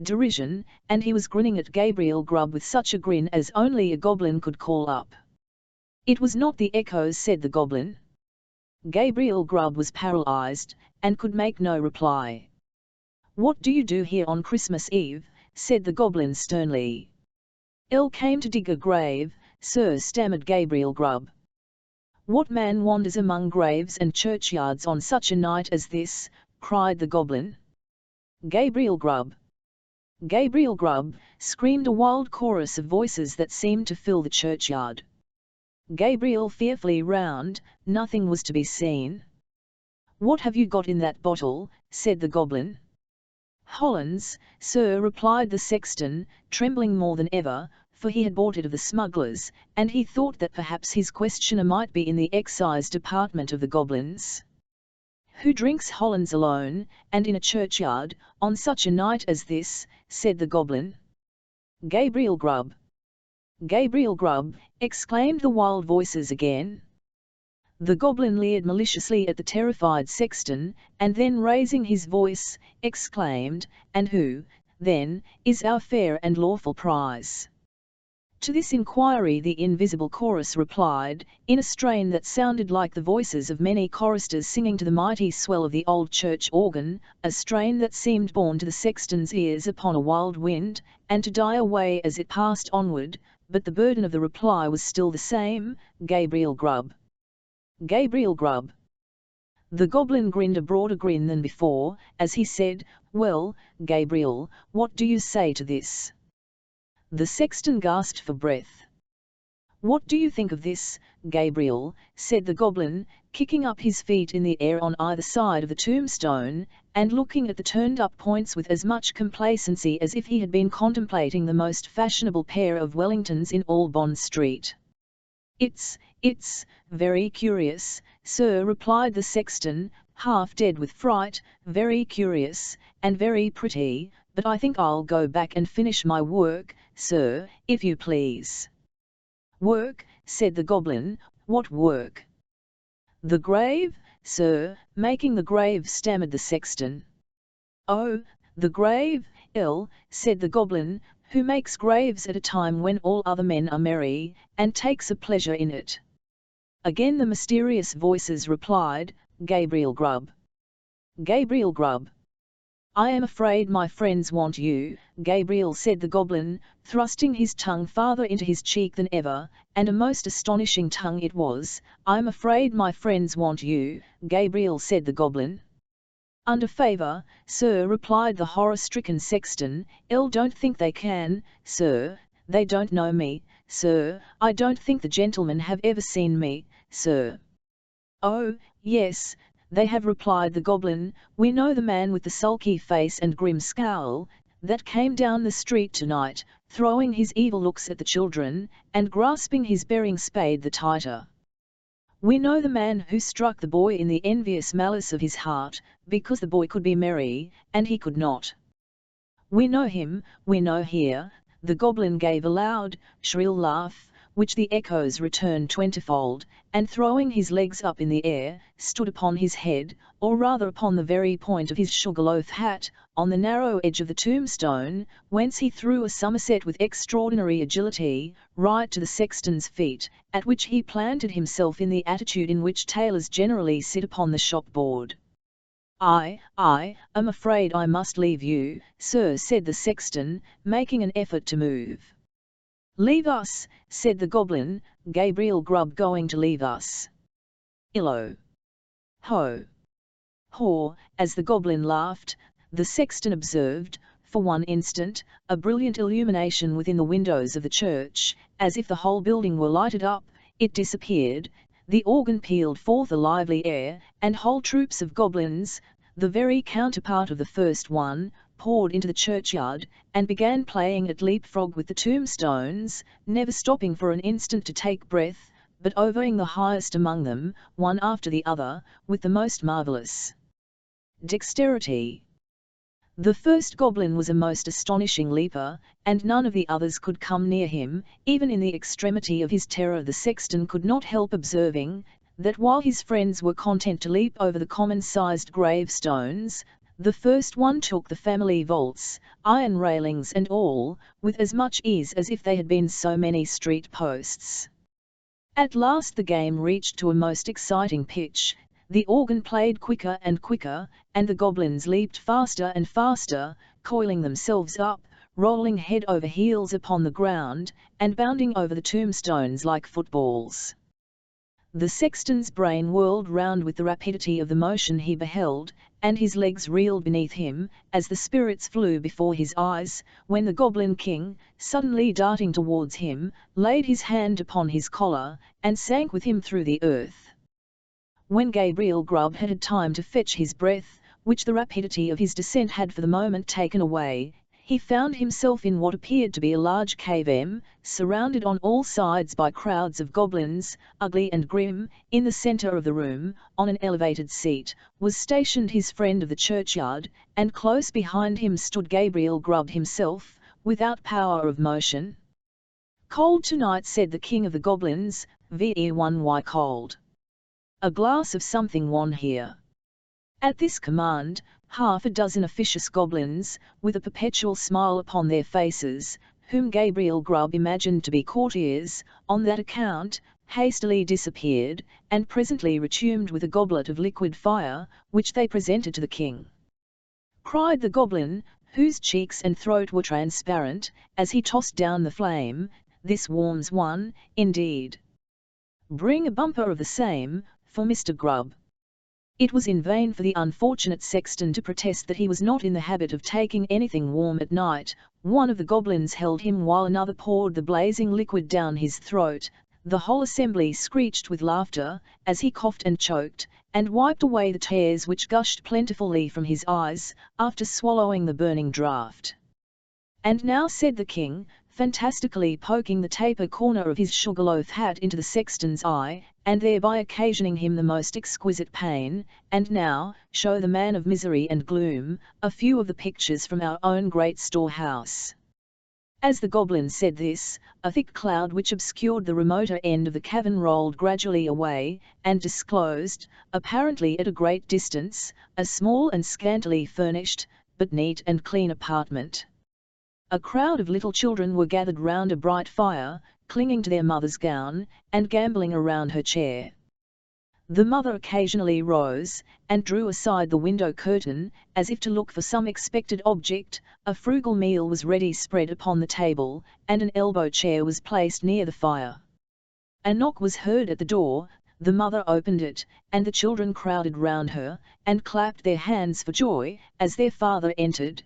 derision, and he was grinning at Gabriel Grubb with such a grin as only a goblin could call up. "It was not the echoes," said the goblin. Gabriel Grubb was paralyzed, and could make no reply. "What do you do here on Christmas Eve?" said the goblin sternly. "I came to dig a grave, sir," stammered Gabriel Grubb. "What man wanders among graves and churchyards on such a night as this?" cried the goblin. "Gabriel Grubb! Gabriel Grubb!" screamed a wild chorus of voices that seemed to fill the churchyard. Gabriel fearfully round, nothing was to be seen. "What have you got in that bottle?" said the goblin. "Hollands, sir," replied the sexton, trembling more than ever, for he had bought it of the smugglers, and he thought that perhaps his questioner might be in the excise department of the goblins. "Who drinks Hollands alone, and in a churchyard, on such a night as this?" said the goblin. "Gabriel Grubb! Gabriel Grubb!" exclaimed the wild voices again. The goblin leered maliciously at the terrified sexton, and then raising his voice, exclaimed, "And who, then, is our fair and lawful prize?" To this inquiry the invisible chorus replied, in a strain that sounded like the voices of many choristers singing to the mighty swell of the old church organ, a strain that seemed borne to the sexton's ears upon a wild wind, and to die away as it passed onward, but the burden of the reply was still the same: "Gabriel Grubb! Gabriel Grubb!" The goblin grinned a broader grin than before, as he said, "Well, Gabriel, what do you say to this?" The sexton gasped for breath. "What do you think of this, Gabriel?" said the goblin, kicking up his feet in the air on either side of the tombstone, and looking at the turned-up points with as much complacency as if he had been contemplating the most fashionable pair of Wellingtons in all Bond Street. It's very curious, sir," replied the sexton, half dead with fright, "very curious, and very pretty, but I think I'll go back and finish my work, sir, if you please." "Work?" said the goblin, "what work?" "The grave, sir, making the grave," stammered the sexton. "Oh, the grave, said the goblin, "who makes graves at a time when all other men are merry, and takes a pleasure in it." Again the mysterious voices replied, "Gabriel Grubb! Gabriel Grubb!" "I am afraid my friends want you, Gabriel," said the goblin, thrusting his tongue farther into his cheek than ever, and a most astonishing tongue it was. "I'm afraid my friends want you, Gabriel," said the goblin. "Under favour, sir," replied the horror-stricken sexton. "I don't think they can, sir. They don't know me, sir. I don't think the gentlemen have ever seen me, sir." "Oh, yes, they have," replied the goblin. "We know the man with the sulky face and grim scowl, that came down the street tonight, throwing his evil looks at the children, and grasping his bearing spade the tighter. We know the man who struck the boy in the envious malice of his heart, because the boy could be merry, and he could not. We know him, we know here." The goblin gave a loud, shrill laugh, which the echoes returned twentyfold, and throwing his legs up in the air, stood upon his head, or rather upon the very point of his sugarloaf hat, on the narrow edge of the tombstone, whence he threw a somerset with extraordinary agility, right to the sexton's feet, at which he planted himself in the attitude in which tailors generally sit upon the shop-board. I am afraid I must leave you, sir," said the sexton, making an effort to move. "Leave us," said the goblin, "Gabriel Grubb going to leave us? Illo! Ho! Haw!" As the goblin laughed, the sexton observed, for one instant, a brilliant illumination within the windows of the church, as if the whole building were lighted up. It disappeared, the organ pealed forth a lively air, and whole troops of goblins, the very counterpart of the first one, poured into the churchyard, and began playing at leapfrog with the tombstones, never stopping for an instant to take breath, but overing the highest among them, one after the other, with the most marvellous dexterity. The first goblin was a most astonishing leaper, and none of the others could come near him. Even in the extremity of his terror the sexton could not help observing, that while his friends were content to leap over the common-sized gravestones, The first one took the family vaults, iron railings and all, with as much ease as if they had been so many street posts. At last the game reached to a most exciting pitch, the organ played quicker and quicker, and the goblins leaped faster and faster, coiling themselves up, rolling head over heels upon the ground, and bounding over the tombstones like footballs. The sexton's brain whirled round with the rapidity of the motion he beheld, and his legs reeled beneath him, as the spirits flew before his eyes, when the Goblin King, suddenly darting towards him, laid his hand upon his collar, and sank with him through the earth. When Gabriel Grubb had had time to fetch his breath, which the rapidity of his descent had for the moment taken away, he found himself in what appeared to be a large cave, surrounded on all sides by crowds of goblins, ugly and grim. In the centre of the room, on an elevated seat, was stationed his friend of the churchyard, and close behind him stood Gabriel Grubb himself, without power of motion. "Cold tonight," said the king of the goblins, "Why cold? A glass of something warm here." At this command, half a dozen officious goblins, with a perpetual smile upon their faces, whom Gabriel Grubb imagined to be courtiers, on that account, hastily disappeared, and presently returned with a goblet of liquid fire, which they presented to the king. Cried the goblin, whose cheeks and throat were transparent, as he tossed down the flame, "This warms one, indeed. Bring a bumper of the same, for Mr. Grubb." It was in vain for the unfortunate sexton to protest that he was not in the habit of taking anything warm at night. One of the goblins held him while another poured the blazing liquid down his throat. The whole assembly screeched with laughter, as he coughed and choked, and wiped away the tears which gushed plentifully from his eyes, after swallowing the burning draught. "And now," said the king, fantastically poking the taper corner of his sugarloaf hat into the sexton's eye, and thereby occasioning him the most exquisite pain, "and now, show the man of misery and gloom, a few of the pictures from our own great storehouse." As the goblin said this, a thick cloud which obscured the remoter end of the cavern rolled gradually away, and disclosed, apparently at a great distance, a small and scantily furnished, but neat and clean apartment. A crowd of little children were gathered round a bright fire, clinging to their mother's gown, and gambolling around her chair. The mother occasionally rose, and drew aside the window curtain, as if to look for some expected object. A frugal meal was ready spread upon the table, and an elbow chair was placed near the fire. A knock was heard at the door. The mother opened it, and the children crowded round her, and clapped their hands for joy, as their father entered.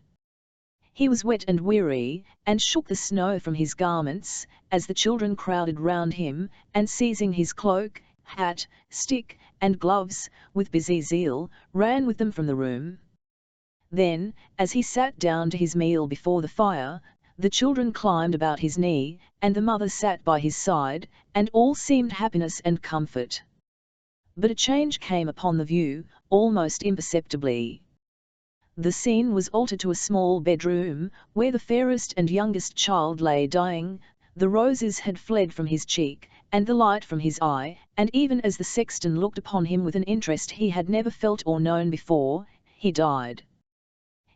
He was wet and weary, and shook the snow from his garments, as the children crowded round him, and seizing his cloak, hat, stick, and gloves, with busy zeal, ran with them from the room. Then, as he sat down to his meal before the fire, the children climbed about his knee, and the mother sat by his side, and all seemed happiness and comfort. But a change came upon the view, almost imperceptibly. The scene was altered to a small bedroom, where the fairest and youngest child lay dying. The roses had fled from his cheek, and the light from his eye, and even as the sexton looked upon him with an interest he had never felt or known before, he died.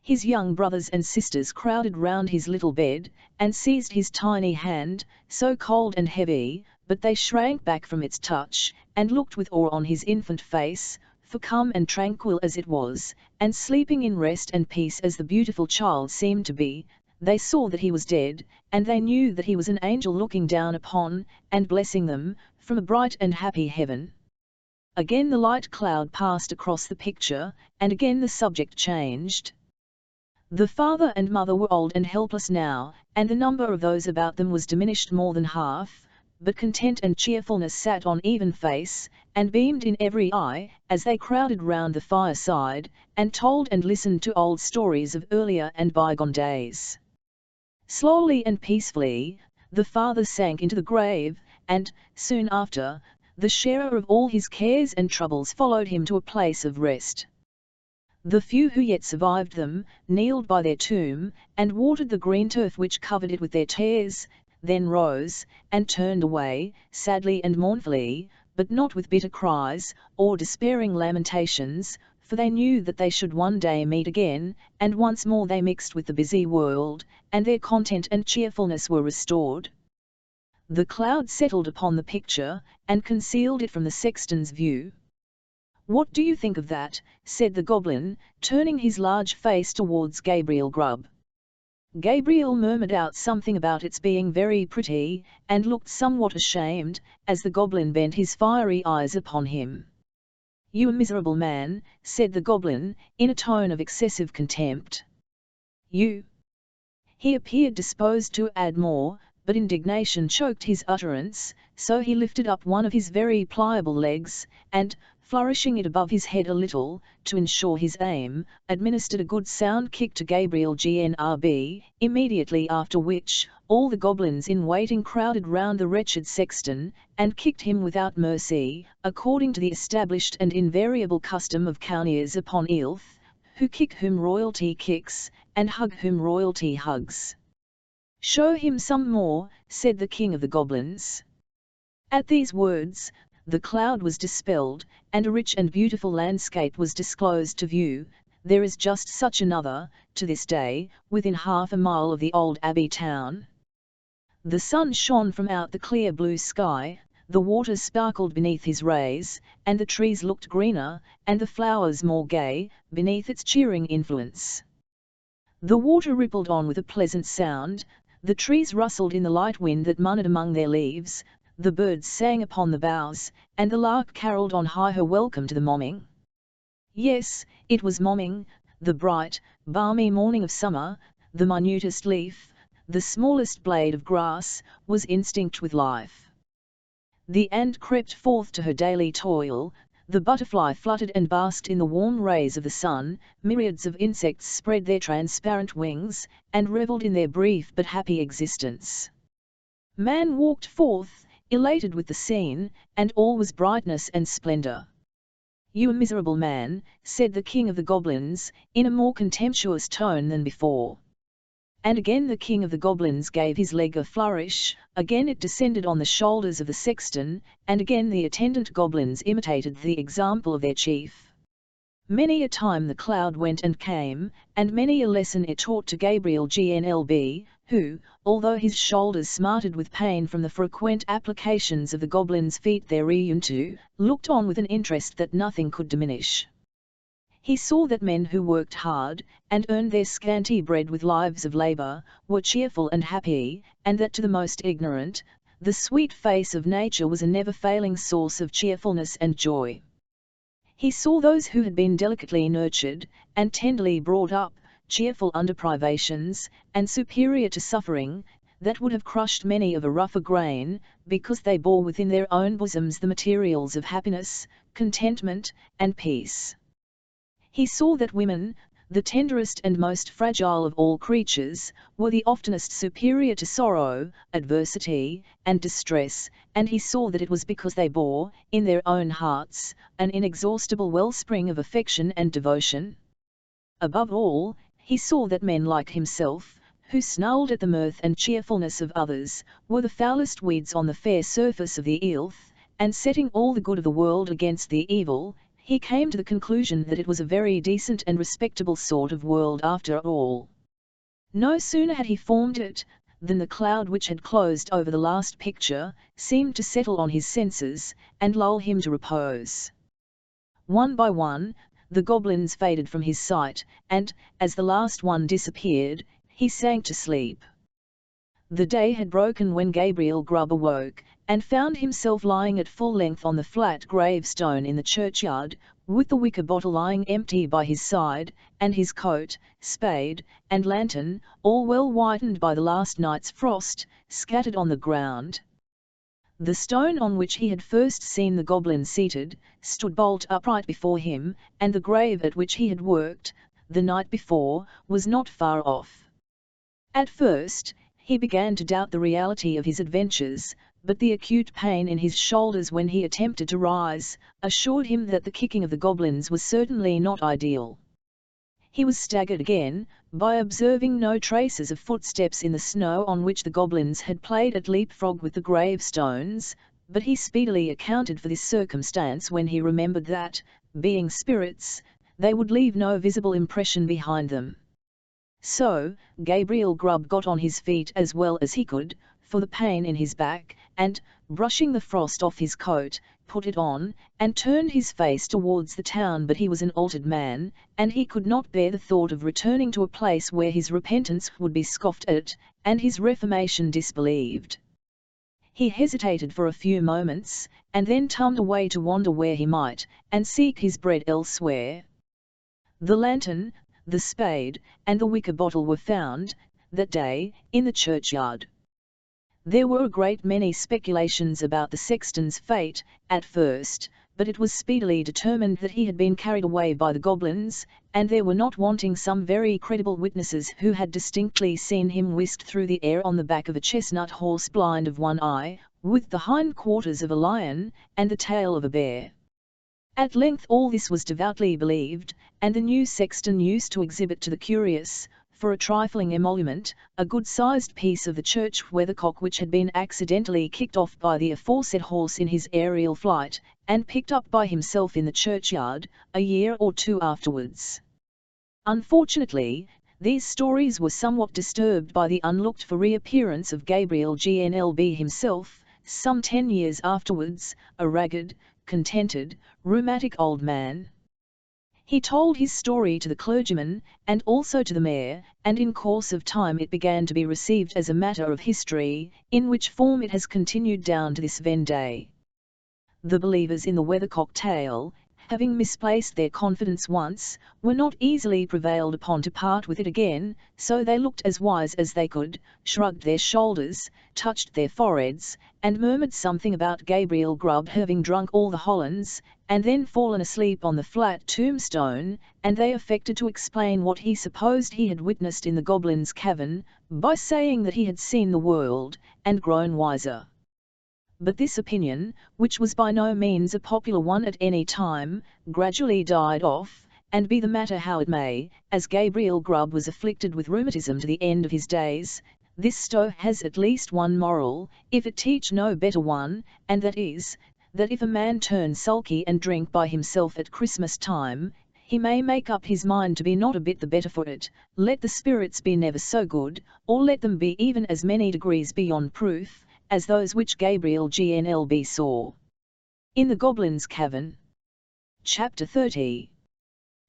His young brothers and sisters crowded round his little bed, and seized his tiny hand, so cold and heavy, but they shrank back from its touch, and looked with awe on his infant face, for calm and tranquil as it was, and sleeping in rest and peace as the beautiful child seemed to be, they saw that he was dead, and they knew that he was an angel looking down upon, and blessing them, from a bright and happy heaven. Again the light cloud passed across the picture, and again the subject changed. The father and mother were old and helpless now, and the number of those about them was diminished more than half, but content and cheerfulness sat on even face, and beamed in every eye, as they crowded round the fireside, and told and listened to old stories of earlier and bygone days. Slowly and peacefully, the father sank into the grave, and, soon after, the sharer of all his cares and troubles followed him to a place of rest. The few who yet survived them, kneeled by their tomb, and watered the green turf which covered it with their tears, then rose, and turned away, sadly and mournfully, but not with bitter cries, or despairing lamentations, for they knew that they should one day meet again, and once more they mixed with the busy world, and their content and cheerfulness were restored. The cloud settled upon the picture, and concealed it from the sexton's view. "What do you think of that?" said the goblin, turning his large face towards Gabriel Grubb. Gabriel murmured out something about its being very pretty, and looked somewhat ashamed, as the goblin bent his fiery eyes upon him. "You a miserable man," said the goblin, in a tone of excessive contempt. "You—" He appeared disposed to add more, but indignation choked his utterance, so he lifted up one of his very pliable legs, and, flourishing it above his head a little, to ensure his aim, administered a good sound kick to Gabriel Gnrb, immediately after which, all the goblins in waiting crowded round the wretched sexton, and kicked him without mercy, according to the established and invariable custom of cowniers upon earth, who kick whom royalty kicks, and hug whom royalty hugs. "Show him some more," said the king of the goblins. At these words, the cloud was dispelled, and a rich and beautiful landscape was disclosed to view. There is just such another, to this day, within half a mile of the old abbey town. The sun shone from out the clear blue sky, the water sparkled beneath his rays, and the trees looked greener, and the flowers more gay, beneath its cheering influence. The water rippled on with a pleasant sound, the trees rustled in the light wind that moaned among their leaves, the birds sang upon the boughs, and the lark carolled on high her welcome to the momming. Yes, it was momming, the bright, balmy morning of summer, the minutest leaf, the smallest blade of grass, was instinct with life. The ant crept forth to her daily toil, the butterfly fluttered and basked in the warm rays of the sun, myriads of insects spread their transparent wings, and revelled in their brief but happy existence. Man walked forth, elated with the scene, and all was brightness and splendour. "You a miserable man," said the king of the goblins, in a more contemptuous tone than before. And again the king of the goblins gave his leg a flourish, again it descended on the shoulders of the sexton, and again the attendant goblins imitated the example of their chief. Many a time the cloud went and came, and many a lesson it taught to Gabriel Gnlb, who, although his shoulders smarted with pain from the frequent applications of the goblins' feet thereunto, looked on with an interest that nothing could diminish. He saw that men who worked hard, and earned their scanty bread with lives of labour, were cheerful and happy, and that to the most ignorant, the sweet face of nature was a never-failing source of cheerfulness and joy. He saw those who had been delicately nurtured, and tenderly brought up, cheerful under privations, and superior to suffering, that would have crushed many of a rougher grain, because they bore within their own bosoms the materials of happiness, contentment, and peace. He saw that women, the tenderest and most fragile of all creatures, were the oftenest superior to sorrow, adversity, and distress, and he saw that it was because they bore, in their own hearts, an inexhaustible wellspring of affection and devotion. Above all, he saw that men like himself, who snarled at the mirth and cheerfulness of others, were the foulest weeds on the fair surface of the earth, and setting all the good of the world against the evil, he came to the conclusion that it was a very decent and respectable sort of world after all. No sooner had he formed it, than the cloud which had closed over the last picture, seemed to settle on his senses, and lull him to repose. One by one, the goblins faded from his sight, and, as the last one disappeared, he sank to sleep. The day had broken when Gabriel Grubb awoke, and found himself lying at full length on the flat gravestone in the churchyard, with the wicker bottle lying empty by his side, and his coat, spade, and lantern, all well whitened by the last night's frost, scattered on the ground. The stone on which he had first seen the goblin seated, stood bolt upright before him, and the grave at which he had worked, the night before, was not far off. At first, he began to doubt the reality of his adventures, but the acute pain in his shoulders when he attempted to rise, assured him that the kicking of the goblins was certainly not ideal. He was staggered again, by observing no traces of footsteps in the snow on which the goblins had played at leapfrog with the gravestones, but he speedily accounted for this circumstance when he remembered that, being spirits, they would leave no visible impression behind them. So, Gabriel Grubb got on his feet as well as he could, for the pain in his back, and, brushing the frost off his coat, put it on, and turned his face towards the town. But he was an altered man, and he could not bear the thought of returning to a place where his repentance would be scoffed at, and his reformation disbelieved. He hesitated for a few moments, and then turned away to wander where he might, and seek his bread elsewhere. The lantern, the spade, and the wicker bottle were found, that day, in the churchyard. There were a great many speculations about the sexton's fate, at first, but it was speedily determined that he had been carried away by the goblins, and there were not wanting some very credible witnesses who had distinctly seen him whisked through the air on the back of a chestnut horse blind of one eye, with the hind quarters of a lion, and the tail of a bear. At length all this was devoutly believed, and the new sexton used to exhibit to the curious, for a trifling emolument, a good-sized piece of the church weathercock which had been accidentally kicked off by the aforesaid horse in his aerial flight, and picked up by himself in the churchyard, a year or two afterwards. Unfortunately, these stories were somewhat disturbed by the unlooked-for reappearance of Gabriel Gnlb himself, some 10 years afterwards, a ragged, contented, rheumatic old man. He told his story to the clergyman, and also to the mayor, and in course of time it began to be received as a matter of history, in which form it has continued down to this very day. The believers in the weathercock tale, having misplaced their confidence once, were not easily prevailed upon to part with it again, so they looked as wise as they could, shrugged their shoulders, touched their foreheads, and murmured something about Gabriel Grubb having drunk all the Hollands, and then fallen asleep on the flat tombstone, and they affected to explain what he supposed he had witnessed in the goblin's cavern, by saying that he had seen the world, and grown wiser. But this opinion, which was by no means a popular one at any time, gradually died off, and be the matter how it may, as Gabriel Grubb was afflicted with rheumatism to the end of his days, this story has at least one moral, if it teach no better one, and that is, that if a man turn sulky and drink by himself at Christmas time, he may make up his mind to be not a bit the better for it, let the spirits be never so good, or let them be even as many degrees beyond proof, as those which Gabriel Gnlb saw in the Goblin's Cavern. Chapter 30.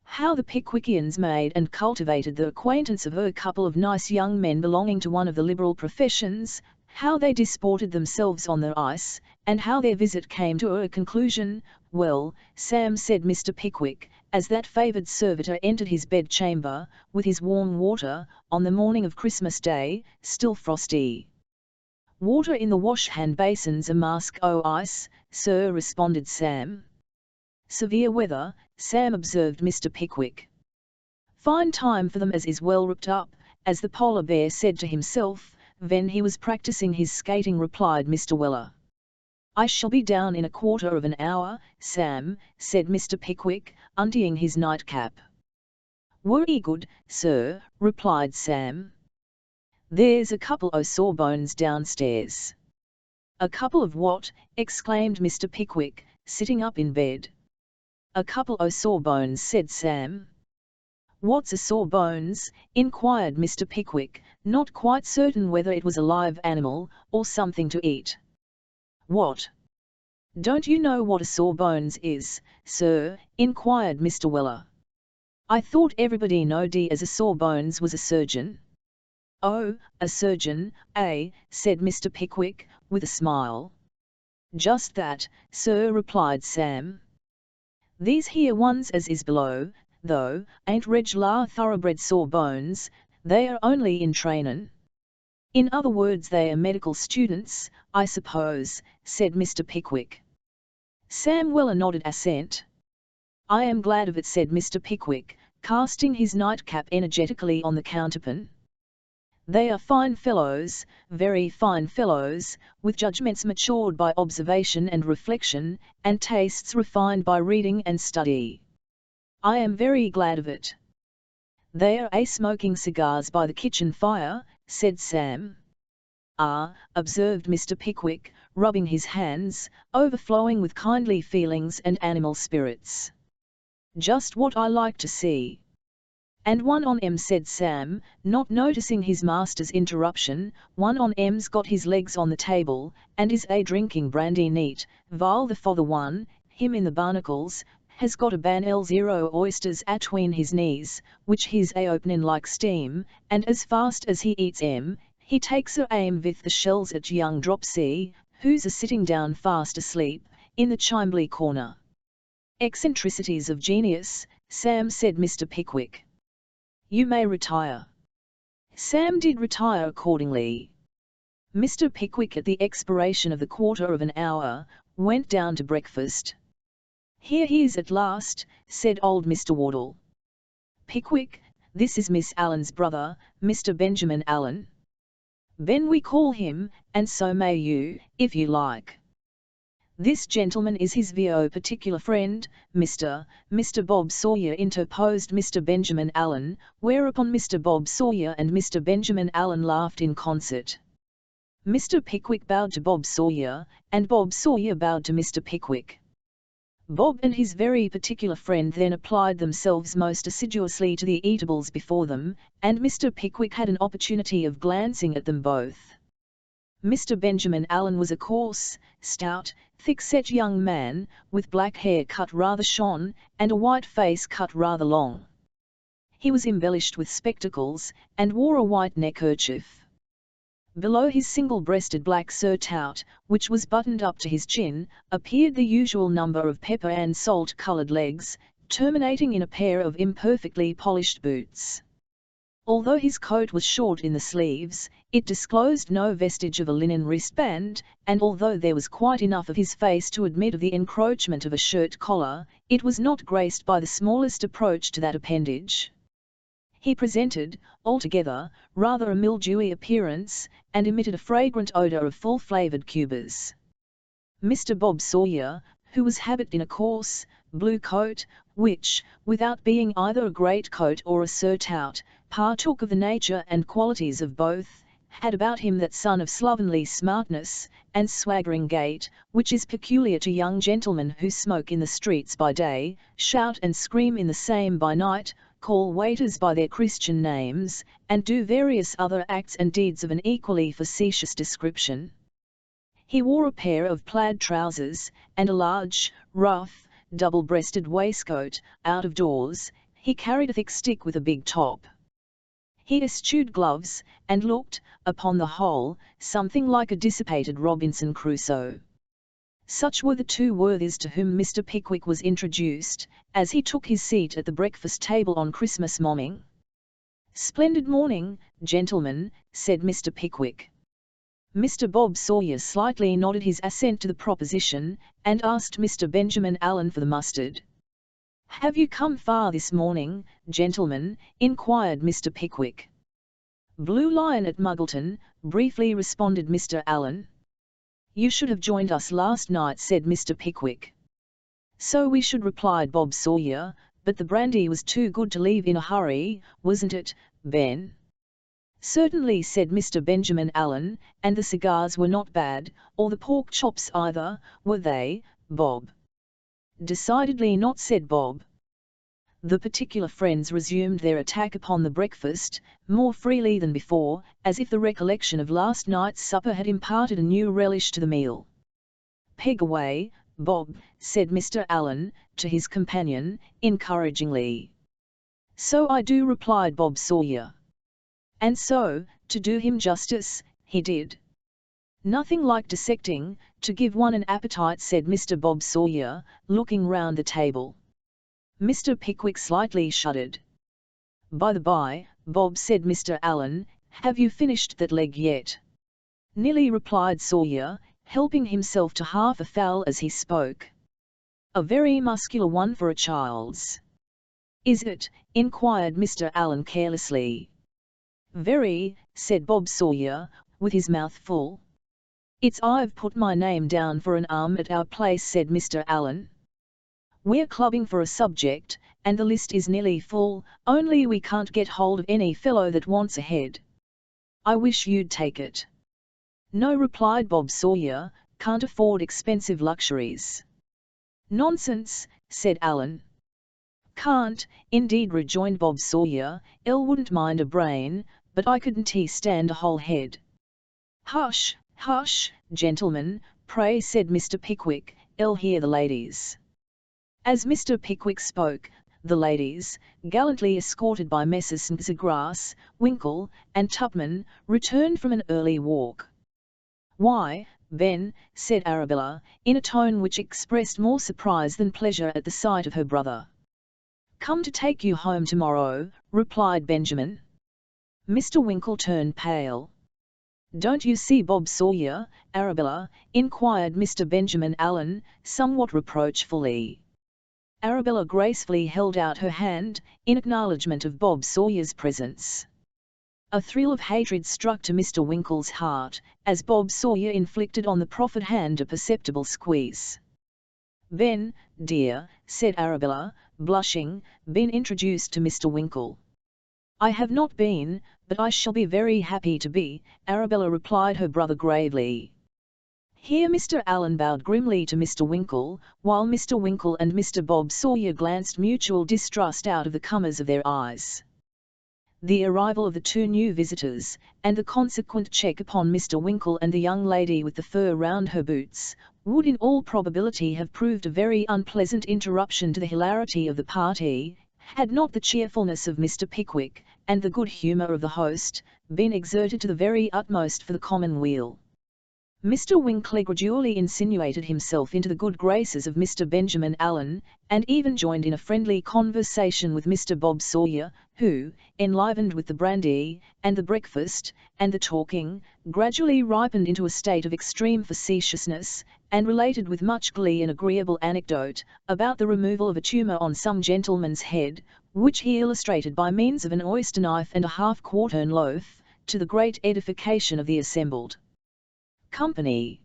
How the Pickwickians made and cultivated the acquaintance of a couple of nice young men belonging to one of the liberal professions, how they disported themselves on the ice, and how their visit came to a conclusion. Well, Sam, said Mr. Pickwick, as that favoured servitor entered his bed-chamber, with his warm water, on the morning of Christmas Day, still frosty. Water in the wash-hand basins, a mask o' ice, sir, responded Sam. Severe weather, Sam, observed Mr. Pickwick. Fine time for them as is well ripped up, as the polar bear said to himself, when he was practising his skating, replied Mr. Weller. I shall be down in a quarter of an hour, Sam, said Mr. Pickwick, untying his nightcap. Very good, sir, replied Sam. There's a couple o' sawbones downstairs. A couple of what? Exclaimed Mr. Pickwick, sitting up in bed. A couple o' sawbones, said Sam. What's a sawbones? Inquired Mr. Pickwick, not quite certain whether it was a live animal, or something to eat. What? Don't you know what a sawbones is, sir? Inquired Mr. Weller. I thought everybody knowed as a sawbones was a surgeon. Oh, a surgeon, eh? Said Mr. Pickwick, with a smile. Just that, sir, replied Sam. These here ones as is below, though, ain't reg'lar thoroughbred sawbones, they are only in trainin'. In other words, they are medical students, I suppose, said Mr. Pickwick. Sam Weller nodded assent. I am glad of it, said Mr. Pickwick, casting his nightcap energetically on the counterpane. They are fine fellows, very fine fellows, with judgments matured by observation and reflection, and tastes refined by reading and study. I am very glad of it. They are smoking cigars by the kitchen fire, said Sam. Ah, observed Mr. Pickwick, rubbing his hands, overflowing with kindly feelings and animal spirits. Just what I like to see. And one on 'em, said Sam, not noticing his master's interruption. One on 'em's got his legs on the table, and is drinking brandy neat, while the fother one, him in the barnacles, has got a banel 0 oysters atween his knees, which he's opening like steam, and as fast as he eats 'em, he takes a aim with the shells at young Dropsy, who's sitting down fast asleep, in the chimbley corner. Eccentricities of genius, Sam, said Mr. Pickwick. You may retire. Sam did retire accordingly. Mr. Pickwick, at the expiration of the quarter of an hour, went down to breakfast. Here he is at last, said old Mr. Wardle. Pickwick, this is Miss Allen's brother, Mr. Benjamin Allen. Ben we call him, and so may you, if you like. This gentleman is his VO particular friend, Mr. Bob Sawyer, interposed Mr. Benjamin Allen, whereupon Mr. Bob Sawyer and Mr. Benjamin Allen laughed in concert. Mr. Pickwick bowed to Bob Sawyer, and Bob Sawyer bowed to Mr. Pickwick. Bob and his very particular friend then applied themselves most assiduously to the eatables before them, and Mr. Pickwick had an opportunity of glancing at them both. Mr. Benjamin Allen was a coarse, stout, thick-set young man, with black hair cut rather shorn, and a white face cut rather long. He was embellished with spectacles, and wore a white neckerchief. Below his single-breasted black surtout, which was buttoned up to his chin, appeared the usual number of pepper and salt-coloured legs, terminating in a pair of imperfectly polished boots. Although his coat was short in the sleeves, it disclosed no vestige of a linen wristband, and although there was quite enough of his face to admit of the encroachment of a shirt collar, it was not graced by the smallest approach to that appendage. He presented, altogether, rather a mildewy appearance, and emitted a fragrant odour of full-flavoured cubas. Mr. Bob Sawyer, who was habited in a coarse, blue coat, which, without being either a greatcoat or a surtout, partook of the nature and qualities of both, had about him that son of slovenly smartness, and swaggering gait, which is peculiar to young gentlemen who smoke in the streets by day, shout and scream in the same by night, call waiters by their Christian names, and do various other acts and deeds of an equally facetious description. He wore a pair of plaid trousers, and a large, rough, double-breasted waistcoat. Out of doors, he carried a thick stick with a big top. He eschewed gloves, and looked, upon the whole, something like a dissipated Robinson Crusoe. Such were the two worthies to whom Mr. Pickwick was introduced, as he took his seat at the breakfast table on Christmas morning. "Splendid morning, gentlemen," said Mr. Pickwick. Mr. Bob Sawyer slightly nodded his assent to the proposition, and asked Mr. Benjamin Allen for the mustard. "Have you come far this morning, gentlemen?" inquired Mr. Pickwick. "Blue Lion at Muggleton," briefly responded Mr. Allen. "You should have joined us last night," said Mr. Pickwick. "So we should," replied Bob Sawyer, "but the brandy was too good to leave in a hurry, wasn't it, Ben?" "Certainly," said Mr. Benjamin Allen, "and the cigars were not bad, or the pork chops either, were they, Bob?" "Decidedly not," said Bob. The particular friends resumed their attack upon the breakfast, more freely than before, as if the recollection of last night's supper had imparted a new relish to the meal. "Peg away, Bob," said Mr. Allen, to his companion, encouragingly. "So I do," replied Bob Sawyer. And so, to do him justice, he did. "Nothing like dissecting, to give one an appetite," said Mr. Bob Sawyer, looking round the table. Mr. Pickwick slightly shuddered. "By the by, Bob," said Mr. Allen, "have you finished that leg yet?" "Nearly," replied Sawyer, helping himself to half a fowl as he spoke. "A very muscular one for a child's." "Is it?" inquired Mr. Allen carelessly. "Very," said Bob Sawyer, with his mouth full. "I've put my name down for an arm at our place," said Mr. Allen. "We're clubbing for a subject, and the list is nearly full, only we can't get hold of any fellow that wants a head. I wish you'd take it." "No," replied Bob Sawyer, "can't afford expensive luxuries." "Nonsense," said Allen. "Can't, indeed," rejoined Bob Sawyer. "El wouldn't mind a brain, but I couldn't stand a whole head." "Hush, hush, gentlemen, pray," said Mr. Pickwick, "El hear the ladies." As Mr. Pickwick spoke, the ladies, gallantly escorted by Messrs. Snodgrass, Winkle, and Tupman, returned from an early walk. "Why, Ben," said Arabella, in a tone which expressed more surprise than pleasure at the sight of her brother. "Come to take you home tomorrow," replied Benjamin. Mr. Winkle turned pale. "Don't you see Bob Sawyer, Arabella?" inquired Mr. Benjamin Allen, somewhat reproachfully. Arabella gracefully held out her hand, in acknowledgment of Bob Sawyer's presence. A thrill of hatred struck to Mr. Winkle's heart, as Bob Sawyer inflicted on the proffered hand a perceptible squeeze. "Ben, dear," said Arabella, blushing, "been introduced to Mr. Winkle." "I have not been, but I shall be very happy to be," Arabella replied her brother gravely. Here Mr. Allen bowed grimly to Mr. Winkle, while Mr. Winkle and Mr. Bob Sawyer glanced mutual distrust out of the corners of their eyes. The arrival of the two new visitors, and the consequent check upon Mr. Winkle and the young lady with the fur round her boots, would in all probability have proved a very unpleasant interruption to the hilarity of the party, had not the cheerfulness of Mr. Pickwick, and the good humour of the host, been exerted to the very utmost for the common weal. Mr. Winkle gradually insinuated himself into the good graces of Mr. Benjamin Allen, and even joined in a friendly conversation with Mr. Bob Sawyer, who, enlivened with the brandy, and the breakfast, and the talking, gradually ripened into a state of extreme facetiousness, and related with much glee an agreeable anecdote, about the removal of a tumour on some gentleman's head, which he illustrated by means of an oyster knife and a half-quartern loaf, to the great edification of the assembled company.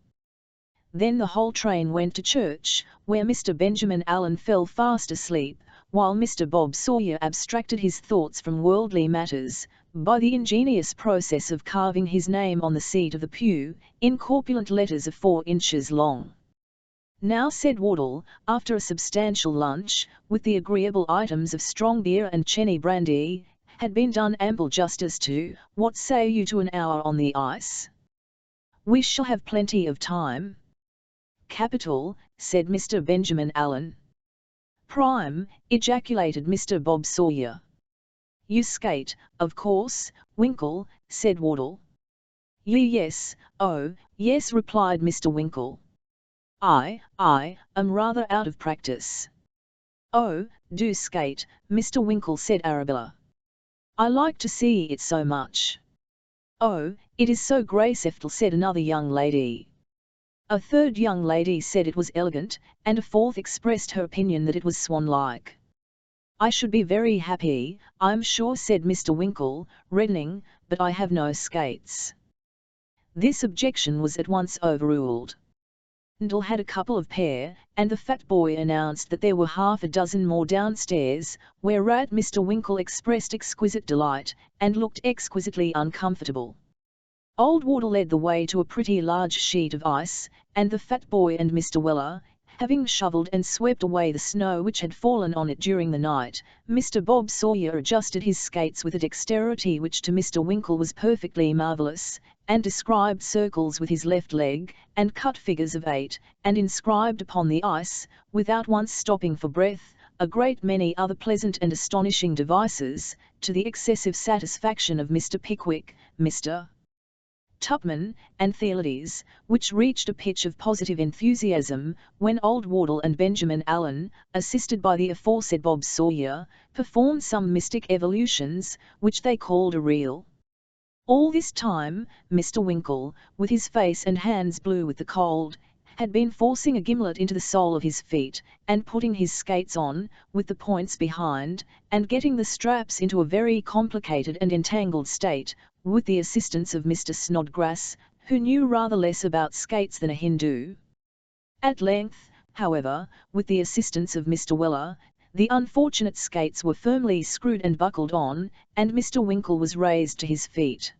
Then the whole train went to church, where Mr. Benjamin Allen fell fast asleep, while Mr. Bob Sawyer abstracted his thoughts from worldly matters, by the ingenious process of carving his name on the seat of the pew, in corpulent letters of 4 inches long. "Now," said Wardle, after a substantial lunch, with the agreeable items of strong beer and Cheney brandy, had been done ample justice to, "what say you to an hour on the ice? We shall have plenty of time." "Capital," said Mr. Benjamin Allen. "Prime," ejaculated Mr. Bob Sawyer. "You skate, of course, Winkle," said Wardle. Yes, oh, yes," replied Mr. Winkle. I am rather out of practice." "Oh, do skate, Mr. Winkle," said Arabella. "I like to see it so much." "Oh, it is so graceful," said another young lady. A third young lady said it was elegant, and a fourth expressed her opinion that it was swan-like. "I should be very happy, I'm sure," said Mr. Winkle, reddening, "but I have no skates." This objection was at once overruled. Ndle had a couple of pair, and the fat boy announced that there were half a dozen more downstairs, whereat Mr. Winkle expressed exquisite delight, and looked exquisitely uncomfortable. Old Wardle led the way to a pretty large sheet of ice, and the fat boy and Mr. Weller, having shovelled and swept away the snow which had fallen on it during the night, Mr. Bob Sawyer adjusted his skates with a dexterity which to Mr. Winkle was perfectly marvellous, and described circles with his left leg, and cut figures of 8, and inscribed upon the ice, without once stopping for breath, a great many other pleasant and astonishing devices, to the excessive satisfaction of Mr. Pickwick, Mr. Tupman, and Theodotes, which reached a pitch of positive enthusiasm, when old Wardle and Benjamin Allen, assisted by the aforesaid Bob Sawyer, performed some mystic evolutions, which they called a reel. All this time, Mr. Winkle, with his face and hands blue with the cold, had been forcing a gimlet into the sole of his feet, and putting his skates on, with the points behind, and getting the straps into a very complicated and entangled state, with the assistance of Mr. Snodgrass, who knew rather less about skates than a Hindu. At length, however, with the assistance of Mr. Weller, the unfortunate skates were firmly screwed and buckled on, and Mr. Winkle was raised to his feet.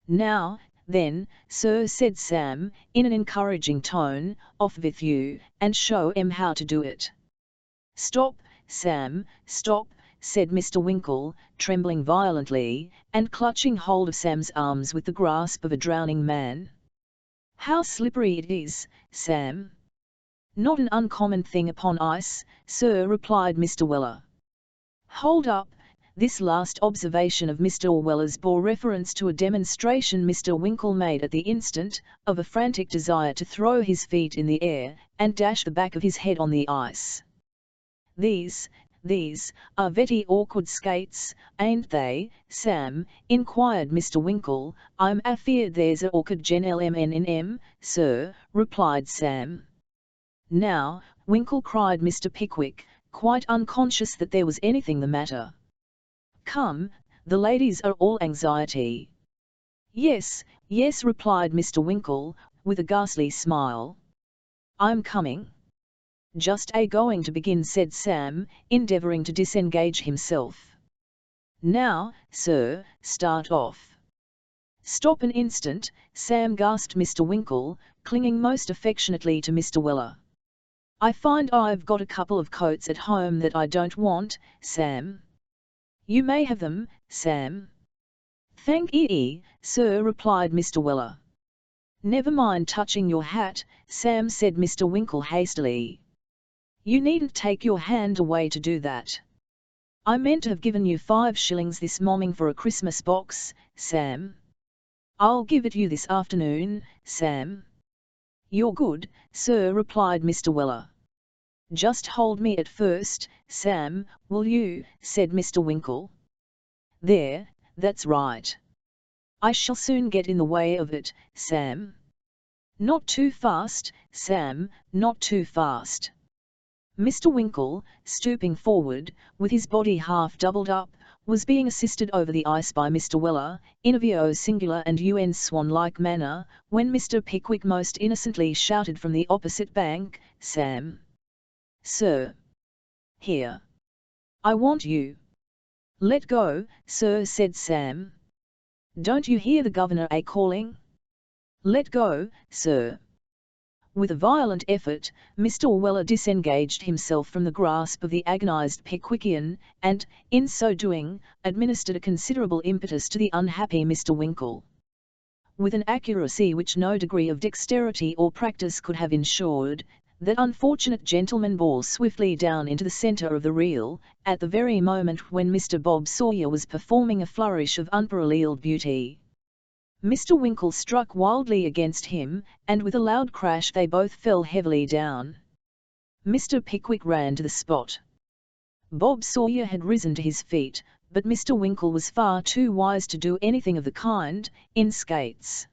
"Now, then, sir," said Sam, in an encouraging tone, "off with you, and show 'em how to do it." "Stop," Sam, stop," said Mr. Winkle, trembling violently, and clutching hold of Sam's arms with the grasp of a drowning man. "How slippery it is, Sam." "Not an uncommon thing upon ice, sir," replied Mr. Weller. "Hold up." This last observation of Mr. Weller's bore reference to a demonstration Mr. Winkle made at the instant, of a frantic desire to throw his feet in the air, and dash the back of his head on the ice. These are vetty awkward skates, ain't they, Sam?" inquired Mr. Winkle. "I'm afeard there's a awkward gentleman in 'em, sir," replied Sam. "Now, Winkle," cried Mr. Pickwick, quite unconscious that there was anything the matter. "Come, the ladies are all anxiety." Yes, replied Mr. Winkle, with a ghastly smile. "I'm coming." "Just going to begin," said Sam, endeavouring to disengage himself. "Now, sir, start off." "Stop an instant, Sam," gasped Mr. Winkle, clinging most affectionately to Mr. Weller. "I find I've got a couple of coats at home that I don't want, Sam." "You may have them, Sam." "Thank ye, sir," replied Mr. Weller. "Never mind touching your hat, Sam," said Mr. Winkle hastily. "You needn't take your hand away to do that. I meant to have given you 5 shillings this morning for a Christmas box, Sam. I'll give it you this afternoon, Sam." "You're good, sir," replied Mr. Weller. "Just hold me at first, Sam, will you?" said Mr. Winkle. "There, that's right. I shall soon get in the way of it, Sam. Not too fast, Sam, not too fast." Mr. Winkle, stooping forward, with his body half doubled up, was being assisted over the ice by Mr. Weller, in a vo singular and un swan-like manner, when Mr. Pickwick most innocently shouted from the opposite bank, "Sam! Sir! Here! I want you!" "Let go, sir," said Sam. "Don't you hear the governor calling? Let go, sir." With a violent effort, Mr. Weller disengaged himself from the grasp of the agonized Pickwickian, and, in so doing, administered a considerable impetus to the unhappy Mr. Winkle. With an accuracy which no degree of dexterity or practice could have ensured, that unfortunate gentleman bore swiftly down into the centre of the reel, at the very moment when Mr. Bob Sawyer was performing a flourish of unparalleled beauty. Mr. Winkle struck wildly against him, and with a loud crash they both fell heavily down. Mr. Pickwick ran to the spot. Bob Sawyer had risen to his feet, but Mr. Winkle was far too wise to do anything of the kind, in skates.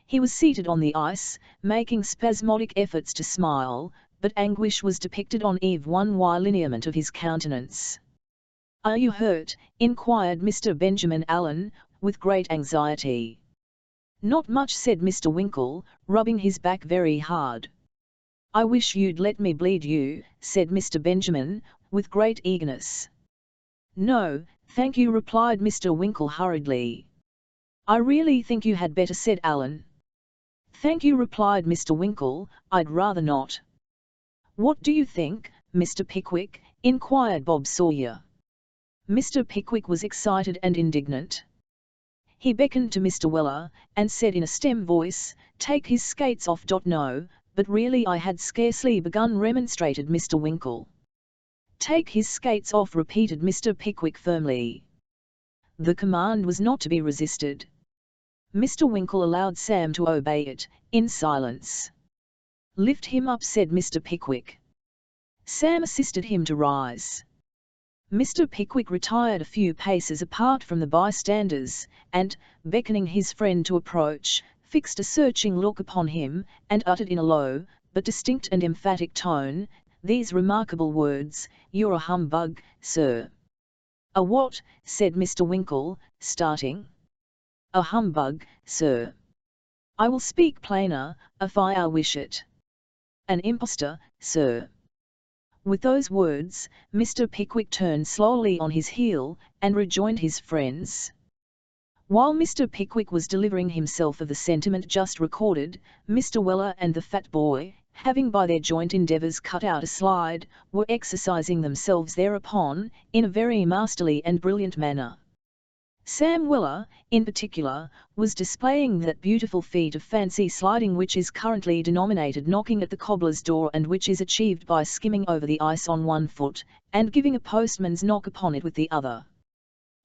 He was seated on the ice, making spasmodic efforts to smile, but anguish was depicted on every one lineament of his countenance. "Are you hurt?" inquired Mr. Benjamin Allen, with great anxiety. "Not much," said Mr. Winkle, rubbing his back very hard. "I wish you'd let me bleed you," said Mr. Benjamin, with great eagerness. "No, thank you," replied Mr. Winkle hurriedly. "I really think you had better," said Allen. "Thank you," replied Mr. Winkle, "I'd rather not." "What do you think, Mr. Pickwick?" inquired Bob Sawyer. Mr. Pickwick was excited and indignant. He beckoned to Mr. Weller, and said in a stern voice, "Take his skates off." "No, but really I had scarcely begun," remonstrated Mr. Winkle. "Take his skates off," repeated Mr. Pickwick firmly. The command was not to be resisted. Mr. Winkle allowed Sam to obey it, in silence. "Lift him up," said Mr. Pickwick. Sam assisted him to rise. Mr. Pickwick retired a few paces apart from the bystanders, and, beckoning his friend to approach, fixed a searching look upon him, and uttered in a low, but distinct and emphatic tone, these remarkable words, "You're a humbug, sir." "A what?" said Mr. Winkle, starting. "A humbug, sir. I will speak plainer, if I wish it. An impostor, sir." With those words, Mr. Pickwick turned slowly on his heel, and rejoined his friends. While Mr. Pickwick was delivering himself of the sentiment just recorded, Mr. Weller and the fat boy, having by their joint endeavours cut out a slide, were exercising themselves thereupon, in a very masterly and brilliant manner. Sam Weller, in particular, was displaying that beautiful feat of fancy sliding which is currently denominated knocking at the cobbler's door, and which is achieved by skimming over the ice on one foot, and giving a postman's knock upon it with the other.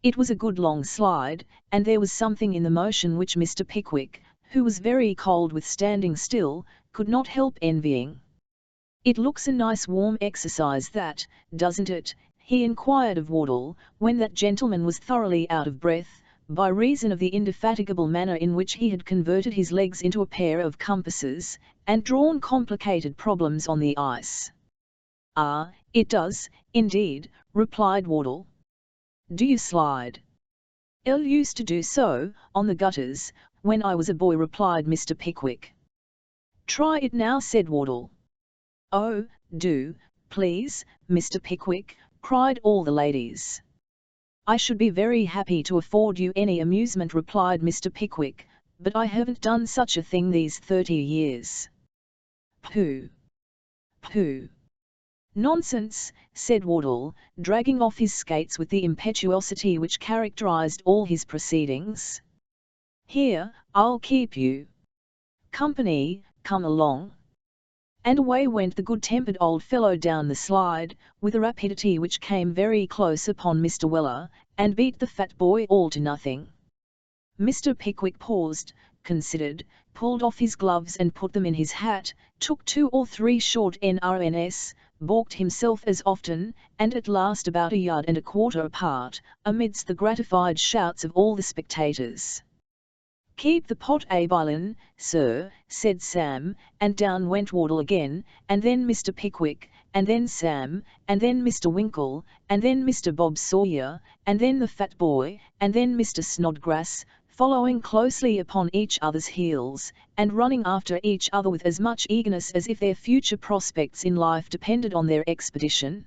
It was a good long slide, and there was something in the motion which Mr. Pickwick, who was very cold with standing still, could not help envying. "It looks a nice warm exercise that, doesn't it?" he inquired of Wardle, when that gentleman was thoroughly out of breath, by reason of the indefatigable manner in which he had converted his legs into a pair of compasses, and drawn complicated problems on the ice. "Ah, it does, indeed," replied Wardle. "Do you slide?" "I used to do so, on the gutters, when I was a boy," replied Mr. Pickwick. "Try it now," said Wardle. "Oh, do, please, Mr. Pickwick," cried all the ladies. "I should be very happy to afford you any amusement," replied Mr. Pickwick, "but I haven't done such a thing these 30 years. "Pooh! Pooh! Nonsense," said Wardle, dragging off his skates with the impetuosity which characterized all his proceedings. "Here, I'll keep you. Company, come along." And away went the good-tempered old fellow down the slide, with a rapidity which came very close upon Mr. Weller, and beat the fat boy all to nothing. Mr. Pickwick paused, considered, pulled off his gloves and put them in his hat, took 2 or 3 short NRNS, balked himself as often, and at last about 1.25 yards apart, amidst the gratified shouts of all the spectators. "Keep the pot a bilin', sir," said Sam, and down went Wardle again, and then Mr. Pickwick, and then Sam, and then Mr. Winkle, and then Mr. Bob Sawyer, and then the fat boy, and then Mr. Snodgrass, following closely upon each other's heels, and running after each other with as much eagerness as if their future prospects in life depended on their expedition.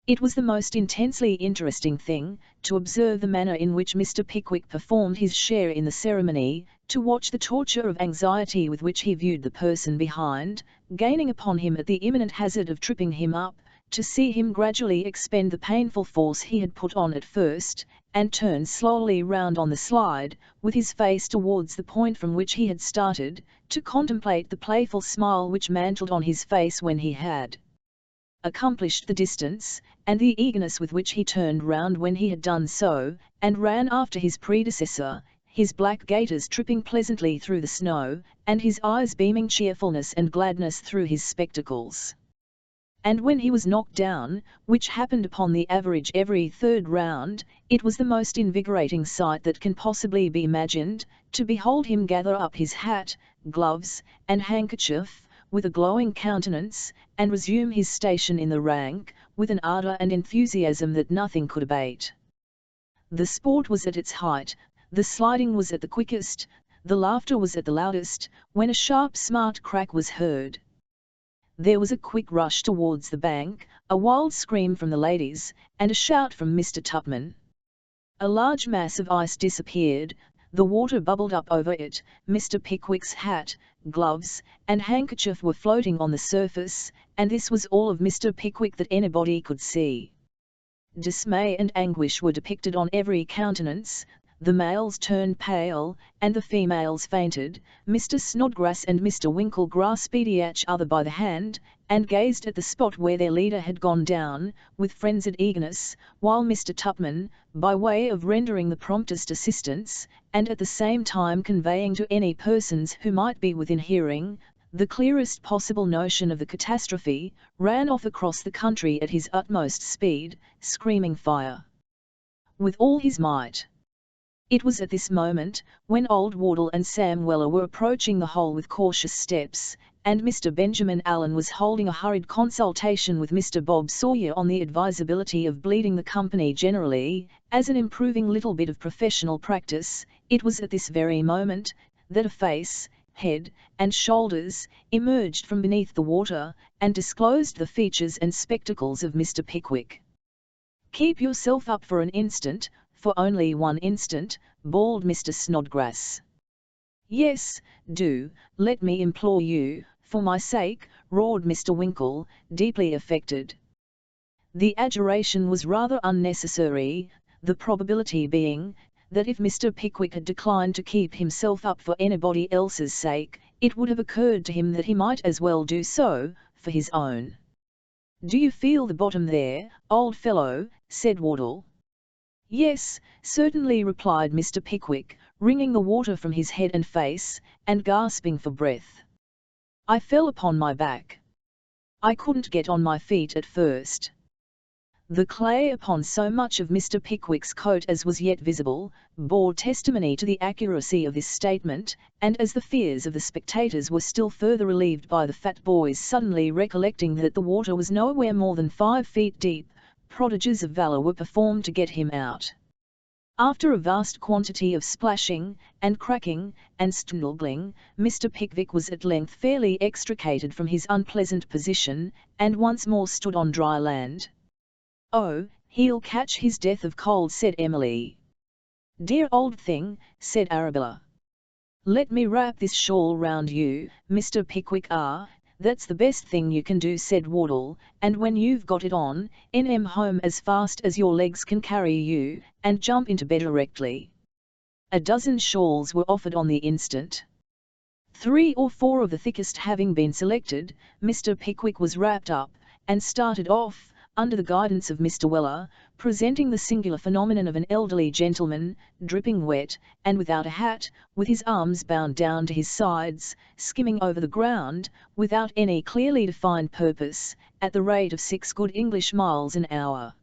It was the most intensely interesting thing, to observe the manner in which Mr. Pickwick performed his share in the ceremony, to watch the torture of anxiety with which he viewed the person behind, gaining upon him at the imminent hazard of tripping him up, to see him gradually expend the painful force he had put on at first, and turn slowly round on the slide, with his face towards the point from which he had started, to contemplate the playful smile which mantled on his face when he had accomplished the distance, and the eagerness with which he turned round when he had done so, and ran after his predecessor, his black gaiters tripping pleasantly through the snow, and his eyes beaming cheerfulness and gladness through his spectacles. And when he was knocked down, which happened upon the average every 3rd round, it was the most invigorating sight that can possibly be imagined, to behold him gather up his hat, gloves, and handkerchief, with a glowing countenance, and resume his station in the rank, with an ardour and enthusiasm that nothing could abate. The sport was at its height, the sliding was at the quickest, the laughter was at the loudest, when a sharp smart crack was heard. There was a quick rush towards the bank, a wild scream from the ladies, and a shout from Mr. Tupman. A large mass of ice disappeared, the water bubbled up over it, Mr. Pickwick's hat, gloves, and handkerchief were floating on the surface, and this was all of Mr. Pickwick that anybody could see. Dismay and anguish were depicted on every countenance, the males turned pale, and the females fainted. Mr. Snodgrass and Mr. Winkle grasped each other by the hand, and gazed at the spot where their leader had gone down, with frenzied eagerness, while Mr. Tupman, by way of rendering the promptest assistance, and at the same time conveying to any persons who might be within hearing, the clearest possible notion of the catastrophe, ran off across the country at his utmost speed, screaming fire with all his might. It was at this moment, when old Wardle and Sam Weller were approaching the hole with cautious steps, and Mr. Benjamin Allen was holding a hurried consultation with Mr. Bob Sawyer on the advisability of bleeding the company generally, as an improving little bit of professional practice. It was at this very moment, that a face, head, and shoulders, emerged from beneath the water, and disclosed the features and spectacles of Mr. Pickwick. "Keep yourself up for an instant, for only 1 instant," bawled Mr. Snodgrass. "Yes, do, let me implore you," "For my sake," roared Mr. Winkle, deeply affected. The adjuration was rather unnecessary, the probability being, that if Mr. Pickwick had declined to keep himself up for anybody else's sake, it would have occurred to him that he might as well do so, for his own. "Do you feel the bottom there, old fellow?" said Wardle. "Yes, certainly," replied Mr. Pickwick, wringing the water from his head and face, and gasping for breath. "I fell upon my back. I couldn't get on my feet at first." The clay upon so much of Mr. Pickwick's coat as was yet visible, bore testimony to the accuracy of this statement, and as the fears of the spectators were still further relieved by the fat boy's suddenly recollecting that the water was nowhere more than 5 feet deep, prodigies of valour were performed to get him out. After a vast quantity of splashing, and cracking, and struggling, Mr. Pickwick was at length fairly extricated from his unpleasant position, and once more stood on dry land. "Oh, he'll catch his death of cold," said Emily. "Dear old thing," said Arabella. "Let me wrap this shawl round you, Mr. Pickwick. "Ah, that's the best thing you can do," said Wardle, "and when you've got it on, home as fast as your legs can carry you, and jump into bed directly." A dozen shawls were offered on the instant. 3 or 4 of the thickest having been selected, Mr. Pickwick was wrapped up, and started off, under the guidance of Mr. Weller, presenting the singular phenomenon of an elderly gentleman, dripping wet, and without a hat, with his arms bound down to his sides, skimming over the ground, without any clearly defined purpose, at the rate of 6 good English miles an hour.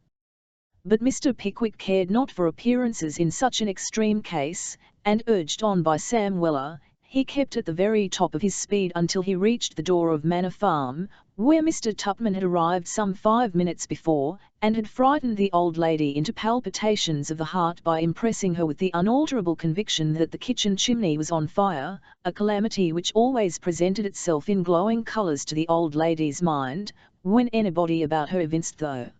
But Mr. Pickwick cared not for appearances in such an extreme case, and urged on by Sam Weller, he kept at the very top of his speed until he reached the door of Manor Farm, where Mr. Tupman had arrived some 5 minutes before, and had frightened the old lady into palpitations of the heart by impressing her with the unalterable conviction that the kitchen chimney was on fire, a calamity which always presented itself in glowing colours to the old lady's mind, when anybody about her evinced the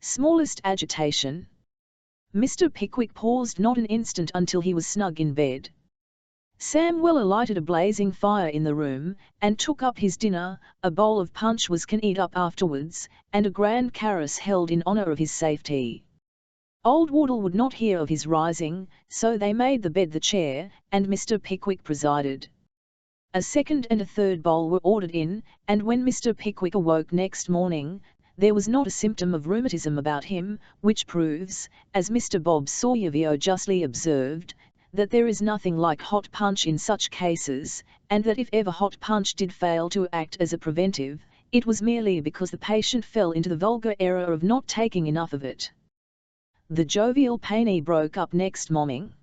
smallest agitation. Mr. Pickwick paused not an instant until he was snug in bed. Sam Weller lighted a blazing fire in the room, and took up his dinner. A bowl of punch was eat up afterwards, and a grand caress held in honour of his safety. Old Wardle would not hear of his rising, so they made the bed the chair, and Mr. Pickwick presided. A second and a third bowl were ordered in, and when Mr. Pickwick awoke next morning, there was not a symptom of rheumatism about him, which proves, as Mr. Bob Sawyer justly observed, that there is nothing like hot punch in such cases, and that if ever hot punch did fail to act as a preventive, it was merely because the patient fell into the vulgar error of not taking enough of it. The jovial Paney broke up next morning.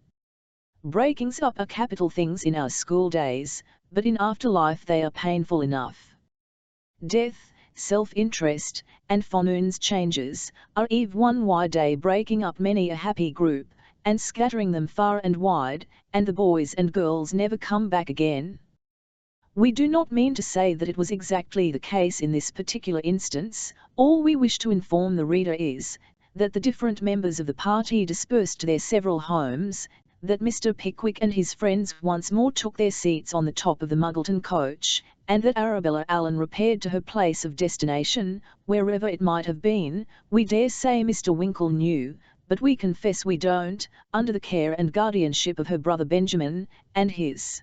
Breakings up are capital things in our school days, but in after-life they are painful enough. Death, self-interest, and forenoon's changes, are eve one wide day breaking up many a happy group, and scattering them far and wide, and the boys and girls never come back again. We do not mean to say that it was exactly the case in this particular instance. All we wish to inform the reader is, that the different members of the party dispersed to their several homes, that Mr. Pickwick and his friends once more took their seats on the top of the Muggleton coach, and that Arabella Allen repaired to her place of destination, wherever it might have been. We dare say Mr. Winkle knew, but we confess we don't, under the care and guardianship of her brother Benjamin, and his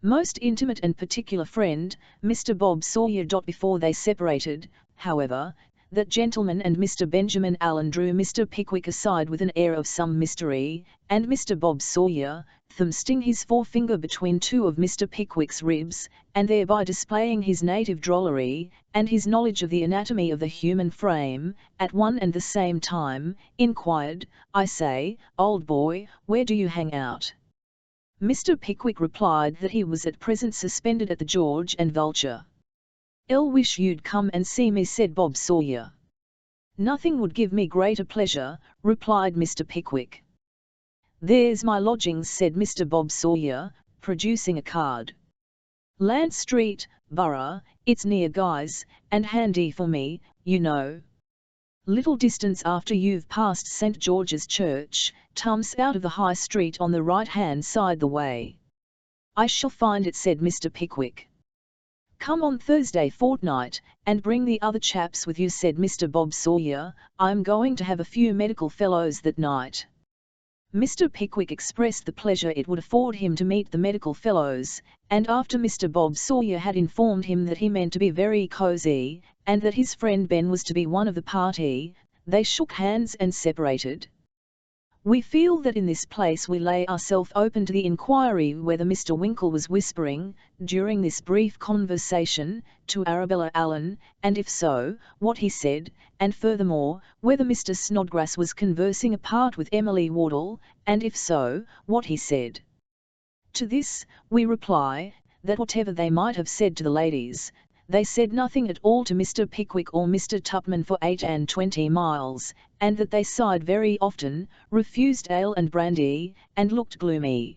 most intimate and particular friend, Mr. Bob Sawyer. Before they separated, however, that gentleman and Mr. Benjamin Allen drew Mr. Pickwick aside with an air of some mystery, and Mr. Bob Sawyer, thrusting his forefinger between 2 of Mr. Pickwick's ribs, and thereby displaying his native drollery, and his knowledge of the anatomy of the human frame, at one and the same time, inquired, "I say, old boy, where do you hang out?" Mr. Pickwick replied that he was at present suspended at the George and Vulture. "I'll wish you'd come and see me," said Bob Sawyer. "Nothing would give me greater pleasure," replied Mr. Pickwick. "There's my lodgings," said Mr. Bob Sawyer, producing a card. "Lant Street, Borough, it's near Guy's, and handy for me, you know. Little distance after you've passed St. George's Church, Tums out of the High Street on the right-hand side the way." "I shall find it," said Mr. Pickwick. "Come on Thursday fortnight, and bring the other chaps with you," said Mr. Bob Sawyer. "I'm going to have a few medical fellows that night." Mr. Pickwick expressed the pleasure it would afford him to meet the medical fellows, and after Mr. Bob Sawyer had informed him that he meant to be very cosy, and that his friend Ben was to be one of the party, they shook hands and separated. We feel that in this place we lay ourselves open to the inquiry whether Mr. Winkle was whispering, during this brief conversation, to Arabella Allen, and if so, what he said, and furthermore, whether Mr. Snodgrass was conversing apart with Emily Wardle, and if so, what he said. To this, we reply, that whatever they might have said to the ladies, they said nothing at all to Mr. Pickwick or Mr. Tupman for 28 miles, and that they sighed very often, refused ale and brandy, and looked gloomy.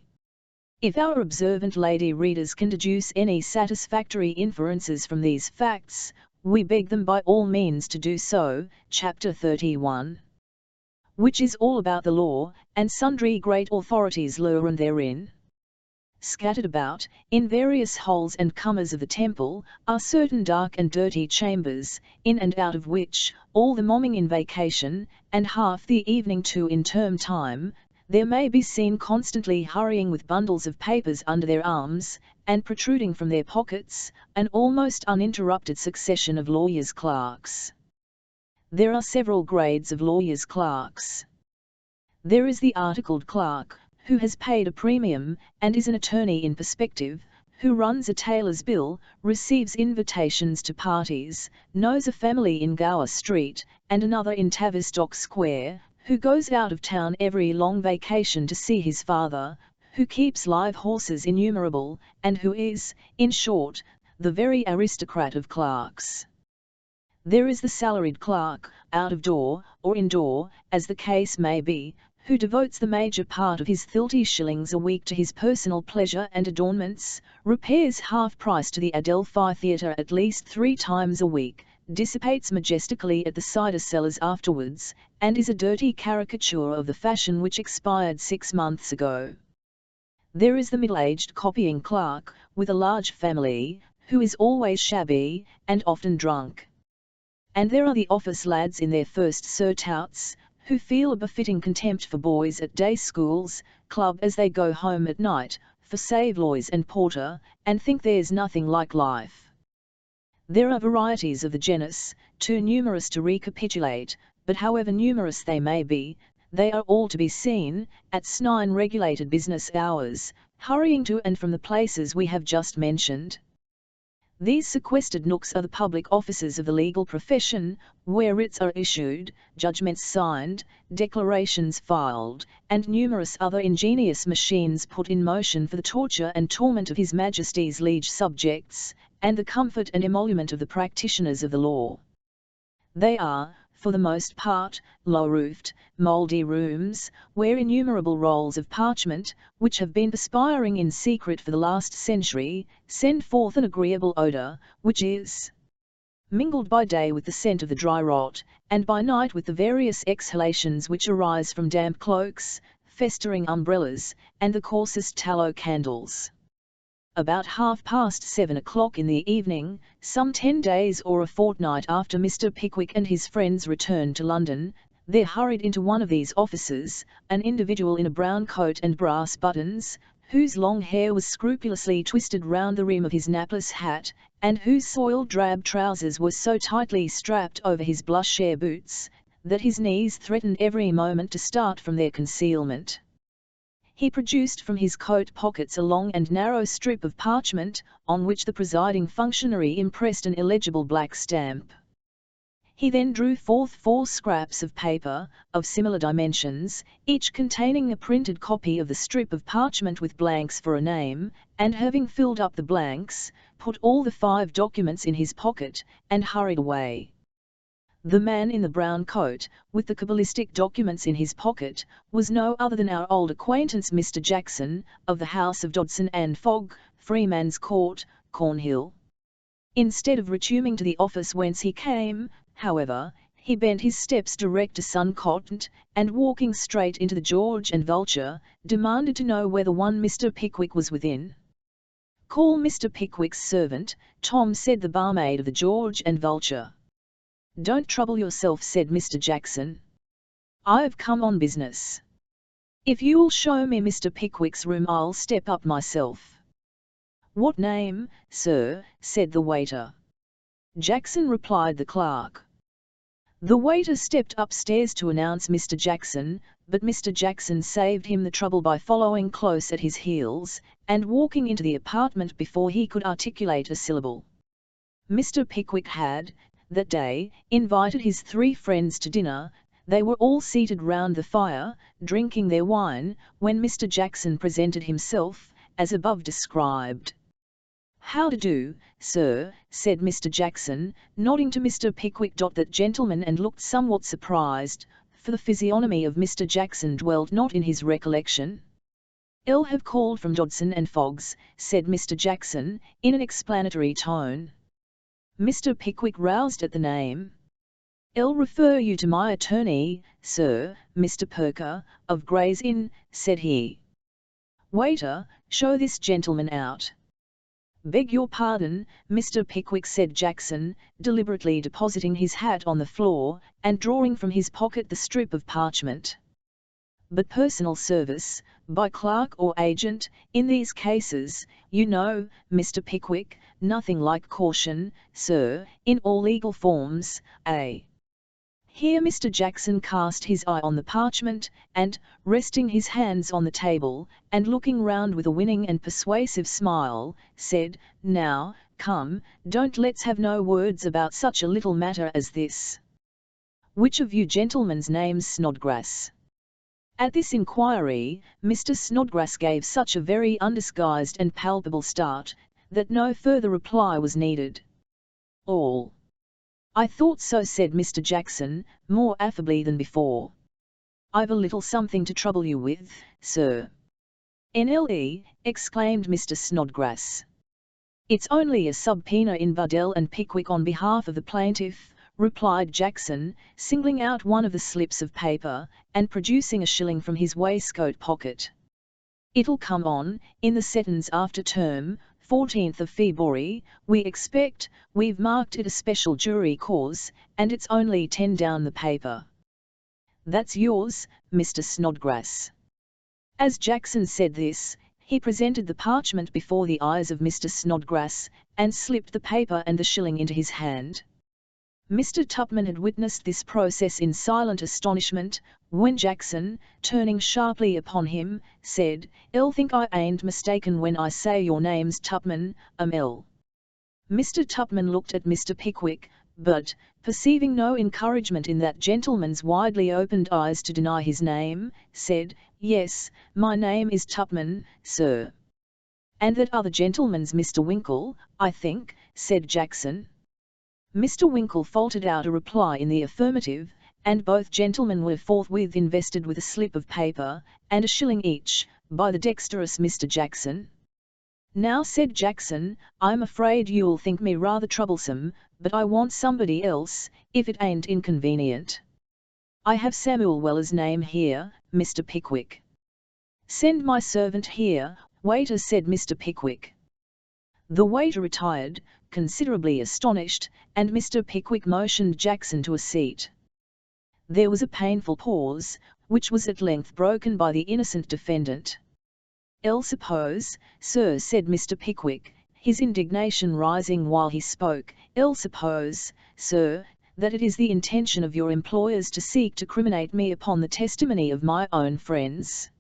If our observant lady readers can deduce any satisfactory inferences from these facts, we beg them by all means to do so. Chapter 31, which is all about the law, and sundry great authorities learned therein. Scattered about, in various holes and corners of the temple, are certain dark and dirty chambers, in and out of which, all the morning in vacation, and half the evening too in term time, there may be seen constantly hurrying with bundles of papers under their arms, and protruding from their pockets, an almost uninterrupted succession of lawyers' clerks. There are several grades of lawyers' clerks. There is the articled clerk, who has paid a premium, and is an attorney in perspective, who runs a tailor's bill, receives invitations to parties, knows a family in Gower Street, and another in Tavistock Square, who goes out of town every long vacation to see his father, who keeps live horses innumerable, and who is, in short, the very aristocrat of clerks. There is the salaried clerk, out of door, or indoor, as the case may be, who devotes the major part of his 30 shillings a week to his personal pleasure and adornments, repairs half-price to the Adelphi Theatre at least 3 times a week, dissipates majestically at the cider cellars afterwards, and is a dirty caricature of the fashion which expired 6 months ago. There is the middle-aged copying clerk, with a large family, who is always shabby, and often drunk. And there are the office lads in their first surtouts, who feel a befitting contempt for boys at day schools, club as they go home at night, for saveloys and porter, and think there's nothing like life. There are varieties of the genus, too numerous to recapitulate, but however numerous they may be, they are all to be seen, at 9 regulated business hours, hurrying to and from the places we have just mentioned. These sequestered nooks are the public offices of the legal profession, where writs are issued, judgments signed, declarations filed, and numerous other ingenious machines put in motion for the torture and torment of His Majesty's liege subjects, and the comfort and emolument of the practitioners of the law. They are, for the most part, low-roofed, mouldy rooms, where innumerable rolls of parchment, which have been perspiring in secret for the last century, send forth an agreeable odour, which is mingled by day with the scent of the dry rot, and by night with the various exhalations which arise from damp cloaks, festering umbrellas, and the coarsest tallow candles. About 7:30 in the evening, some 10 days or a fortnight after Mr. Pickwick and his friends returned to London, there hurried into one of these offices, an individual in a brown coat and brass buttons, whose long hair was scrupulously twisted round the rim of his napless hat, and whose soiled drab trousers were so tightly strapped over his blush-share boots, that his knees threatened every moment to start from their concealment. He produced from his coat pockets a long and narrow strip of parchment, on which the presiding functionary impressed an illegible black stamp. He then drew forth 4 scraps of paper, of similar dimensions, each containing a printed copy of the strip of parchment with blanks for a name, and having filled up the blanks, put all the 5 documents in his pocket, and hurried away. The man in the brown coat, with the cabalistic documents in his pocket, was no other than our old acquaintance Mr. Jackson, of the house of Dodson and Fogg, Freeman's Court, Cornhill. Instead of returning to the office whence he came, however, he bent his steps direct to Suncourt, and walking straight into the George and Vulture, demanded to know whether one Mr. Pickwick was within. "Call Mr. Pickwick's servant, Tom," said the barmaid of the George and Vulture. "Don't trouble yourself," said Mr. Jackson. "I've come on business. If you'll show me Mr. Pickwick's room I'll step up myself." "What name, sir?" said the waiter. "Jackson," replied the clerk. The waiter stepped upstairs to announce Mr. Jackson, but Mr. Jackson saved him the trouble by following close at his heels, and walking into the apartment before he could articulate a syllable. Mr. Pickwick had, that day, invited his 3 friends to dinner. They were all seated round the fire, drinking their wine, when Mr. Jackson presented himself, as above described. "How do do, sir?" said Mr. Jackson, nodding to Mr. Pickwick. That gentleman and looked somewhat surprised, for the physiognomy of Mr. Jackson dwelt not in his recollection. "'Ill have called from Dodson and Fogg's," said Mr. Jackson, in an explanatory tone. Mr. Pickwick roused at the name. "'Ill refer you to my attorney, sir, Mr. Perker, of Gray's Inn," said he. "Waiter, show this gentleman out." "Beg your pardon, Mr. Pickwick," said Jackson, deliberately depositing his hat on the floor, and drawing from his pocket the strip of parchment. "But personal service, by clerk or agent, in these cases, you know, Mr. Pickwick, nothing like caution, sir, in all legal forms, eh?" Here Mr. Jackson cast his eye on the parchment, and, resting his hands on the table, and looking round with a winning and persuasive smile, said, "Now, come, don't let's have no words about such a little matter as this. Which of you gentlemen's name's Snodgrass?" At this inquiry, Mr. Snodgrass gave such a very undisguised and palpable start, that no further reply was needed. All. "I thought so," said Mr. Jackson, more affably than before. "I've a little something to trouble you with, sir." "NLE," exclaimed Mr. Snodgrass. "It's only a subpoena in Buddell and Pickwick on behalf of the plaintiff," replied Jackson, singling out one of the slips of paper, and producing a shilling from his waistcoat pocket. "It'll come on, in the settins after term, 14th of February, we expect. We've marked it a special jury cause, and it's only 10 down the paper." "That's yours, Mr. Snodgrass." As Jackson said this, he presented the parchment before the eyes of Mr. Snodgrass, and slipped the paper and the shilling into his hand. Mr. Tupman had witnessed this process in silent astonishment, when Jackson, turning sharply upon him, said, "'Ill think I ain't mistaken when I say your name's Tupman, ill." Mr. Tupman looked at Mr. Pickwick, but, perceiving no encouragement in that gentleman's widely opened eyes to deny his name, said, "Yes, my name is Tupman, sir." "And that other gentleman's Mr. Winkle, I think," said Jackson. Mr. Winkle faltered out a reply in the affirmative, and both gentlemen were forthwith invested with a slip of paper, and a shilling each, by the dexterous Mr. Jackson. "Now," said Jackson, "I'm afraid you'll think me rather troublesome, but I want somebody else, if it ain't inconvenient. I have Samuel Weller's name here, Mr. Pickwick." "Send my servant here, waiter," said Mr. Pickwick. The waiter retired, considerably astonished, and Mr. Pickwick motioned Jackson to a seat. There was a painful pause, which was at length broken by the innocent defendant. "'Ill suppose, sir," said Mr. Pickwick, his indignation rising while he spoke, "'ill suppose, sir, that it is the intention of your employers to seek to criminate me upon the testimony of my own friends."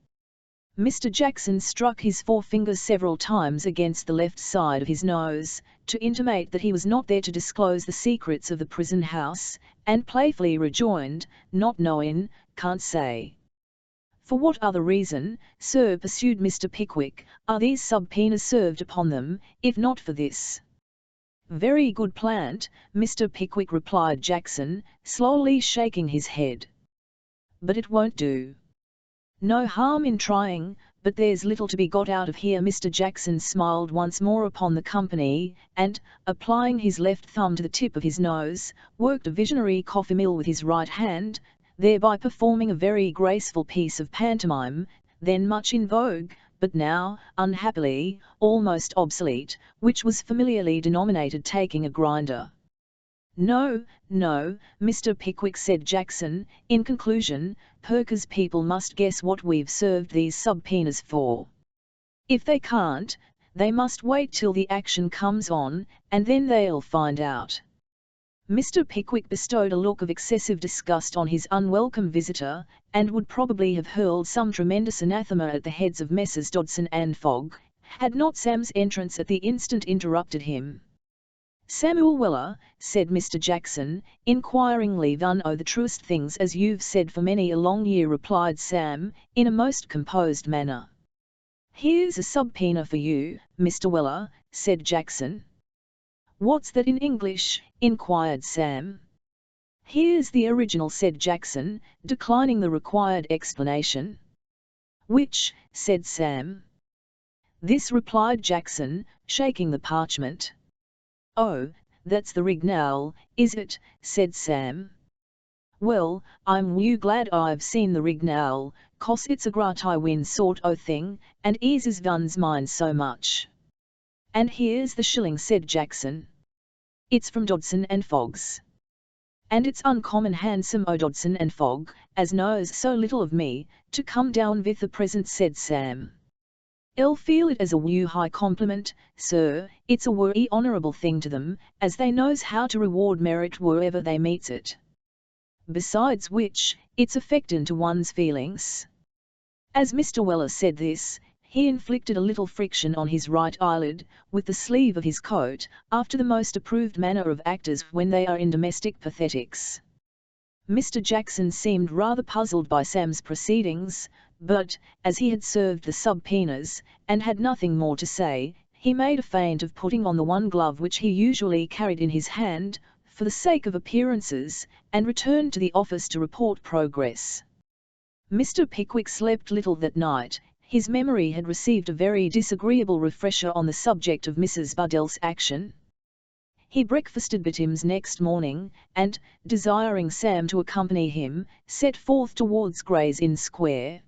Mr. Jackson struck his forefinger several times against the left side of his nose, to intimate that he was not there to disclose the secrets of the prison house, and playfully rejoined, "Not knowing, can't say." "For what other reason, sir," pursued Mr. Pickwick, "are these subpoenas served upon them, if not for this?" "Very good plant, Mr. Pickwick," replied Jackson, slowly shaking his head. "But it won't do. No harm in trying, but there's little to be got out of here." Mr. Jackson smiled once more upon the company, and, applying his left thumb to the tip of his nose, worked a visionary coffee mill with his right hand, thereby performing a very graceful piece of pantomime, then much in vogue, but now, unhappily, almost obsolete, which was familiarly denominated taking a grinder. "No, no, Mr. Pickwick," said Jackson, in conclusion, "Perkins people must guess what we've served these subpoenas for. If they can't, they must wait till the action comes on, and then they'll find out." Mr. Pickwick bestowed a look of excessive disgust on his unwelcome visitor, and would probably have hurled some tremendous anathema at the heads of Messrs. Dodson and Fogg, had not Sam's entrance at the instant interrupted him. "Samuel Weller," said Mr. Jackson, inquiringly. "Know the truest things as you've said for many a long year," replied Sam, in a most composed manner. "Here's a subpoena for you, Mr. Weller," said Jackson. "What's that in English?" inquired Sam. "Here's the original," said Jackson, declining the required explanation. "Which?" said Sam. "This," replied Jackson, shaking the parchment. "Oh, that's the original, is it?" said Sam. "Well, I'm glad I've seen the original, 'cause it's a grat I win sort o' thing, and eases one's mind so much." "And here's the shilling," said Jackson. "It's from Dodson and Fogg's." "And it's uncommon handsome o' Dodson and Fogg, as knows so little of me, to come down with the present," said Sam. "I'll feel it as a high compliment, sir. It's a werry honourable thing to them, as they knows how to reward merit wherever they meets it. Besides which, it's affectin' to one's feelings." As Mr. Weller said this, he inflicted a little friction on his right eyelid, with the sleeve of his coat, after the most approved manner of actors when they are in domestic pathetics. Mr. Jackson seemed rather puzzled by Sam's proceedings, but, as he had served the subpoenas, and had nothing more to say, he made a feint of putting on the one glove which he usually carried in his hand, for the sake of appearances, and returned to the office to report progress. Mr. Pickwick slept little that night. His memory had received a very disagreeable refresher on the subject of Mrs. Buddell's action. He breakfasted betimes next morning, and, desiring Sam to accompany him, set forth towards Gray's Inn Square.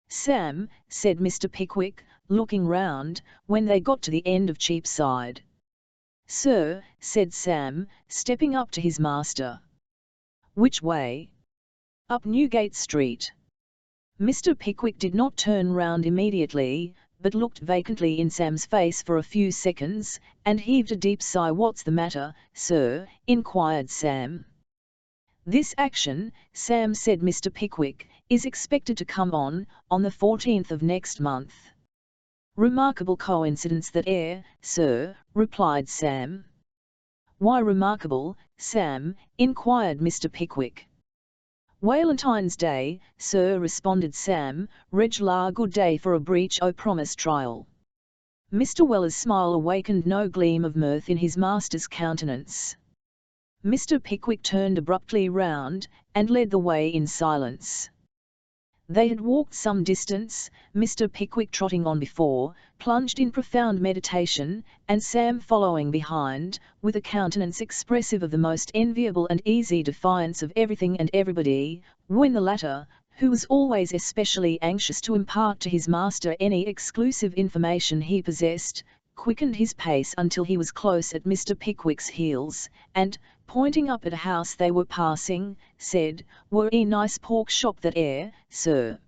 "Sam," said Mr. Pickwick, looking round, when they got to the end of Cheapside. "Sir," said Sam, stepping up to his master. "Which way?" "Up Newgate Street." Mr. Pickwick did not turn round immediately, but looked vacantly in Sam's face for a few seconds, and heaved a deep sigh. "What's the matter, sir?" inquired Sam. "This action," Sam said Mr. Pickwick, "is expected to come on the 14th of next month." "Remarkable coincidence that sir," replied Sam. "Why remarkable, Sam?" inquired Mr. Pickwick. "Walentine's Day, sir," responded Sam, "reg'lar good day for a breach o' promise trial." Mr. Weller's smile awakened no gleam of mirth in his master's countenance. Mr. Pickwick turned abruptly round, and led the way in silence. They had walked some distance, Mr. Pickwick trotting on before, plunged in profound meditation, and Sam following behind, with a countenance expressive of the most enviable and easy defiance of everything and everybody, when the latter, who was always especially anxious to impart to his master any exclusive information he possessed, quickened his pace until he was close at Mr. Pickwick's heels, and, pointing up at a house they were passing, said, "Werry nice pork shop that sir."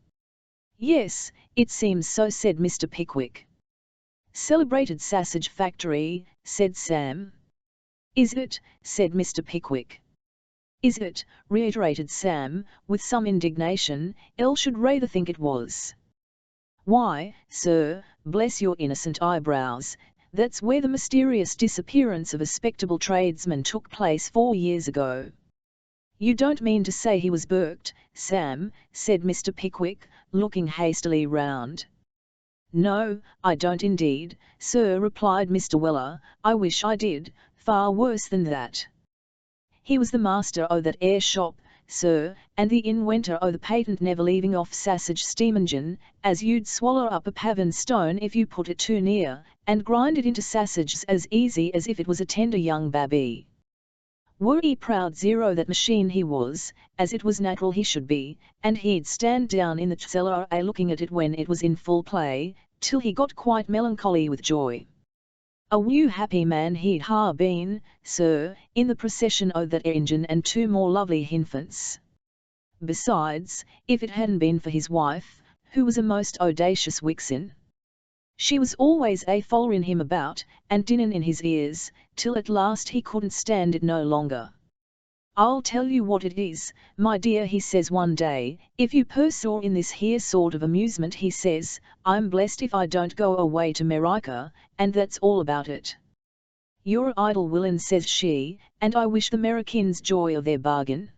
"Yes, it seems so," said Mr. Pickwick. "Celebrated sausage factory," said Sam. "Is it?" said Mr. Pickwick. "Is it?" reiterated Sam, with some indignation. "I should rather think it was." "Why, sir, bless your innocent eyebrows, that's where the mysterious disappearance of a respectable tradesman took place 4 years ago." "You don't mean to say he was burked, Sam?" said Mr. Pickwick, looking hastily round. "No, I don't indeed, sir," replied Mr. Weller. "I wish I did, far worse than that. He was the master o' that shop, sir, and the inventor o' the patent never leaving off sausage steam engine, as you'd swallow up a pavin stone if you put it too near, and grind it into sausages as easy as if it was a tender young babby. Werry proud zero that machine he was, as it was natural he should be, and he'd stand down in the cellar looking at it when it was in full play, till he got quite melancholy with joy. A wee happy man he'd ha been, sir, in the procession o' that engine and 2 more lovely hinfants. Besides, if it hadn't been for his wife, who was a most audacious wixen, she was always a follerin' him about, and dinnin' in his ears, till at last he couldn't stand it no longer. I'll tell you what it is, my dear, he says one day, if you pursue in this here sort of amusement, he says, I'm blessed if I don't go away to America, and that's all about it. You're idle willin', says she, and I wish the Americans joy of their bargain.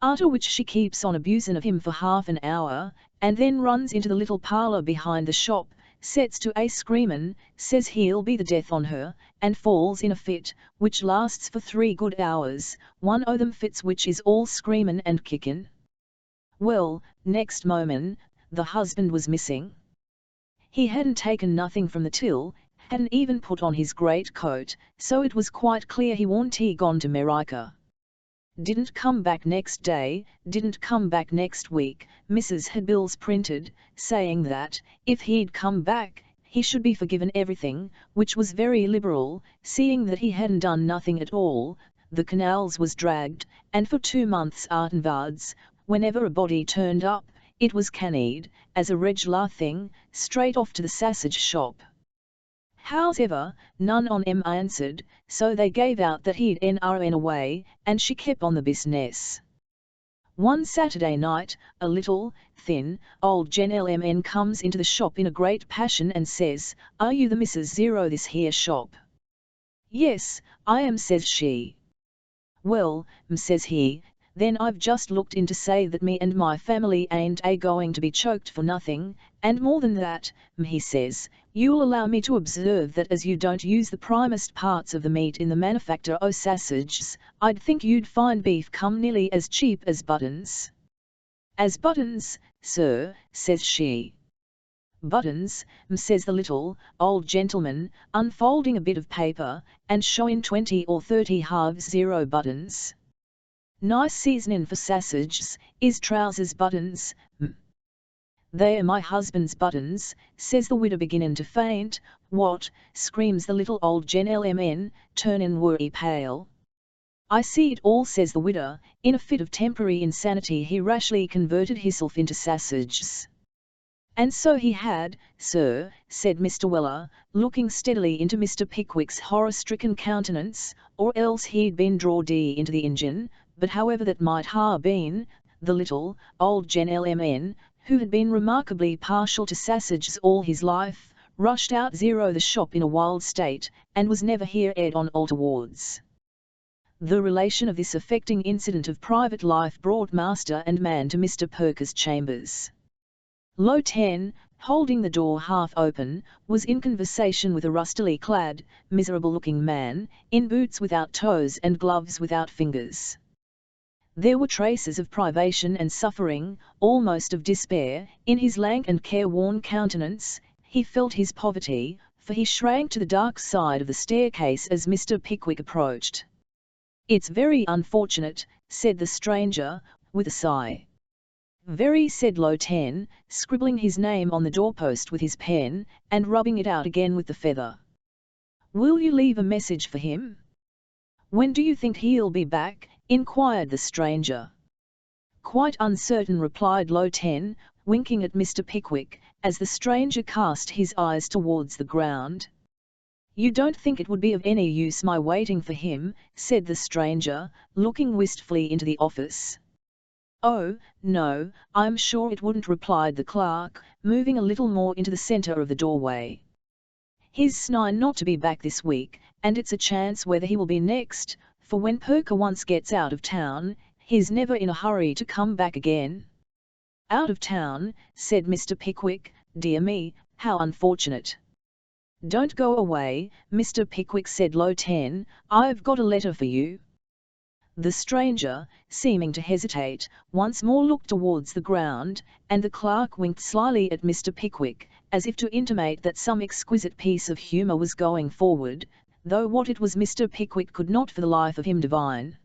After which she keeps on abusin' of him for half an hour, and then runs into the little parlour behind the shop, sets to a screamin', says he'll be the death on her, and falls in a fit, which lasts for 3 good hours, one o' them fits which is all screamin' and kickin'. Well, next moment, the husband was missing. He hadn't taken nothing from the till, hadn't even put on his great coat, so it was quite clear he warn't gone to America. Didn't come back next day, didn't come back next week. Mrs. had bills printed, saying that, if he'd come back, he should be forgiven everything, which was very liberal, seeing that he hadn't done nothing at all. The canals was dragged, and for 2 months artenvards, whenever a body turned up, it was cannied, as a reg'lar thing, straight off to the sausage shop. Hows'ever, none on 'em answered, so they gave out that he'd run away, and she kept on the business. One Saturday night, a little, thin, old gentleman comes into the shop in a great passion and says, "Are you the Mrs. Zero this here shop?" "Yes, I am," says she. "Well, says he, then I've just looked in to say that me and my family ain't going to be choked for nothing, and more than that, he says, you'll allow me to observe that as you don't use the primest parts of the meat in the manufacture o' sausages, I'd think you'd find beef come nearly as cheap as buttons." "As buttons, sir?" says she. "Buttons," says the little, old gentleman, unfolding a bit of paper, and showing 20 or 30 halves 0 buttons. "Nice seasonin' for sausages, is trousers buttons, "They are my husband's buttons," says the widow, beginning to faint. "What?" screams the little old gentleman, turning worry pale. "I see it all," says the widow. In a fit of temporary insanity he rashly converted hisself into sausages. "And so he had, sir," said Mr. Weller, looking steadily into Mr. Pickwick's horror-stricken countenance, "or else he'd been drawed into the engine, but however that might ha' been, the little, old gentleman, who had been remarkably partial to sausages all his life, rushed out the shop in a wild state, and was never heard on afterwards." The relation of this affecting incident of private life brought master and man to Mr. Perker's chambers. Low 10, holding the door half open, was in conversation with a rustily clad, miserable-looking man, in boots without toes and gloves without fingers. There were traces of privation and suffering, almost of despair, in his lank and careworn countenance. He felt his poverty, for he shrank to the dark side of the staircase as Mr. Pickwick approached. "It's very unfortunate," said the stranger, with a sigh. "Very," said Low 10, scribbling his name on the doorpost with his pen, and rubbing it out again with the feather. "Will you leave a message for him?" "When do you think he'll be back?" inquired the stranger. "Quite uncertain," replied Low 10, winking at Mr. Pickwick, as the stranger cast his eyes towards the ground. "You don't think it would be of any use my waiting for him?" said the stranger, looking wistfully into the office. "Oh, no, I'm sure it wouldn't," replied the clerk, moving a little more into the centre of the doorway. "He's nigh not to be back this week, and it's a chance whether he will be next, for when Perker once gets out of town, he's never in a hurry to come back again." "Out of town," said Mr. Pickwick, "dear me, how unfortunate." "Don't go away, Mr. Pickwick," said Low 10, "I've got a letter for you." The stranger, seeming to hesitate, once more looked towards the ground, and the clerk winked slyly at Mr. Pickwick, as if to intimate that some exquisite piece of humour was going forward, though what it was Mr. Pickwick could not for the life of him divine.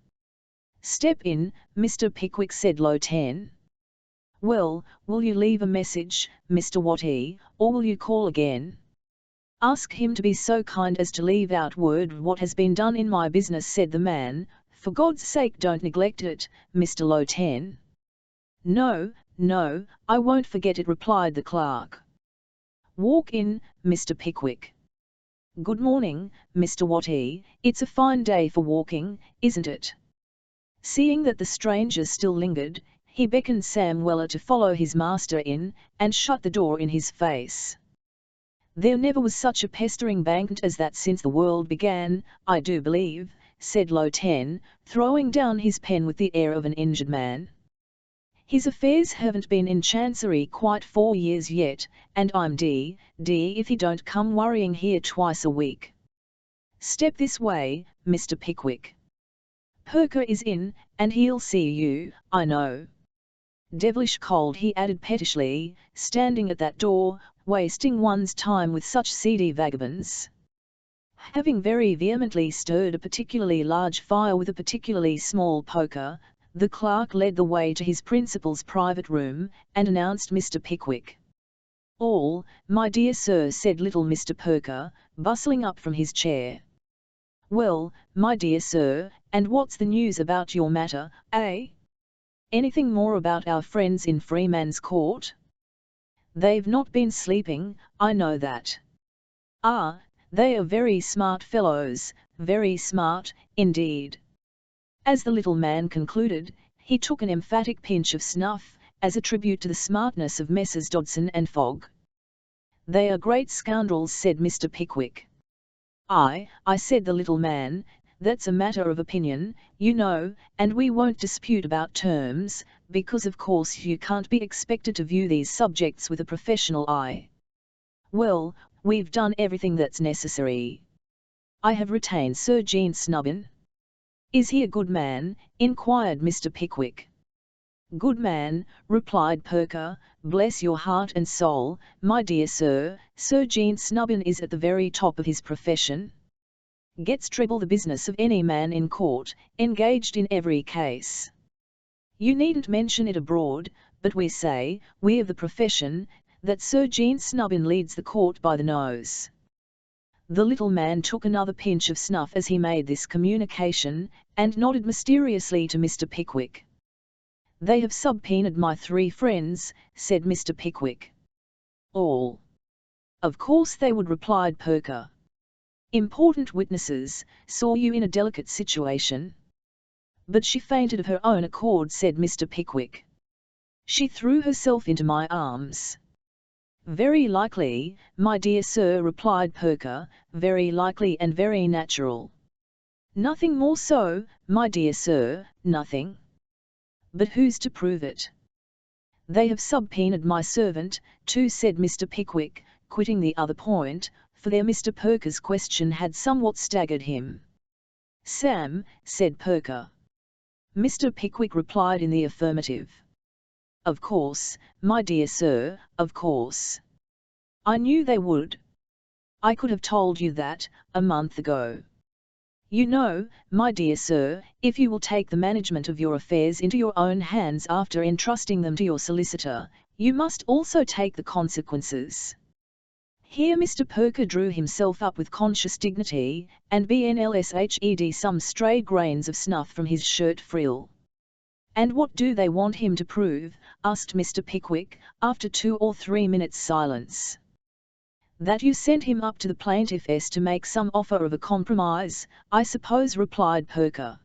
"Step in, Mr. Pickwick," said Low 10. Well, will you leave a message, Mr. Watty, or will you call again? Ask him to be so kind as to leave out word what has been done in my business, said the man. For God's sake don't neglect it, Mr. Low-10. No, no, I won't forget it, replied the clerk. Walk in, Mr. Pickwick. Good morning, Mr. Watty, it's a fine day for walking, isn't it? Seeing that the stranger still lingered, he beckoned Sam Weller to follow his master in, and shut the door in his face. There never was such a pestering banknote as that since the world began, I do believe, said Low-10, throwing down his pen with the air of an injured man. His affairs haven't been in Chancery quite 4 years yet, and I'm d if he don't come worrying here twice a week. Step this way, Mr. Pickwick. Perker is in, and he'll see you, I know. Devilish cold, he added pettishly, standing at that door, wasting one's time with such seedy vagabonds. Having very vehemently stirred a particularly large fire with a particularly small poker, the clerk led the way to his principal's private room, and announced Mr. Pickwick. All, my dear sir, said little Mr. Perker, bustling up from his chair. Well, my dear sir, and what's the news about your matter, eh? Anything more about our friends in Freeman's Court? They've not been sleeping, I know that. Ah, they are very smart fellows, very smart, indeed. As the little man concluded, he took an emphatic pinch of snuff, as a tribute to the smartness of Messrs. Dodson and Fogg. They are great scoundrels, said Mr. Pickwick. I said the little man, that's a matter of opinion, you know, and we won't dispute about terms, because of course you can't be expected to view these subjects with a professional eye. Well, we've done everything that's necessary. I have retained Sir Jean Snubbin. Is he a good man? Inquired Mr. Pickwick. Good man, replied Perker, bless your heart and soul, my dear sir, Sir Jean Snubbin is at the very top of his profession. Gets treble the business of any man in court, engaged in every case. You needn't mention it abroad, but we say, we of the profession, that Sir Jean Snubbin leads the court by the nose. The little man took another pinch of snuff as he made this communication, and nodded mysteriously to Mr. Pickwick. They have subpoenaed my 3 friends, said Mr. Pickwick. All. Of course they would, replied Perker. Important witnesses, saw you in a delicate situation. But she fainted of her own accord, said Mr. Pickwick. She threw herself into my arms. Very likely, my dear sir, replied Perker, very likely and very natural. Nothing more so, my dear sir, nothing. But who's to prove it? They have subpoenaed my servant, too, said Mr. Pickwick, quitting the other point, for there Mr. Perker's question had somewhat staggered him. Sam, said Perker. Mr. Pickwick replied in the affirmative. Of course, my dear sir, of course. I knew they would. I could have told you that, a month ago. You know, my dear sir, if you will take the management of your affairs into your own hands after entrusting them to your solicitor, you must also take the consequences. Here Mr. Perker drew himself up with conscious dignity, and BNLSHED some stray grains of snuff from his shirt frill. And what do they want him to prove? Asked Mr. Pickwick, after 2 or 3 minutes' silence. That you sent him up to the plaintiff's to make some offer of a compromise, I suppose, replied Perker.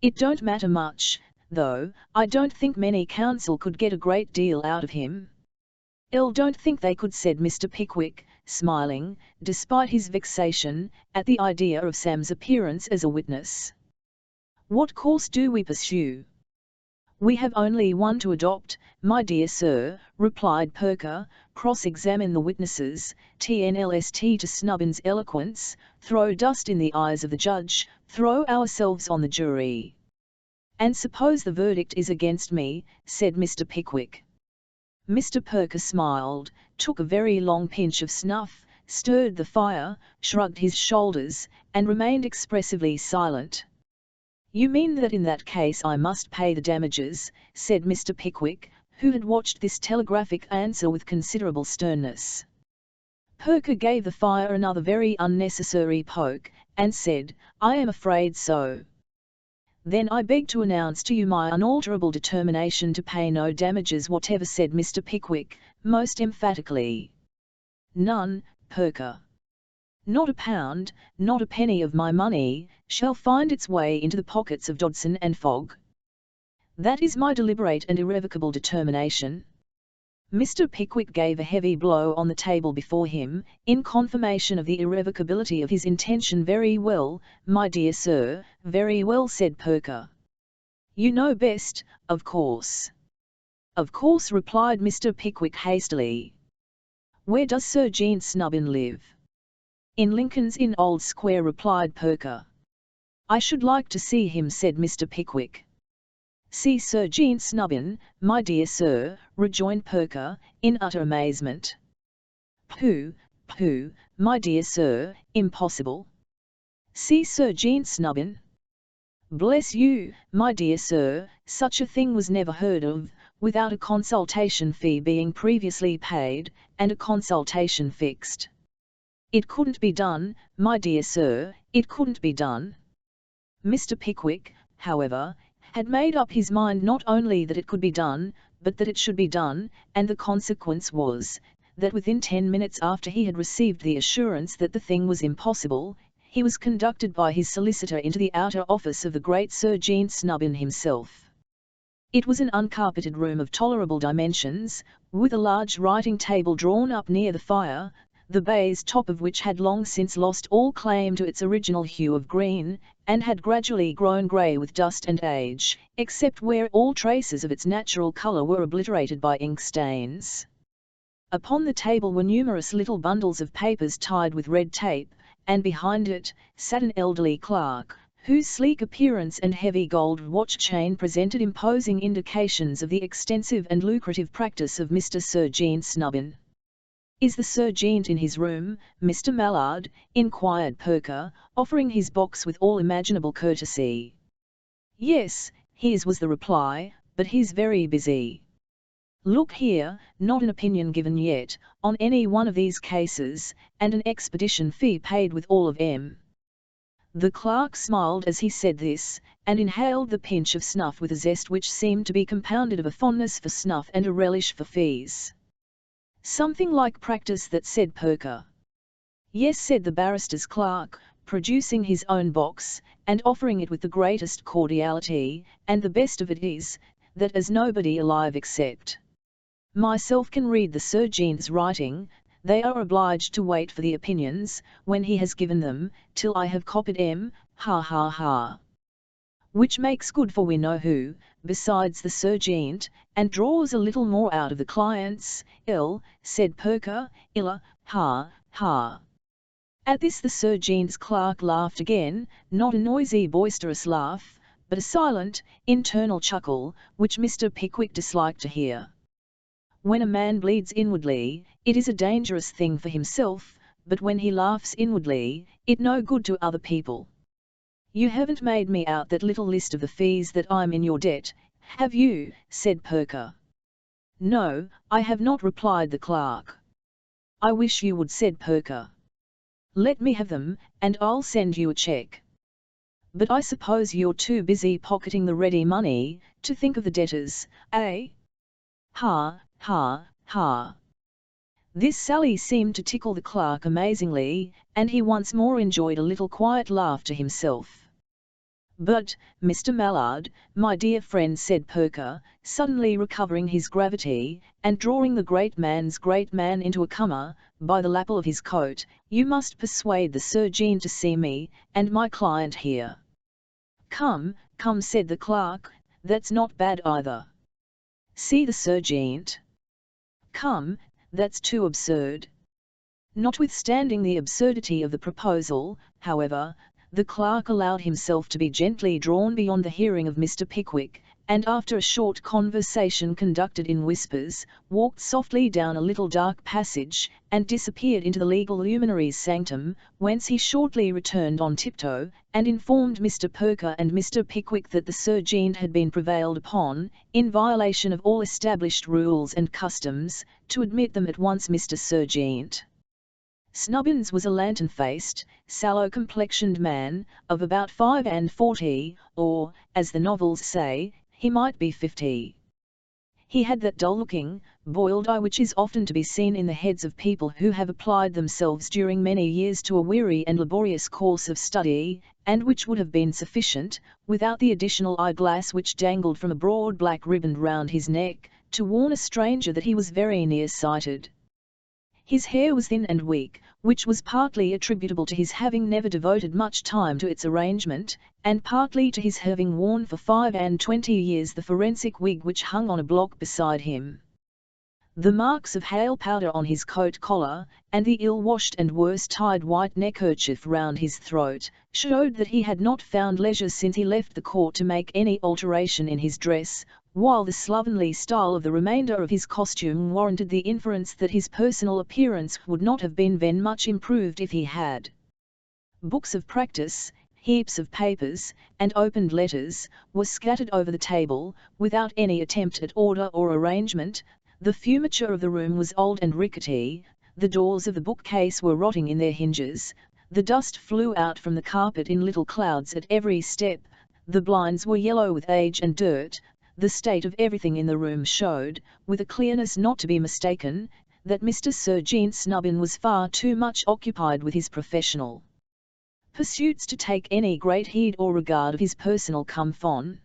It don't matter much, though, I don't think many counsel could get a great deal out of him. Don't think they could, said Mr. Pickwick, smiling, despite his vexation, at the idea of Sam's appearance as a witness. What course do we pursue? We have only one to adopt, my dear sir, replied Perker, cross-examine the witnesses, TNLST to Snubbin's eloquence, throw dust in the eyes of the judge, throw ourselves on the jury. And suppose the verdict is against me, said Mr. Pickwick. Mr. Perker smiled, took a very long pinch of snuff, stirred the fire, shrugged his shoulders, and remained expressively silent. You mean that in that case I must pay the damages, said Mr. Pickwick, who had watched this telegraphic answer with considerable sternness. Perker gave the fire another very unnecessary poke, and said, "I am afraid so." "Then I beg to announce to you my unalterable determination to pay no damages whatever," said Mr. Pickwick, most emphatically. "None, Perker. Not a pound, not a penny of my money, shall find its way into the pockets of Dodson and Fogg. That is my deliberate and irrevocable determination." Mr. Pickwick gave a heavy blow on the table before him, in confirmation of the irrevocability of his intention. "Very well, my dear sir, very well," said Perker. "You know best, of course." "Of course," replied Mr. Pickwick hastily. "Where does Sir Jean Snubbin live?" "In Lincoln's Inn Old Square," replied Perker. "I should like to see him," said Mr. Pickwick. "See Sir Jean Snubbin, my dear sir," rejoined Perker, in utter amazement. "Pooh, pooh, my dear sir, impossible. See Sir Jean Snubbin? Bless you, my dear sir, such a thing was never heard of, without a consultation fee being previously paid, and a consultation fixed. It couldn't be done, my dear sir, it couldn't be done." Mr. Pickwick, however, had made up his mind not only that it could be done, but that it should be done, and the consequence was, that within 10 minutes after he had received the assurance that the thing was impossible, he was conducted by his solicitor into the outer office of the great Sir Jean Snubbin himself. It was an uncarpeted room of tolerable dimensions, with a large writing table drawn up near the fire, the baize top of which had long since lost all claim to its original hue of green, and had gradually grown grey with dust and age, except where all traces of its natural colour were obliterated by ink stains. Upon the table were numerous little bundles of papers tied with red tape, and behind it sat an elderly clerk, whose sleek appearance and heavy gold watch chain presented imposing indications of the extensive and lucrative practice of Mr. Sir Jean Snubbin. "Is the sergeant in his room, Mr. Mallard?" inquired Perker, offering his box with all imaginable courtesy. "Yes, he is," was the reply, "but he's very busy. Look here, not an opinion given yet, on any one of these cases, and an expedition fee paid with all of 'em." The clerk smiled as he said this, and inhaled the pinch of snuff with a zest which seemed to be compounded of a fondness for snuff and a relish for fees. "Something like practice, that," said Perker. "Yes," said the barrister's clerk, producing his own box, and offering it with the greatest cordiality, "and the best of it is, that as nobody alive except myself can read the sergeant's writing, they are obliged to wait for the opinions, when he has given them, till I have copied 'em, ha ha ha. Which makes good for we know who, besides the sergeant, and draws a little more out of the clients, said Perker, illa, ha, ha." At this the sergeant's clerk laughed again, not a noisy boisterous laugh, but a silent, internal chuckle, which Mr. Pickwick disliked to hear. When a man bleeds inwardly, it is a dangerous thing for himself, but when he laughs inwardly, it no good to other people. "You haven't made me out that little list of the fees that I'm in your debt, have you?" said Perker. "No, I have not," replied the clerk. "I wish you would," said Perker. "Let me have them, and I'll send you a cheque. But I suppose you're too busy pocketing the ready money, to think of the debtors, eh? Ha, ha, ha." This sally seemed to tickle the clerk amazingly, and he once more enjoyed a little quiet laugh to himself. "But, Mr. Mallard, my dear friend," said Perker, suddenly recovering his gravity, and drawing the great man into a corner, by the lapel of his coat, "you must persuade the sergeant to see me, and my client here." "Come, come," said the clerk, "that's not bad either. See the sergeant? Come, that's too absurd." Notwithstanding the absurdity of the proposal, however, the clerk allowed himself to be gently drawn beyond the hearing of Mr. Pickwick, and after a short conversation conducted in whispers, walked softly down a little dark passage, and disappeared into the legal luminary's sanctum, whence he shortly returned on tiptoe, and informed Mr. Perker and Mr. Pickwick that the sergeant had been prevailed upon, in violation of all established rules and customs, to admit them at once. Mr. Sergeant Snubbins was a lantern-faced, sallow-complexioned man, of about 45, or, as the novels say, he might be 50. He had that dull-looking, boiled eye which is often to be seen in the heads of people who have applied themselves during many years to a weary and laborious course of study, and which would have been sufficient, without the additional eye-glass which dangled from a broad black riband round his neck, to warn a stranger that he was very near-sighted. His hair was thin and weak, which was partly attributable to his having never devoted much time to its arrangement, and partly to his having worn for 25 years the forensic wig which hung on a block beside him. The marks of hail powder on his coat collar, and the ill-washed and worse-tied white neckerchief round his throat, showed that he had not found leisure since he left the court to make any alteration in his dress, while the slovenly style of the remainder of his costume warranted the inference that his personal appearance would not have been very much improved if he had. Books of practice, heaps of papers, and opened letters, were scattered over the table, without any attempt at order or arrangement. The furniture of the room was old and rickety, the doors of the bookcase were rotting in their hinges, the dust flew out from the carpet in little clouds at every step, the blinds were yellow with age and dirt. The state of everything in the room showed, with a clearness not to be mistaken, that Mr. Sergeant Snubbin was far too much occupied with his professional pursuits to take any great heed or regard of his personal comfort.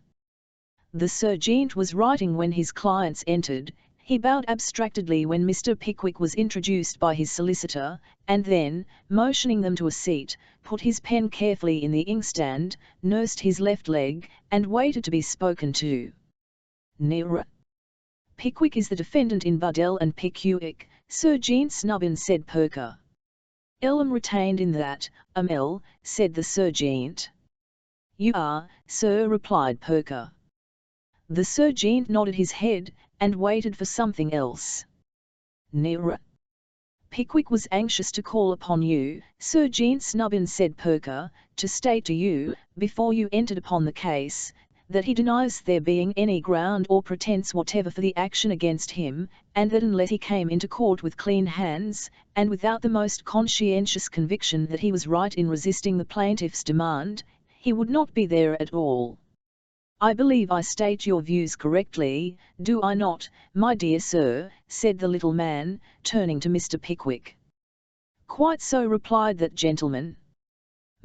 The sergeant was writing when his clients entered. He bowed abstractedly when Mr. Pickwick was introduced by his solicitor, and then, motioning them to a seat, put his pen carefully in the inkstand, nursed his left leg, and waited to be spoken to. Nearer. Pickwick is the defendant in Buddell and Pickwick, Sergeant Snubbin, said Perker. Elm retained in that, L, said the sergeant. You are, sir, replied Perker. The sergeant nodded his head, and waited for something else. Nearer. Pickwick was anxious to call upon you, Sergeant Snubbin, said Perker, to state to you, before you entered upon the case, that he denies there being any ground or pretence whatever for the action against him, and that unless he came into court with clean hands, and without the most conscientious conviction that he was right in resisting the plaintiff's demand, he would not be there at all. I believe I state your views correctly, do I not, my dear sir, said the little man, turning to Mr. Pickwick. Quite so, replied that gentleman.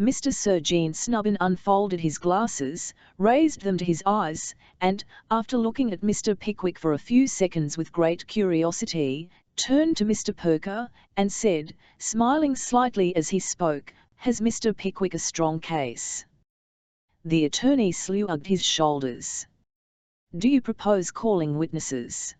Mr. Sergeant Snubbin unfolded his glasses, raised them to his eyes, and, after looking at Mr. Pickwick for a few seconds with great curiosity, turned to Mr. Perker, and said, smiling slightly as he spoke, has Mr. Pickwick a strong case? The attorney shrugged his shoulders. Do you propose calling witnesses?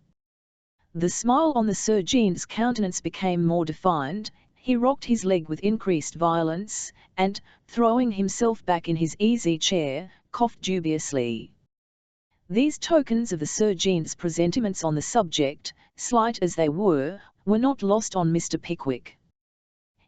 The smile on the sergeant's countenance became more defined. He rocked his leg with increased violence, and, throwing himself back in his easy chair, coughed dubiously. These tokens of the sergeant's presentiments on the subject, slight as they were not lost on Mr. Pickwick.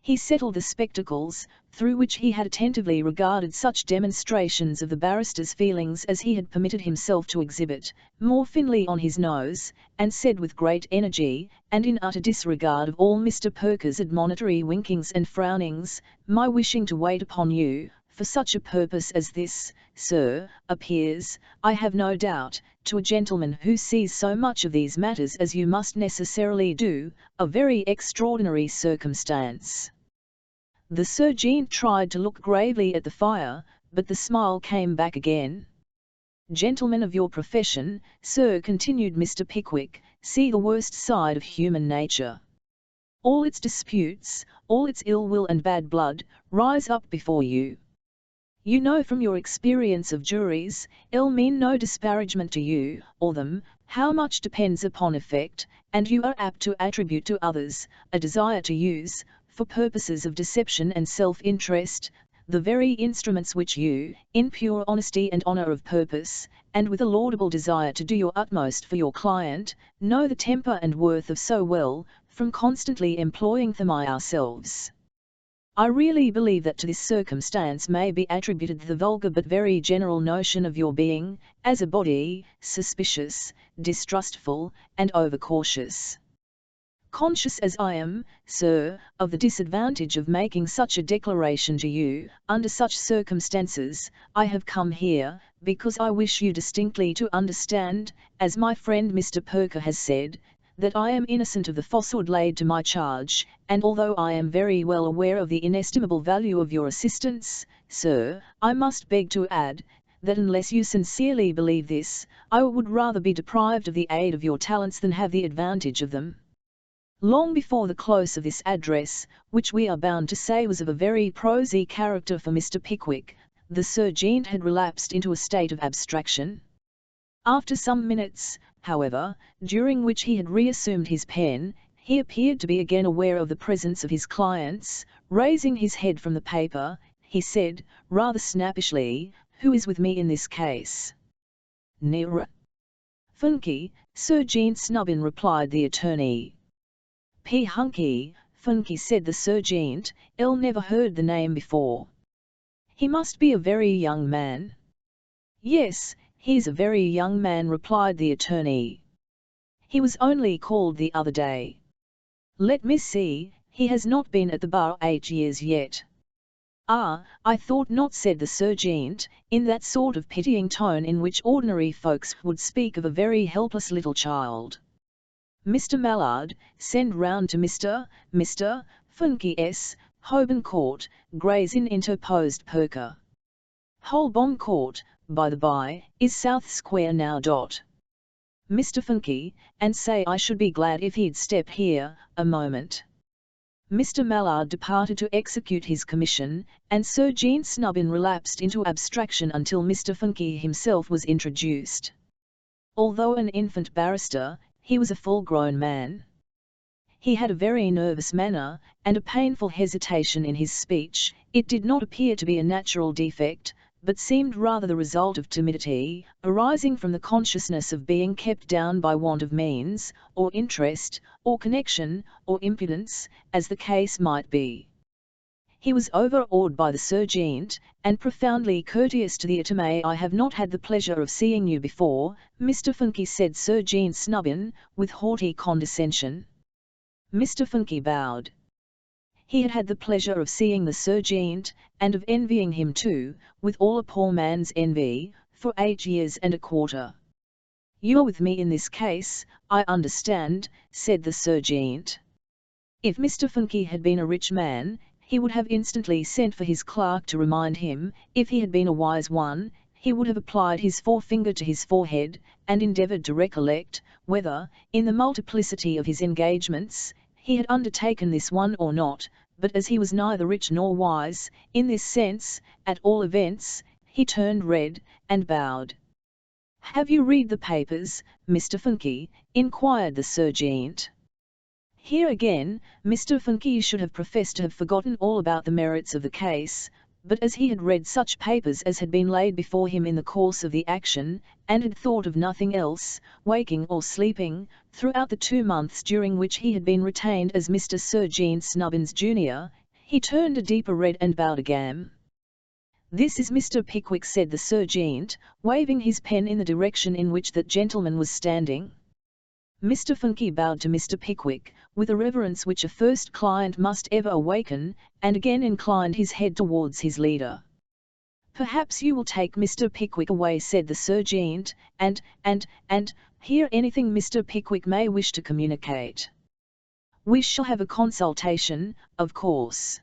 He settled the spectacles, through which he had attentively regarded such demonstrations of the barrister's feelings as he had permitted himself to exhibit, more finely on his nose, and said with great energy, and in utter disregard of all Mr. Perker's admonitory winkings and frownings, my wishing to wait upon you, for such a purpose as this, sir, appears, I have no doubt, to a gentleman who sees so much of these matters as you must necessarily do, a very extraordinary circumstance. The sergeant tried to look gravely at the fire, but the smile came back again. Gentlemen of your profession, sir, continued Mr. Pickwick, see the worst side of human nature. All its disputes, all its ill will and bad blood, rise up before you. You know from your experience of juries, mean no disparagement to you, or them, how much depends upon effect, and you are apt to attribute to others, a desire to use, for purposes of deception and self-interest, the very instruments which you, in pure honesty and honour of purpose, and with a laudable desire to do your utmost for your client, know the temper and worth of so well, from constantly employing them ourselves. I really believe that to this circumstance may be attributed the vulgar but very general notion of your being, as a body, suspicious, distrustful, and overcautious. Conscious as I am, sir, of the disadvantage of making such a declaration to you, under such circumstances, I have come here, because I wish you distinctly to understand, as my friend Mr. Perker has said, that I am innocent of the falsehood laid to my charge, and although I am very well aware of the inestimable value of your assistance, sir, I must beg to add, that unless you sincerely believe this, I would rather be deprived of the aid of your talents than have the advantage of them. Long before the close of this address, which we are bound to say was of a very prosy character for Mr. Pickwick, the sergeant had relapsed into a state of abstraction. After some minutes, however, during which he had reassumed his pen, he appeared to be again aware of the presence of his clients. Raising his head from the paper, he said, rather snappishly, "Who is with me in this case?" "Near Funky, Sergeant Snubbin," replied the attorney. "P. Hunky, Funky," said the sergeant, "I'll never heard the name before. He must be a very young man." "Yes, he's a very young man," replied the attorney. "He was only called the other day. Let me see, he has not been at the bar 8 years yet." "Ah, I thought not," said the sergeant, in that sort of pitying tone in which ordinary folks would speak of a very helpless little child. "Mr. Mallard, send round to Mr. Funky S. Holborn Court, Gray's Inn," interposed Perker. "Holborn Court, by the by, is South Square now. Mr. Funky, and say I should be glad if he'd step here a moment." Mr. Mallard departed to execute his commission, and Sergeant Snubbin relapsed into abstraction until Mr. Funky himself was introduced. Although an infant barrister, he was a full-grown man. He had a very nervous manner, and a painful hesitation in his speech. It did not appear to be a natural defect, but seemed rather the result of timidity, arising from the consciousness of being kept down by want of means, or interest, or connection, or impudence, as the case might be. He was overawed by the sergeant, and profoundly courteous to the attorney. "I have not had the pleasure of seeing you before, Mr. Funky," said Sergeant Snubbin, with haughty condescension. Mr. Funky bowed. He had had the pleasure of seeing the sergeant, and of envying him too, with all a poor man's envy, for 8 years and a quarter. "You are with me in this case, I understand," said the sergeant. If Mr. Funky had been a rich man, he would have instantly sent for his clerk to remind him. If he had been a wise one, he would have applied his forefinger to his forehead, and endeavoured to recollect, whether, in the multiplicity of his engagements, he had undertaken this one or not, but as he was neither rich nor wise, in this sense, at all events, he turned red, and bowed. "Have you read the papers, Mr. Funky?" inquired the sergeant. Here again, Mr. Funky should have professed to have forgotten all about the merits of the case, but as he had read such papers as had been laid before him in the course of the action, and had thought of nothing else, waking or sleeping, throughout the 2 months during which he had been retained as Mr. Sergeant Snubbin's junior, he turned a deeper red and bowed again. "This is Mr. Pickwick," said the sergeant, waving his pen in the direction in which that gentleman was standing. Mr. Funky bowed to Mr. Pickwick, with a reverence which a first client must ever awaken, and again inclined his head towards his leader. "Perhaps you will take Mr. Pickwick away," said the sergeant, and hear anything Mr. Pickwick may wish to communicate. "We shall have a consultation, of course."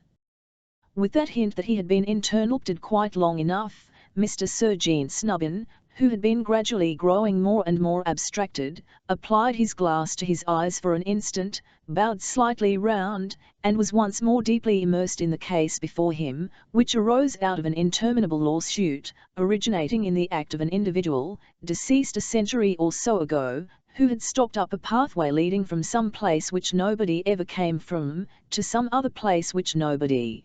With that hint that he had been interlocuted quite long enough, Mr. Sergeant Snubbin, who had been gradually growing more and more abstracted, applied his glass to his eyes for an instant, bowed slightly round, and was once more deeply immersed in the case before him, which arose out of an interminable lawsuit, originating in the act of an individual, deceased a century or so ago, who had stopped up a pathway leading from some place which nobody ever came from, to some other place which nobody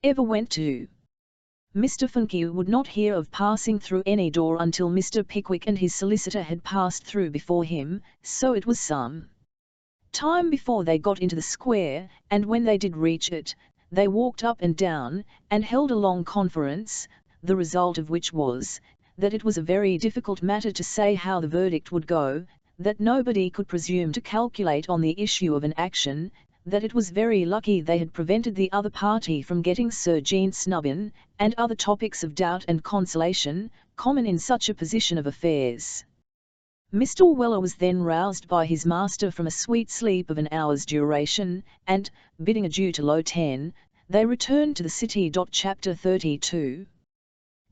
ever went to. Mr. Funky would not hear of passing through any door until Mr. Pickwick and his solicitor had passed through before him, so it was some time before they got into the square, and when they did reach it, they walked up and down, and held a long conference, the result of which was, that it was a very difficult matter to say how the verdict would go, that nobody could presume to calculate on the issue of an action, that it was very lucky they had prevented the other party from getting Sir Jean Snubbin, and other topics of doubt and consolation, common in such a position of affairs. Mr. Weller was then roused by his master from a sweet sleep of an hour's duration, and, bidding adieu to Low 10, they returned to the city. Chapter 32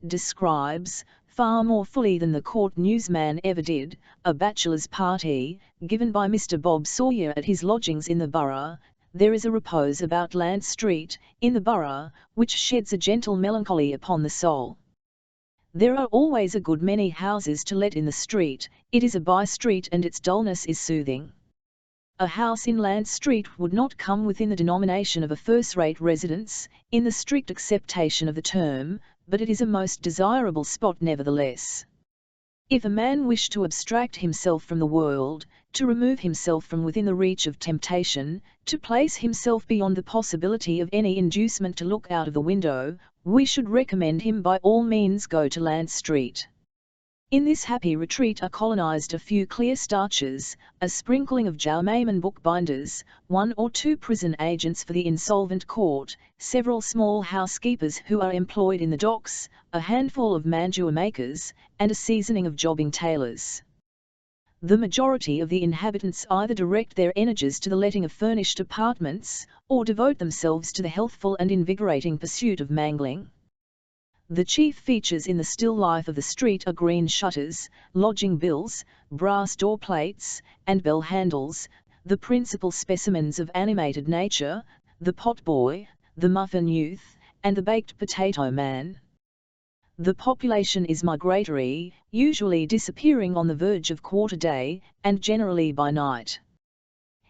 describes, far more fully than the court newsman ever did, a bachelor's party, given by Mr. Bob Sawyer at his lodgings in the Borough. There is a repose about Lant Street, in the Borough, which sheds a gentle melancholy upon the soul. There are always a good many houses to let in the street, it is a by-street and its dullness is soothing. A house in Lant Street would not come within the denomination of a first-rate residence, in the strict acceptation of the term, but it is a most desirable spot nevertheless. If a man wish to abstract himself from the world, to remove himself from within the reach of temptation, to place himself beyond the possibility of any inducement to look out of the window, we should recommend him by all means go to Lant Street. In this happy retreat are colonized a few clear starchers, a sprinkling of journeyman bookbinders, 1 or 2 prison agents for the insolvent court, several small housekeepers who are employed in the docks, a handful of mantua makers, and a seasoning of jobbing tailors. The majority of the inhabitants either direct their energies to the letting of furnished apartments, or devote themselves to the healthful and invigorating pursuit of mangling. The chief features in the still life of the street are green shutters, lodging bills, brass door plates, and bell handles, the principal specimens of animated nature, the potboy, the muffin youth, and the baked potato man. The population is migratory, usually disappearing on the verge of quarter day, and generally by night.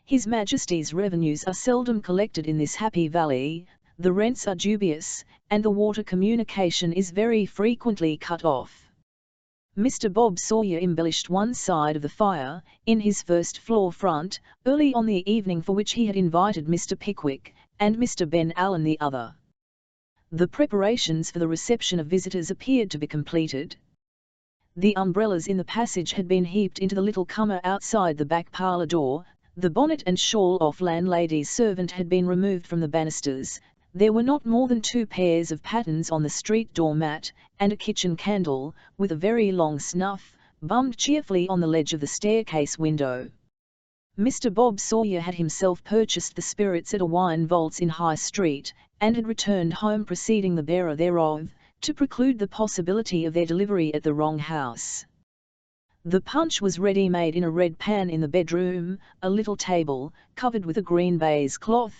His Majesty's revenues are seldom collected in this happy valley, the rents are dubious, and the water communication is very frequently cut off. Mr. Bob Sawyer embellished one side of the fire, in his first-floor front, early on the evening for which he had invited Mr. Pickwick, and Mr. Ben Allen the other. The preparations for the reception of visitors appeared to be completed. The umbrellas in the passage had been heaped into the little cummer outside the back parlour door, the bonnet and shawl off landlady's servant had been removed from the banisters, there were not more than 2 pairs of pattens on the street door-mat, and a kitchen candle, with a very long snuff, bummed cheerfully on the ledge of the staircase window. Mr. Bob Sawyer had himself purchased the spirits at a wine vaults in High Street, and had returned home preceding the bearer thereof, to preclude the possibility of their delivery at the wrong house. The punch was ready-made in a red pan in the bedroom, a little table, covered with a green baize cloth,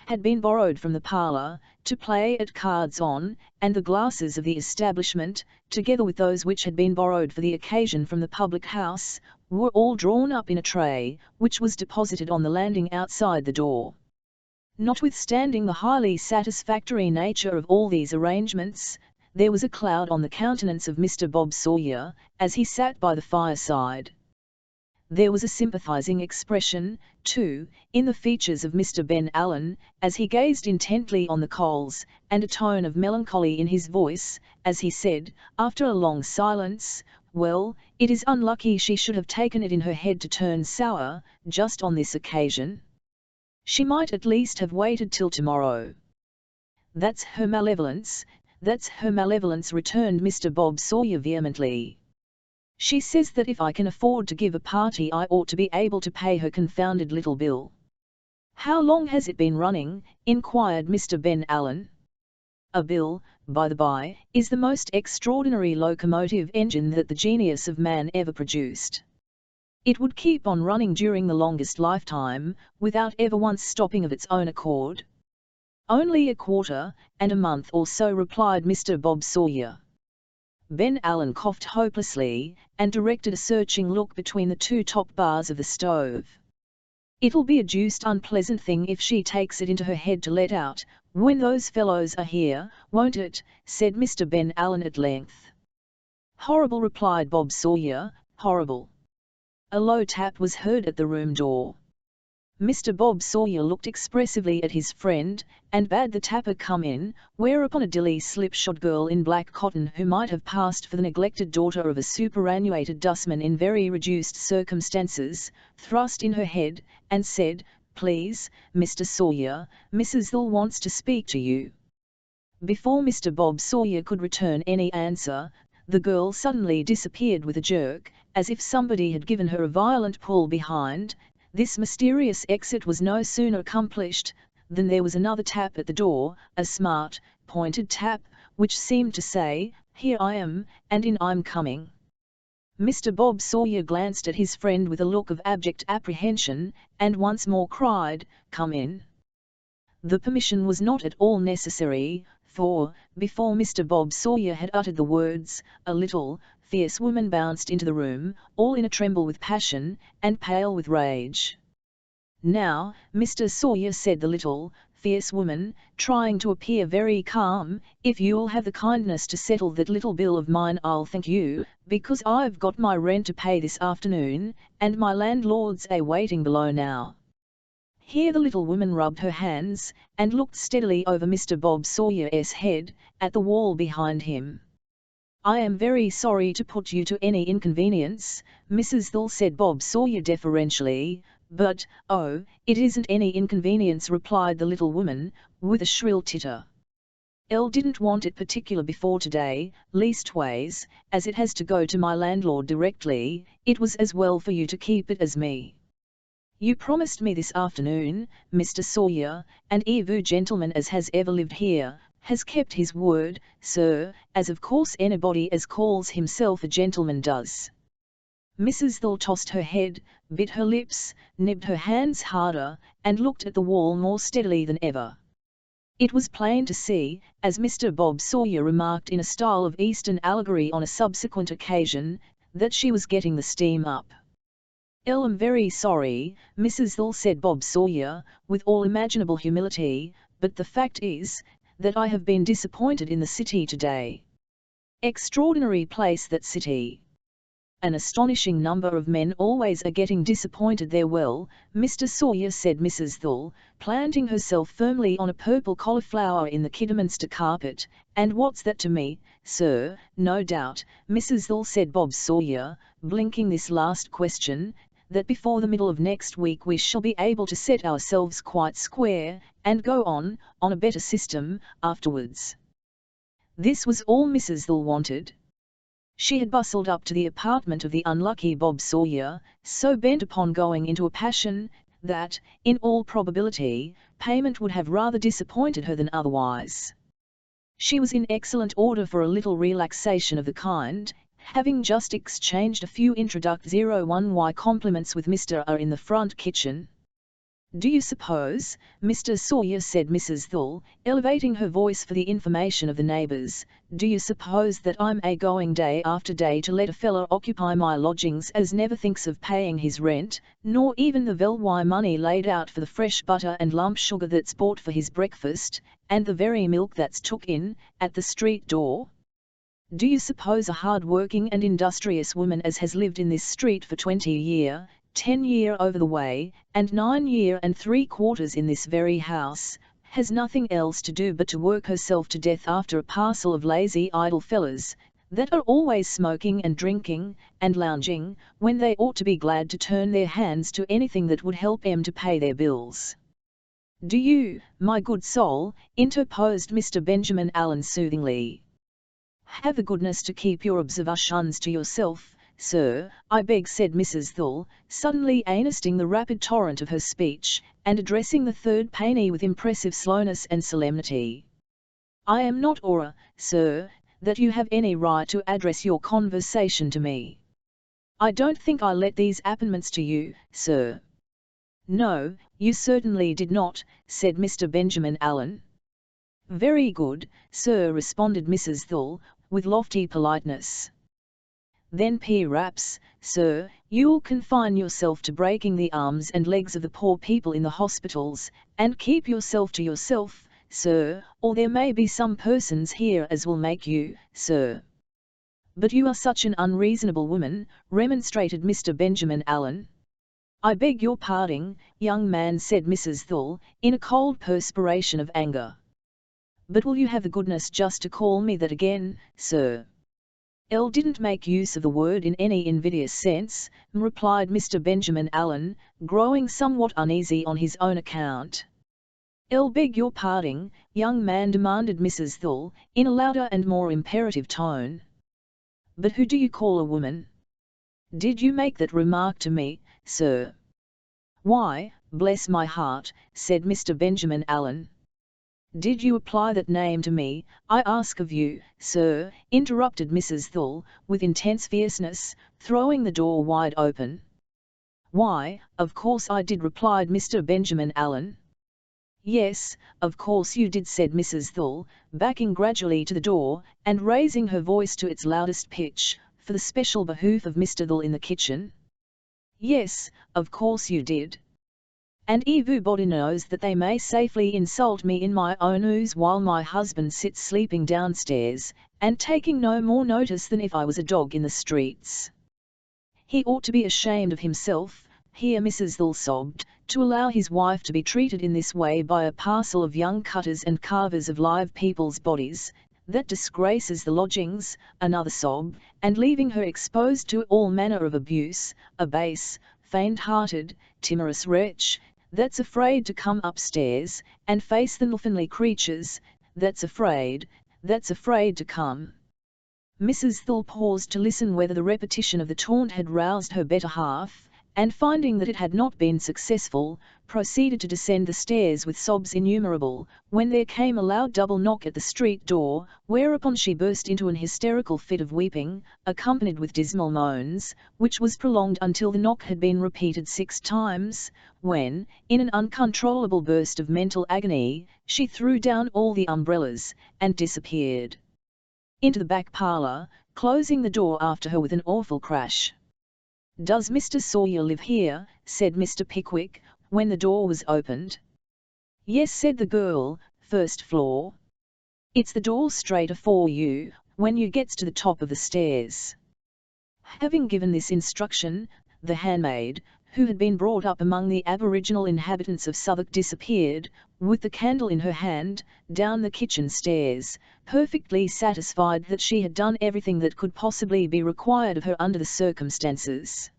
had been borrowed from the parlour, to play at cards on, and the glasses of the establishment, together with those which had been borrowed for the occasion from the public house, were all drawn up in a tray, which was deposited on the landing outside the door. Notwithstanding the highly satisfactory nature of all these arrangements, there was a cloud on the countenance of Mr. Bob Sawyer, as he sat by the fireside. There was a sympathizing expression, too, in the features of Mr. Ben Allen, as he gazed intently on the coals, and a tone of melancholy in his voice, as he said, after a long silence, "Well, it is unlucky she should have taken it in her head to turn sour, just on this occasion. She might at least have waited till tomorrow." That's her malevolence, returned Mr. Bob Sawyer vehemently. "She says that if I can afford to give a party I ought to be able to pay her confounded little bill." "How long has it been running?" inquired Mr. Ben Allen. A bill, by the by, is the most extraordinary locomotive engine that the genius of man ever produced. It would keep on running during the longest lifetime, without ever once stopping of its own accord. "Only a quarter, and a month or so," replied Mr. Bob Sawyer. Ben Allen coughed hopelessly, and directed a searching look between the 2 top bars of the stove. "It'll be a deuced unpleasant thing if she takes it into her head to let out, "When those fellows are here, won't it?" said Mr. Ben Allen at length. "Horrible," replied Bob Sawyer, "horrible." A low tap was heard at the room door. Mr. Bob Sawyer looked expressively at his friend, and bade the tapper come in, whereupon a dilly slipshod girl in black cotton, who might have passed for the neglected daughter of a superannuated dustman in very reduced circumstances, thrust in her head, and said, "Please, Mr. Sawyer, Mrs. Thill wants to speak to you." Before Mr. Bob Sawyer could return any answer, the girl suddenly disappeared with a jerk, as if somebody had given her a violent pull behind. This mysterious exit was no sooner accomplished, than there was another tap at the door, a smart, pointed tap, which seemed to say, "Here I am, and in I'm coming." Mr. Bob Sawyer glanced at his friend with a look of abject apprehension, and once more cried, "Come in." The permission was not at all necessary, for, before Mr. Bob Sawyer had uttered the words, a little, fierce woman bounced into the room, all in a tremble with passion, and pale with rage. "Now, Mr. Sawyer," said the little, fierce woman, trying to appear very calm, "if you'll have the kindness to settle that little bill of mine, I'll thank you, because I've got my rent to pay this afternoon, and my landlord's waiting below now." Here the little woman rubbed her hands, and looked steadily over Mr. Bob Sawyer's head, at the wall behind him. "I am very sorry to put you to any inconvenience, Mrs. Thill," said Bob Sawyer deferentially, "but, oh, it isn't any inconvenience," replied the little woman, with a shrill titter. "Elle didn't want it particular before today, leastways, as it has to go to my landlord directly, it was as well for you to keep it as me. You promised me this afternoon, Mr. Sawyer, and every gentleman as has ever lived here has kept his word, sir, as of course anybody as calls himself a gentleman does." Mrs. Thill tossed her head, bit her lips, nibbed her hands harder, and looked at the wall more steadily than ever. It was plain to see, as Mr. Bob Sawyer remarked in a style of Eastern allegory on a subsequent occasion, that she was getting the steam up. "I'm very sorry, Mrs. Thill," said Bob Sawyer, with all imaginable humility, "but the fact is, that I have been disappointed in the city today. Extraordinary place, that city. An astonishing number of men always are getting disappointed there." "Well, Mr. Sawyer," said Mrs. Thill, planting herself firmly on a purple cauliflower in the Kidderminster carpet, "and what's that to me, sir?" "No doubt, Mrs. Thill," said Bob Sawyer, blinking this last question, "that before the middle of next week we shall be able to set ourselves quite square, and go on a better system, afterwards." This was all Mrs. Thill wanted. She had bustled up to the apartment of the unlucky Bob Sawyer, so bent upon going into a passion, that, in all probability, payment would have rather disappointed her than otherwise. She was in excellent order for a little relaxation of the kind, having just exchanged a few introductory 01Y compliments with Mr. A in the front kitchen. "Do you suppose, Mr. Sawyer," said Mrs. Thill, elevating her voice for the information of the neighbours, "do you suppose that I'm going day after day to let a feller occupy my lodgings as never thinks of paying his rent, nor even the vell money laid out for the fresh butter and lump sugar that's bought for his breakfast, and the very milk that's took in, at the street door? Do you suppose a hard-working and industrious woman as has lived in this street for 20 year, 10 year over the way, and 9 year and 3/4 in this very house, has nothing else to do but to work herself to death after a parcel of lazy idle fellers, that are always smoking and drinking, and lounging, when they ought to be glad to turn their hands to anything that would help 'em to pay their bills?" "Do you, my good soul," interposed Mr. Benjamin Allen soothingly, "have the goodness to keep your observations to yourself, sir, I beg," said Mrs. Thill, suddenly arresting the rapid torrent of her speech, and addressing the third penny with impressive slowness and solemnity. "I am not aware, sir, that you have any right to address your conversation to me. I don't think I let these appointments to you, sir." "No, you certainly did not," said Mr. Benjamin Allen. "Very good, sir," responded Mrs. Thill, with lofty politeness. "Then perhaps, sir, you'll confine yourself to breaking the arms and legs of the poor people in the hospitals, and keep yourself to yourself, sir, or there may be some persons here as will make you, sir. But you are such an unreasonable woman, remonstrated Mr. Benjamin Allen. I beg your pardon, young man, said Mrs. Thull, in a cold perspiration of anger. But will you have the goodness just to call me that again, sir? Elle didn't make use of the word in any invidious sense, replied Mr. Benjamin Allen, growing somewhat uneasy on his own account. Elle beg your pardon, young man, demanded Mrs. Thull, in a louder and more imperative tone. But who do you call a woman? Did you make that remark to me, sir? Why, bless my heart, said Mr. Benjamin Allen. Did you apply that name to me, I ask of you, sir, interrupted Mrs. Thull, with intense fierceness, throwing the door wide open. Why, of course I did, replied Mr. Benjamin Allen. Yes, of course you did, said Mrs. Thull, backing gradually to the door, and raising her voice to its loudest pitch, for the special behoof of Mr. Thull in the kitchen. Yes, of course you did. And everybody knows that they may safely insult me in my own house while my husband sits sleeping downstairs, and taking no more notice than if I was a dog in the streets. He ought to be ashamed of himself, here Mrs. Thull sobbed, to allow his wife to be treated in this way by a parcel of young cutters and carvers of live people's bodies. That disgraces the lodgings, another sob, and leaving her exposed to all manner of abuse, a base, faint-hearted, timorous wretch, that's afraid to come upstairs, and face the Newfoundland creatures, that's afraid to come. Mrs. Thull paused to listen whether the repetition of the taunt had roused her better half, and finding that it had not been successful, proceeded to descend the stairs with sobs innumerable, when there came a loud double knock at the street door, whereupon she burst into an hysterical fit of weeping, accompanied with dismal moans, which was prolonged until the knock had been repeated 6 times, when, in an uncontrollable burst of mental agony, she threw down all the umbrellas, and disappeared into the back parlour, closing the door after her with an awful crash. "Does Mr. Sawyer live here?" said Mr. Pickwick, when the door was opened. "Yes," said the girl, "first floor. It's the door straight afore you, when you gets to the top of the stairs." Having given this instruction, the handmaid, who had been brought up among the aboriginal inhabitants of Southwark, disappeared, with the candle in her hand, down the kitchen stairs, perfectly satisfied that she had done everything that could possibly be required of her under the circumstances.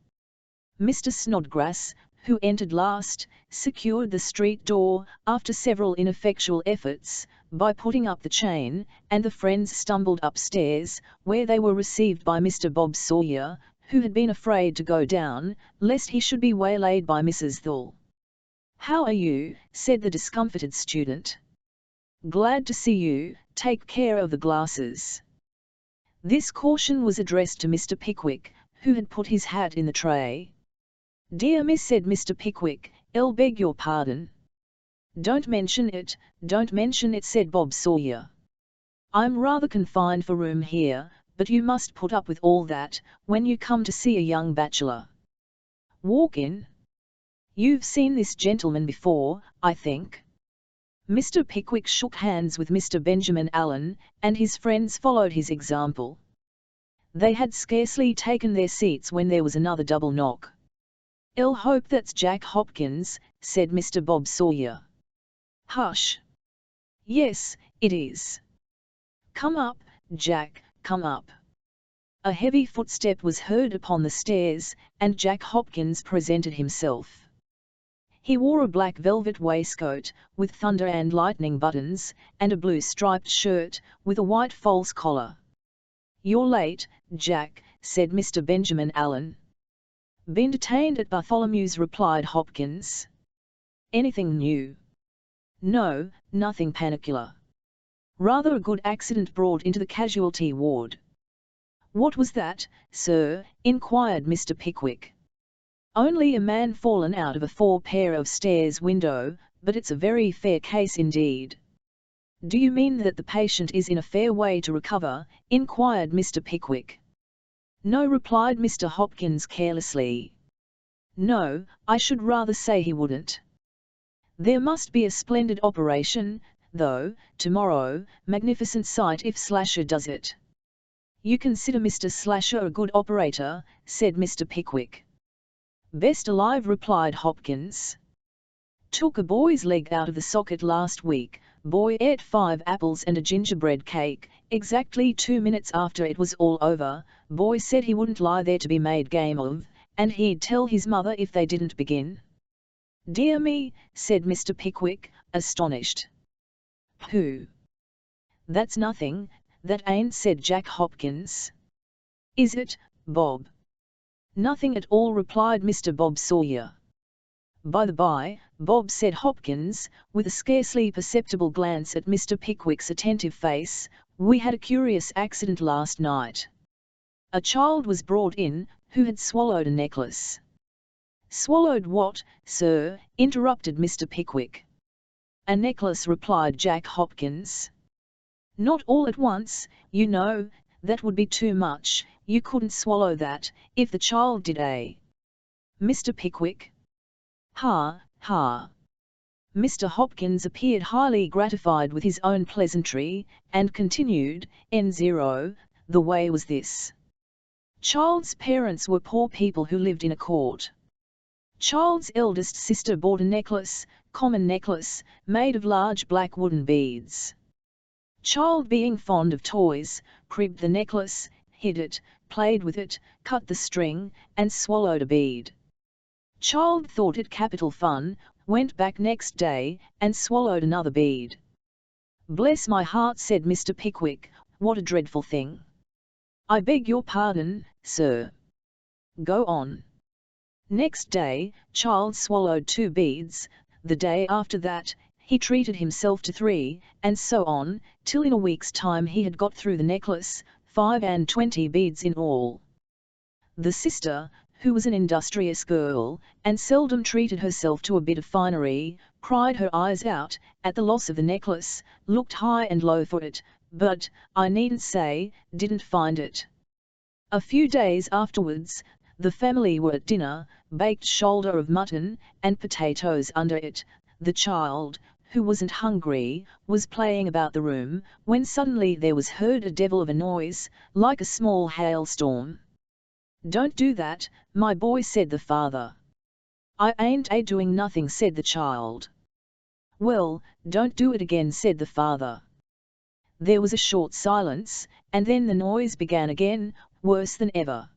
Mr. Snodgrass, who entered last, secured the street door, after several ineffectual efforts, by putting up the chain, and the friends stumbled upstairs, where they were received by Mr. Bob Sawyer, who had been afraid to go down, lest he should be waylaid by Mrs. Thull. "How are you?" said the discomfited student. "Glad to see you, take care of the glasses." This caution was addressed to Mr. Pickwick, who had put his hat in the tray. "Dear miss," said Mr. Pickwick, "I'll beg your pardon." Don't mention it," said Bob Sawyer. "I'm rather confined for room here, but you must put up with all that, when you come to see a young bachelor. Walk in. You've seen this gentleman before, I think." Mr. Pickwick shook hands with Mr. Benjamin Allen, and his friends followed his example. They had scarcely taken their seats when there was another double knock. "I'll hope that's Jack Hopkins," said Mr. Bob Sawyer. "Hush! Yes, it is. Come up, Jack, come up." A heavy footstep was heard upon the stairs, and Jack Hopkins presented himself. He wore a black velvet waistcoat, with thunder and lightning buttons, and a blue striped shirt, with a white false collar. "You're late, Jack," said Mr. Benjamin Allen. "Been detained at Bartholomew's," replied Hopkins. "Anything new?" "No, nothing particular. Rather a good accident brought into the casualty ward." "What was that, sir?" inquired Mr. Pickwick. "Only a man fallen out of a 4 pair of stairs window, but it's a very fair case indeed." "Do you mean that the patient is in a fair way to recover?" inquired Mr. Pickwick. "No," replied Mr. Hopkins carelessly. "No, I should rather say he wouldn't. There must be a splendid operation, though, tomorrow, magnificent sight if Slasher does it. You consider Mr. Slasher a good operator, said Mr. Pickwick. Best alive, replied Hopkins. Took a boy's leg out of the socket last week. Boy ate 5 apples and a gingerbread cake. Exactly 2 minutes after it was all over, boy said he wouldn't lie there to be made game of, and he'd tell his mother if they didn't begin. Dear me, said Mr. Pickwick, astonished. Pooh. That's nothing, that ain't, said Jack Hopkins. Is it, Bob? Nothing at all, replied Mr. Bob Sawyer. By the by, Bob, said Hopkins, with a scarcely perceptible glance at Mr. Pickwick's attentive face, we had a curious accident last night. A child was brought in, who had swallowed a necklace. Swallowed what, sir? Interrupted Mr. Pickwick. A necklace, replied Jack Hopkins. Not all at once, you know, that would be too much, you couldn't swallow that, if the child did, eh? Mr. Pickwick? Ha, ha. Mr. Hopkins appeared highly gratified with his own pleasantry, and continued, N0, the way was this. Child's parents were poor people who lived in a court. Child's eldest sister bought a necklace, common necklace, made of large black wooden beads. Child, being fond of toys, cribbed the necklace, hid it, played with it, cut the string, and swallowed a bead. Child thought it capital fun, went back next day, and swallowed another bead. Bless my heart, said Mr. Pickwick, what a dreadful thing. I beg your pardon, sir. Go on. Next day, child swallowed 2 beads, the day after that, he treated himself to 3, and so on, till in a week's time he had got through the necklace, 25 beads in all. The sister, who was an industrious girl, and seldom treated herself to a bit of finery, cried her eyes out, at the loss of the necklace, looked high and low for it, but, I needn't say, didn't find it. A few days afterwards, the family were at dinner, baked shoulder of mutton, and potatoes under it. The child, who wasn't hungry, was playing about the room, when suddenly there was heard a devil of a noise, like a small hailstorm. Don't do that, my boy, said the father. I ain't doing nothing, said the child. Well, don't do it again, said the father. There was a short silence, and then the noise began again, worse than ever.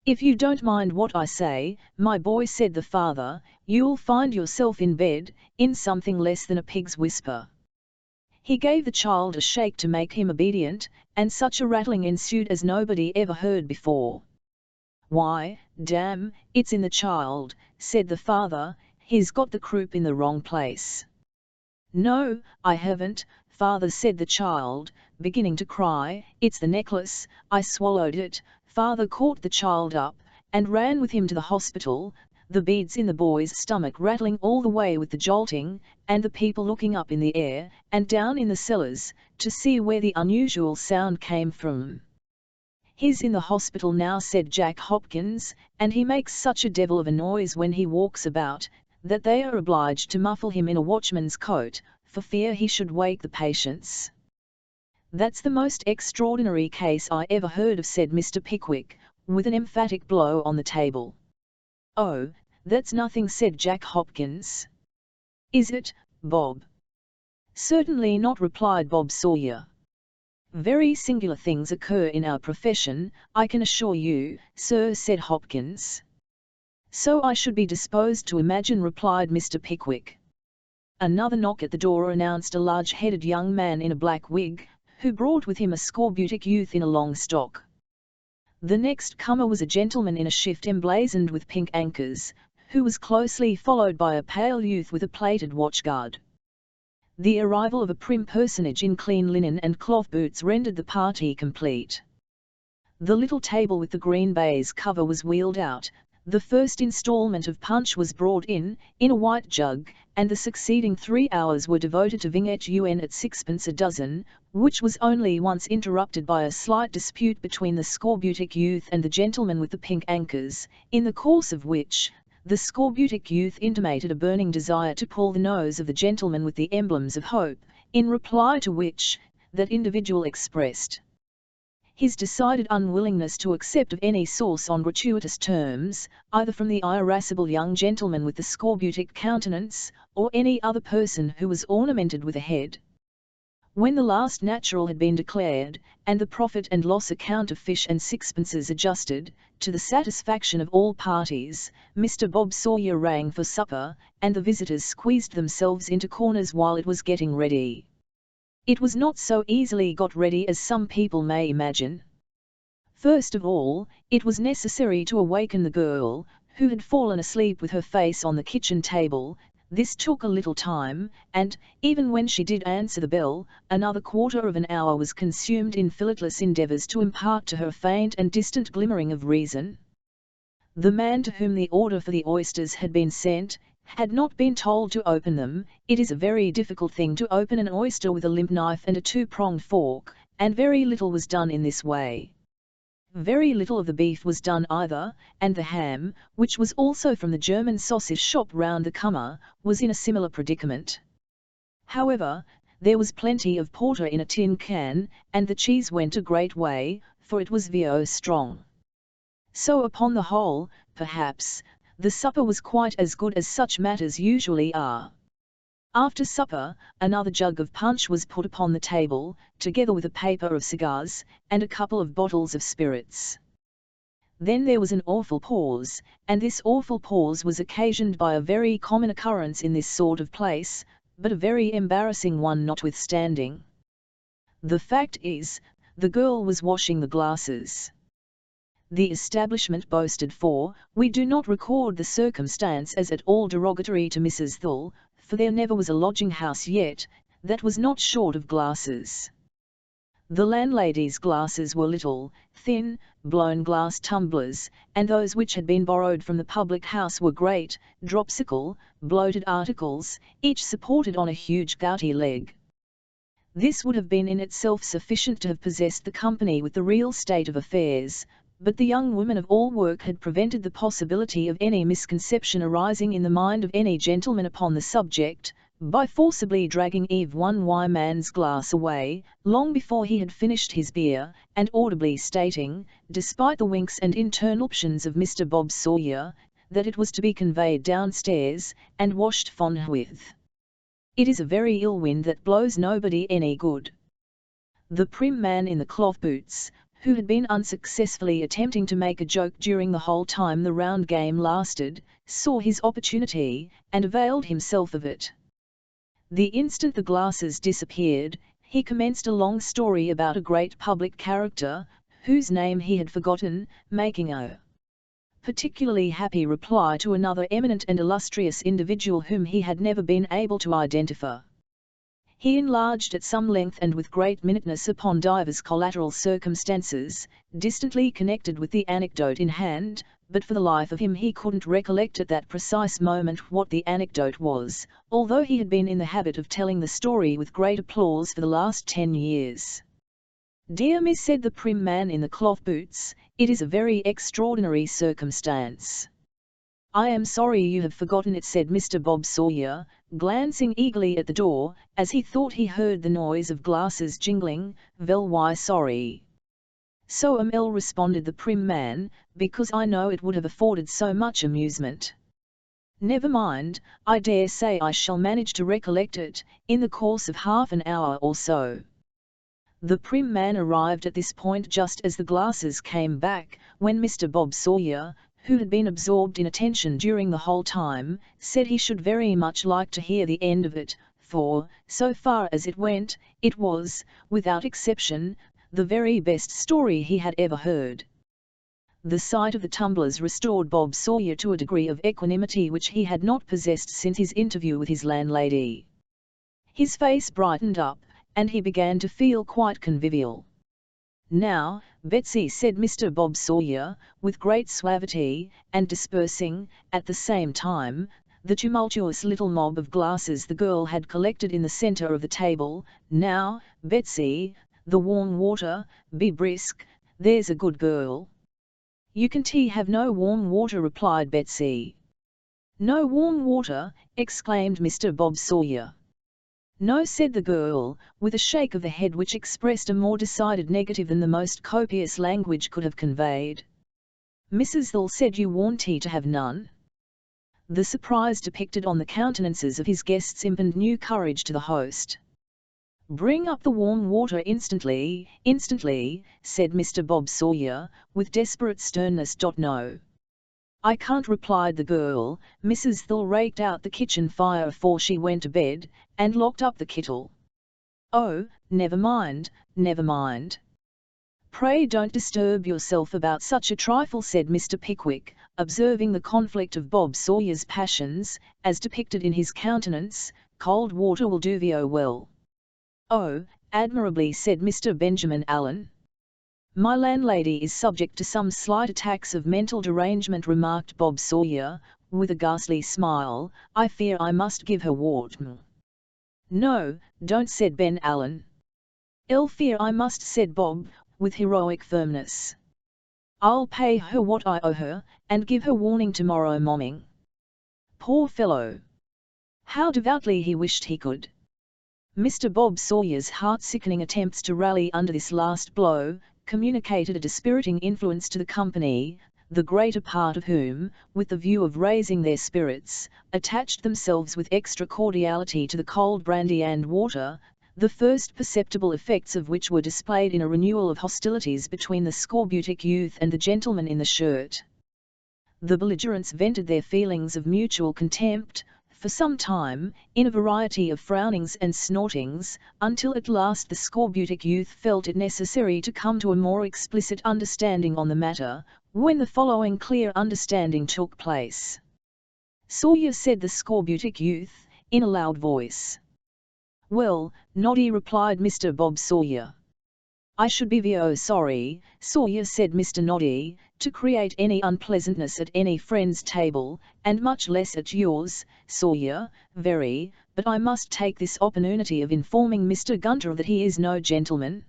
If you don't mind what I say, my boy, said the father, you'll find yourself in bed, in something less than a pig's whisper. He gave the child a shake to make him obedient, and such a rattling ensued as nobody ever heard before. Why, damn, it's in the child, said the father, he's got the croup in the wrong place. No, I haven't, father, said the child, beginning to cry, it's the necklace, I swallowed it. Father caught the child up, and ran with him to the hospital, the beads in the boy's stomach rattling all the way with the jolting, and the people looking up in the air, and down in the cellars, to see where the unusual sound came from. He's in the hospital now, said Jack Hopkins, and he makes such a devil of a noise when he walks about, that they are obliged to muffle him in a watchman's coat, for fear he should wake the patients. That's the most extraordinary case I ever heard of, said Mr. Pickwick, with an emphatic blow on the table. Oh, that's nothing, said Jack Hopkins. Is it, Bob? Certainly not, replied Bob Sawyer. Very singular things occur in our profession, I can assure you, sir, said Hopkins. So I should be disposed to imagine, replied Mr. Pickwick. Another knock at the door announced a large-headed young man in a black wig, who brought with him a scorbutic youth in a long stock. The next comer was a gentleman in a shift emblazoned with pink anchors, who was closely followed by a pale youth with a plated watchguard. The arrival of a prim personage in clean linen and cloth boots rendered the party complete. The little table with the green baize cover was wheeled out, the first instalment of punch was brought in a white jug, and the succeeding 3 hours were devoted to vignette UN at 6pence a dozen, which was only once interrupted by a slight dispute between the scorbutic youth and the gentleman with the pink anchors, in the course of which, the scorbutic youth intimated a burning desire to pull the nose of the gentleman with the emblems of hope, in reply to which, that individual expressed his decided unwillingness to accept of any source on gratuitous terms, either from the irascible young gentleman with the scorbutic countenance, or any other person who was ornamented with a head. When the last natural had been declared, and the profit and loss account of fish and sixpences adjusted, to the satisfaction of all parties, Mr. Bob Sawyer rang for supper, and the visitors squeezed themselves into corners while it was getting ready. It was not so easily got ready as some people may imagine. First of all, it was necessary to awaken the girl, who had fallen asleep with her face on the kitchen table. This took a little time, and, even when she did answer the bell, another quarter of an hour was consumed in filletless endeavours to impart to her a faint and distant glimmering of reason. The man to whom the order for the oysters had been sent, had not been told to open them. It is a very difficult thing to open an oyster with a limp knife and a two-pronged fork, and very little was done in this way. Very little of the beef was done either, and the ham, which was also from the German sausage shop round the corner, was in a similar predicament. However, there was plenty of porter in a tin can, and the cheese went a great way, for it was VO strong. So upon the whole, perhaps, the supper was quite as good as such matters usually are. After supper, another jug of punch was put upon the table, together with a paper of cigars, and a couple of bottles of spirits. Then there was an awful pause, and this awful pause was occasioned by a very common occurrence in this sort of place, but a very embarrassing one notwithstanding. The fact is, the girl was washing the glasses. The establishment boasted, for we do not record the circumstance as at all derogatory to Mrs. Thull, for there never was a lodging-house yet, that was not short of glasses. The landlady's glasses were little, thin, blown glass tumblers, and those which had been borrowed from the public house were great, dropsical, bloated articles, each supported on a huge gouty leg. This would have been in itself sufficient to have possessed the company with the real state of affairs, but the young woman of all work had prevented the possibility of any misconception arising in the mind of any gentleman upon the subject, by forcibly dragging Eve one man's glass away, long before he had finished his beer, and audibly stating, despite the winks and interruptions of Mr. Bob Sawyer, that it was to be conveyed downstairs, and washed forthwith. It is a very ill wind that blows nobody any good. The prim man in the cloth boots, who had been unsuccessfully attempting to make a joke during the whole time the round game lasted, saw his opportunity, and availed himself of it. The instant the glasses disappeared, he commenced a long story about a great public character, whose name he had forgotten, making a particularly happy reply to another eminent and illustrious individual whom he had never been able to identify. He enlarged at some length and with great minuteness upon divers collateral circumstances, distantly connected with the anecdote in hand, but for the life of him he couldn't recollect at that precise moment what the anecdote was, although he had been in the habit of telling the story with great applause for the last 10 years. "Dear Miss," said the prim man in the cloth boots, "it is a very extraordinary circumstance." "I am sorry you have forgotten it," said Mr. Bob Sawyer, glancing eagerly at the door, as he thought he heard the noise of glasses jingling. "Well, why sorry?" "So responded the prim man, "because I know it would have afforded so much amusement." "Never mind, I dare say I shall manage to recollect it, in the course of half an hour or so." The prim man arrived at this point just as the glasses came back, when Mr. Bob Sawyer, who had been absorbed in attention during the whole time, said he should very much like to hear the end of it, for, so far as it went, it was, without exception, the very best story he had ever heard. The sight of the tumblers restored Bob Sawyer to a degree of equanimity which he had not possessed since his interview with his landlady. His face brightened up, and he began to feel quite convivial. "Now, Betsy," said Mr. Bob Sawyer, with great suavity, and dispersing, at the same time, the tumultuous little mob of glasses the girl had collected in the centre of the table, "now, Betsy, the warm water, be brisk, there's a good girl." "You can't have no warm water," replied Betsy. "No warm water!" exclaimed Mr. Bob Sawyer. "No," said the girl, with a shake of the head which expressed a more decided negative than the most copious language could have conveyed. "Mrs. Thill said you warned he to have none." The surprise depicted on the countenances of his guests imparted new courage to the host. "Bring up the warm water instantly, instantly," said Mr. Bob Sawyer, with desperate sternness. "No. I can't," replied the girl. "Mrs. Thill raked out the kitchen fire afore she went to bed, and locked up the kittle." "Oh, never mind, never mind. Pray don't disturb yourself about such a trifle," said Mr. Pickwick, observing the conflict of Bob Sawyer's passions, as depicted in his countenance. "Cold water will do thee well." "Oh, admirably," said Mr. Benjamin Allen. "My landlady is subject to some slight attacks of mental derangement," remarked Bob Sawyer, with a ghastly smile. "I fear I must give her wart." "No, don't," said Ben Allen. "Ill fear I must," said Bob, with heroic firmness. "I'll pay her what I owe her, and give her warning tomorrow morning." Poor fellow! How devoutly he wished he could. Mr. Bob Sawyer's heart-sickening attempts to rally under this last blow communicated a dispiriting influence to the company, the greater part of whom, with the view of raising their spirits, attached themselves with extra cordiality to the cold brandy and water, the first perceptible effects of which were displayed in a renewal of hostilities between the scorbutic youth and the gentleman in the shirt. The belligerents vented their feelings of mutual contempt, for some time, in a variety of frownings and snortings, until at last the scorbutic youth felt it necessary to come to a more explicit understanding on the matter, when the following clear understanding took place. "Sawyer," said the scorbutic youth, in a loud voice. "Well, Noddy," replied Mr. Bob Sawyer. "I should be very sorry, Sawyer," said Mr. Noddy, "to create any unpleasantness at any friend's table, and much less at yours, Sawyer, very, but I must take this opportunity of informing Mr. Gunter that he is no gentleman."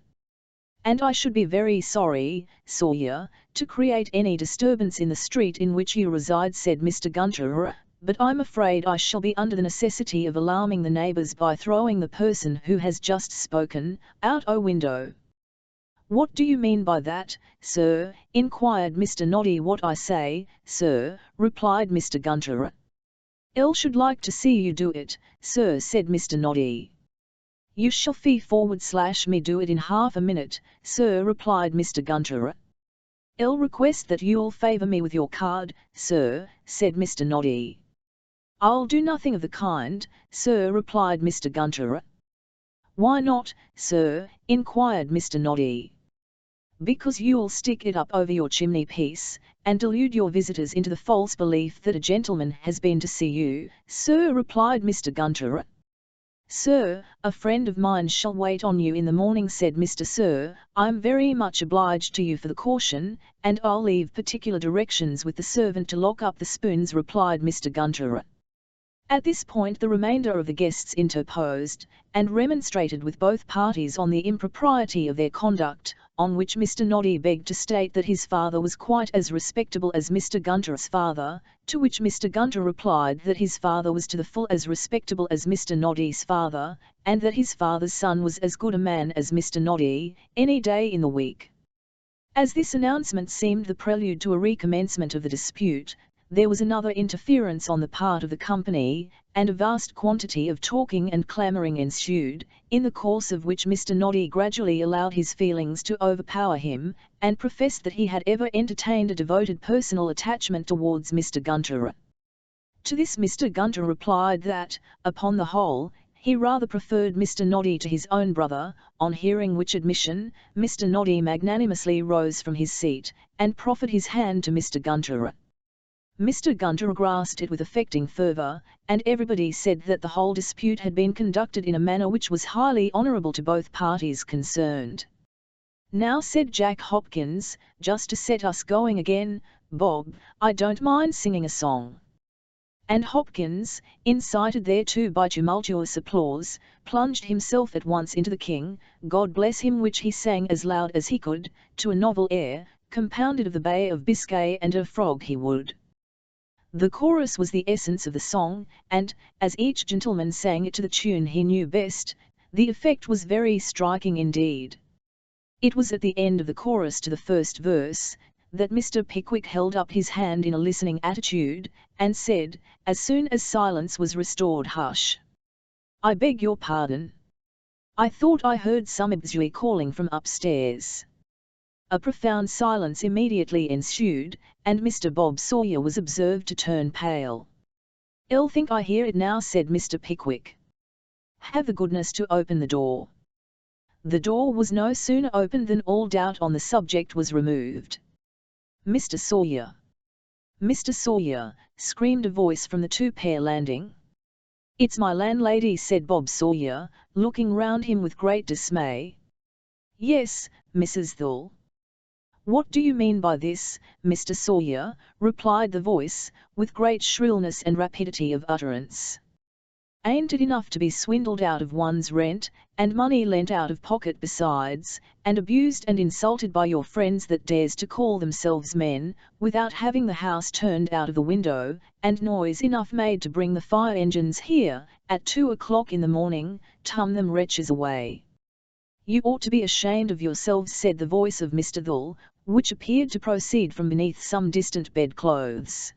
"And I should be very sorry, Sawyer, to create any disturbance in the street in which you reside," said Mr. Gunter, "but I'm afraid I shall be under the necessity of alarming the neighbours by throwing the person who has just spoken out o' window." "What do you mean by that, sir?" inquired Mr. Noddy. "What I say, sir," replied Mr. Gunter. "I should like to see you do it, sir," said Mr. Noddy. "You shall fee forward / me do it in half a minute, sir," replied Mr. Gunter. "I'll request that you'll favour me with your card, sir," said Mr. Noddy. "I'll do nothing of the kind, sir," replied Mr. Gunter. "Why not, sir?" inquired Mr. Noddy. "Because you'll stick it up over your chimney piece, and delude your visitors into the false belief that a gentleman has been to see you, sir," replied Mr. Gunter. "Sir, a friend of mine shall wait on you in the morning," said Mr. Sir. "I'm very much obliged to you for the caution, and I'll leave particular directions with the servant to lock up the spoons," replied Mr. Gunter. At this point the remainder of the guests interposed, and remonstrated with both parties on the impropriety of their conduct, on which Mr. Noddy begged to state that his father was quite as respectable as Mr. Gunter's father, to which Mr. Gunter replied that his father was to the full as respectable as Mr. Noddy's father, and that his father's son was as good a man as Mr. Noddy, any day in the week. As this announcement seemed the prelude to a recommencement of the dispute, there was another interference on the part of the company, and a vast quantity of talking and clamouring ensued, in the course of which Mr. Noddy gradually allowed his feelings to overpower him, and professed that he had ever entertained a devoted personal attachment towards Mr. Gunter. To this Mr. Gunter replied that, upon the whole, he rather preferred Mr. Noddy to his own brother, on hearing which admission, Mr. Noddy magnanimously rose from his seat, and proffered his hand to Mr. Gunter. Mr. Gunter grasped it with affecting fervour, and everybody said that the whole dispute had been conducted in a manner which was highly honourable to both parties concerned. "Now," said Jack Hopkins, "just to set us going again, Bob, I don't mind singing a song." And Hopkins, incited thereto by tumultuous applause, plunged himself at once into the King, God bless him, which he sang as loud as he could, to a novel air, compounded of the Bay of Biscay and a frog he would. The chorus was the essence of the song, and, as each gentleman sang it to the tune he knew best, the effect was very striking indeed. It was at the end of the chorus to the first verse, that Mr. Pickwick held up his hand in a listening attitude, and said, as soon as silence was restored, "Hush! I beg your pardon. I thought I heard some obscene calling from upstairs." A profound silence immediately ensued, and Mr. Bob Sawyer was observed to turn pale. "I'll think I hear it now," said Mr. Pickwick. "Have the goodness to open the door." The door was no sooner opened than all doubt on the subject was removed. "Mr. Sawyer! Mr. Sawyer!" screamed a voice from the two-pair landing. "It's my landlady," said Bob Sawyer, looking round him with great dismay. "Yes, Mrs. Thull." "What do you mean by this, Mr. Sawyer?" replied the voice, with great shrillness and rapidity of utterance. "Ain't it enough to be swindled out of one's rent, and money lent out of pocket besides, and abused and insulted by your friends that dares to call themselves men, without having the house turned out of the window, and noise enough made to bring the fire engines here, at 2 o'clock in the morning, tum them wretches away? You ought to be ashamed of yourselves," said the voice of Mr. Thull, which appeared to proceed from beneath some distant bedclothes.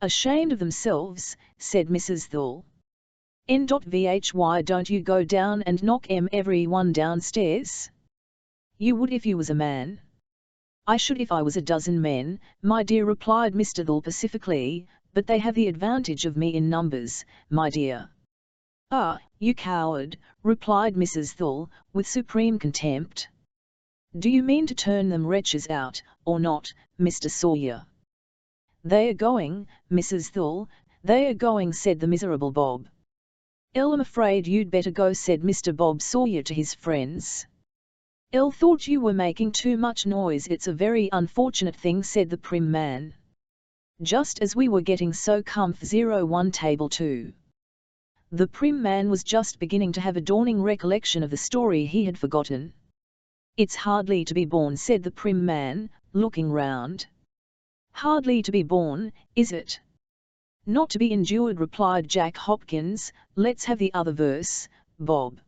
"Ashamed of themselves," said Mrs. Thull. "Why don't you go down and knock every one downstairs? You would if you was a man." "I should if I was a dozen men, my dear," replied Mr. Thull pacifically, "but they have the advantage of me in numbers, my dear." "Ah, you coward," replied Mrs. Thull, with supreme contempt. "Do you mean to turn them wretches out, or not, Mr. Sawyer?" "They are going, Mrs. Thull, they are going," said the miserable Bob. "I'm afraid you'd better go," said Mr. Bob Sawyer to his friends. "I thought you were making too much noise." "It's a very unfortunate thing," said the prim man. "Just as we were getting so comf-01 table 2. The prim man was just beginning to have a dawning recollection of the story he had forgotten. "It's hardly to be borne," said the prim man, looking round. "Hardly to be borne, is it?" "Not to be endured," replied Jack Hopkins. "Let's have the other verse, Bob."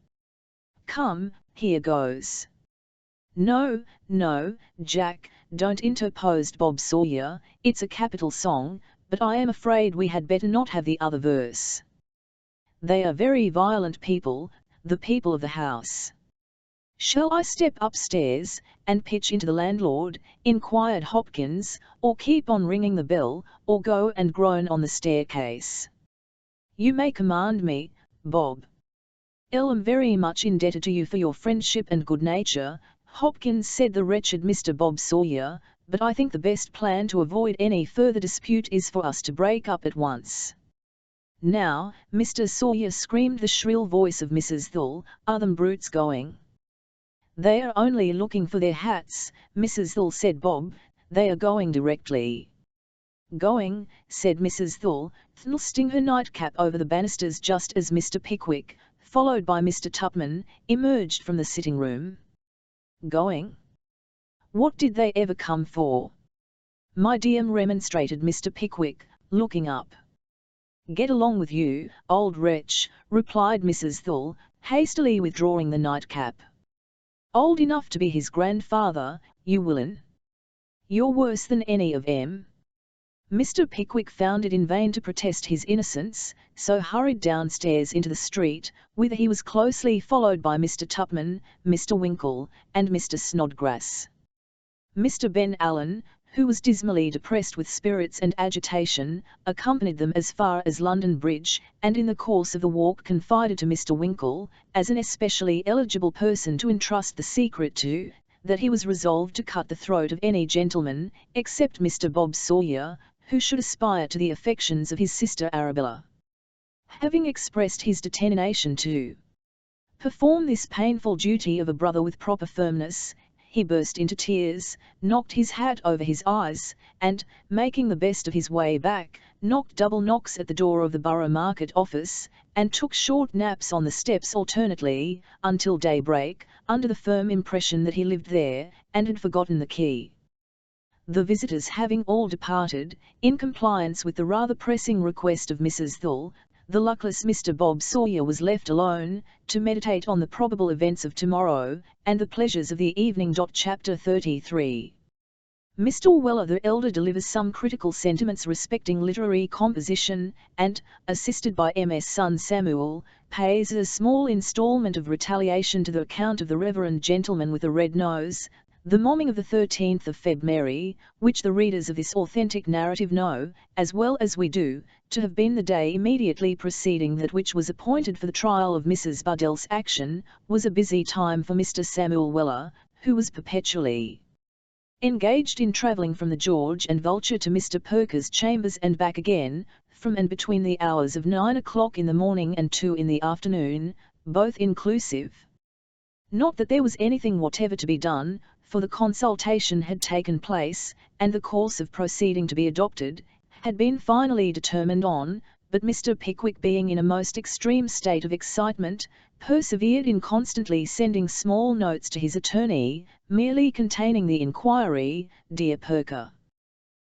"Come, here goes." "No, no, Jack, don't," interposed Bob Sawyer. "It's a capital song, but I am afraid we had better not have the other verse. They are very violent people, the people of the house." "Shall I step upstairs, and pitch into the landlord," inquired Hopkins, "or keep on ringing the bell, or go and groan on the staircase?" "You may command me, Bob." "I'm very much indebted to you for your friendship and good nature, Hopkins," said the wretched Mr. Bob Sawyer, "but I think the best plan to avoid any further dispute is for us to break up at once." "Now, Mr. Sawyer," screamed the shrill voice of Mrs. Thull, "are them brutes going?" "They are only looking for their hats, Mrs. Thull," said Bob. "They are going directly." "Going," said Mrs. Thull, thrusting her nightcap over the banisters just as Mr. Pickwick, followed by Mr. Tupman, emerged from the sitting-room. "Going? What did they ever come for?" "My dear," remonstrated Mr. Pickwick, looking up. "Get along with you, old wretch," replied Mrs. Thull, hastily withdrawing the nightcap. "Old enough to be his grandfather, you villain! You're worse than any of 'em." Mr. Pickwick found it in vain to protest his innocence, so hurried downstairs into the street, whither he was closely followed by Mr. Tupman, Mr. Winkle, and Mr. Snodgrass. Mr. Ben Allen, who was dismally depressed with spirits and agitation, accompanied them as far as London Bridge, and in the course of the walk confided to Mr. Winkle, as an especially eligible person to entrust the secret to, that he was resolved to cut the throat of any gentleman, except Mr. Bob Sawyer, who should aspire to the affections of his sister Arabella. Having expressed his determination to perform this painful duty of a brother with proper firmness, he burst into tears, knocked his hat over his eyes, and, making the best of his way back, knocked double knocks at the door of the Borough Market office, and took short naps on the steps alternately, until daybreak, under the firm impression that he lived there, and had forgotten the key. The visitors having all departed, in compliance with the rather pressing request of Mrs. Thull, the luckless Mr. Bob Sawyer was left alone, to meditate on the probable events of tomorrow, and the pleasures of the evening. Chapter 33. Mr. Weller the elder delivers some critical sentiments respecting literary composition, and, assisted by M.S. son Samuel, pays a small instalment of retaliation to the account of the reverend gentleman with a red nose, the morning of the 13th of February, which the readers of this authentic narrative know, as well as we do, to have been the day immediately preceding that which was appointed for the trial of Mrs. Buddell's action, was a busy time for Mr. Samuel Weller, who was perpetually engaged in travelling from the George and Vulture to Mr. Perker's chambers and back again, from and between the hours of 9 o'clock in the morning and 2 in the afternoon, both inclusive. Not that there was anything whatever to be done, for the consultation had taken place, and the course of proceeding to be adopted, had been finally determined on, but Mr. Pickwick, being in a most extreme state of excitement, persevered in constantly sending small notes to his attorney, merely containing the inquiry, "Dear Perker,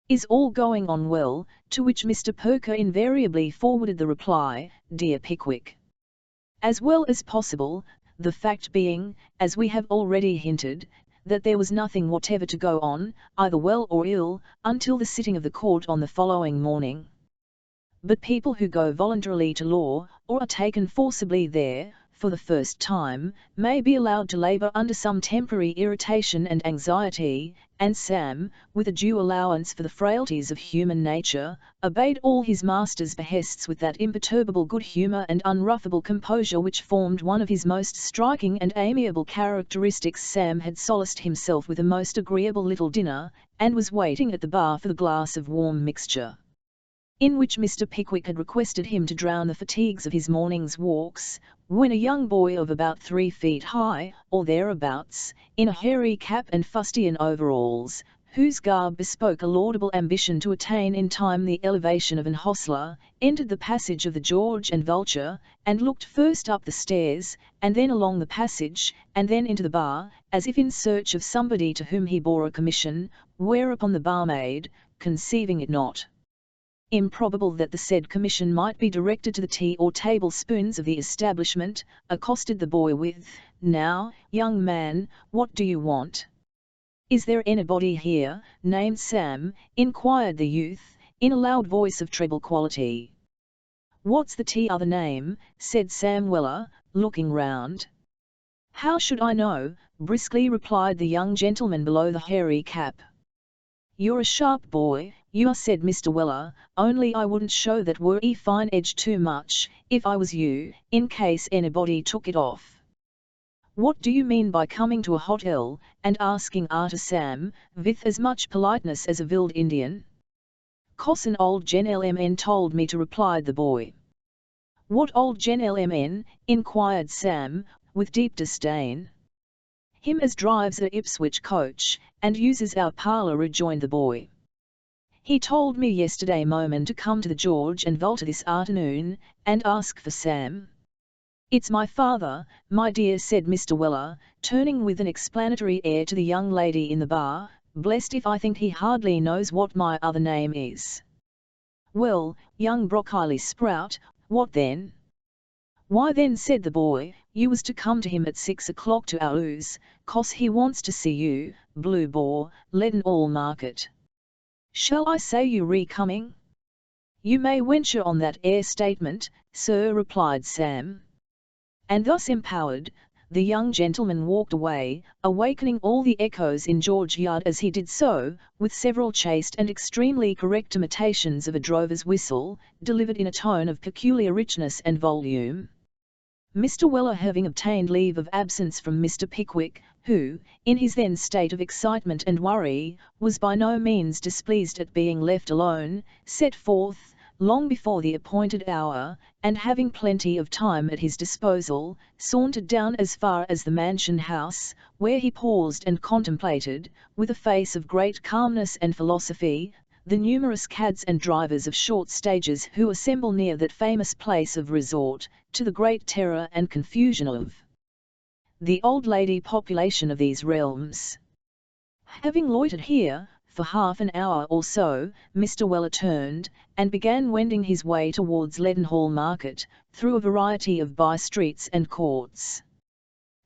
is all going on well?" to which Mr. Perker invariably forwarded the reply, "Dear Pickwick." As well as possible, the fact being, as we have already hinted, that there was nothing whatever to go on, either well or ill, until the sitting of the court on the following morning. But people who go voluntarily to law, or are taken forcibly there, for the first time, may be allowed to labour under some temporary irritation and anxiety, and Sam, with a due allowance for the frailties of human nature, obeyed all his master's behests with that imperturbable good humour and unruffable composure which formed one of his most striking and amiable characteristics. Sam had solaced himself with a most agreeable little dinner, and was waiting at the bar for the glass of warm mixture, in which Mr. Pickwick had requested him to drown the fatigues of his morning's walks, when a young boy of about 3 feet high, or thereabouts, in a hairy cap and fustian overalls, whose garb bespoke a laudable ambition to attain in time the elevation of an hostler, entered the passage of the George and Vulture, and looked first up the stairs, and then along the passage, and then into the bar, as if in search of somebody to whom he bore a commission, whereupon the barmaid, conceiving it not improbable that the said commission might be directed to the tea or table spoons of the establishment, accosted the boy with, "Now, young man, what do you want?" "Is there anybody here, named Sam?" inquired the youth, in a loud voice of treble quality. "What's the tea other name?" said Sam Weller, looking round. "How should I know?" briskly replied the young gentleman below the hairy cap. "You're a sharp boy, you are," said Mr. Weller, "only I wouldn't show that were fine edge too much, if I was you, in case anybody took it off." "What do you mean by coming to a hotel, and asking arter Sam, with as much politeness as a vild Indian?" "'Cos an old gentleman told me to," replied the boy. "What old gentleman?" inquired Sam, with deep disdain. "Him as drives a Ipswich coach, and uses our parlour," rejoined the boy. "He told me yesterday moment to come to the George and Vulture this afternoon, and ask for Sam." "It's my father, my dear," said Mr. Weller, turning with an explanatory air to the young lady in the bar, "blest if I think he hardly knows what my other name is." "Well, young broccoli sprout, what then?" "Why then," said the boy, "you was to come to him at 6 o'clock to ours, 'cos he wants to see you, Blue Boar, Leadenhall Market." "Shall I say you re-coming?" "You may venture on that air statement, sir," replied Sam. And thus empowered, the young gentleman walked away, awakening all the echoes in George Yard as he did so, with several chaste and extremely correct imitations of a drover's whistle, delivered in a tone of peculiar richness and volume. Mr. Weller, having obtained leave of absence from Mr. Pickwick, who, in his then state of excitement and worry, was by no means displeased at being left alone, set forth, long before the appointed hour, and having plenty of time at his disposal, sauntered down as far as the mansion house, where he paused and contemplated, with a face of great calmness and philosophy, the numerous cads and drivers of short stages who assemble near that famous place of resort, to the great terror and confusion of the old lady population of these realms. Having loitered here, For half an hour or so, Mr. Weller turned, and began wending his way towards Leadenhall Market, through a variety of by-streets and courts.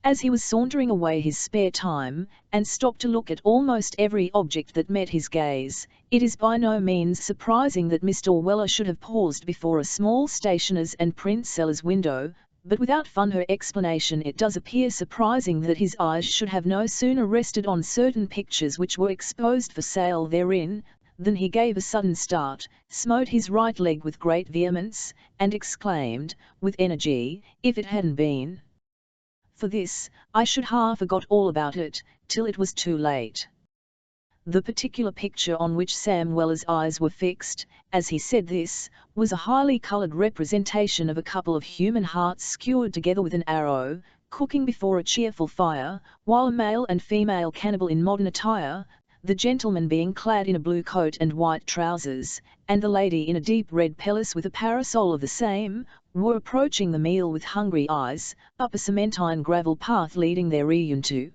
As he was sauntering away his spare time, and stopped to look at almost every object that met his gaze, it is by no means surprising that Mr. Weller should have paused before a small stationer's and print seller's window, but without further explanation it does appear surprising that his eyes should have no sooner rested on certain pictures which were exposed for sale therein, than he gave a sudden start, smote his right leg with great vehemence, and exclaimed, with energy, "If it hadn't been for this, I should have forgot all about it, till it was too late." The particular picture on which Sam Weller's eyes were fixed, as he said this, was a highly coloured representation of a couple of human hearts skewered together with an arrow, cooking before a cheerful fire, while a male and female cannibal in modern attire, the gentleman being clad in a blue coat and white trousers, and the lady in a deep red pelisse with a parasol of the same, were approaching the meal with hungry eyes, up a cementine gravel path leading their reunion to.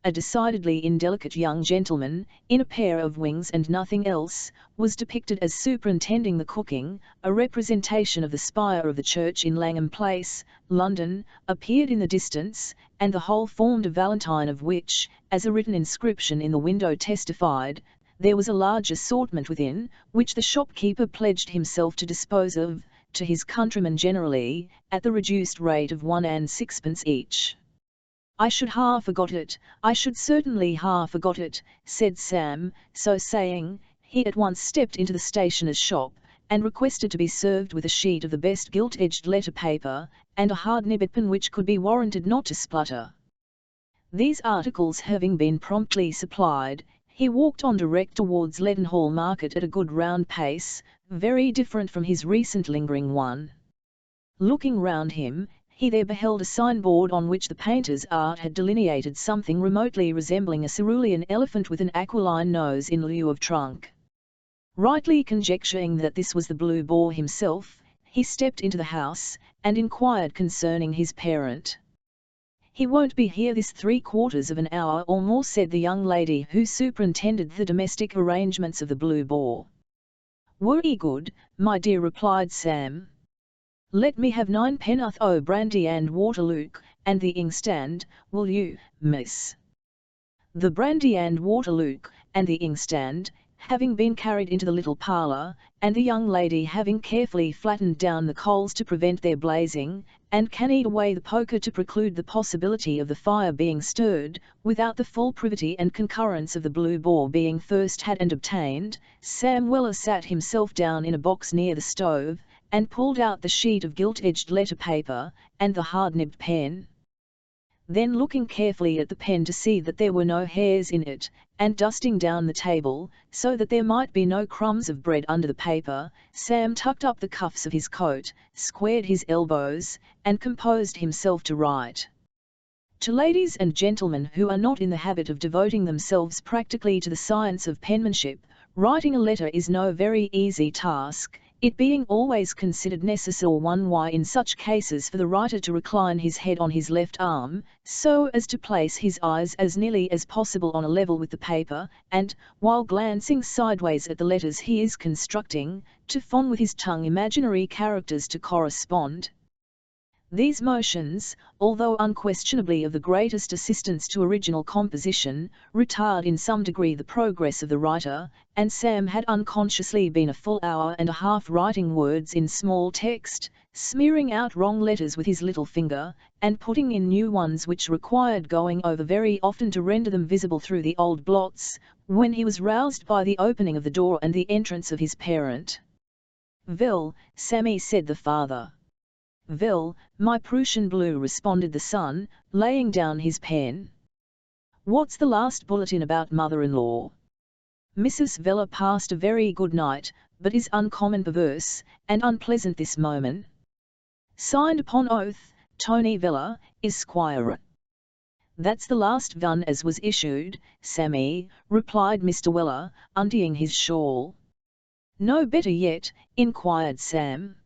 A decidedly indelicate young gentleman, in a pair of wings and nothing else, was depicted as superintending the cooking. A representation of the spire of the church in Langham Place, London, appeared in the distance, and the whole formed a valentine of which, as a written inscription in the window testified, there was a large assortment within, which the shopkeeper pledged himself to dispose of, to his countrymen generally, at the reduced rate of 1 and 6pence each. "I should ha' forgot it, I should certainly ha' forgot it," said Sam. So saying, he at once stepped into the stationer's shop, and requested to be served with a sheet of the best gilt-edged letter paper, and a hard nibbed pen which could be warranted not to splutter. These articles having been promptly supplied, he walked on direct towards Leadenhall Market at a good round pace, very different from his recent lingering one. Looking round him, he there beheld a signboard on which the painter's art had delineated something remotely resembling a cerulean elephant with an aquiline nose in lieu of trunk. Rightly conjecturing that this was the Blue Boar himself, he stepped into the house, and inquired concerning his parent. "He won't be here this 3/4 of an hour or more," said the young lady who superintended the domestic arrangements of the Blue Boar. "Were he good, my dear?" replied Sam. "Let me have 9 o' brandy and water, Luke, and the inkstand, will you, miss?" The brandy and water, Luke, and the inkstand, having been carried into the little parlour, and the young lady having carefully flattened down the coals to prevent their blazing, and cannied away the poker to preclude the possibility of the fire being stirred, without the full privity and concurrence of the Blue Boar being first had and obtained, Sam Weller sat himself down in a box near the stove, and pulled out the sheet of gilt-edged letter paper, and the hard-nibbed pen. Then looking carefully at the pen to see that there were no hairs in it, and dusting down the table, so that there might be no crumbs of bread under the paper, Sam tucked up the cuffs of his coat, squared his elbows, and composed himself to write. To ladies and gentlemen who are not in the habit of devoting themselves practically to the science of penmanship, writing a letter is no very easy task, it being always considered necessary in such cases for the writer to recline his head on his left arm, so as to place his eyes as nearly as possible on a level with the paper, and, while glancing sideways at the letters he is constructing, to form with his tongue imaginary characters to correspond. These motions, although unquestionably of the greatest assistance to original composition, retard in some degree the progress of the writer, and Sam had unconsciously been a full hour and a half writing words in small text, smearing out wrong letters with his little finger, and putting in new ones which required going over very often to render them visible through the old blots, when he was roused by the opening of the door and the entrance of his parent. "Vell, Sammy," said the father. "Vell, my Prussian blue," responded the son, laying down his pen. "What's the last bulletin about mother-in-law?" "Mrs. Veller passed a very good night, but is uncommon perverse, and unpleasant this moment. Signed upon oath, Tony Veller, Esquire." "That's the last one as was issued, Sammy," replied Mr. Weller, untying his shawl. "No better yet?" inquired Sam.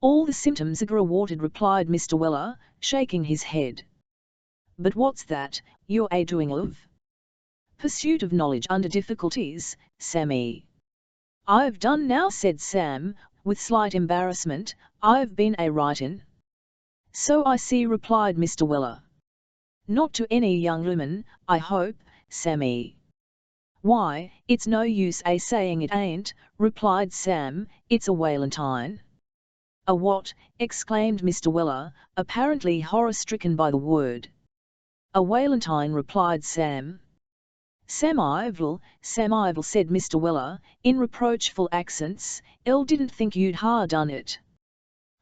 "All the symptoms are awarted," replied Mr. Weller, shaking his head. "But what's that you're a doing of?" Pursuit of knowledge under difficulties, Sammy. I've done now, said Sam, with slight embarrassment. I've been a writin'. So I see, replied Mr. Weller. Not to any young woman, I hope, Sammy. Why, it's no use a saying it ain't, replied Sam, it's a Walentine. A what? Exclaimed Mr. Weller, apparently horror-stricken by the word. A Walentine, replied Sam. Sam Ivell, said Mr. Weller, in reproachful accents, didn't think you'd done it.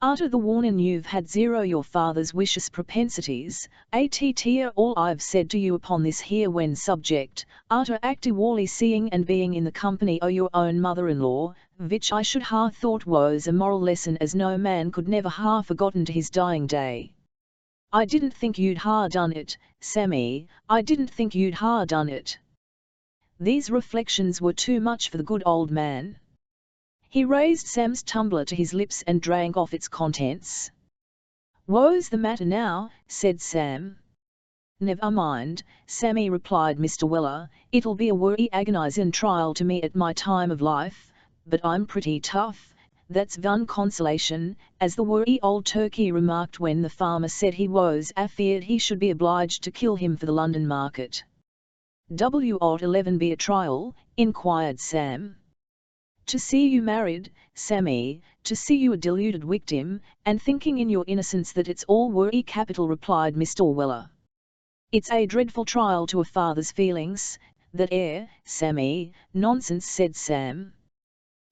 Arter the warnin' you've had zero your father's vicious propensities, all I've said to you upon this here when subject, arter actiwally seeing and being in the company o' your own mother-in-law, which I should thought was a moral lesson as no man could never forgotten to his dying day. I didn't think you'd done it, Sammy, I didn't think you'd done it. These reflections were too much for the good old man. He raised Sam's tumbler to his lips and drank off its contents. "What's the matter now?" said Sam. "Never mind, Sammy," replied Mr. Weller, "it'll be a worry agonizin' trial to me at my time of life, but I'm pretty tough, that's one consolation, as the worry old turkey remarked when the farmer said he was afeard he should be obliged to kill him for the London market." "Ought 11 be a trial?" inquired Sam. "To see you married, Sammy, to see you a deluded victim, and thinking in your innocence that it's all worry capital," replied Mr. Weller. "It's a dreadful trial to a father's feelings, that Sammy." "Nonsense," said Sam.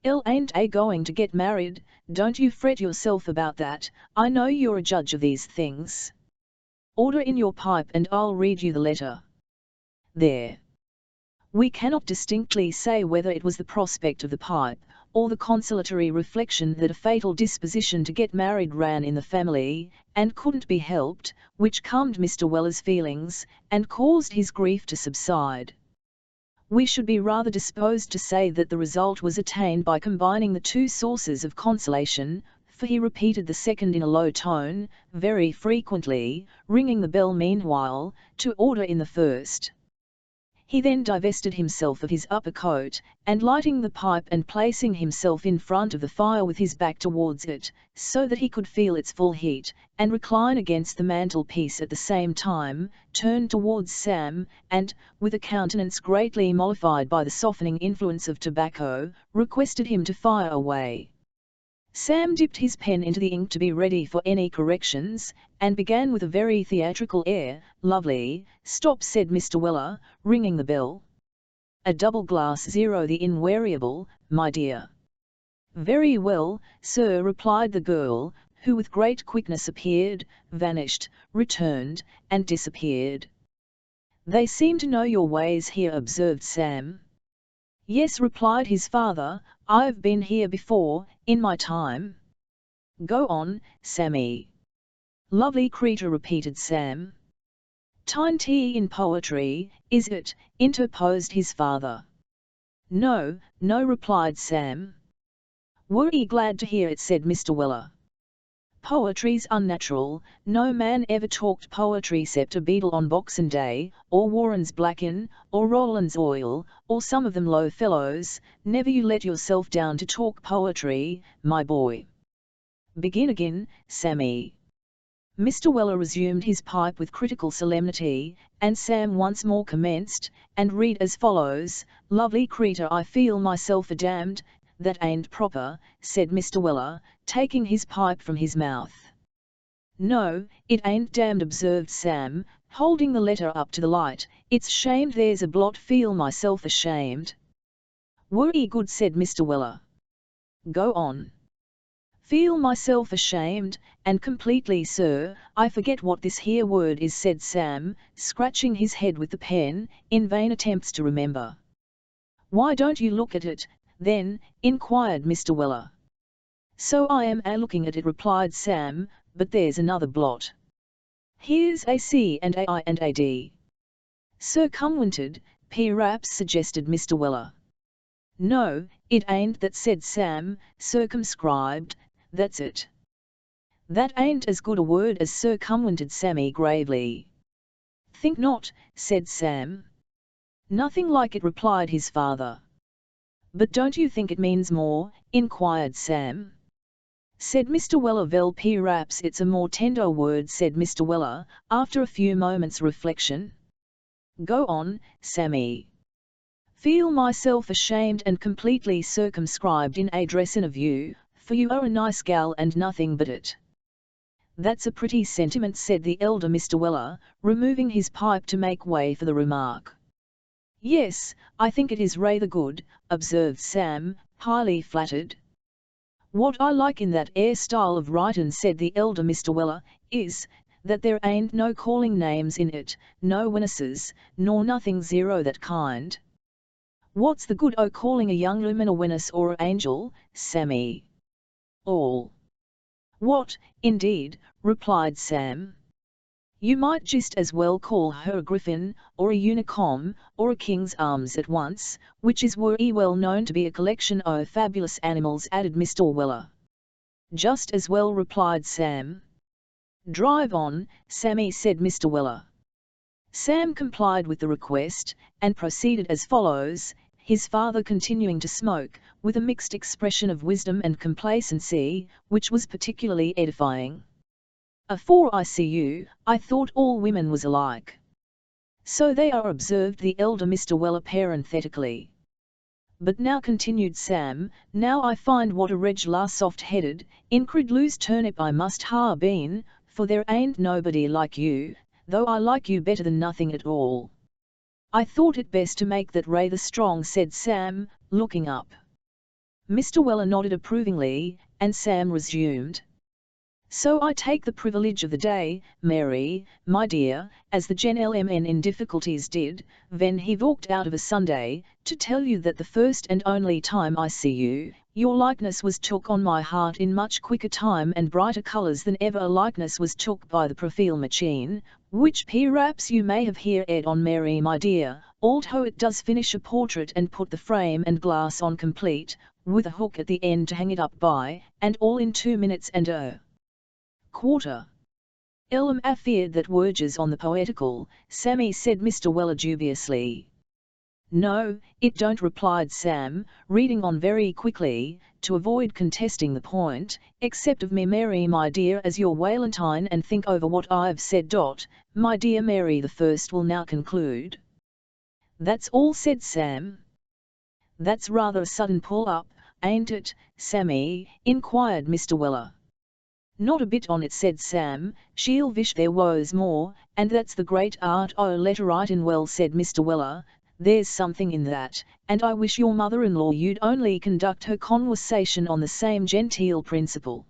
"Ain't going to get married, don't you fret yourself about that, I know you're a judge of these things. Order in your pipe and I'll read you the letter." There. We cannot distinctly say whether it was the prospect of the pipe, or the consolatory reflection that a fatal disposition to get married ran in the family, and couldn't be helped, which calmed Mr. Weller's feelings, and caused his grief to subside. We should be rather disposed to say that the result was attained by combining the two sources of consolation, for he repeated the second in a low tone, very frequently, ringing the bell meanwhile, to order in the first. He then divested himself of his upper coat, and lighting the pipe and placing himself in front of the fire with his back towards it, so that he could feel its full heat, and recline against the mantelpiece at the same time, turned towards Sam, and, with a countenance greatly mollified by the softening influence of tobacco, requested him to fire away. Sam dipped his pen into the ink to be ready for any corrections, and began with a very theatrical air. "Lovely, stop," said Mr. Weller, ringing the bell. "A double glass 0, the invariable, my dear." "Very well, sir," replied the girl, who with great quickness appeared, vanished, returned, and disappeared. "They seem to know your ways here," observed Sam. "Yes," replied his father, "I've been here before, in my time." "Go on, Sammy." "Lovely creature," repeated Sam. "Tiny in poetry, is it?" interposed his father. No, replied Sam. "Were ye glad to hear it?" said Mr. Weller. "Poetry's unnatural, no man ever talked poetry 'cept a beadle on Boxing Day, or Warren's Blackin', or Rowland's Oil, or some of them low fellows. Never you let yourself down to talk poetry, my boy." "Begin again, Sammy." Mr. Weller resumed his pipe with critical solemnity, and Sam once more commenced, and read as follows: "Lovely creature, I feel myself a damned—" "That ain't proper," said Mr. Weller, taking his pipe from his mouth. "No, it ain't damned," observed Sam, holding the letter up to the light. "It's shamed, there's a blot. Feel myself ashamed." "Were ye good?" said Mr. Weller. "Go on." "Feel myself ashamed, and completely, sir. I forget what this here word is," said Sam, scratching his head with the pen, in vain attempts to remember. "Why don't you look at it, then?" inquired Mr. Weller. "So I am a-looking at it," replied Sam, "but there's another blot. Here's a C and a I and a D." "Circumvented, perhaps," suggested Mr. Weller. "No, it ain't that," said Sam. "Circumscribed, that's it." "That ain't as good a word as circumvented," Sammy gravely. "Think not," said Sam. Nothing like it, replied his father. But don't you think it means more? Inquired Sam. Said Mr. Weller. Well, perhaps it's a more tender word, said Mr. Weller, after a few moments' reflection. Go on, Sammy. Feel myself ashamed and completely circumscribed in a dressin' of you, for you are a nice gal and nothing but it. That's a pretty sentiment, said the elder Mr. Weller, removing his pipe to make way for the remark. Yes, I think it is rather good, observed Sam, highly flattered. What I like in that 'ere style of writin', said the elder Mr. Weller, is that there ain't no calling names in it, no witnesses, nor nothing zero that kind. What's the good o' calling a young woman a witness or a angel, Sammy? All. What, indeed, replied Sam. You might just as well call her a griffin, or a unicom, or a king's arms at once, which is very well known to be a collection o' fabulous animals, added Mr. Weller. Just as well, replied Sam. Drive on, Sammy, said Mr. Weller. Sam complied with the request, and proceeded as follows, his father continuing to smoke, with a mixed expression of wisdom and complacency, which was particularly edifying. Afore I see you, I thought all women was alike. So they are, observed the elder Mr. Weller parenthetically. But now, continued Sam, now I find what a reg'lar soft-headed, incredulous turnip I must ha' been, for there ain't nobody like you, though I like you better than nothing at all. I thought it best to make that rather strong, said Sam, looking up. Mr. Weller nodded approvingly, and Sam resumed. So I take the privilege of the day, Mary, my dear, as the gentleman in difficulties did, when he walked out of a Sunday, to tell you that the first and only time I see you, your likeness was took on my heart in much quicker time and brighter colours than ever a likeness was took by the profile machine, which perhaps you may have heard on, Mary, my dear, although it does finish a portrait and put the frame and glass on complete, with a hook at the end to hang it up by, and all in 2 minutes and a quarter. I feared that verges on the poetical, Sammy, said Mr. Weller dubiously. No, it don't, replied Sam, reading on very quickly, to avoid contesting the point, except of me, Mary, my dear, as your Valentine, and think over what I've said. My dear Mary, the first will now conclude. That's all, said Sam. That's rather a sudden pull-up, ain't it, Sammy? Inquired Mr. Weller. Not a bit on it, said Sam, she'll wish there was more, and that's the great art o' letter writin'. Well, said Mr. Weller, there's something in that, and I wish your mother-in-law you'd only conduct her conversation on the same genteel principle.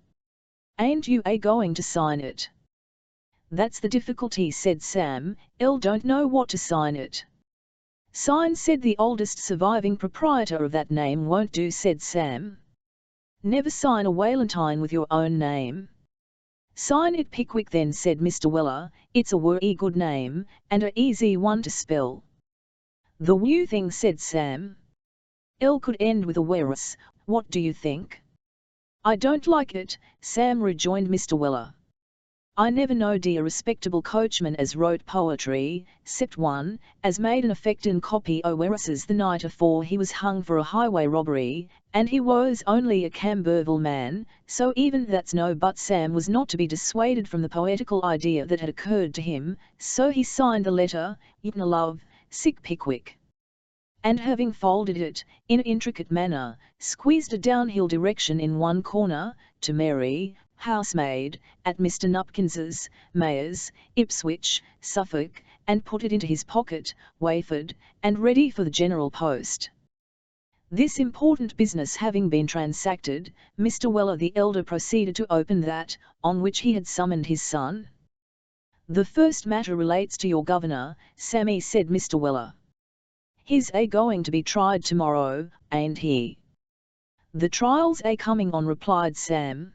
Ain't you going to sign it? That's the difficulty, said Sam, don't know what to sign it. Sign, said the oldest surviving proprietor of that name. Won't do, said Sam. Never sign a Valentine with your own name. Sign it Pickwick then, said Mr. Weller, it's a very good name, and a easy one to spell. The new thing, said Sam. Could end with a whereas, what do you think? I don't like it, Sam, rejoined Mr. Weller. I never knowed a respectable coachman as wrote poetry, 'cept one, as made an affectin' copy o' whereases the night afore he was hung for a highway robbery, and he was only a Camberville man, so even that's no. But Sam was not to be dissuaded from the poetical idea that had occurred to him, so he signed the letter, "Ytna love, sick Pickwick." And having folded it, in an intricate manner, squeezed a downhill direction in one corner, to Mary, housemaid, at Mr. Nupkins's, Mayors, Ipswich, Suffolk, and put it into his pocket, wafered, and ready for the general post. This important business having been transacted, Mr. Weller the elder proceeded to open that, on which he had summoned his son. The first matter relates to your governor, Sammy, said Mr. Weller. He's going to be tried tomorrow, ain't he? The trial's coming on, replied Sam.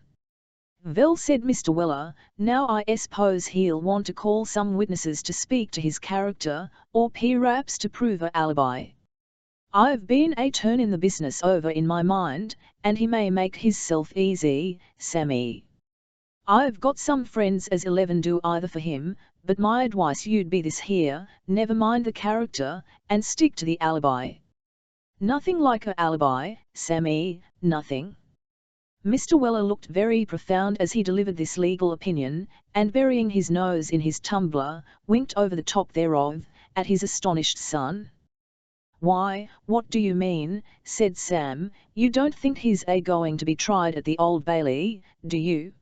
Well, said Mr. Weller, now I suppose he'll want to call some witnesses to speak to his character, or perhaps to prove a alibi. I've been turnin' the business over in my mind, and he may make hisself easy, Sammy. I've got some friends as 11 do either for him, but my advice you'd be this here, never mind the character, and stick to the alibi. Nothing like a alibi, Sammy, nothing. Mr. Weller looked very profound as he delivered this legal opinion, and burying his nose in his tumbler, winked over the top thereof, at his astonished son. "Why, what do you mean?" said Sam. "You don't think he's going to be tried at the Old Bailey, do you?"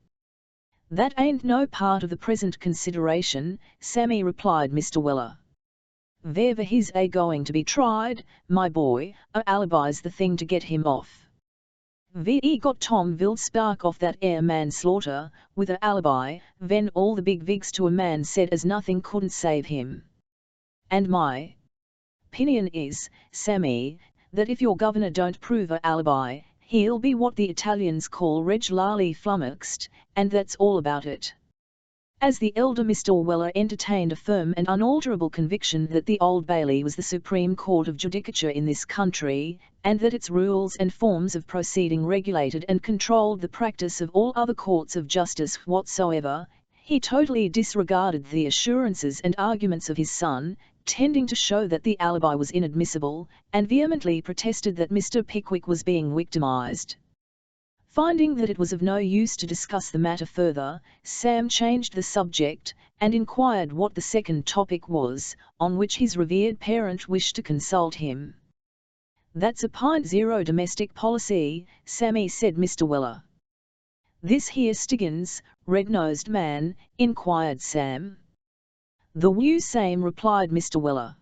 "That ain't no part of the present consideration," Sammy replied Mr. Weller. "Wherever he's going to be tried, my boy, a alibi's the thing to get him off. We got Tom will spark off that manslaughter, with a alibi, when all the big vigs to a man said as nothing couldn't save him. And my opinion is, Sammy, that if your governor don't prove a alibi, he'll be what the Italians call regularly flummoxed, and that's all about it." As the elder Mr. Weller entertained a firm and unalterable conviction that the Old Bailey was the supreme court of judicature in this country, and that its rules and forms of proceeding regulated and controlled the practice of all other courts of justice whatsoever, he totally disregarded the assurances and arguments of his son, tending to show that the alibi was inadmissible, and vehemently protested that Mr. Pickwick was being victimized. Finding that it was of no use to discuss the matter further, Sam changed the subject, and inquired what the second topic was, on which his revered parent wished to consult him. "That's a .0 domestic policy, Sammy," said Mr. Weller. "This here Stiggins, red-nosed man?" inquired Sam. "The same," replied Mr. Weller.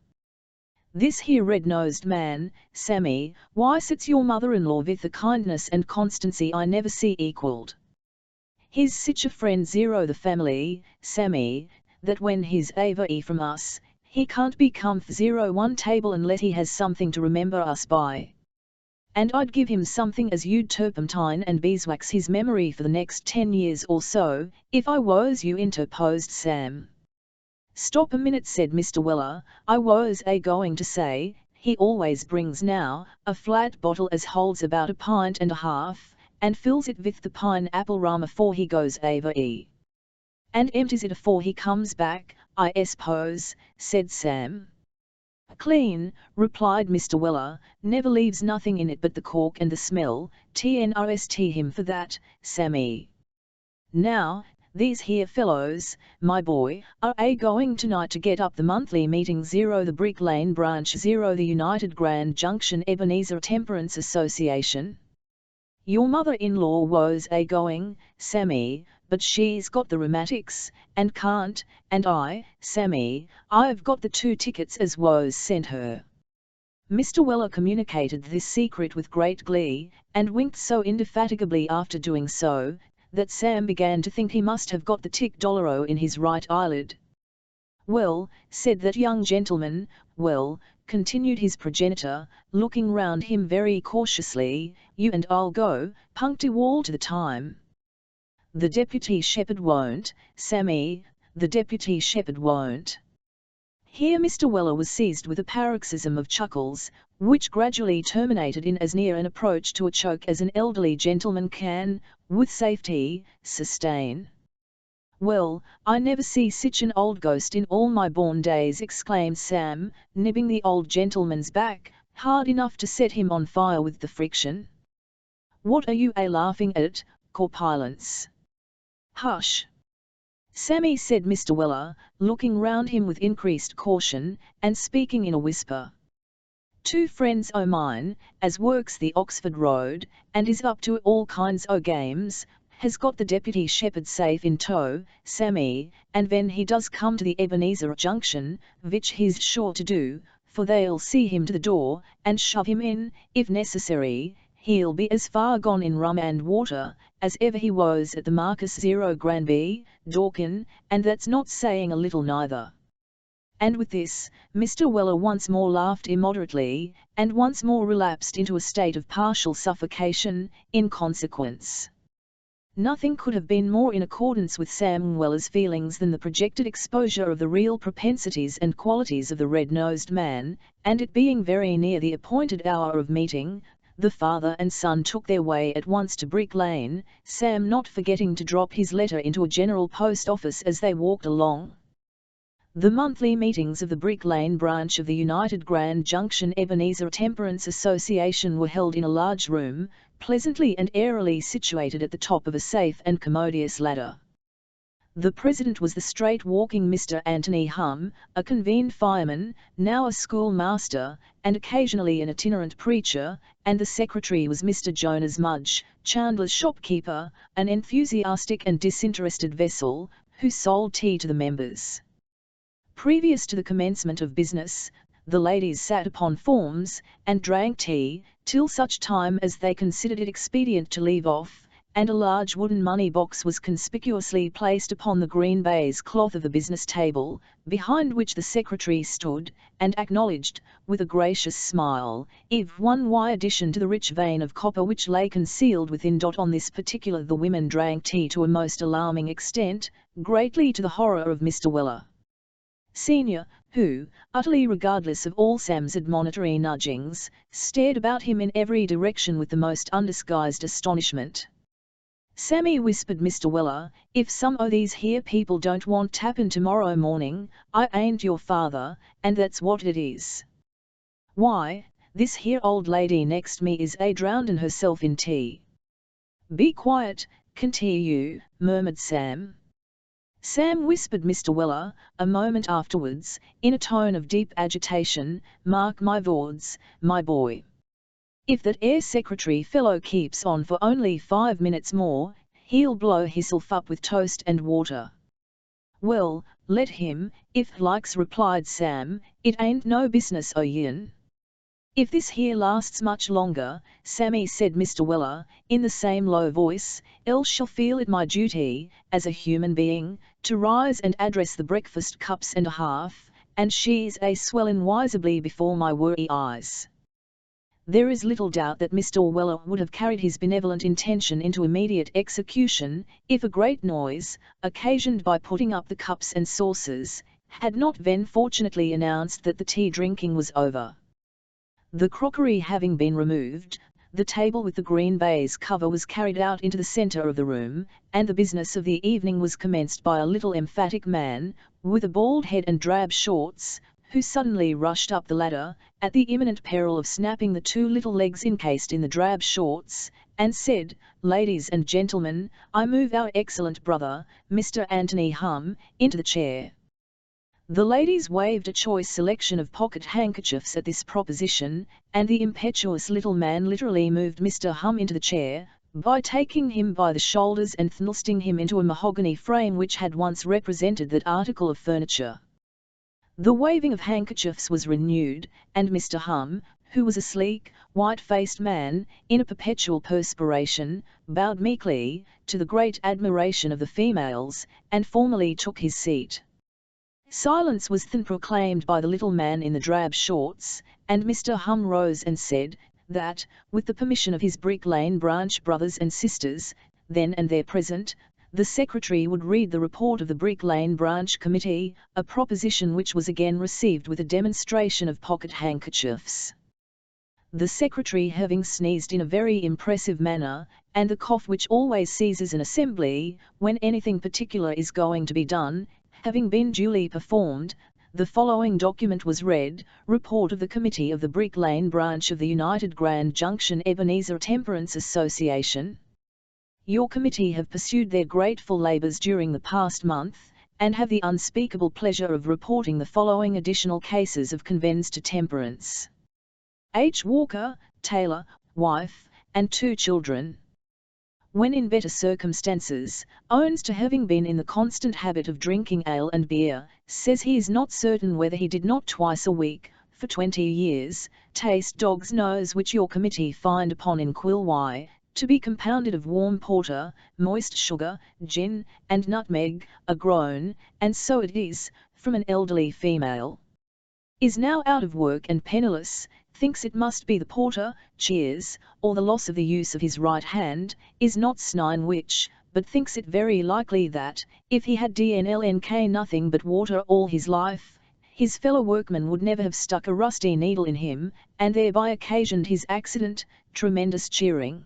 "This here red-nosed man, Sammy, why sits your mother-in-law with a kindness and constancy I never see equalled. He's sich a friend zero the family, Sammy, that when he's away from us, he can't be comf 01 table unless he has something to remember us by. And I'd give him something as you'd turpentine and beeswax his memory for the next 10 years or so, if I was you," interposed Sam. "Stop a minute," said Mr. Weller, "I was going to say, he always brings now, a flat bottle as holds about a pint and a half, and fills it with the pineapple rum afore he goes away. And empties it afore he comes back, I suppose," said Sam. "Clean," replied Mr. Weller, "never leaves nothing in it but the cork and the smell, trust him for that, Sammy. Now, these here fellows, my boy, are going tonight to get up the monthly meeting 0 the Brick Lane branch 0 the United Grand Junction Ebenezer Temperance Association. Your mother-in-law was going, Sammy, but she's got the rheumatics, and can't, and Sammy, I've got the 2 tickets as was sent her." Mr. Weller communicated this secret with great glee, and winked so indefatigably after doing so, that Sam began to think he must have got the tic-dollaro in his right eyelid. "Well," said that young gentleman, "well," continued his progenitor, looking round him very cautiously, "you and I'll go, punctual to the time." "The deputy shepherd won't, Sammy, the deputy shepherd won't." Here Mr. Weller was seized with a paroxysm of chuckles, which gradually terminated in as near an approach to a choke as an elderly gentleman can, with safety, sustain. "Well, I never see sich an old ghost in all my born days," exclaimed Sam, nibbing the old gentleman's back, hard enough to set him on fire with the friction. "What are you laughing at, corpulence?" "Hush, Sammy," said Mr. Weller, looking round him with increased caution, and speaking in a whisper. "2 friends o' mine, as works the Oxford Road, and is up to all kinds o' games, has got the deputy shepherd safe in tow, Sammy, and when he does come to the Ebenezer Junction, which he's sure to do, for they'll see him to the door, and shove him in, if necessary, he'll be as far gone in rum and water, as ever he was at the Marcus 0 Granby, Dorkin, and that's not saying a little neither." And with this, Mr. Weller once more laughed immoderately, and once more relapsed into a state of partial suffocation, in consequence. Nothing could have been more in accordance with Sam Weller's feelings than the projected exposure of the real propensities and qualities of the red-nosed man, and it being very near the appointed hour of meeting, the father and son took their way at once to Brick Lane, Sam not forgetting to drop his letter into a general post office as they walked along. The monthly meetings of the Brick Lane branch of the United Grand Junction Ebenezer Temperance Association were held in a large room, pleasantly and airily situated at the top of a safe and commodious ladder. The president was the straight-walking Mr. Anthony Hum, a convened fireman, now a schoolmaster, and occasionally an itinerant preacher, and the secretary was Mr. Jonas Mudge, Chandler's shopkeeper, an enthusiastic and disinterested vessel, who sold tea to the members. Previous to the commencement of business, the ladies sat upon forms, and drank tea, till such time as they considered it expedient to leave off, and a large wooden money-box was conspicuously placed upon the green baize cloth of the business table, behind which the secretary stood, and acknowledged, with a gracious smile, one addition to the rich vein of copper which lay concealed within. On this particular the women drank tea to a most alarming extent, greatly to the horror of Mr. Weller Senior, who, utterly regardless of all Sam's admonitory nudgings, stared about him in every direction with the most undisguised astonishment. "Sammy," whispered Mr. Weller, "if some o' these here people don't want tappin' tomorrow morning, I ain't your father, and that's what it is. Why, this here old lady next me is drowndin' herself in tea." "Be quiet, you," murmured Sam. "Sam," whispered Mr. Weller, a moment afterwards, in a tone of deep agitation, "mark my words, my boy. If that secretary fellow keeps on for only 5 minutes more, he'll blow hisself up with toast and water." "Well, let him, if likes," replied Sam, "it ain't no business o' yin." "If this here lasts much longer, Sammy," said Mr. Weller, in the same low voice, "else shall feel it my duty, as a human being, to rise and address the breakfast cups and a half, and she's swellin' visibly before my wery eyes." There is little doubt that Mr. Weller would have carried his benevolent intention into immediate execution, if a great noise, occasioned by putting up the cups and saucers, had not then fortunately announced that the tea drinking was over. The crockery having been removed, the table with the green baize cover was carried out into the centre of the room, and the business of the evening was commenced by a little emphatic man, with a bald head and drab shorts, who suddenly rushed up the ladder, at the imminent peril of snapping the 2 little legs encased in the drab shorts, and said, "Ladies and gentlemen, I move our excellent brother, Mr. Anthony Hum, into the chair." The ladies waved a choice selection of pocket handkerchiefs at this proposition, and the impetuous little man literally moved Mr. Hum into the chair, by taking him by the shoulders and thrusting him into a mahogany frame which had once represented that article of furniture. The waving of handkerchiefs was renewed, and Mr. Hum, who was a sleek, white-faced man, in a perpetual perspiration, bowed meekly, to the great admiration of the females, and formally took his seat. Silence was then proclaimed by the little man in the drab shorts, and Mr. Hum rose and said, that, with the permission of his Brick Lane branch brothers and sisters, then and there present, the secretary would read the report of the Brick Lane branch committee, a proposition which was again received with a demonstration of pocket handkerchiefs. The secretary having sneezed in a very impressive manner, and the cough which always seizes an assembly, when anything particular is going to be done, having been duly performed, the following document was read: Report of the Committee of the Brick Lane branch of the United Grand Junction Ebenezer Temperance Association. Your committee have pursued their grateful labours during the past month, and have the unspeakable pleasure of reporting the following additional cases of conveyance to temperance. H. Walker, tailor, wife, and 2 children. When in better circumstances, owns to having been in the constant habit of drinking ale and beer, says he is not certain whether he did not twice a week, for 20 years, taste dog's nose which your committee find upon in Quilwy, to be compounded of warm porter, moist sugar, gin, and nutmeg, a groan, and so it is, from an elderly female. Is now out of work and penniless, thinks it must be the porter, cheers, or the loss of the use of his right hand, is not snine which, but thinks it very likely that, if he had drnk nothing but water all his life, his fellow workman would never have stuck a rusty needle in him, and thereby occasioned his accident. Tremendous cheering.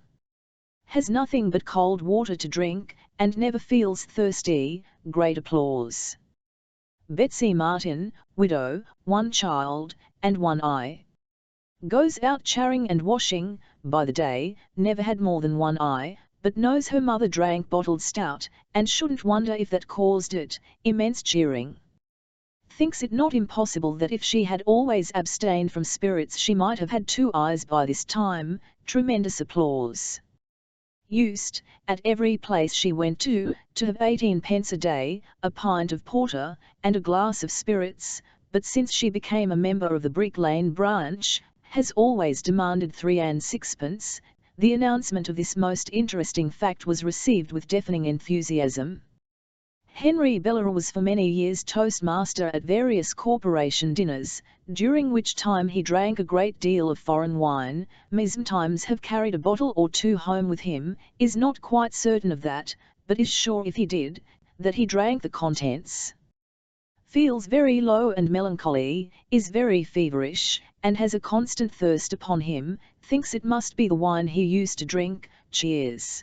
Has nothing but cold water to drink, and never feels thirsty. Great applause. Betsy Martin, widow, 1 child, and 1 eye. Goes out charing and washing, by the day, never had more than 1 eye, but knows her mother drank bottled stout, and shouldn't wonder if that caused it, immense cheering. Thinks it not impossible that if she had always abstained from spirits she might have had 2 eyes by this time, tremendous applause. Used, at every place she went to have 18 pence a day, a pint of porter, and a glass of spirits, but since she became a member of the Brick Lane branch, has always demanded 3 and 6pence. The announcement of this most interesting fact was received with deafening enthusiasm. Henry Beller was for many years toastmaster at various corporation dinners, during which time he drank a great deal of foreign wine, may sometimes have carried a bottle or 2 home with him, is not quite certain of that, but is sure if he did, that he drank the contents. Feels very low and melancholy, is very feverish, and has a constant thirst upon him, thinks it must be the wine he used to drink, cheers.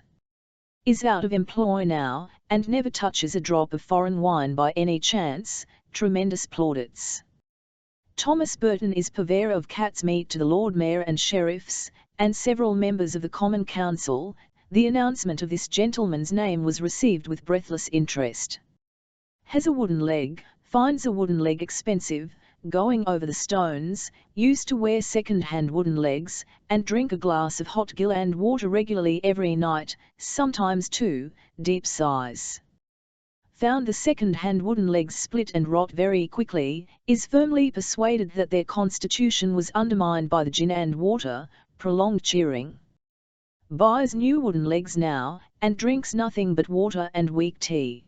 Is out of employ now, and never touches a drop of foreign wine by any chance, tremendous plaudits. Thomas Burton is purveyor of cat's meat to the Lord Mayor and sheriffs, and several members of the Common Council. The announcement of this gentleman's name was received with breathless interest. Has a wooden leg, finds a wooden leg expensive, going over the stones, used to wear second-hand wooden legs, and drink a glass of hot gill and water regularly every night, sometimes 2, deep sighs. Found the second-hand wooden legs split and rot very quickly, is firmly persuaded that their constitution was undermined by the gin and water, prolonged cheering. Buys new wooden legs now, and drinks nothing but water and weak tea.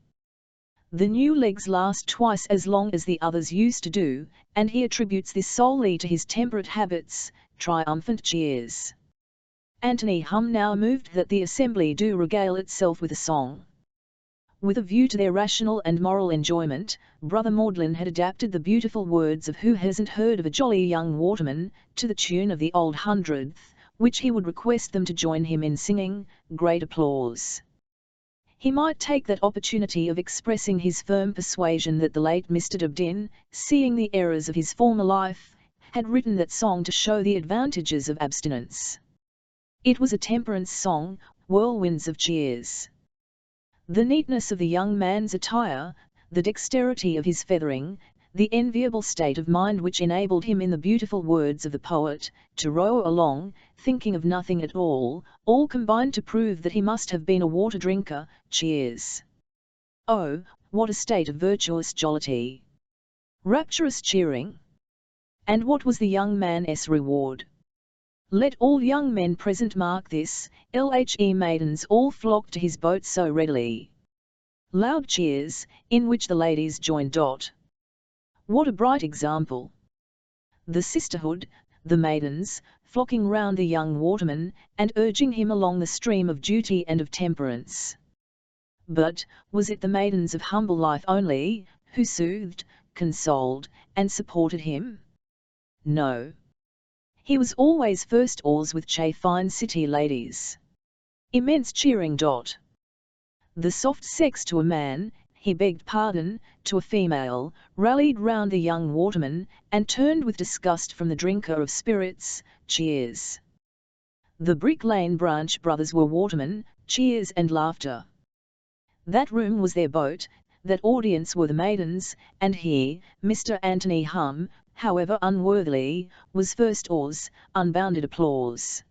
The new legs last twice as long as the others used to do, and he attributes this solely to his temperate habits. Triumphant cheers. Anthony Hum now moved that the assembly do regale itself with a song. With a view to their rational and moral enjoyment, Brother Magdalen had adapted the beautiful words of Who Hasn't Heard of a Jolly Young Waterman, to the tune of the Old Hundredth, which he would request them to join him in singing. Great applause. He might take that opportunity of expressing his firm persuasion that the late Mr. Dibdin, seeing the errors of his former life, had written that song to show the advantages of abstinence. It was a temperance song, whirlwinds of cheers. The neatness of the young man's attire, the dexterity of his feathering, the enviable state of mind which enabled him, in the beautiful words of the poet, to row along, thinking of nothing at all combined to prove that he must have been a water drinker. Cheers. Oh, what a state of virtuous jollity! Rapturous cheering! And what was the young man's reward? Let all young men present mark this, LHE maidens all flocked to his boat so readily. Loud cheers, in which the ladies joined. What a bright example! The sisterhood, the maidens, flocking round the young waterman, and urging him along the stream of duty and of temperance. But, was it the maidens of humble life only, who soothed, consoled, and supported him? No. He was always first oars with fine city ladies. Immense cheering. The soft sex to a man, he begged pardon, to a female, rallied round the young waterman, and turned with disgust from the drinker of spirits. Cheers. The Brick Lane branch brothers were watermen. Cheers and laughter. That room was their boat, that audience were the maidens, and he, Mr. Anthony Hum, however unworthily, was first oars. Unbounded applause.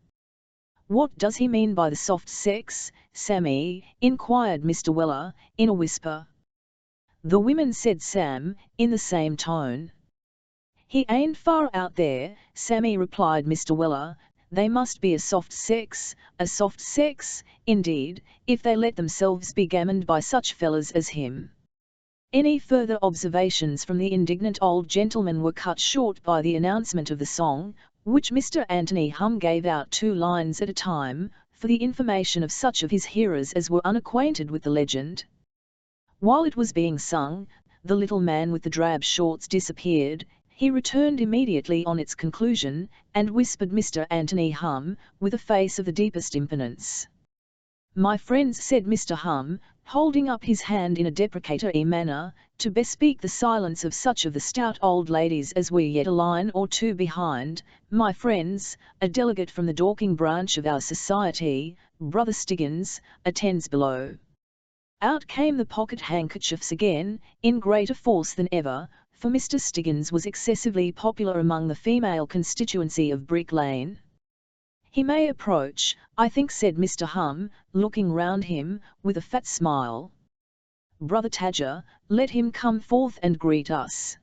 What does he mean by the soft sex, Sammy? Inquired Mr. Weller, in a whisper. The women said Sam, in the same tone. He ain't far out there, Sammy, replied Mr. Weller. They must be a soft sex, indeed, if they let themselves be gammoned by such fellas as him. Any further observations from the indignant old gentleman were cut short by the announcement of the song, which Mr. Anthony Hum gave out 2 lines at a time, for the information of such of his hearers as were unacquainted with the legend. While it was being sung, the little man with the drab shorts disappeared. He returned immediately on its conclusion, and whispered Mr. Anthony Hum, with a face of the deepest impenance. My friends, said Mr. Hum, holding up his hand in a deprecatory manner, to bespeak the silence of such of the stout old ladies as were yet a line or two behind, my friends, a delegate from the Dorking branch of our society, Brother Stiggins, attends below. Out came the pocket handkerchiefs again, in greater force than ever, for Mr. Stiggins was excessively popular among the female constituency of Brick Lane. He may approach, I think, said Mr. Hum, looking round him, with a fat smile. Brother Tadger, let him come forth and greet us.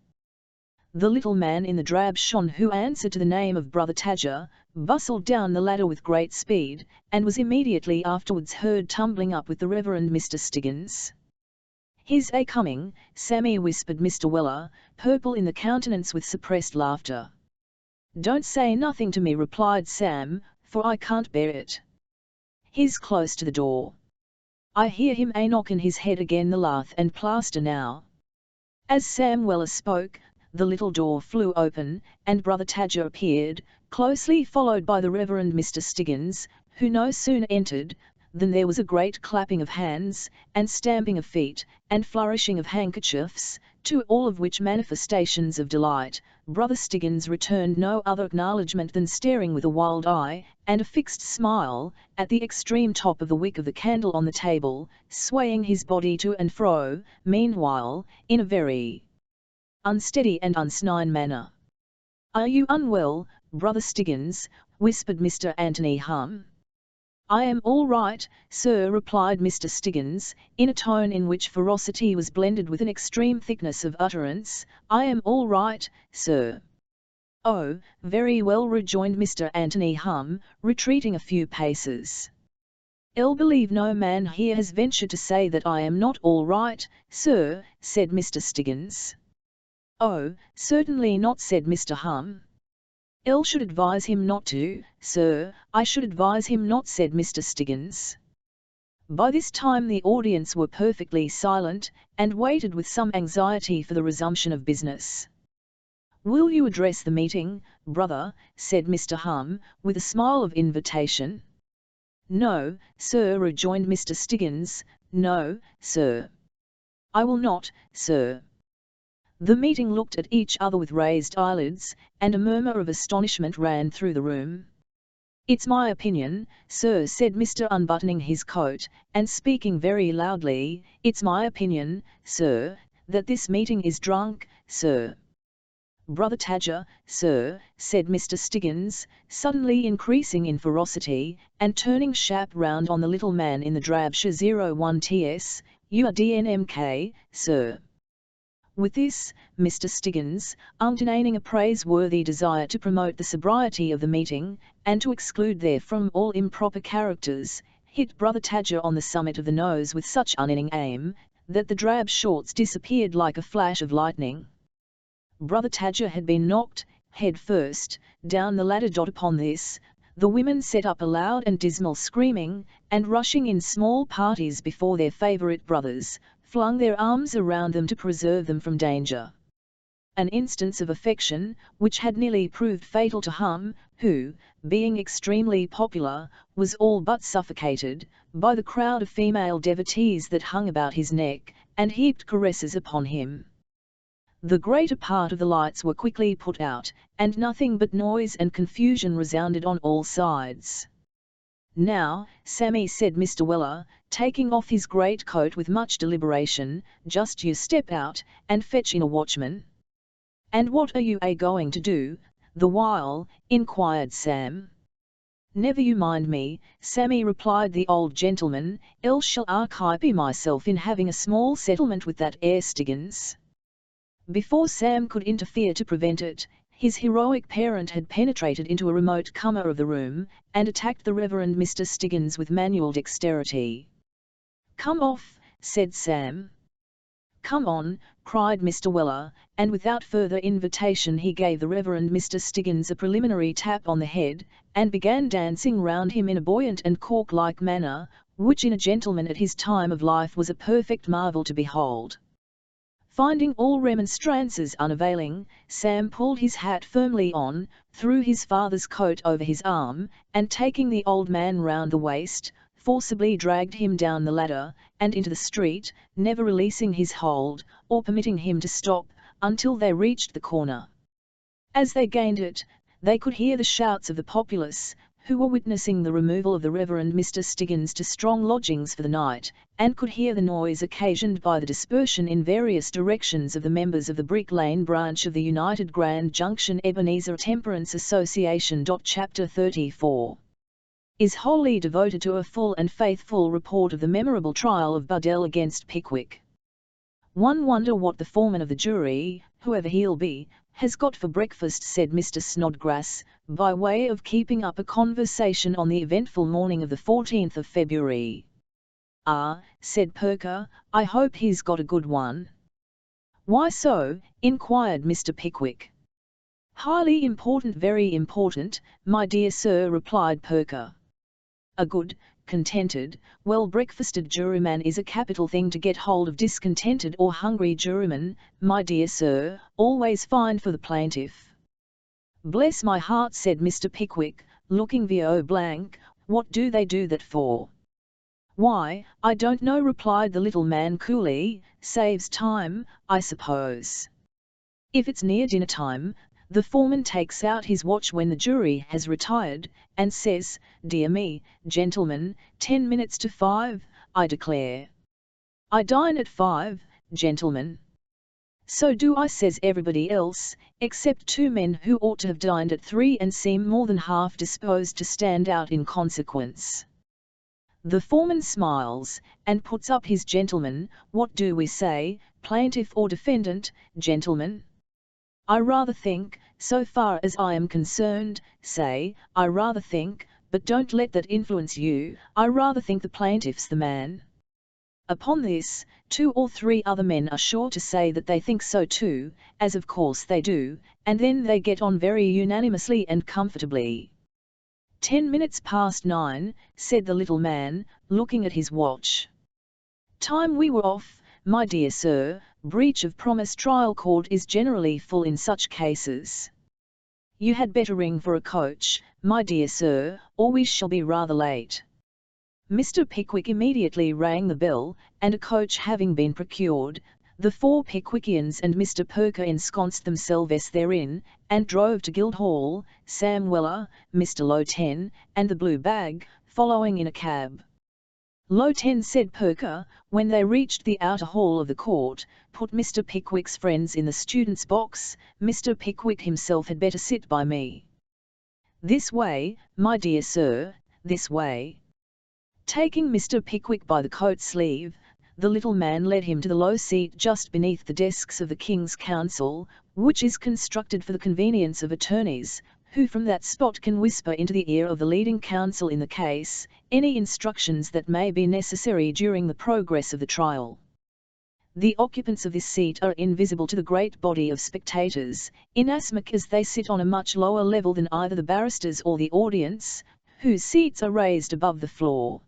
The little man in the drab shon, who answered to the name of Brother Tadger, bustled down the ladder with great speed, and was immediately afterwards heard tumbling up with the Reverend Mr. Stiggins. "He's a-coming, Sammy," whispered Mr. Weller, purple in the countenance with suppressed laughter. "Don't say nothing to me," replied Sam, "for I can't bear it. He's close to the door. I hear him a-knockin' his head again the lath and plaster now." As Sam Weller spoke, the little door flew open, and Brother Tadger appeared, closely followed by the Reverend Mr. Stiggins, who no sooner entered than there was a great clapping of hands, and stamping of feet, and flourishing of handkerchiefs, to all of which manifestations of delight, Brother Stiggins returned no other acknowledgment than staring with a wild eye, and a fixed smile, at the extreme top of the wick of the candle on the table, swaying his body to and fro, meanwhile, in a very unsteady and uncertain manner. "Are you unwell, Brother Stiggins?" whispered Mr. Anthony Hum. "I am all right, sir," replied Mr. Stiggins, in a tone in which ferocity was blended with an extreme thickness of utterance. "I am all right, sir." "Oh, very well," rejoined Mr. Anthony Hum, retreating a few paces. "I'll believe no man here has ventured to say that I am not all right, sir," said Mr. Stiggins. "Oh, certainly not," said Mr. Hum. "I should advise him not to, sir, I should advise him not," said Mr. Stiggins. By this time the audience were perfectly silent, and waited with some anxiety for the resumption of business. "Will you address the meeting, brother?" said Mr. Hum, with a smile of invitation. "No, sir," rejoined Mr. Stiggins, "no, sir. I will not, sir." The meeting looked at each other with raised eyelids, and a murmur of astonishment ran through the room. "It's my opinion, sir," said Mr. unbuttoning his coat, and speaking very loudly, "it's my opinion, sir, that this meeting is drunk, sir." "Brother Tadger, sir," said Mr. Stiggins, suddenly increasing in ferocity, and turning sharp round on the little man in the drab sh01ts, "you are DNMK, sir." With this, Mr. Stiggins, entertaining a praiseworthy desire to promote the sobriety of the meeting, and to exclude therefrom all improper characters, hit Brother Tadger on the summit of the nose with such unending aim, that the drab shorts disappeared like a flash of lightning. Brother Tadger had been knocked, head first, down the ladder. Upon this, the women set up a loud and dismal screaming, and rushing in small parties before their favourite brothers, flung their arms around them to preserve them from danger. An instance of affection, which had nearly proved fatal to Hum, who, being extremely popular, was all but suffocated by the crowd of female devotees that hung about his neck, and heaped caresses upon him. The greater part of the lights were quickly put out, and nothing but noise and confusion resounded on all sides. "Now, Sammy," said Mr. Weller, taking off his great coat with much deliberation, "just you step out, and fetch in a watchman." "And what are you a-going to do, the while?" inquired Sam. "Never you mind me, Sammy," replied the old gentleman, "I shall archipe myself in having a small settlement with that Stiggins." Before Sam could interfere to prevent it, his heroic parent had penetrated into a remote corner of the room, and attacked the Reverend Mr. Stiggins with manual dexterity. "Come off," said Sam. "Come on," cried Mr. Weller, and without further invitation he gave the Reverend Mr. Stiggins a preliminary tap on the head, and began dancing round him in a buoyant and cork-like manner, which in a gentleman at his time of life was a perfect marvel to behold. Finding all remonstrances unavailing, Sam pulled his hat firmly on, threw his father's coat over his arm, and taking the old man round the waist, forcibly dragged him down the ladder, and into the street, never releasing his hold, or permitting him to stop, until they reached the corner. As they gained it, they could hear the shouts of the populace, who were witnessing the removal of the Reverend Mr. Stiggins to strong lodgings for the night, and could hear the noise occasioned by the dispersion in various directions of the members of the Brick Lane branch of the United Grand Junction Ebenezer Temperance Association. Chapter 34 is wholly devoted to a full and faithful report of the memorable trial of Buddell against Pickwick. "One wonder what the foreman of the jury, whoever he'll be, has got for breakfast," said Mr. Snodgrass, by way of keeping up a conversation on the eventful morning of the 14th of February. "Ah," said Perker, "I hope he's got a good one." "Why so?" inquired Mr. Pickwick. "Highly important, very important, my dear sir," replied Perker. "A good, contented, well-breakfasted juryman is a capital thing to get hold of. Discontented or hungry jurymen, my dear sir, always fine for the plaintiff." "Bless my heart," said Mr. Pickwick, looking blank, "what do they do that for?" "Why, I don't know," replied the little man coolly, "saves time, I suppose. If it's near dinner time, the foreman takes out his watch when the jury has retired, and says, 'Dear me, gentlemen, 10 minutes to 5, I declare. I dine at 5, gentlemen.' 'So do I,' says everybody else, except 2 men who ought to have dined at 3 and seem more than half disposed to stand out in consequence. The foreman smiles, and puts up his gentleman. What do we say, plaintiff or defendant, gentlemen? I rather think, so far as I am concerned, say, I rather think, but don't let that influence you, I rather think the plaintiff's the man.' Upon this, 2 or 3 other men are sure to say that they think so too, as of course they do, and then they get on very unanimously and comfortably. 10 minutes past 9, said the little man, looking at his watch. Time we were off, my dear sir. Breach of promise trial court is generally full in such cases. You had better ring for a coach, my dear sir, or we shall be rather late." Mr. Pickwick immediately rang the bell, and a coach having been procured, the 4 Pickwickians and Mr. Perker ensconced themselves therein, and drove to Guildhall, Sam Weller, Mr. Lowten, and the Blue Bag, following in a cab. "Lowten," said Perker, when they reached the outer hall of the court, "put Mr. Pickwick's friends in the student's box. Mr. Pickwick himself had better sit by me." "This way, my dear sir, this way." Taking Mr. Pickwick by the coat sleeve, the little man led him to the low seat just beneath the desks of the King's Counsel, which is constructed for the convenience of attorneys, who from that spot can whisper into the ear of the leading counsel in the case any instructions that may be necessary during the progress of the trial. The occupants of this seat are invisible to the great body of spectators, inasmuch as they sit on a much lower level than either the barristers or the audience, whose seats are raised above the floor.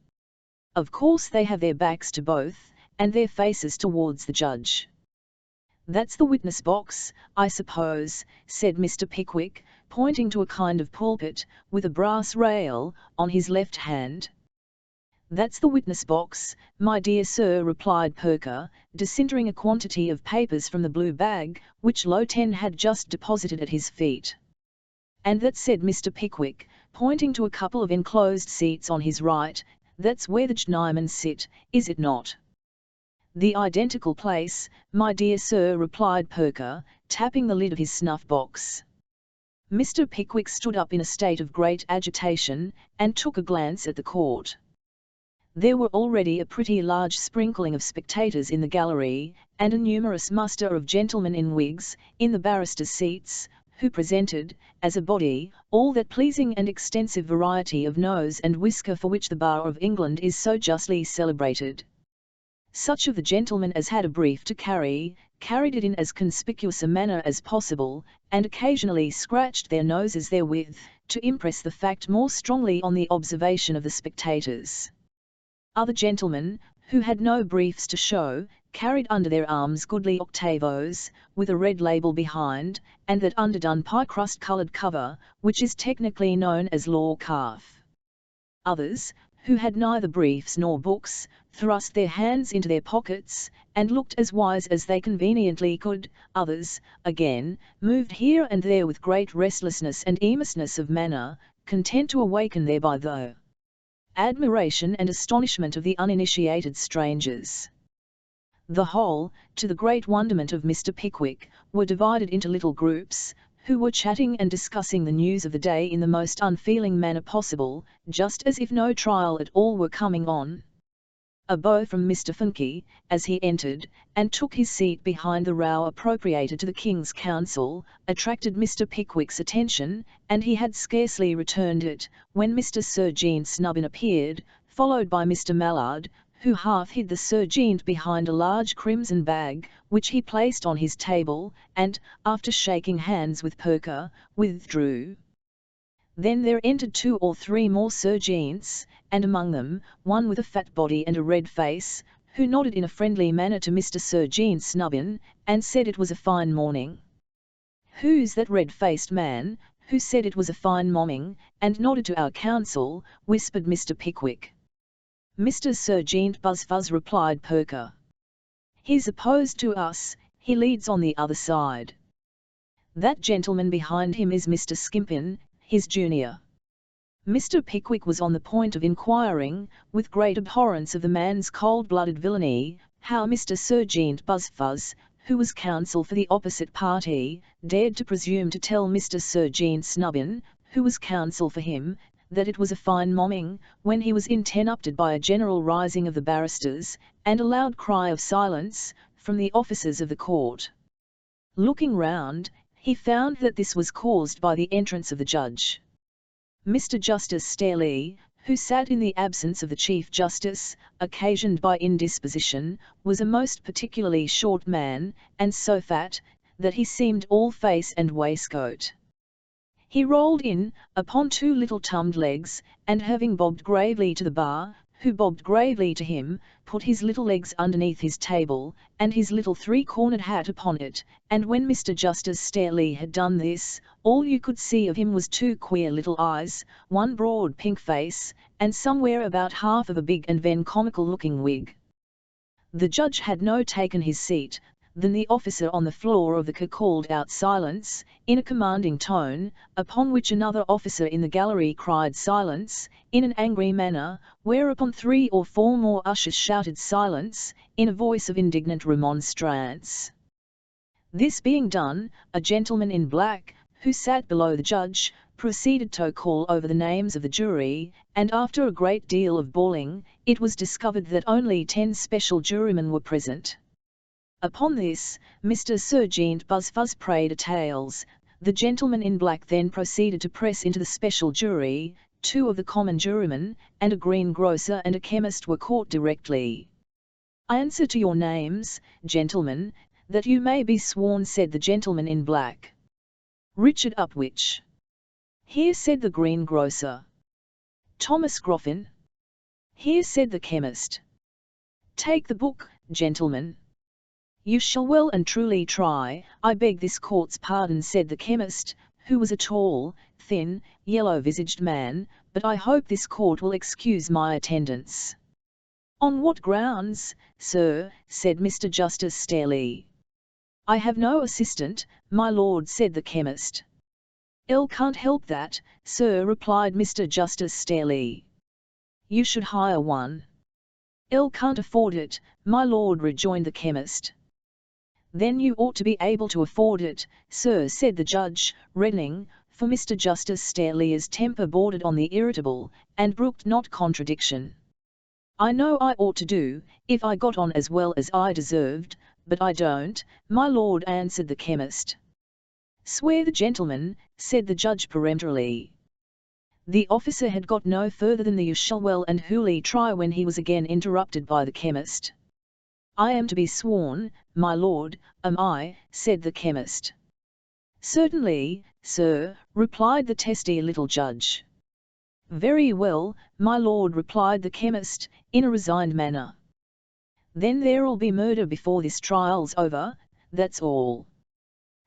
Of course they have their backs to both, and their faces towards the judge. "That's the witness box, I suppose," said Mr. Pickwick, pointing to a kind of pulpit, with a brass rail, on his left hand. "That's the witness box, my dear sir," replied Perker, disintering a quantity of papers from the blue bag, which Lowten had just deposited at his feet. "And that," said Mr. Pickwick, pointing to a couple of enclosed seats on his right, "that's where the gentlemen sit, is it not?" "The identical place, my dear sir," replied Perker, tapping the lid of his snuff-box. Mr. Pickwick stood up in a state of great agitation, and took a glance at the court. There were already a pretty large sprinkling of spectators in the gallery, and a numerous muster of gentlemen in wigs, in the barristers' seats, who presented, as a body, all that pleasing and extensive variety of nose and whisker for which the Bar of England is so justly celebrated. Such of the gentlemen as had a brief to carried it in as conspicuous a manner as possible, and occasionally scratched their noses therewith, to impress the fact more strongly on the observation of the spectators. Other gentlemen, who had no briefs to show, carried under their arms goodly octavos, with a red label behind, and that underdone pie-crust coloured cover, which is technically known as law calf. Others, who had neither briefs nor books, thrust their hands into their pockets, and looked as wise as they conveniently could. Others, again, moved here and there with great restlessness and earnestness of manner, content to awaken thereby the admiration and astonishment of the uninitiated strangers. The whole, to the great wonderment of Mr. Pickwick, were divided into little groups, who were chatting and discussing the news of the day in the most unfeeling manner possible, just as if no trial at all were coming on. A bow from Mr. Funke, as he entered, and took his seat behind the row appropriated to the King's Counsel, attracted Mr. Pickwick's attention, and he had scarcely returned it, when Mr. Sir Jean Snubbin appeared, followed by Mr. Mallard, who half hid the Sir Jean behind a large crimson bag, which he placed on his table, and, after shaking hands with Perker, withdrew. Then there entered 2 or 3 more Sir Jeans, and among them, one with a fat body and a red face, who nodded in a friendly manner to Mr. Sir Jean Snubbin, and said it was a fine morning. "Who's that red-faced man, who said it was a fine morning, and nodded to our counsel?" whispered Mr. Pickwick. "Mr. Sir Jean Buzzfuzz," replied Perker. "He's opposed to us, he leads on the other side. That gentleman behind him is Mr. Skimpin, his junior." Mr. Pickwick was on the point of inquiring, with great abhorrence of the man's cold-blooded villainy, how Mr. Sir Jean Buzzfuzz, who was counsel for the opposite party, dared to presume to tell Mr. Sir Jean Snubbin, who was counsel for him, that it was a fine morning, when he was interrupted by a general rising of the barristers, and a loud cry of silence, from the officers of the court. Looking round, he found that this was caused by the entrance of the judge. Mr. Justice Stareleigh, who sat in the absence of the Chief Justice, occasioned by indisposition, was a most particularly short man, and so fat, that he seemed all face and waistcoat. He rolled in, upon 2 little tumbed legs, and having bobbed gravely to the bar, who bobbed gravely to him, put his little legs underneath his table, and his little 3-cornered hat upon it, and when Mr. Justice Stareleigh had done this, all you could see of him was 2 queer little eyes, 1 broad pink face, and somewhere about half of a big and then comical-looking wig. The judge had no taken his seat, than the officer on the floor of the car called out silence, in a commanding tone, upon which another officer in the gallery cried silence, in an angry manner, whereupon 3 or 4 more ushers shouted silence, in a voice of indignant remonstrance. This being done, a gentleman in black, who sat below the judge, proceeded to call over the names of the jury, and after a great deal of bawling, it was discovered that only 10 special jurymen were present. Upon this, Mr. Sir Jean Buzzfuzz prayed tales. The gentleman in black then proceeded to press into the special jury. 2 of the common jurymen, and a greengrocer and a chemist were caught directly. "I answer to your names, gentlemen, that you may be sworn," said the gentleman in black. "Richard Upwich." "Here," said the greengrocer. "Thomas Groffin." "Here," said the chemist. "Take the book, gentlemen." "You shall well and truly try, I beg this court's pardon," said the chemist, who was a tall, thin, yellow-visaged man, "but I hope this court will excuse my attendance." "On what grounds, sir?" said Mr. Justice Stareleigh. "I have no assistant, my lord," said the chemist. "Can't help that, sir," replied Mr. Justice Stareleigh. "You should hire one." "Can't afford it, my lord," rejoined the chemist. "Then you ought to be able to afford it, sir," said the judge, reddening, for Mr. Justice Stareleigh's temper bordered on the irritable, and brooked not contradiction. "I know I ought to do, if I got on as well as I deserved, but I don't, my lord," answered the chemist. "Swear the gentleman," said the judge peremptorily. The officer had got no further than the "you shall well and truly try" when he was again interrupted by the chemist. "I am to be sworn, my lord, am I?" said the chemist. "Certainly, sir," replied the testy little judge. "Very well, my lord," replied the chemist, in a resigned manner. "Then there'll be murder before this trial's over, that's all."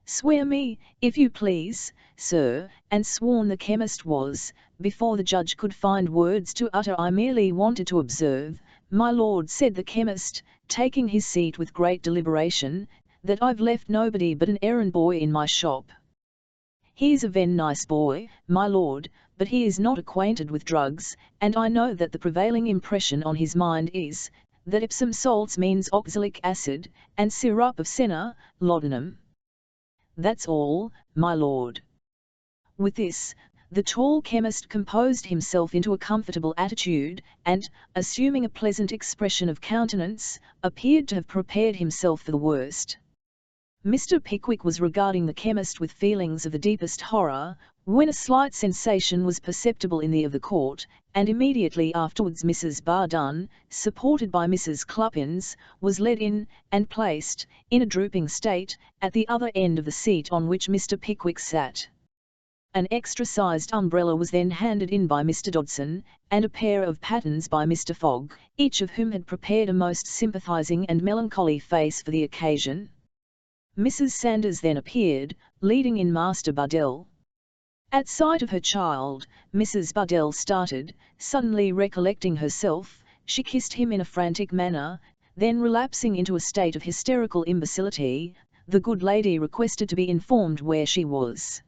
"Swear me, if you please, sir," and sworn the chemist was. Before the judge could find words to utter, "I merely wanted to observe, my lord," said the chemist, taking his seat with great deliberation, "that I've left nobody but an errand boy in my shop. He's a ven nice boy, my lord, but he is not acquainted with drugs, and I know that the prevailing impression on his mind is, that Epsom salts means oxalic acid, and syrup of senna, laudanum. That's all, my lord." With this, the tall chemist composed himself into a comfortable attitude, and, assuming a pleasant expression of countenance, appeared to have prepared himself for the worst. Mr. Pickwick was regarding the chemist with feelings of the deepest horror, when a slight sensation was perceptible in the of the court, and immediately afterwards Mrs. Bardun, supported by Mrs. Cluppins, was led in, and placed, in a drooping state, at the other end of the seat on which Mr. Pickwick sat. An extra-sized umbrella was then handed in by Mr. Dodson, and a pair of pattens by Mr. Fogg, each of whom had prepared a most sympathizing and melancholy face for the occasion. Mrs. Sanders then appeared, leading in Master Buddell. At sight of her child, Mrs. Buddell started, suddenly recollecting herself, she kissed him in a frantic manner, then relapsing into a state of hysterical imbecility, the good lady requested to be informed where she was.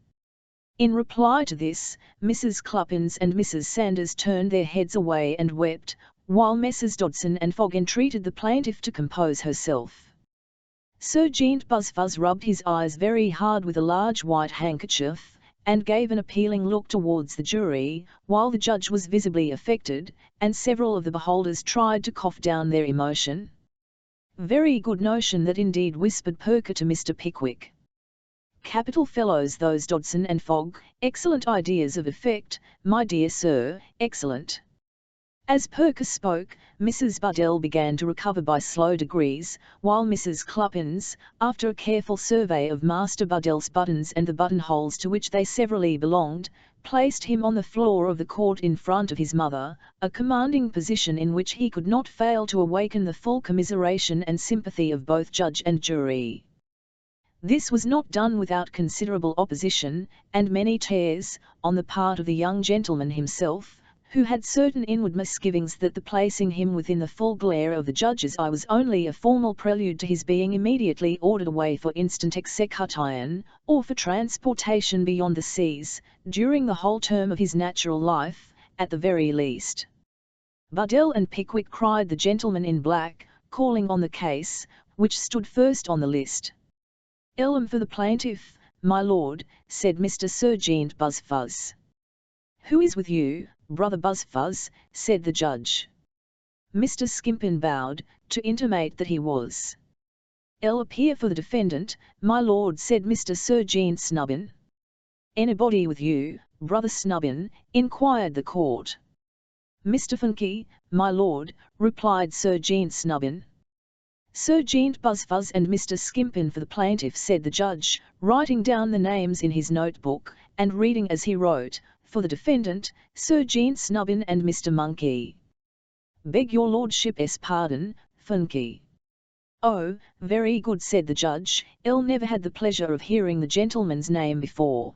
In reply to this, Mrs. Cluppins and Mrs. Sanders turned their heads away and wept, while Messrs. Dodson and Fogg entreated the plaintiff to compose herself. Serjeant Buzzfuzz rubbed his eyes very hard with a large white handkerchief, and gave an appealing look towards the jury, while the judge was visibly affected, and several of the beholders tried to cough down their emotion. "Very good notion that indeed," whispered Perker to Mr. Pickwick. "Capital fellows those Dodson and Fogg, excellent ideas of effect, my dear sir, excellent." As Perker spoke, Mrs. Buddell began to recover by slow degrees, while Mrs. Cluppins, after a careful survey of Master Buddell's buttons and the buttonholes to which they severally belonged, placed him on the floor of the court in front of his mother, a commanding position in which he could not fail to awaken the full commiseration and sympathy of both judge and jury. This was not done without considerable opposition, and many tears, on the part of the young gentleman himself, who had certain inward misgivings that the placing him within the full glare of the judge's eye was only a formal prelude to his being immediately ordered away for instant execution, or for transportation beyond the seas, during the whole term of his natural life, at the very least. Buddell and Pickwick cried the gentleman in black, calling on the case, which stood first on the list. "Elm for the plaintiff, my lord," said Mr. Serjeant Buzzfuzz. "Who is with you, Brother Buzzfuzz?" said the judge. Mr. Skimpin bowed, to intimate that he was. "I'll appear for the defendant, my lord," said Mr. Serjeant Snubbin. "Anybody with you, Brother Snubbin?" inquired the court. "Mr. Funky, my lord," replied Serjeant Snubbin. "Serjeant Buzzfuzz and Mr. Skimpin for the plaintiff," said the judge, writing down the names in his notebook, and reading as he wrote, "For the defendant, Serjeant Snubbin and Mr. Monkey." "Beg your lordship's pardon, Funky." "Oh, very good," said the judge, "I'll never had the pleasure of hearing the gentleman's name before."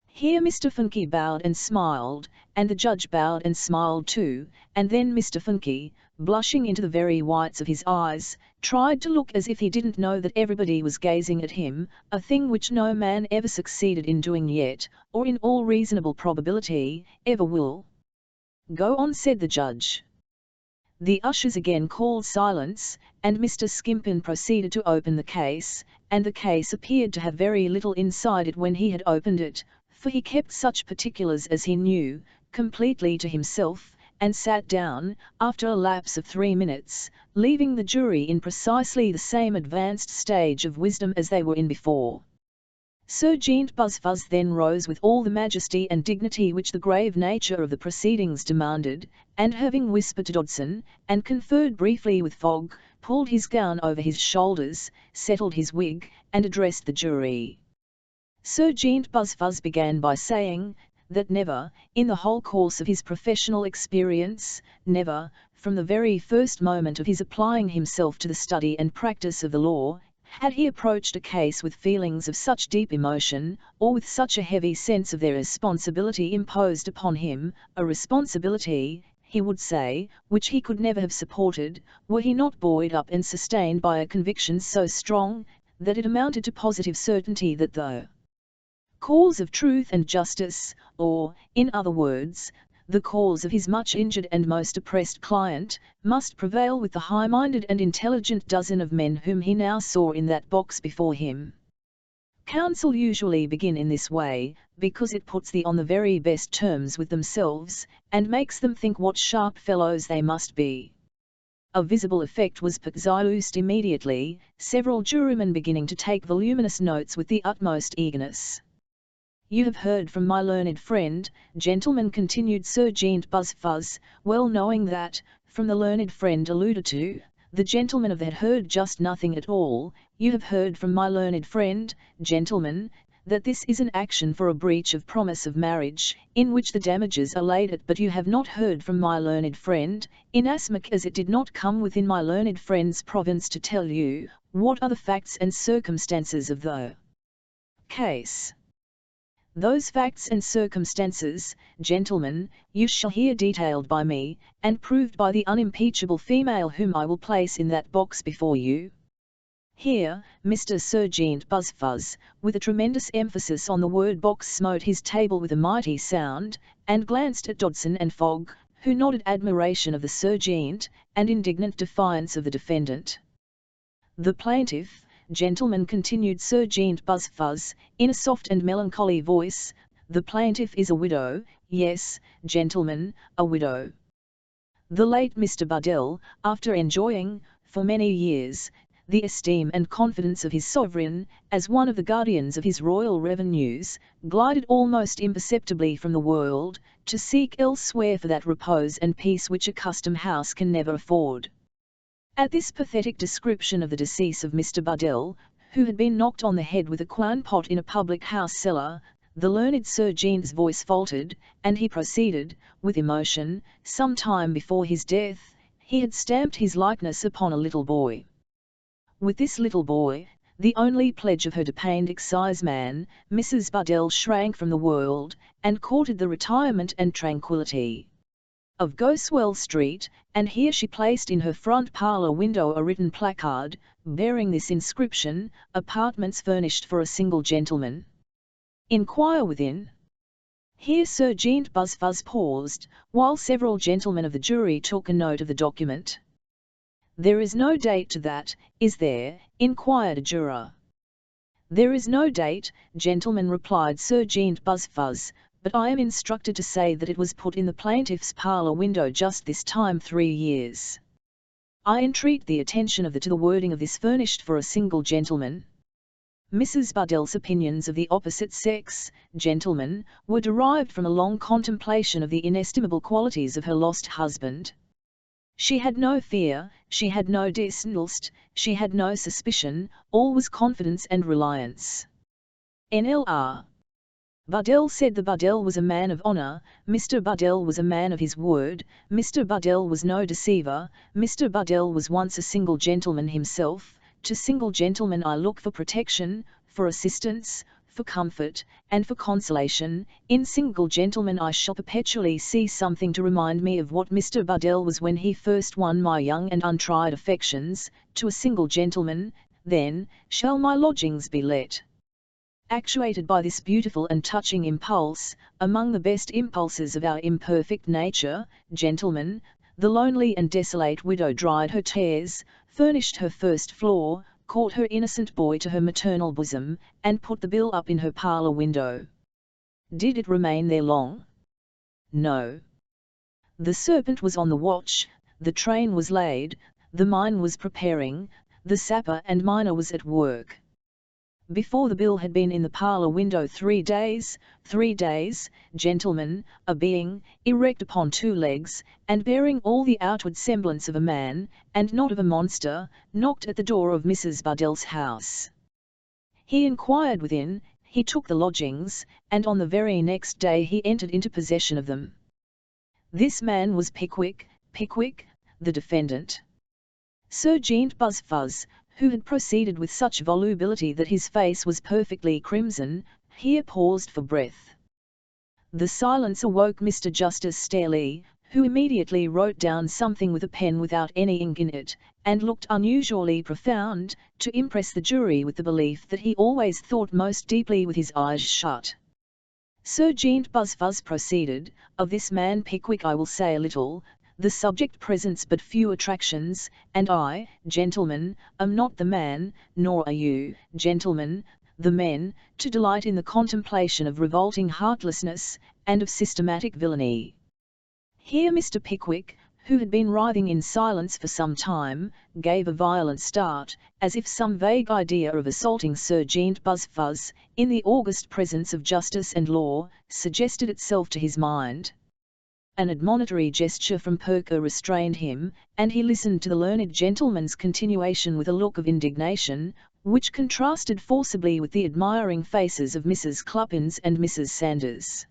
Here Mr. Funky bowed and smiled, and the judge bowed and smiled too, and then Mr. Funky, blushing into the very whites of his eyes, tried to look as if he didn't know that everybody was gazing at him, a thing which no man ever succeeded in doing yet, or in all reasonable probability, ever will. "Go on," said the judge. The ushers again called silence, and Mr. Skimpin proceeded to open the case, and the case appeared to have very little inside it when he had opened it, for he kept such particulars as he knew, completely to himself, and sat down, after a lapse of 3 minutes, leaving the jury in precisely the same advanced stage of wisdom as they were in before. Serjeant Buzzfuzz then rose with all the majesty and dignity which the grave nature of the proceedings demanded, and having whispered to Dodson, and conferred briefly with Fogg, pulled his gown over his shoulders, settled his wig, and addressed the jury. Serjeant Buzzfuzz began by saying, that never, in the whole course of his professional experience, never, from the very first moment of his applying himself to the study and practice of the law, Had he approached a case with feelings of such deep emotion, or with such a heavy sense of their responsibility imposed upon him, a responsibility, he would say, which he could never have supported, were he not buoyed up and sustained by a conviction so strong, that it amounted to positive certainty that the cause of truth and justice, or, in other words, the cause of his much injured and most oppressed client, must prevail with the high-minded and intelligent dozen of men whom he now saw in that box before him. Counsel usually begin in this way, because it puts them on the very best terms with themselves, and makes them think what sharp fellows they must be. A visible effect was produced immediately, several jurymen beginning to take voluminous notes with the utmost eagerness. "You have heard from my learned friend, gentlemen," continued Sir Jeant Buzzfuzz, well knowing that, from the learned friend alluded to, the gentlemen of that heard just nothing at all. "You have heard from my learned friend, gentlemen, that this is an action for a breach of promise of marriage, in which the damages are laid at, but you have not heard from my learned friend, inasmuch as it did not come within my learned friend's province to tell you, what are the facts and circumstances of the case. Those facts and circumstances, gentlemen, you shall hear detailed by me, and proved by the unimpeachable female whom I will place in that box before you." Here, Mr. Sir Jeant Buzzfuzz, with a tremendous emphasis on the word box, smote his table with a mighty sound, and glanced at Dodson and Fogg, who nodded admiration of the Sir Jeant, and indignant defiance of the defendant. "The plaintiff, gentlemen," continued Sir Jeant Buzzfuzz, in a soft and melancholy voice, "the plaintiff is a widow, yes, gentlemen, a widow. The late Mr. Buddell, after enjoying, for many years, the esteem and confidence of his sovereign, as one of the guardians of his royal revenues, glided almost imperceptibly from the world, to seek elsewhere for that repose and peace which a custom house can never afford." At this pathetic description of the decease of Mr. Buddell, who had been knocked on the head with a quern pot in a public-house cellar, the learned Sir Jeant's voice faltered, and he proceeded, with emotion, "Some time before his death, he had stamped his likeness upon a little boy. With this little boy, the only pledge of her depained exciseman, Mrs. Buddell shrank from the world, and courted the retirement and tranquillity of Goswell Street, and here she placed in her front parlour window a written placard, bearing this inscription, 'Apartments furnished for a single gentleman. Inquire within.'" Here Sir Jeant Buzzfuzz paused, while several gentlemen of the jury took a note of the document. "There is no date to that, is there?" inquired a juror. "There is no date, gentlemen," replied Sir Jeant Buzzfuzz, "but I am instructed to say that it was put in the plaintiff's parlour window just this time 3 years. I entreat the attention of to the wording of this, furnished for a single gentleman. Mrs. Buddell's opinions of the opposite sex, gentlemen, were derived from a long contemplation of the inestimable qualities of her lost husband. She had no fear, she had no distrust, she had no suspicion, all was confidence and reliance. NLR. Buddell said the Buddell was a man of honour, Mr. Buddell was a man of his word, Mr. Buddell was no deceiver, Mr. Buddell was once a single gentleman himself. To single gentlemen I look for protection, for assistance, for comfort, and for consolation. In single gentlemen I shall perpetually see something to remind me of what Mr. Buddell was when he first won my young and untried affections. To a single gentleman, then, shall my lodgings be let." Actuated by this beautiful and touching impulse, among the best impulses of our imperfect nature, gentlemen, the lonely and desolate widow dried her tears, furnished her first floor, caught her innocent boy to her maternal bosom, and put the bill up in her parlour window. Did it remain there long? No. The serpent was on the watch, the train was laid, the mine was preparing, the sapper and miner was at work. Before the bill had been in the parlour window 3 days, gentlemen, a being, erect upon 2 legs, and bearing all the outward semblance of a man, and not of a monster, knocked at the door of Mrs. Buddell's house. He inquired within, he took the lodgings, and on the very next day he entered into possession of them. This man was Pickwick, the defendant. Sir Jeant Buzzfuzz, who had proceeded with such volubility that his face was perfectly crimson, here paused for breath. The silence awoke Mr. Justice Stareleigh, who immediately wrote down something with a pen without any ink in it, and looked unusually profound, to impress the jury with the belief that he always thought most deeply with his eyes shut. Sir Jeant Buzzfuzz proceeded, "Of this man Pickwick I will say a little. The subject presents but few attractions, and I, gentlemen, am not the man, nor are you, gentlemen, the men, to delight in the contemplation of revolting heartlessness, and of systematic villainy." Here Mr. Pickwick, who had been writhing in silence for some time, gave a violent start, as if some vague idea of assaulting Sir Jeant Buzzfuzz, in the august presence of justice and law, suggested itself to his mind. An admonitory gesture from Perker restrained him, and he listened to the learned gentleman's continuation with a look of indignation, which contrasted forcibly with the admiring faces of Mrs. Cluppins and Mrs. Sanders.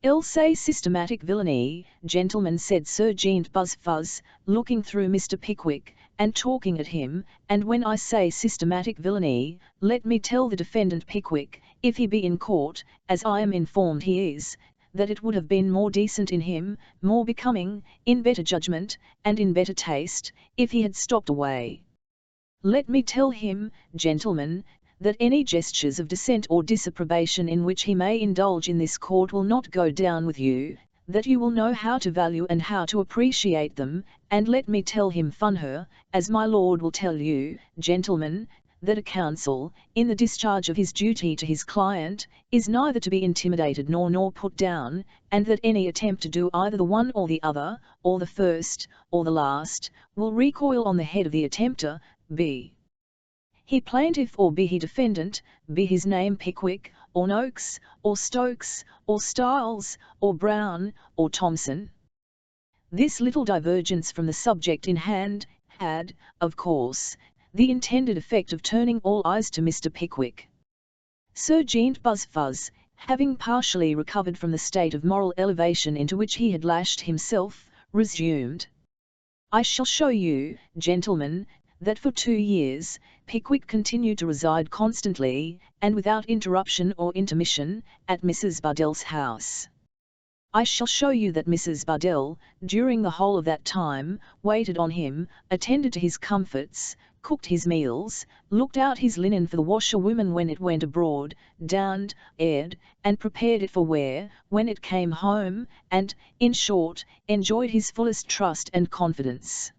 "I'll say systematic villainy, gentlemen," said Sir Jeant Buzzfuzz, looking through Mr. Pickwick, and talking at him, "and when I say systematic villainy, let me tell the defendant Pickwick, if he be in court, as I am informed he is, that it would have been more decent in him, more becoming, in better judgment, and in better taste, if he had stopped away. Let me tell him, gentlemen, that any gestures of dissent or disapprobation in which he may indulge in this court will not go down with you, that you will know how to value and how to appreciate them, and let me tell him funher, as my lord will tell you, gentlemen, that a counsel, in the discharge of his duty to his client, is neither to be intimidated nor put down, and that any attempt to do either the one or the other, or the first, or the last, will recoil on the head of the attempter, be he plaintiff or be he defendant, be his name Pickwick, or Noakes, or Stokes, or Styles, or Brown, or Thompson." This little divergence from the subject in hand had, of course, the intended effect of turning all eyes to Mr. Pickwick. Sir Jeant Buzzfuzz, having partially recovered from the state of moral elevation into which he had lashed himself, resumed, "I shall show you, gentlemen, that for 2 years, Pickwick continued to reside constantly, and without interruption or intermission, at Mrs. Bardell's house. I shall show you that Mrs. Bardell, during the whole of that time, waited on him, attended to his comforts, cooked his meals, looked out his linen for the washerwoman when it went abroad, darned, aired, and prepared it for wear, when it came home, and, in short, enjoyed his fullest trust and confidence.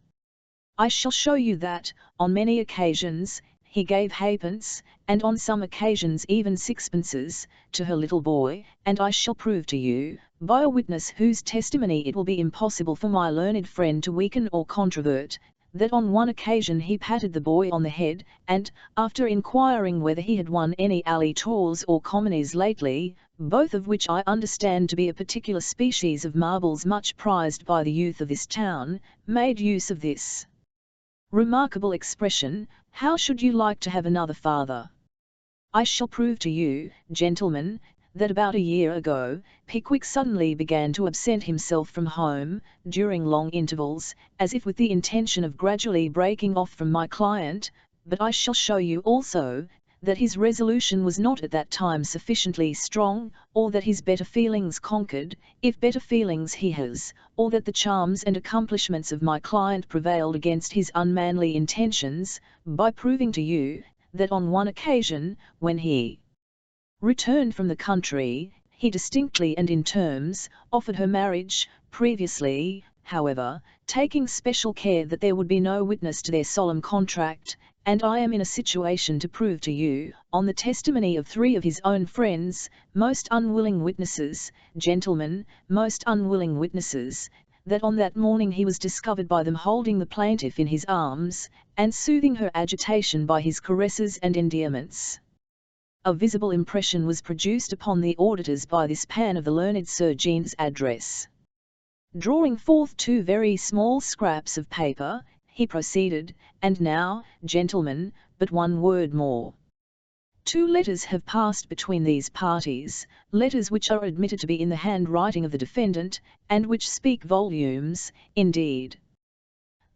I shall show you that, on many occasions, he gave halfpence, and on some occasions even sixpences, to her little boy, and I shall prove to you, by a witness whose testimony it will be impossible for my learned friend to weaken or controvert, that on one occasion he patted the boy on the head, and, after inquiring whether he had won any alley tours or commoneys lately, both of which I understand to be a particular species of marbles much prized by the youth of this town, made use of this remarkable expression, "How should you like to have another father?" I shall prove to you, gentlemen, that about a year ago, Pickwick suddenly began to absent himself from home, during long intervals, as if with the intention of gradually breaking off from my client, but I shall show you also, that his resolution was not at that time sufficiently strong, or that his better feelings conquered, if better feelings he has, or that the charms and accomplishments of my client prevailed against his unmanly intentions, by proving to you, that on one occasion, when he returned from the country, he distinctly and in terms, offered her marriage, previously, however, taking special care that there would be no witness to their solemn contract, and I am in a situation to prove to you, on the testimony of 3 of his own friends, most unwilling witnesses, gentlemen, most unwilling witnesses, that on that morning he was discovered by them holding the plaintiff in his arms, and soothing her agitation by his caresses and endearments. A visible impression was produced upon the auditors by this pan of the learned Sir Jeant's address. Drawing forth 2 very small scraps of paper, he proceeded, "And now, gentlemen, but one word more. 2 letters have passed between these parties, letters which are admitted to be in the handwriting of the defendant, and which speak volumes, indeed.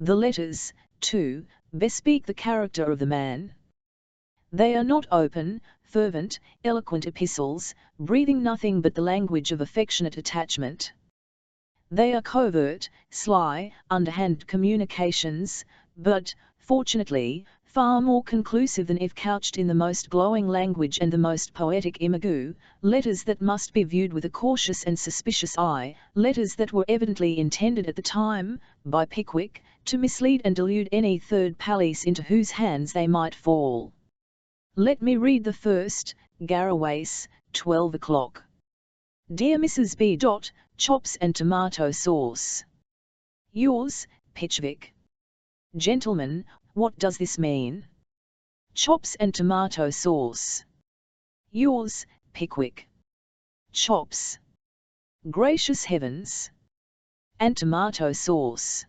The letters, too, bespeak the character of the man. They are not open, fervent, eloquent epistles, breathing nothing but the language of affectionate attachment. They are covert, sly, underhand communications, but, fortunately, far more conclusive than if couched in the most glowing language and the most poetic imago, letters that must be viewed with a cautious and suspicious eye, letters that were evidently intended at the time, by Pickwick, to mislead and delude any third pallies into whose hands they might fall. Let me read the first. Garraways, 12 o'clock. Dear Mrs. B. Chops and tomato sauce. Yours, Pickwick. Gentlemen, what does this mean? Chops and tomato sauce. Yours, Pickwick. Chops. Gracious heavens! And tomato sauce.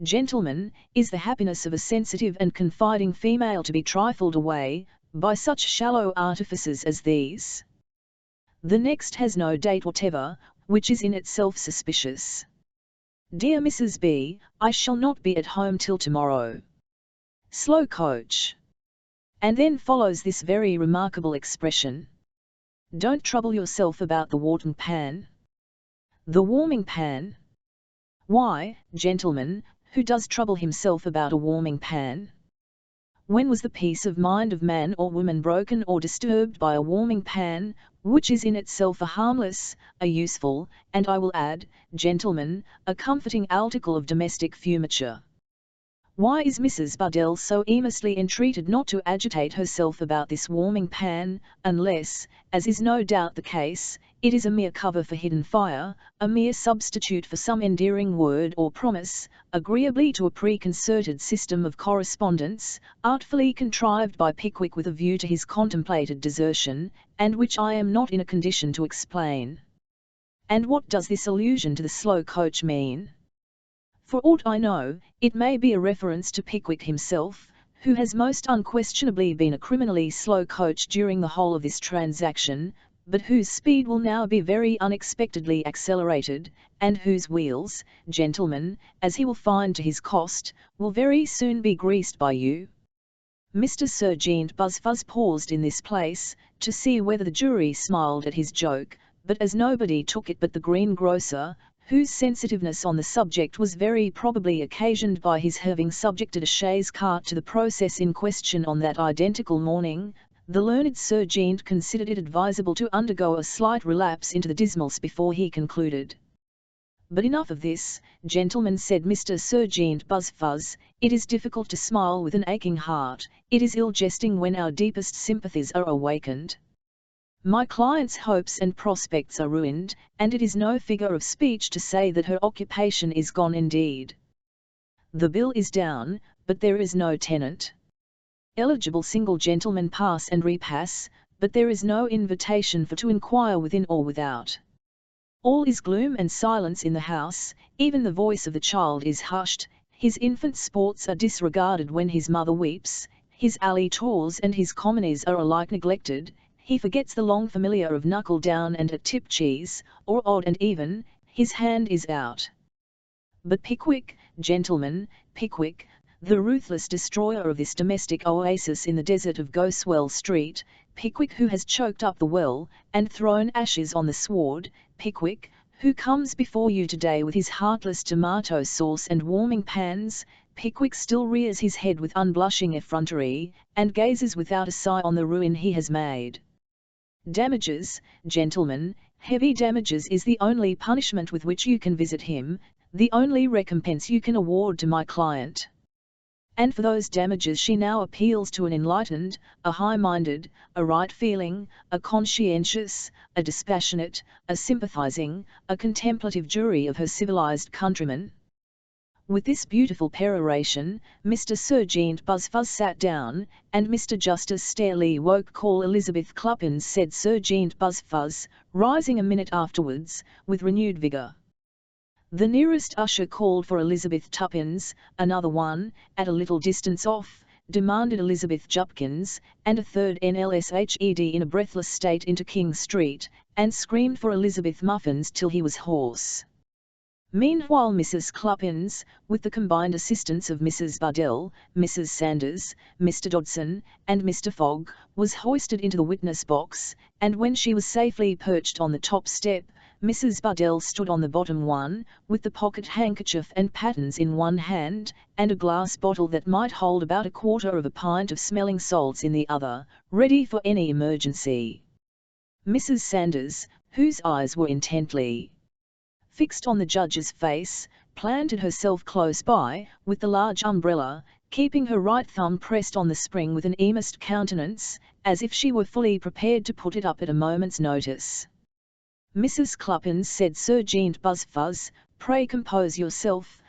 Gentlemen, is the happiness of a sensitive and confiding female to be trifled away by such shallow artifices as these? The next has no date whatever, which is in itself suspicious. Dear Mrs. B, I shall not be at home till tomorrow. Slow coach. And then follows this very remarkable expression. Don't trouble yourself about the warming pan. The warming pan? Why, gentlemen, who does trouble himself about a warming pan? When was the peace of mind of man or woman broken or disturbed by a warming pan, which is in itself a harmless, a useful, and I will add, gentlemen, a comforting article of domestic furniture? Why is Mrs. Buddell so earnestly entreated not to agitate herself about this warming pan, unless, as is no doubt the case, it is a mere cover for hidden fire, a mere substitute for some endearing word or promise, agreeably to a preconcerted system of correspondence, artfully contrived by Pickwick with a view to his contemplated desertion, and which I am not in a condition to explain? And what does this allusion to the slow coach mean? For aught I know, it may be a reference to Pickwick himself, who has most unquestionably been a criminally slow coach during the whole of this transaction, but whose speed will now be very unexpectedly accelerated, and whose wheels, gentlemen, as he will find to his cost, will very soon be greased by you. Mr. Serjeant Buzzfuzz paused in this place, to see whether the jury smiled at his joke, but as nobody took it but the greengrocer, whose sensitiveness on the subject was very probably occasioned by his having subjected a chaise cart to the process in question on that identical morning, the learned serjeant considered it advisable to undergo a slight relapse into the dismals before he concluded. But enough of this, gentlemen, said Mr. Serjeant Buzzfuzz, it is difficult to smile with an aching heart, it is ill jesting when our deepest sympathies are awakened. My client's hopes and prospects are ruined, and it is no figure of speech to say that her occupation is gone indeed. The bill is down, but there is no tenant. Eligible single gentlemen pass and repass, but there is no invitation for to inquire within or without. All is gloom and silence in the house, even the voice of the child is hushed, his infant sports are disregarded when his mother weeps, his alley tours and his commoneys are alike neglected. He forgets the long familiar of knuckle down and a tip cheese, or odd and even, his hand is out. But Pickwick, gentlemen, Pickwick, the ruthless destroyer of this domestic oasis in the desert of Goswell Street, Pickwick who has choked up the well, and thrown ashes on the sward, Pickwick, who comes before you today with his heartless tomato sauce and warming pans, Pickwick still rears his head with unblushing effrontery, and gazes without a sigh on the ruin he has made. Damages, gentlemen, heavy damages is the only punishment with which you can visit him, the only recompense you can award to my client. And for those damages she now appeals to an enlightened, a high-minded, a right-feeling, a conscientious, a dispassionate, a sympathizing, a contemplative jury of her civilized countrymen. With this beautiful peroration, Mr. Serjeant Buzzfuzz sat down, and Mr. Justice Stareleigh woke call Elizabeth Cluppins, said Serjeant Buzzfuzz, rising a minute afterwards, with renewed vigour. The nearest usher called for Elizabeth Tuppins, another one, at a little distance off, demanded Elizabeth Jupkins, and a third NLSHED in a breathless state into King Street, and screamed for Elizabeth Muffins till he was hoarse. Meanwhile Mrs. Cluppins, with the combined assistance of Mrs. Buddell, Mrs. Sanders, Mr. Dodson, and Mr. Fogg, was hoisted into the witness box, and when she was safely perched on the top step, Mrs. Buddell stood on the bottom one, with the pocket handkerchief and pattens in one hand, and a glass bottle that might hold about 1/4 of a pint of smelling salts in the other, ready for any emergency. Mrs. Sanders, whose eyes were intently fixed on the judge's face, planted herself close by, with the large umbrella, keeping her right thumb pressed on the spring with an earnest countenance, as if she were fully prepared to put it up at a moment's notice. Mrs. Cluppins said, "Sergeant Buzzfuzz, pray compose yourself."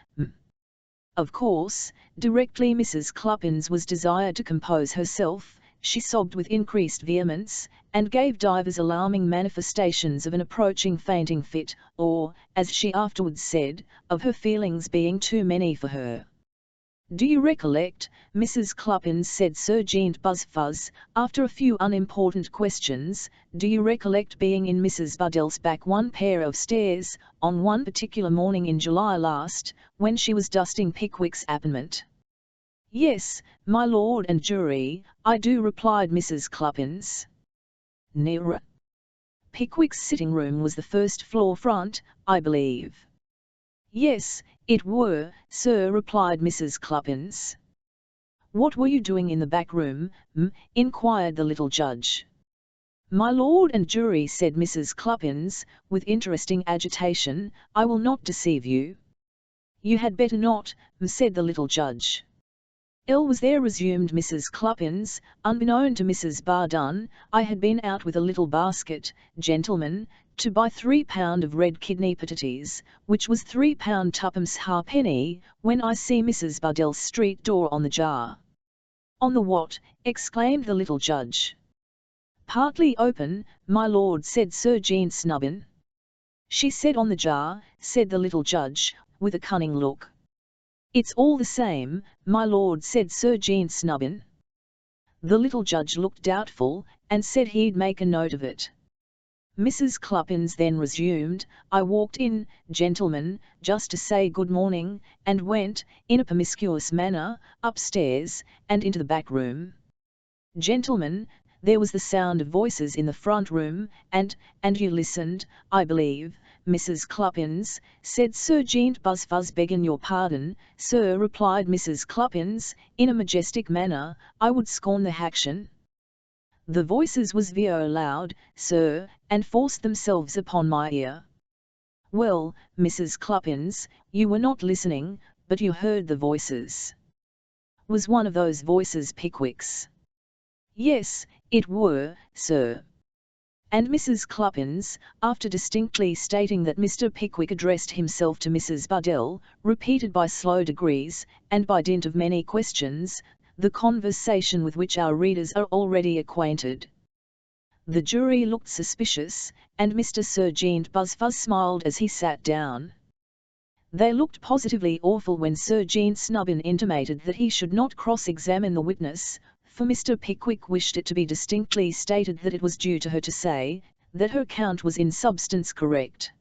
Of course, directly Mrs. Cluppins was desired to compose herself, she sobbed with increased vehemence, and gave divers alarming manifestations of an approaching fainting fit, or, as she afterwards said, of her feelings being too many for her. "Do you recollect," Mrs. Cluppins said, "Sergeant Buzzfuzz, after a few unimportant questions, do you recollect being in Mrs. Buddell's back one pair of stairs, on one particular morning in July last, when she was dusting Pickwick's appointment?" "Yes, my lord and jury, I do," replied Mrs. Cluppins. "Nearer? Pickwick's sitting-room was the first floor front, I believe." "Yes, it were, sir," replied Mrs. Cluppins. "What were you doing in the back room, inquired the little judge. "My lord and jury," said Mrs. Cluppins, with interesting agitation, "I will not deceive you." "You had better not," said the little judge. "Ill was there," resumed Mrs. Cluppins, "unbeknown to Mrs. Bardun, I had been out with a little basket, gentlemen, to buy £3 of red kidney pataties, which was £3 2 halfpenny, when I see Mrs. Buddell's street door on the jar." "On the what?" exclaimed the little judge. "Partly open, my lord," said Sergeant Snubbin. "She said on the jar," said the little judge, with a cunning look. "It's all the same, my lord," said Sergeant Snubbin. The little judge looked doubtful, and said he'd make a note of it. Mrs. Cluppins then resumed, "I walked in, gentlemen, just to say good morning, and went, in a promiscuous manner, upstairs, and into the back room. Gentlemen, there was the sound of voices in the front room, and you listened, I believe." "Mrs. Cluppins," said Sergeant Buzzfuzz. "Begging your pardon, sir," replied Mrs. Cluppins, in a majestic manner, "I would scorn the haction. The voices was vio loud, sir, and forced themselves upon my ear." "Well, Mrs. Cluppins, you were not listening, but you heard the voices. Was one of those voices Pickwick's?" "Yes, it were, sir." And Mrs. Cluppins, after distinctly stating that Mr. Pickwick addressed himself to Mrs. Buddell, repeated by slow degrees, and by dint of many questions, the conversation with which our readers are already acquainted. The jury looked suspicious, and Mr. Sergeant Buzzfuzz smiled as he sat down. They looked positively awful when Sergeant Snubbin intimated that he should not cross-examine the witness, for Mr. Pickwick wished it to be distinctly stated that it was due to her to say, that her count was in substance correct.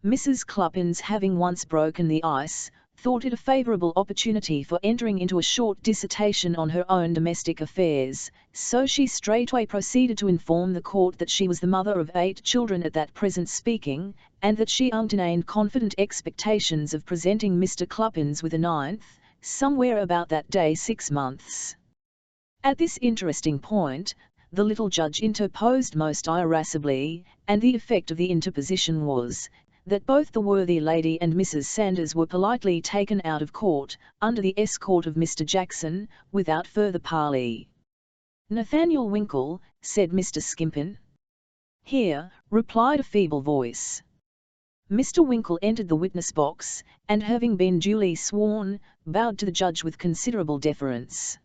Mrs. Cluppins, having once broken the ice, thought it a favourable opportunity for entering into a short dissertation on her own domestic affairs, so she straightway proceeded to inform the court that she was the mother of 8 children at that present speaking, and that she entertained confident expectations of presenting Mr. Cluppins with a 9th, somewhere about that day 6 months. At this interesting point, the little judge interposed most irascibly, and the effect of the interposition was, that both the worthy lady and Mrs. Sanders were politely taken out of court, under the escort of Mr. Jackson, without further parley. "Nathaniel Winkle," said Mr. Skimpin. "Here," replied a feeble voice. Mr. Winkle entered the witness box, and having been duly sworn, bowed to the judge with considerable deference.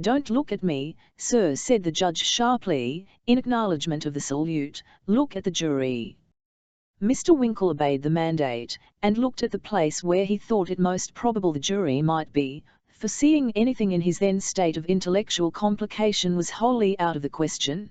"Don't look at me, sir," said the judge sharply, in acknowledgment of the salute, "look at the jury." Mr. Winkle obeyed the mandate, and looked at the place where he thought it most probable the jury might be, for seeing anything in his then state of intellectual complication was wholly out of the question.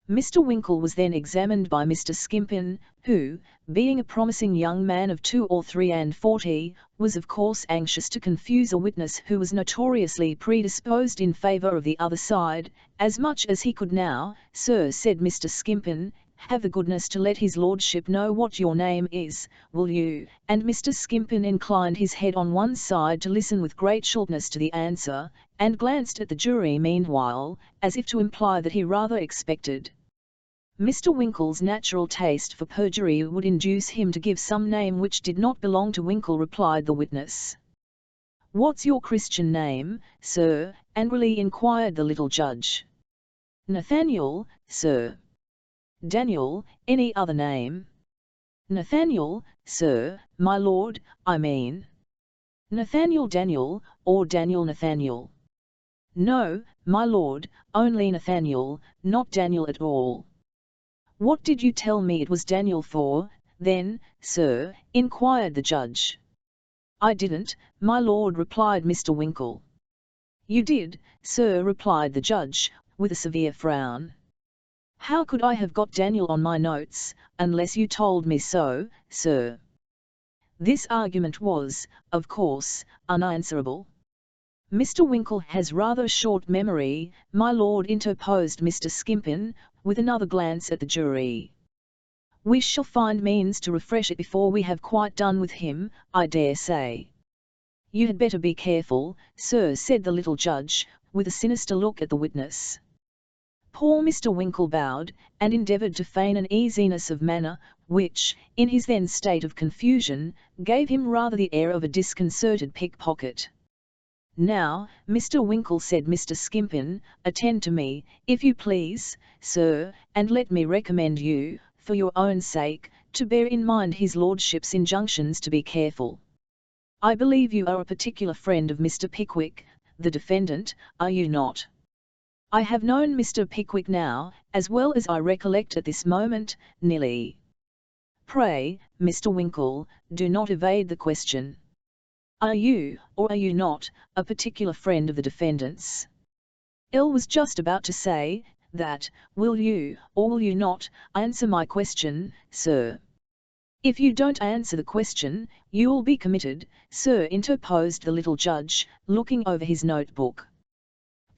Mr. Winkle was then examined by Mr. Skimpin, who, being a promising young man of 2 or 3 and 40, was of course anxious to confuse a witness who was notoriously predisposed in favour of the other side, as much as he could. "Now, sir," said Mr. Skimpin, "have the goodness to let his lordship know what your name is, will you?" And Mr. Skimpin inclined his head on one side to listen with great sharpness to the answer, and glanced at the jury meanwhile, as if to imply that he rather expected Mr. Winkle's natural taste for perjury would induce him to give some name which did not belong to Winkle. Replied the witness. "What's your Christian name, sir?" angrily inquired the little judge. "Nathaniel, sir." "Daniel, any other name?" "Nathaniel, sir, my lord, I mean." "Nathaniel Daniel, or Daniel Nathaniel?" "No, my lord, only Nathaniel, not Daniel at all." "What did you tell me it was Daniel for, then, sir?" inquired the judge. "I didn't, my lord," replied Mr. Winkle. "You did, sir," replied the judge, with a severe frown. "How could I have got Daniel on my notes, unless you told me so, sir?" This argument was, of course, unanswerable. "Mr. Winkle has rather a short memory, my lord," interposed Mr. Skimpin, with another glance at the jury. "We shall find means to refresh it before we have quite done with him, I dare say." "You had better be careful, sir," said the little judge, with a sinister look at the witness. Poor Mr. Winkle bowed, and endeavoured to feign an easiness of manner, which, in his then state of confusion, gave him rather the air of a disconcerted pickpocket. "Now, Mr. Winkle," said Mr. Skimpin, "attend to me, if you please, sir, and let me recommend you, for your own sake, to bear in mind his lordship's injunctions to be careful. I believe you are a particular friend of Mr. Pickwick, the defendant, are you not?" "I have known Mr. Pickwick now, as well as I recollect at this moment, nearly." "Pray, Mr. Winkle, do not evade the question. Are you, or are you not, a particular friend of the defendant's?" Was just about to say that. "Will you, or will you not, answer my question, sir?" "If you don't answer the question, you'll be committed, sir," interposed the little judge, looking over his notebook.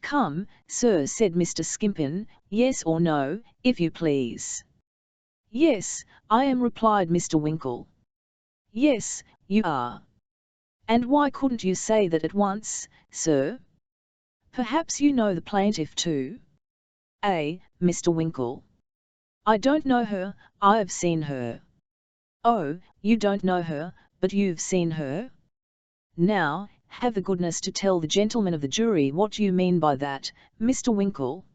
"Come, sir," said Mr. Skimpin, "yes or no, if you please." "Yes, I am," replied Mr. Winkle. "Yes, you are. And why couldn't you say that at once, sir? Perhaps you know the plaintiff too?" Mr. Winkle. "I don't know her, I've seen her." "Oh, you don't know her, but you've seen her? Now, have the goodness to tell the gentlemen of the jury what you mean by that, Mr. Winkle."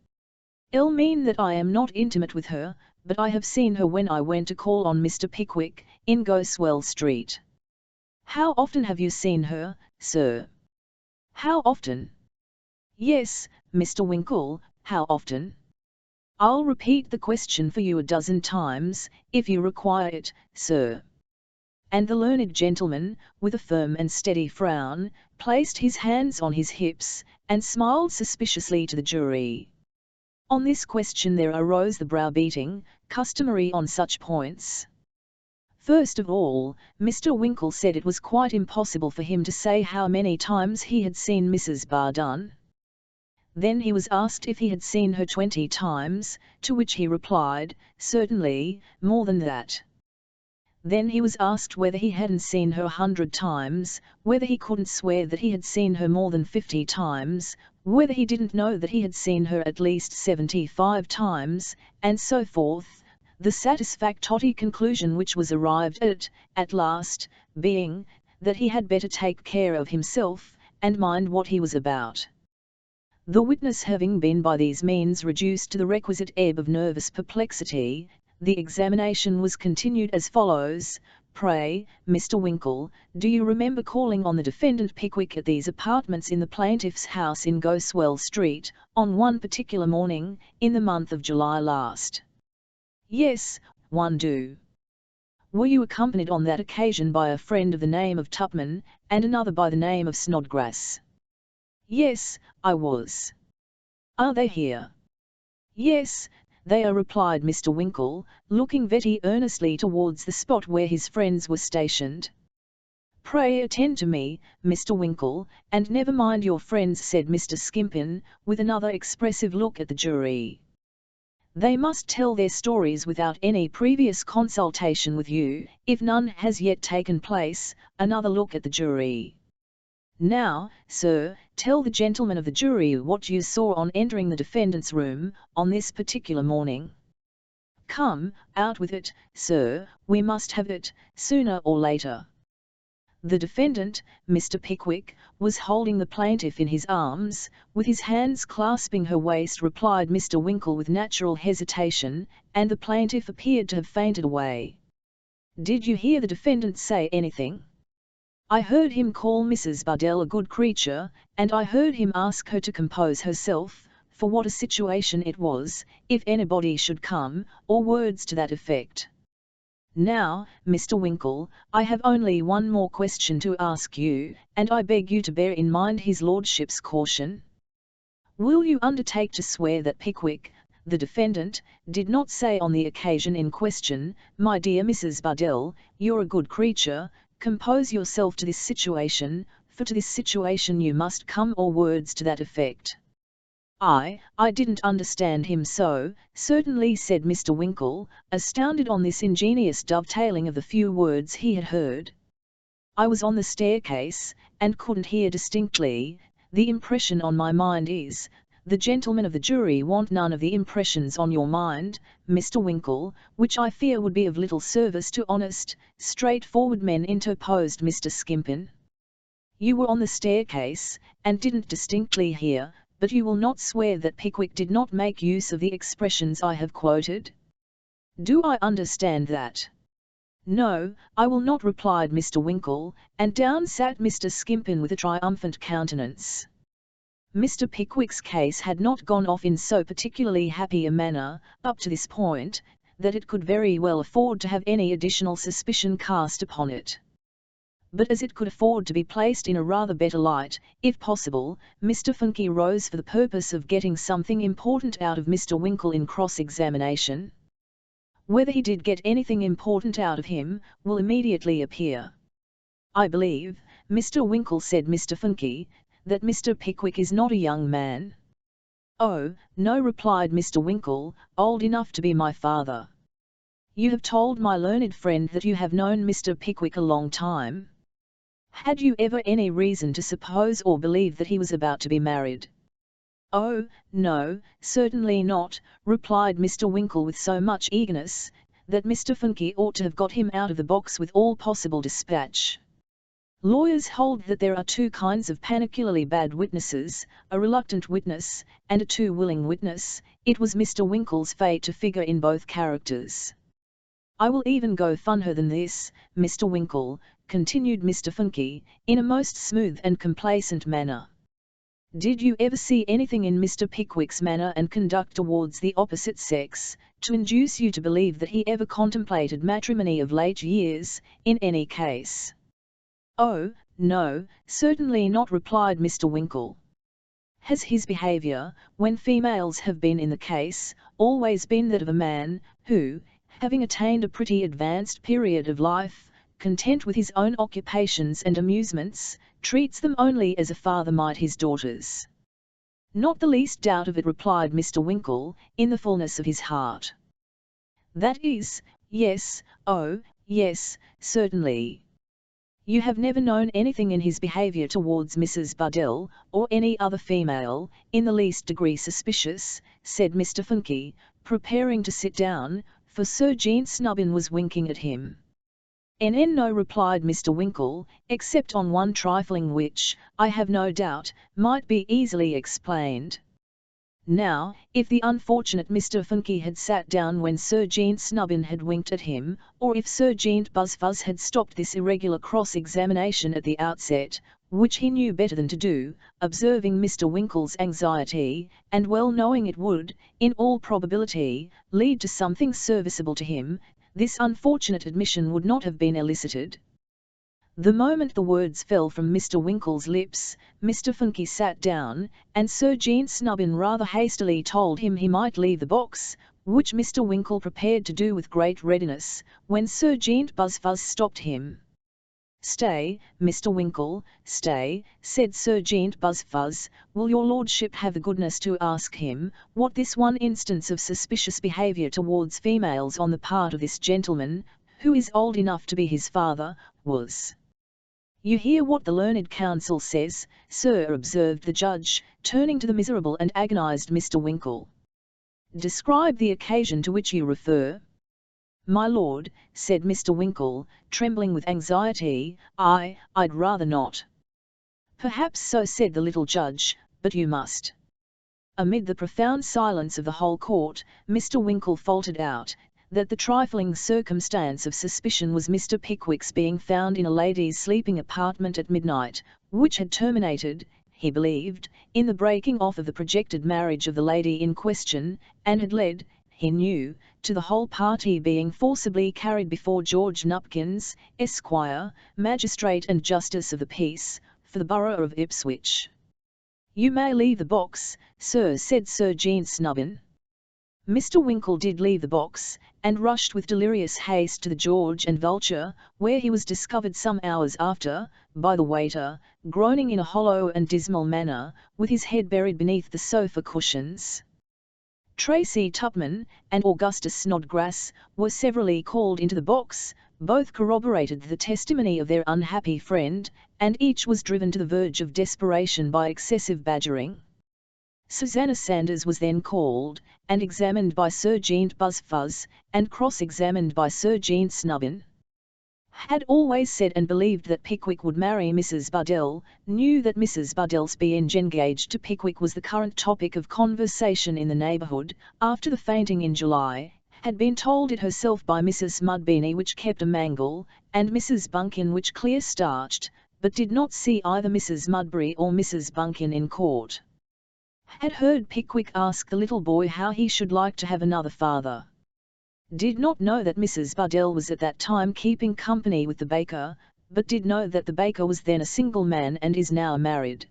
"I'll mean that I am not intimate with her, but I have seen her when I went to call on Mr. Pickwick, in Goswell Street." "How often have you seen her, sir?" "How often?" "Yes, Mr. Winkle, how often?" "I'll repeat the question for you a dozen times, if you require it, sir." And the learned gentleman, with a firm and steady frown, placed his hands on his hips, and smiled suspiciously to the jury. On this question there arose the browbeating, customary on such points. First of all, Mr. Winkle said it was quite impossible for him to say how many times he had seen Mrs. Bardun. Then he was asked if he had seen her 20 times, to which he replied, certainly, more than that. Then he was asked whether he hadn't seen her 100 times, whether he couldn't swear that he had seen her more than 50 times, whether he didn't know that he had seen her at least 75 times, and so forth, the satisfactory conclusion which was arrived at last, being, that he had better take care of himself, and mind what he was about. The witness having been by these means reduced to the requisite ebb of nervous perplexity, the examination was continued as follows. "Pray, Mr. Winkle, do you remember calling on the defendant Pickwick at these apartments in the plaintiff's house in Goswell Street, on one particular morning, in the month of July last?" "Yes, one do." "Were you accompanied on that occasion by a friend of the name of Tupman, and another by the name of Snodgrass?" "Yes, I was." "Are they here?" "Yes, "They are," replied Mr. Winkle, looking very earnestly towards the spot where his friends were stationed. "Pray attend to me, Mr. Winkle, and never mind your friends," said Mr. Skimpin, with another expressive look at the jury. "They must tell their stories without any previous consultation with you, if none has yet taken place." Another look at the jury. "Now, sir, tell the gentlemen of the jury what you saw on entering the defendant's room, on this particular morning. Come, out with it, sir, we must have it, sooner or later." The defendant, Mr. Pickwick, was holding the plaintiff in his arms, with his hands clasping her waist, replied Mr. Winkle with natural hesitation, and the plaintiff appeared to have fainted away. "Did you hear the defendant say anything?" "I heard him call Mrs. Bardell a good creature, and I heard him ask her to compose herself, for what a situation it was, if anybody should come, or words to that effect. Now, Mr. Winkle, I have only one more question to ask you, and I beg you to bear in mind his lordship's caution. Will you undertake to swear that Pickwick, the defendant, did not say on the occasion in question, 'My dear Mrs. Bardell, you're a good creature, compose yourself to this situation, for to this situation you must come,' or words to that effect?" I didn't understand him so, certainly," said Mr. Winkle, astounded on this ingenious dovetailing of the few words he had heard. "I was on the staircase, and couldn't hear distinctly. The impression on my mind is—" "The gentlemen of the jury want none of the impressions on your mind, Mr. Winkle, which I fear would be of little service to honest, straightforward men," interposed Mr. Skimpin. "You were on the staircase, and didn't distinctly hear, but you will not swear that Pickwick did not make use of the expressions I have quoted? Do I understand that?" "No, I will not," replied Mr. Winkle, and down sat Mr. Skimpin with a triumphant countenance. Mr. Pickwick's case had not gone off in so particularly happy a manner, up to this point, that it could very well afford to have any additional suspicion cast upon it. But as it could afford to be placed in a rather better light, if possible, Mr. Funke rose for the purpose of getting something important out of Mr. Winkle in cross-examination. Whether he did get anything important out of him, will immediately appear. "I believe, Mr. Winkle," said Mr. Funke, "that Mr. Pickwick is not a young man." "Oh, no," replied Mr. Winkle, "old enough to be my father." "You have told my learned friend that you have known Mr. Pickwick a long time. Had you ever any reason to suppose or believe that he was about to be married?" "Oh, no, certainly not," replied Mr. Winkle with so much eagerness, that Mr. Funke ought to have got him out of the box with all possible dispatch. Lawyers hold that there are two kinds of particularly bad witnesses, a reluctant witness, and a too willing witness. It was Mr. Winkle's fate to figure in both characters. "I will even go funner than this, Mr. Winkle," continued Mr. Funke, in a most smooth and complacent manner. "Did you ever see anything in Mr. Pickwick's manner and conduct towards the opposite sex, to induce you to believe that he ever contemplated matrimony of late years, in any case?" "Oh, no, certainly not," replied Mr. Winkle. "Has his behaviour, when females have been in the case, always been that of a man, who, having attained a pretty advanced period of life, content with his own occupations and amusements, treats them only as a father might his daughters?" "Not the least doubt of it," replied Mr. Winkle, in the fullness of his heart. "That is, yes, oh, yes, certainly. You have never known anything in his behaviour towards Mrs. Bardell, or any other female, in the least degree suspicious," said Mr. Funke, preparing to sit down, for Sir Jean Snubbin was winking at him. "No," replied Mr. Winkle, "except on one trifling which, I have no doubt, might be easily explained." Now, if the unfortunate Mr. Funke had sat down when Sir Jean Snubbin had winked at him, or if Sir Jean Buzzfuzz had stopped this irregular cross-examination at the outset, which he knew better than to do, observing Mr. Winkle's anxiety, and well knowing it would, in all probability, lead to something serviceable to him, this unfortunate admission would not have been elicited. The moment the words fell from Mr. Winkle's lips, Mr. Funke sat down, and Sir Jean Snubbin rather hastily told him he might leave the box, which Mr. Winkle prepared to do with great readiness, when Serjeant Buzzfuzz stopped him. "Stay, Mr. Winkle, stay," said Serjeant Buzzfuzz, "will your lordship have the goodness to ask him, what this one instance of suspicious behaviour towards females on the part of this gentleman, who is old enough to be his father, was?" "You hear what the learned counsel says, sir," observed the judge, turning to the miserable and agonized Mr. Winkle. "Describe the occasion to which you refer." "My lord," said Mr. Winkle, trembling with anxiety, I'd rather not." "Perhaps so," said the little judge, "but you must." Amid the profound silence of the whole court, Mr. Winkle faltered out, that the trifling circumstance of suspicion was Mr. Pickwick's being found in a lady's sleeping apartment at midnight, which had terminated, he believed, in the breaking off of the projected marriage of the lady in question, and had led, he knew, to the whole party being forcibly carried before George Nupkins, Esquire, Magistrate and Justice of the Peace, for the borough of Ipswich. "You may leave the box, sir," said Serjeant Snubbin. Mr. Winkle did leave the box, and rushed with delirious haste to the George and Vulture, where he was discovered some hours after, by the waiter, groaning in a hollow and dismal manner, with his head buried beneath the sofa cushions. Tracy Tupman, and Augustus Snodgrass, were severally called into the box, both corroborated the testimony of their unhappy friend, and each was driven to the verge of desperation by excessive badgering. Susanna Sanders was then called, and examined by Serjeant Buzzfuzz, and cross-examined by Serjeant Snubbin. Had always said and believed that Pickwick would marry Mrs. Buddell, knew that Mrs. Buddell's being engaged to Pickwick was the current topic of conversation in the neighbourhood, after the fainting in July, had been told it herself by Mrs. Mudbeanie which kept a mangle, and Mrs. Bunkin which clear-starched, but did not see either Mrs. Mudbury or Mrs. Bunkin in court. Had heard Pickwick ask the little boy how he should like to have another father. Did not know that Mrs. Buddell was at that time keeping company with the baker, but did know that the baker was then a single man and is now married.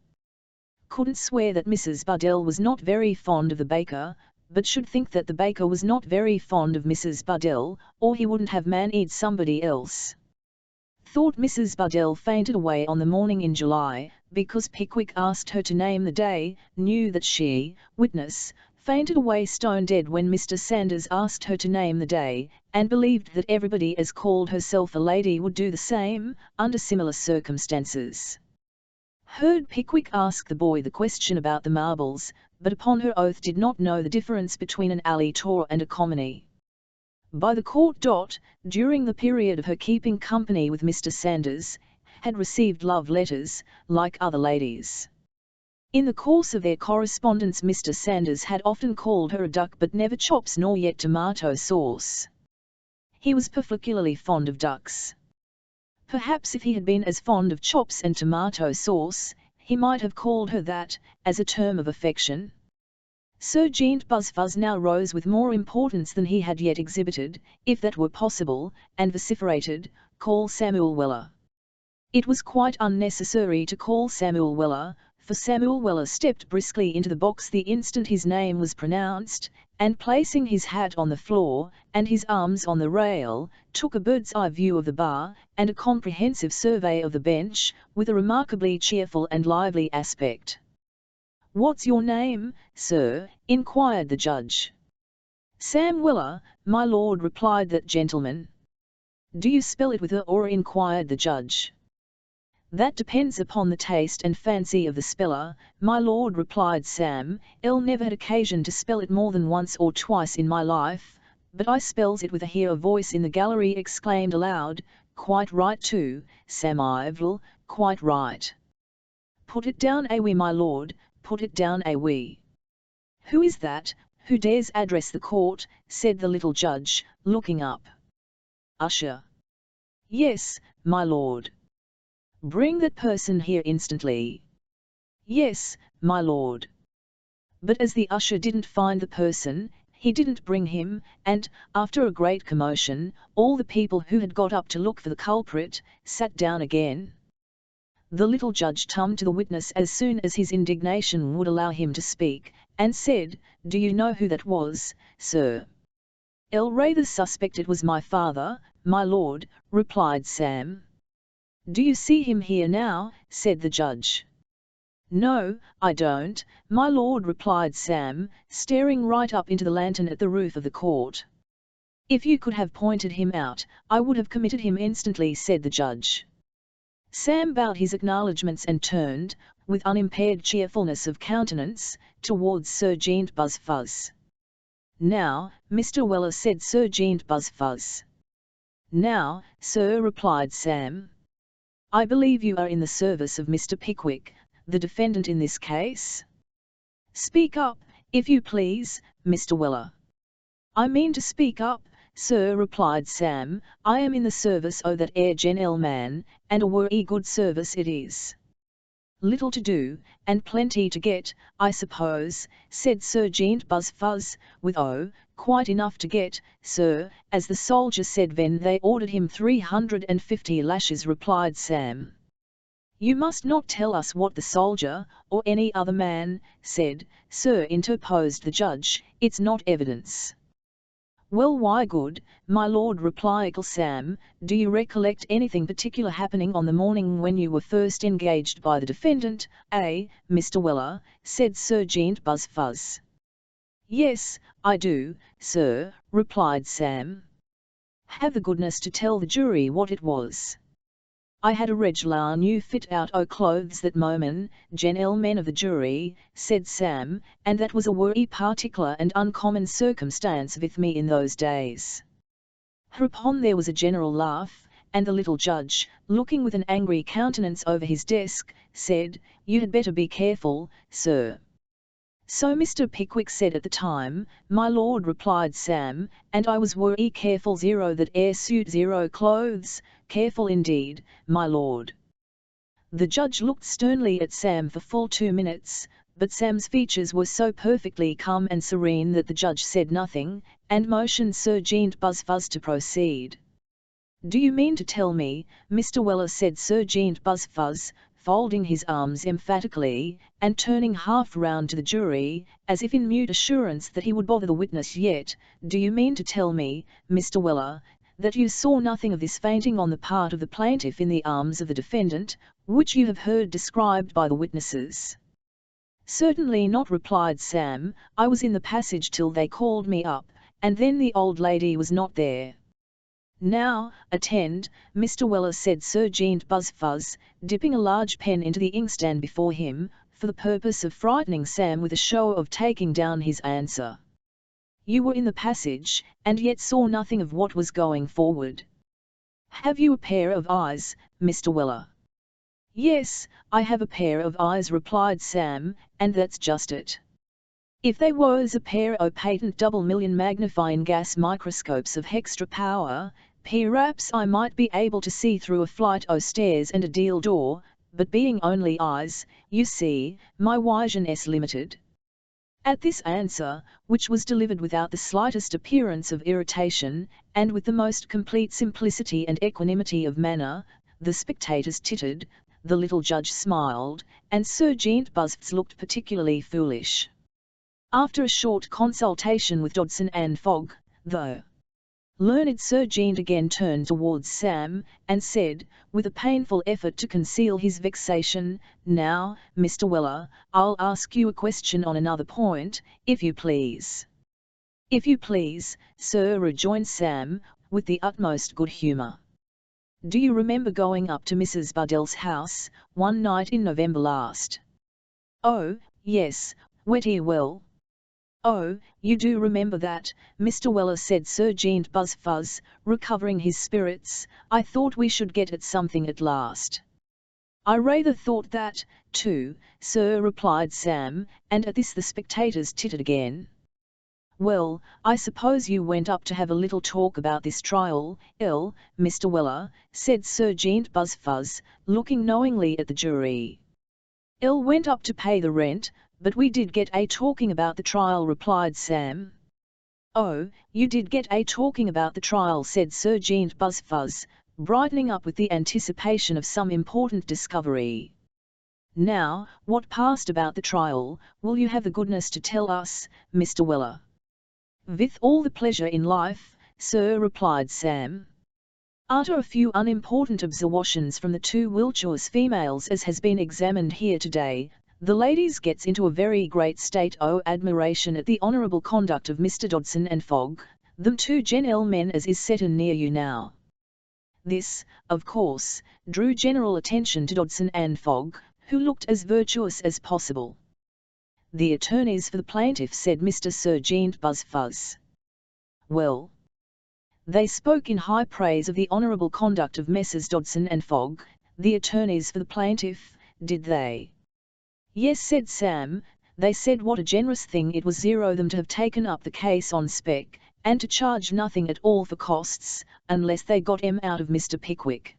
Couldn't swear that Mrs. Buddell was not very fond of the baker, but should think that the baker was not very fond of Mrs. Buddell, or he wouldn't have married somebody else. Thought Mrs. Buddell fainted away on the morning in July, because Pickwick asked her to name the day, knew that she, witness, fainted away stone dead when Mr. Sanders asked her to name the day, and believed that everybody as called herself a lady would do the same, under similar circumstances. Heard Pickwick ask the boy the question about the marbles, but upon her oath did not know the difference between an alley tour and a comedy. By the court. During the period of her keeping company with Mr. Sanders, had received love letters, like other ladies. In the course of their correspondence Mr. Sanders had often called her a duck but never chops nor yet tomato sauce. He was particularly fond of ducks. Perhaps if he had been as fond of chops and tomato sauce, he might have called her that, as a term of affection. Serjeant Buzzfuzz now rose with more importance than he had yet exhibited, if that were possible, and vociferated, "Call Samuel Weller." It was quite unnecessary to call Samuel Weller, for Samuel Weller stepped briskly into the box the instant his name was pronounced, and placing his hat on the floor, and his arms on the rail, took a bird's-eye view of the bar, and a comprehensive survey of the bench, with a remarkably cheerful and lively aspect. "What's your name, sir?" inquired the judge. "Sam Weller, my lord," replied that gentleman. "Do you spell it with a or?" inquired the judge. "That depends upon the taste and fancy of the speller, my lord," replied Sam. "I'll never had occasion to spell it more than once or twice in my life, but I spells it with a." Here a voice in the gallery exclaimed aloud, "Quite right too, Sam Ivell, quite right. Put it down a wee, my lord, put it down a wee." "Who is that, who dares address the court?" said the little judge, looking up. "Usher." "Yes, my lord." "Bring that person here instantly." "Yes, my lord." But as the usher didn't find the person, he didn't bring him, and, after a great commotion, all the people who had got up to look for the culprit, sat down again. The little judge turned to the witness as soon as his indignation would allow him to speak, and said, "Do you know who that was, sir?" rather suspect it was my father, my lord," replied Sam. "Do you see him here now?" said the judge. "No, I don't, my lord," replied Sam, staring right up into the lantern at the roof of the court. "If you could have pointed him out, I would have committed him instantly," said the judge. Sam bowed his acknowledgments and turned, with unimpaired cheerfulness of countenance, towards Sir Jeant Buzzfuzz. "Now, Mr. Weller," said Sir Jeant Buzzfuzz. "Now, sir," replied Sam. "I believe you are in the service of Mr. Pickwick, the defendant in this case?" "Speak up, if you please, Mr. Weller." "I mean to speak up, sir," replied Sam. "I am in the service o' that ere gentleman, and a werry good service it is." "Little to do, and plenty to get, I suppose," said Sir Jeant Buzzfuzz, with quite enough to get, sir, as the soldier said when they ordered him 350 lashes," replied Sam. "You must not tell us what the soldier, or any other man, said, sir," interposed the judge. "It's not evidence." "Well, why good, my lord," replied Sam. "Do you recollect anything particular happening on the morning when you were first engaged by the defendant, Mr. Weller?" said Sir Jeant Buzzfuzz. "Yes, I do, sir," replied Sam. "Have the goodness to tell the jury what it was." "I had a reg'lar new fit out o' clothes that moment, gentlemen of the jury," said Sam, "and that was a werry particular and uncommon circumstance with me in those days." Hereupon there was a general laugh, and the little judge, looking with an angry countenance over his desk, said, "You had better be careful, sir." "So Mr. Pickwick said at the time, my lord," replied Sam, "and I was werry careful that ere suit clothes, careful indeed, my lord." The judge looked sternly at Sam for full 2 minutes, but Sam's features were so perfectly calm and serene that the judge said nothing, and motioned Sir Jeant Buzzfuzz to proceed. "Do you mean to tell me, Mr. Weller," said Sir Jeant Buzzfuzz, folding his arms emphatically, and turning half round to the jury, as if in mute assurance that he would bother the witness yet, "do you mean to tell me, Mr. Weller, that you saw nothing of this fainting on the part of the plaintiff in the arms of the defendant, which you have heard described by the witnesses?" "Certainly not," replied Sam. "I was in the passage till they called me up, and then the old lady was not there." "Now, attend, Mr. Weller," said Sir Jeant Buzzfuzz, dipping a large pen into the inkstand before him, for the purpose of frightening Sam with a show of taking down his answer. "You were in the passage, and yet saw nothing of what was going forward. Have you a pair of eyes, Mr. Weller?" "Yes, I have a pair of eyes," replied Sam, "and that's just it. If they was a pair o' patent double-million magnifying gas microscopes of hextra power, p'raps I might be able to see through a flight o' stairs and a deal door, but being only eyes, you see, my vision's limited." At this answer, which was delivered without the slightest appearance of irritation, and with the most complete simplicity and equanimity of manner, the spectators tittered, the little judge smiled, and Sir Jeant Buzzfuzz looked particularly foolish. After a short consultation with Dodson and Fogg, the learned Sir Jeant again turned towards Sam, and said, with a painful effort to conceal his vexation, "Now, Mr. Weller, I'll ask you a question on another point, if you please." "If you please, sir," rejoined Sam, with the utmost good humour. "Do you remember going up to Mrs. Buddell's house, one night in November last?" "Oh, yes, wetty well." "Oh, you do remember that, Mr. Weller," said Sir Jeant Buzzfuzz, recovering his spirits. "I thought we should get at something at last." "I rather thought that, too, sir," replied Sam, and at this the spectators tittered again. "Well, I suppose you went up to have a little talk about this trial, Mr. Weller," said Sir Jeant Buzzfuzz, looking knowingly at the jury. "Went up to pay the rent, but we did get a talking about the trial," replied Sam. "Oh, you did get a talking about the trial," said Sir Jeant Buzzfuzz, brightening up with the anticipation of some important discovery. "Now, what passed about the trial, will you have the goodness to tell us, Mr. Weller?" "With all the pleasure in life, sir," replied Sam. "Arter a few unimportant obserwations from the 2 wiltuous females as has been examined here today, the ladies gets into a very great state o' admiration at the honourable conduct of Mr. Dodson and Fogg, them 2 gentlemen as is settin' near you now." This, of course, drew general attention to Dodson and Fogg, who looked as virtuous as possible. "The attorneys for the plaintiff," said Mr. Serjeant Buzfuz. "Well?" "They spoke in high praise of the honourable conduct of Messrs. Dodson and Fogg, the attorneys for the plaintiff, did they?" "Yes," said Sam, "they said what a generous thing it was them to have taken up the case on spec, and to charge nothing at all for costs, unless they got 'em out of Mr. Pickwick."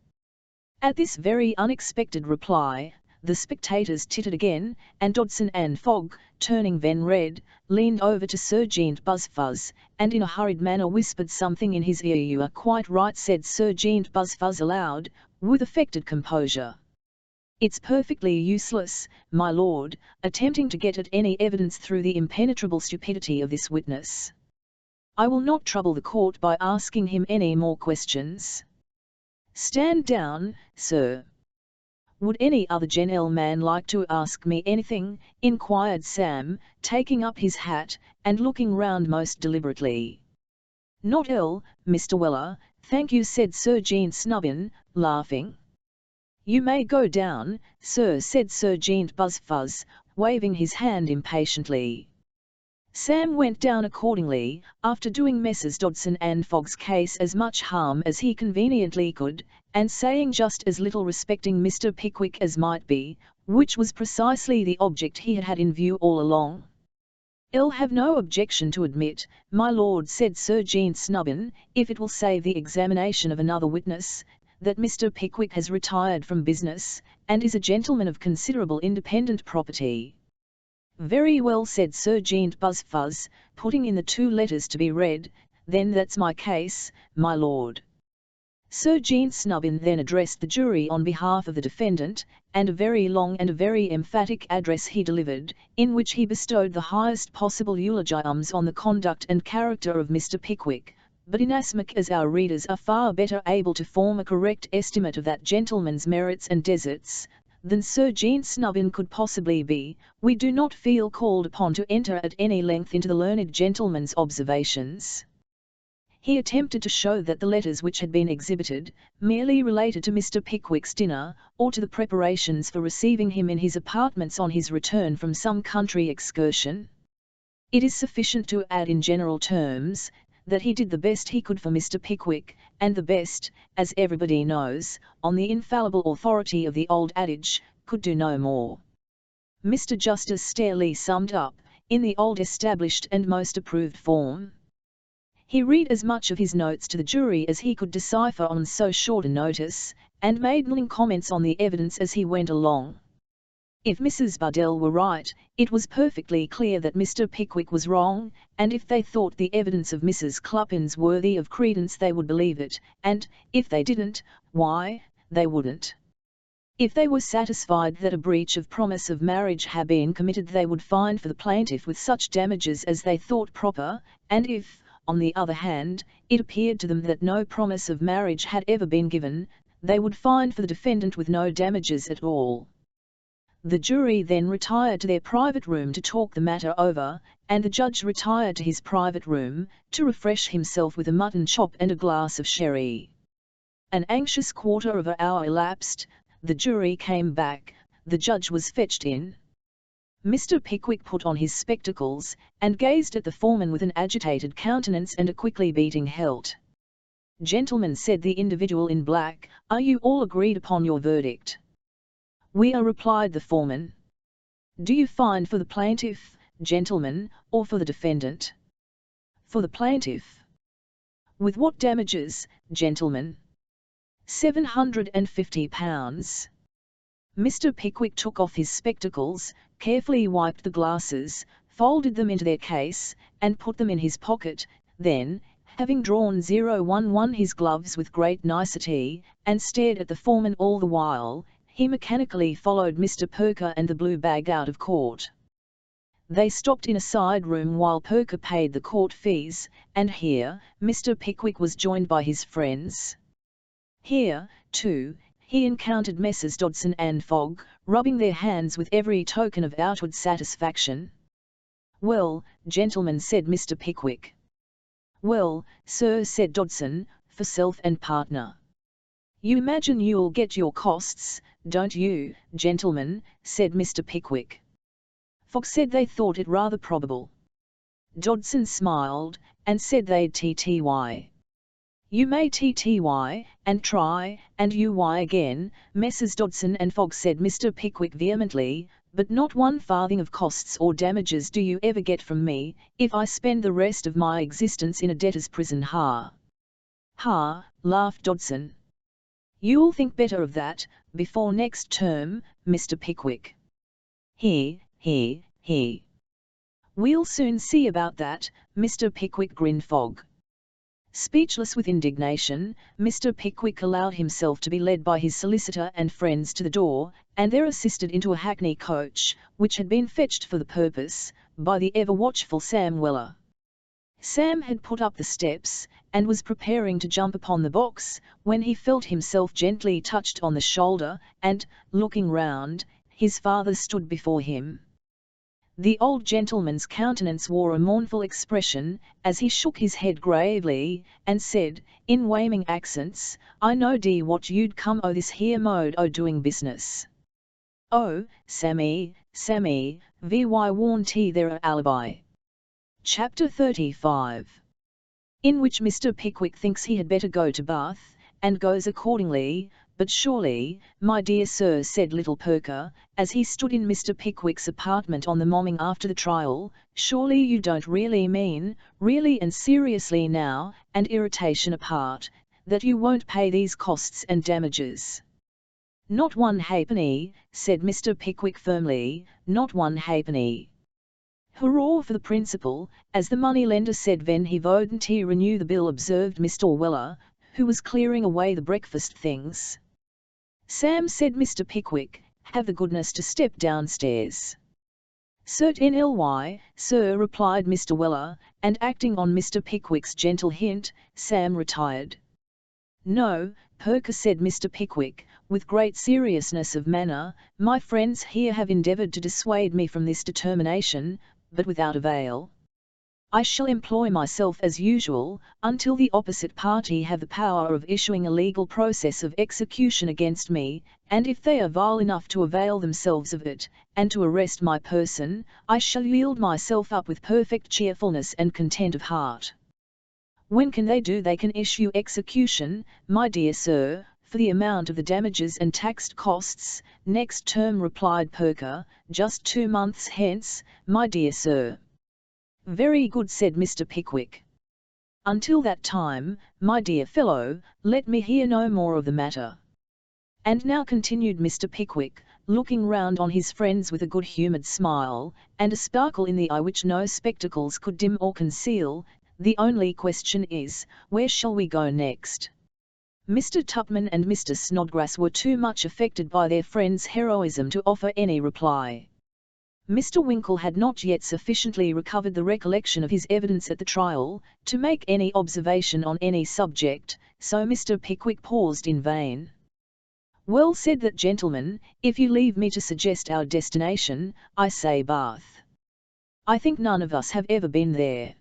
At this very unexpected reply, the spectators tittered again, and Dodson and Fogg, turning then red, leaned over to Serjeant Buzfuz, and in a hurried manner whispered something in his ear. "You are quite right," said Serjeant Buzfuz aloud, with affected composure. "It's perfectly useless, my lord, attempting to get at any evidence through the impenetrable stupidity of this witness. I will not trouble the court by asking him any more questions." "Stand down, sir." "Would any other gentleman like to ask me anything?" inquired Sam, taking up his hat, and looking round most deliberately. "Not ill, Mr. Weller, thank you," said Serjeant Snubbin, laughing. "You may go down, sir," said Serjeant Buzfuz, waving his hand impatiently. Sam went down accordingly, after doing Messrs. Dodson and Fogg's case as much harm as he conveniently could, and saying just as little respecting Mr. Pickwick as might be, which was precisely the object he had had in view all along. "I'll have no objection to admit, my lord," said Serjeant Snubbin, "if it will save the examination of another witness, that Mr. Pickwick has retired from business, and is a gentleman of considerable independent property." "Very well," said Serjeant Buzfuz, putting in the 2 letters to be read, "then that's my case, my lord." Serjeant Snubbin then addressed the jury on behalf of the defendant, and a very long and a very emphatic address he delivered, in which he bestowed the highest possible eulogiums on the conduct and character of Mr. Pickwick, but inasmuch as our readers are far better able to form a correct estimate of that gentleman's merits and deserts, than Serjeant Snubbin could possibly be, we do not feel called upon to enter at any length into the learned gentleman's observations. He attempted to show that the letters which had been exhibited, merely related to Mr. Pickwick's dinner, or to the preparations for receiving him in his apartments on his return from some country excursion. It is sufficient to add in general terms, that he did the best he could for Mr. Pickwick, and the best, as everybody knows, on the infallible authority of the old adage, could do no more. Mr. Justice Starely summed up, in the old established and most approved form. He read as much of his notes to the jury as he could decipher on so short a notice, and made little comments on the evidence as he went along. If Mrs. Bardell were right, it was perfectly clear that Mr. Pickwick was wrong, and if they thought the evidence of Mrs. Cluppins worthy of credence they would believe it, and, if they didn't, why, they wouldn't. If they were satisfied that a breach of promise of marriage had been committed they would find for the plaintiff with such damages as they thought proper, and if, on the other hand, it appeared to them that no promise of marriage had ever been given, they would find for the defendant with no damages at all. The jury then retired to their private room to talk the matter over, and the judge retired to his private room, to refresh himself with a mutton chop and a glass of sherry. An anxious quarter of an hour elapsed, the jury came back, the judge was fetched in. Mr. Pickwick put on his spectacles, and gazed at the foreman with an agitated countenance and a quickly beating heart. "Gentlemen," said the individual in black, "are you all agreed upon your verdict?" "We are," replied the foreman. "Do you find for the plaintiff, gentlemen, or for the defendant?" "For the plaintiff." "With what damages, gentlemen?" £750. Mr. Pickwick took off his spectacles, carefully wiped the glasses, folded them into their case, and put them in his pocket, then, having drawn 011 his gloves with great nicety, and stared at the foreman all the while, he mechanically followed Mr. Perker and the blue bag out of court. They stopped in a side room while Perker paid the court fees, and here, Mr. Pickwick was joined by his friends. Here, too, he encountered Messrs. Dodson and Fogg, rubbing their hands with every token of outward satisfaction. "Well, gentlemen," said Mr. Pickwick. "Well, sir," said Dodson, "for self and partner. You imagine you'll get your costs, don't you, gentlemen?" said Mr. Pickwick. Fogg said they thought it rather probable. Dodson smiled, and said they'd TTY. "You may TTY, and try, and UY again, Messrs. Dodson and Fogg," said Mr. Pickwick vehemently, "but not one farthing of costs or damages do you ever get from me, if I spend the rest of my existence in a debtor's prison." "Ha! Ha!" laughed Dodson. "You'll think better of that, before next term, Mr. Pickwick." "He. "We'll soon see about that," Mr. Pickwick grinned. Fogg. Speechless with indignation, Mr. Pickwick allowed himself to be led by his solicitor and friends to the door, and there assisted into a hackney coach, which had been fetched for the purpose, by the ever-watchful Sam Weller. Sam had put up the steps, and was preparing to jump upon the box, when he felt himself gently touched on the shoulder, and, looking round, his father stood before him. The old gentleman's countenance wore a mournful expression, as he shook his head gravely, and said, in waming accents, "I know what you'd come o' this here mode o' doing business." "Oh, Sammy, vy warn't there a alibi?" Chapter 35. In which Mr. Pickwick thinks he had better go to Bath, and goes accordingly. "But surely, my dear sir," said little Perker, as he stood in Mr. Pickwick's apartment on the morning after the trial, "surely you don't really mean, really and seriously now, and irritation apart, that you won't pay these costs and damages?" "Not one halfpenny," said Mr. Pickwick firmly, "not one halfpenny." "Hurrah for the principal, as the money-lender said ven he wouldn't he renew the bill," observed Mr. Weller, who was clearing away the breakfast things. "Sam," said Mr. Pickwick, "have the goodness to step downstairs." "Certainly, sir," replied Mr. Weller, and acting on Mr. Pickwick's gentle hint, Sam retired. "No, Perker," said Mr. Pickwick, with great seriousness of manner, "my friends here have endeavoured to dissuade me from this determination, but without avail. I shall employ myself as usual, until the opposite party have the power of issuing a legal process of execution against me, and if they are vile enough to avail themselves of it, and to arrest my person, I shall yield myself up with perfect cheerfulness and content of heart." "When can they do?" "They can issue execution, my dear sir, for the amount of the damages and taxed costs, next term," replied Perker, "just 2 months hence, my dear sir." "Very good," said Mr. Pickwick. "Until that time, my dear fellow, let me hear no more of the matter. And now," continued Mr. Pickwick, looking round on his friends with a good-humoured smile, and a sparkle in the eye which no spectacles could dim or conceal, "the only question is, where shall we go next?" Mr. Tupman and Mr. Snodgrass were too much affected by their friend's heroism to offer any reply. Mr. Winkle had not yet sufficiently recovered the recollection of his evidence at the trial, to make any observation on any subject, so Mr. Pickwick paused in vain. "Well," said that gentleman, "if you leave me to suggest our destination, I say Bath. I think none of us have ever been there."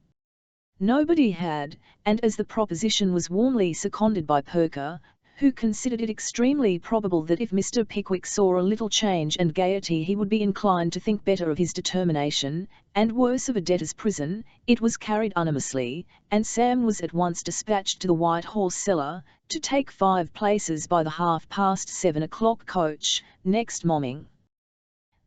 Nobody had, and as the proposition was warmly seconded by Perker, who considered it extremely probable that if Mr. Pickwick saw a little change and gaiety he would be inclined to think better of his determination, and worse of a debtor's prison, it was carried unanimously, and Sam was at once dispatched to the White Horse Cellar, to take 5 places by the 7:30 o'clock coach, next morning.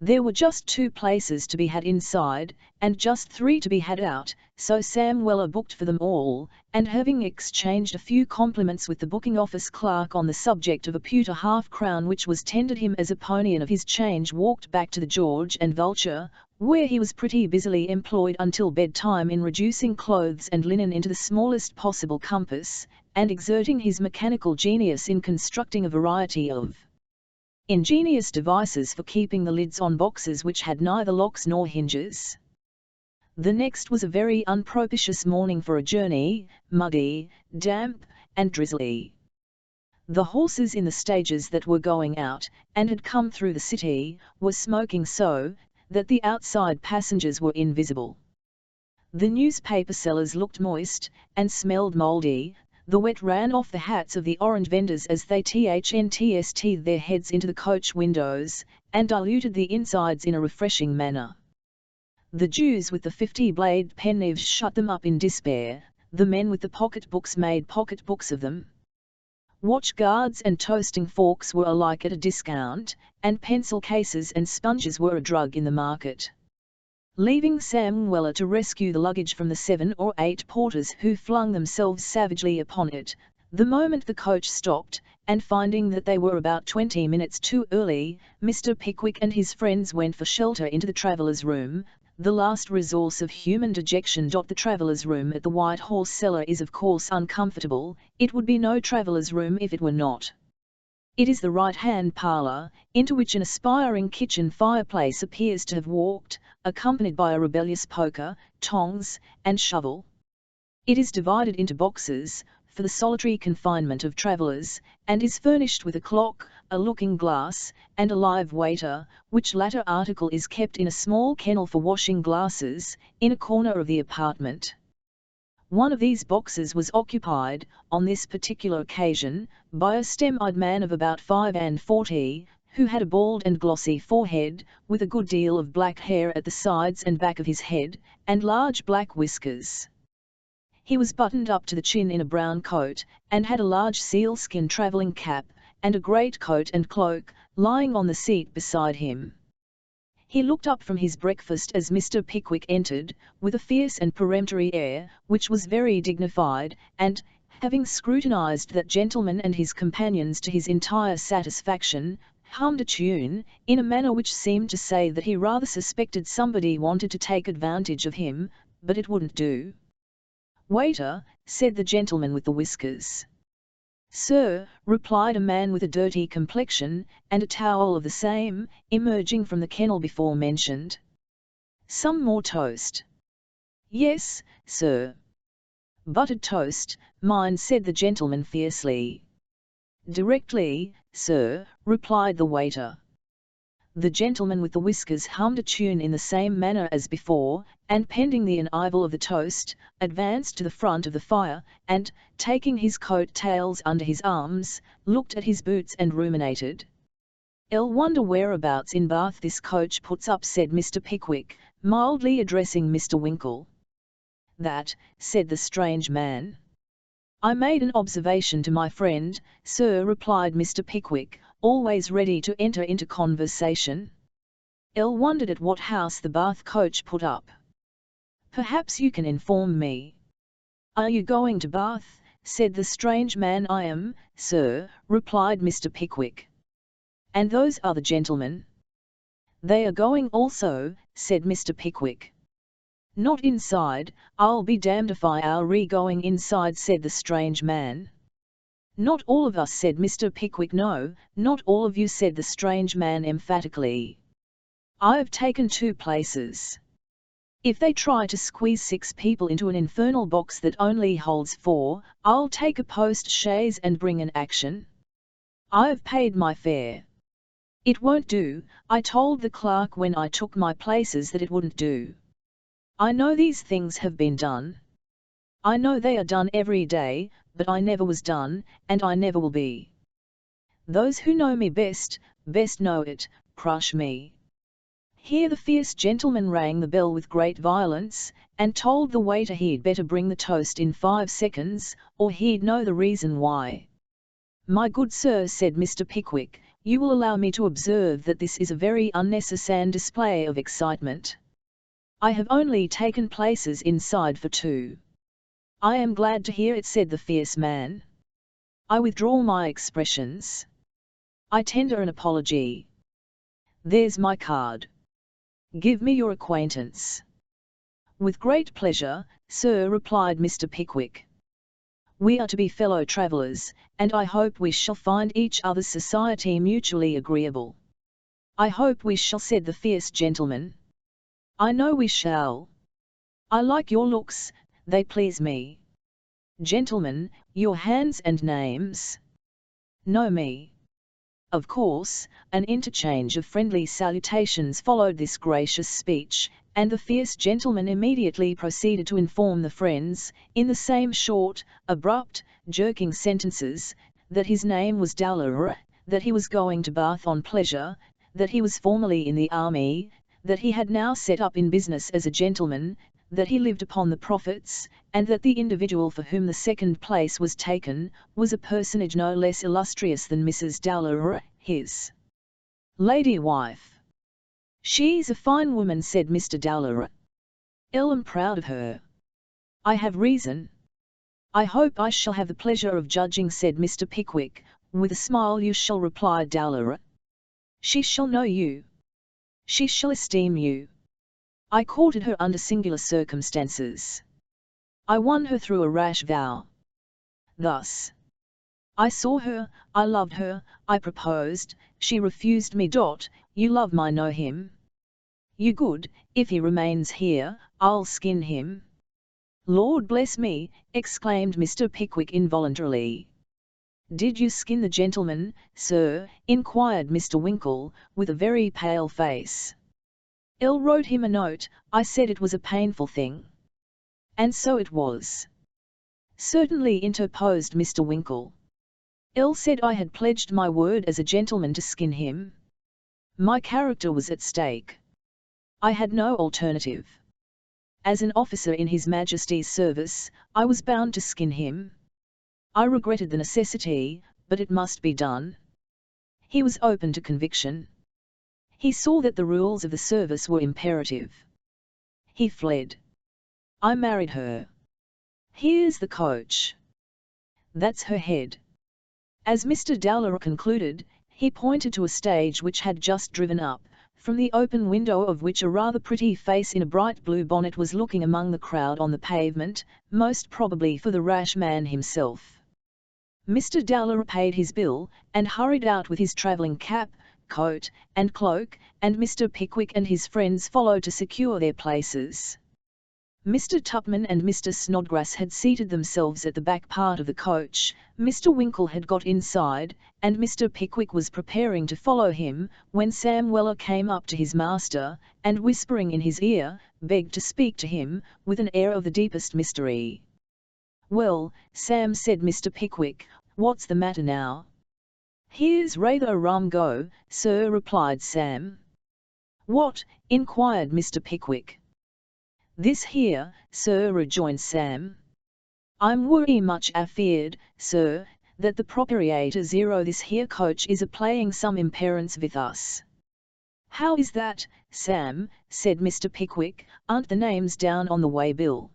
There were just 2 places to be had inside, and just 3 to be had out, so Sam Weller booked for them all, and having exchanged a few compliments with the booking office clerk on the subject of a pewter half-crown which was tendered him as a ponion of his change, walked back to the George and Vulture, where he was pretty busily employed until bedtime in reducing clothes and linen into the smallest possible compass, and exerting his mechanical genius in constructing a variety of ingenious devices for keeping the lids on boxes which had neither locks nor hinges. The next was a very unpropitious morning for a journey, muggy, damp, and drizzly. The horses in the stages that were going out, and had come through the city, were smoking so, that the outside passengers were invisible. The newspaper sellers looked moist, and smelled mouldy. The wet ran off the hats of the orange vendors as they thnts'd their heads into the coach windows, and diluted the insides in a refreshing manner. The Jews with the 50-blade penknives shut them up in despair. The men with the pocket-books made pocket-books of them. Watch guards and toasting forks were alike at a discount, and pencil cases and sponges were a drug in the market. Leaving Samuel to rescue the luggage from the 7 or 8 porters who flung themselves savagely upon it, the moment the coach stopped, and finding that they were about 20 minutes too early, Mr. Pickwick and his friends went for shelter into the traveller's room, the last resource of human dejection. The traveller's room at the White Horse Cellar is of course uncomfortable. It would be no traveller's room if it were not. It is the right-hand parlour, into which an aspiring kitchen fireplace appears to have walked, accompanied by a rebellious poker, tongs, and shovel. It is divided into boxes, for the solitary confinement of travellers, and is furnished with a clock, a looking-glass, and a live waiter, which latter article is kept in a small kennel for washing glasses, in a corner of the apartment. One of these boxes was occupied, on this particular occasion, by a stem-eyed man of about 45, who had a bald and glossy forehead, with a good deal of black hair at the sides and back of his head, and large black whiskers. He was buttoned up to the chin in a brown coat, and had a large sealskin travelling cap, and a great coat and cloak, lying on the seat beside him. He looked up from his breakfast as Mr. Pickwick entered, with a fierce and peremptory air, which was very dignified, and, having scrutinized that gentleman and his companions to his entire satisfaction, hummed a tune, in a manner which seemed to say that he rather suspected somebody wanted to take advantage of him, but it wouldn't do. "Waiter," said the gentleman with the whiskers. "Sir," replied a man with a dirty complexion, and a towel of the same, emerging from the kennel before mentioned. "Some more toast?" "Yes, sir." "Buttered toast, mind," said the gentleman fiercely. "Directly, sir," replied the waiter. The gentleman with the whiskers hummed a tune in the same manner as before, and pending the arrival of the toast, advanced to the front of the fire, and, taking his coat-tails under his arms, looked at his boots and ruminated. "I'll wonder whereabouts in Bath this coach puts up," said Mr. Pickwick, mildly addressing Mr. Winkle. "That," said the strange man. "I made an observation to my friend, sir," replied Mr. Pickwick, always ready to enter into conversation. "I'll wondered at what house the Bath coach put up. Perhaps you can inform me." "Are you going to Bath?" said the strange man. "I am, sir," replied Mr. Pickwick. "And those other gentlemen?" "They are going also," said Mr. Pickwick. "Not inside, I'll be damned if I are going inside," said the strange man. "Not all of us," said Mr. Pickwick. "No, not all of you," said the strange man emphatically. "I've taken 2 places. If they try to squeeze 6 people into an infernal box that only holds 4, I'll take a post-chaise and bring an action. I've paid my fare. It won't do. I told the clerk when I took my places that it wouldn't do. I know these things have been done. I know they are done every day, but I never was done, and I never will be. Those who know me best know it, crush me." Here the fierce gentleman rang the bell with great violence, and told the waiter he'd better bring the toast in 5 seconds, or he'd know the reason why. "My good sir," said Mr. Pickwick, "you will allow me to observe that this is a very unnecessary display of excitement. I have only taken places inside for 2. "I am glad to hear it," said the fierce man. "I withdraw my expressions. I tender an apology. There's my card. Give me your acquaintance." "With great pleasure, sir," replied Mr. Pickwick. "We are to be fellow travellers, and I hope we shall find each other's society mutually agreeable." "I hope we shall," said the fierce gentleman. "I know we shall." I like your looks, they please me. Gentlemen, your hands and names. Know me. Of course, an interchange of friendly salutations followed this gracious speech, and the fierce gentleman immediately proceeded to inform the friends, in the same short, abrupt, jerking sentences, that his name was Dowler, that he was going to Bath on pleasure, that he was formerly in the army, that he had now set up in business as a gentleman, that he lived upon the profits, and that the individual for whom the second place was taken, was a personage no less illustrious than Mrs. Dowler, his lady wife. She's a fine woman, said Mr. Dowler. I'm proud of her. I have reason. I hope I shall have the pleasure of judging, said Mr. Pickwick, with a smile. You shall, replied Dowler. She shall know you. She shall esteem you. I courted her under singular circumstances. I won her through a rash vow. Thus. I saw her, I loved her, I proposed, she refused me. You love my know him? You good, if he remains here, I'll skin him. Lord bless me, exclaimed Mr. Pickwick involuntarily. Did you skin the gentleman, sir? Inquired Mr. Winkle, with a very pale face. Wrote him a note. I said it was a painful thing. And so it was. Certainly, interposed Mr. Winkle. Said I had pledged my word as a gentleman to skin him. My character was at stake. I had no alternative. As an officer in His Majesty's service, I was bound to skin him. I regretted the necessity, but it must be done. He was open to conviction. He saw that the rules of the service were imperative. He fled. I married her. Here's the coach. That's her head. As Mr. Dowler concluded, he pointed to a stage which had just driven up, from the open window of which a rather pretty face in a bright blue bonnet was looking among the crowd on the pavement, most probably for the rash man himself. Mr. Dowler paid his bill, and hurried out with his travelling cap, coat, and cloak, and Mr. Pickwick and his friends followed to secure their places. Mr. Tupman and Mr. Snodgrass had seated themselves at the back part of the coach, Mr. Winkle had got inside, and Mr. Pickwick was preparing to follow him, when Sam Weller came up to his master, and whispering in his ear, begged to speak to him, with an air of the deepest mystery. Well, Sam, said Mr. Pickwick, what's the matter now? Here's rather a rum go, sir, replied Sam. What? Inquired Mr. Pickwick. This here, sir, rejoined Sam. I'm worry much afeard, sir, that the proprietor zero this here coach is a-playing some imperence with us. How is that, Sam? Said Mr. Pickwick. Aren't the names down on the way bill?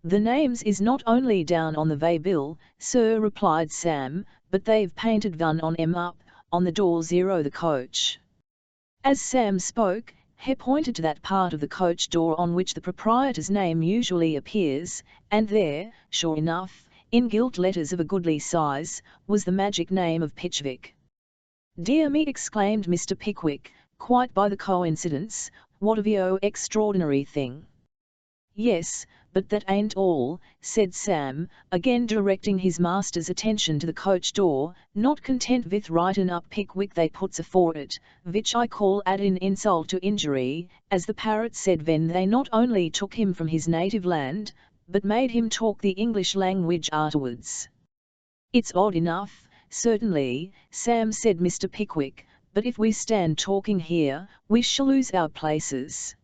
The names is not only down on the way bill, sir, replied Sam, but they've painted one on 'em up, on the door zero the coach. As Sam spoke, he pointed to that part of the coach door on which the proprietor's name usually appears, and there, sure enough, in gilt letters of a goodly size, was the magic name of Pickwick. Dear me, exclaimed Mr. Pickwick, quite by the coincidence, what a extraordinary thing. Yes, but that ain't all, said Sam, again directing his master's attention to the coach door. Not content with writing up Pickwick, they puts afore it, which I call adding insult to injury, as the parrot said when they not only took him from his native land, but made him talk the English language afterwards. It's odd enough, certainly, Sam, said Mr. Pickwick, but if we stand talking here, we shall lose our places.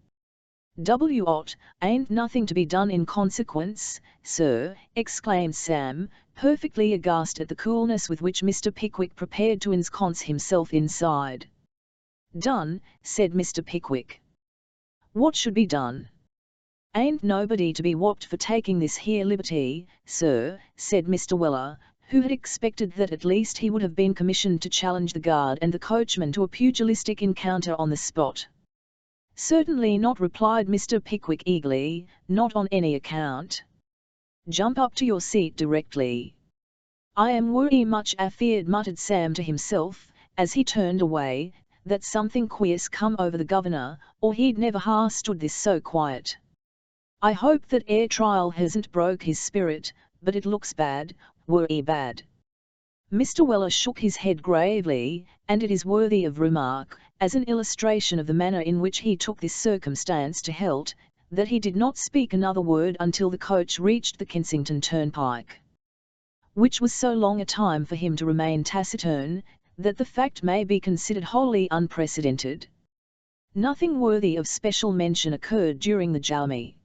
Ain't nothing to be done in consequence, sir, exclaimed Sam, perfectly aghast at the coolness with which Mr. Pickwick prepared to ensconce himself inside. Done, said Mr. Pickwick. What should be done? Ain't nobody to be whopped for taking this here liberty, sir, said Mr. Weller, who had expected that at least he would have been commissioned to challenge the guard and the coachman to a pugilistic encounter on the spot. Certainly not, replied Mr. Pickwick eagerly, not on any account. Jump up to your seat directly. I am worry much afeard, muttered Sam to himself, as he turned away, that something queer's come over the governor, or he'd never ha stood this so quiet. I hope that trial hasn't broke his spirit, but it looks bad, worry bad. Mr. Weller shook his head gravely, and it is worthy of remark, as an illustration of the manner in which he took this circumstance to heart, that he did not speak another word until the coach reached the Kensington turnpike. Which was so long a time for him to remain taciturn, that the fact may be considered wholly unprecedented. Nothing worthy of special mention occurred during the journey.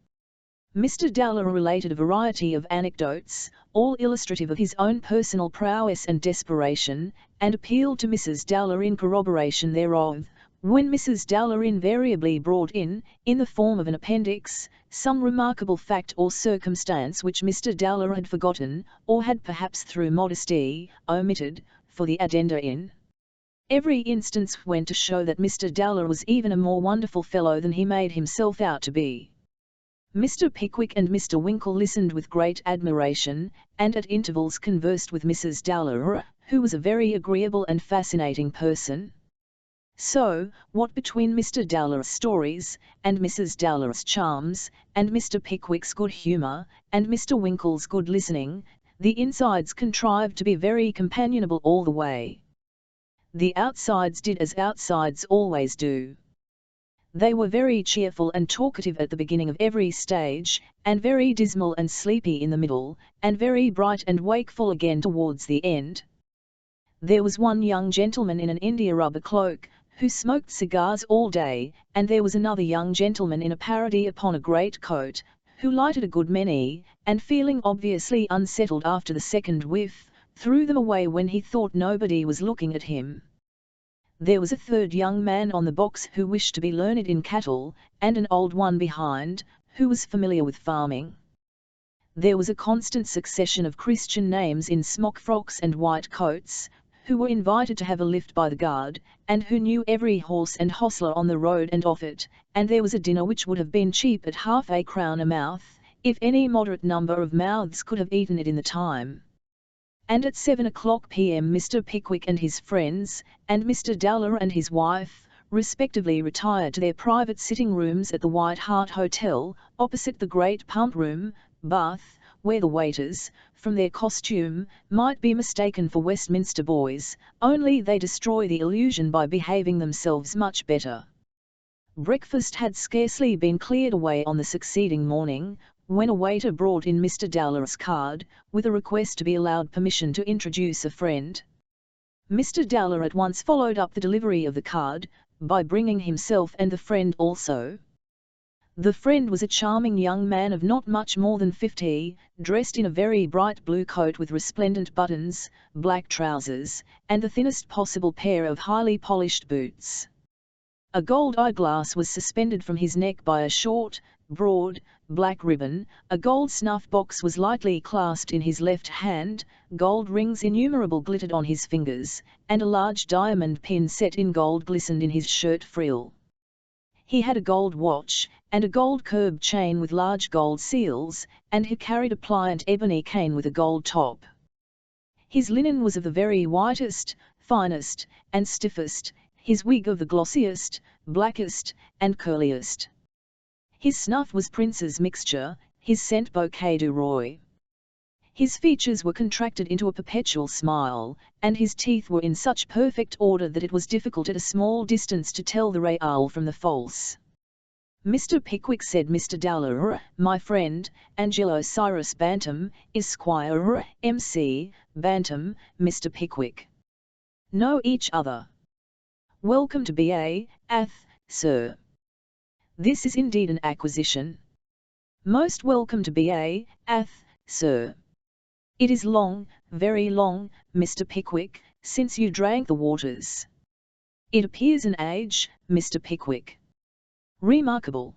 Mr. Dowler related a variety of anecdotes, all illustrative of his own personal prowess and desperation, and appealed to Mrs. Dowler in corroboration thereof, when Mrs. Dowler invariably brought in the form of an appendix, some remarkable fact or circumstance which Mr. Dowler had forgotten, or had perhaps through modesty, omitted, for the addenda in. Every instance went to show that Mr. Dowler was even a more wonderful fellow than he made himself out to be. Mr. Pickwick and Mr. Winkle listened with great admiration, and at intervals conversed with Mrs. Dowler, who was a very agreeable and fascinating person. So, what between Mr. Dowler's stories, and Mrs. Dowler's charms, and Mr. Pickwick's good humour, and Mr. Winkle's good listening, the insides contrived to be very companionable all the way. The outsides did as outsides always do. They were very cheerful and talkative at the beginning of every stage, and very dismal and sleepy in the middle, and very bright and wakeful again towards the end. There was one young gentleman in an india-rubber cloak, who smoked cigars all day, and there was another young gentleman in a parody upon a great coat, who lighted a good many, and feeling obviously unsettled after the second whiff, threw them away when he thought nobody was looking at him. There was a third young man on the box who wished to be learned in cattle, and an old one behind, who was familiar with farming. There was a constant succession of Christian names in smock frocks and white coats, who were invited to have a lift by the guard, and who knew every horse and hostler on the road and off it, and there was a dinner which would have been cheap at £0.50 a mouth, if any moderate number of mouths could have eaten it in the time. And at 7:00 p.m. Mr. Pickwick and his friends, and Mr. Dowler and his wife, respectively retired to their private sitting rooms at the White Hart Hotel, opposite the great pump room, Bath, where the waiters, from their costume, might be mistaken for Westminster boys, only they destroy the illusion by behaving themselves much better. Breakfast had scarcely been cleared away on the succeeding morning, when a waiter brought in Mr. Dowler's card, with a request to be allowed permission to introduce a friend. Mr. Dowler at once followed up the delivery of the card, by bringing himself and the friend also. The friend was a charming young man of not much more than 50, dressed in a very bright blue coat with resplendent buttons, black trousers, and the thinnest possible pair of highly polished boots. A gold eyeglass was suspended from his neck by a short, broad, black ribbon, a gold snuff-box was lightly clasped in his left hand, gold rings innumerable glittered on his fingers, and a large diamond pin set in gold glistened in his shirt frill. He had a gold watch, and a gold curb chain with large gold seals, and he carried a pliant ebony cane with a gold top. His linen was of the very whitest, finest, and stiffest, his wig of the glossiest, blackest, and curliest. His snuff was Prince's mixture, his scent Bouquet du Roi. His features were contracted into a perpetual smile, and his teeth were in such perfect order that it was difficult at a small distance to tell the real from the false. Mr. Pickwick said, "Mr. Dowler, my friend, Angelo Cyrus Bantam, Esquire, M.C., Bantam, Mr. Pickwick. Know each other. Welcome to Bath, sir. This is indeed an acquisition. Most welcome to Bath, sir. It is long, very long, Mr. Pickwick, since you drank the waters. It appears an age, Mr. Pickwick. Remarkable."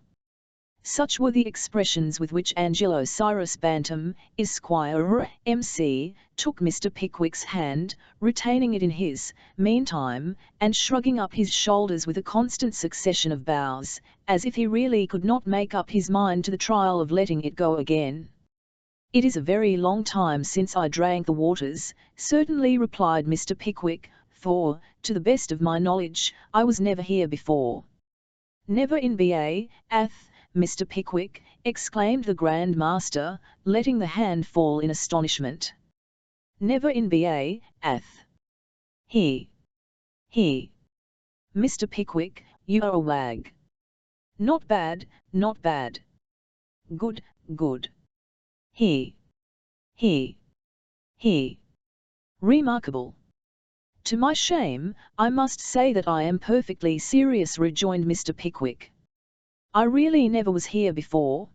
Such were the expressions with which Angelo Cyrus Bantam, Esquire, M.C., took Mr. Pickwick's hand, retaining it in his, meantime, and shrugging up his shoulders with a constant succession of bows, as if he really could not make up his mind to the trial of letting it go again. "It is a very long time since I drank the waters," certainly replied Mr. Pickwick, "for, to the best of my knowledge, I was never here before." "Never in Bath, Mr. Pickwick," exclaimed the Grand Master, letting the hand fall in astonishment. "Never in Bath. Here. Mr. Pickwick, you are a wag. Not bad, not bad. Good. Here. Remarkable." "To my shame, I must say that I am perfectly serious," rejoined Mr. Pickwick. "I really never was here before."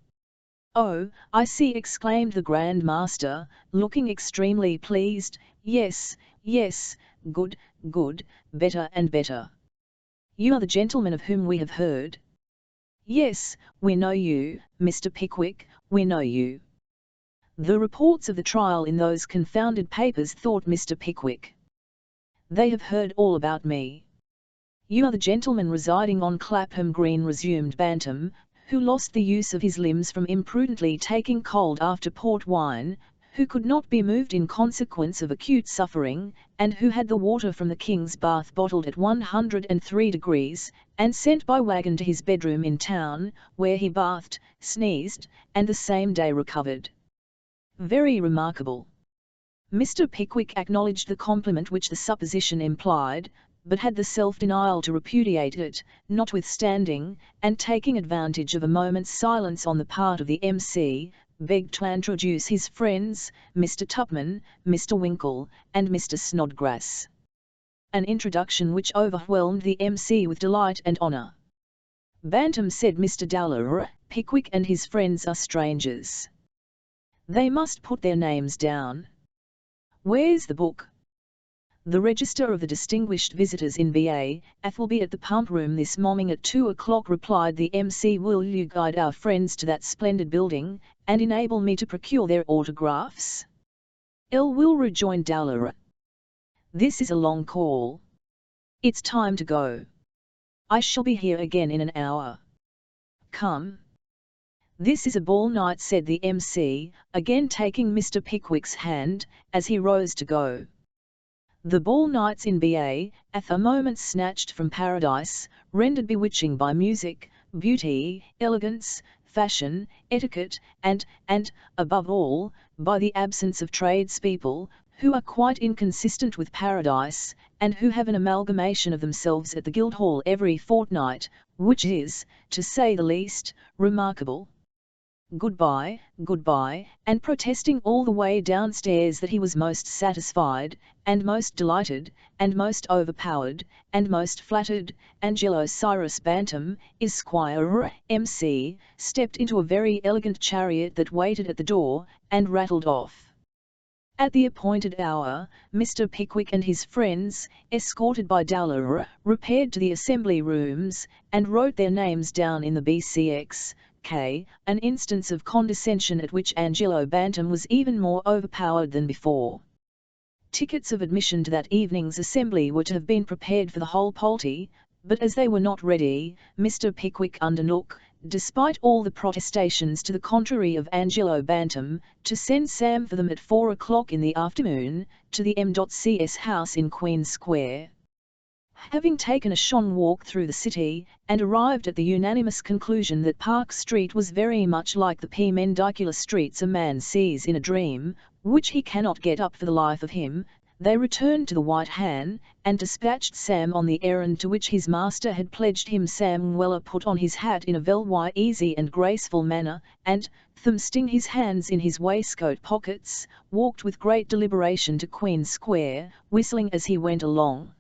"Oh, I see," exclaimed the Grand Master, looking extremely pleased. Yes, good, better and better. You are the gentleman of whom we have heard." "Yes, we know you, Mr. Pickwick, we know you. The reports of the trial in those confounded papers," thought Mr. Pickwick. "They have heard all about me." "You are the gentleman residing on Clapham Green," resumed Bantam, "who lost the use of his limbs from imprudently taking cold after port wine, who could not be moved in consequence of acute suffering, and who had the water from the King's Bath bottled at 103 degrees, and sent by wagon to his bedroom in town, where he bathed, sneezed, and the same day recovered." "Very remarkable." Mr. Pickwick acknowledged the compliment which the supposition implied, but had the self-denial to repudiate it, notwithstanding, and taking advantage of a moment's silence on the part of the MC, begged to introduce his friends, Mr. Tupman, Mr. Winkle, and Mr. Snodgrass. An introduction which overwhelmed the MC with delight and honour. "Bantam," said Mr. Dowler, "Pickwick and his friends are strangers. They must put their names down. Where's the book?" "The register of the distinguished visitors in Bath will be at the pump room this morning at 2 o'clock," replied the MC. "Will you guide our friends to that splendid building, and enable me to procure their autographs?" "Will," rejoined Dowler. "This is a long call. It's time to go. I shall be here again in an hour. Come." "This is a ball night," said the MC, again taking Mr. Pickwick's hand, as he rose to go. "The ball nights in Bath are moments snatched from paradise, rendered bewitching by music, beauty, elegance, fashion, etiquette, and, above all, by the absence of tradespeople, who are quite inconsistent with paradise, and who have an amalgamation of themselves at the Guildhall every fortnight, which is, to say the least, remarkable." Goodbye, and protesting all the way downstairs that he was most satisfied, and most delighted, and most overpowered, and most flattered, Angelo Cyrus Bantam, Esquire, M.C., stepped into a very elegant chariot that waited at the door, and rattled off. At the appointed hour, Mr. Pickwick and his friends, escorted by Dowler, repaired to the assembly rooms, and wrote their names down in the BCX. An instance of condescension at which Angelo Bantam was even more overpowered than before. Tickets of admission to that evening's assembly were to have been prepared for the whole polty, but as they were not ready, Mr. Pickwick undertook, despite all the protestations to the contrary of Angelo Bantam, to send Sam for them at 4 o'clock in the afternoon, to the M.C.'s house in Queen Square. Having taken a shorn walk through the city, and arrived at the unanimous conclusion that Park Street was very much like the perpendicular streets a man sees in a dream, which he cannot get up for the life of him, they returned to the White Han, and dispatched Sam on the errand to which his master had pledged him. Sam Weller put on his hat in a very easy and graceful manner, and, thrusting his hands in his waistcoat pockets, walked with great deliberation to Queen Square, whistling as he went along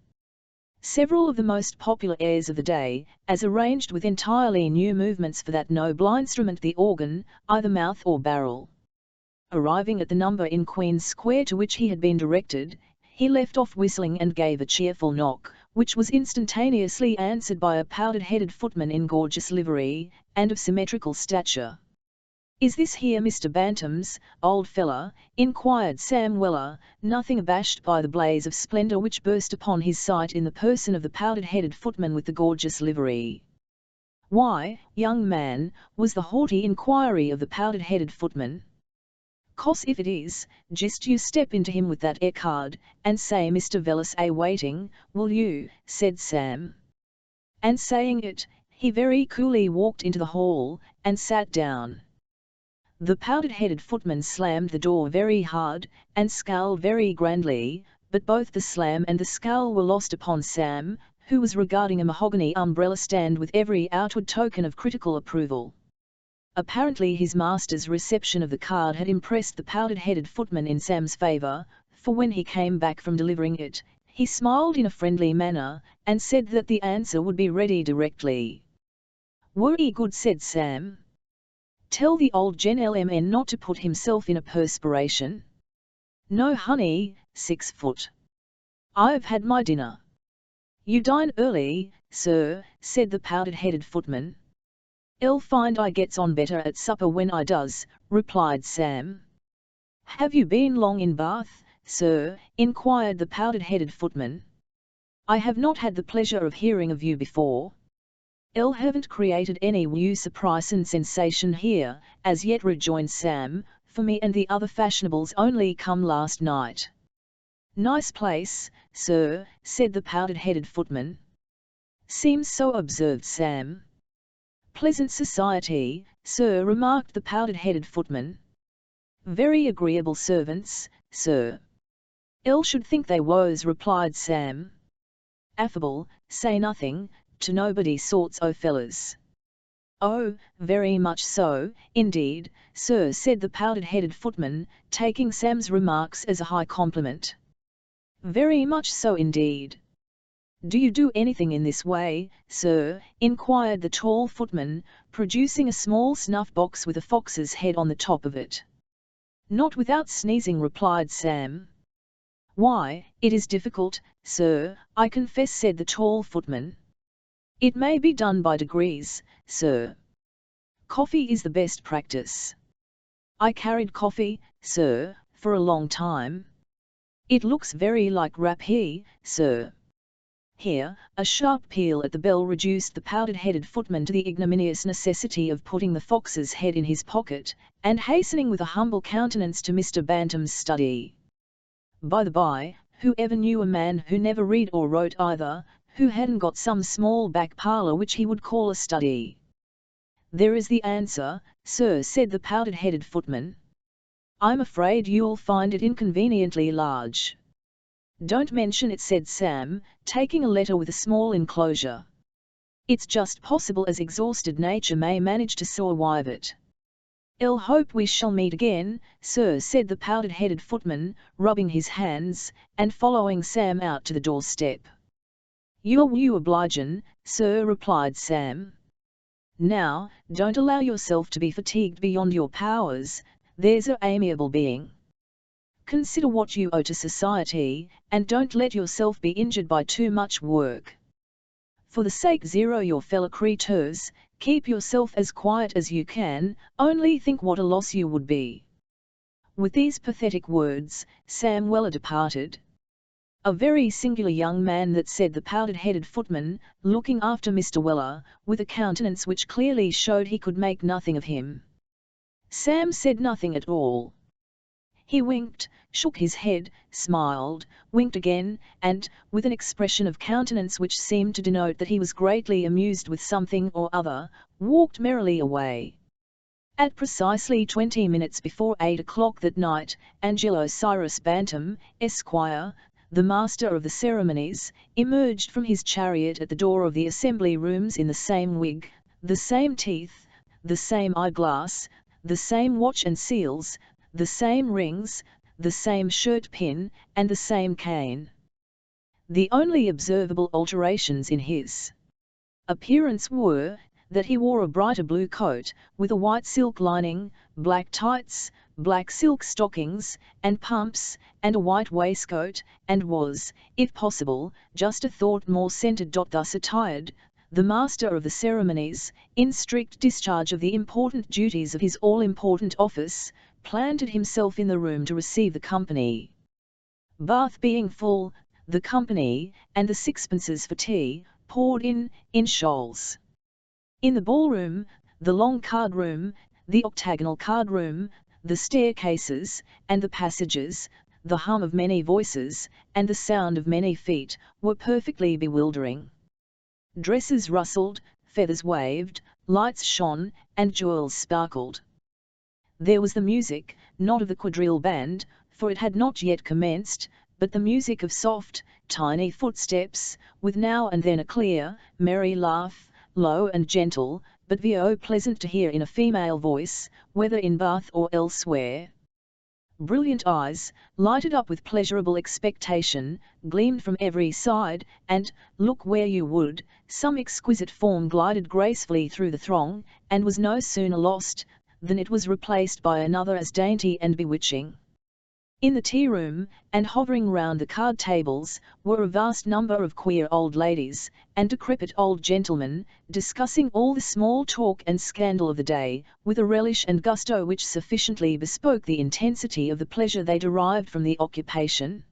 several of the most popular airs of the day, as arranged with entirely new movements for that noble instrument, the organ, either mouth or barrel. Arriving at the number in Queen Square to which he had been directed, he left off whistling and gave a cheerful knock, which was instantaneously answered by a powdered-headed footman in gorgeous livery, and of symmetrical stature. "Is this here Mr. Bantam's, old fella?" inquired Sam Weller, nothing abashed by the blaze of splendour which burst upon his sight in the person of the powdered-headed footman with the gorgeous livery. "Why, young man," was the haughty inquiry of the powdered-headed footman. "'Cos if it is, just you step into him with that card, and say Mr. Velis a waiting, will you?" said Sam. And saying it, He very coolly walked into the hall, and sat down. The powdered-headed footman slammed the door very hard, and scowled very grandly, but both the slam and the scowl were lost upon Sam, who was regarding a mahogany umbrella stand with every outward token of critical approval. Apparently his master's reception of the card had impressed the powdered-headed footman in Sam's favour, for when he came back from delivering it, he smiled in a friendly manner, and said that the answer would be ready directly. "Wery good," said Sam. "Tell the old gentleman not to put himself in a perspiration." "No, honey, 6 foot. I've had my dinner." "You dine early, sir," said the powdered-headed footman. "I'll find I gets on better at supper when I does," replied Sam. "Have you been long in Bath, sir?" inquired the powdered-headed footman. "I have not had the pleasure of hearing of you before." "I haven't created any new surprise and sensation here, as yet," rejoined Sam, "for me and the other fashionables only come last night." "Nice place, sir," said the powdered-headed footman. "Seems so," observed Sam. "Pleasant society, sir," remarked the powdered-headed footman. "Very agreeable servants, sir." "I should think they was," replied Sam. "Affable, say nothing, to nobody sorts o' fellers." "Oh, very much so, indeed, sir," said the powdered-headed footman, taking Sam's remarks as a high compliment. "Very much so indeed." "Do you do anything in this way, sir?" inquired the tall footman, producing a small snuff-box with a fox's head on the top of it. "Not without sneezing," replied Sam. "Why, it is difficult, sir, I confess," said the tall footman. "It may be done by degrees, sir. Coffee is the best practice. I carried coffee, sir, for a long time. It looks very like rappee, sir." Here, a sharp peal at the bell reduced the powdered-headed footman to the ignominious necessity of putting the fox's head in his pocket, and hastening with a humble countenance to Mr. Bantam's study. By the by, who ever knew a man who never read or wrote either, who hadn't got some small back parlour which he would call a study? "There is the answer, sir," said the powdered-headed footman. "I'm afraid you'll find it inconveniently large." "Don't mention it," said Sam, taking a letter with a small enclosure. "It's just possible as exhausted nature may manage to survive it." "I'll hope we shall meet again, sir," said the powdered-headed footman, rubbing his hands, and following Sam out to the doorstep. "You obligin', sir," replied Sam. "Now, don't allow yourself to be fatigued beyond your powers, there's a amiable being. Consider what you owe to society, and don't let yourself be injured by too much work. For the sake zero your fellow creatures, keep yourself as quiet as you can, only think what a loss you would be." With these pathetic words, Sam Weller departed. "A very singular young man that," said the powdered-headed footman, looking after Mr. Weller, with a countenance which clearly showed he could make nothing of him. Sam said nothing at all. He winked, shook his head, smiled, winked again, and, with an expression of countenance which seemed to denote that he was greatly amused with something or other, walked merrily away. At precisely 20 minutes before 8 o'clock that night, Angelo Cyrus Bantam, Esquire, the master of the ceremonies, emerged from his chariot at the door of the assembly rooms in the same wig, the same teeth, the same eyeglass, the same watch and seals, the same rings, the same shirt pin, and the same cane. The only observable alterations in his appearance were, that he wore a brighter blue coat, with a white silk lining, black tights, black silk stockings, and pumps, and a white waistcoat, and was, if possible, just a thought more scented. Thus attired, the master of the ceremonies, in strict discharge of the important duties of his all-important office, planted himself in the room to receive the company. Bath being full, the company, and the sixpences for tea, poured in shoals. In the ballroom, the long card-room, the octagonal card-room, the staircases, and the passages, the hum of many voices, and the sound of many feet, were perfectly bewildering. Dresses rustled, feathers waved, lights shone, and jewels sparkled. There was the music, not of the quadrille band, for it had not yet commenced, but the music of soft, tiny footsteps, with now and then a clear, merry laugh, low and gentle, but pleasant to hear in a female voice, whether in Bath or elsewhere. Brilliant eyes, lighted up with pleasurable expectation, gleamed from every side, and, look where you would, some exquisite form glided gracefully through the throng, and was no sooner lost, than it was replaced by another as dainty and bewitching. In the tea-room, and hovering round the card tables, were a vast number of queer old ladies, and decrepit old gentlemen, discussing all the small talk and scandal of the day, with a relish and gusto which sufficiently bespoke the intensity of the pleasure they derived from the occupation.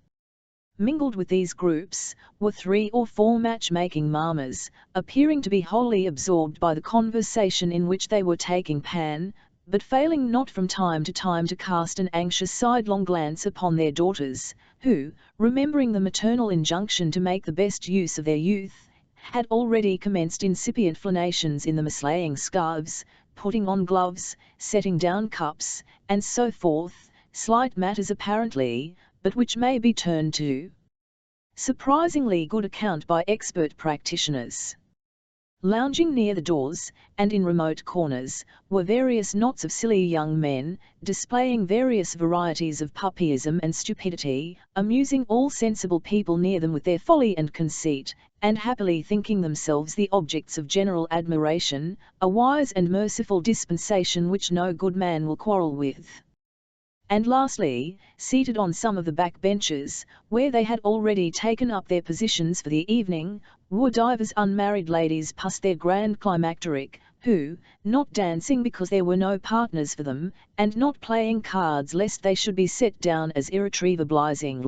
Mingled with these groups, were 3 or 4 match-making mammas, appearing to be wholly absorbed by the conversation in which they were taking pan, but failing not from time to cast an anxious sidelong glance upon their daughters, who, remembering the maternal injunction to make the best use of their youth, had already commenced incipient flanations in the mislaying scarves, putting on gloves, setting down cups, and so forth, slight matters apparently, but which may be turned to surprisingly good account by expert practitioners. Lounging near the doors, and in remote corners, were various knots of silly young men, displaying various varieties of puppyism and stupidity, amusing all sensible people near them with their folly and conceit, and happily thinking themselves the objects of general admiration, a wise and merciful dispensation which no good man will quarrel with. And lastly, seated on some of the back benches, where they had already taken up their positions for the evening, were divers unmarried ladies past their grand climacteric, who, not dancing because there were no partners for them, and not playing cards lest they should be set down as irretrievablising,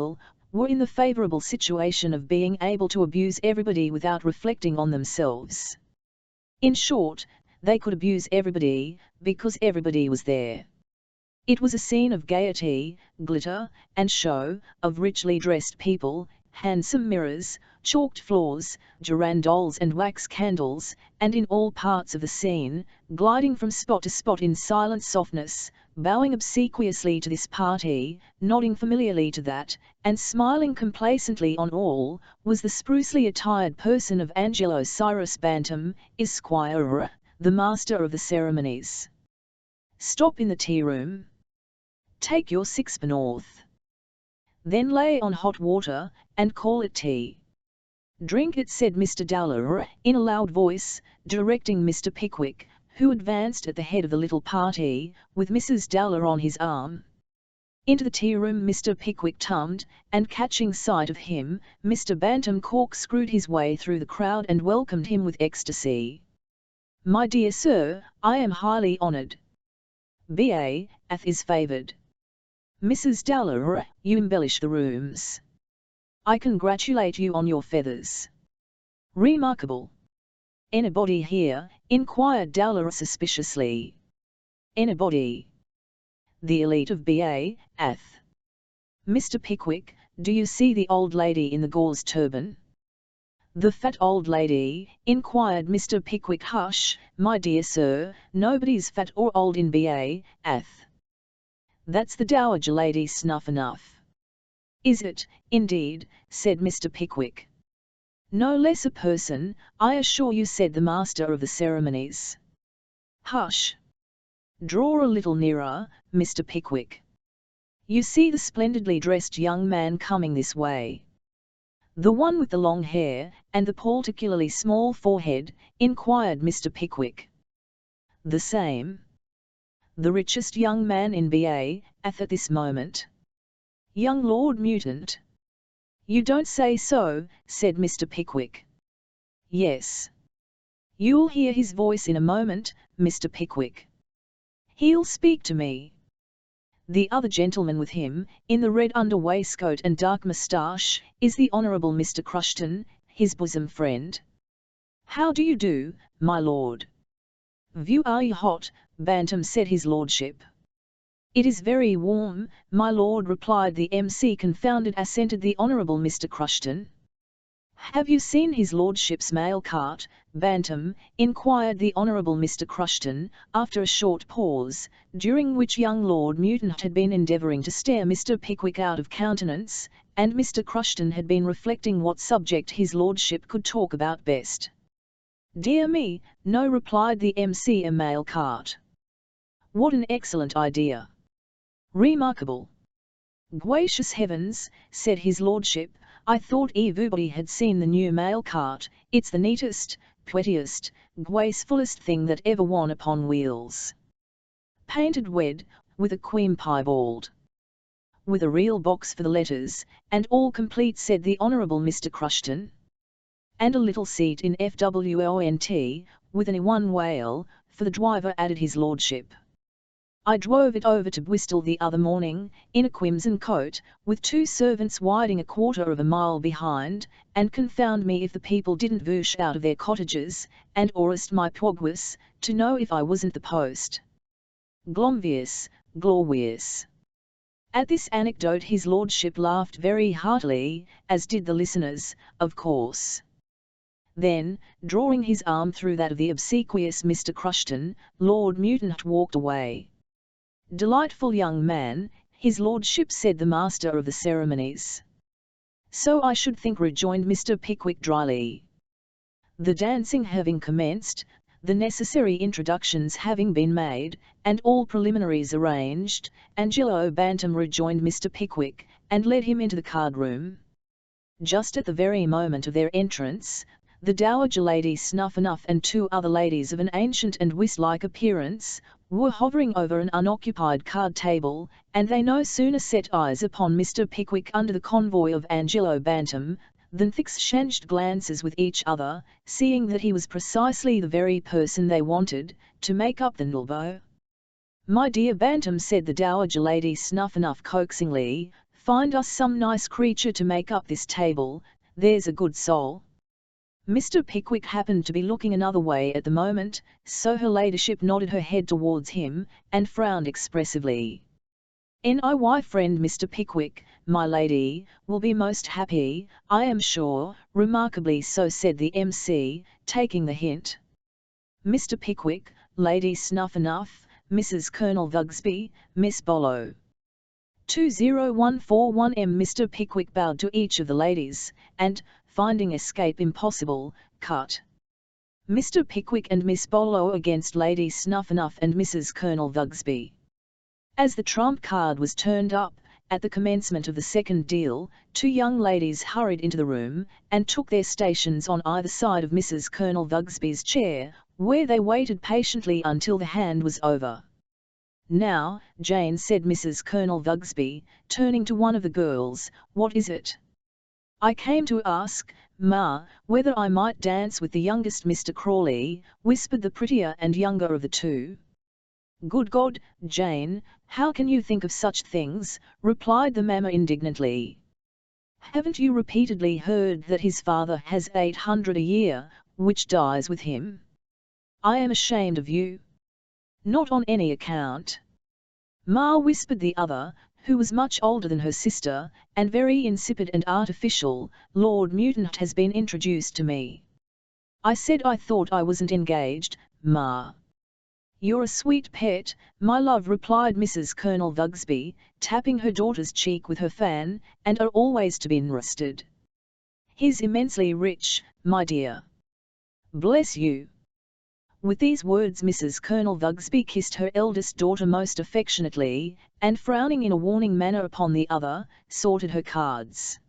were in the favourable situation of being able to abuse everybody without reflecting on themselves. In short, they could abuse everybody, because everybody was there. It was a scene of gaiety, glitter, and show, of richly dressed people, handsome mirrors, chalked floors, girandoles and wax candles, and in all parts of the scene, gliding from spot to spot in silent softness, bowing obsequiously to this party, nodding familiarly to that, and smiling complacently on all, was the sprucely attired person of Angelo Cyrus Bantam, Esquire, the master of the ceremonies. Stop in the tea-room. Take your sixpennorth. Then lay on hot water, and call it tea. Drink it, said Mr. Dowler, in a loud voice, directing Mr. Pickwick, who advanced at the head of the little party, with Mrs. Dowler on his arm. Into the tea-room Mr. Pickwick tumbled, and catching sight of him, Mr. Bantam corkscrewed his way through the crowd and welcomed him with ecstasy. "My dear sir, I am highly honoured. B.A. is favoured. Mrs. Dowler, you embellish the rooms. I congratulate you on your feathers. Remarkable. Anybody here?" inquired Dowler suspiciously. Anybody. The elite of B.A. Mr. Pickwick, do you see the old lady in the gauze turban? The fat old lady, inquired Mr. Pickwick. Hush, my dear sir, nobody's fat or old in B.A. That's the dowager lady Snuff enough. Is it, indeed, said Mr. Pickwick. No less a person, I assure you, said the master of the ceremonies. Hush. Draw a little nearer, Mr. Pickwick. You see the splendidly dressed young man coming this way. The one with the long hair, and the particularly small forehead, inquired Mr. Pickwick. The same. The richest young man in B.A. at this moment. Young Lord Mutant. You don't say so, said Mr. Pickwick. Yes. You'll hear his voice in a moment, Mr. Pickwick. He'll speak to me. The other gentleman with him, in the red under waistcoat and dark moustache, is the Honourable Mr. Crushton, his bosom friend. How do you do, my lord? View are you hot, Bantam, said his lordship. It is very warm, my lord, replied the MC. Confounded, assented the Honourable Mr. Crushton. "Have you seen his lordship's mail cart, Bantam?" inquired the Honourable Mr. Crushton, after a short pause, during which young Lord Mutant had been endeavouring to stare Mr. Pickwick out of countenance, and Mr. Crushton had been reflecting what subject his lordship could talk about best. "Dear me, no," replied the MC. "A mail cart. What an excellent idea! Remarkable!" "Gracious heavens," said his lordship, "I thought everybody had seen the new mail cart. It's the neatest, prettiest, gracefulest thing that ever won upon wheels. Painted red, with a cream piebald. With a real box for the letters, and all complete," said the Honourable Mr. Crushton. "And a little seat in FWONT, with an E1 whale, for the driver," added his lordship. "I drove it over to Bristol the other morning, in a crimson coat, with 2 servants riding a quarter of a mile behind, and confound me if the people didn't voosh out of their cottages, and orist my progress, to know if I wasn't the post. Glorious, glorious." At this anecdote his lordship laughed very heartily, as did the listeners, of course. Then, drawing his arm through that of the obsequious Mr. Crushton, Lord Mutant walked away. "Delightful young man," his lordship said, the master of the ceremonies. "So I should think," rejoined Mr. Pickwick dryly. The dancing having commenced, the necessary introductions having been made, and all preliminaries arranged, Angelo Bantam rejoined Mr. Pickwick, and led him into the card-room. Just at the very moment of their entrance, the Dowager Lady Snuffernuff and 2 other ladies of an ancient and whist-like appearance were hovering over an unoccupied card-table, and they no sooner set eyes upon Mr. Pickwick under the convoy of Angelo Bantam, than exchanged glances with each other, seeing that he was precisely the very person they wanted, to make up the nilbo. "My dear Bantam," said the Dowager Lady Snuffernuff coaxingly, "find us some nice creature to make up this table, there's a good soul." Mr. Pickwick happened to be looking another way at the moment, so her ladyship nodded her head towards him, and frowned expressively. "NIY friend Mr. Pickwick, my lady, will be most happy, I am sure, remarkably so," said the MC, taking the hint. "Mr. Pickwick, Lady Snuffernuff, Mrs. Colonel Vugsby, Miss Bollow." 20141 Mr. Pickwick bowed to each of the ladies, and, finding escape impossible, cut. Mr. Pickwick and Miss Bollow against Lady Snuffernuff and Mrs. Colonel Vugsby. As the trump card was turned up, at the commencement of the second deal, 2 young ladies hurried into the room, and took their stations on either side of Mrs. Colonel Vugsby's chair, where they waited patiently until the hand was over. "Now, Jane," said Mrs. Colonel Vugsby, turning to one of the girls, "what is it?" "I came to ask, ma, whether I might dance with the youngest Mr. Crawley," whispered the prettier and younger of the 2. "Good God, Jane, how can you think of such things?" replied the mamma indignantly. "Haven't you repeatedly heard that his father has 800 a year, which dies with him? I am ashamed of you." "Not on any account, ma," whispered the other, who was much older than her sister, and very insipid and artificial. "Lord Mutant has been introduced to me." "I said I thought I wasn't engaged, ma." "You're a sweet pet, my love," replied Mrs. Colonel Vugsby, tapping her daughter's cheek with her fan, "and are always to be interested. He's immensely rich, my dear." "Bless you." With these words Mrs. Colonel Vugsby kissed her eldest daughter most affectionately, and frowning in a warning manner upon the other, sorted her cards.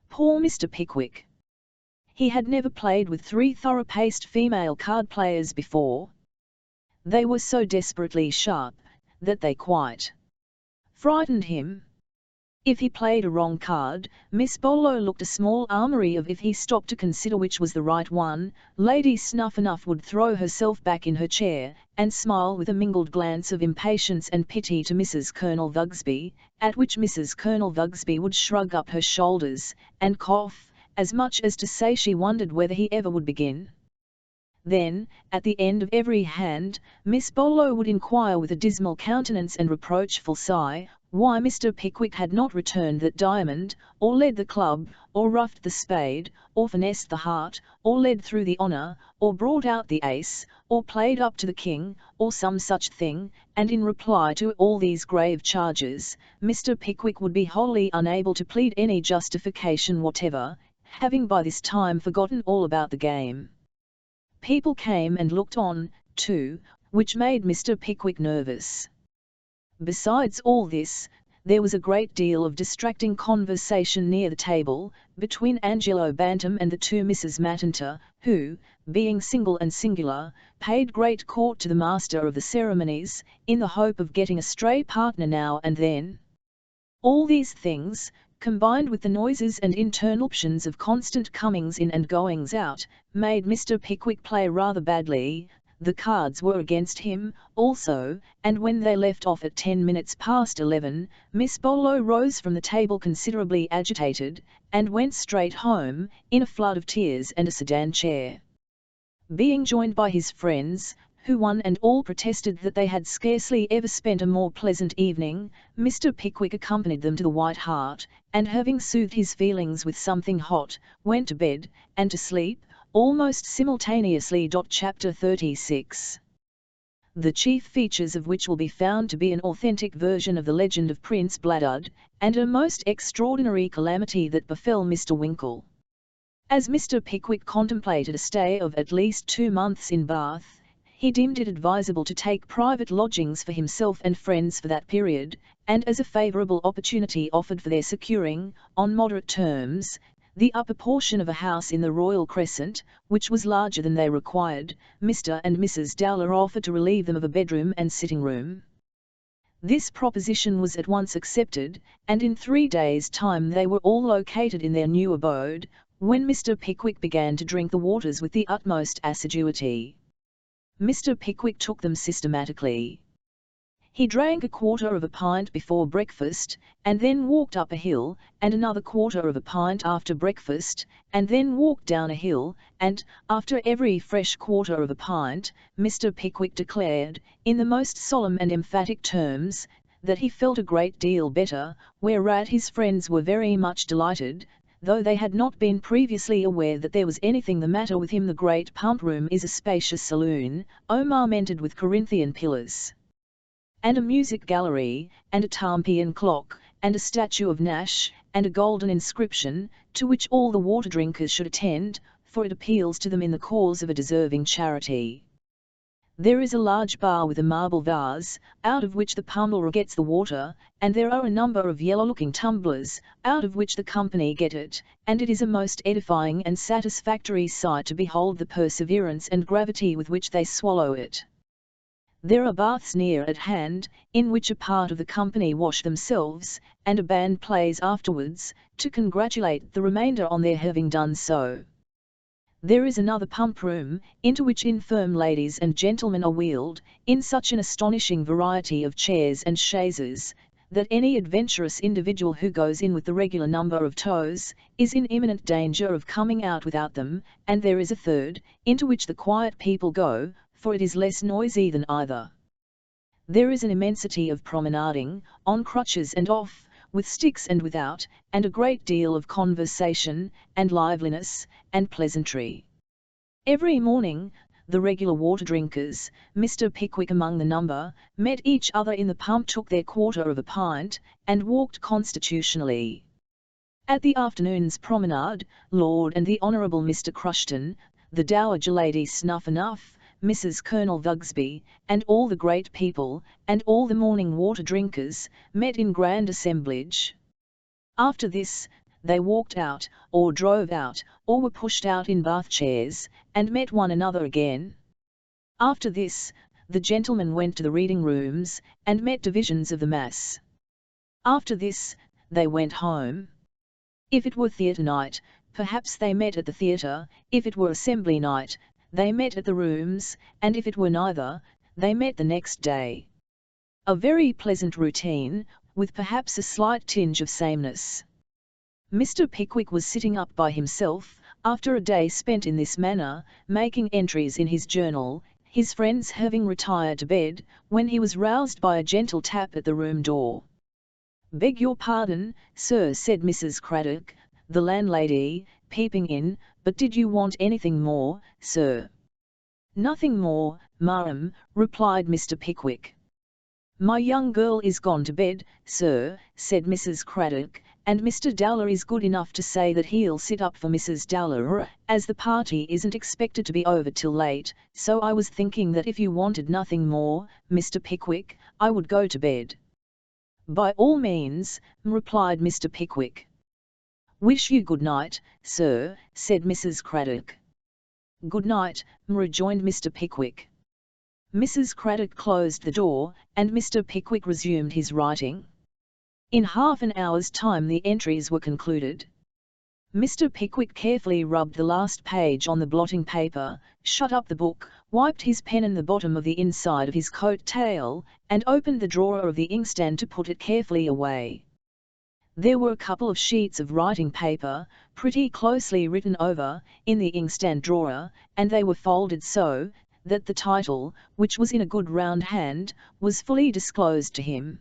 Poor Mr. Pickwick! He had never played with 3 thorough-paced female card players before. They were so desperately sharp, that they quite frightened him. If he played a wrong card, Miss Bollow looked a small armoury of if he stopped to consider which was the right one, Lady Snuffernuff would throw herself back in her chair, and smile with a mingled glance of impatience and pity to Mrs. Colonel Vugsby, at which Mrs. Colonel Vugsby would shrug up her shoulders, and cough, as much as to say she wondered whether he ever would begin. Then, at the end of every hand, Miss Bollow would inquire with a dismal countenance and reproachful sigh, Why Mr. Pickwick had not returned that diamond, or led the club, or roughed the spade, or finessed the heart, or led through the honour, or brought out the ace, or played up to the king, or some such thing, and in reply to all these grave charges, Mr. Pickwick would be wholly unable to plead any justification whatever, having by this time forgotten all about the game. People came and looked on, too, which made Mr. Pickwick nervous. Besides all this, there was a great deal of distracting conversation near the table, between Angelo Bantam and the two Misses Matinter, who, being single and singular, paid great court to the master of the ceremonies, in the hope of getting a stray partner now and then. All these things, combined with the noises and interruptions of constant comings in and goings out, made Mr. Pickwick play rather badly. The cards were against him, also, and when they left off at 11:10, Miss Bolo rose from the table considerably agitated, and went straight home, in a flood of tears and a sedan chair. Being joined by his friends, who one and all protested that they had scarcely ever spent a more pleasant evening, Mr. Pickwick accompanied them to the White Hart, and having soothed his feelings with something hot, went to bed, and to sleep, almost simultaneously. Chapter 36. The chief features of which will be found to be an authentic version of the legend of Prince Bladud, and a most extraordinary calamity that befell Mr. Winkle. As Mr. Pickwick contemplated a stay of at least 2 months in Bath, he deemed it advisable to take private lodgings for himself and friends for that period, and as a favourable opportunity offered for their securing, on moderate terms, the upper portion of a house in the Royal Crescent, which was larger than they required, Mr. and Mrs. Dowler offered to relieve them of a bedroom and sitting-room. This proposition was at once accepted, and in 3 days' time they were all located in their new abode, when Mr. Pickwick began to drink the waters with the utmost assiduity. Mr. Pickwick took them systematically. He drank a quarter of a pint before breakfast, and then walked up a hill, and another quarter of a pint after breakfast, and then walked down a hill, and, after every fresh quarter of a pint, Mr. Pickwick declared, in the most solemn and emphatic terms, that he felt a great deal better, whereat his friends were very much delighted, though they had not been previously aware that there was anything the matter with him. The great pump-room is a spacious saloon, ornamented with Corinthian pillars, and a music gallery, and a Tumpian clock, and a statue of Nash, and a golden inscription, to which all the water drinkers should attend, for it appeals to them in the cause of a deserving charity. There is a large bar with a marble vase, out of which the pummeler gets the water, and there are a number of yellow-looking tumblers, out of which the company get it, and it is a most edifying and satisfactory sight to behold the perseverance and gravity with which they swallow it. There are baths near at hand, in which a part of the company wash themselves, and a band plays afterwards, to congratulate the remainder on their having done so. There is another pump-room, into which infirm ladies and gentlemen are wheeled, in such an astonishing variety of chairs and chaises, that any adventurous individual who goes in with the regular number of toes, is in imminent danger of coming out without them, and there is a third, into which the quiet people go, for it is less noisy than either. There is an immensity of promenading, on crutches and off, with sticks and without, and a great deal of conversation, and liveliness, and pleasantry. Every morning, the regular water drinkers, Mr. Pickwick among the number, met each other in the pump, took their quarter of a pint, and walked constitutionally. At the afternoon's promenade, Lord and the Honourable Mr. Crushton, the Dowager Lady Snuffernuff, Mrs. Colonel Vugsby, and all the great people, and all the morning water drinkers, met in grand assemblage. After this, they walked out, or drove out, or were pushed out in bath chairs, and met one another again. After this, the gentlemen went to the reading rooms, and met divisions of the mass. After this, they went home. If it were theatre night, perhaps they met at the theatre; if it were assembly night, they met at the rooms, and if it were neither, they met the next day. A very pleasant routine, with perhaps a slight tinge of sameness. Mr. Pickwick was sitting up by himself, after a day spent in this manner, making entries in his journal, his friends having retired to bed, when he was roused by a gentle tap at the room door. "Beg your pardon, sir," said Mrs. Craddock, the landlady, peeping in, "but did you want anything more, sir?" "Nothing more, ma'am," replied Mr. Pickwick. "My young girl is gone to bed, sir," said Mrs. Craddock, "and Mr. Dowler is good enough to say that he'll sit up for Mrs. Dowler, as the party isn't expected to be over till late, so I was thinking that if you wanted nothing more, Mr. Pickwick, I would go to bed." "By all means," replied Mr. Pickwick. "Wish you good night, sir," said Mrs. Craddock. "Good night," rejoined Mr. Pickwick. Mrs. Craddock closed the door, and Mr. Pickwick resumed his writing. In half an hour's time the entries were concluded. Mr. Pickwick carefully rubbed the last page on the blotting paper, shut up the book, wiped his pen and the bottom of the inside of his coat tail, and opened the drawer of the inkstand to put it carefully away. There were a couple of sheets of writing paper, pretty closely written over, in the inkstand drawer, and they were folded so that the title, which was in a good round hand, was fully disclosed to him.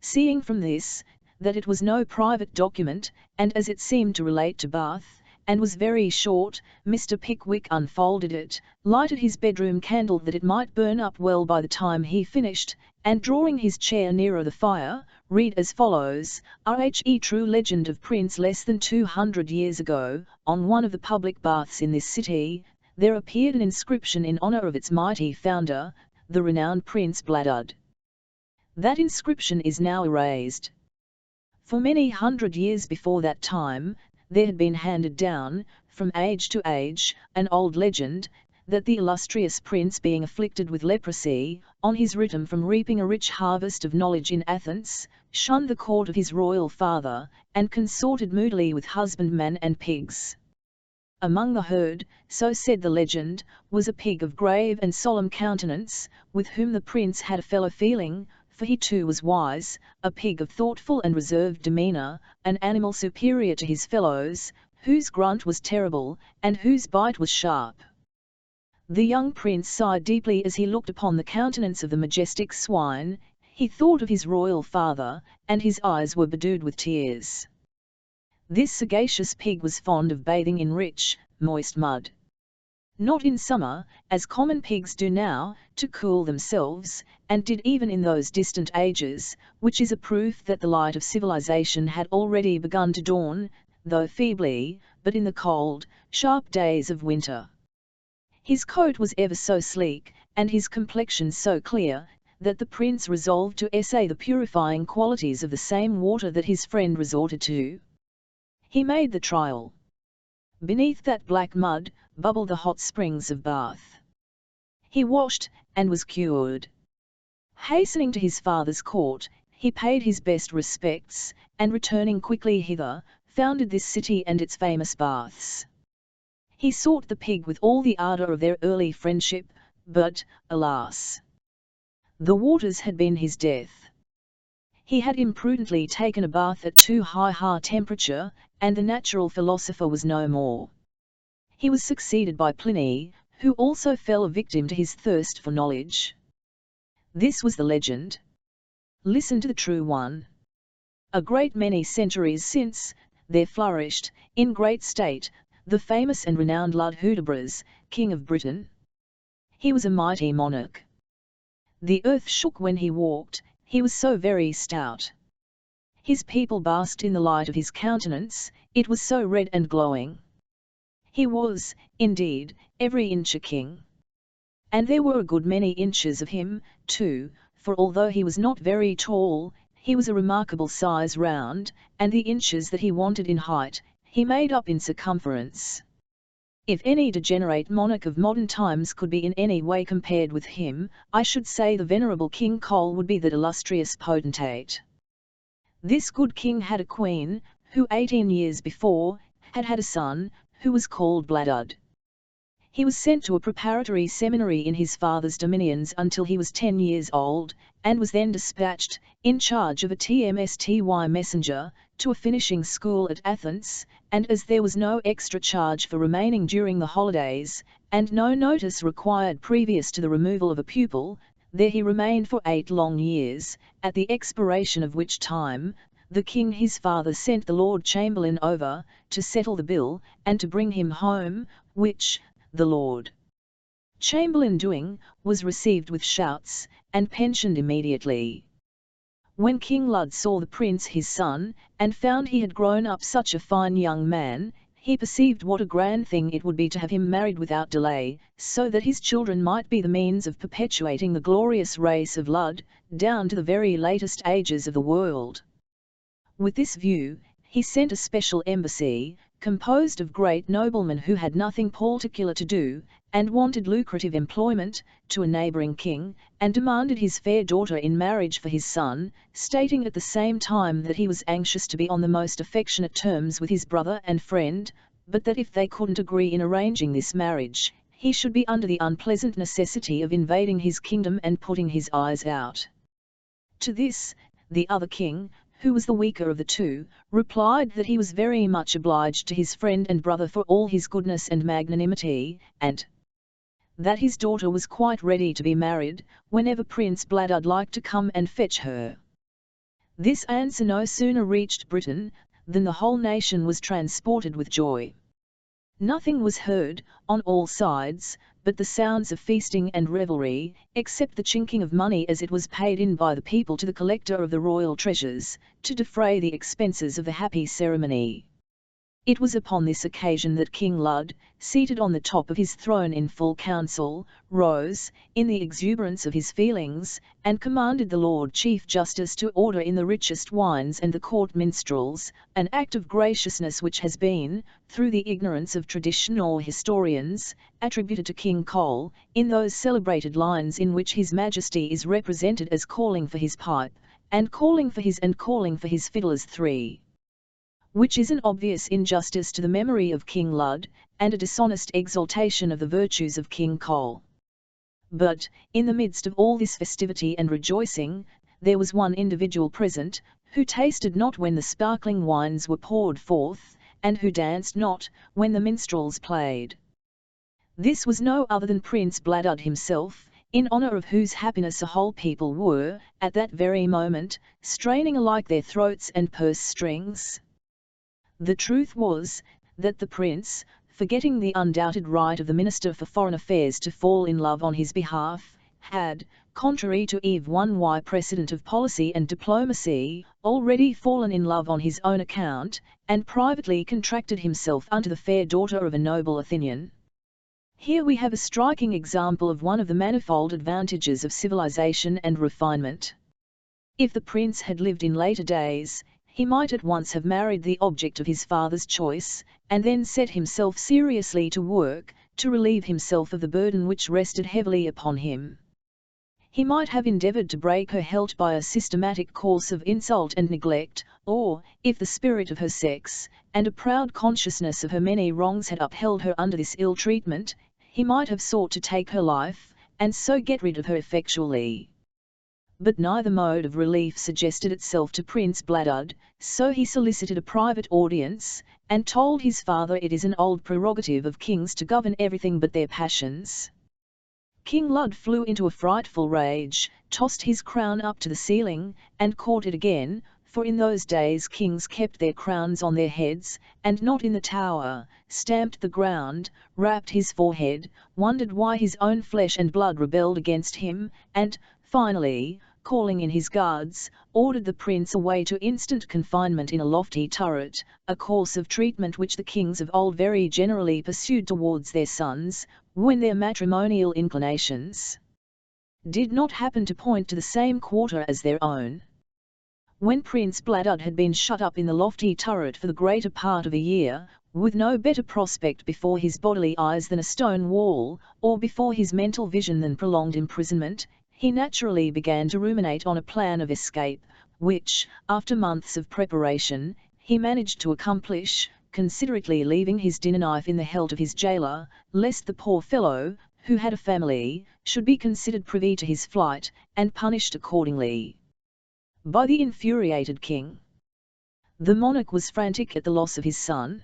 Seeing from this, that it was no private document, and as it seemed to relate to Bath, and was very short, Mr. Pickwick unfolded it, lighted his bedroom candle that it might burn up well by the time he finished, and drawing his chair nearer the fire, read as follows: "R.H.E. True legend of Prince less than 200 years ago, on one of the public baths in this city, there appeared an inscription in honor of its mighty founder, the renowned Prince Bladud. That inscription is now erased. For many hundred years before that time, there had been handed down, from age to age, an old legend, that the illustrious prince being afflicted with leprosy, on his return from reaping a rich harvest of knowledge in Athens, shunned the court of his royal father, and consorted moodily with husbandmen and pigs. Among the herd, so said the legend, was a pig of grave and solemn countenance, with whom the prince had a fellow feeling, for he too was wise, a pig of thoughtful and reserved demeanour, an animal superior to his fellows, whose grunt was terrible, and whose bite was sharp. The young prince sighed deeply as he looked upon the countenance of the majestic swine, he thought of his royal father, and his eyes were bedewed with tears. This sagacious pig was fond of bathing in rich, moist mud. Not in summer, as common pigs do now, to cool themselves, and did even in those distant ages, which is a proof that the light of civilization had already begun to dawn, though feebly, but in the cold, sharp days of winter. His coat was ever so sleek, and his complexion so clear, that the prince resolved to essay the purifying qualities of the same water that his friend resorted to. He made the trial. Beneath that black mud, bubbled the hot springs of Bath. He washed, and was cured. Hastening to his father's court, he paid his best respects, and returning quickly hither, founded this city and its famous baths. He sought the pig with all the ardour of their early friendship, but, alas! the waters had been his death. He had imprudently taken a bath at too high temperature, and the natural philosopher was no more. He was succeeded by Pliny, who also fell a victim to his thirst for knowledge. This was the legend. Listen to the true one. A great many centuries since, there flourished, in great state, the famous and renowned Lud Hudibras, King of Britain. He was a mighty monarch. The earth shook when he walked, he was so very stout. His people basked in the light of his countenance, it was so red and glowing. He was, indeed, every inch a king. And there were a good many inches of him, too, for although he was not very tall, he was a remarkable size round, and the inches that he wanted in height, he made up in circumference. If any degenerate monarch of modern times could be in any way compared with him, I should say the venerable King Cole would be that illustrious potentate. This good king had a queen, who 18 years before, had had a son, who was called Bladud. He was sent to a preparatory seminary in his father's dominions until he was 10 years old, and was then dispatched, in charge of a TMSTY messenger, to a finishing school at Athens, and as there was no extra charge for remaining during the holidays, and no notice required previous to the removal of a pupil, there he remained for 8 long years, at the expiration of which time, the king his father sent the Lord Chamberlain over, to settle the bill, and to bring him home, which, the Lord Chamberlain doing, was received with shouts, and pensioned immediately. When King Lud saw the prince his son, and found he had grown up such a fine young man, he perceived what a grand thing it would be to have him married without delay, so that his children might be the means of perpetuating the glorious race of Lud, down to the very latest ages of the world. With this view, he sent a special embassy, composed of great noblemen who had nothing particular to do, and wanted lucrative employment, to a neighbouring king, and demanded his fair daughter in marriage for his son, stating at the same time that he was anxious to be on the most affectionate terms with his brother and friend, but that if they couldn't agree in arranging this marriage, he should be under the unpleasant necessity of invading his kingdom and putting his eyes out. To this, the other king, who was the weaker of the two, replied that he was very much obliged to his friend and brother for all his goodness and magnanimity, and that his daughter was quite ready to be married, whenever Prince Bladud liked to come and fetch her. This answer no sooner reached Britain, than the whole nation was transported with joy. Nothing was heard, on all sides, but the sounds of feasting and revelry, except the chinking of money as it was paid in by the people to the collector of the royal treasures, to defray the expenses of the happy ceremony. It was upon this occasion that King Lud, seated on the top of his throne in full council, rose, in the exuberance of his feelings, and commanded the Lord Chief Justice to order in the richest wines and the court minstrels, an act of graciousness which has been, through the ignorance of tradition or historians, attributed to King Cole, in those celebrated lines in which His Majesty is represented as calling for his pipe, and calling for his fiddlers 3. Which is an obvious injustice to the memory of King Lud, and a dishonest exaltation of the virtues of King Cole. But, in the midst of all this festivity and rejoicing, there was one individual present, who tasted not when the sparkling wines were poured forth, and who danced not, when the minstrels played. This was no other than Prince Bladud himself, in honour of whose happiness a whole people were, at that very moment, straining alike their throats and purse strings. The truth was, that the prince, forgetting the undoubted right of the Minister for Foreign Affairs to fall in love on his behalf, had, contrary to every precedent of policy and diplomacy, already fallen in love on his own account, and privately contracted himself unto the fair daughter of a noble Athenian. Here we have a striking example of one of the manifold advantages of civilization and refinement. If the prince had lived in later days, he might at once have married the object of his father's choice, and then set himself seriously to work, to relieve himself of the burden which rested heavily upon him. He might have endeavoured to break her health by a systematic course of insult and neglect, or, if the spirit of her sex, and a proud consciousness of her many wrongs had upheld her under this ill treatment, he might have sought to take her life, and so get rid of her effectually. But neither mode of relief suggested itself to Prince Bladud, so he solicited a private audience, and told his father it is an old prerogative of kings to govern everything but their passions. King Lud flew into a frightful rage, tossed his crown up to the ceiling, and caught it again, for in those days kings kept their crowns on their heads, and not in the tower, stamped the ground, rapped his forehead, wondered why his own flesh and blood rebelled against him, and, finally, calling in his guards, ordered the prince away to instant confinement in a lofty turret, a course of treatment which the kings of old very generally pursued towards their sons, when their matrimonial inclinations did not happen to point to the same quarter as their own. When Prince Bladud had been shut up in the lofty turret for the greater part of a year, with no better prospect before his bodily eyes than a stone wall, or before his mental vision than prolonged imprisonment, he naturally began to ruminate on a plan of escape, which, after months of preparation, he managed to accomplish, considerately leaving his dinner knife in the hilt of his jailer, lest the poor fellow, who had a family, should be considered privy to his flight, and punished accordingly by the infuriated king. The monarch was frantic at the loss of his son.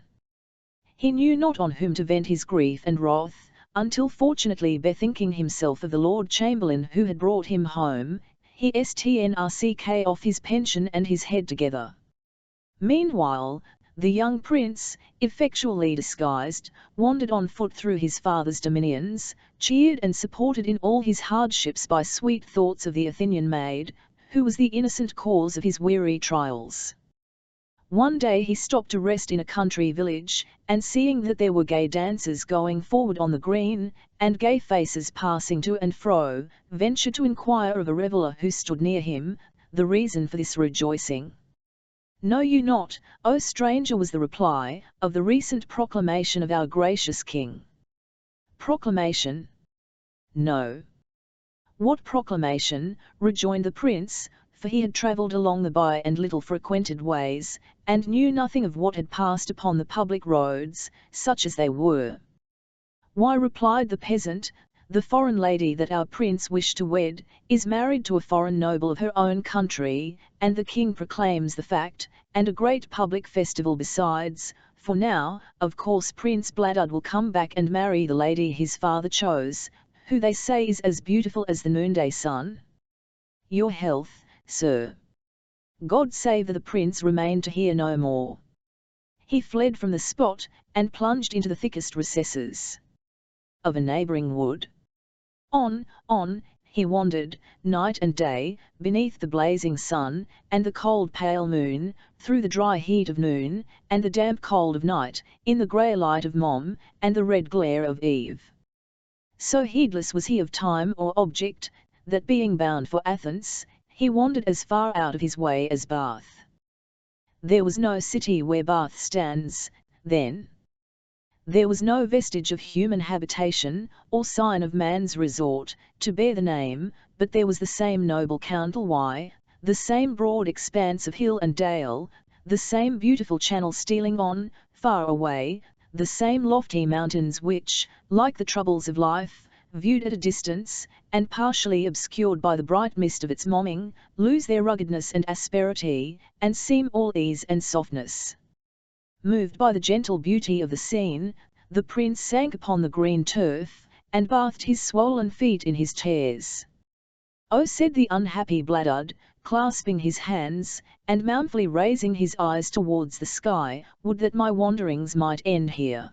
He knew not on whom to vent his grief and wrath, until fortunately bethinking himself of the Lord Chamberlain who had brought him home, he strck off his pension and his head together. Meanwhile, the young prince, effectually disguised, wandered on foot through his father's dominions, cheered and supported in all his hardships by sweet thoughts of the Athenian maid, who was the innocent cause of his weary trials. One day he stopped to rest in a country village, and seeing that there were gay dancers going forward on the green, and gay faces passing to and fro, ventured to inquire of a reveller who stood near him, the reason for this rejoicing. "Know you not, O stranger," was the reply, "of the recent proclamation of our gracious king?" "Proclamation? No." "What proclamation?" rejoined the prince, for he had travelled along the by and little frequented ways, and knew nothing of what had passed upon the public roads, such as they were. "Why," replied the peasant, "the foreign lady that our prince wished to wed, is married to a foreign noble of her own country, and the king proclaims the fact, and a great public festival besides, for now, of course Prince Bladud will come back and marry the lady his father chose, who they say is as beautiful as the noonday sun." "Your health, sir." "God save the prince," remained to hear no more. He fled from the spot, and plunged into the thickest recesses of a neighbouring wood. On, he wandered, night and day, beneath the blazing sun, and the cold pale moon, through the dry heat of noon, and the damp cold of night, in the grey light of mom, and the red glare of eve. So heedless was he of time or object, that being bound for Athens, he wandered as far out of his way as Bath. There was no city where Bath stands, then. There was no vestige of human habitation, or sign of man's resort, to bear the name, but there was the same noble Countlewye, the same broad expanse of hill and dale, the same beautiful channel stealing on, far away, the same lofty mountains which, like the troubles of life, viewed at a distance, and partially obscured by the bright mist of its momming, lose their ruggedness and asperity, and seem all ease and softness. Moved by the gentle beauty of the scene, the prince sank upon the green turf, and bathed his swollen feet in his tears. "Oh," said the unhappy Bladud, clasping his hands, and mournfully raising his eyes towards the sky, "would that my wanderings might end here!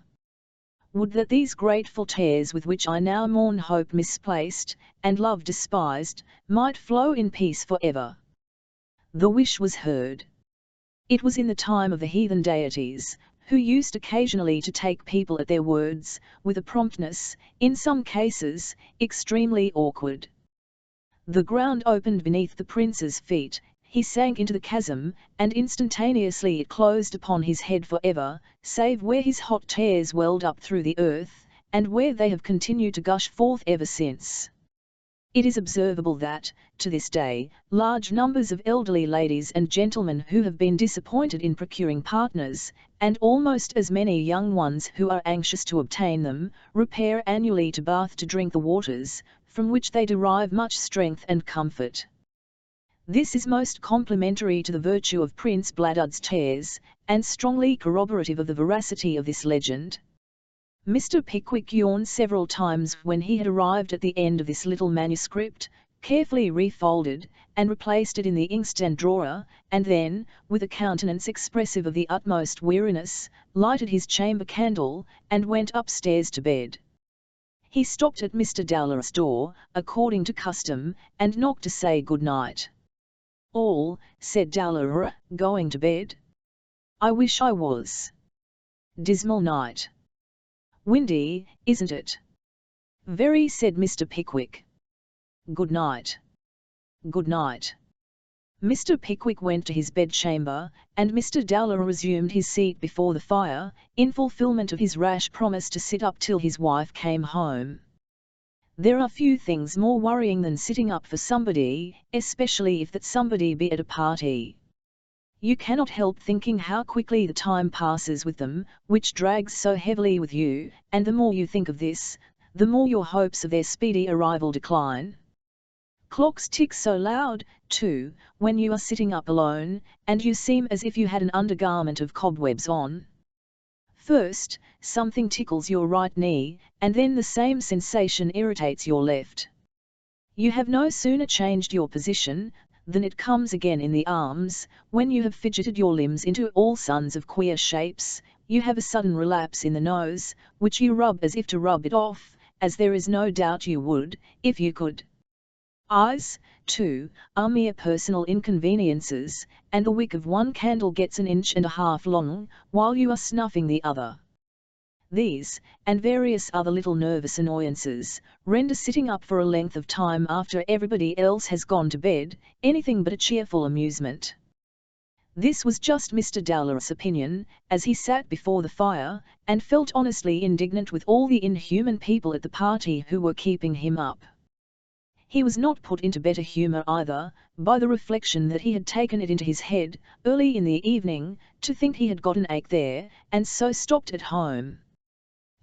Would that these grateful tears with which I now mourn hope misplaced, and love despised, might flow in peace for ever!" The wish was heard. It was in the time of the heathen deities, who used occasionally to take people at their words, with a promptness, in some cases, extremely awkward. The ground opened beneath the prince's feet, he sank into the chasm, and instantaneously it closed upon his head for ever, save where his hot tears welled up through the earth, and where they have continued to gush forth ever since. It is observable that, to this day, large numbers of elderly ladies and gentlemen who have been disappointed in procuring partners, and almost as many young ones who are anxious to obtain them, repair annually to Bath to drink the waters, from which they derive much strength and comfort. This is most complimentary to the virtue of Prince Bladud's tears, and strongly corroborative of the veracity of this legend. Mr. Pickwick yawned several times when he had arrived at the end of this little manuscript, carefully refolded, and replaced it in the inkstand drawer, and then, with a countenance expressive of the utmost weariness, lighted his chamber candle, and went upstairs to bed. He stopped at Mr. Dowler's door, according to custom, and knocked to say good night. "All," said Dowler, going to bed. "I wish I was. Dismal night. Windy, isn't it?" "Very," said Mr. Pickwick. "Good night." "Good night." Mr. Pickwick went to his bedchamber, and Mr. Dowler resumed his seat before the fire, in fulfilment of his rash promise to sit up till his wife came home. There are few things more worrying than sitting up for somebody, especially if that somebody be at a party. You cannot help thinking how quickly the time passes with them, which drags so heavily with you, and the more you think of this, the more your hopes of their speedy arrival decline. Clocks tick so loud, too, when you are sitting up alone, and you seem as if you had an undergarment of cobwebs on. First, something tickles your right knee, and then the same sensation irritates your left. You have no sooner changed your position than it comes again in the arms. When you have fidgeted your limbs into all sorts of queer shapes, you have a sudden relapse in the nose, which you rub as if to rub it off, as there is no doubt you would, if you could. Eyes, too, are mere personal inconveniences, and the wick of one candle gets 1.5 inches long, while you are snuffing the other. These, and various other little nervous annoyances, render sitting up for a length of time after everybody else has gone to bed, anything but a cheerful amusement. This was just Mr. Dowler's opinion, as he sat before the fire, and felt honestly indignant with all the inhuman people at the party who were keeping him up. He was not put into better humour either, by the reflection that he had taken it into his head, early in the evening, to think he had got an ache there, and so stopped at home.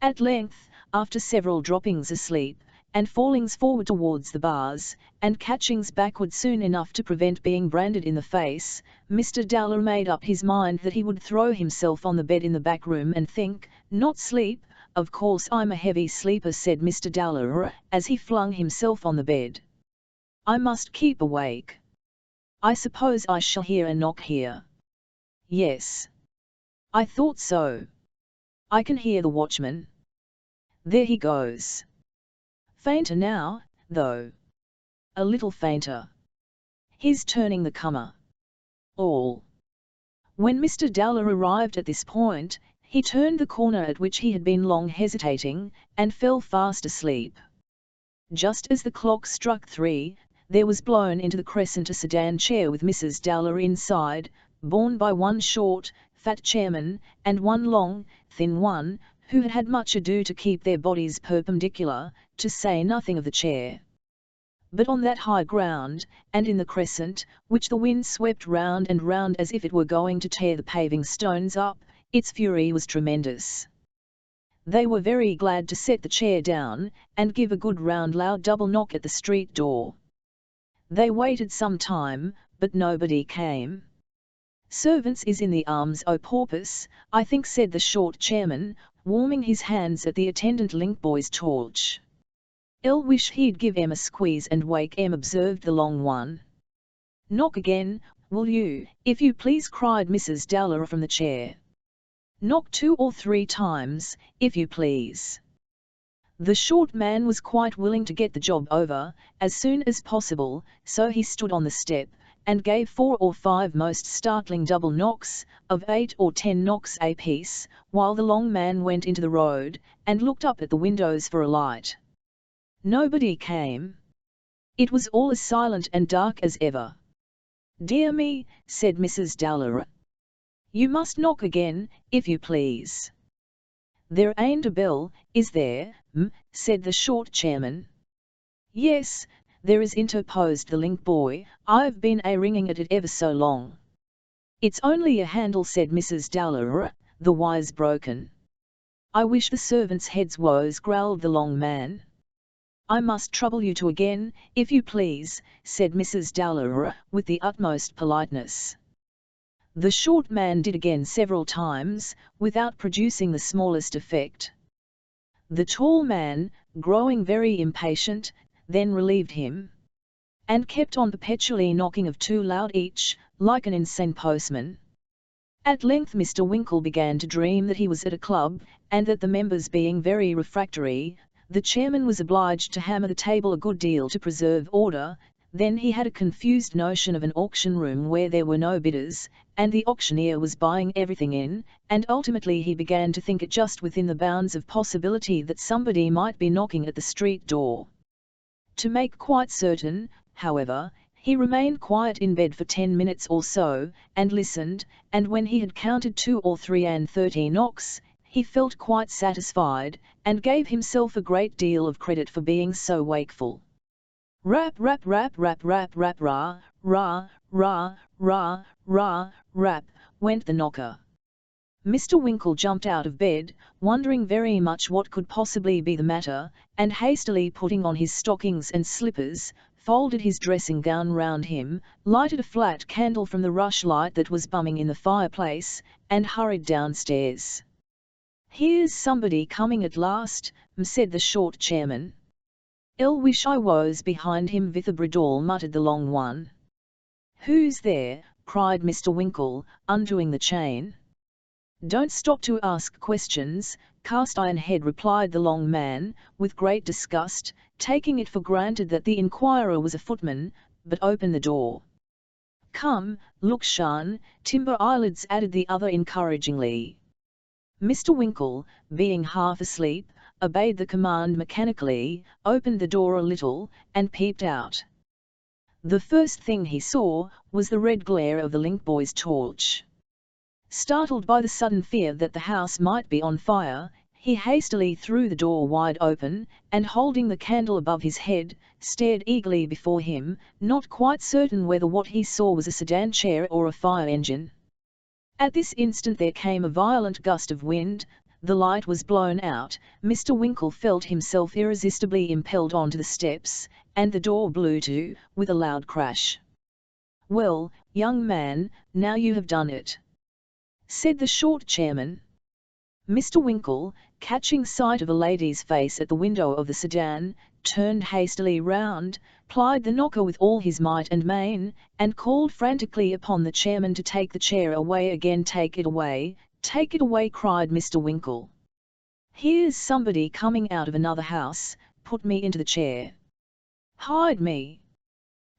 At length, after several droppings asleep, and fallings forward towards the bars, and catchings backward soon enough to prevent being branded in the face, Mr. Dowler made up his mind that he would throw himself on the bed in the back room and think, not sleep. Of course I'm a heavy sleeper, said Mr. Dowler, as he flung himself on the bed. I must keep awake. I suppose I shall hear a knock here. Yes. I thought so. I can hear the watchman. There he goes. Fainter now, though. A little fainter. He's turning the comer. All. When Mr. Dowler arrived at this point, he turned the corner at which he had been long hesitating, and fell fast asleep. Just as the clock struck 3, there was blown into the crescent a sedan chair with Mrs. Dowler inside, borne by one short, fat chairman, and one long, thin one, who had had much ado to keep their bodies perpendicular, to say nothing of the chair. But on that high ground, and in the crescent, which the wind swept round and round as if it were going to tear the paving stones up, its fury was tremendous. They were very glad to set the chair down, and give a good round loud double knock at the street door. They waited some time, but nobody came. Servants is in the arms o' porpoise, I think, said the short chairman, warming his hands at the attendant link boy's torch. "I'll wish he'd give em a squeeze and wake em," observed the long one. "Knock again, will you, if you please," cried Mrs. Dowler from the chair. "Knock 2 or 3 times, if you please." The short man was quite willing to get the job over, as soon as possible, so he stood on the step, and gave 4 or 5 most startling double knocks, of 8 or 10 knocks apiece, while the long man went into the road, and looked up at the windows for a light. Nobody came. It was all as silent and dark as ever. "Dear me," said Mrs. Dowler. "You must knock again, if you please." "There ain't a bell, is there, said the short chairman. "Yes, there is," interposed the link boy, "I've been a-ringing at it ever so long." "It's only a handle," said Mrs. Dowler, the wise broken. "I wish the servants' heads was," growled the long man. "I must trouble you to again, if you please," said Mrs. Dowler, with the utmost politeness. The short man did again several times, without producing the smallest effect. The tall man, growing very impatient, then relieved him, and kept on perpetually knocking of 2 loud each, like an insane postman. At length Mr. Winkle began to dream that he was at a club, and that the members being very refractory, the chairman was obliged to hammer the table a good deal to preserve order. Then he had a confused notion of an auction room where there were no bidders, and the auctioneer was buying everything in, and ultimately he began to think it just within the bounds of possibility that somebody might be knocking at the street door. To make quite certain, however, he remained quiet in bed for 10 minutes or so, and listened, and when he had counted 2 or 3 and 30 knocks, he felt quite satisfied, and gave himself a great deal of credit for being so wakeful. Rap, rap, rap, rap, rap, rap, rah, rah, rah, rah, rah, rap, went the knocker. Mr. Winkle jumped out of bed, wondering very much what could possibly be the matter, and hastily putting on his stockings and slippers, folded his dressing gown round him, lighted a flat candle from the rushlight that was bumming in the fireplace, and hurried downstairs. "Here's somebody coming at last," said the short chairman. "'ll wish I was behind him with a bridle," muttered the long one. "Who's there?" cried Mr. Winkle, undoing the chain. "Don't stop to ask questions, cast-iron head," replied the long man, with great disgust, taking it for granted that the inquirer was a footman, "but open the door." "Come, look sharn, timber eyelids," added the other encouragingly. Mr. Winkle, being half asleep, obeyed the command mechanically, opened the door a little, and peeped out. The first thing he saw was the red glare of the link boy's torch. Startled by the sudden fear that the house might be on fire, he hastily threw the door wide open, and holding the candle above his head, stared eagerly before him, not quite certain whether what he saw was a sedan chair or a fire engine. At this instant there came a violent gust of wind, the light was blown out, Mr. Winkle felt himself irresistibly impelled onto the steps, and the door blew to, with a loud crash. "Well, young man, now you have done it," said the short chairman. Mr. Winkle, catching sight of a lady's face at the window of the sedan, turned hastily round, plied the knocker with all his might and main, and called frantically upon the chairman to take the chair away again. "Take it away, cried Mr. Winkle. "Here's somebody coming out of another house, put me into the chair. Hide me.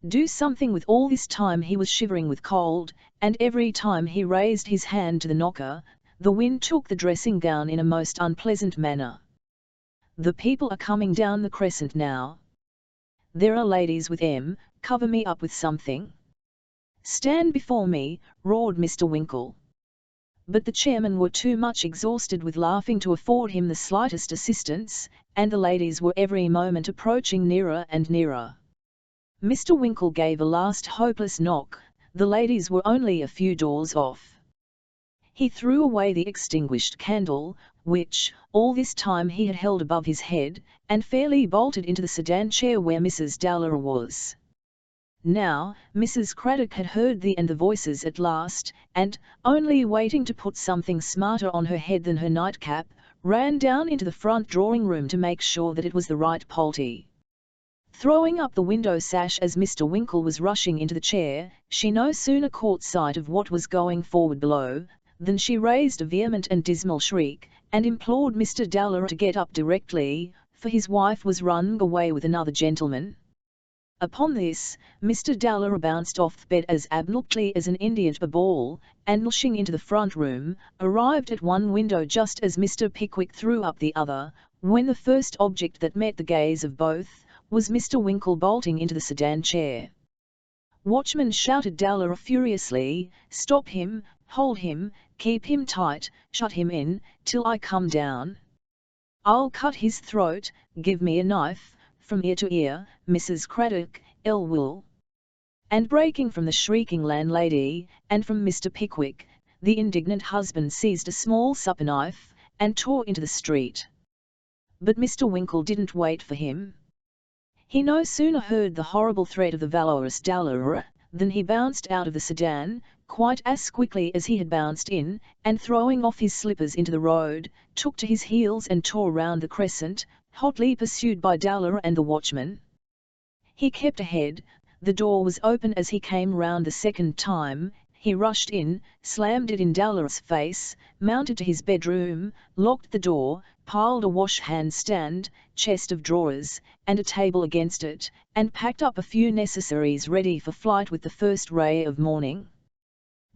Do something with." All this time he was shivering with cold, and every time he raised his hand to the knocker, the wind took the dressing gown in a most unpleasant manner. "The people are coming down the crescent now. There are ladies with 'em, cover me up with something. Stand before me," roared Mr. Winkle. But the chairmen were too much exhausted with laughing to afford him the slightest assistance, and the ladies were every moment approaching nearer and nearer. Mr. Winkle gave a last hopeless knock, the ladies were only a few doors off. He threw away the extinguished candle, which, all this time he had held above his head, and fairly bolted into the sedan chair where Mrs. Dowler was. Now, Mrs. Craddock had heard the voices at last, and, only waiting to put something smarter on her head than her nightcap, ran down into the front drawing-room to make sure that it was the right Polty. Throwing up the window sash as Mr. Winkle was rushing into the chair, she no sooner caught sight of what was going forward below, than she raised a vehement and dismal shriek, and implored Mr. Dowler to get up directly, for his wife was running away with another gentleman. Upon this, Mr. Dowler bounced off the bed as abruptly as an Indian ball, and rushing into the front room, arrived at one window just as Mr. Pickwick threw up the other, when the first object that met the gaze of both was Mr. Winkle bolting into the sedan chair. "Watchman," shouted Dowler furiously, "stop him, hold him, keep him tight, shut him in, till I come down. I'll cut his throat, give me a knife, from ear to ear, Mrs. Craddock, will." And breaking from the shrieking landlady, and from Mr. Pickwick, the indignant husband seized a small supper knife, and tore into the street. But Mr. Winkle didn't wait for him. He no sooner heard the horrible threat of the valorous Dowler, than he bounced out of the sedan, quite as quickly as he had bounced in, and throwing off his slippers into the road, took to his heels and tore round the crescent, hotly pursued by Dowler and the watchman. He kept ahead, the door was open as he came round the second time, he rushed in, slammed it in Dowler's face, mounted to his bedroom, locked the door, piled a wash-hand stand, chest of drawers, and a table against it, and packed up a few necessaries ready for flight with the first ray of morning.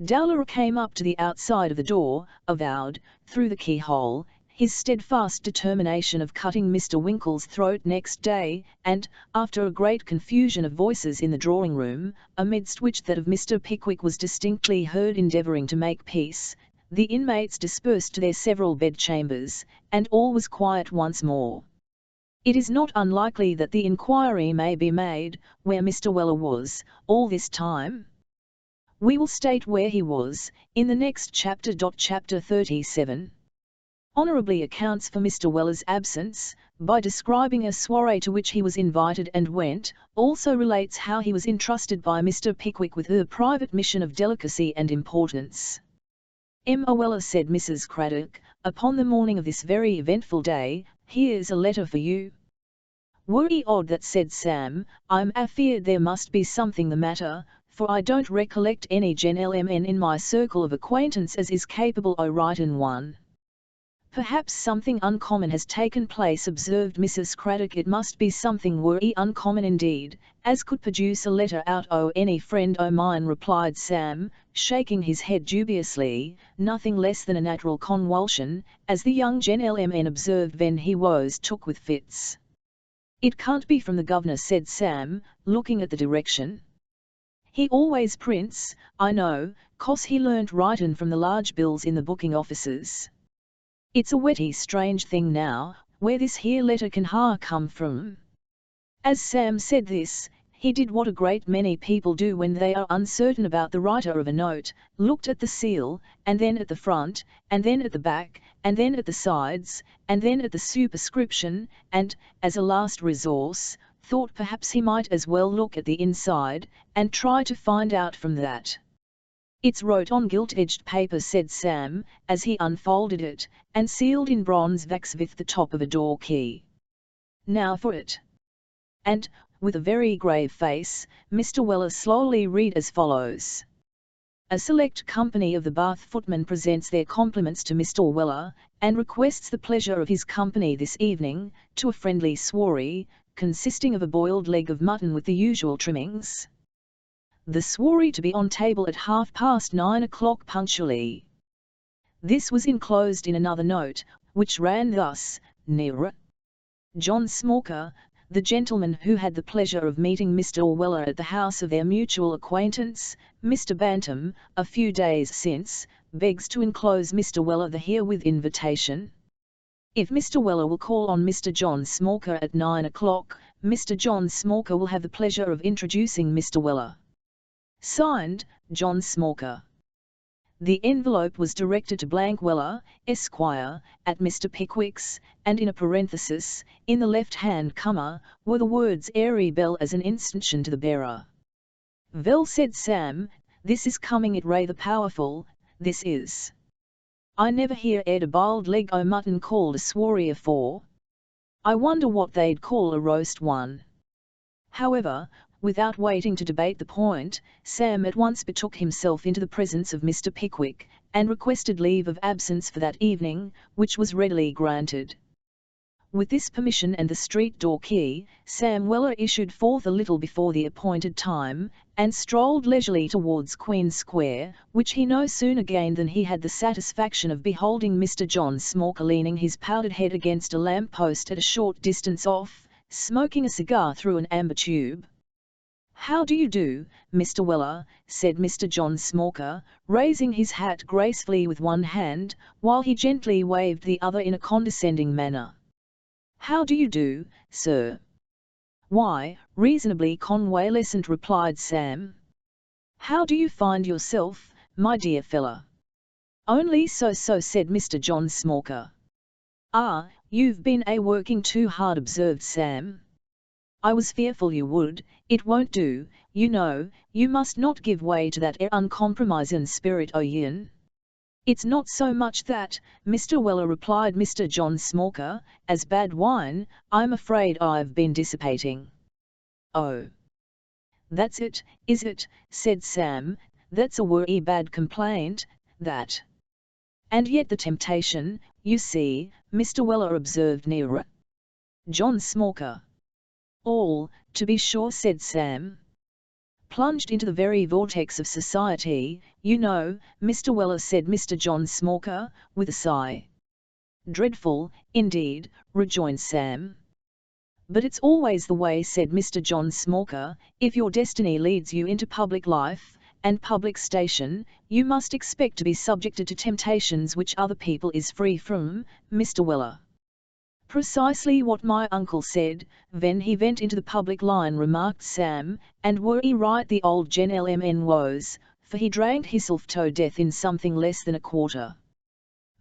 Dowler came up to the outside of the door, avowed, through the keyhole, his steadfast determination of cutting Mr. Winkle's throat next day, and, after a great confusion of voices in the drawing-room, amidst which that of Mr. Pickwick was distinctly heard endeavouring to make peace, the inmates dispersed to their several bed-chambers, and all was quiet once more. It is not unlikely that the inquiry may be made, where Mr. Weller was, all this time. We will state where he was, in the next chapter. Chapter 37 honourably accounts for Mr. Weller's absence, by describing a soiree to which he was invited and went, also relates how he was entrusted by Mr. Pickwick with a private mission of delicacy and importance. "Emma Weller," said Mrs. Craddock, Upon the morning of this very eventful day, here's a letter for you. Worry odd that, said Sam. I'm afeard there must be something the matter, for I don't recollect any gentleman in my circle of acquaintance as is capable o' writing one. Perhaps something uncommon has taken place, observed Mrs. Craddock. It must be something worry uncommon indeed, as could produce a letter out o' any friend o' mine, replied Sam, shaking his head dubiously. Nothing less than a natural convulsion, as the young gentleman observed when he was took with fits. It can't be from the governor, said Sam, looking at the direction. He always prints, I know, 'cause he learnt writin' from the large bills in the booking offices. It's a wetty strange thing now, where this here letter can ha come from. As Sam said this, he did what a great many people do when they are uncertain about the writer of a note, looked at the seal, and then at the front, and then at the back, and then at the sides, and then at the superscription, and, as a last resource, thought perhaps he might as well look at the inside, and try to find out from that. It's wrote on gilt-edged paper, said Sam, as he unfolded it, and sealed in bronze wax with the top of a door key. Now for it. And, with a very grave face, Mr. Weller slowly read as follows. A select company of the Bath footmen presents their compliments to Mr. Weller, and requests the pleasure of his company this evening, to a friendly soiree, consisting of a boiled leg of mutton with the usual trimmings. The soiree to be on table at 9:30 punctually. This was enclosed in another note, which ran thus, near John Smallker, the gentleman who had the pleasure of meeting Mr. Weller at the house of their mutual acquaintance, Mr. Bantam, a few days since, begs to enclose Mr. Weller the herewith invitation. If Mr. Weller will call on Mr. John Smallker at 9 o'clock, Mr. John Smallker will have the pleasure of introducing Mr. Weller. Signed, John Smallker. The envelope was directed to blank Weller, Esquire, at Mr. Pickwick's, and in a parenthesis, in the left-hand corner, were the words "Airy Bell" as an instantion to the bearer. "Vell," said Sam, "this is coming it rather powerful, this is. I never hear ed a biled leg o' mutton called a soiree afore. I wonder what they'd call a roast one." However, without waiting to debate the point, Sam at once betook himself into the presence of Mr. Pickwick, and requested leave of absence for that evening, which was readily granted. With this permission and the street door key, Sam Weller issued forth a little before the appointed time, and strolled leisurely towards Queen Square, which he no sooner gained than he had the satisfaction of beholding Mr. John Smallker leaning his powdered head against a lamp-post at a short distance off, smoking a cigar through an amber tube. "How do you do, Mr. Weller?" said Mr. John Smallker, raising his hat gracefully with one hand, while he gently waved the other in a condescending manner. "How do you do, sir?" "Why, reasonably convalescent," replied Sam. "How do you find yourself, my dear fellow?" "Only so-so," said Mr. John Smallker. "Ah, you've been working too hard," observed Sam. "I was fearful you would. It won't do, you know, you must not give way to that uncompromisin' spirit o' yin." "It's not so much that, Mr. Weller," replied Mr. John Smallker, "as bad wine, I'm afraid I've been dissipating." "Oh, that's it, is it?" said Sam. "That's a worry bad complaint, that." "And yet the temptation, you see, Mr. Weller," observed nearer John Smallker. "All, to be sure," said Sam. "Plunged into the very vortex of society, you know, Mr. Weller," said Mr. John Smallker, with a sigh. "Dreadful, indeed," rejoined Sam. "But it's always the way," said Mr. John Smallker. "If your destiny leads you into public life, and public station, you must expect to be subjected to temptations which other people is free from, Mr. Weller." "Precisely what my uncle said, when he went into the public line," remarked Sam, "and were he right the old gentleman was, for he drank hisself to death in something less than a quarter."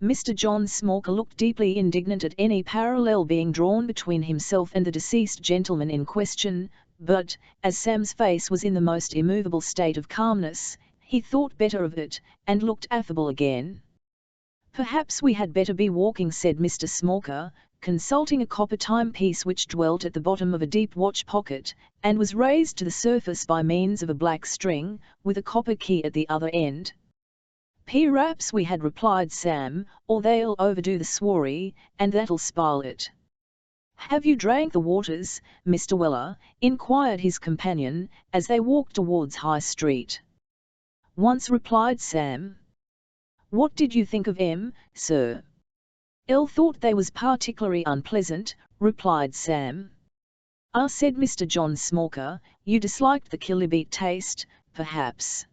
Mr. John Smallker looked deeply indignant at any parallel being drawn between himself and the deceased gentleman in question, but, as Sam's face was in the most immovable state of calmness, he thought better of it, and looked affable again. "Perhaps we had better be walking," said Mr. Smallker, consulting a copper timepiece which dwelt at the bottom of a deep watch pocket, and was raised to the surface by means of a black string, with a copper key at the other end. "P'raps we had," replied Sam, "or they'll overdo the sworry, and that'll spile it." "Have you drank the waters, Mr. Weller?" inquired his companion, as they walked towards High Street. "Once," replied Sam. "What did you think of 'em, sir?" "I thought they was particularly unpleasant," replied Sam. "Ah," said Mr. John Smallker, "you disliked the killibeate taste, perhaps."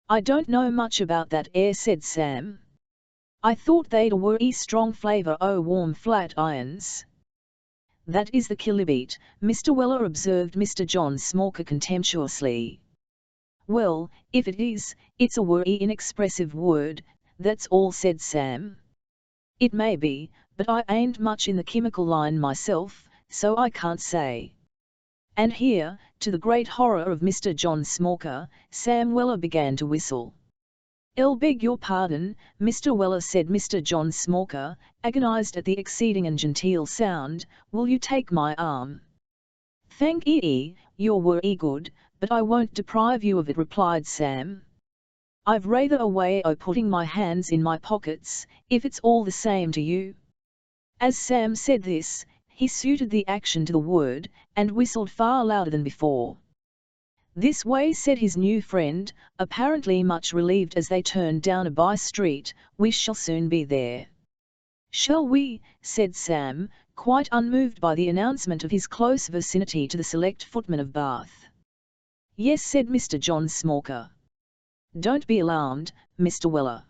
"I don't know much about that 'ere," said Sam. "I thought they'd a worry strong flavour o' warm flat irons." "That is the killibeate, Mr. Weller," observed Mr. John Smallker contemptuously. "Well, if it is, it's a worry inexpressive word, that's all," said Sam. "It may be, but I ain't much in the chemical line myself, so I can't say." And here, to the great horror of Mr. John Smallker, Sam Weller began to whistle. "I'll beg your pardon, Mr. Weller," said Mr. John Smallker, agonized at the exceeding ungenteel sound, "will you take my arm?" "Thank ye, you're werry good, but I won't deprive you of it," replied Sam. "I've rather a way o' putting my hands in my pockets, if it's all the same to you." As Sam said this, he suited the action to the word, and whistled far louder than before. "This way," said his new friend, apparently much relieved as they turned down a by-street, "we shall soon be there." "Shall we?" said Sam, quite unmoved by the announcement of his close vicinity to the select footmen of Bath. "Yes," said Mr. John Smallker. "Don't be alarmed, Mr. Weller."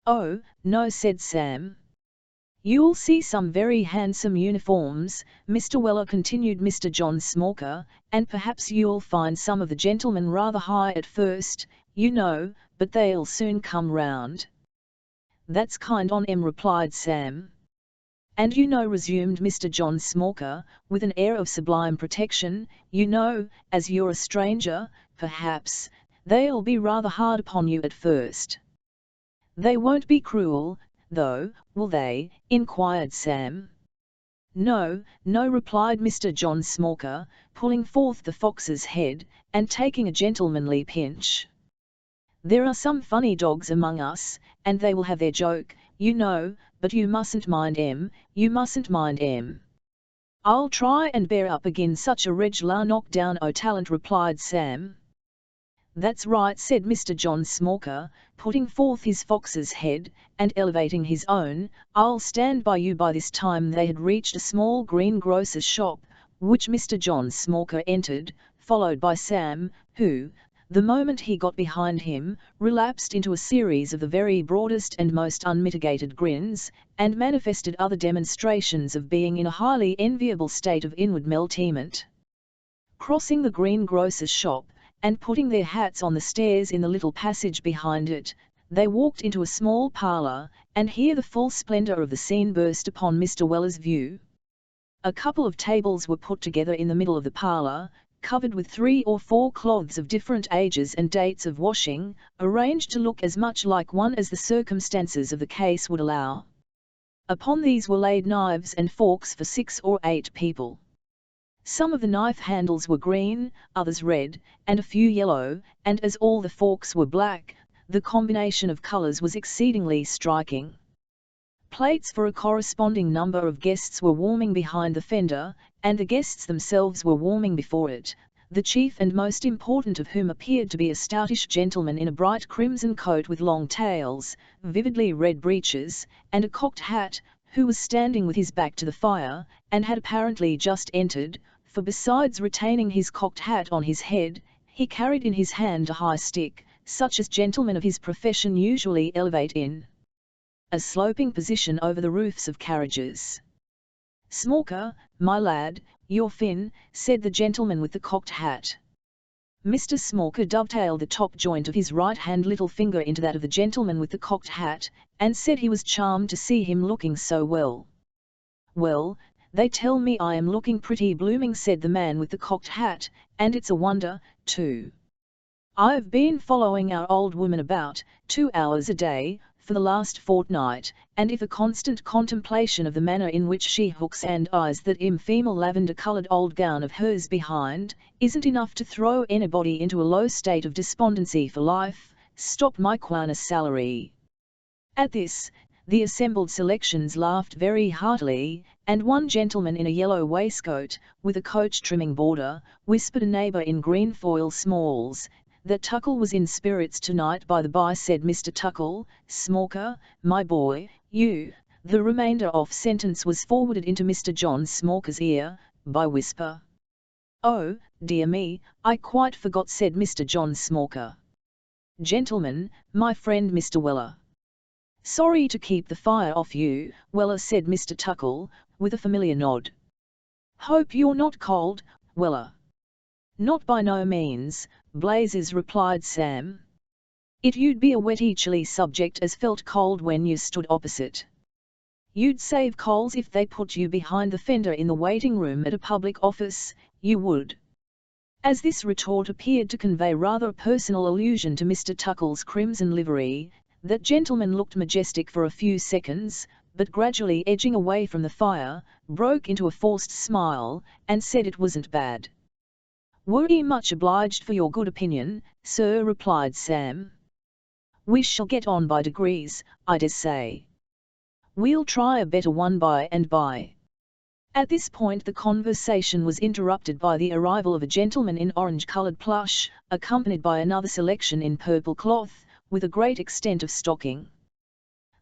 "Oh, no," said Sam. "You'll see some very handsome uniforms, Mr. Weller," continued Mr. John Smallker, "and perhaps you'll find some of the gentlemen rather high at first, you know, but they'll soon come round." "That's kind on 'em," replied Sam. "And you know," resumed Mr. John Smallker, with an air of sublime protection, "you know, as you're a stranger, perhaps, they'll be rather hard upon you at first." "They won't be cruel, though, will they?" inquired Sam. "No, no," replied Mr. John Smallker, pulling forth the fox's head, and taking a gentlemanly pinch. "There are some funny dogs among us, and they will have their joke, you know, but you mustn't mind 'em, you mustn't mind 'em." "I'll try and bear up agin such a reg'lar knock-down o' talent," replied Sam. "That's right," said Mr. John Smallker, putting forth his fox's head, and elevating his own, "I'll stand by you." By this time they had reached a small greengrocer's shop, which Mr. John Smallker entered, followed by Sam, who, the moment he got behind him, relapsed into a series of the very broadest and most unmitigated grins, and manifested other demonstrations of being in a highly enviable state of inward meltement. Crossing the greengrocer's shop, and putting their hats on the stairs in the little passage behind it, they walked into a small parlour, and here the full splendour of the scene burst upon Mr. Weller's view. A couple of tables were put together in the middle of the parlour, covered with 3 or 4 cloths of different ages and dates of washing, arranged to look as much like one as the circumstances of the case would allow. Upon these were laid knives and forks for 6 or 8 people. Some of the knife handles were green, others red, and a few yellow, and as all the forks were black, the combination of colours was exceedingly striking. Plates for a corresponding number of guests were warming behind the fender, and the guests themselves were warming before it, the chief and most important of whom appeared to be a stoutish gentleman in a bright crimson coat with long tails, vividly red breeches, and a cocked hat, who was standing with his back to the fire, and had apparently just entered, for besides retaining his cocked hat on his head, he carried in his hand a high stick, such as gentlemen of his profession usually elevate in a sloping position over the roofs of carriages. "Smallker, my lad, you're fin," said the gentleman with the cocked hat. Mr. Smallker dovetailed the top joint of his right-hand little finger into that of the gentleman with the cocked hat, and said he was charmed to see him looking so well. "Well, they tell me I am looking pretty blooming," said the man with the cocked hat, "and it's a wonder, too." I've been following our old woman about 2 hours a day for the last fortnight, and if a constant contemplation of the manner in which she hooks and eyes that female lavender-coloured old gown of hers behind isn't enough to throw anybody into a low state of despondency for life, stop my quanus salary." At this, the assembled selections laughed very heartily, and one gentleman in a yellow waistcoat, with a coach-trimming border, whispered a neighbour in green foil smalls, that Tuckle was in spirits tonight. "By the by," said Mr. Tuckle, "Smawker, my boy, you—" The remainder of sentence was forwarded into Mr. John Smawker's ear, by whisper. "Oh, dear me, I quite forgot," said Mr. John Smawker. "Gentlemen, my friend Mr. Weller." "Sorry to keep the fire off you, Weller," said Mr. Tuckle, with a familiar nod. "Hope you're not cold, Weller." "Not by no means, Blazes," replied Sam. "You'd be a wetty chilly subject as felt cold when you stood opposite. You'd save coals if they put you behind the fender in the waiting room at a public office, you would." As this retort appeared to convey rather a personal allusion to Mr. Tuckle's crimson livery, that gentleman looked majestic for a few seconds, but gradually edging away from the fire, broke into a forced smile, and said it wasn't bad. "Were ye much obliged for your good opinion, sir," replied Sam. "We shall get on by degrees, I dessay. We'll try a better one by and by." At this point the conversation was interrupted by the arrival of a gentleman in orange-coloured plush, accompanied by another selection in purple cloth, with a great extent of stocking.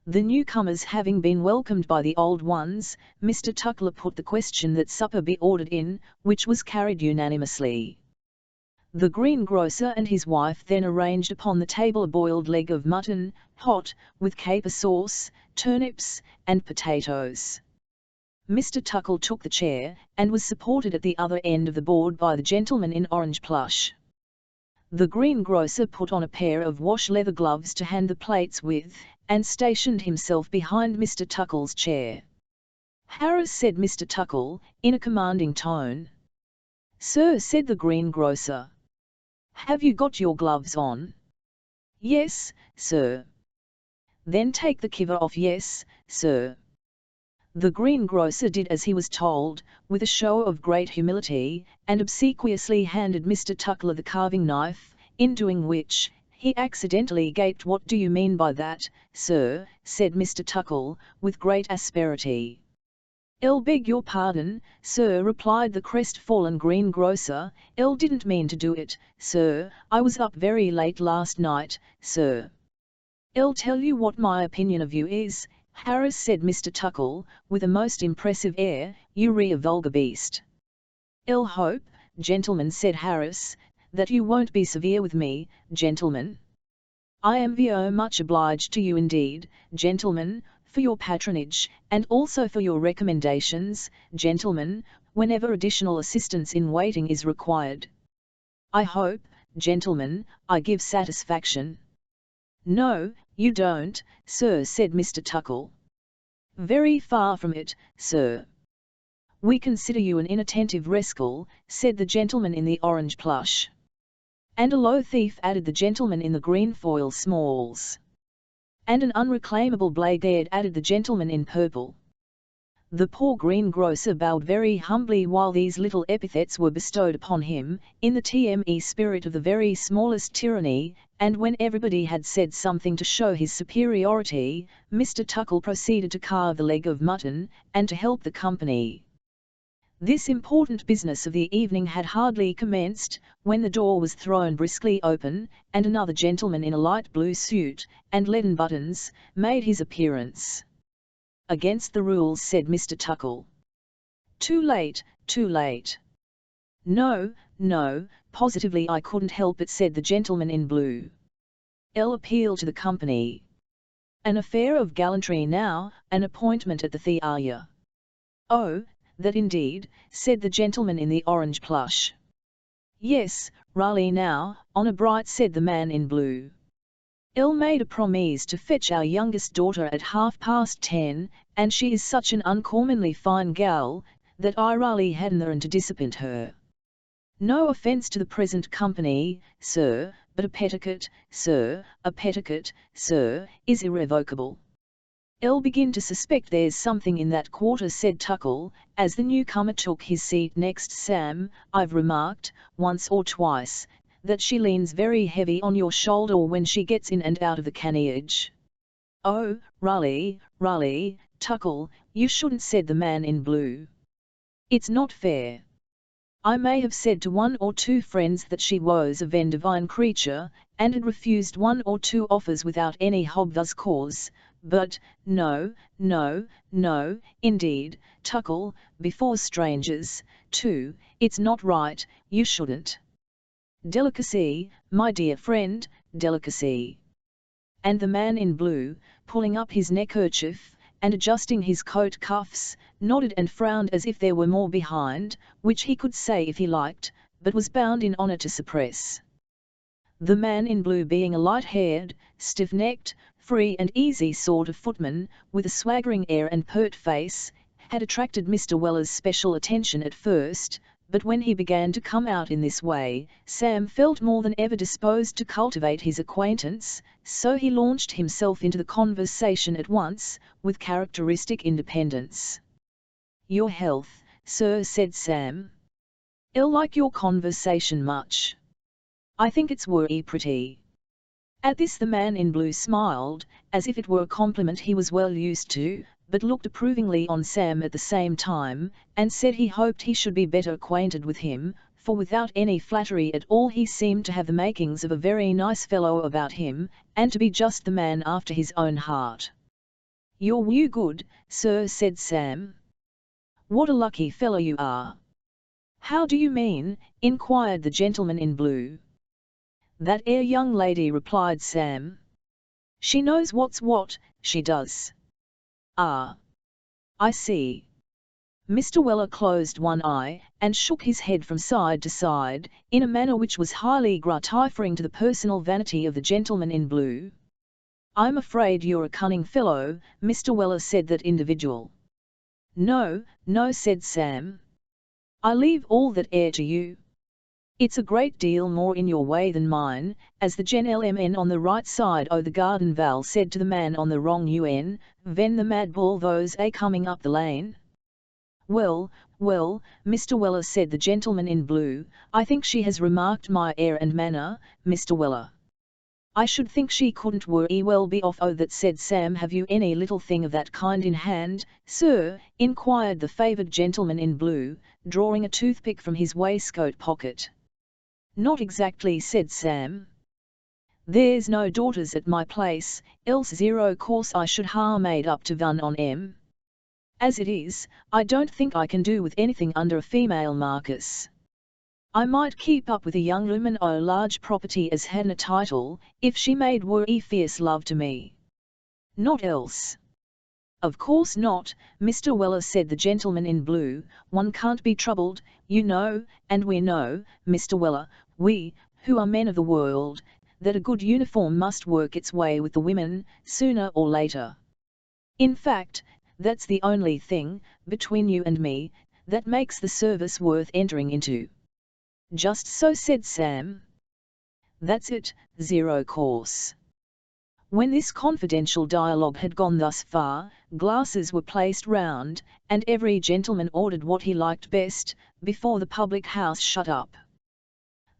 The newcomers having been welcomed by the old ones, Mr. Tuckle put the question that supper be ordered in, which was carried unanimously. The greengrocer and his wife then arranged upon the table a boiled leg of mutton, hot, with caper sauce, turnips, and potatoes. Mr. Tuckle took the chair, and was supported at the other end of the board by the gentleman in orange plush. The greengrocer put on a pair of wash-leather gloves to hand the plates with, and stationed himself behind Mr. Tuckle's chair. "Harris," said Mr. Tuckle, in a commanding tone. "Sir," said the greengrocer. "Have you got your gloves on?" "Yes, sir." "Then take the kiver off." "Yes, sir." The greengrocer did as he was told, with a show of great humility, and obsequiously handed Mr. Tuckle the carving knife, in doing which, he accidentally gaped. "What do you mean by that, sir?" said Mr. Tuckle, with great asperity. "'Ll beg your pardon, sir," replied the crestfallen greengrocer, "'ll didn't mean to do it, sir. I was up very late last night, sir." "'Ll tell you what my opinion of you is, Harris," said Mr. Tuckle, with a most impressive air, "you re a vulgar beast." "'Ll hope, gentlemen," said Harris, "that you won't be severe with me, gentlemen. I am much obliged to you indeed, gentlemen, for your patronage, and also for your recommendations, gentlemen, whenever additional assistance in waiting is required. I hope, gentlemen, I give satisfaction." "No, you don't, sir," said Mr. Tuckle. "Very far from it, sir." "We consider you an inattentive rascal," said the gentleman in the orange plush. "And a low thief," added the gentleman in the green foil smalls. "And an unreclaimable blackguard," added the gentleman in purple. The poor greengrocer bowed very humbly while these little epithets were bestowed upon him, in the TME spirit of the very smallest tyranny, and when everybody had said something to show his superiority, Mr. Tuckle proceeded to carve the leg of mutton, and to help the company. This important business of the evening had hardly commenced, when the door was thrown briskly open, and another gentleman in a light blue suit, and leaden buttons, made his appearance. "Against the rules," said Mr. Tuckle. "Too late, too late." "No, no, positively I couldn't help it," said the gentleman in blue. "I'll appeal to the company. An affair of gallantry now, an appointment at the theatre." "Oh, that indeed," said the gentleman in the orange plush. "Yes, Raleigh now, honour bright," said the man in blue. "I'll made a promise to fetch our youngest daughter at 10:30, and she is such an uncommonly fine gal, that I Raleigh hadn't the to disappoint her. No offence to the present company, sir, but a petticoat, sir, is irrevocable. I'll begin to suspect there's something in that quarter, said Tuckle, as the newcomer took his seat next Sam. I've remarked, once or twice, that she leans very heavy on your shoulder when she gets in and out of the carriage. Oh, Raleigh, Tuckle, you shouldn't, said the man in blue. It's not fair. I may have said to one or two friends that she was a divine creature, and had refused one or two offers without any obvious cause, but, no, indeed, Tuckle, before strangers, too, it's not right, you shouldn't. Delicacy, my dear friend, delicacy. And the man in blue, pulling up his neckerchief, and adjusting his coat cuffs, nodded and frowned as if there were more behind, which he could say if he liked, but was bound in honour to suppress. The man in blue being a light-haired, stiff-necked, free and easy sort of footman, with a swaggering air and pert face, had attracted Mr. Weller's special attention at first, but when he began to come out in this way, Sam felt more than ever disposed to cultivate his acquaintance, so he launched himself into the conversation at once, with characteristic independence. Your health, sir, said Sam. I'll like your conversation much. I think it's very pretty. At this the man in blue smiled, as if it were a compliment he was well used to, but looked approvingly on Sam at the same time, and said he hoped he should be better acquainted with him, for without any flattery at all he seemed to have the makings of a very nice fellow about him, and to be just the man after his own heart. You're very good, sir, said Sam. What a lucky fellow you are. How do you mean? Inquired the gentleman in blue. That 'ere young lady, replied Sam. She knows what's what, she does. Ah. I see. Mr. Weller closed one eye, and shook his head from side to side, in a manner which was highly gratifying to the personal vanity of the gentleman in blue. I'm afraid you're a cunning fellow, Mr. Weller, said that individual. No, said Sam. I leave all that air to you. It's a great deal more in your way than mine, as the gentleman on the right side o' the garden val said to the man on the wrong ven the mad bull those a coming up the lane. Well, Mr. Weller, said the gentleman in blue, I think she has remarked my air and manner, Mr. Weller. I should think she couldn't very well be off. Oh, that, said Sam. Have you any little thing of that kind in hand, sir? Inquired the favoured gentleman in blue, drawing a toothpick from his waistcoat pocket. Not exactly, said Sam. There's no daughters at my place, else zero course I should ha' made up to one on 'em. As it is, I don't think I can do with anything under a female marquis. I might keep up with a young woman o' large property as hadn't a title, if she made very fierce love to me. Not else. Of course not, Mr. Weller, said the gentleman in blue, one can't be troubled, you know, and we know, Mr. Weller, we, who are men of the world, that a good uniform must work its way with the women, sooner or later. In fact, that's the only thing, between you and me, that makes the service worth entering into. Just so, said Sam. That's it, zero course. When this confidential dialogue had gone thus far, glasses were placed round, and every gentleman ordered what he liked best, before the public house shut up.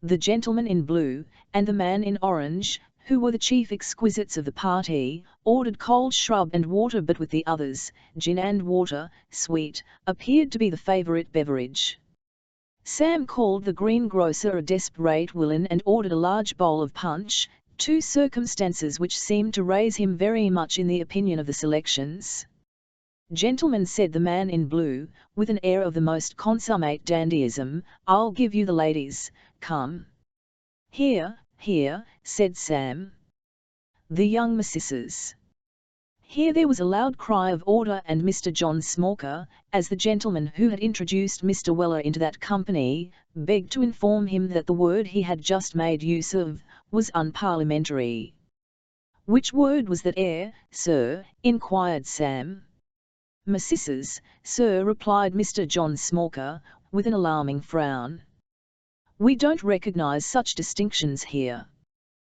The gentleman in blue, and the man in orange, who were the chief exquisites of the party, ordered cold shrub and water, but with the others, gin and water, sweet, appeared to be the favourite beverage. Sam called the greengrocer a desperate villain and ordered a large bowl of punch, two circumstances which seemed to raise him very much in the opinion of the selections. Gentlemen, said the man in blue, with an air of the most consummate dandyism, I'll give you the ladies, come. Here, said Sam. The young missusses. Here there was a loud cry of order, and Mr. John Smallker, as the gentleman who had introduced Mr. Weller into that company, begged to inform him that the word he had just made use of was unparliamentary. Which word was that, sir? Inquired Sam. Missusses, sir, replied Mr. John Smallker, with an alarming frown. We don't recognise such distinctions here.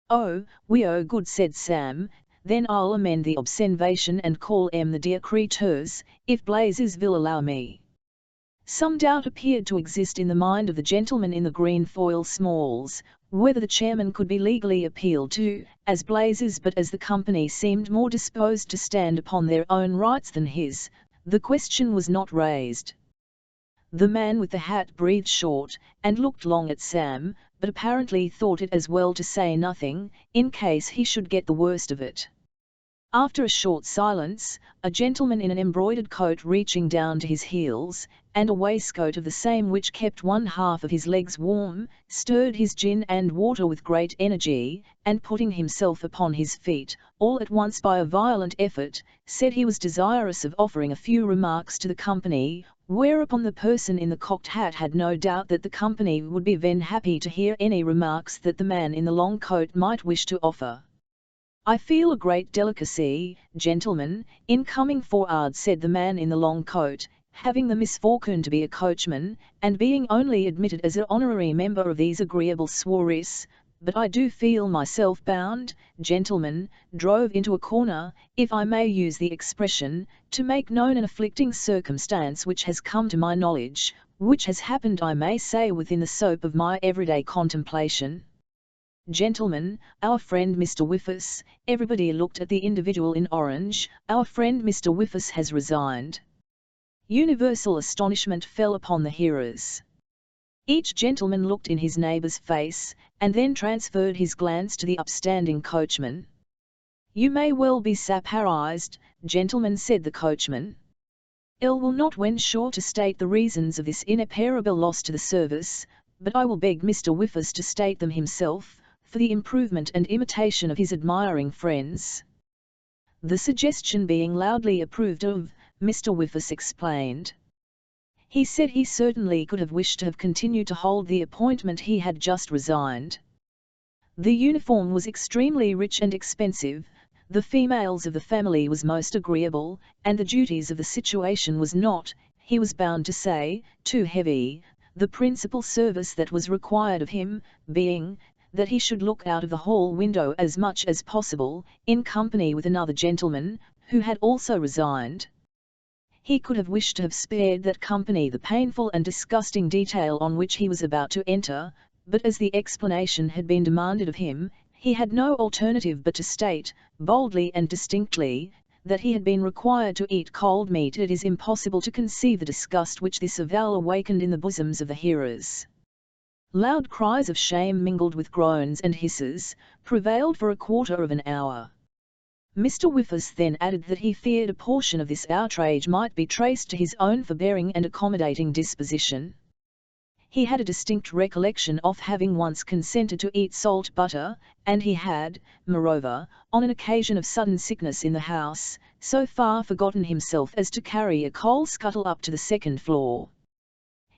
"Oh, we oh good," said Sam, "then I'll amend the obscenation and call 'em the dear creatures, if Blazes will allow me." Some doubt appeared to exist in the mind of the gentleman in the green foil smalls, whether the chairman could be legally appealed to, as Blazes, but as the company seemed more disposed to stand upon their own rights than his, the question was not raised. The man with the hat breathed short, and looked long at Sam, but apparently thought it as well to say nothing, in case he should get the worst of it. After a short silence, a gentleman in an embroidered coat reaching down to his heels, and a waistcoat of the same which kept one half of his legs warm, stirred his gin and water with great energy, and putting himself upon his feet, all at once by a violent effort, said he was desirous of offering a few remarks to the company, whereupon the person in the cocked hat had no doubt that the company would be then happy to hear any remarks that the man in the long coat might wish to offer. "I feel a great delicacy, gentlemen, in coming for'ard," said the man in the long coat, "having the misfortune to be a coachman, and being only admitted as an honorary member of these agreeable soirees, but I do feel myself bound, gentlemen, drove into a corner, if I may use the expression, to make known an afflicting circumstance which has come to my knowledge, which has happened, I may say, within the scope of my everyday contemplation. Gentlemen, our friend Mr. Whiffus," everybody looked at the individual in orange, "our friend Mr. Whiffus has resigned." Universal astonishment fell upon the hearers. Each gentleman looked in his neighbour's face, and then transferred his glance to the upstanding coachman. "You may well be surprised, gentlemen," said the coachman. "I will not venture to state the reasons of this irreparable loss to the service, but I will beg Mr. Whiffus to state them himself, for the improvement and imitation of his admiring friends." The suggestion being loudly approved of, Mr. Whiffus explained. He said he certainly could have wished to have continued to hold the appointment he had just resigned. The uniform was extremely rich and expensive, the females of the family was most agreeable, and the duties of the situation was not, he was bound to say, too heavy, the principal service that was required of him, being, that he should look out of the hall window as much as possible, in company with another gentleman, who had also resigned. He could have wished to have spared that company the painful and disgusting detail on which he was about to enter, but as the explanation had been demanded of him, he had no alternative but to state, boldly and distinctly, that he had been required to eat cold meat. It is impossible to conceive the disgust which this avowal awakened in the bosoms of the hearers. Loud cries of shame mingled with groans and hisses, prevailed for a quarter of an hour. Mr. Whiffus then added that he feared a portion of this outrage might be traced to his own forbearing and accommodating disposition. He had a distinct recollection of having once consented to eat salt butter, and he had, moreover, on an occasion of sudden sickness in the house, so far forgotten himself as to carry a coal scuttle up to the second floor.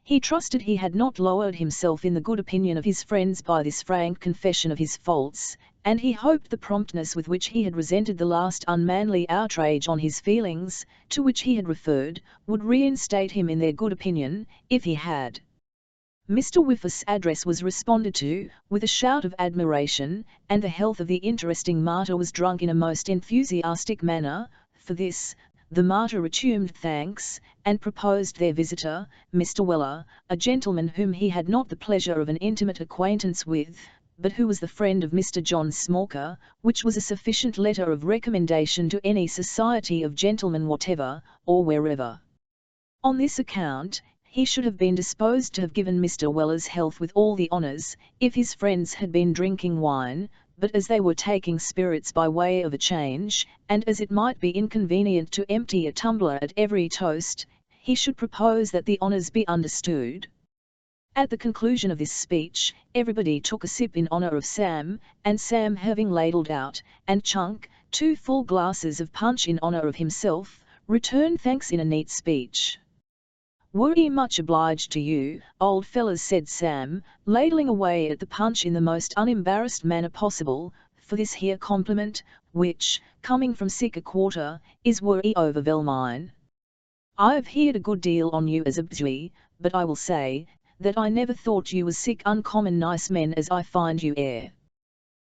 He trusted he had not lowered himself in the good opinion of his friends by this frank confession of his faults, and he hoped the promptness with which he had resented the last unmanly outrage on his feelings, to which he had referred, would reinstate him in their good opinion, if he had. Mr. Whiffus' address was responded to, with a shout of admiration, and the health of the interesting martyr was drunk in a most enthusiastic manner. For this, the martyr returned thanks, and proposed their visitor, Mr. Weller, a gentleman whom he had not the pleasure of an intimate acquaintance with, but who was the friend of Mr. John Smallker, which was a sufficient letter of recommendation to any society of gentlemen whatever, or wherever. On this account, he should have been disposed to have given Mr. Weller's health with all the honours, if his friends had been drinking wine, but as they were taking spirits by way of a change, and as it might be inconvenient to empty a tumbler at every toast, he should propose that the honours be understood. At the conclusion of this speech, everybody took a sip in honour of Sam, and Sam having ladled out, and chunk, 2 full glasses of punch in honour of himself, returned thanks in a neat speech. "Were ye much obliged to you, old fellers," said Sam, ladling away at the punch in the most unembarrassed manner possible, "for this here compliment, which, coming from sick a quarter, is worry over vel mine. I've heerd a good deal on you as a b'y, but I will say, that I never thought you was sick uncommon nice men as I find you air.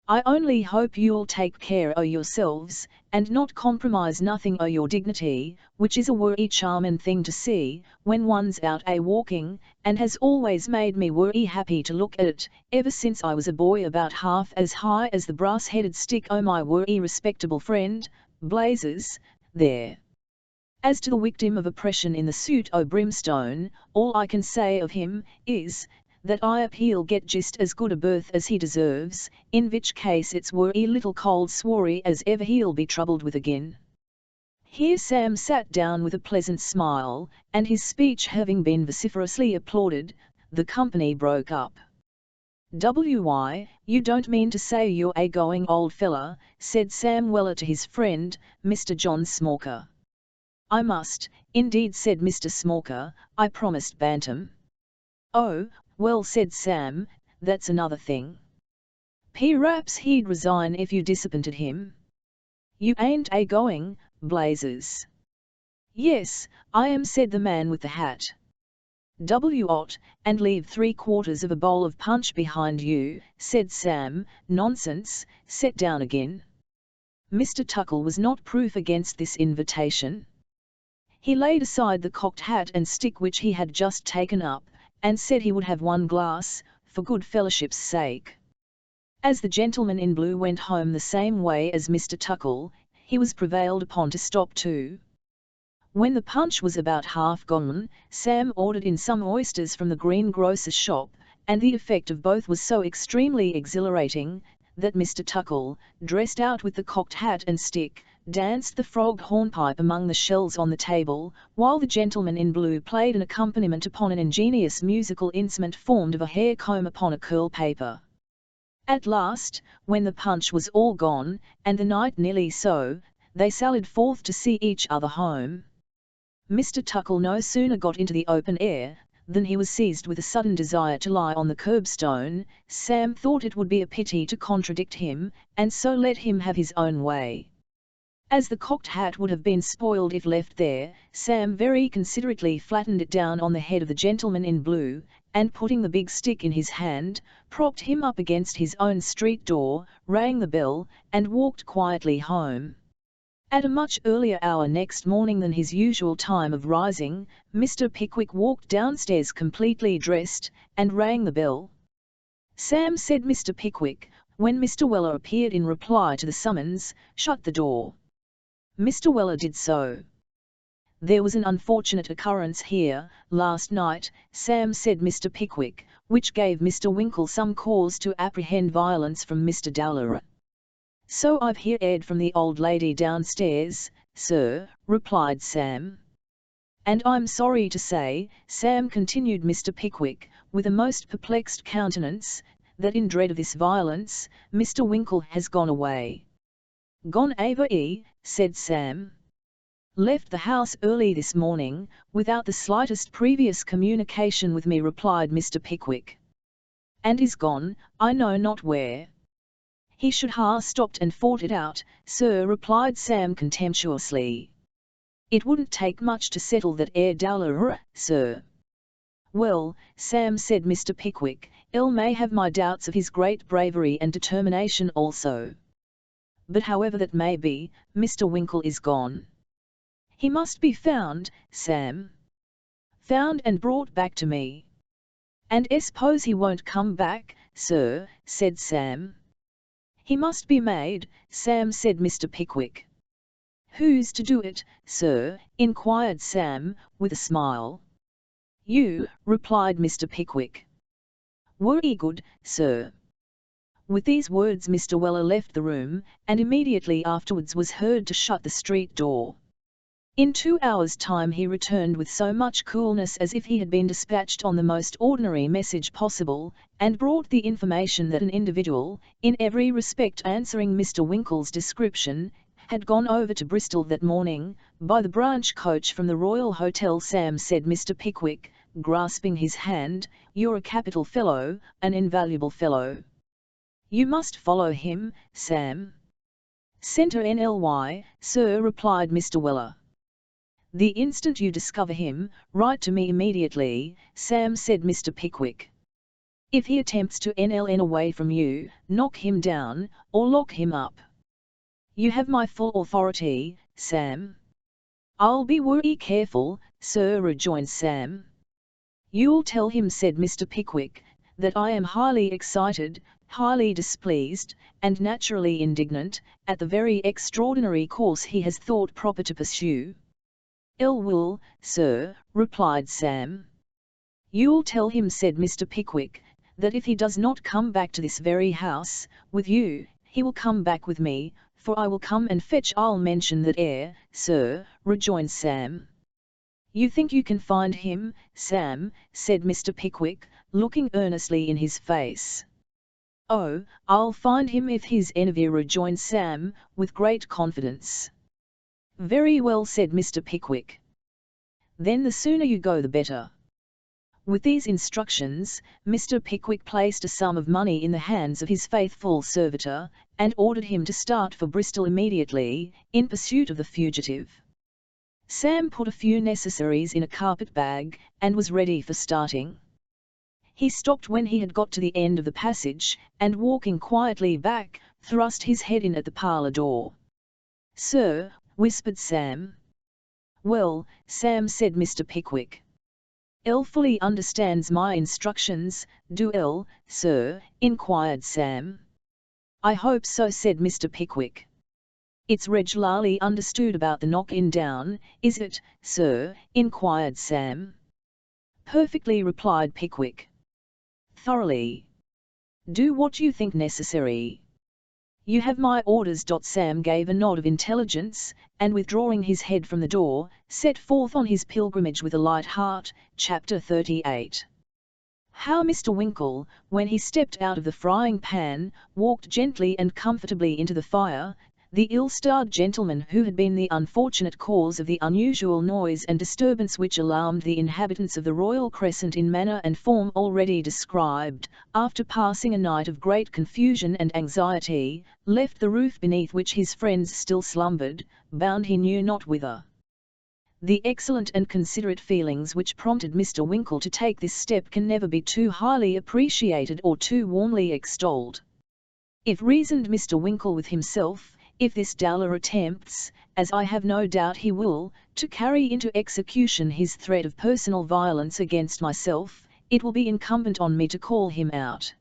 I only hope you'll take care o' yourselves, and not compromise nothing o' your dignity, which is a werry charmin' thing to see, when one's out a-walking, and has always made me werry happy to look at it, ever since I was a boy about half as high as the brass-headed stick o' my werry respectable friend, Blazes, there. As to the victim of oppression in the suit o' brimstone, all I can say of him, is, that I 'ope he'll get just as good a berth as he deserves, in which case it's werry little cold sworry as ever he'll be troubled with again. Here Sam sat down with a pleasant smile, and his speech having been vociferously applauded, the company broke up. "Why, you don't mean to say you're a-going, old fella," said Sam Weller to his friend, Mr. John Smauker. "I must, indeed," said Mr. Smauker, "I promised Bantam." "Oh, well," said Sam, "that's another thing. P'raps he'd resign if you disappointed him." "You ain't a-going, Blazes?" "Yes, I am," said the man with the hat. "What, and leave 3/4 of a bowl of punch behind you," said Sam. "Nonsense, sit down again." Mr. Tuckle was not proof against this invitation. He laid aside the cocked hat and stick which he had just taken up, and said he would have one glass, for good fellowship's sake. As the gentleman in blue went home the same way as Mr. Tuckle, he was prevailed upon to stop too. When the punch was about half gone, Sam ordered in some oysters from the greengrocer's shop, and the effect of both was so extremely exhilarating, that Mr. Tuckle, dressed out with the cocked hat and stick, danced the frog hornpipe among the shells on the table, while the gentleman in blue played an accompaniment upon an ingenious musical instrument formed of a hair comb upon a curl paper. At last, when the punch was all gone, and the night nearly so, they sallied forth to see each other home. Mr. Tuckle no sooner got into the open air, than he was seized with a sudden desire to lie on the curbstone. Sam thought it would be a pity to contradict him, and so let him have his own way. As the cocked hat would have been spoiled if left there, Sam very considerately flattened it down on the head of the gentleman in blue, and putting the big stick in his hand, propped him up against his own street door, rang the bell, and walked quietly home. At a much earlier hour next morning than his usual time of rising, Mr. Pickwick walked downstairs completely dressed, and rang the bell. "Sam," said Mr. Pickwick, when Mr. Weller appeared in reply to the summons, "shut the door." Mr. Weller did so. "There was an unfortunate occurrence here, last night," Sam said Mr. Pickwick, "which gave Mr. Winkle some cause to apprehend violence from Mr. Dowler." "So I've heard from the old lady downstairs, sir," replied Sam. "And I'm sorry to say, Sam," continued Mr. Pickwick, with a most perplexed countenance, "that in dread of this violence, Mr. Winkle has gone away." "Gone away," said Sam. "Left the house early this morning, without the slightest previous communication with me," replied Mr. Pickwick. "And is gone, I know not where." "He should ha' stopped and fought it out, sir," replied Sam contemptuously. "It wouldn't take much to settle that Dowler, sir." "Well, Sam," said Mr. Pickwick, "I may have my doubts of his great bravery and determination also. But however that may be, Mr. Winkle is gone. He must be found, Sam. Found and brought back to me." "And I suppose he won't come back, sir," said Sam. "He must be made, Sam," said Mr. Pickwick. "Who's to do it, sir?" inquired Sam, with a smile. "You," replied Mr. Pickwick. "Werry good, sir." With these words Mr. Weller left the room, and immediately afterwards was heard to shut the street door. In 2 hours' time he returned with so much coolness as if he had been dispatched on the most ordinary message possible, and brought the information that an individual, in every respect answering Mr. Winkle's description, had gone over to Bristol that morning, by the branch coach from the Royal Hotel. "Sam," said Mr. Pickwick, grasping his hand, "you're a capital fellow, an invaluable fellow. You must follow him, Sam." "Centre NLY, sir," replied Mr. Weller. "The instant you discover him, write to me immediately, Sam," said Mr. Pickwick. If he attempts to NLN away from you, knock him down, or lock him up. You have my full authority, Sam. I'll be very careful, sir, rejoined Sam. You'll tell him, said Mr. Pickwick, that I am highly excited, highly displeased, and naturally indignant, at the very extraordinary course he has thought proper to pursue. Will, sir, replied Sam. You'll tell him, said Mr. Pickwick, that if he does not come back to this very house, with you, he will come back with me, for I will come and fetch. I'll mention that ere, sir, rejoined Sam. You think you can find him, Sam, said Mr. Pickwick, looking earnestly in his face. Oh, I'll find him if he's anywhere, rejoined Sam, with great confidence. Very well, said Mr. Pickwick. Then the sooner you go the better. With these instructions, Mr. Pickwick placed a sum of money in the hands of his faithful servitor, and ordered him to start for Bristol immediately, in pursuit of the fugitive. Sam put a few necessaries in a carpet bag, and was ready for starting. He stopped when he had got to the end of the passage, and walking quietly back, thrust his head in at the parlour door. Sir, whispered Sam. Well, Sam, said Mr. Pickwick. Fully understands my instructions, do sir, inquired Sam. I hope so, said Mr. Pickwick. It's regularly understood about the knocking down, is it, sir, inquired Sam. Perfectly, replied Pickwick. Thoroughly. Do what you think necessary. You have my orders. Sam gave a nod of intelligence, and withdrawing his head from the door, set forth on his pilgrimage with a light heart. Chapter 38. How Mr. Winkle, when he stepped out of the frying pan, walked gently and comfortably into the fire. The ill-starred gentleman who had been the unfortunate cause of the unusual noise and disturbance which alarmed the inhabitants of the Royal Crescent in manner and form already described, after passing a night of great confusion and anxiety, left the roof beneath which his friends still slumbered, bound he knew not whither. The excellent and considerate feelings which prompted Mr. Winkle to take this step can never be too highly appreciated or too warmly extolled. If, reasoned Mr. Winkle with himself, if this Dowler attempts, as I have no doubt he will, to carry into execution his threat of personal violence against myself, it will be incumbent on me to call him out.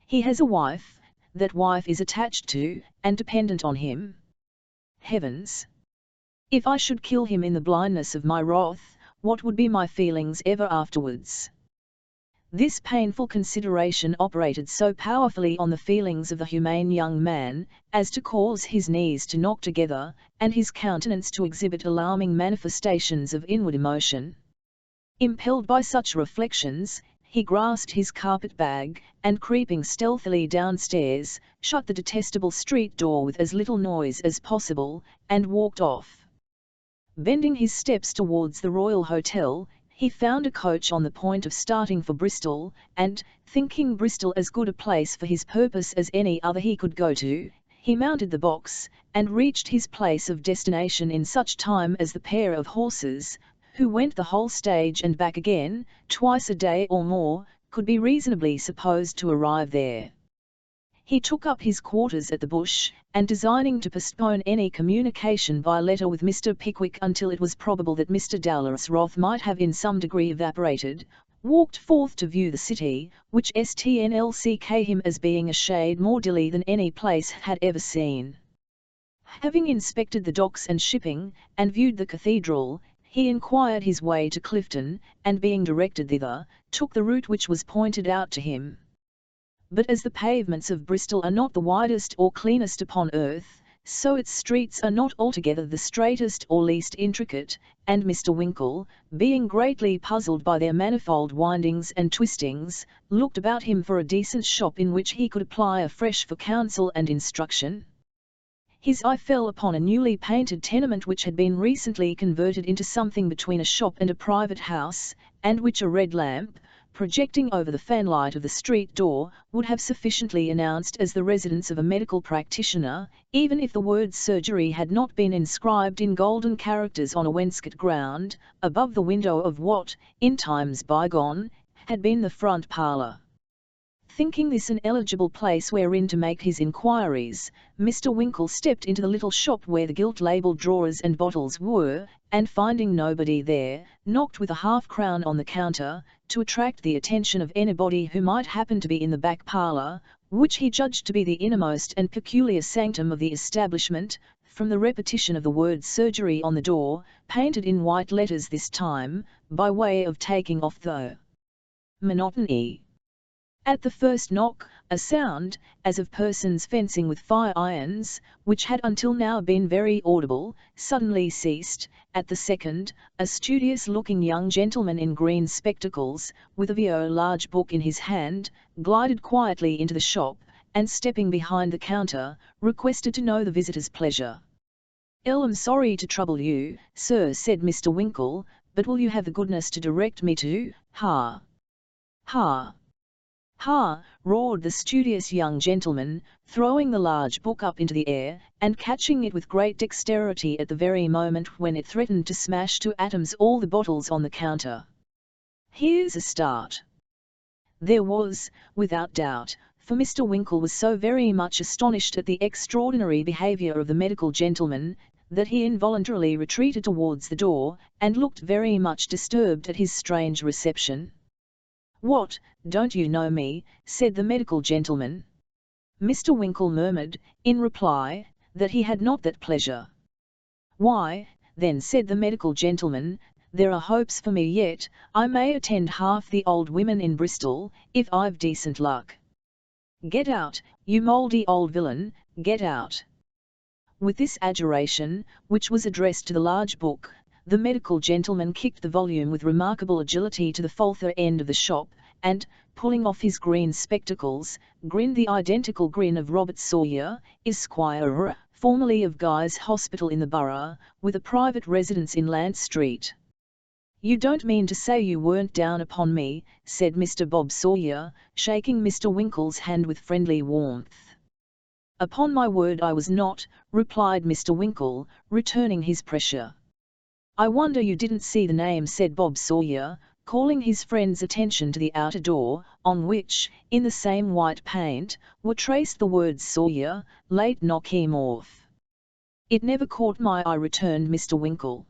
He has a wife, that wife is attached to, and dependent on him. Heavens! If I should kill him in the blindness of my wrath, what would be my feelings ever afterwards? This painful consideration operated so powerfully on the feelings of the humane young man, as to cause his knees to knock together, and his countenance to exhibit alarming manifestations of inward emotion. Impelled by such reflections, he grasped his carpet-bag, and creeping stealthily downstairs, shut the detestable street door with as little noise as possible, and walked off. Bending his steps towards the Royal Hotel, he found a coach on the point of starting for Bristol, and, thinking Bristol as good a place for his purpose as any other he could go to, he mounted the box, and reached his place of destination in such time as the pair of horses, who went the whole stage and back again, twice a day or more, could be reasonably supposed to arrive there. He took up his quarters at the Bush, and designing to postpone any communication by letter with Mr. Pickwick until it was probable that Mr. Dowler's wrath might have in some degree evaporated, walked forth to view the city, which stnlck him as being a shade more dilly than any place had ever seen. Having inspected the docks and shipping, and viewed the cathedral, he inquired his way to Clifton, and being directed thither, took the route which was pointed out to him. But as the pavements of Bristol are not the widest or cleanest upon earth, so its streets are not altogether the straightest or least intricate, and Mr. Winkle, being greatly puzzled by their manifold windings and twistings, looked about him for a decent shop in which he could apply afresh for counsel and instruction. His eye fell upon a newly painted tenement which had been recently converted into something between a shop and a private house, and which a red lamp, projecting over the fanlight of the street door, would have sufficiently announced as the residence of a medical practitioner, even if the word surgery had not been inscribed in golden characters on a wainscot ground, above the window of what, in times bygone, had been the front parlour. Thinking this an eligible place wherein to make his inquiries, Mr. Winkle stepped into the little shop where the gilt-labelled drawers and bottles were, and finding nobody there, knocked with a half-crown on the counter, to attract the attention of anybody who might happen to be in the back parlour, which he judged to be the innermost and peculiar sanctum of the establishment, from the repetition of the word surgery on the door, painted in white letters this time, by way of taking off the monotony. At the first knock, a sound, as of persons fencing with fire-irons, which had until now been very audible, suddenly ceased. At the second, a studious-looking young gentleman in green spectacles, with a large book in his hand, glided quietly into the shop, and stepping behind the counter, requested to know the visitor's pleasure. "I'm sorry to trouble you, sir," said Mr. Winkle, "but will you have the goodness to direct me to, ha, ha, ha," roared the studious young gentleman, throwing the large book up into the air, and catching it with great dexterity at the very moment when it threatened to smash to atoms all the bottles on the counter. "Here's a start." There was, without doubt, for Mr. Winkle was so very much astonished at the extraordinary behaviour of the medical gentleman, that he involuntarily retreated towards the door, and looked very much disturbed at his strange reception. "What, don't you know me?" said the medical gentleman. Mr. Winkle murmured, in reply, that he had not that pleasure. "Why, then," said the medical gentleman, "there are hopes for me yet. I may attend half the old women in Bristol, if I've decent luck. Get out, you mouldy old villain, get out." With this adjuration, which was addressed to the large book, the medical gentleman kicked the volume with remarkable agility to the further end of the shop, and, pulling off his green spectacles, grinned the identical grin of Robert Sawyer, Esquire, formerly of Guy's Hospital in the Borough, with a private residence in Lant Street. "You don't mean to say you weren't down upon me," said Mr. Bob Sawyer, shaking Mr. Winkle's hand with friendly warmth. "Upon my word I was not," replied Mr. Winkle, returning his pressure. "I wonder you didn't see the name," said Bob Sawyer, calling his friend's attention to the outer door, on which, in the same white paint, were traced the words "Sawyer, late knock him off." "It never caught my eye," returned Mr. Winkle.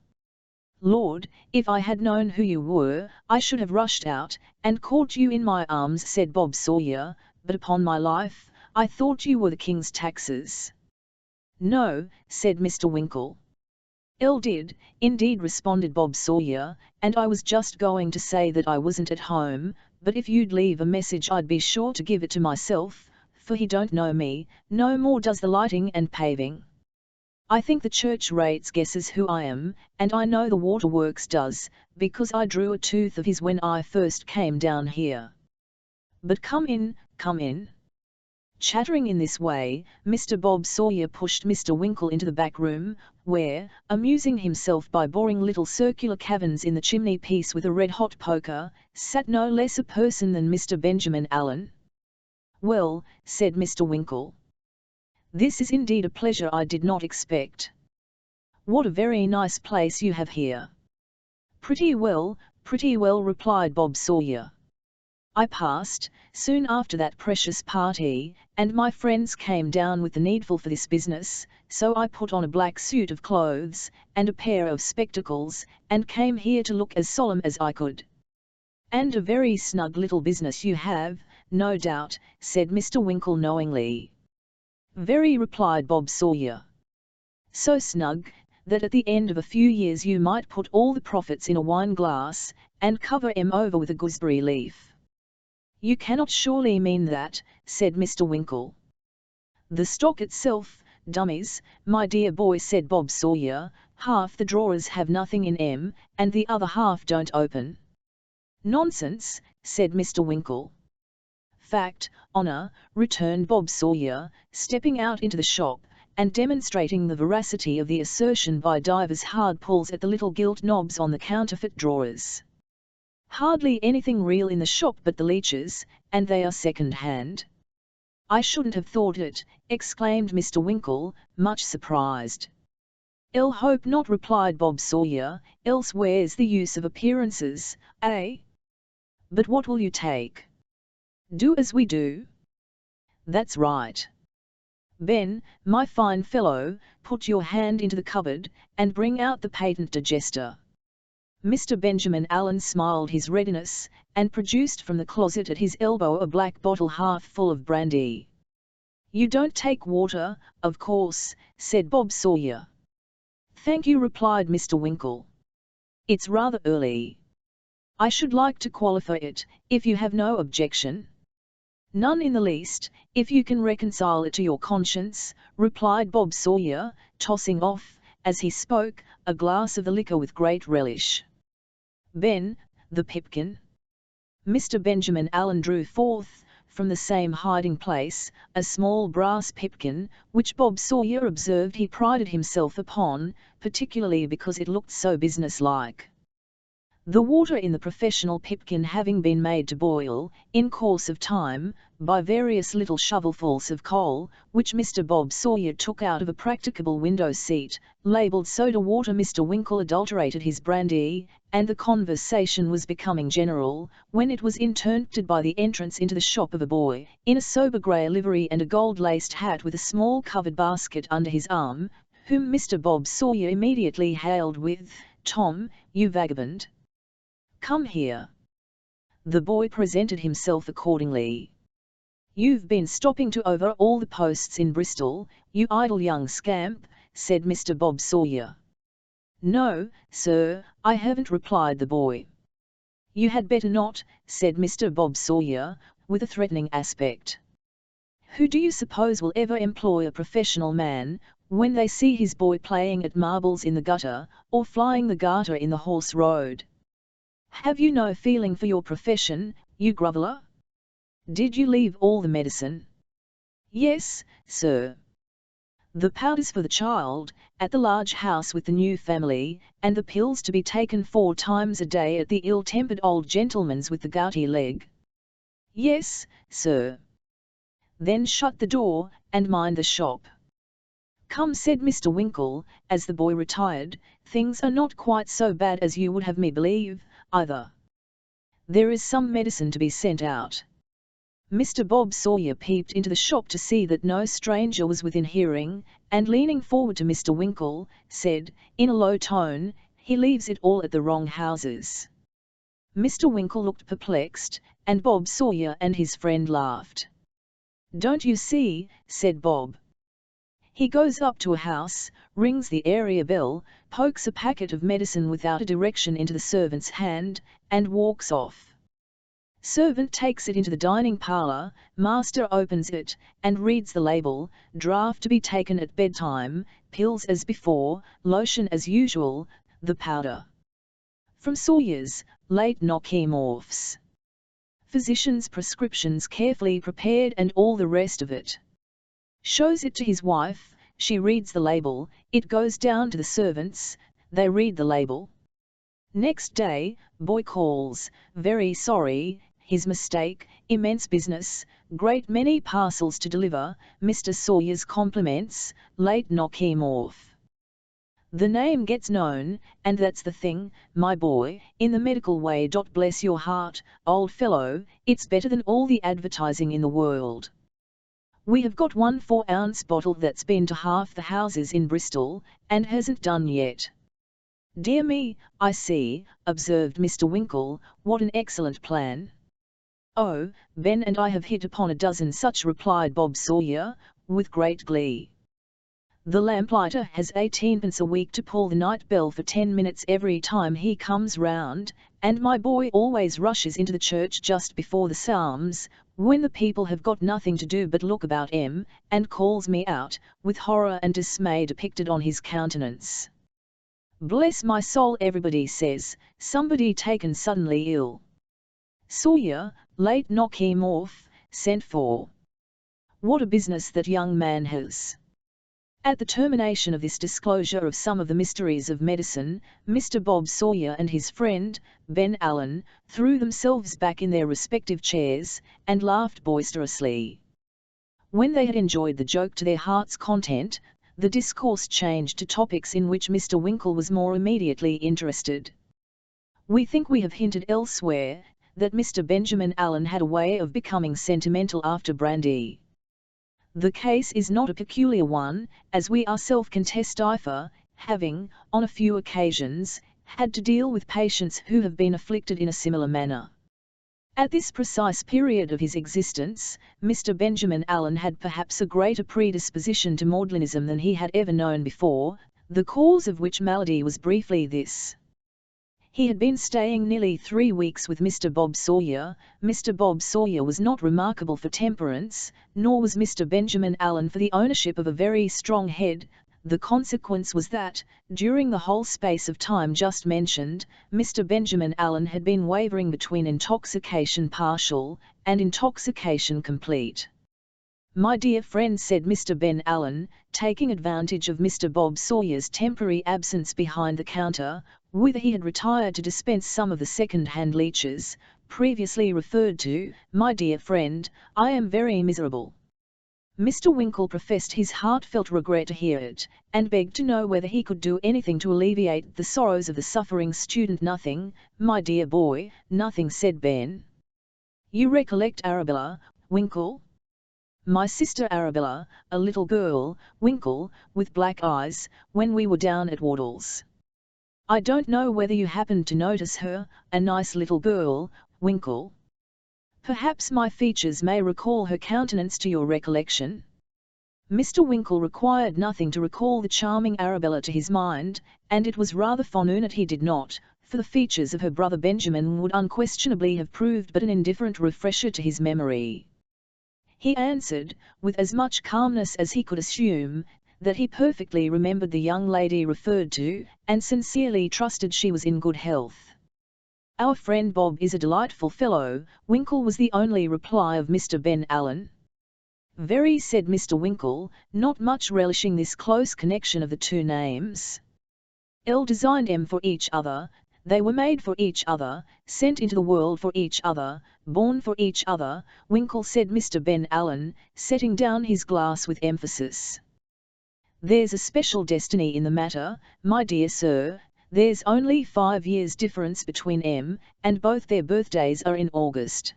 "Lord, if I had known who you were, I should have rushed out, and caught you in my arms," said Bob Sawyer, "but upon my life, I thought you were the King's taxes." "No," said Mr. Winkle. "Did, indeed," responded Bob Sawyer, "and I was just going to say that I wasn't at home, but if you'd leave a message I'd be sure to give it to myself, for he don't know me, no more does the lighting and paving. I think the church rates guesses who I am, and I know the waterworks does, because I drew a tooth of his when I first came down here. But come in, come in." Chattering in this way, Mr. Bob Sawyer pushed Mr. Winkle into the back room, where, amusing himself by boring little circular caverns in the chimney-piece with a red-hot poker, sat no less a person than Mr. Benjamin Allen. "Well," said Mr. Winkle, "this is indeed a pleasure I did not expect. What a very nice place you have here." Pretty well," replied Bob Sawyer. "I passed, soon after that precious party, and my friends came down with the needful for this business, so I put on a black suit of clothes, and a pair of spectacles, and came here to look as solemn as I could." "And a very snug little business you have, no doubt," said Mr. Winkle knowingly. "Very," replied Bob Sawyer. "So snug, that at the end of a few years you might put all the profits in a wine glass, and cover 'em over with a gooseberry leaf." "You cannot surely mean that," said Mr. Winkle. "The stock itself, dummies, my dear boy," said Bob Sawyer, "half the drawers have nothing in 'em, and the other half don't open." "Nonsense," said Mr. Winkle. "Fact, honour," returned Bob Sawyer, stepping out into the shop, and demonstrating the veracity of the assertion by divers hard pulls at the little gilt knobs on the counterfeit drawers. "Hardly anything real in the shop but the leeches, and they are second-hand." "I shouldn't have thought it," exclaimed Mr. Winkle, much surprised. "Hope not," replied Bob Sawyer, "else where's the use of appearances, eh? But what will you take?" Do as we do? That's right. Ben, my fine fellow, put your hand into the cupboard, and bring out the patent digester. Mr. Benjamin Allen smiled his readiness, and produced from the closet at his elbow a black bottle half full of brandy. You don't take water, of course, said Bob Sawyer. Thank you, replied Mr. Winkle. It's rather early. I should like to qualify it, if you have no objection. None in the least, if you can reconcile it to your conscience, replied Bob Sawyer, tossing off, as he spoke, a glass of the liquor with great relish. Ben, the pipkin. Mr. Benjamin Allen drew forth, from the same hiding place, a small brass pipkin, which Bob Sawyer observed he prided himself upon, particularly because it looked so business-like. The water in the professional pipkin having been made to boil, in course of time, by various little shovelfuls of coal, which Mr. Bob Sawyer took out of a practicable window seat, labelled soda water, Mr. Winkle adulterated his brandy, and the conversation was becoming general, when it was interrupted by the entrance into the shop of a boy, in a sober grey livery and a gold-laced hat with a small covered basket under his arm, whom Mr. Bob Sawyer immediately hailed with, "Tom, you vagabond! Come here." The boy presented himself accordingly. "You've been stopping to over all the posts in Bristol, you idle young scamp," said Mr. Bob Sawyer. "No, sir, I haven't," replied the boy. "You had better not," said Mr. Bob Sawyer, with a threatening aspect. "Who do you suppose will ever employ a professional man, when they see his boy playing at marbles in the gutter, or flying the garter in the horse road? Have you no feeling for your profession, you groveller? Did you leave all the medicine?" "Yes, sir. The powders for the child, at the large house with the new family, and the pills to be taken 4 times a day at the ill-tempered old gentleman's with the gouty leg." "Yes, sir." "Then shut the door, and mind the shop." "Come," said Mr. Winkle, as the boy retired, "things are not quite so bad as you would have me believe, either. There is some medicine to be sent out." Mr. Bob Sawyer peeped into the shop to see that no stranger was within hearing, and leaning forward to Mr. Winkle, said, in a low tone, "He leaves it all at the wrong houses." Mr. Winkle looked perplexed, and Bob Sawyer and his friend laughed. "Don't you see?" said Bob. "He goes up to a house, rings the area bell, pokes a packet of medicine without a direction into the servant's hand, and walks off. Servant takes it into the dining parlour, master opens it, and reads the label, draught to be taken at bedtime, pills as before, lotion as usual, the powder from Sawyer's, late knock him offs. Physician's prescriptions carefully prepared and all the rest of it. Shows it to his wife, she reads the label, it goes down to the servants, they read the label. Next day, boy calls, very sorry, his mistake, immense business, great many parcels to deliver, Mr. Sawyer's compliments, late knock him off. The name gets known, and that's the thing, my boy, in the medical way. Bless your heart, old fellow, it's better than all the advertising in the world. We have got 1 4-ounce bottle that's been to half the houses in Bristol, and hasn't done yet." "Dear me, I see," observed Mr. Winkle, "what an excellent plan." "Oh, Ben and I have hit upon a dozen such," replied Bob Sawyer, with great glee. "The lamplighter has 18pence a week to pull the night bell for 10 minutes every time he comes round, and my boy always rushes into the church just before the psalms, when the people have got nothing to do but look about 'em, and calls me out, with horror and dismay depicted on his countenance. Bless my soul, everybody says, somebody taken suddenly ill. Sawyer, late knock him off, sent for. What a business that young man has." At the termination of this disclosure of some of the mysteries of medicine, Mr. Bob Sawyer and his friend, Ben Allen, threw themselves back in their respective chairs, and laughed boisterously. When they had enjoyed the joke to their heart's content, the discourse changed to topics in which Mr. Winkle was more immediately interested. "We think we have hinted elsewhere, that Mr. Benjamin Allen had a way of becoming sentimental after brandy. The case is not a peculiar one, as we ourselves can testify, having, on a few occasions, had to deal with patients who have been afflicted in a similar manner. At this precise period of his existence, Mr. Benjamin Allen had perhaps a greater predisposition to maudlinism than he had ever known before, the cause of which malady was briefly this. He had been staying nearly 3 weeks with Mr. Bob Sawyer. Mr. Bob Sawyer was not remarkable for temperance, nor was Mr. Benjamin Allen for the ownership of a very strong head. The consequence was that, during the whole space of time just mentioned, Mr. Benjamin Allen had been wavering between intoxication partial, and intoxication complete. "My dear friend," said Mr. Ben Allen, taking advantage of Mr. Bob Sawyer's temporary absence behind the counter, whither he had retired to dispense some of the second-hand leeches, previously referred to, "my dear friend, I am very miserable." Mr. Winkle professed his heartfelt regret to hear it, and begged to know whether he could do anything to alleviate the sorrows of the suffering student. "Nothing, my dear boy, nothing," said Ben. "You recollect Arabella, Winkle? My sister Arabella, a little girl, Winkle, with black eyes, when we were down at Wardle's. I don't know whether you happened to notice her, a nice little girl, Winkle. Perhaps my features may recall her countenance to your recollection." Mr. Winkle required nothing to recall the charming Arabella to his mind, and it was rather fortunate he did not, for the features of her brother Benjamin would unquestionably have proved but an indifferent refresher to his memory. He answered, with as much calmness as he could assume, that he perfectly remembered the young lady referred to, and sincerely trusted she was in good health. "Our friend Bob is a delightful fellow," Winkle, was the only reply of Mr. Ben Allen. "Very," said Mr. Winkle, not much relishing this close connection of the two names. "L designed M for each other, they were made for each other, sent into the world for each other, born for each other, Winkle," said Mr. Ben Allen, setting down his glass with emphasis. "There's a special destiny in the matter, my dear sir. There's only 5 years difference between M, and both their birthdays are in August."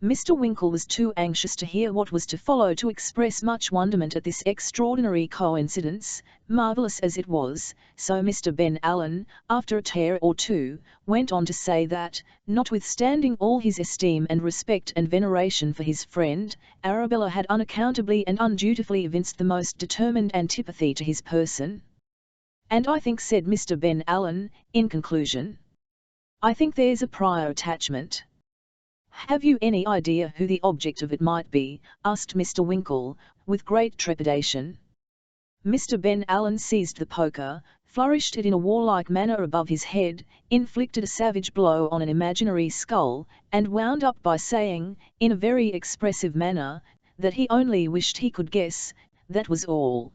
Mr. Winkle was too anxious to hear what was to follow to express much wonderment at this extraordinary coincidence, marvellous as it was, so Mr. Ben Allen, after a tear or two, went on to say that, notwithstanding all his esteem and respect and veneration for his friend, Arabella had unaccountably and undutifully evinced the most determined antipathy to his person. "And I think," said Mr. Ben Allen, in conclusion, "I think there's a prior attachment." "Have you any idea who the object of it might be?" asked Mr. Winkle, with great trepidation. Mr. Ben Allen seized the poker, flourished it in a warlike manner above his head, inflicted a savage blow on an imaginary skull, and wound up by saying, in a very expressive manner, that he only wished he could guess, that was all.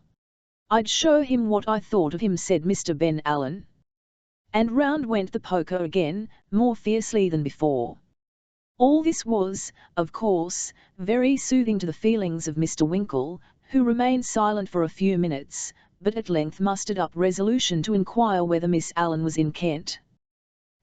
"I'd show him what I thought of him," said Mr. Ben Allen. And round went the poker again, more fiercely than before. All this was, of course, very soothing to the feelings of Mr. Winkle, who remained silent for a few minutes, but at length mustered up resolution to inquire whether Miss Allen was in Kent.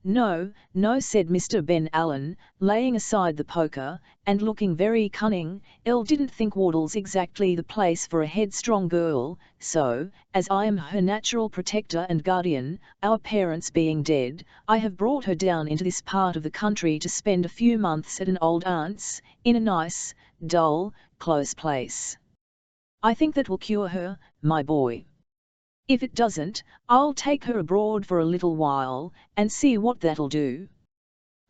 "No, no," said Mr. Ben Allen, laying aside the poker, and looking very cunning. "Elle didn't think Wardle's exactly the place for a headstrong girl, so, as I am her natural protector and guardian, our parents being dead, I have brought her down into this part of the country to spend a few months at an old aunt's, in a nice, dull, close place. I think that will cure her, my boy. If it doesn't, I'll take her abroad for a little while, and see what that'll do."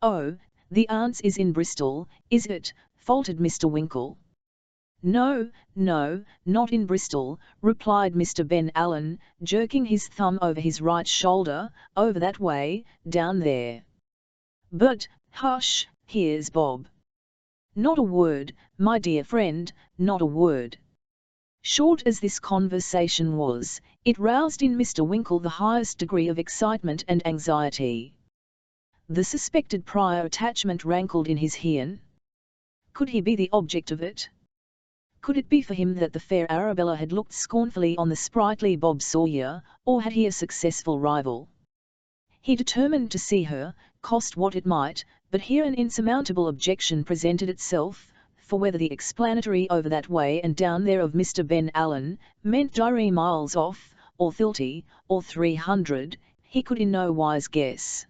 "Oh, the aunt's is in Bristol, is it?" faltered Mr. Winkle. "No, no, not in Bristol," replied Mr. Ben Allen, jerking his thumb over his right shoulder, "over that way, down there. But, hush, here's Bob. Not a word, my dear friend, not a word." Short as this conversation was, it roused in Mr. Winkle the highest degree of excitement and anxiety. The suspected prior attachment rankled in his heart. Could he be the object of it? Could it be for him that the fair Arabella had looked scornfully on the sprightly Bob Sawyer, or had he a successful rival? He determined to see her, cost what it might, but here an insurmountable objection presented itself, for whether the explanatory over that way and down there of Mr. Ben Allen meant 3 miles off, or 30, or 300, he could in no wise guess.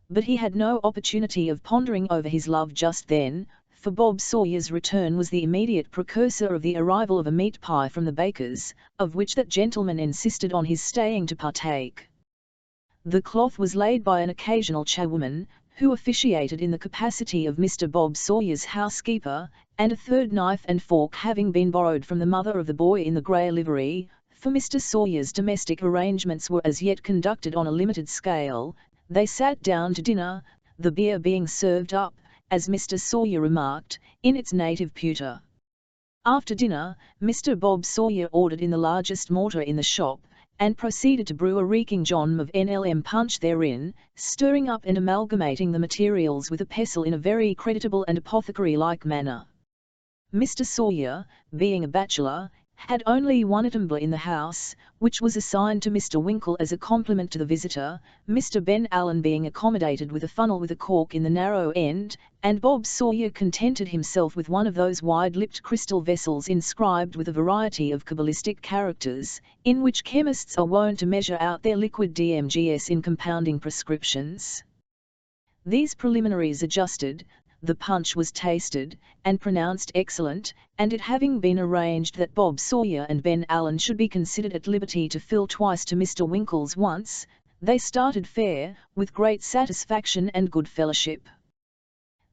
But he had no opportunity of pondering over his love just then, for Bob Sawyer's return was the immediate precursor of the arrival of a meat pie from the baker's, of which that gentleman insisted on his staying to partake. The cloth was laid by an occasional charwoman, who officiated in the capacity of Mr. Bob Sawyer's housekeeper, and a third knife and fork having been borrowed from the mother of the boy in the grey livery, for Mr. Sawyer's domestic arrangements were as yet conducted on a limited scale, they sat down to dinner, the beer being served up, as Mr. Sawyer remarked, in its native pewter. After dinner, Mr. Bob Sawyer ordered in the largest mortar in the shop, and proceeded to brew a reeking John of NLM punch therein, stirring up and amalgamating the materials with a pestle in a very creditable and apothecary-like manner. Mr. Sawyer, being a bachelor, had only one tumbler in the house, which was assigned to Mr. Winkle as a compliment to the visitor, Mr. Ben Allen being accommodated with a funnel with a cork in the narrow end, and Bob Sawyer contented himself with one of those wide-lipped crystal vessels inscribed with a variety of cabalistic characters, in which chemists are wont to measure out their liquid DMGS in compounding prescriptions. These preliminaries adjusted, the punch was tasted, and pronounced excellent, and it having been arranged that Bob Sawyer and Ben Allen should be considered at liberty to fill twice to Mr. Winkle's once, they started fair, with great satisfaction and good fellowship.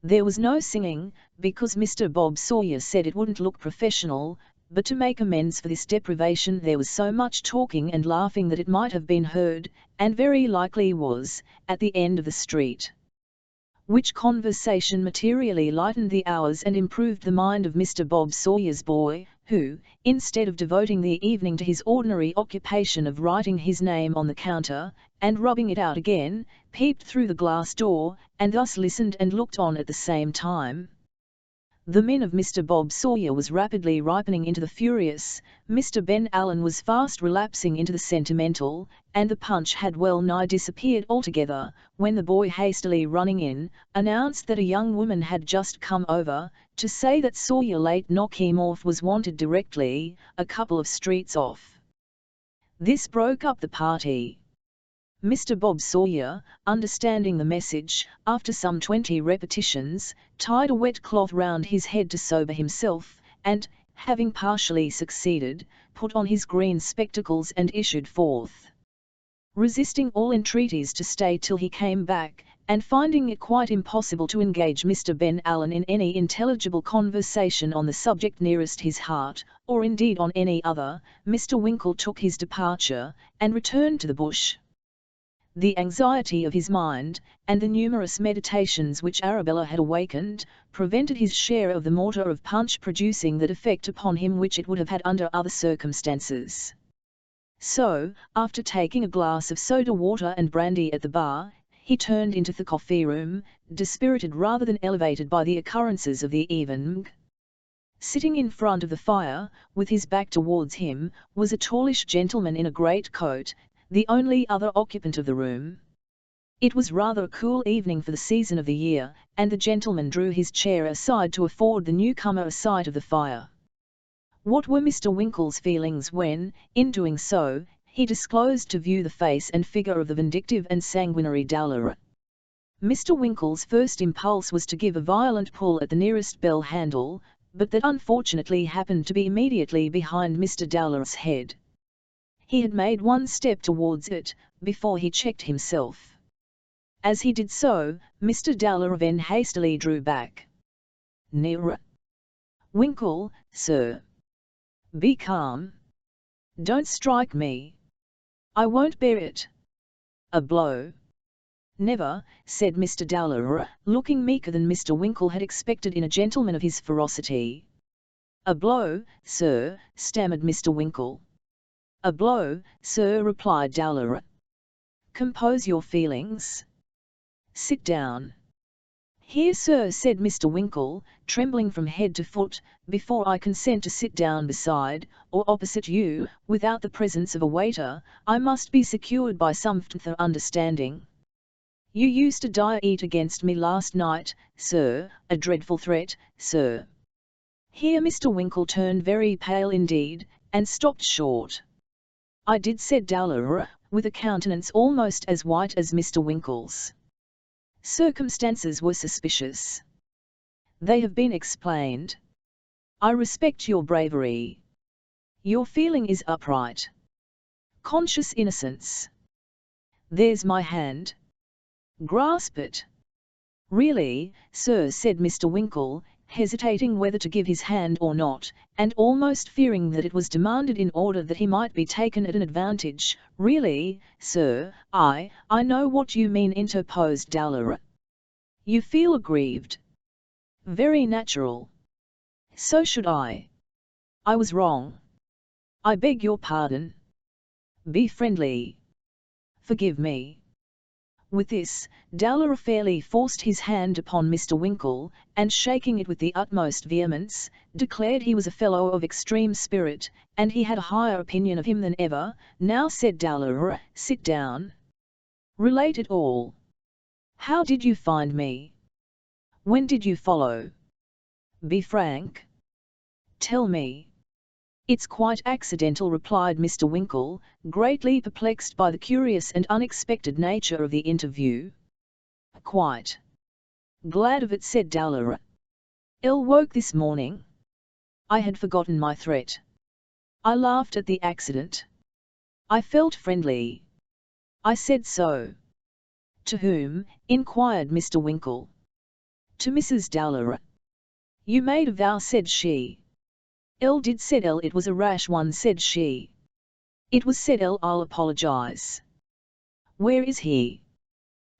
There was no singing, because Mr. Bob Sawyer said it wouldn't look professional, but to make amends for this deprivation there was so much talking and laughing that it might have been heard, and very likely was, at the end of the street. Which conversation materially lightened the hours and improved the mind of Mr. Bob Sawyer's boy, who, instead of devoting the evening to his ordinary occupation of writing his name on the counter, and rubbing it out again, peeped through the glass door, and thus listened and looked on at the same time. The min of Mr. Bob Sawyer was rapidly ripening into the furious, Mr. Ben Allen was fast relapsing into the sentimental, and the punch had well nigh disappeared altogether, when the boy hastily running in, announced that a young woman had just come over, to say that Sawyer late knock him off was wanted directly, a couple of streets off. This broke up the party. Mr. Bob Sawyer, understanding the message, after some 20 repetitions, tied a wet cloth round his head to sober himself, and, having partially succeeded, put on his green spectacles and issued forth. Resisting all entreaties to stay till he came back, and finding it quite impossible to engage Mr. Ben Allen in any intelligible conversation on the subject nearest his heart, or indeed on any other, Mr. Winkle took his departure, and returned to the bush. The anxiety of his mind, and the numerous meditations which Arabella had awakened, prevented his share of the mortar of punch producing that effect upon him which it would have had under other circumstances. So, after taking a glass of soda water and brandy at the bar, he turned into the coffee-room, dispirited rather than elevated by the occurrences of the evening. Sitting in front of the fire, with his back towards him, was a tallish gentleman in a great coat, the only other occupant of the room. It was rather a cool evening for the season of the year, and the gentleman drew his chair aside to afford the newcomer a sight of the fire. What were Mr. Winkle's feelings when, in doing so, he disclosed to view the face and figure of the vindictive and sanguinary Dowler? Mr. Winkle's first impulse was to give a violent pull at the nearest bell handle, but that unfortunately happened to be immediately behind Mr. Dowler's head. He had made one step towards it, before he checked himself. As he did so, Mr. Dowler then hastily drew back. "Nearer. Winkle, sir. Be calm. Don't strike me. I won't bear it. A blow." "Never," said Mr. Dowler, looking meeker than Mr. Winkle had expected in a gentleman of his ferocity. "A blow, sir," stammered Mr. Winkle. "A blow, sir," replied Dowler. "Compose your feelings. Sit down." "Here, sir," said Mr. Winkle, trembling from head to foot, "before I consent to sit down beside, or opposite you, without the presence of a waiter, I must be secured by some further understanding." You used a dire eat against me last night, sir, a dreadful threat, sir. Here Mr. Winkle turned very pale indeed, and stopped short. I did, said Dowler, with a countenance almost as white as Mr. Winkle's. Circumstances were suspicious. They have been explained. I respect your bravery. Your feeling is upright. Conscious innocence. There's my hand. Grasp it. Really, sir, said Mr. Winkle, hesitating whether to give his hand or not, and almost fearing that it was demanded in order that he might be taken at an advantage. Really, sir, I know what you mean, interposed Dowler. You feel aggrieved. Very natural. So should I. I was wrong. I beg your pardon. Be friendly. Forgive me. With this, Dowler fairly forced his hand upon Mr. Winkle, and shaking it with the utmost vehemence, declared he was a fellow of extreme spirit, and he had a higher opinion of him than ever. Now, said Dowler, sit down. Relate it all. How did you find me? When did you follow? Be frank. Tell me. It's quite accidental, replied Mr. Winkle, greatly perplexed by the curious and unexpected nature of the interview. Quite. Glad of it, said Dowler. Ill woke this morning. I had forgotten my threat. I laughed at the accident. I felt friendly. I said so. To whom? Inquired Mr. Winkle. To Mrs. Dowler. You made a vow, said she. Ill did, said L. It was a rash one, said she. It was, said L. I'll apologize. Where is he?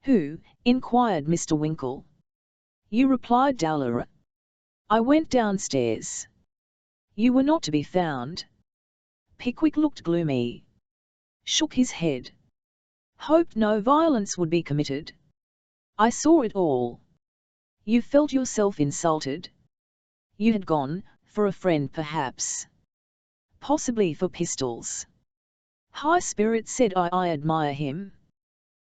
Who? Inquired Mr. Winkle. You, replied Dowler. I went downstairs. You were not to be found. Pickwick looked gloomy. Shook his head. Hoped no violence would be committed. I saw it all. You felt yourself insulted. You had gone, for a friend perhaps. Possibly for pistols. High spirit, said I admire him.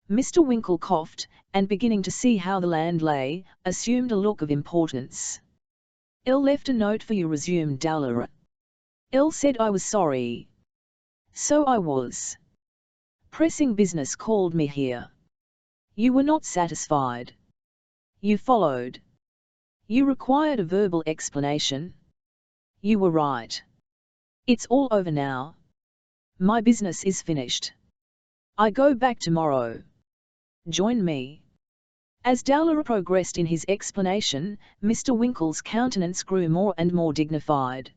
Mr. Winkle coughed, and beginning to see how the land lay, assumed a look of importance. Ill left a note for you, resumed Dowler. Ill said I was sorry. So I was. Pressing business called me here. You were not satisfied. You followed. You required a verbal explanation. You were right. It's all over now. My business is finished. I go back tomorrow. Join me. As Dowler progressed in his explanation, Mr. Winkle's countenance grew more and more dignified.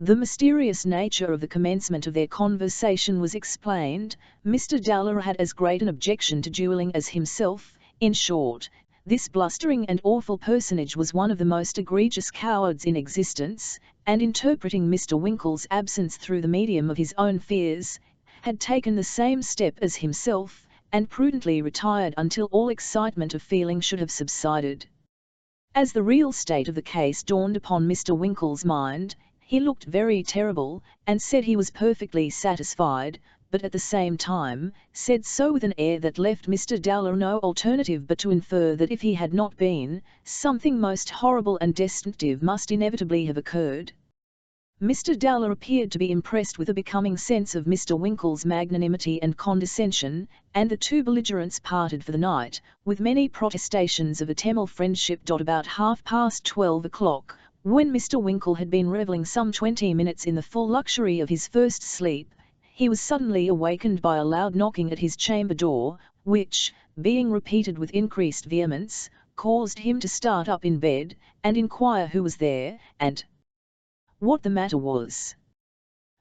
The mysterious nature of the commencement of their conversation was explained. Mr. Dowler had as great an objection to duelling as himself. In short, this blustering and awful personage was one of the most egregious cowards in existence, and interpreting Mr. Winkle's absence through the medium of his own fears, had taken the same step as himself, and prudently retired until all excitement of feeling should have subsided. As the real state of the case dawned upon Mr. Winkle's mind, he looked very terrible, and said he was perfectly satisfied, but at the same time, said so with an air that left Mr. Dowler no alternative but to infer that if he had not been, something most horrible and destructive must inevitably have occurred. Mr. Dowler appeared to be impressed with a becoming sense of Mr. Winkle's magnanimity and condescension, and the two belligerents parted for the night, with many protestations of eternal friendship. About 12:30, when Mr. Winkle had been revelling some 20 minutes in the full luxury of his first sleep, he was suddenly awakened by a loud knocking at his chamber door, which, being repeated with increased vehemence, caused him to start up in bed, and inquire who was there, and what the matter was.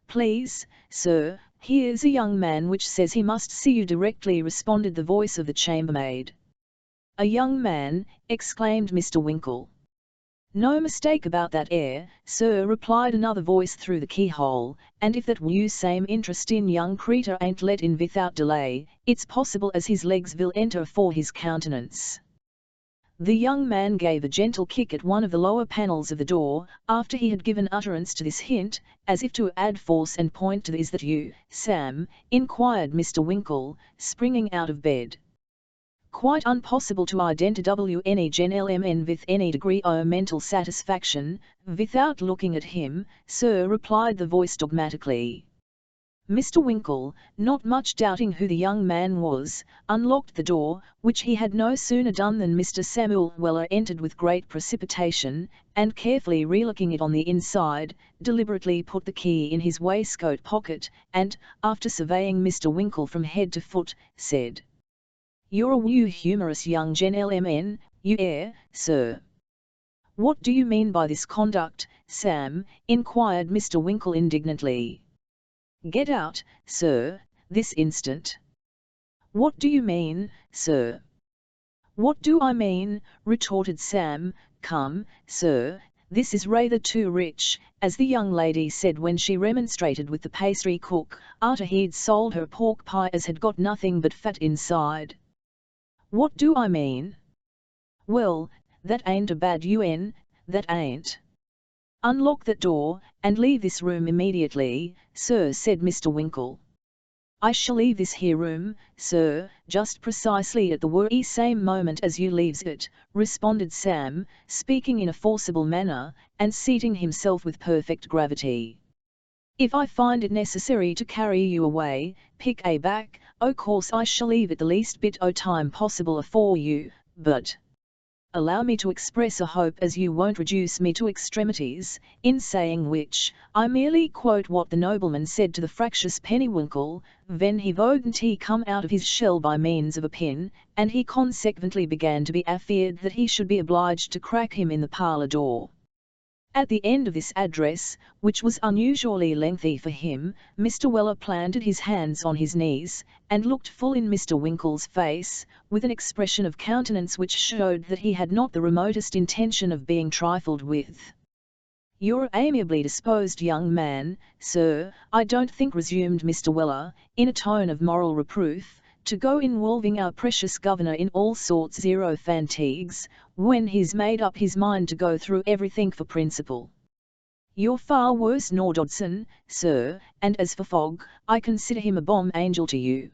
Please, sir, here's a young man which says he must see you directly, responded the voice of the chambermaid. A young man, exclaimed Mr. Winkle. No mistake about that air, sir, replied another voice through the keyhole, and if that you same interesting young creetur ain't let in without delay, it's possible as his legs will enter for his countenance. The young man gave a gentle kick at one of the lower panels of the door, after he had given utterance to this hint, as if to add force and point to "Is that you, Sam?" inquired Mr. Winkle, springing out of bed. quite impossible to identify any gentleman with any degree of mental satisfaction, without looking at him, sir, replied the voice dogmatically. Mr. Winkle, not much doubting who the young man was, unlocked the door, which he had no sooner done than Mr. Samuel Weller entered with great precipitation, and carefully relocking it on the inside, deliberately put the key in his waistcoat pocket, and, after surveying Mr. Winkle from head to foot, said, "You're a humorous young gentleman, you are, sir." "What do you mean by this conduct, Sam?" inquired Mr. Winkle indignantly. "Get out, sir, this instant." "What do you mean, sir?" "What do I mean?" retorted Sam. "Come, sir, this is rather too rich," as the young lady said when she remonstrated with the pastry cook, after he'd sold her pork pie as had got nothing but fat inside. "What do I mean?" "Well, that ain't a bad UN, that ain't." "Unlock that door, and leave this room immediately, sir," said Mr. Winkle. "I shall leave this here room, sir, just precisely at the very same moment as you leaves it," responded Sam, speaking in a forcible manner, and seating himself with perfect gravity. "If I find it necessary to carry you away, pick a back, o' course I shall leave it the least bit o' time possible afore you, but allow me to express a hope as you won't reduce me to extremities, in saying which, I merely quote what the nobleman said to the fractious Pennywinkle, when he vowed he come out of his shell by means of a pin, and he consequently began to be afeard that he should be obliged to crack him in the parlour door." At the end of this address, which was unusually lengthy for him, Mr. Weller planted his hands on his knees, and looked full in Mr. Winkle's face, with an expression of countenance which showed that he had not the remotest intention of being trifled with. "You're an amiably disposed young man, sir, I don't think," resumed Mr. Weller, in a tone of moral reproof, "to go involving our precious governor in all sorts zero fatigues, when he's made up his mind to go through everything for principle. You're far worse nor Dodson, sir, and as for Fogg, I consider him a bomb angel to you."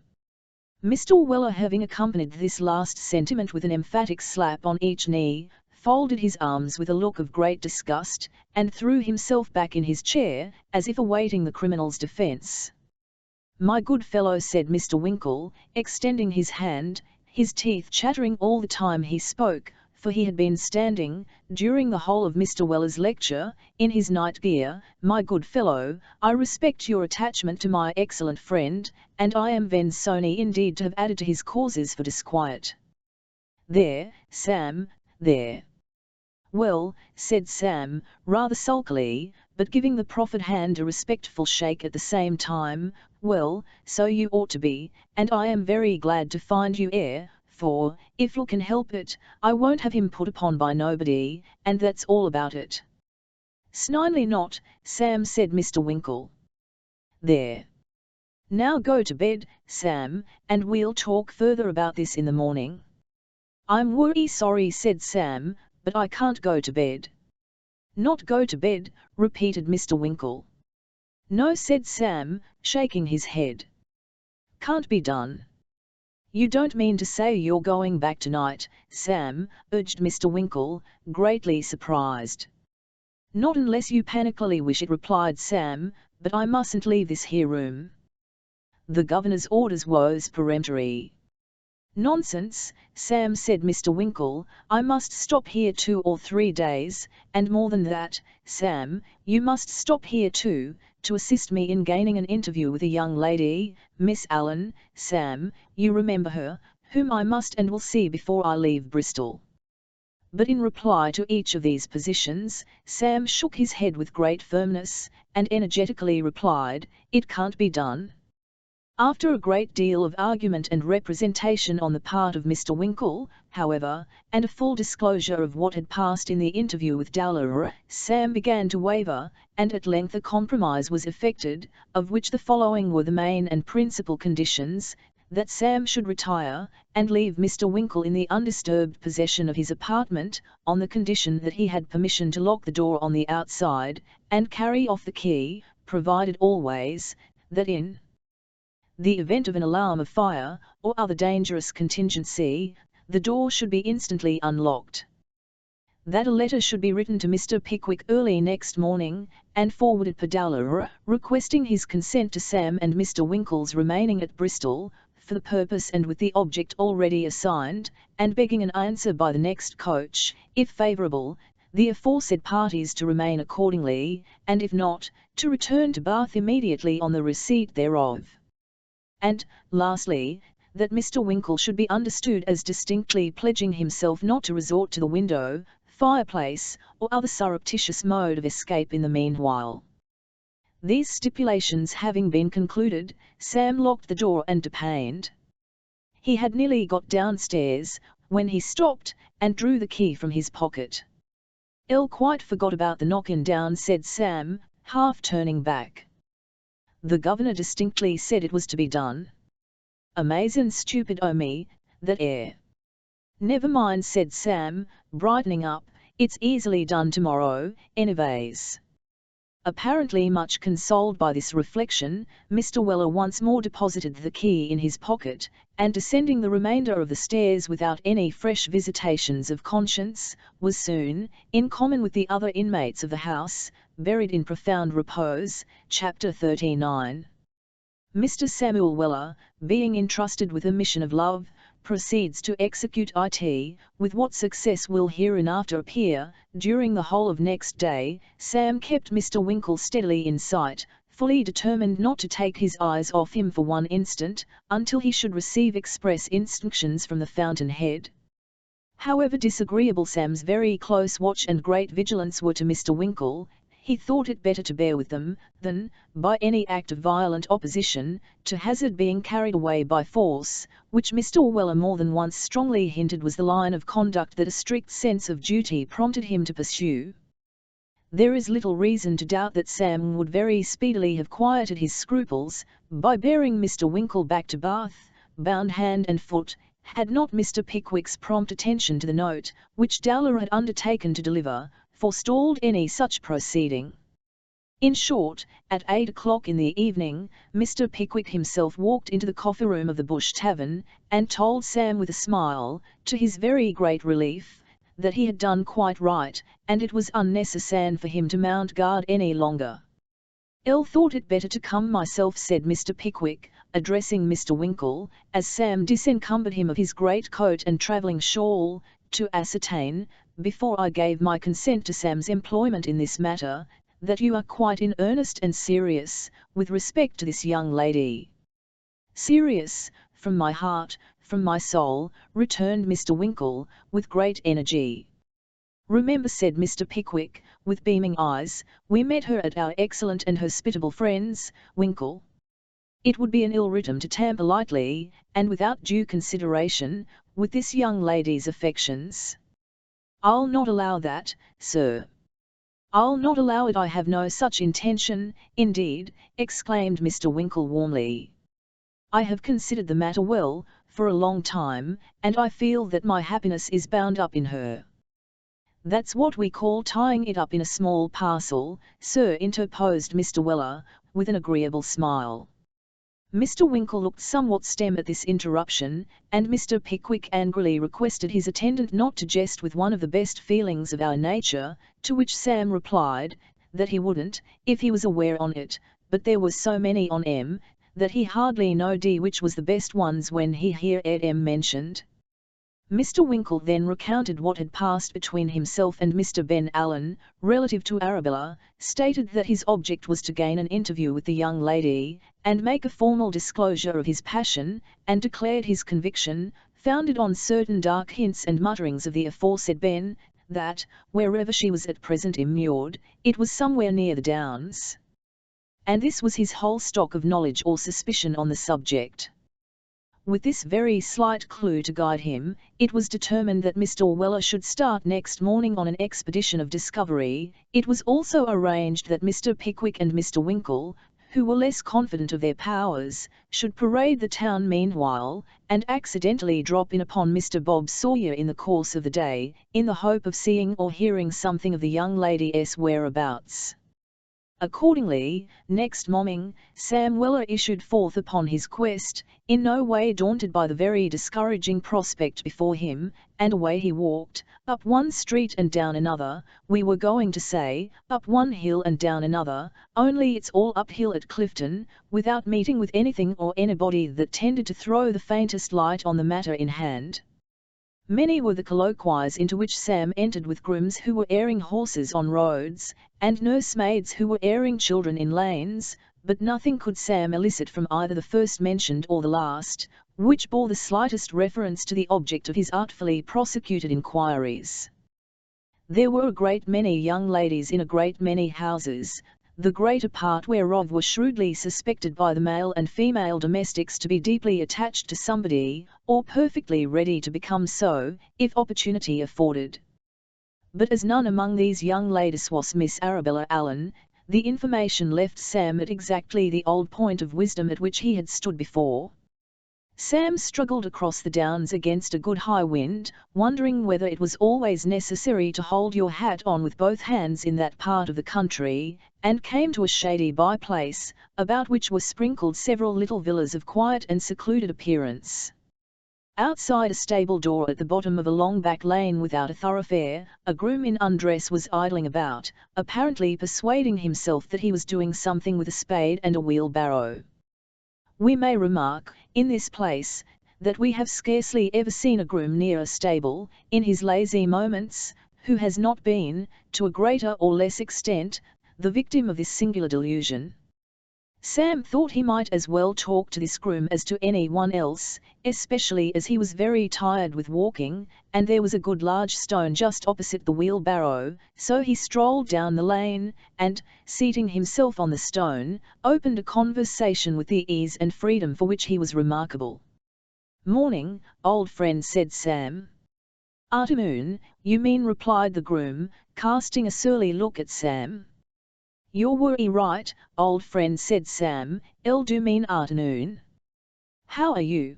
Mr. Weller, having accompanied this last sentiment with an emphatic slap on each knee, folded his arms with a look of great disgust, and threw himself back in his chair, as if awaiting the criminal's defence. "My good fellow," said Mr. Winkle, extending his hand, his teeth chattering all the time he spoke, for he had been standing, during the whole of Mr. Weller's lecture, in his night gear, "my good fellow, I respect your attachment to my excellent friend, and I am very sorry indeed to have added to his causes for disquiet." "There, Sam, there." "Well," said Sam, rather sulkily, but giving the proffered hand a respectful shake at the same time, "well, so you ought to be, and I am very glad to find you here, for, if you can help it, I won't have him put upon by nobody, and that's all about it." "Snidely not, Sam," said Mr. Winkle. "There. Now go to bed, Sam, and we'll talk further about this in the morning." "I'm very sorry," said Sam, "but I can't go to bed." "Not go to bed?" repeated Mr. Winkle. "No," said Sam, shaking his head. "Can't be done." "You don't mean to say you're going back tonight, Sam?" urged Mr. Winkle, greatly surprised. "Not unless you panically wish it," replied Sam, "but I mustn't leave this here room. The governor's orders was peremptory." "Nonsense, Sam," said Mr. Winkle, "I must stop here 2 or 3 days, and more than that, Sam, you must stop here too, to assist me in gaining an interview with a young lady, Miss Allen, Sam, you remember her, whom I must and will see before I leave Bristol." But in reply to each of these positions, Sam shook his head with great firmness, and energetically replied, "It can't be done." After a great deal of argument and representation on the part of Mr. Winkle, however, and a full disclosure of what had passed in the interview with Dowler, Sam began to waver, and at length a compromise was effected, of which the following were the main and principal conditions: that Sam should retire, and leave Mr. Winkle in the undisturbed possession of his apartment, on the condition that he had permission to lock the door on the outside, and carry off the key, provided always, that in the event of an alarm of fire, or other dangerous contingency, the door should be instantly unlocked. That a letter should be written to Mr. Pickwick early next morning, and forwarded per Dowler, requesting his consent to Sam and Mr. Winkle's remaining at Bristol, for the purpose and with the object already assigned, and begging an answer by the next coach, if favourable, the aforesaid parties to remain accordingly, and if not, to return to Bath immediately on the receipt thereof. And, lastly, that Mr. Winkle should be understood as distinctly pledging himself not to resort to the window, fireplace, or other surreptitious mode of escape in the meanwhile. These stipulations having been concluded, Sam locked the door and depaned. He had nearly got downstairs, when he stopped, and drew the key from his pocket. Quite forgot about the knocking down," said Sam, half turning back. "The governor distinctly said it was to be done. Amazin' stupid o' me, that air." "Never mind," said Sam, brightening up, "it's easily done tomorrow, anyways." Apparently much consoled by this reflection, Mr. Weller once more deposited the key in his pocket, and descending the remainder of the stairs without any fresh visitations of conscience, was soon, in common with the other inmates of the house, buried in profound repose. Chapter 39. Mr. Samuel Weller, being entrusted with a mission of love, proceeds to execute it, with what success will hereinafter appear. During the whole of next day, Sam kept Mr. Winkle steadily in sight, fully determined not to take his eyes off him for one instant, until he should receive express instructions from the fountain-head. However disagreeable Sam's very close watch and great vigilance were to Mr. Winkle, he thought it better to bear with them, than, by any act of violent opposition, to hazard being carried away by force, which Mr. Weller more than once strongly hinted was the line of conduct that a strict sense of duty prompted him to pursue. There is little reason to doubt that Sam would very speedily have quieted his scruples, by bearing Mr. Winkle back to Bath, bound hand and foot, had not Mr. Pickwick's prompt attention to the note, which Dowler had undertaken to deliver, forestalled any such proceeding. In short, at 8 o'clock in the evening, Mr. Pickwick himself walked into the coffee-room of the Bush Tavern, and told Sam with a smile, to his very great relief, that he had done quite right, and it was unnecessary for him to mount guard any longer. "Thought it better to come myself," said Mr. Pickwick, addressing Mr. Winkle, as Sam disencumbered him of his great coat and travelling shawl, "to ascertain, before I gave my consent to Sam's employment in this matter, that you are quite in earnest and serious, with respect to this young lady." "Serious, from my heart, from my soul," returned Mr. Winkle, with great energy. "Remember," said Mr. Pickwick, with beaming eyes, "we met her at our excellent and hospitable friend's, Winkle. It would be an ill rhythm to tamper lightly, and without due consideration, with this young lady's affections." "I'll not allow that, sir." "I'll not allow it. I have no such intention, indeed," exclaimed Mr. Winkle warmly. "I have considered the matter well, for a long time, and I feel that my happiness is bound up in her." "That's what we call tying it up in a small parcel, sir," interposed Mr. Weller, with an agreeable smile. Mr. Winkle looked somewhat stem at this interruption, and Mr. Pickwick angrily requested his attendant not to jest with one of the best feelings of our nature, to which Sam replied, that he wouldn't, if he was aware on it, but there was so many on 'em, that he hardly knowed which was the best ones when he heard 'em mentioned. Mr. Winkle then recounted what had passed between himself and Mr. Ben Allen, relative to Arabella, stated that his object was to gain an interview with the young lady, and make a formal disclosure of his passion, and declared his conviction, founded on certain dark hints and mutterings of the aforesaid Ben, that, wherever she was at present immured, it was somewhere near the Downs. And this was his whole stock of knowledge or suspicion on the subject. With this very slight clue to guide him, it was determined that Mr. Weller should start next morning on an expedition of discovery. It was also arranged that Mr. Pickwick and Mr. Winkle, who were less confident of their powers, should parade the town meanwhile, and accidentally drop in upon Mr. Bob Sawyer in the course of the day, in the hope of seeing or hearing something of the young lady's whereabouts. Accordingly, next morning, Sam Weller issued forth upon his quest, in no way daunted by the very discouraging prospect before him, and away he walked, up one street and down another, we were going to say, up one hill and down another, only it's all uphill at Clifton, without meeting with anything or anybody that tended to throw the faintest light on the matter in hand. Many were the colloquies into which Sam entered with grooms who were airing horses on roads, and nursemaids who were airing children in lanes, but nothing could Sam elicit from either the first mentioned or the last, which bore the slightest reference to the object of his artfully prosecuted inquiries. There were a great many young ladies in a great many houses, the greater part whereof were shrewdly suspected by the male and female domestics to be deeply attached to somebody, or perfectly ready to become so, if opportunity afforded. But as none among these young ladies was Miss Arabella Allen, the information left Sam at exactly the old point of wisdom at which he had stood before. Sam struggled across the downs against a good high wind, wondering whether it was always necessary to hold your hat on with both hands in that part of the country, and came to a shady by-place, about which were sprinkled several little villas of quiet and secluded appearance. Outside a stable door at the bottom of a long back lane without a thoroughfare, a groom in undress was idling about, apparently persuading himself that he was doing something with a spade and a wheelbarrow. We may remark, in this place, that we have scarcely ever seen a groom near a stable, in his lazy moments, who has not been, to a greater or less extent, the victim of this singular delusion. Sam thought he might as well talk to this groom as to any one else, especially as he was very tired with walking, and there was a good large stone just opposite the wheelbarrow, so he strolled down the lane, and, seating himself on the stone, opened a conversation with the ease and freedom for which he was remarkable. "Morning, old friend," said Sam. "Arternoon, you mean," replied the groom, casting a surly look at Sam. "You're worry right, old friend," said Sam, "'ll do mean arternoon. How are you?"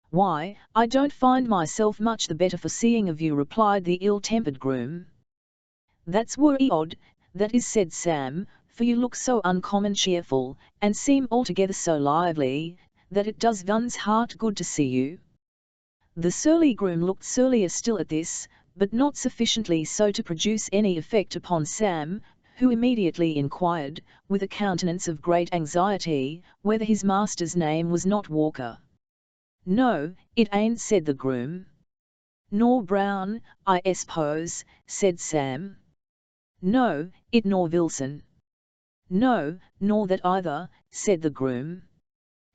"Why, I don't find myself much the better for seeing of you," replied the ill-tempered groom. "That's worry odd, that is," said Sam, "for you look so uncommon cheerful, and seem altogether so lively, that it does one's heart good to see you." The surly groom looked surlier still at this, but not sufficiently so to produce any effect upon Sam, who immediately inquired, with a countenance of great anxiety, whether his master's name was not Walker. "No, it ain't," said the groom. "Nor Brown, I suppose," said Sam. "No, it nor Wilson." "No, nor that either," said the groom.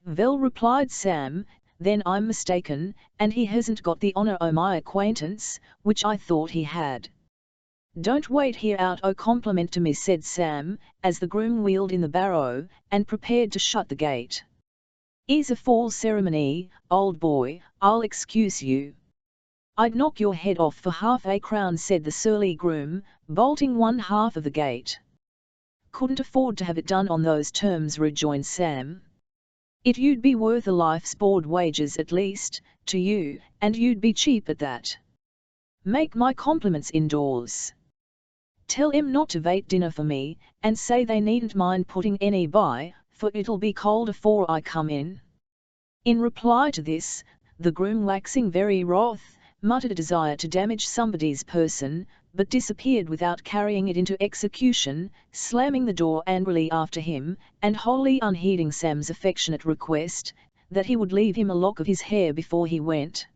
"Vell," replied Sam, "then I'm mistaken, and he hasn't got the honour o' my acquaintance, which I thought he had." "Don't wait here out o' compliment to me," said Sam, as the groom wheeled in the barrow, and prepared to shut the gate. "'Ere's a fall ceremony, old boy, I'll excuse you." "I'd knock your head off for half a crown," said the surly groom, bolting one half of the gate. "Couldn't afford to have it done on those terms," rejoined Sam. "It you'd be worth a life's board wages at least, to you, and you'd be cheap at that. Make my compliments indoors. Tell 'em not to vait dinner for me, and say they needn't mind putting any by, for it'll be cold afore I come in." In reply to this, the groom, waxing very wroth, muttered a desire to damage somebody's person, but disappeared without carrying it into execution, slamming the door angrily after him, and wholly unheeding Sam's affectionate request, that he would leave him a lock of his hair before he went.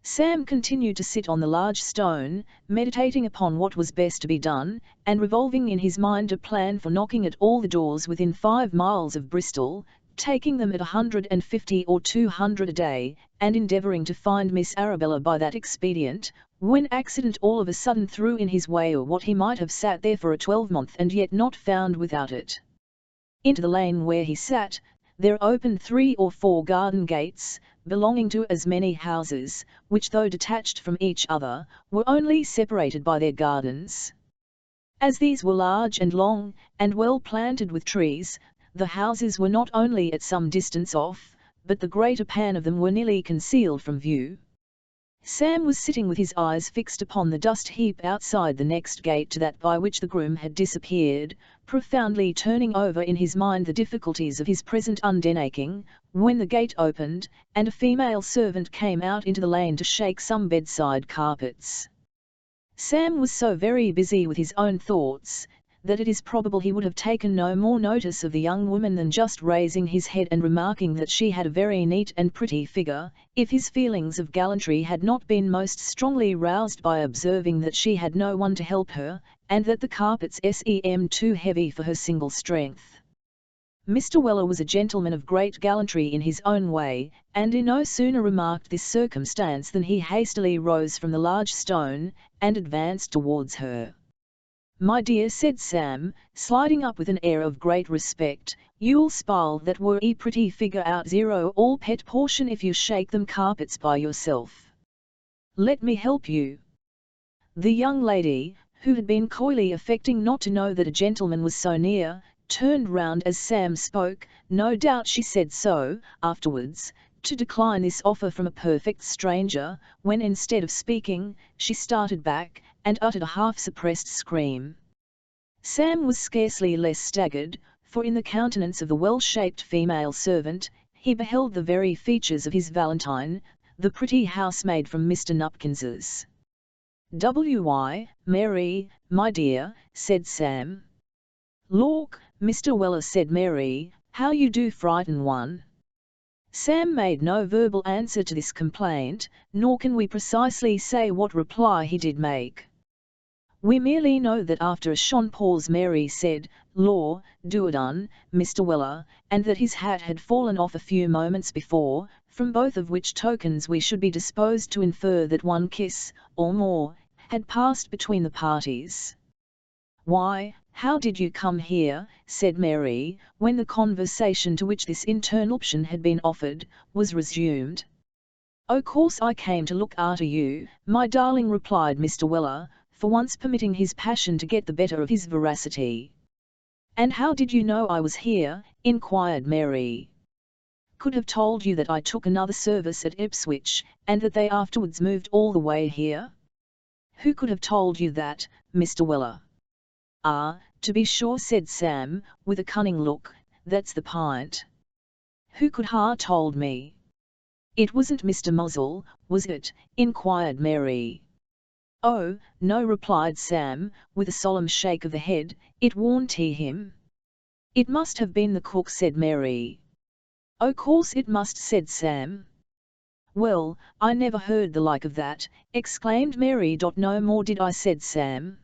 Sam continued to sit on the large stone, meditating upon what was best to be done, and revolving in his mind a plan for knocking at all the doors within 5 miles of Bristol, taking them at 150 or 200 a day, and endeavouring to find Miss Arabella by that expedient, when accident all of a sudden threw in his way what he might have sat there for a 12-month and yet not found without it. Into the lane where he sat, there opened 3 or 4 garden gates, belonging to as many houses, which though detached from each other, were only separated by their gardens. As these were large and long, and well planted with trees, the houses were not only at some distance off, but the greater part of them were nearly concealed from view. Sam was sitting with his eyes fixed upon the dust heap outside the next gate to that by which the groom had disappeared, profoundly turning over in his mind the difficulties of his present undertaking, when the gate opened, and a female servant came out into the lane to shake some bedside carpets. Sam was so very busy with his own thoughts, that it is probable he would have taken no more notice of the young woman than just raising his head and remarking that she had a very neat and pretty figure, if his feelings of gallantry had not been most strongly roused by observing that she had no one to help her, and that the carpets seemed too heavy for her single strength. Mr. Weller was a gentleman of great gallantry in his own way, and he no sooner remarked this circumstance than he hastily rose from the large stone, and advanced towards her. "My dear," said Sam, sliding up with an air of great respect, "you'll spile that were e pretty figure out zero all pet portion if you shake them carpets by yourself. Let me help you." The young lady, who had been coyly affecting not to know that a gentleman was so near, turned round as Sam spoke. No doubt she said so, afterwards, to decline this offer from a perfect stranger, when instead of speaking, she started back, and uttered a half-suppressed scream. Sam was scarcely less staggered, for in the countenance of the well-shaped female servant, he beheld the very features of his Valentine, the pretty housemaid from Mr. Nupkins's. "Why, Mary, my dear," said Sam. "Lawk, Mr. Weller," said Mary, "how you do frighten one." Sam made no verbal answer to this complaint, nor can we precisely say what reply he did make. We merely know that after a short pause Mary said, "Law, do it done, Mr. Weller," and that his hat had fallen off a few moments before, from both of which tokens we should be disposed to infer that one kiss, or more, had passed between the parties. "Why, how did you come here?" said Mary, when the conversation to which this interruption had been offered, was resumed. "O' course I came to look arter you, my darling," replied Mr. Weller, for once permitting his passion to get the better of his veracity. "And how did you know I was here?" inquired Mary. "Could have told you that I took another service at Ipswich, and that they afterwards moved all the way here." "Who could have told you that, Mr. Weller?" "Ah, to be sure," said Sam, with a cunning look, "that's the pint. Who could ha' told me?" "It wasn't Mr. Muzzle, was it?" inquired Mary. "Oh, no," replied Sam, with a solemn shake of the head, "it warn't him." "It must have been the cook," said Mary. "O' course it must," said Sam. "Well, I never heard the like of that," exclaimed Mary. "No more did I," said Sam.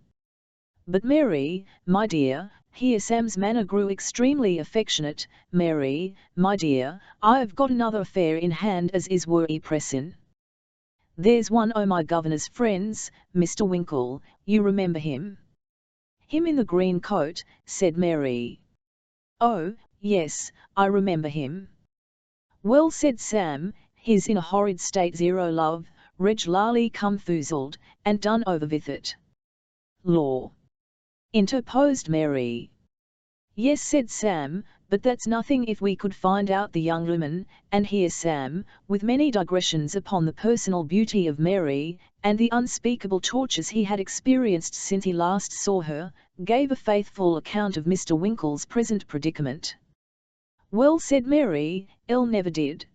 "But Mary, my dear," here Sam's manner grew extremely affectionate, "Mary, my dear, I've got another affair in hand as is worry pressin'. There's one o' my governor's friends, Mr. Winkle, you remember him?" "Him in the green coat," said Mary. "Oh, yes, I remember him." "Well," said Sam, "he's in a horrid state zero love, regularly confoozled, and done over with it." "Law!" interposed Mary. "Yes," said Sam, "but that's nothing if we could find out the young woman," and here Sam, with many digressions upon the personal beauty of Mary, and the unspeakable tortures he had experienced since he last saw her, gave a faithful account of Mr. Winkle's present predicament. "Well," said Mary, "El never did."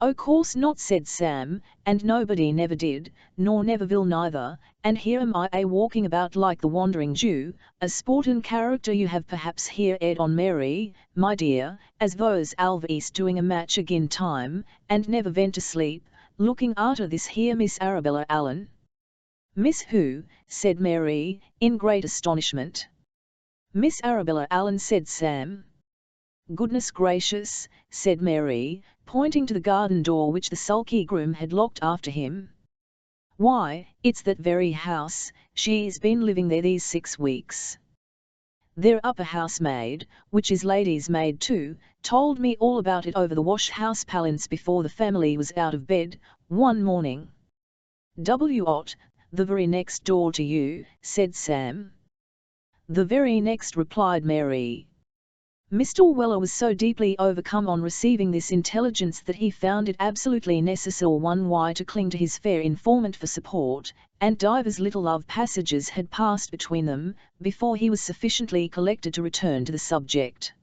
"O' course not," said Sam, "and nobody never did, nor never will neither, and here am I walking about like the Wandering Jew, a sportin' character you have perhaps heard on, Mary, my dear, as those always doing a match agin time, and never went to sleep, looking arter this here Miss Arabella Allen." "Miss who?" said Mary, in great astonishment. "Miss Arabella Allen," said Sam. "Goodness gracious," said Mary, pointing to the garden door which the sulky groom had locked after him. "Why, it's that very house, she's been living there these 6 weeks. Their upper housemaid, which is lady's maid too, told me all about it over the wash-house palance before the family was out of bed, one morning." "What, the very next door to you?" said Sam. "The very next," replied Mary. Mr. Weller was so deeply overcome on receiving this intelligence that he found it absolutely necessary to cling to his fair informant for support, and divers little love passages had passed between them, before he was sufficiently collected to return to the subject.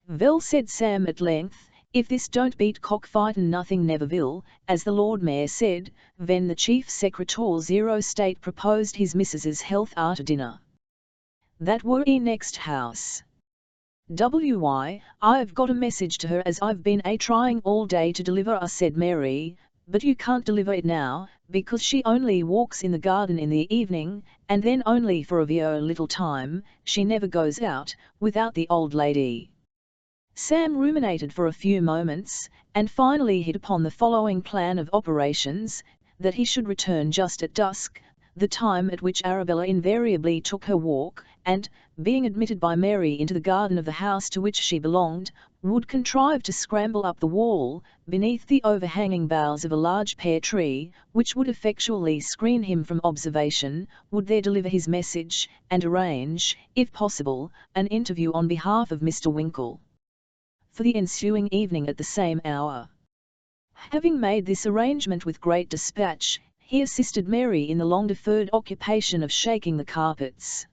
"Vell," said Sam at length, "if this don't beat cockfightin' nothing never will, as the Lord Mayor said, ven the Chief Secretary State proposed his missis's health arter dinner. That were 'e next house. I've got a message to her as I've been trying all day to deliver," said Mary, "but you can't deliver it now, because she only walks in the garden in the evening, and then only for a very little time, she never goes out, without the old lady." Sam ruminated for a few moments, and finally hit upon the following plan of operations: that he should return just at dusk, the time at which Arabella invariably took her walk, and, being admitted by Mary into the garden of the house to which she belonged, would contrive to scramble up the wall, beneath the overhanging boughs of a large pear tree, which would effectually screen him from observation, would there deliver his message, and arrange, if possible, an interview on behalf of Mr. Winkle for the ensuing evening at the same hour. Having made this arrangement with great dispatch, he assisted Mary in the long-deferred occupation of shaking the carpets.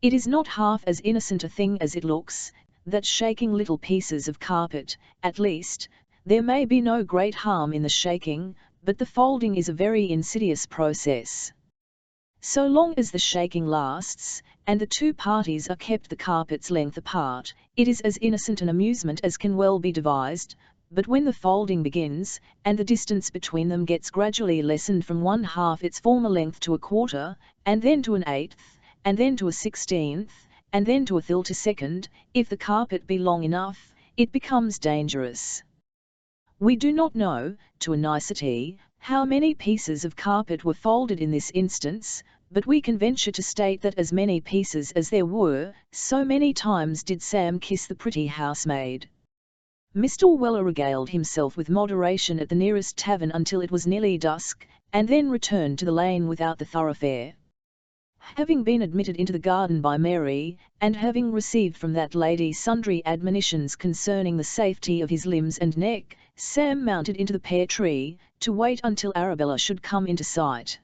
It is not half as innocent a thing as it looks, that shaking little pieces of carpet, at least, there may be no great harm in the shaking, but the folding is a very insidious process. So long as the shaking lasts, and the two parties are kept the carpet's length apart, it is as innocent an amusement as can well be devised, but when the folding begins, and the distance between them gets gradually lessened from 1/2 its former length to 1/4, and then to 1/8, and then to 1/16, and then to 1/32, if the carpet be long enough, it becomes dangerous. We do not know, to a nicety, how many pieces of carpet were folded in this instance, but we can venture to state that as many pieces as there were, so many times did Sam kiss the pretty housemaid. Mr. Weller regaled himself with moderation at the nearest tavern until it was nearly dusk, and then returned to the lane without the thoroughfare. Having been admitted into the garden by Mary, and having received from that lady sundry admonitions concerning the safety of his limbs and neck, Sam mounted into the pear tree, to wait until Arabella should come into sight.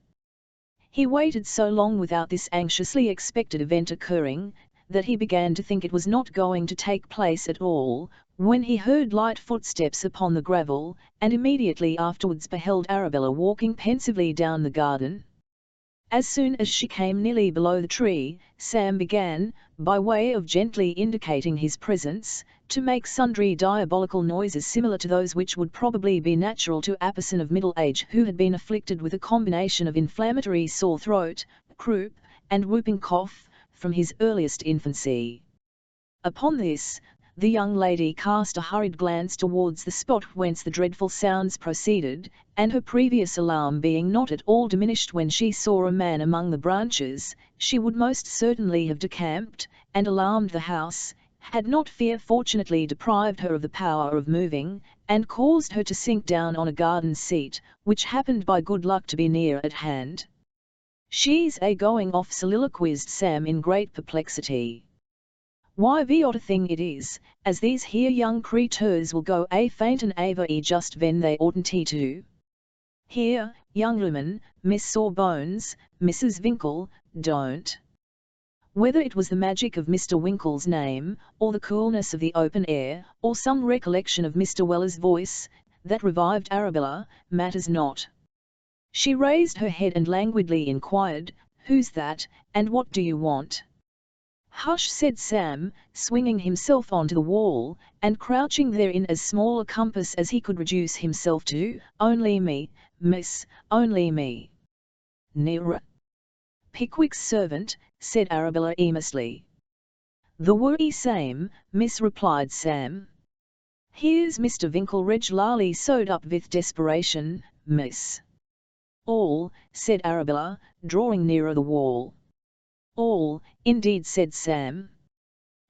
He waited so long without this anxiously expected event occurring, that he began to think it was not going to take place at all, when he heard light footsteps upon the gravel, and immediately afterwards beheld Arabella walking pensively down the garden. As soon as she came nearly below the tree, Sam began, by way of gently indicating his presence, to make sundry diabolical noises similar to those which would probably be natural to a person of middle age who had been afflicted with a combination of inflammatory sore throat, croup, and whooping cough, from his earliest infancy. Upon this, the young lady cast a hurried glance towards the spot whence the dreadful sounds proceeded, and her previous alarm being not at all diminished when she saw a man among the branches, she would most certainly have decamped, and alarmed the house, had not fear fortunately deprived her of the power of moving, and caused her to sink down on a garden seat, which happened by good luck to be near at hand. "She's going off," soliloquized Sam in great perplexity. "Why, the odd thing it is, as these here young creeturs will go faintin' over just ven they oughtn't to. Here, young woman, Miss Sawbones, Mrs. Winkle, don't." Whether it was the magic of Mr. Winkle's name, or the coolness of the open air, or some recollection of Mr. Weller's voice, that revived Arabella, matters not. She raised her head and languidly inquired, "Who's that, and what do you want?" "Hush," said Sam, swinging himself onto the wall, and crouching there in as small a compass as he could reduce himself to, "only me, miss, only me." "Nearer." "Pickwick's servant," said Arabella aimlessly. "The worry same, miss," replied Sam. "Here's Mr. Winkle regularly sewed up with desperation, miss." "All," said Arabella, drawing nearer the wall. "All, indeed," said Sam.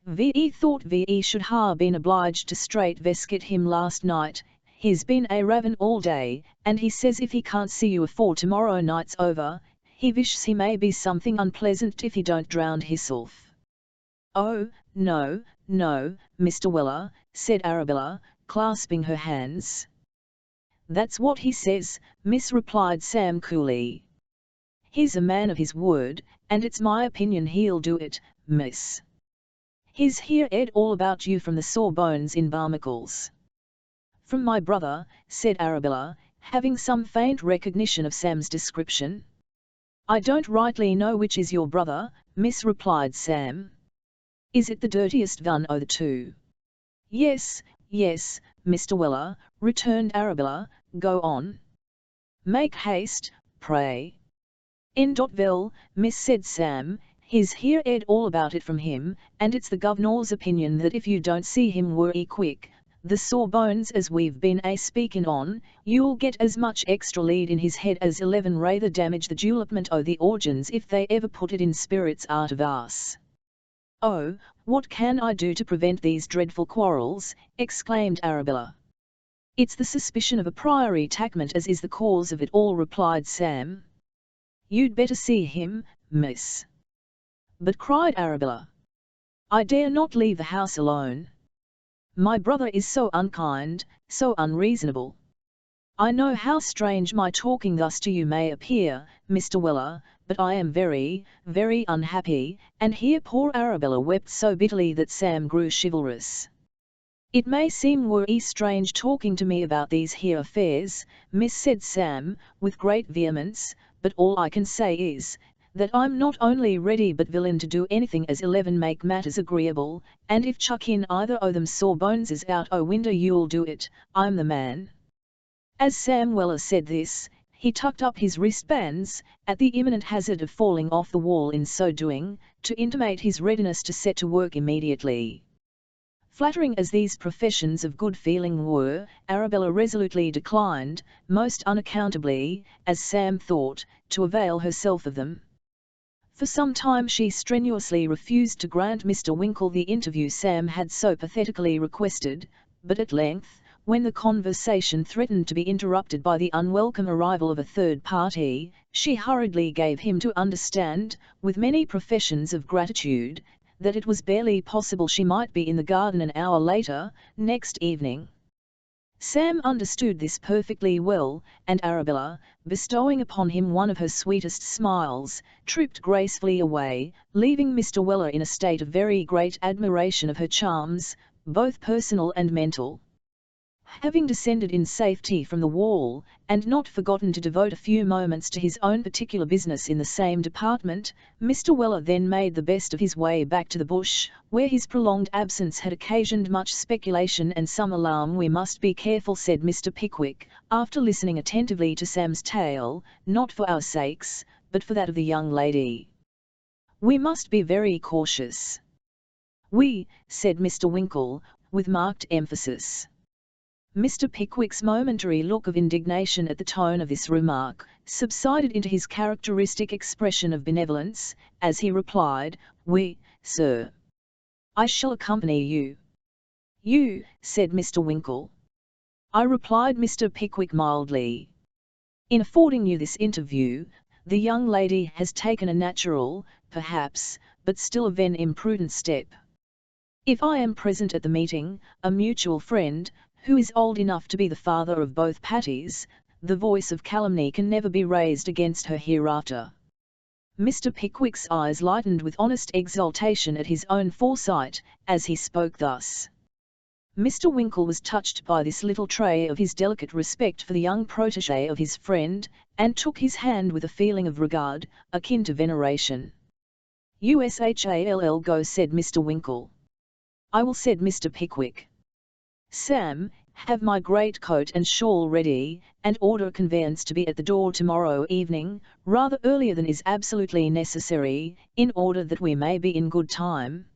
"V.E. thought V.E. should ha' been obliged to straight vesket him last night. He's been a ravin' all day, and he says if he can't see you afore tomorrow night's over, he wishes he may be something unpleasant if he don't drown hisself." "Oh, no, no, Mr. Weller," said Arabella, clasping her hands. "That's what he says, miss," replied Sam coolly. "He's a man of his word, and it's my opinion he'll do it, miss. He's heard all about you from the Sawbones in Barnacles." "From my brother," said Arabella, having some faint recognition of Sam's description. "I don't rightly know which is your brother, miss," replied Sam. "Is it the dirtiest one o' the two?" Yes, Mr. Weller," returned Arabella, "go on. Make haste, pray." "Well, miss," said Sam, "he's heard all about it from him, and it's the guv'nor's opinion that if you don't see him werry quick, the Sawbones as we've been a-speakin' on, you'll get as much extra lead in his head as 11 rather damage the julopment o' the organs if they ever put it in spirits out of us." "Oh, what can I do to prevent these dreadful quarrels?" exclaimed Arabella. "It's the suspicion of a prior attachment as is the cause of it all," replied Sam. "You'd better see him, miss." "But," cried Arabella, "I dare not leave the house alone. My brother is so unkind, so unreasonable. I know how strange my talking thus to you may appear, Mr. Weller, but I am very, very unhappy," and here poor Arabella wept so bitterly that Sam grew chivalrous. "It may seem werry strange talking to me about these here affairs, miss," said Sam, with great vehemence, "but all I can say is, that I'm not only ready but willin' to do anything as 11 make matters agreeable, and if chuck in either o' them Sawboneses out o' winder you'll do it, I'm the man." As Sam Weller said this, he tucked up his wristbands, at the imminent hazard of falling off the wall in so doing, to intimate his readiness to set to work immediately. Flattering as these professions of good feeling were, Arabella resolutely declined, most unaccountably, as Sam thought, to avail herself of them. For some time she strenuously refused to grant Mr. Winkle the interview Sam had so pathetically requested, but at length, when the conversation threatened to be interrupted by the unwelcome arrival of a third party, she hurriedly gave him to understand, with many professions of gratitude, that it was barely possible she might be in the garden an hour later, next evening. Sam understood this perfectly well, and Arabella, bestowing upon him one of her sweetest smiles, trooped gracefully away, leaving Mr. Weller in a state of very great admiration of her charms, both personal and mental. Having descended in safety from the wall, and not forgotten to devote a few moments to his own particular business in the same department, Mr. Weller then made the best of his way back to the bush, where his prolonged absence had occasioned much speculation and some alarm. "We must be careful," said Mr. Pickwick, after listening attentively to Sam's tale, "not for our sakes, but for that of the young lady. We must be very cautious." "We," said Mr. Winkle, with marked emphasis. Mr. Pickwick's momentary look of indignation at the tone of this remark subsided into his characteristic expression of benevolence, as he replied, "We, sir. I shall accompany you." "You," said Mr. Winkle. "I," replied Mr. Pickwick mildly. "In affording you this interview, the young lady has taken a natural, perhaps, but still a very imprudent step. If I am present at the meeting, a mutual friend, who is old enough to be the father of both Patties, the voice of calumny can never be raised against her hereafter." Mr. Pickwick's eyes lightened with honest exultation at his own foresight, as he spoke thus. Mr. Winkle was touched by this little trait of his delicate respect for the young protégé of his friend, and took his hand with a feeling of regard, akin to veneration. "Ushall go," said Mr. Winkle. "I will," said Mr. Pickwick. "Sam, have my great coat and shawl ready, and order a conveyance to be at the door tomorrow evening, rather earlier than is absolutely necessary, in order that we may be in good time."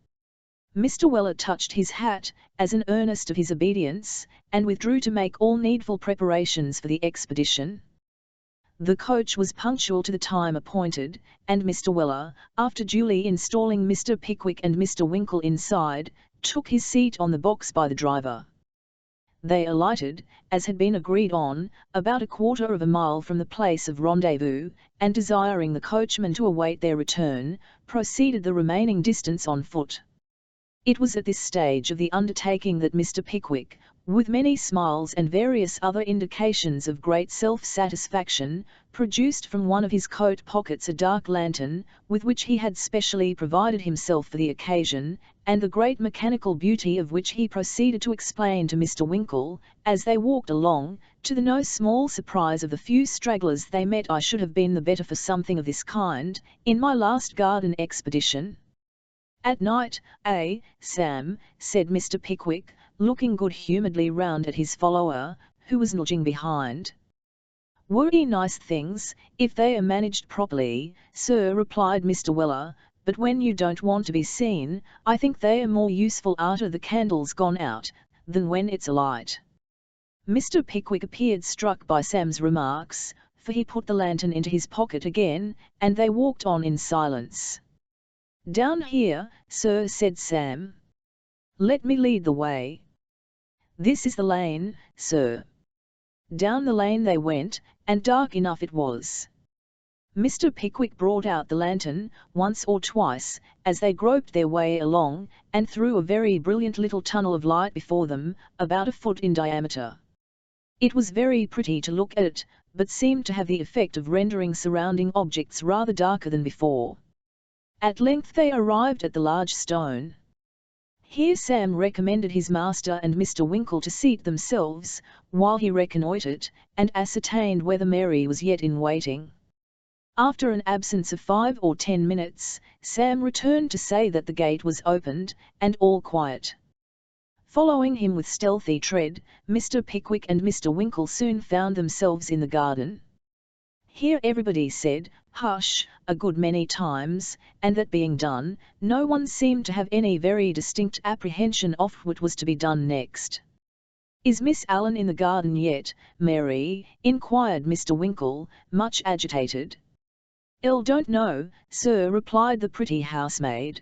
Mr. Weller touched his hat, as an earnest of his obedience, and withdrew to make all needful preparations for the expedition. The coach was punctual to the time appointed, and Mr. Weller, after duly installing Mr. Pickwick and Mr. Winkle inside, took his seat on the box by the driver. They alighted, as had been agreed on, about a quarter of a mile from the place of rendezvous, and desiring the coachman to await their return, proceeded the remaining distance on foot. It was at this stage of the undertaking that Mr. Pickwick, with many smiles and various other indications of great self-satisfaction, produced from one of his coat pockets a dark lantern, with which he had specially provided himself for the occasion, and the great mechanical beauty of which he proceeded to explain to Mr. Winkle, as they walked along, to the no small surprise of the few stragglers they met. "I should have been the better for something of this kind, in my last garden expedition." "At night, eh, Sam?" said Mr. Pickwick, looking good-humouredly round at his follower, who was nudging behind. "Were nice things, if they are managed properly, sir," replied Mr. Weller, "but when you don't want to be seen, I think they are more useful arter the candle's gone out, than when it's alight." Mr. Pickwick appeared struck by Sam's remarks, for he put the lantern into his pocket again, and they walked on in silence. "Down here, sir," said Sam. "Let me lead the way." "This is the lane, sir." Down the lane they went, and dark enough it was. Mr. Pickwick brought out the lantern, once or twice, as they groped their way along, and threw a very brilliant little tunnel of light before them, about a foot in diameter. It was very pretty to look at, but seemed to have the effect of rendering surrounding objects rather darker than before. At length they arrived at the large stone. Here Sam recommended his master and Mr. Winkle to seat themselves, while he reconnoitred, and ascertained whether Mary was yet in waiting. After an absence of 5 or 10 minutes, Sam returned to say that the gate was opened, and all quiet. Following him with stealthy tread, Mr. Pickwick and Mr. Winkle soon found themselves in the garden. Here everybody said, "Hush," a good many times, and that being done, no one seemed to have any very distinct apprehension of what was to be done next. "Is Miss Allen in the garden yet, Mary?" inquired Mr. Winkle, much agitated. "Don't know, sir," replied the pretty housemaid.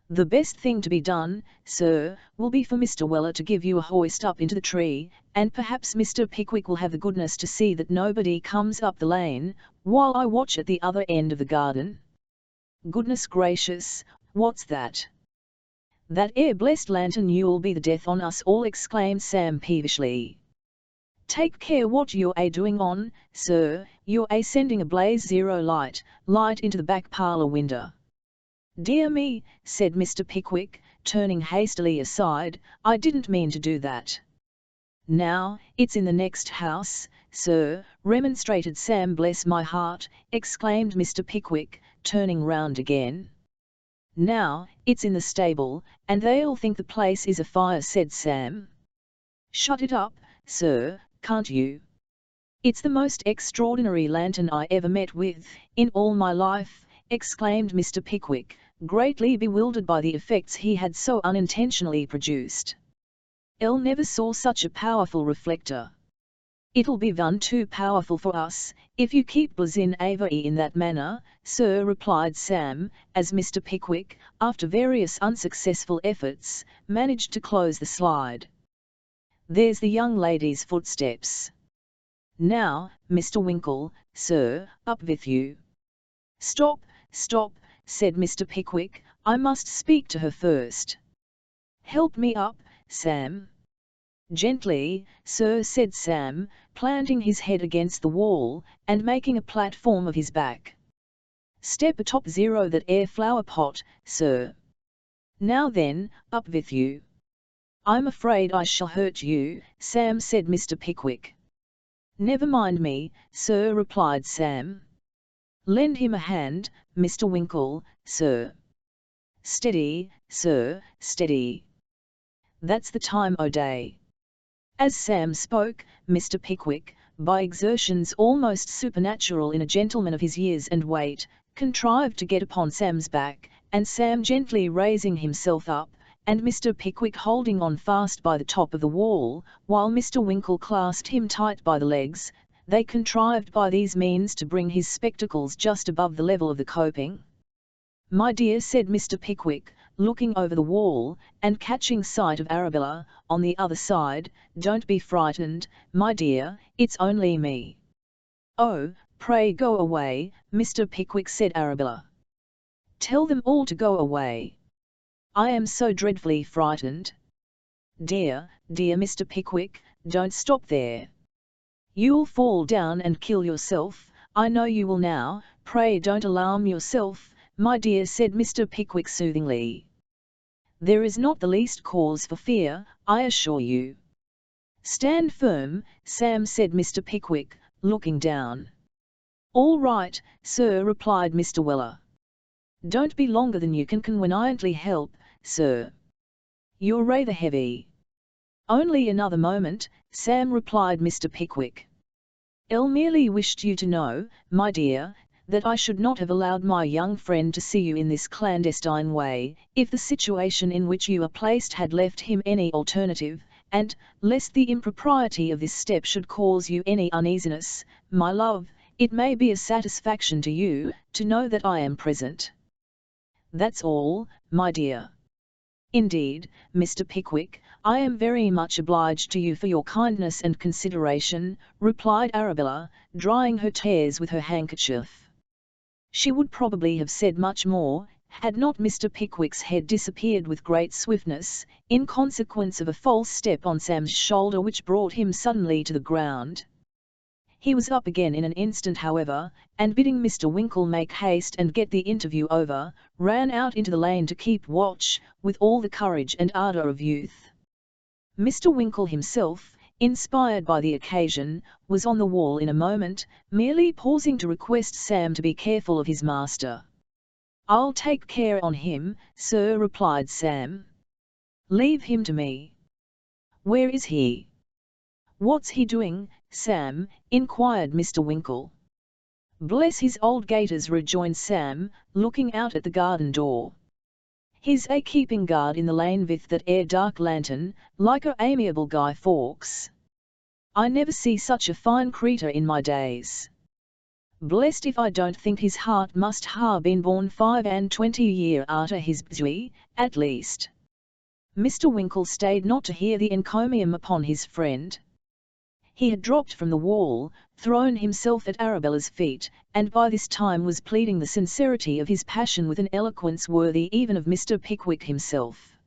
"The best thing to be done, sir, will be for Mr. Weller to give you a hoist up into the tree, and perhaps Mr. Pickwick will have the goodness to see that nobody comes up the lane, while I watch at the other end of the garden." "Goodness gracious, what's that?" "That 'ere blessed lantern, you'll be the death on us all," exclaimed Sam peevishly. "Take care what you're doing on, sir, you're sending a blaze zero light into the back parlour window." "Dear me," said Mr. Pickwick, turning hastily aside, "I didn't mean to do that." "Now, it's in the next house, sir," remonstrated Sam. "Bless my heart," exclaimed Mr. Pickwick, turning round again. "Now, it's in the stable, and they'll think the place is afire," said Sam. "Shut it up, sir, can't you?" "It's the most extraordinary lantern I ever met with, in all my life," exclaimed Mr. Pickwick, greatly bewildered by the effects he had so unintentionally produced. "Never saw such a powerful reflector." "It'll be one too powerful for us, if you keep buzzin' in that manner, sir," replied Sam, as Mr. Pickwick, after various unsuccessful efforts, managed to close the slide. "There's the young lady's footsteps. Now, Mr. Winkle, sir, up with you." "Stop, stop," said Mr. Pickwick, "I must speak to her first." "Help me up, Sam." "Gently, sir," said Sam, planting his head against the wall, and making a platform of his back. "Step atop that 'ere flower pot, sir. Now then, up with you." "I'm afraid I shall hurt you, Sam," said Mr. Pickwick. "Never mind me, sir," replied Sam. "Lend him a hand, Mr. Winkle, sir. Steady, sir, steady. That's the time o' day." As Sam spoke, Mr. Pickwick, by exertions almost supernatural in a gentleman of his years and weight, contrived to get upon Sam's back, and Sam gently raising himself up, and Mr. Pickwick holding on fast by the top of the wall, while Mr. Winkle clasped him tight by the legs, they contrived by these means to bring his spectacles just above the level of the coping. "My dear," said Mr. Pickwick, looking over the wall, and catching sight of Arabella, on the other side, "don't be frightened, my dear, it's only me." "Oh, pray go away, Mr. Pickwick," said Arabella. "Tell them all to go away." I am so dreadfully frightened." "Dear, dear Mr. Pickwick, don't stop there. You'll fall down and kill yourself, I know you will now, pray don't alarm yourself, my dear," said Mr. Pickwick soothingly. "There is not the least cause for fear, I assure you." "Stand firm, Sam," said Mr. Pickwick, looking down. "All right, sir," replied Mr. Weller. "Don't be longer than you can conveniently help, sir. You're rather heavy." "Only another moment, Sam," replied Mr. Pickwick. "I merely wished you to know, my dear, that I should not have allowed my young friend to see you in this clandestine way, if the situation in which you are placed had left him any alternative, and, lest the impropriety of this step should cause you any uneasiness, my love, it may be a satisfaction to you, to know that I am present. That's all, my dear." "Indeed, Mr. Pickwick, I am very much obliged to you for your kindness and consideration," replied Arabella, drying her tears with her handkerchief. She would probably have said much more, had not Mr. Pickwick's head disappeared with great swiftness, in consequence of a false step on Sam's shoulder which brought him suddenly to the ground. He was up again in an instant however, and bidding Mr. Winkle make haste and get the interview over, ran out into the lane to keep watch, with all the courage and ardour of youth. Mr. Winkle himself, inspired by the occasion, was on the wall in a moment, merely pausing to request Sam to be careful of his master. "I'll take care on him, sir," replied Sam. "Leave him to me." "Where is he?" "What's he doing, Sam?" inquired Mr. Winkle. "Bless his old gaiters," rejoined Sam, looking out at the garden door. "He's keeping guard in the lane with that dark lantern, like a amiable Guy Fawkes. I never see such a fine creetur in my days. Blessed if I don't think his heart must ha' been born 25 year arter his b'sy, at least." Mr. Winkle stayed not to hear the encomium upon his friend. He had dropped from the wall, thrown himself at Arabella's feet, and by this time was pleading the sincerity of his passion with an eloquence worthy even of Mr. Pickwick himself.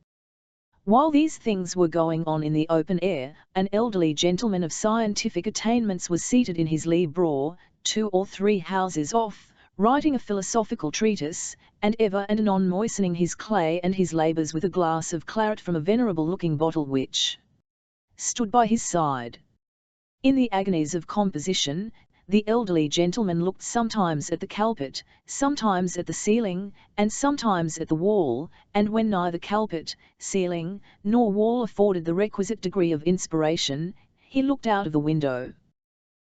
While these things were going on in the open air, an elderly gentleman of scientific attainments was seated in his lee braw, 2 or 3 houses off, writing a philosophical treatise, and ever and anon moistening his clay and his labours with a glass of claret from a venerable-looking bottle which stood by his side. In the agonies of composition, the elderly gentleman looked sometimes at the calpit, sometimes at the ceiling, and sometimes at the wall, and when neither calpit, ceiling, nor wall afforded the requisite degree of inspiration, he looked out of the window.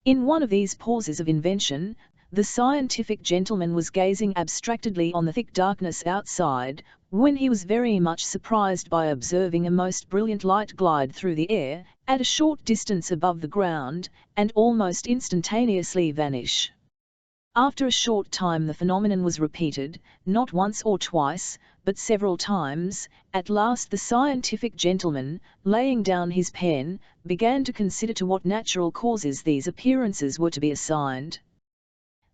In one of these pauses of invention, the scientific gentleman was gazing abstractedly on the thick darkness outside, when he was very much surprised by observing a most brilliant light glide through the air, at a short distance above the ground, and almost instantaneously vanish. After a short time the phenomenon was repeated, not once or twice, but several times. At last the scientific gentleman, laying down his pen, began to consider to what natural causes these appearances were to be assigned.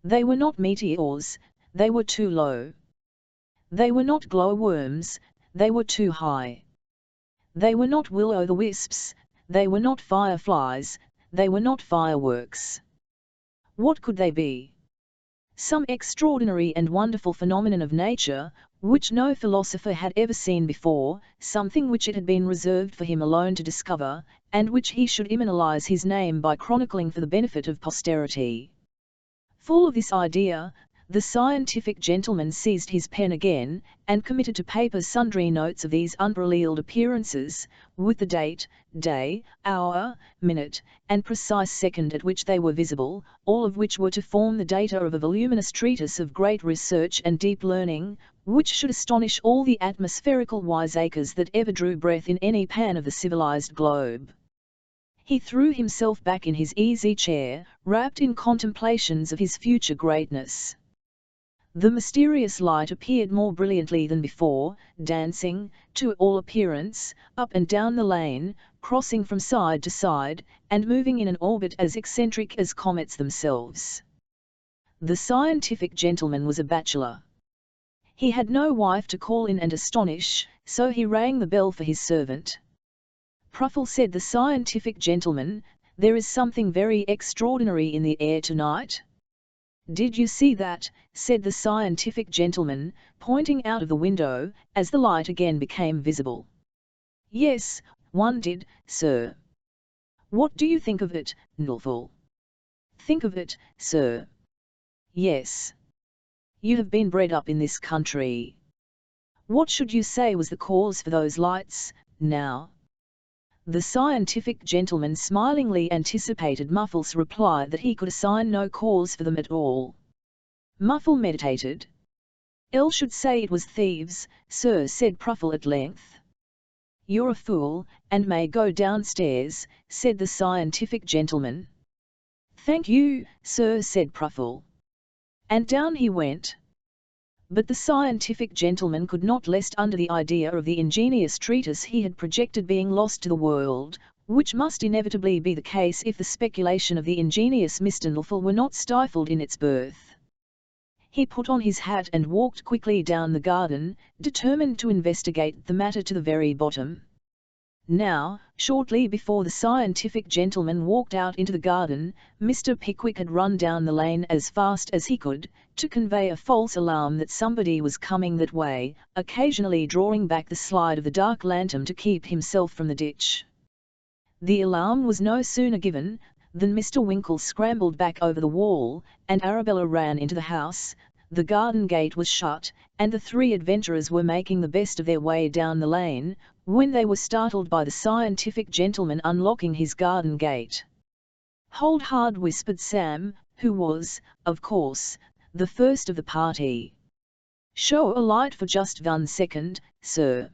They were not meteors, they were too low. They were not glowworms, they were too high. They were not will-o'-the-wisps, they were not fireflies, they were not fireworks. What could they be? Some extraordinary and wonderful phenomenon of nature, which no philosopher had ever seen before, something which it had been reserved for him alone to discover, and which he should immortalize his name by chronicling for the benefit of posterity. Full of this idea, the scientific gentleman seized his pen again, and committed to paper sundry notes of these unparalleled appearances, with the date, day, hour, minute, and precise second at which they were visible, all of which were to form the data of a voluminous treatise of great research and deep learning, which should astonish all the atmospherical wiseacres that ever drew breath in any pan of the civilized globe. He threw himself back in his easy chair, wrapped in contemplations of his future greatness. The mysterious light appeared more brilliantly than before, dancing, to all appearance, up and down the lane, crossing from side to side, and moving in an orbit as eccentric as comets themselves. The scientific gentleman was a bachelor. He had no wife to call in and astonish, so he rang the bell for his servant. "Pruffle," said the scientific gentleman, "there is something very extraordinary in the air tonight." "Did you see that?" said the scientific gentleman, pointing out of the window, as the light again became visible. "Yes, one did, sir." "What do you think of it, Nulful?" "Think of it, sir?" "Yes. You have been bred up in this country. What should you say was the cause for those lights, now?" The scientific gentleman smilingly anticipated Muffle's reply that he could assign no cause for them at all. Muffle meditated. "I should say it was thieves, sir," said Pruffle at length. "You're a fool, and may go downstairs," said the scientific gentleman. "Thank you, sir," said Pruffle. And down he went. But the scientific gentleman could not rest under the idea of the ingenious treatise he had projected being lost to the world, which must inevitably be the case if the speculation of the ingenious Mr. Nulful were not stifled in its birth. He put on his hat and walked quickly down the garden, determined to investigate the matter to the very bottom. Now, shortly before the scientific gentleman walked out into the garden, Mr. Pickwick had run down the lane as fast as he could, to convey a false alarm that somebody was coming that way, occasionally drawing back the slide of the dark lantern to keep himself from the ditch. The alarm was no sooner given, than Mr. Winkle scrambled back over the wall, and Arabella ran into the house. The garden gate was shut, and the three adventurers were making the best of their way down the lane, when they were startled by the scientific gentleman unlocking his garden gate. "Hold hard," whispered Sam, who was, of course, the first of the party. "Show a light for just 1 second, sir."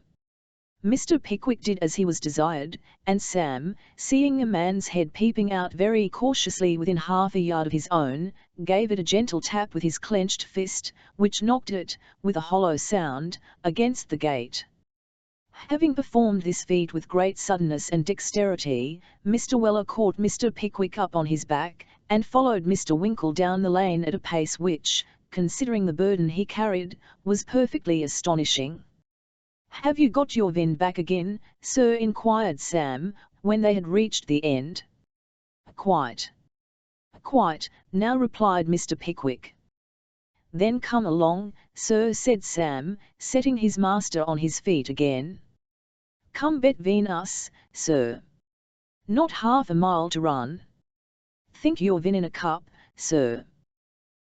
Mr. Pickwick did as he was desired, and Sam, seeing a man's head peeping out very cautiously within half a yard of his own, gave it a gentle tap with his clenched fist, which knocked it, with a hollow sound, against the gate. Having performed this feat with great suddenness and dexterity, Mr. Weller caught Mr. Pickwick up on his back, and followed Mr. Winkle down the lane at a pace which, considering the burden he carried, was perfectly astonishing. "Have you got your wind back again, sir?" inquired Sam, when they had reached the end. "Quite. Quite, now," replied Mr. Pickwick. "Then come along, sir," said Sam, setting his master on his feet again. "Come between us, sir. Not half a mile to run. Think you're in a cup, sir."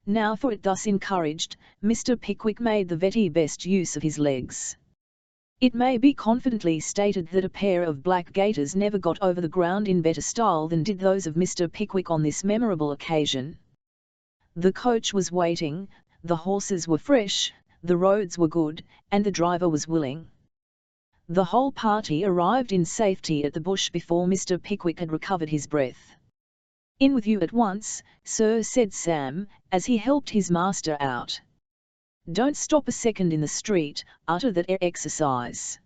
Now for it. Thus encouraged, Mr. Pickwick made the very best use of his legs. It may be confidently stated that a pair of black gaiters never got over the ground in better style than did those of Mr. Pickwick on this memorable occasion. The coach was waiting, the horses were fresh, the roads were good, and the driver was willing. The whole party arrived in safety at the bush before Mr. Pickwick had recovered his breath. "In with you at once, sir," said Sam, as he helped his master out. "Don't stop a second in the street, utter that exercise."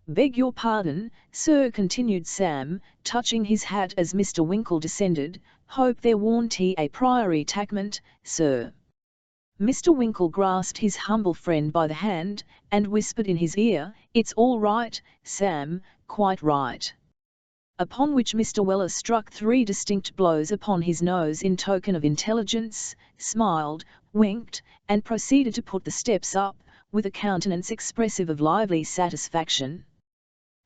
"Beg your pardon, sir," continued Sam, touching his hat as Mr. Winkle descended, "hope there warn't a priori tackment, sir." Mr. Winkle grasped his humble friend by the hand, and whispered in his ear, "It's all right, Sam, quite right." Upon which Mr. Weller struck 3 distinct blows upon his nose in token of intelligence, smiled, winked, and proceeded to put the steps up, with a countenance expressive of lively satisfaction.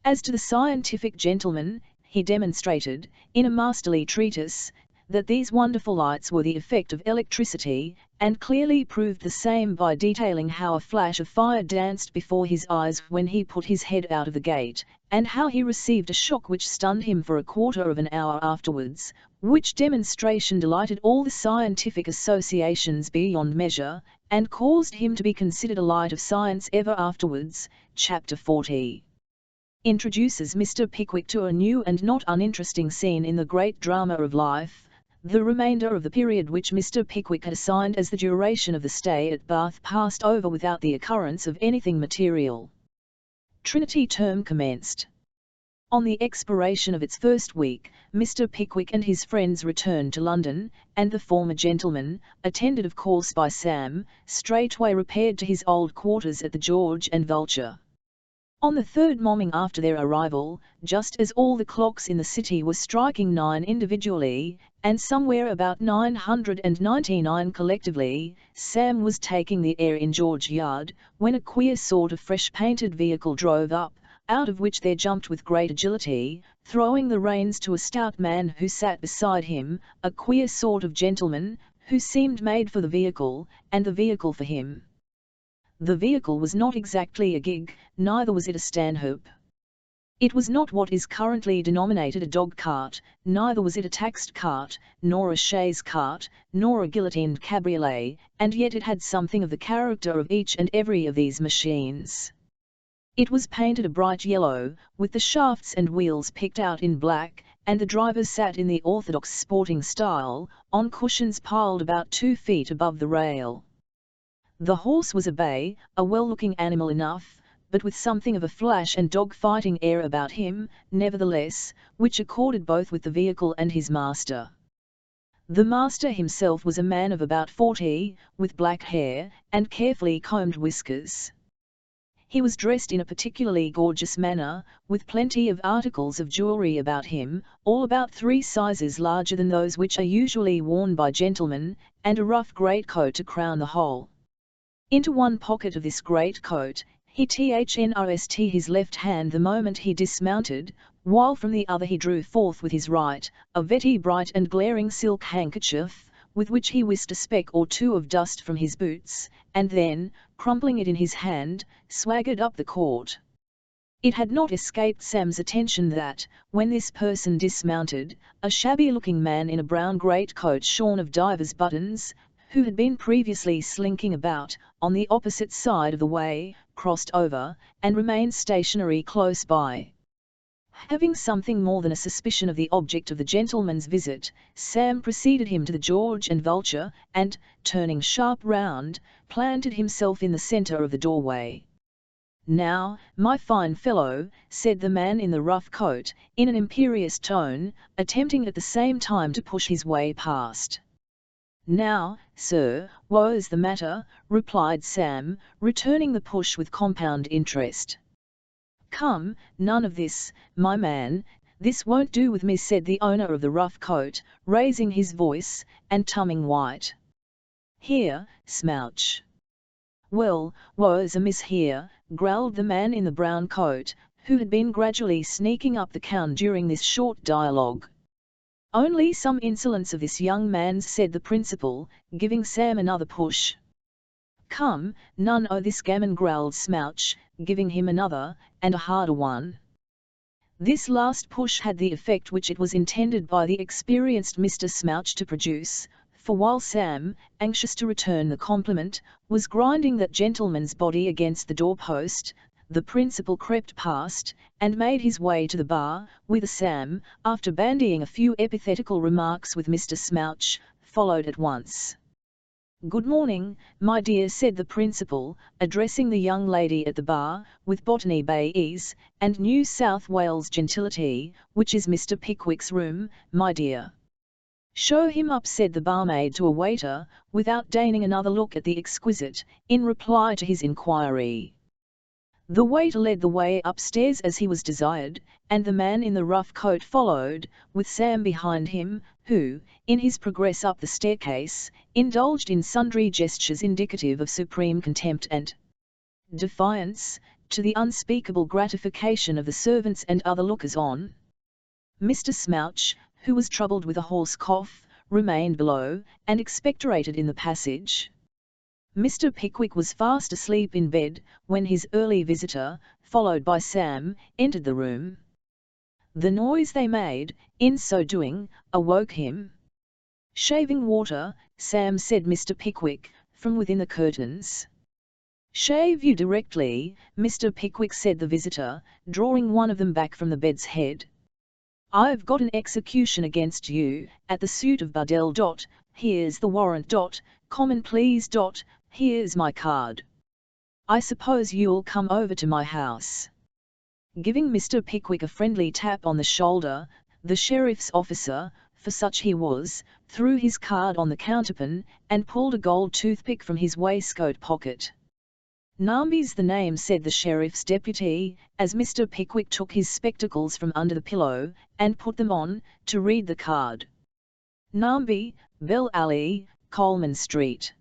As to the scientific gentleman, he demonstrated, in a masterly treatise, that these wonderful lights were the effect of electricity, and clearly proved the same by detailing how a flash of fire danced before his eyes when he put his head out of the gate, and how he received a shock which stunned him for a quarter of an hour afterwards, which demonstration delighted all the scientific associations beyond measure, and caused him to be considered a light of science ever afterwards. Chapter 40 introduces Mr. Pickwick to a new and not uninteresting scene in the great drama of life. The remainder of the period which Mr. Pickwick had assigned as the duration of the stay at Bath passed over without the occurrence of anything material. Trinity term commenced. On the expiration of its first week, Mr. Pickwick and his friends returned to London, and the former gentleman, attended of course by Sam, straightway repaired to his old quarters at the George and Vulture. On the third morning after their arrival, just as all the clocks in the city were striking 9 individually, and somewhere about 999 collectively, Sam was taking the air in George Yard, when a queer sort of fresh-painted vehicle drove up, out of which there jumped with great agility, throwing the reins to a stout man who sat beside him, a queer sort of gentleman, who seemed made for the vehicle, and the vehicle for him. The vehicle was not exactly a gig, neither was it a stanhope. It was not what is currently denominated a dog-cart, neither was it a taxed cart, nor a chaise cart, nor a guillotined cabriolet, and yet it had something of the character of each and every of these machines. It was painted a bright yellow, with the shafts and wheels picked out in black, and the driver sat in the orthodox sporting style, on cushions piled about 2 feet above the rail. The horse was a bay, a well-looking animal enough, but with something of a flash and dog-fighting air about him, nevertheless, which accorded both with the vehicle and his master. The master himself was a man of about 40, with black hair, and carefully combed whiskers. He was dressed in a particularly gorgeous manner, with plenty of articles of jewellery about him, all about 3 sizes larger than those which are usually worn by gentlemen, and a rough greatcoat to crown the whole. Into one pocket of this greatcoat, he thrust his left hand the moment he dismounted, while from the other he drew forth with his right, a very bright and glaring silk handkerchief, with which he whisked a speck or 2 of dust from his boots, and then, crumpling it in his hand, swaggered up the court. It had not escaped Sam's attention that, when this person dismounted, a shabby-looking man in a brown greatcoat shorn of divers buttons, who had been previously slinking about, on the opposite side of the way, crossed over, and remained stationary close by. Having something more than a suspicion of the object of the gentleman's visit, Sam preceded him to the George and Vulture, and, turning sharp round, planted himself in the centre of the doorway. "Now, my fine fellow," said the man in the rough coat, in an imperious tone, attempting at the same time to push his way past. "Now, sir, what's the matter?" replied Sam, returning the push with compound interest. "Come, none of this, my man, this won't do with me," said the owner of the rough coat, raising his voice, and turning white. "Here, Smouch." "Well, what's amiss here?" growled the man in the brown coat, who had been gradually sneaking up the counter during this short dialogue. "Only some insolence of this young man's," said the principal, giving Sam another push. "Come, none o' this gammon," growled Smouch, giving him another, and a harder one. This last push had the effect which it was intended by the experienced Mr. Smouch to produce, for while Sam, anxious to return the compliment, was grinding that gentleman's body against the door-post, the principal crept past, and made his way to the bar, whither Sam, after bandying a few epithetical remarks with Mr. Smouch, followed at once. "Good morning, my dear," said the principal, addressing the young lady at the bar, with Botany Bay ease, and New South Wales gentility, "which is Mr. Pickwick's room, my dear?" "Show him up," said the barmaid to a waiter, without deigning another look at the exquisite, in reply to his inquiry. The waiter led the way upstairs as he was desired, and the man in the rough coat followed, with Sam behind him, who, in his progress up the staircase, indulged in sundry gestures indicative of supreme contempt and defiance, to the unspeakable gratification of the servants and other lookers-on. Mr. Smouch, who was troubled with a hoarse cough, remained below, and expectorated in the passage. Mr. Pickwick was fast asleep in bed, when his early visitor, followed by Sam, entered the room. The noise they made, in so doing, awoke him. "Shaving water," Sam, said Mr. Pickwick, from within the curtains. "Shave you directly, Mr. Pickwick," said the visitor, drawing one of them back from the bed's head. "I've got an execution against you, at the suit of Bardell. Here's the warrant. Common please. Here's my card. I suppose you'll come over to my house." Giving Mr. Pickwick a friendly tap on the shoulder, the sheriff's officer, for such he was, threw his card on the counterpane, and pulled a gold toothpick from his waistcoat pocket. "Namby's the name," said the sheriff's deputy, as Mr. Pickwick took his spectacles from under the pillow, and put them on, to read the card. "Namby, Bell Alley, Coleman Street."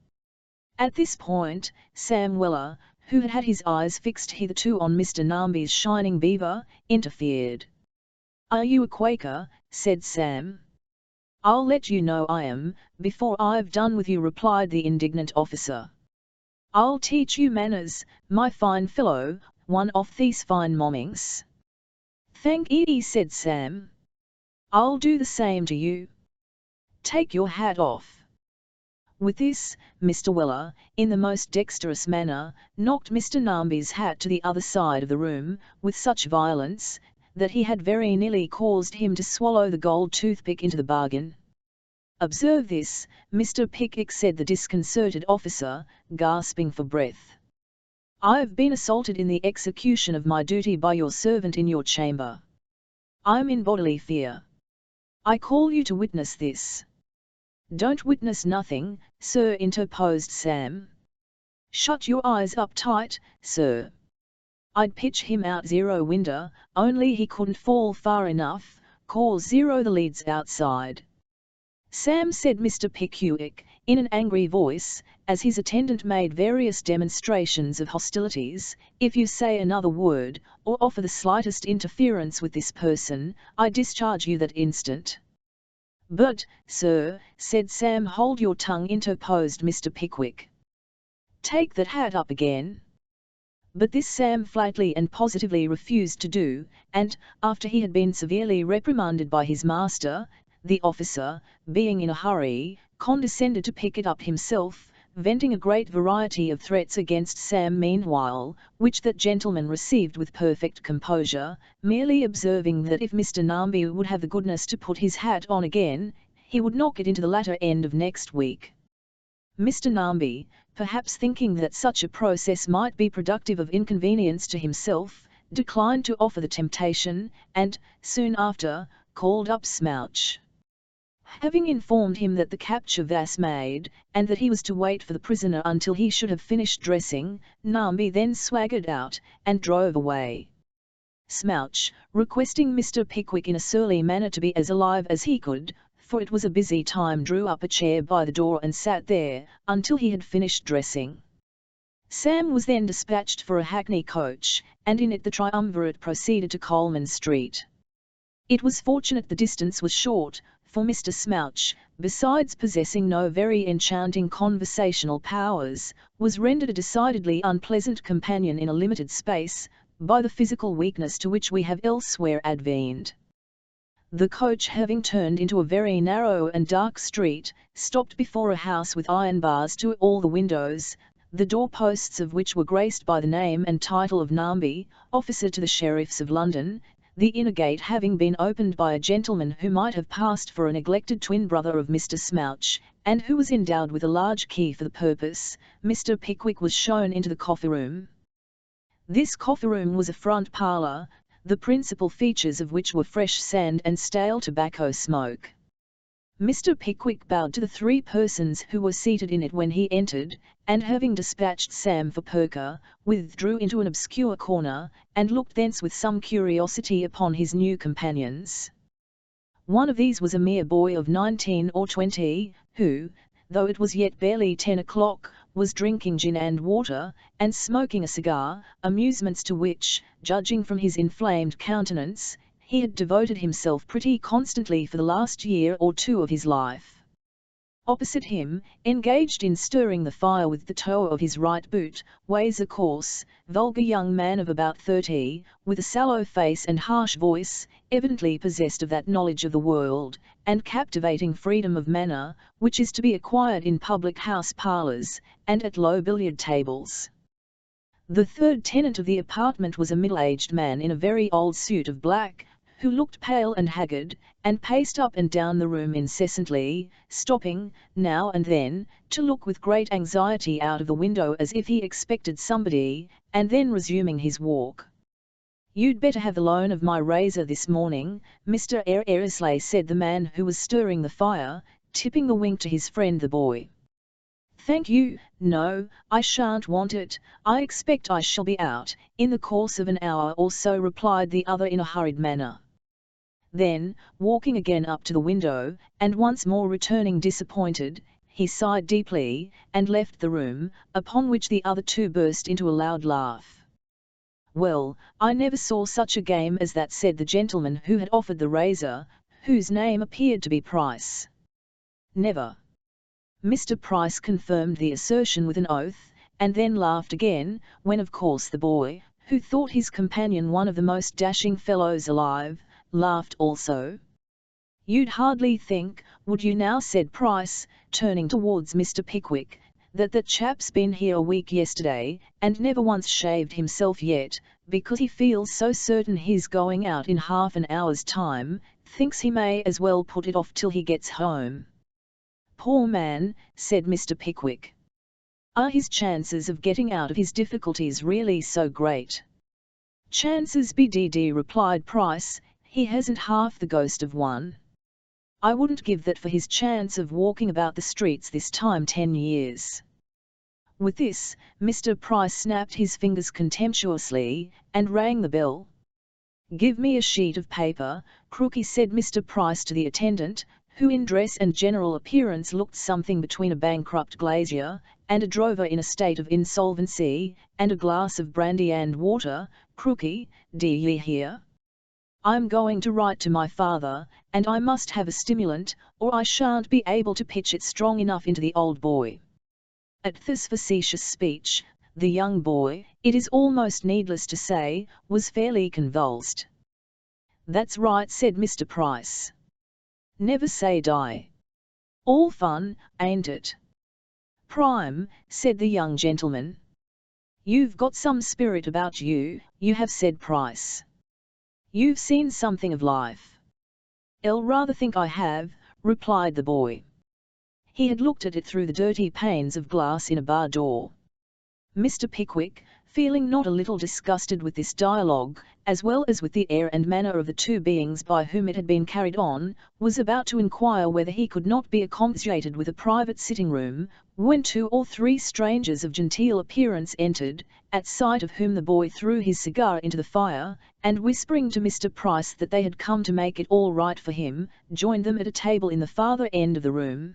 At this point, Sam Weller, who had had his eyes fixed hitherto on Mr. Namby's shining beaver, interfered. "Are you a Quaker?" said Sam. "I'll let you know I am, before I've done with you," replied the indignant officer. "I'll teach you manners, my fine fellow, one of these fine mornings." "Thank ye," said Sam. "I'll do the same to you. Take your hat off." With this, Mr. Weller, in the most dexterous manner, knocked Mr. Namby's hat to the other side of the room, with such violence, that he had very nearly caused him to swallow the gold toothpick into the bargain. "Observe this, Mr. Pickwick," said the disconcerted officer, gasping for breath. "I've been assaulted in the execution of my duty by your servant in your chamber. I'm in bodily fear. I call you to witness this." "Don't witness nothing, sir," interposed Sam. "Shut your eyes up tight, sir. I'd pitch him out zero winder, only he couldn't fall far enough, 'cause zero the lead's outside." "Sam," said Mr. Pickwick, in an angry voice, as his attendant made various demonstrations of hostilities, "if you say another word, or offer the slightest interference with this person, I discharge you that instant." "But, sir," said Sam. "Hold your tongue," interposed Mr. Pickwick. "Take that hat up again." But this Sam flatly and positively refused to do, and, after he had been severely reprimanded by his master, the officer, being in a hurry, condescended to pick it up himself, venting a great variety of threats against Sam meanwhile, which that gentleman received with perfect composure, merely observing that if Mr. Namby would have the goodness to put his hat on again, he would knock it into the latter end of next week. Mr. Namby, perhaps thinking that such a process might be productive of inconvenience to himself, declined to offer the temptation, and, soon after, called up Smouch. Having informed him that the capture was made, and that he was to wait for the prisoner until he should have finished dressing, Namby then swaggered out, and drove away. Smouch, requesting Mr. Pickwick in a surly manner to be as alive as he could, for it was a busy time, drew up a chair by the door and sat there, until he had finished dressing. Sam was then dispatched for a hackney coach, and in it the triumvirate proceeded to Coleman Street. It was fortunate the distance was short, for Mr. Smouch, besides possessing no very enchanting conversational powers, was rendered a decidedly unpleasant companion in a limited space, by the physical weakness to which we have elsewhere advened. The coach, having turned into a very narrow and dark street, stopped before a house with iron bars to all the windows, the doorposts of which were graced by the name and title of Namby, officer to the sheriffs of London, the inner gate having been opened by a gentleman who might have passed for a neglected twin brother of Mr. Smouch, and who was endowed with a large key for the purpose. Mr. Pickwick was shown into the coffee-room. This coffee-room was a front parlour, the principal features of which were fresh sand and stale tobacco smoke. Mr. Pickwick bowed to the three persons who were seated in it when he entered, and having dispatched Sam for Perker, withdrew into an obscure corner, and looked thence with some curiosity upon his new companions. One of these was a mere boy of 19 or 20, who, though it was yet barely 10 o'clock, was drinking gin and water, and smoking a cigar, amusements to which, judging from his inflamed countenance, he had devoted himself pretty constantly for the last year or two of his life. Opposite him, engaged in stirring the fire with the toe of his right boot, was a coarse, vulgar young man of about 30, with a sallow face and harsh voice, evidently possessed of that knowledge of the world, and captivating freedom of manner, which is to be acquired in public-house parlours, and at low billiard tables. The third tenant of the apartment was a middle-aged man in a very old suit of black, who looked pale and haggard, and paced up and down the room incessantly, stopping, now and then, to look with great anxiety out of the window as if he expected somebody, and then resuming his walk. You'd better have the loan of my razor this morning, Mr. Eversley, said the man who was stirring the fire, tipping the wink to his friend the boy. Thank you, no, I shan't want it, I expect I shall be out in the course of an hour or so, replied the other in a hurried manner. Then, walking again up to the window, and once more returning disappointed, he sighed deeply, and left the room, upon which the other two burst into a loud laugh. Well, I never saw such a game as that, said the gentleman who had offered the razor, whose name appeared to be Price. Never. Mr. Price confirmed the assertion with an oath, and then laughed again, when of course the boy, who thought his companion one of the most dashing fellows alive, laughed also. You'd hardly think, would you now, said Price, turning towards Mr. Pickwick, that chap's been here a week yesterday, and never once shaved himself yet, because he feels so certain he's going out in half an hour's time, thinks he may as well put it off till he gets home. Poor man, said Mr. Pickwick. Are his chances of getting out of his difficulties really so great? Chances BDD, replied Price, he hasn't half the ghost of one. I wouldn't give that for his chance of walking about the streets this time 10 years. With this, Mr. Price snapped his fingers contemptuously, and rang the bell. Give me a sheet of paper, Crooky, said Mr. Price to the attendant, who in dress and general appearance looked something between a bankrupt glazier, and a drover in a state of insolvency, and a glass of brandy and water. Crooky, d'ye hear? I'm going to write to my father, and I must have a stimulant, or I shan't be able to pitch it strong enough into the old boy. At this facetious speech, the young boy, it is almost needless to say, was fairly convulsed. That's right, said Mr. Price. Never say die. All fun, ain't it? Prime, said the young gentleman. You've got some spirit about you, you have, said Price. You've seen something of life. I'll rather think I have, replied the boy. He had looked at it through the dirty panes of glass in a bar door. Mr. Pickwick, feeling not a little disgusted with this dialogue, as well as with the air and manner of the two beings by whom it had been carried on, was about to inquire whether he could not be accommodated with a private sitting-room, when 2 or 3 strangers of genteel appearance entered, at sight of whom the boy threw his cigar into the fire, and whispering to Mr. Price that they had come to make it all right for him, joined them at a table in the farther end of the room.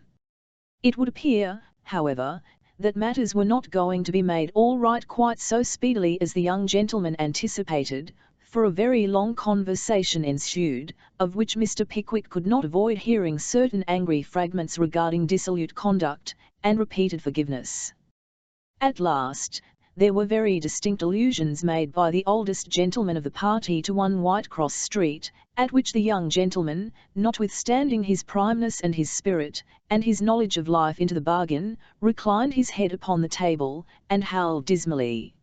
It would appear, however, that matters were not going to be made all right quite so speedily as the young gentleman anticipated, for a very long conversation ensued, of which Mr. Pickwick could not avoid hearing certain angry fragments regarding dissolute conduct, and repeated forgiveness. At last, there were very distinct allusions made by the oldest gentleman of the party to 1 Whitecross Street, at which the young gentleman, notwithstanding his primeness and his spirit, and his knowledge of life into the bargain, reclined his head upon the table, and howled dismally.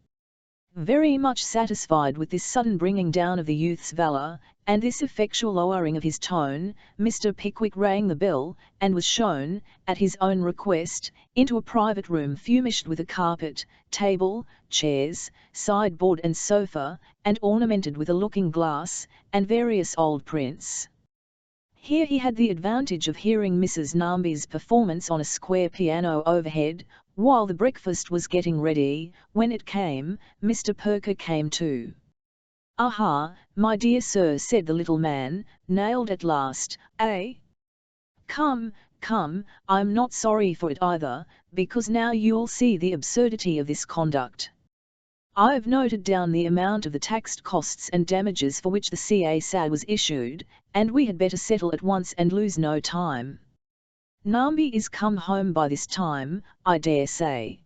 Very much satisfied with this sudden bringing down of the youth's valour, and this effectual lowering of his tone, Mr. Pickwick rang the bell, and was shown, at his own request, into a private room fumished with a carpet, table, chairs, sideboard and sofa, and ornamented with a looking-glass, and various old prints. Here he had the advantage of hearing Mrs. Namby's performance on a square piano overhead, while the breakfast was getting ready. When it came, Mr. Perker came too. "Aha, my dear sir," said the little man, "nailed at last, eh? Come, come, I'm not sorry for it either, because now you'll see the absurdity of this conduct. I've noted down the amount of the taxed costs and damages for which the CA was issued, and we had better settle at once and lose no time. Namby is come home by this time, I dare say.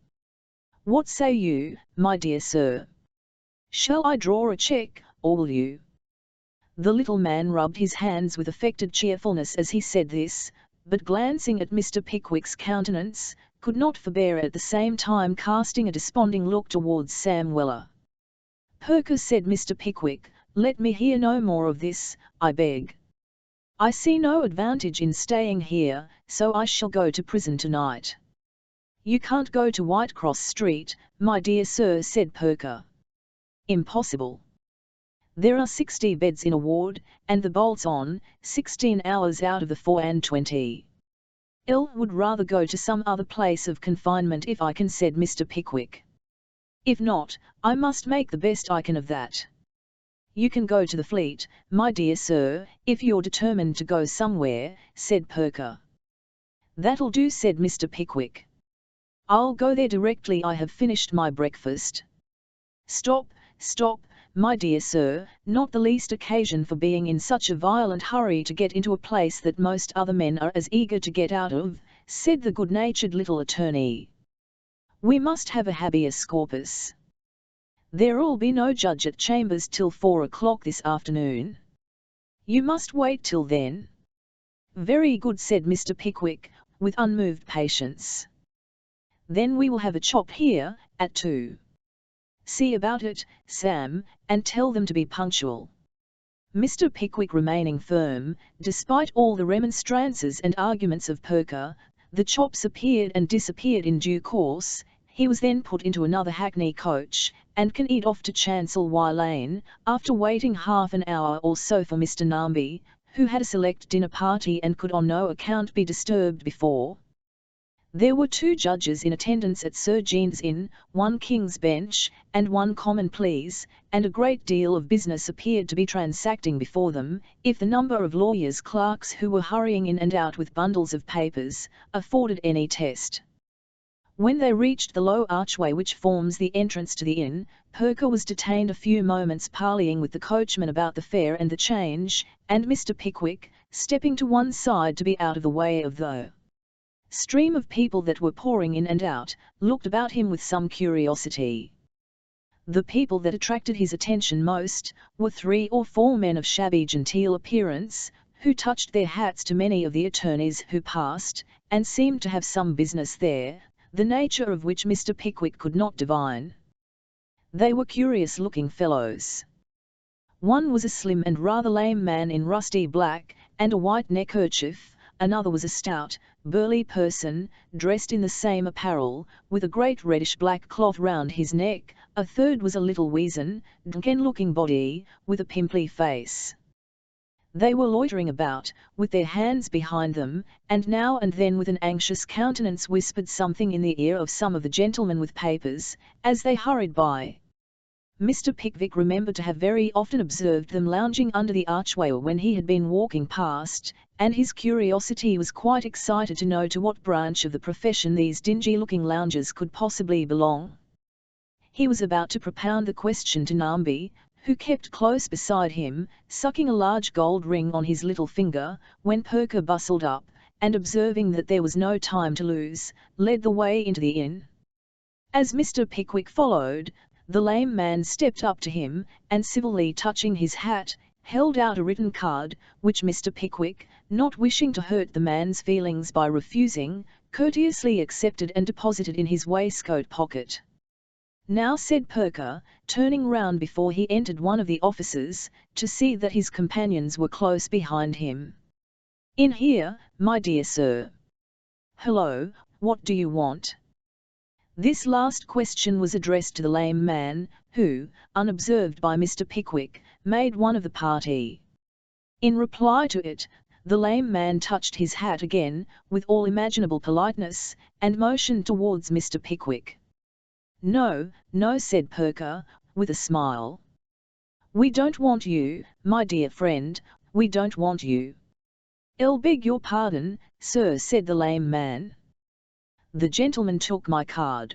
What say you, my dear sir? Shall I draw a cheque, or will you?" The little man rubbed his hands with affected cheerfulness as he said this, but glancing at Mr. Pickwick's countenance, could not forbear at the same time casting a desponding look towards Sam Weller. "Perker," said Mr. Pickwick, "let me hear no more of this, I beg. I see no advantage in staying here, so I shall go to prison tonight." "You can't go to Whitecross Street, my dear sir," said Perker. "Impossible. There are 60 beds in a ward, and the bolts on, 16 hours out of the 24. L would rather go to some other place of confinement if I can, said Mr. Pickwick. If not, I must make the best I can of that. You can go to the Fleet, my dear sir, if you're determined to go somewhere, said Perker. That'll do, said Mr. Pickwick. I'll go there directly I have finished my breakfast. Stop, stop, my dear sir, not the least occasion for being in such a violent hurry to get into a place that most other men are as eager to get out of, said the good-natured little attorney. We must have a habeas corpus. There'll be no judge at chambers till 4 o'clock this afternoon. You must wait till then. Very good, said Mr. Pickwick, with unmoved patience. Then we will have a chop here, at 2. See about it, Sam, and tell them to be punctual. Mr. Pickwick remaining firm, despite all the remonstrances and arguments of Perker, the chops appeared and disappeared in due course. He was then put into another hackney coach, and conveyed off to Chancellor Lane, after waiting half an hour or so for Mr. Namby, who had a select dinner party and could on no account be disturbed before. There were 2 judges in attendance at Sir Jean's Inn, 1 King's Bench, and 1 Common Pleas, and a great deal of business appeared to be transacting before them, if the number of lawyers' clerks who were hurrying in and out with bundles of papers afforded any test. When they reached the low archway which forms the entrance to the inn, Perker was detained a few moments parleying with the coachman about the fare and the change, and Mr. Pickwick, stepping to one side to be out of the way of the stream of people that were pouring in and out, looked about him with some curiosity. The people that attracted his attention most were 3 or 4 men of shabby genteel appearance, who touched their hats to many of the attorneys who passed, and seemed to have some business there, the nature of which Mr. Pickwick could not divine. They were curious-looking fellows. One was a slim and rather lame man in rusty black, and a white neckerchief. Another was a stout, burly person, dressed in the same apparel, with a great reddish-black cloth round his neck. A third was a little weazen, drunken-looking body, with a pimply face. They were loitering about, with their hands behind them, and now and then with an anxious countenance whispered something in the ear of some of the gentlemen with papers, as they hurried by. Mr. Pickwick remembered to have very often observed them lounging under the archway when he had been walking past, and his curiosity was quite excited to know to what branch of the profession these dingy-looking loungers could possibly belong. He was about to propound the question to Namby, who kept close beside him, sucking a large gold ring on his little finger, when Perker bustled up, and observing that there was no time to lose, led the way into the inn. As Mr. Pickwick followed, the lame man stepped up to him, and civilly touching his hat, held out a written card, which Mr. Pickwick, not wishing to hurt the man's feelings by refusing, courteously accepted and deposited in his waistcoat pocket. Now, said Perker, turning round before he entered one of the offices, to see that his companions were close behind him. In here, my dear sir. Hello, what do you want? This last question was addressed to the lame man, who, unobserved by Mr. Pickwick, made one of the party. In reply to it, the lame man touched his hat again, with all imaginable politeness, and motioned towards Mr. Pickwick. No, no, said Perker, with a smile. We don't want you, my dear friend, we don't want you. I'll beg your pardon, sir, said the lame man. The gentleman took my card.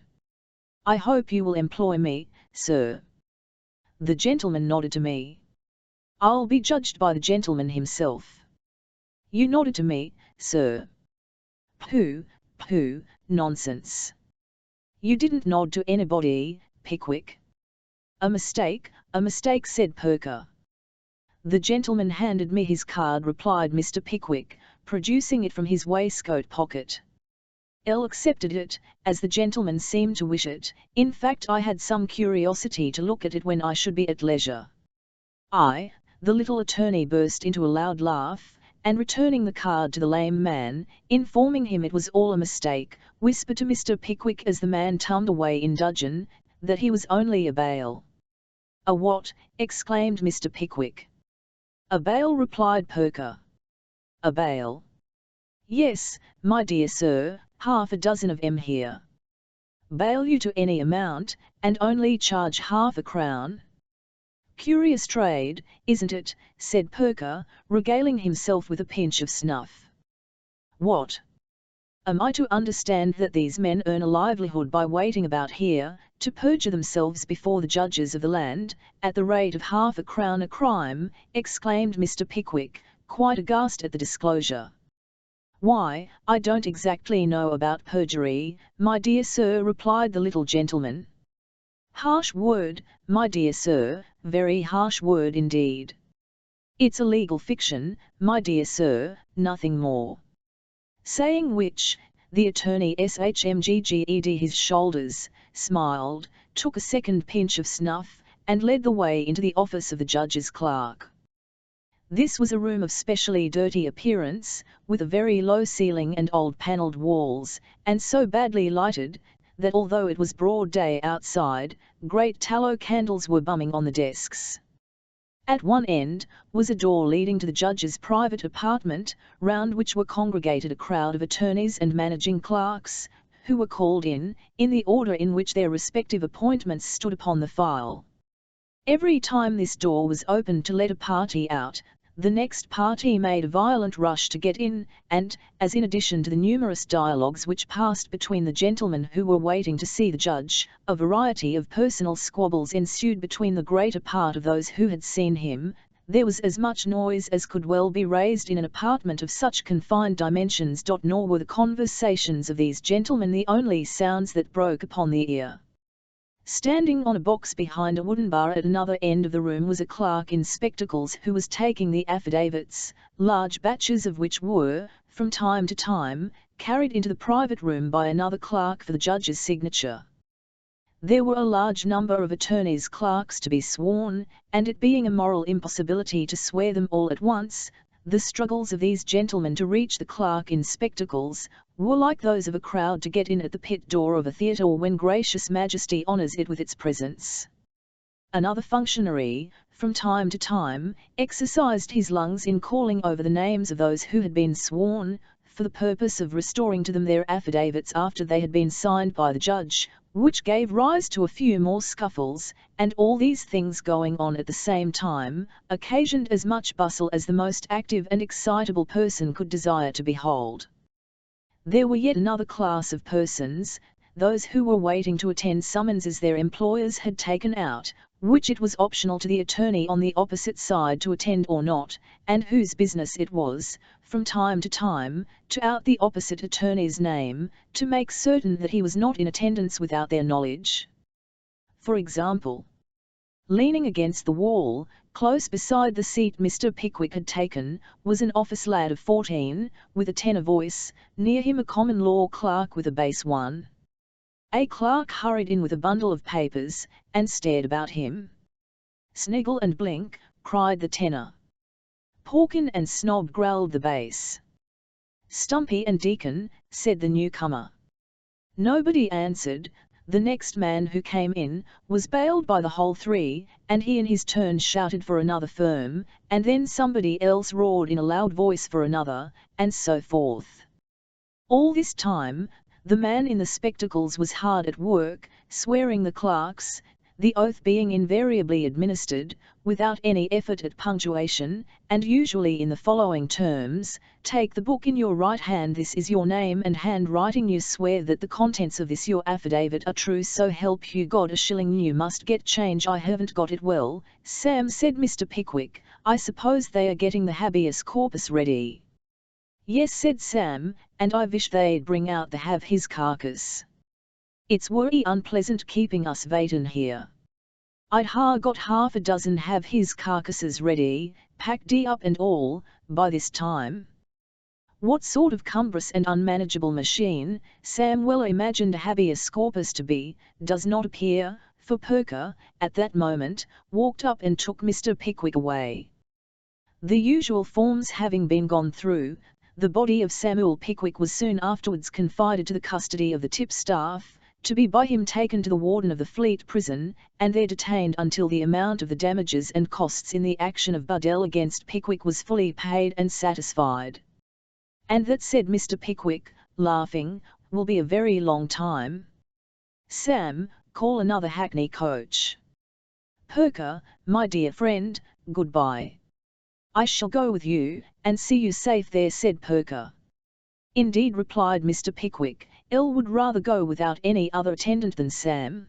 I hope you will employ me, sir. The gentleman nodded to me. I'll be judged by the gentleman himself. You nodded to me, sir. Pooh, pooh, nonsense. You didn't nod to anybody, Pickwick. A mistake, said Perker. The gentleman handed me his card, replied Mr. Pickwick, producing it from his waistcoat pocket. I accepted it, as the gentleman seemed to wish it. In fact, I had some curiosity to look at it when I should be at leisure. The little attorney burst into a loud laugh, and returning the card to the lame man, informing him it was all a mistake, whispered to Mr. Pickwick as the man tumbled away in dudgeon, that he was only a bail. "A what?" exclaimed Mr. Pickwick. "A bail," replied Perker. "A bail?" "Yes, my dear sir, half a dozen of 'em here. Bail you to any amount, and only charge half a crown." "Curious trade, isn't it?" said Perker, regaling himself with a pinch of snuff. "What? Am I to understand that these men earn a livelihood by waiting about here, to perjure themselves before the judges of the land, at the rate of half a crown a crime?" exclaimed Mr. Pickwick, quite aghast at the disclosure. "Why, I don't exactly know about perjury, my dear sir," replied the little gentleman. "Harsh word, my dear sir, very harsh word indeed. It's a legal fiction, my dear sir, nothing more." Saying which, the attorney shmgged his shoulders, smiled, took a second pinch of snuff, and led the way into the office of the judge's clerk. This was a room of specially dirty appearance, with a very low ceiling and old panelled walls, and so badly lighted, that although it was broad day outside, great tallow candles were bumming on the desks. At one end was a door leading to the judge's private apartment, round which were congregated a crowd of attorneys and managing clerks, who were called in the order in which their respective appointments stood upon the file. Every time this door was opened to let a party out, the next party made a violent rush to get in, and, as in addition to the numerous dialogues which passed between the gentlemen who were waiting to see the judge, a variety of personal squabbles ensued between the greater part of those who had seen him, there was as much noise as could well be raised in an apartment of such confined dimensions. Nor were the conversations of these gentlemen the only sounds that broke upon the ear. Standing on a box behind a wooden bar at another end of the room was a clerk in spectacles who was taking the affidavits, large batches of which were, from time to time, carried into the private room by another clerk for the judge's signature. There were a large number of attorneys' clerks to be sworn, and it being a moral impossibility to swear them all at once, the struggles of these gentlemen to reach the clerk in spectacles were like those of a crowd to get in at the pit door of a theatre when gracious majesty honours it with its presence. Another functionary, from time to time, exercised his lungs in calling over the names of those who had been sworn, for the purpose of restoring to them their affidavits after they had been signed by the judge, which gave rise to a few more scuffles, and all these things going on at the same time, occasioned as much bustle as the most active and excitable person could desire to behold. There were yet another class of persons, those who were waiting to attend summonses their employers had taken out, which it was optional to the attorney on the opposite side to attend or not, and whose business it was, from time to time, to out the opposite attorney's name, to make certain that he was not in attendance without their knowledge. For example, leaning against the wall, close beside the seat Mr. Pickwick had taken, was an office lad of 14, with a tenor voice, near him a common law clerk with a bass one. A clerk hurried in with a bundle of papers, and stared about him. "Sniggle and blink," cried the tenor. "Porkin and snob," growled the bass. "Stumpy and deacon," said the newcomer. Nobody answered. The next man who came in was bailed by the whole three, and he in his turn shouted for another firm, and then somebody else roared in a loud voice for another, and so forth. All this time, the man in the spectacles was hard at work, swearing the clerks, the oath being invariably administered, without any effort at punctuation, and usually in the following terms: "Take the book in your right hand, this is your name and handwriting, you swear that the contents of this your affidavit are true, so help you God, a shilling you must get change." "I haven't got it." "Well, Sam," said Mr. Pickwick, "I suppose they are getting the habeas corpus ready." "Yes," said Sam, "and I wish they'd bring out the have his carcass. It's worry unpleasant keeping us waitin' here. I'd got half a dozen have his carcasses ready, packed up and all, by this time." What sort of cumbrous and unmanageable machine Sam well imagined a habeas corpus to be, does not appear, for Perker, at that moment, walked up and took Mr. Pickwick away. The usual forms having been gone through, the body of Samuel Pickwick was soon afterwards confided to the custody of the tipstaff, to be by him taken to the warden of the Fleet prison, and there detained until the amount of the damages and costs in the action of Buddell against Pickwick was fully paid and satisfied. And that, said Mr. Pickwick, laughing, will be a very long time. Sam, call another hackney coach. Perker, my dear friend, goodbye. I shall go with you, and see you safe there, said Perker. Indeed, replied Mr. Pickwick, Elle would rather go without any other attendant than Sam.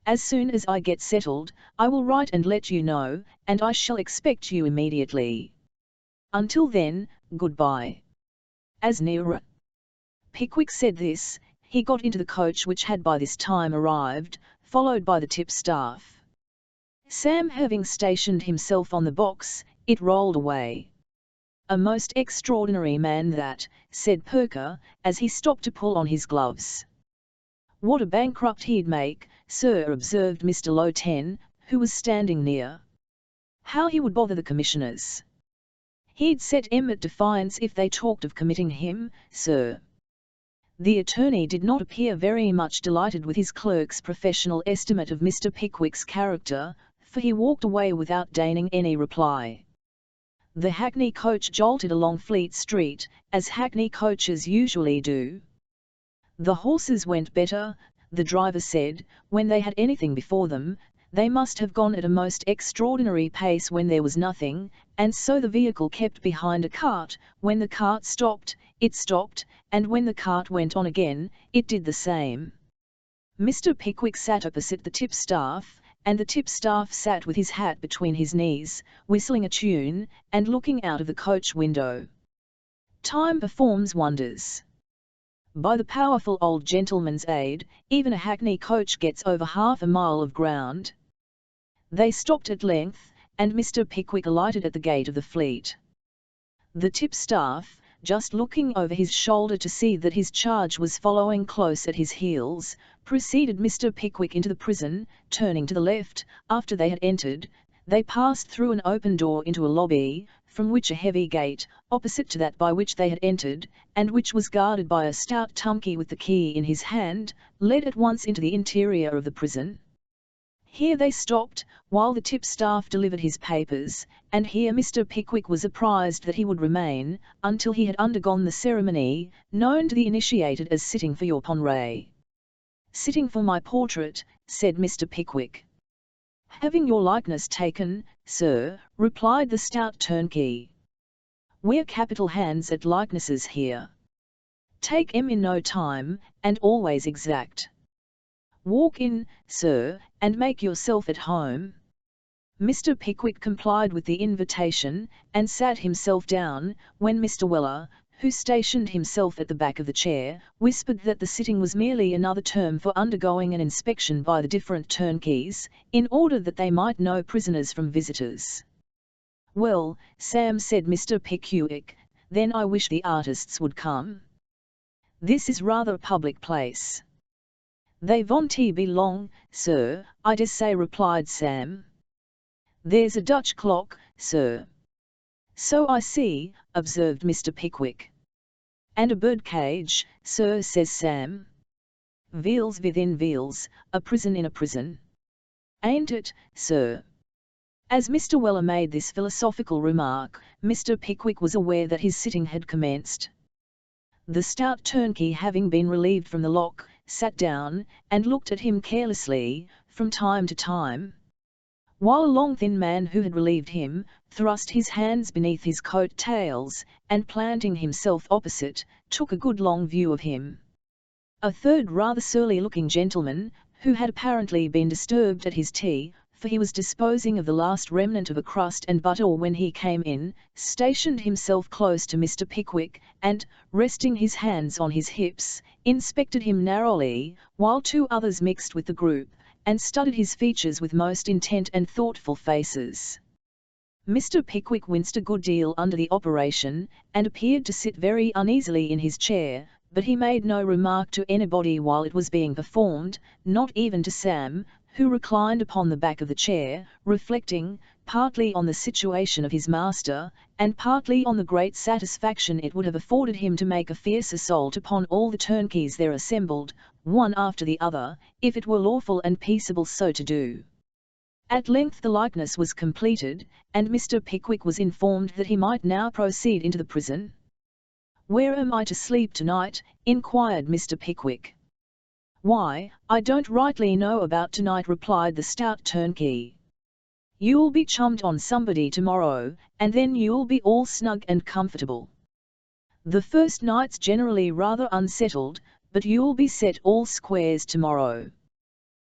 As soon as I get settled, I will write and let you know, and I shall expect you immediately. Until then, goodbye. As nearer. Pickwick said this, he got into the coach which had by this time arrived, followed by the tipstaff. Sam having stationed himself on the box, it rolled away. A most extraordinary man that, said Perker, as he stopped to pull on his gloves. What a bankrupt he'd make, sir, observed Mr. Lowten, who was standing near. How he would bother the commissioners. He'd set 'em at defiance if they talked of committing him, sir. The attorney did not appear very much delighted with his clerk's professional estimate of Mr. Pickwick's character, for he walked away without deigning any reply. The hackney coach jolted along Fleet Street, as hackney coaches usually do. The horses went better, the driver said, when they had anything before them. They must have gone at a most extraordinary pace when there was nothing, and so the vehicle kept behind a cart. When the cart stopped, it stopped, and when the cart went on again, it did the same. Mr. Pickwick sat opposite the tipstaff, and the tipstaff sat with his hat between his knees, whistling a tune, and looking out of the coach window. Time performs wonders. By the powerful old gentleman's aid, even a hackney coach gets over half a mile of ground. They stopped at length, and Mr. Pickwick alighted at the gate of the Fleet. The tipstaff, just looking over his shoulder to see that his charge was following close at his heels, preceded Mr. Pickwick into the prison. Turning to the left, after they had entered, they passed through an open door into a lobby, from which a heavy gate, opposite to that by which they had entered, and which was guarded by a stout turnkey with the key in his hand, led at once into the interior of the prison. Here they stopped, while the tipstaff delivered his papers, and here Mr. Pickwick was apprised that he would remain, until he had undergone the ceremony, known to the initiated as sitting for your ponray. Sitting for my portrait, said Mr. Pickwick. Having your likeness taken, sir, replied the stout turnkey. We're capital hands at likenesses here. Take 'em in no time, and always exact. Walk in, sir, and make yourself at home. Mr. Pickwick complied with the invitation, and sat himself down, when Mr. Weller, who stationed himself at the back of the chair, whispered that the sitting was merely another term for undergoing an inspection by the different turnkeys, in order that they might know prisoners from visitors. Well, Sam, said Mr. Pickwick, then I wish the artists would come. This is rather a public place. They won't be long, sir, I dessay, replied Sam. There's a Dutch clock, sir. So I see, observed Mr. Pickwick. And a bird cage, sir, says Sam. Veals within veals, a prison in a prison. Ain't it, sir? As Mr. Weller made this philosophical remark, Mr. Pickwick was aware that his sitting had commenced. The stout turnkey, having been relieved from the lock, sat down, and looked at him carelessly, from time to time, while a long thin man who had relieved him, thrust his hands beneath his coat tails, and planting himself opposite, took a good long view of him. A third rather surly-looking gentleman, who had apparently been disturbed at his tea, for he was disposing of the last remnant of a crust and butter when he came in, stationed himself close to Mr. Pickwick, and, resting his hands on his hips, inspected him narrowly, while two others mixed with the group, and studied his features with most intent and thoughtful faces. Mr. Pickwick winced a good deal under the operation, and appeared to sit very uneasily in his chair, but he made no remark to anybody while it was being performed, not even to Sam, who reclined upon the back of the chair, reflecting, partly on the situation of his master, and partly on the great satisfaction it would have afforded him to make a fierce assault upon all the turnkeys there assembled, one after the other, if it were lawful and peaceable so to do. At length the likeness was completed, and Mr. Pickwick was informed that he might now proceed into the prison. "Where am I to sleep tonight?" inquired Mr. Pickwick. "Why, I don't rightly know about tonight," replied the stout turnkey. "You'll be chummed on somebody tomorrow, and then you'll be all snug and comfortable. The first night's generally rather unsettled, but you'll be set all squares tomorrow."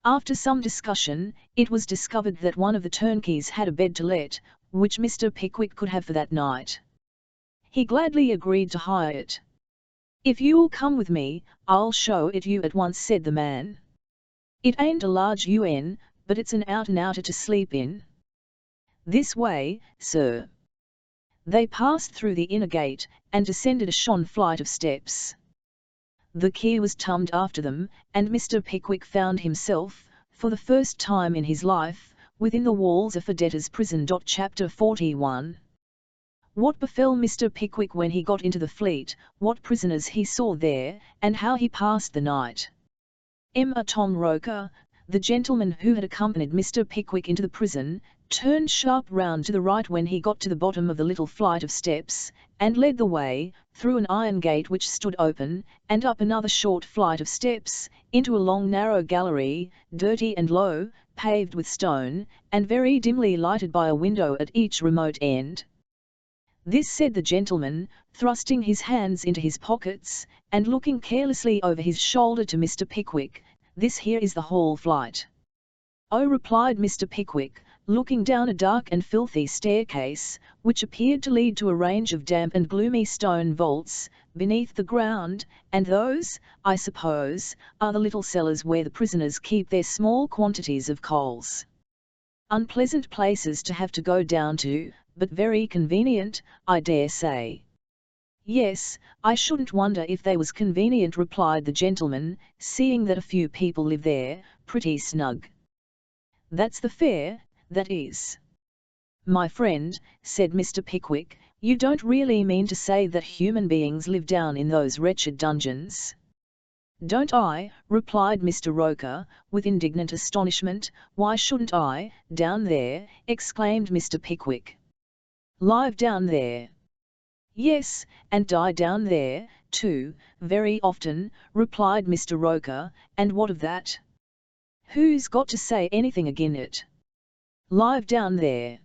After some discussion, it was discovered that one of the turnkeys had a bed to let, which Mr. Pickwick could have for that night. He gladly agreed to hire it. "If you'll come with me, I'll show it you at once," said the man. "It ain't a large UN, but it's an out-and-outer to sleep in." "This way, sir." They passed through the inner gate, and descended a shon flight of steps. The key was tummed after them, and Mr. Pickwick found himself, for the first time in his life, within the walls of a debtor's prison. Chapter 41. What befell Mr. Pickwick when he got into the Fleet, what prisoners he saw there, and how he passed the night. Tom Roker, the gentleman who had accompanied Mr. Pickwick into the prison, turned sharp round to the right when he got to the bottom of the little flight of steps, and led the way, through an iron gate which stood open, and up another short flight of steps, into a long narrow gallery, dirty and low, paved with stone, and very dimly lighted by a window at each remote end. "This," said the gentleman, thrusting his hands into his pockets, and looking carelessly over his shoulder to Mr. Pickwick, "this here is the hall flight." "Oh," replied Mr. Pickwick, looking down a dark and filthy staircase, which appeared to lead to a range of damp and gloomy stone vaults, beneath the ground, "and those, I suppose, are the little cellars where the prisoners keep their small quantities of coals. Unpleasant places to have to go down to, but very convenient, I dare say." "Yes, I shouldn't wonder if they was convenient," replied the gentleman, "seeing that a few people live there, pretty snug." "That's the fare, that is." "My friend," said Mr. Pickwick, "you don't really mean to say that human beings live down in those wretched dungeons?" "Don't I?" replied Mr. Roker, with indignant astonishment. "Why shouldn't I, down there?" exclaimed Mr. Pickwick. "Live down there?" "Yes, and die down there, too, very often," replied Mr. Roker, "and what of that? Who's got to say anything agin it? Live down there?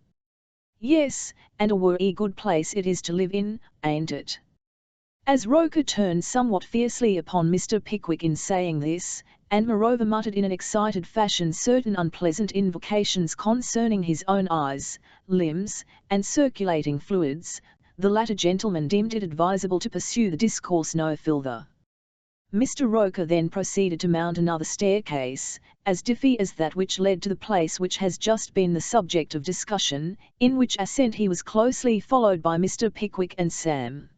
Yes, and a werry good place it is to live in, ain't it?" As Roker turned somewhat fiercely upon Mr. Pickwick in saying this, and moreover muttered in an excited fashion certain unpleasant invocations concerning his own eyes, limbs, and circulating fluids, the latter gentleman deemed it advisable to pursue the discourse no further. Mr. Roker then proceeded to mount another staircase, as diffy as that which led to the place which has just been the subject of discussion, in which ascent he was closely followed by Mr. Pickwick and Sam.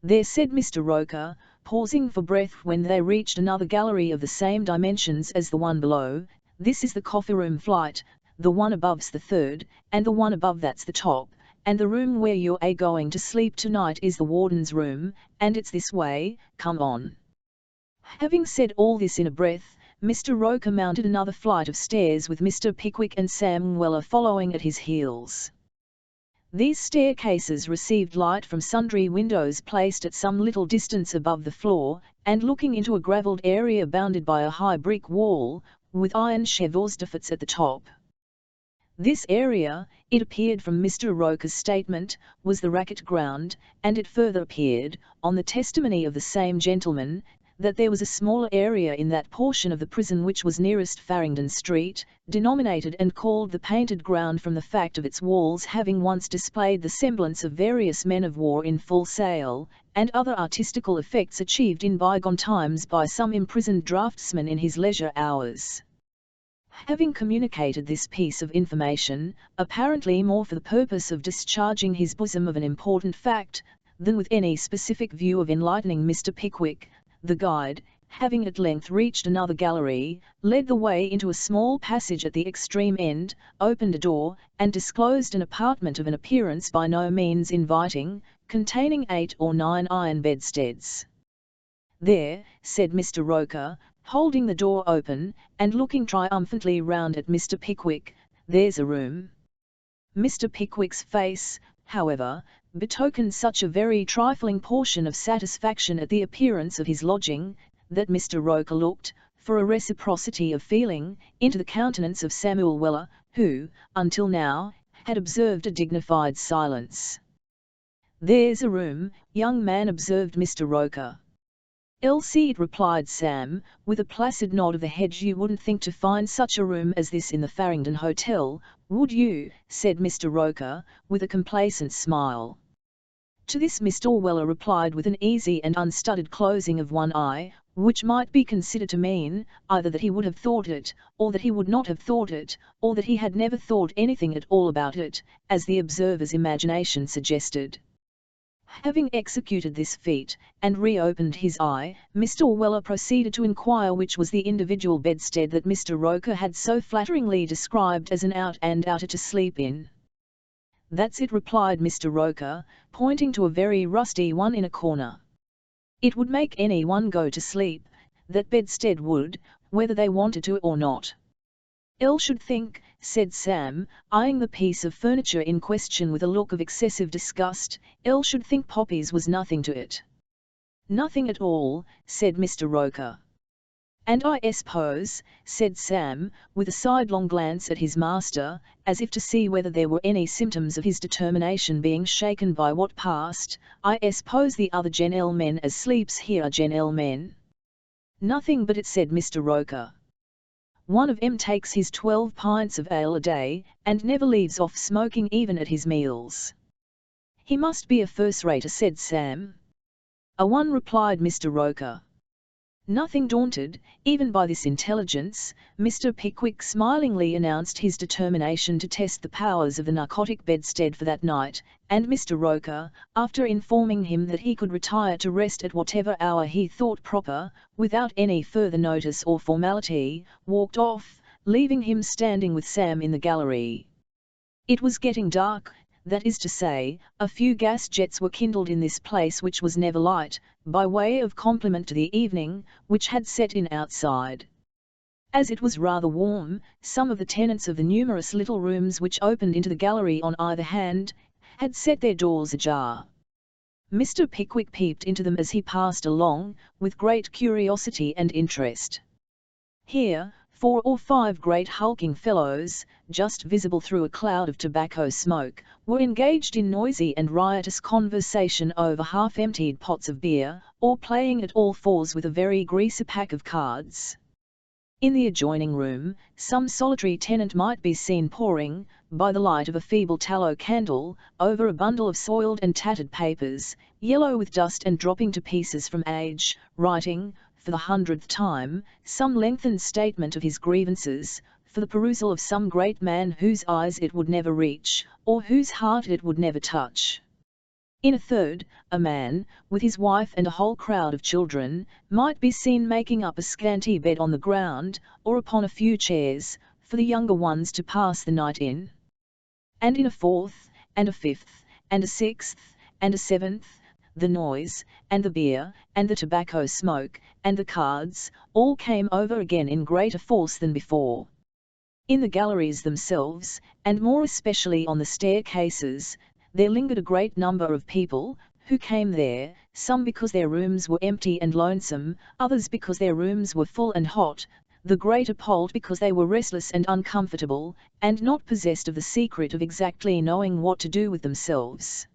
"There," said Mr. Roker, pausing for breath when they reached another gallery of the same dimensions as the one below, "this is the coffee-room flight, the one above's the third, and the one above that's the top, and the room where you're going to sleep tonight is the warden's room, and it's this way, come on." Having said all this in a breath, Mr. Roker mounted another flight of stairs with Mr. Pickwick and Sam Weller following at his heels. These staircases received light from sundry windows placed at some little distance above the floor, and looking into a gravelled area bounded by a high brick wall, with iron chevaux-de-fête at the top. This area, it appeared from Mr. Roker's statement, was the racket ground, and it further appeared, on the testimony of the same gentleman, that there was a smaller area in that portion of the prison which was nearest Farringdon Street, denominated and called the Painted Ground from the fact of its walls having once displayed the semblance of various men of war in full sail, and other artistical effects achieved in bygone times by some imprisoned draftsman in his leisure hours. Having communicated this piece of information, apparently more for the purpose of discharging his bosom of an important fact, than with any specific view of enlightening Mr. Pickwick, the guide, having at length reached another gallery, led the way into a small passage at the extreme end, opened a door, and disclosed an apartment of an appearance by no means inviting, containing 8 or 9 iron bedsteads. "There," said Mr. Roker, holding the door open, and looking triumphantly round at Mr. Pickwick. "There's a room." Mr. Pickwick's face, however, betokened such a very trifling portion of satisfaction at the appearance of his lodging, that Mr. Roker looked, for a reciprocity of feeling, into the countenance of Samuel Weller, who, until now, had observed a dignified silence. "There's a room, young man," observed Mr. Roker. "I'll see it," replied Sam, with a placid nod of the head. "You wouldn't think to find such a room as this in the Farringdon Hotel, would you?" said Mr. Roker, with a complacent smile. To this Mr. Weller replied with an easy and unstudied closing of one eye, which might be considered to mean, either that he would have thought it, or that he would not have thought it, or that he had never thought anything at all about it, as the observer's imagination suggested. Having executed this feat, and reopened his eye, Mr. Weller proceeded to inquire which was the individual bedstead that Mr. Roker had so flatteringly described as an out-and-outer to sleep in. "That's it," replied Mr. Roker, pointing to a very rusty one in a corner. "It would make any one go to sleep, that bedstead would, whether they wanted to or not." "I should think," said Sam, eyeing the piece of furniture in question with a look of excessive disgust, "I should think poppies was nothing to it." "Nothing at all," said Mr. Roker. "And I suppose," said Sam, with a sidelong glance at his master, as if to see whether there were any symptoms of his determination being shaken by what passed, "I suppose the other gentlemen as sleeps here are gentlemen." "Nothing but it," said Mr. Roker. "One of 'em takes his 12 pints of ale a day, and never leaves off smoking even at his meals." "He must be a first-rater," said Sam. "A one," replied Mr. Roker. Nothing daunted, even by this intelligence, Mr. Pickwick smilingly announced his determination to test the powers of the narcotic bedstead for that night, and Mr. Roker, after informing him that he could retire to rest at whatever hour he thought proper, without any further notice or formality, walked off, leaving him standing with Sam in the gallery. It was getting dark. That is to say, a few gas jets were kindled in this place which was never light, by way of compliment to the evening, which had set in outside. As it was rather warm, some of the tenants of the numerous little rooms which opened into the gallery on either hand, had set their doors ajar. Mr. Pickwick peeped into them as he passed along, with great curiosity and interest. Here, 4 or 5 great hulking fellows, just visible through a cloud of tobacco smoke, were engaged in noisy and riotous conversation over half-emptied pots of beer, or playing at all fours with a very greasy pack of cards. In the adjoining room, some solitary tenant might be seen poring, by the light of a feeble tallow candle, over a bundle of soiled and tattered papers, yellow with dust and dropping to pieces from age, writing, for the 100th time, some lengthened statement of his grievances, for the perusal of some great man whose eyes it would never reach, or whose heart it would never touch. In a third, a man, with his wife and a whole crowd of children, might be seen making up a scanty bed on the ground, or upon a few chairs, for the younger ones to pass the night in. And in a fourth, and a fifth, and a sixth, and a seventh, the noise, and the beer, and the tobacco smoke, and the cards, all came over again in greater force than before. In the galleries themselves, and more especially on the staircases, there lingered a great number of people, who came there, some because their rooms were empty and lonesome, others because their rooms were full and hot, the greater part because they were restless and uncomfortable, and not possessed of the secret of exactly knowing what to do with themselves.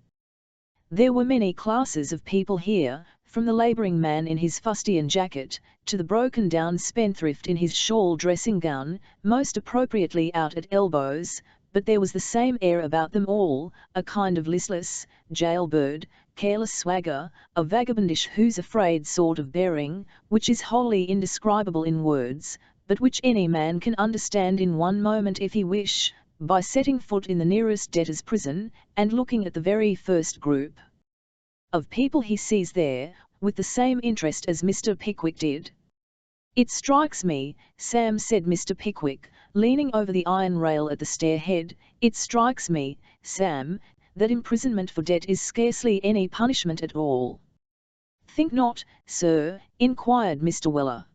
There were many classes of people here, from the labouring man in his fustian jacket, to the broken-down spendthrift in his shawl dressing-gown, most appropriately out at elbows, but there was the same air about them all, a kind of listless, jailbird, careless swagger, a vagabondish who's afraid sort of bearing, which is wholly indescribable in words, but which any man can understand in one moment if he wish, by setting foot in the nearest debtor's prison, and looking at the very first group of people he sees there, with the same interest as Mr. Pickwick did. "It strikes me," Sam said Mr. Pickwick, leaning over the iron rail at the stair-head, "it strikes me, Sam, that imprisonment for debt is scarcely any punishment at all." "Think not, sir?" inquired Mr. Weller.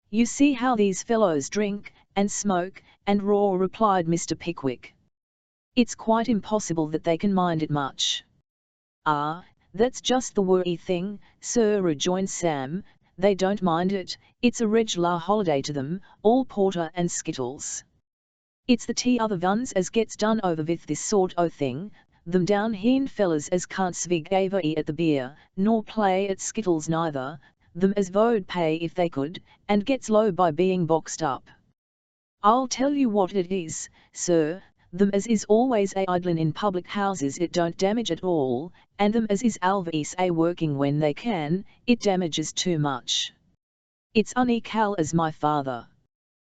You see how these fellows drink, and smoke, and roar, replied Mr. Pickwick. It's quite impossible that they can mind it much. Ah, that's just the worry thing, sir, rejoined Sam. They don't mind it, it's a regular holiday to them, all porter and skittles. It's the other ones as gets done over with this sort o' thing, them down-heen fellas as can't svig over at the beer, nor play at skittles neither, them as vo'd pay if they could, and gets low by being boxed up. I'll tell you what it is, sir, them as is always idlin' in public houses it don't damage at all, and them as is always working when they can, it damages too much. It's unequal as my father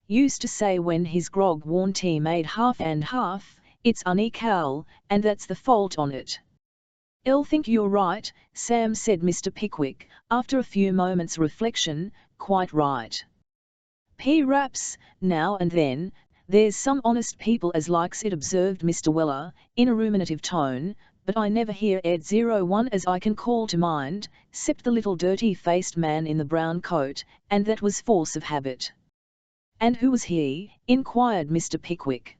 used to say when his grog warn't made half and half, it's unequal, and that's the fault on it. "I'll think you're right, Sam," said Mr. Pickwick, after a few moments' reflection, "quite right. Raps, now and then, there's some honest people as likes it," observed Mr. Weller, in a ruminative tone, "but I never hear one as I can call to mind, 'cept the little dirty-faced man in the brown coat, and that was force of habit." "And who was he?" inquired Mr. Pickwick.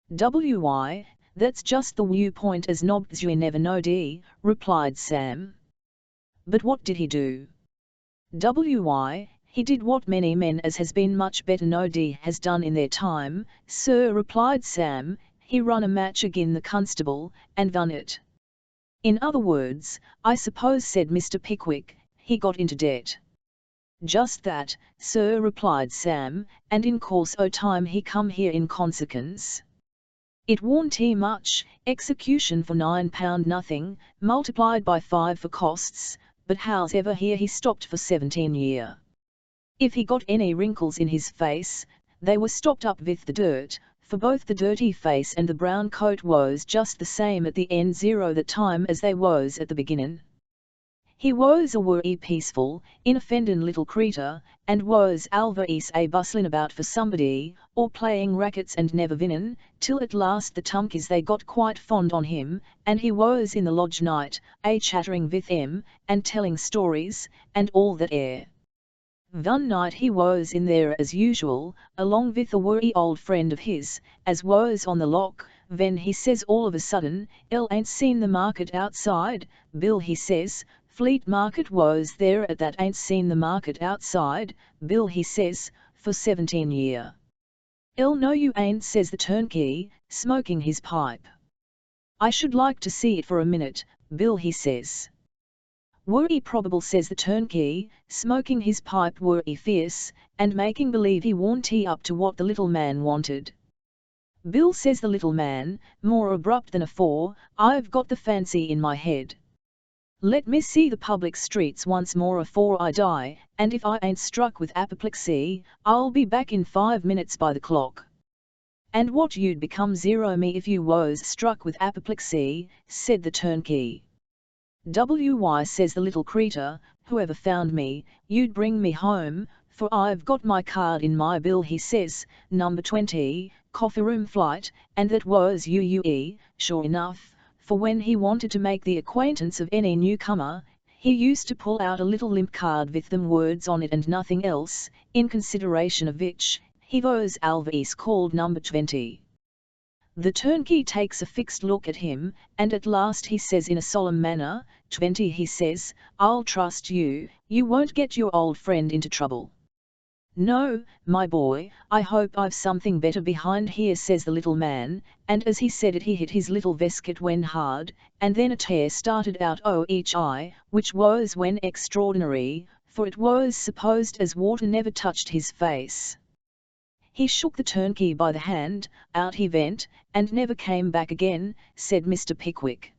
"Why, that's just the viewpoint as nobs you never knowed," replied Sam. "But what did he do?" "Why, he did what many men as has been much better knowed has done in their time, sir," replied Sam. "He run a match agin the constable, and won it." "In other words, I suppose," said Mr. Pickwick, "he got into debt." "Just that, sir," replied Sam, "and in course o' time he come here in consequence. It warn't much, execution for £9 nothing, multiplied by 5 for costs, but howsever here he stopped for 17 year. If he got any wrinkles in his face, they were stopped up with the dirt, for both the dirty face and the brown coat was just the same at the end that time as they was at the beginning. He was a worry peaceful, inoffendin' little creetur, and was always bustlin' about for somebody, or playing rackets and never winnin', till at last the tumkies they got quite fond on him, and he was in the lodge night, chattering with 'em, and telling stories, and all that air. One night he was in there as usual, along with a worry old friend of his, as was on the lock, when he says all of a sudden, 'I ain't seen the market outside, Bill,' he says. 'Fleet Market was there at that ain't seen the market outside, Bill,' he says, 'for 17 year.' 'I know you ain't,' says the turnkey, smoking his pipe. 'I should like to see it for a minute, Bill,' he says. 'Worry probable,' says the turnkey, smoking his pipe worry fierce, and making believe he warn't up to what the little man wanted. 'Bill,' says the little man, more abrupt than afore, 'I've got the fancy in my head. Let me see the public streets once more afore I die, and if I ain't struck with apoplexy, I'll be back in 5 minutes by the clock.' 'And what you'd become me if you was struck with apoplexy,' said the turnkey. 'Why,' says the little creetur, 'whoever found me, you'd bring me home, for I've got my card in my bill,' he says, 'number 20, coffee room flight,' and that was sure enough, for when he wanted to make the acquaintance of any newcomer, he used to pull out a little limp card with them words on it and nothing else, in consideration of which, he was always called number 20. The turnkey takes a fixed look at him, and at last he says in a solemn manner, 20, he says, 'I'll trust you, you won't get your old friend into trouble.' 'No, my boy, I hope I've something better behind here,' says the little man, and as he said it he hit his little waistcoat when hard, and then a tear started out o' each eye, which was when extraordinary, for it was supposed as water never touched his face. He shook the turnkey by the hand, out he went, and never came back again," said Mr. Pickwick.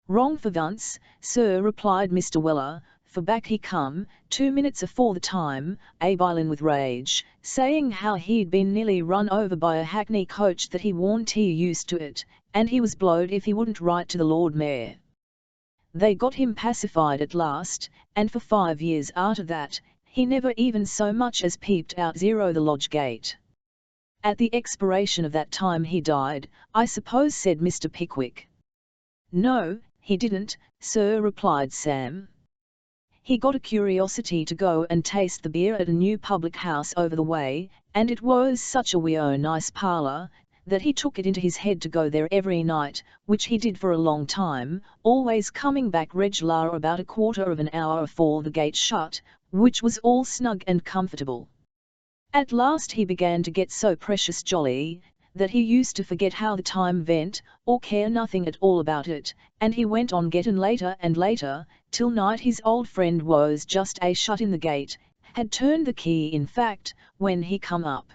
"Wrong for once, sir," replied Mr. Weller, "for back he come, 2 minutes afore the time, bilin' with rage, saying how he'd been nearly run over by a hackney coach that he warn't used to it, and he was blowed if he wouldn't write to the Lord Mayor. They got him pacified at last, and for 5 years after that, he never even so much as peeped out the lodge gate. At the expiration of that time he died, I suppose," said Mr. Pickwick. "No, he didn't, sir," replied Sam. he got a curiosity to go and taste the beer at a new public house over the way, and it was such a nice parlour, that he took it into his head to go there every night, which he did for a long time, always coming back regular about a quarter of an hour afore the gate shut, which was all snug and comfortable. At last he began to get so precious jolly, that he used to forget how the time went, or care nothing at all about it, and he went on getting later and later, till night his old friend was just shut in the gate, had turned the key in fact, when he come up.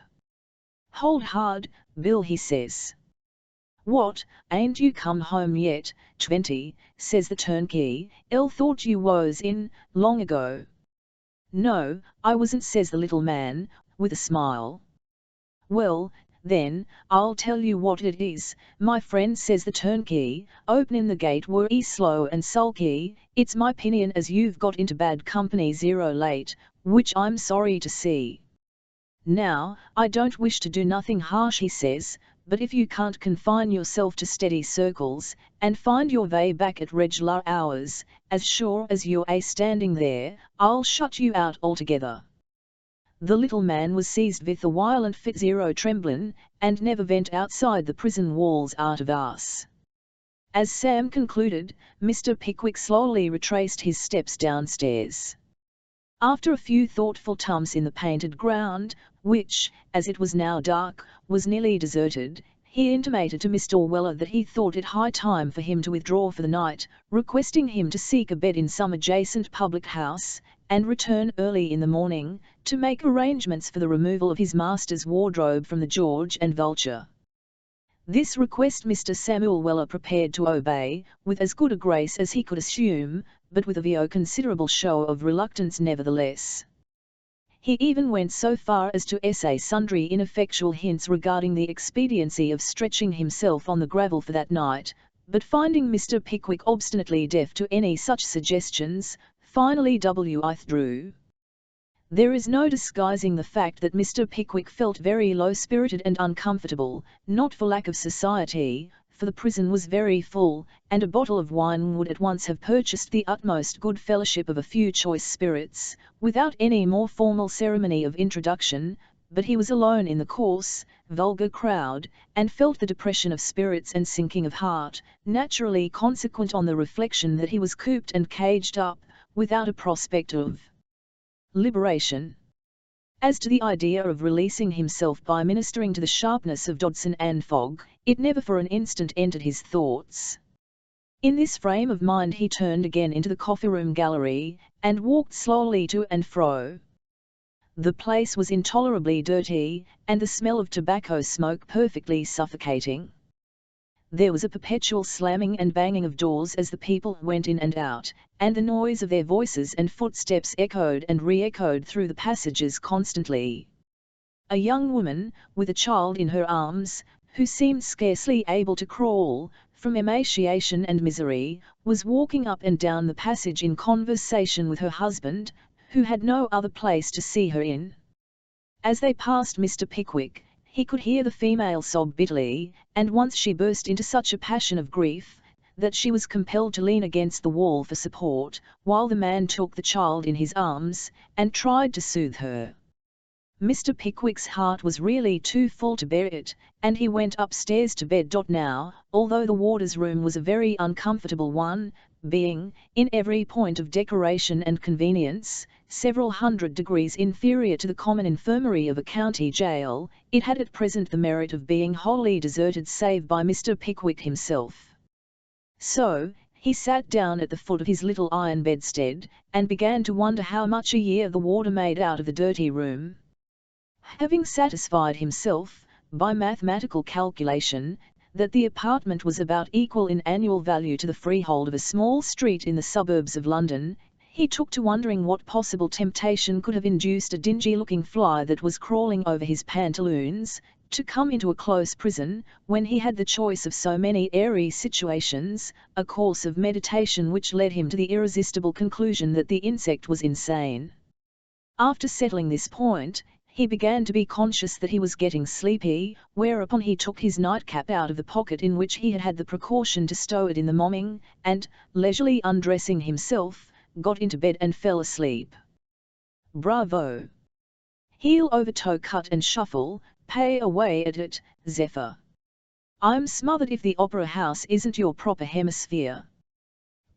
"Hold hard, Bill," he says. "What, ain't you come home yet, 20, says the turnkey, thought you was in, long ago." "No, I wasn't," says the little man, with a smile. "Well, then, I'll tell you what it is, my friend," says the turnkey, opening the gate were slow and sulky, "it's my opinion as you've got into bad company 0 late, which I'm sorry to see. Now, I don't wish to do nothing harsh," he says, "but if you can't confine yourself to steady circles, and find your way back at regular hours, as sure as you're standing there, I'll shut you out altogether." The little man was seized with a violent fit 0 trembling, and never went outside the prison walls out of us. As Sam concluded, Mr. Pickwick slowly retraced his steps downstairs. After a few thoughtful tumps in the painted ground, which, as it was now dark, was nearly deserted, he intimated to Mr. Weller that he thought it high time for him to withdraw for the night, requesting him to seek a bed in some adjacent public house, and return early in the morning, to make arrangements for the removal of his master's wardrobe from the George and Vulture. This request Mr. Samuel Weller prepared to obey, with as good a grace as he could assume, but with a considerable show of reluctance nevertheless. He even went so far as to essay sundry ineffectual hints regarding the expediency of stretching himself on the gravel for that night, but finding Mr. Pickwick obstinately deaf to any such suggestions, finally withdrew. There is no disguising the fact that Mr. Pickwick felt very low-spirited and uncomfortable, not for lack of society, for the prison was very full, and a bottle of wine would at once have purchased the utmost good fellowship of a few choice spirits, without any more formal ceremony of introduction, but he was alone in the coarse, vulgar crowd, and felt the depression of spirits and sinking of heart, naturally consequent on the reflection that he was cooped and caged up, without a prospect of liberation. As to the idea of releasing himself by ministering to the sharpness of Dodson and Fogg, it never for an instant entered his thoughts. In this frame of mind he turned again into the coffee-room gallery, and walked slowly to and fro. The place was intolerably dirty, and the smell of tobacco smoke perfectly suffocating. There was a perpetual slamming and banging of doors as the people went in and out, and the noise of their voices and footsteps echoed and re-echoed through the passages constantly. A young woman, with a child in her arms, who seemed scarcely able to crawl, from emaciation and misery, was walking up and down the passage in conversation with her husband, who had no other place to see her in. As they passed Mr. Pickwick, he could hear the female sob bitterly, and once she burst into such a passion of grief, that she was compelled to lean against the wall for support, while the man took the child in his arms, and tried to soothe her. Mr. Pickwick's heart was really too full to bear it, and he went upstairs to bed. Now, although the warder's room was a very uncomfortable one, being, in every point of decoration and convenience, several hundred degrees inferior to the common infirmary of a county jail, it had at present the merit of being wholly deserted save by Mr. Pickwick himself. So, he sat down at the foot of his little iron bedstead, and began to wonder how much a year the warder made out of the dirty room. Having satisfied himself, by mathematical calculation, that the apartment was about equal in annual value to the freehold of a small street in the suburbs of London, he took to wondering what possible temptation could have induced a dingy-looking fly that was crawling over his pantaloons, to come into a close prison, when he had the choice of so many airy situations, a course of meditation which led him to the irresistible conclusion that the insect was insane. After settling this point, he began to be conscious that he was getting sleepy, whereupon he took his nightcap out of the pocket in which he had had the precaution to stow it in the momming, and, leisurely undressing himself, got into bed and fell asleep. Bravo! Heel over toe cut and shuffle, pay away at it, Zephyr. I'm smothered if the opera house isn't your proper hemisphere.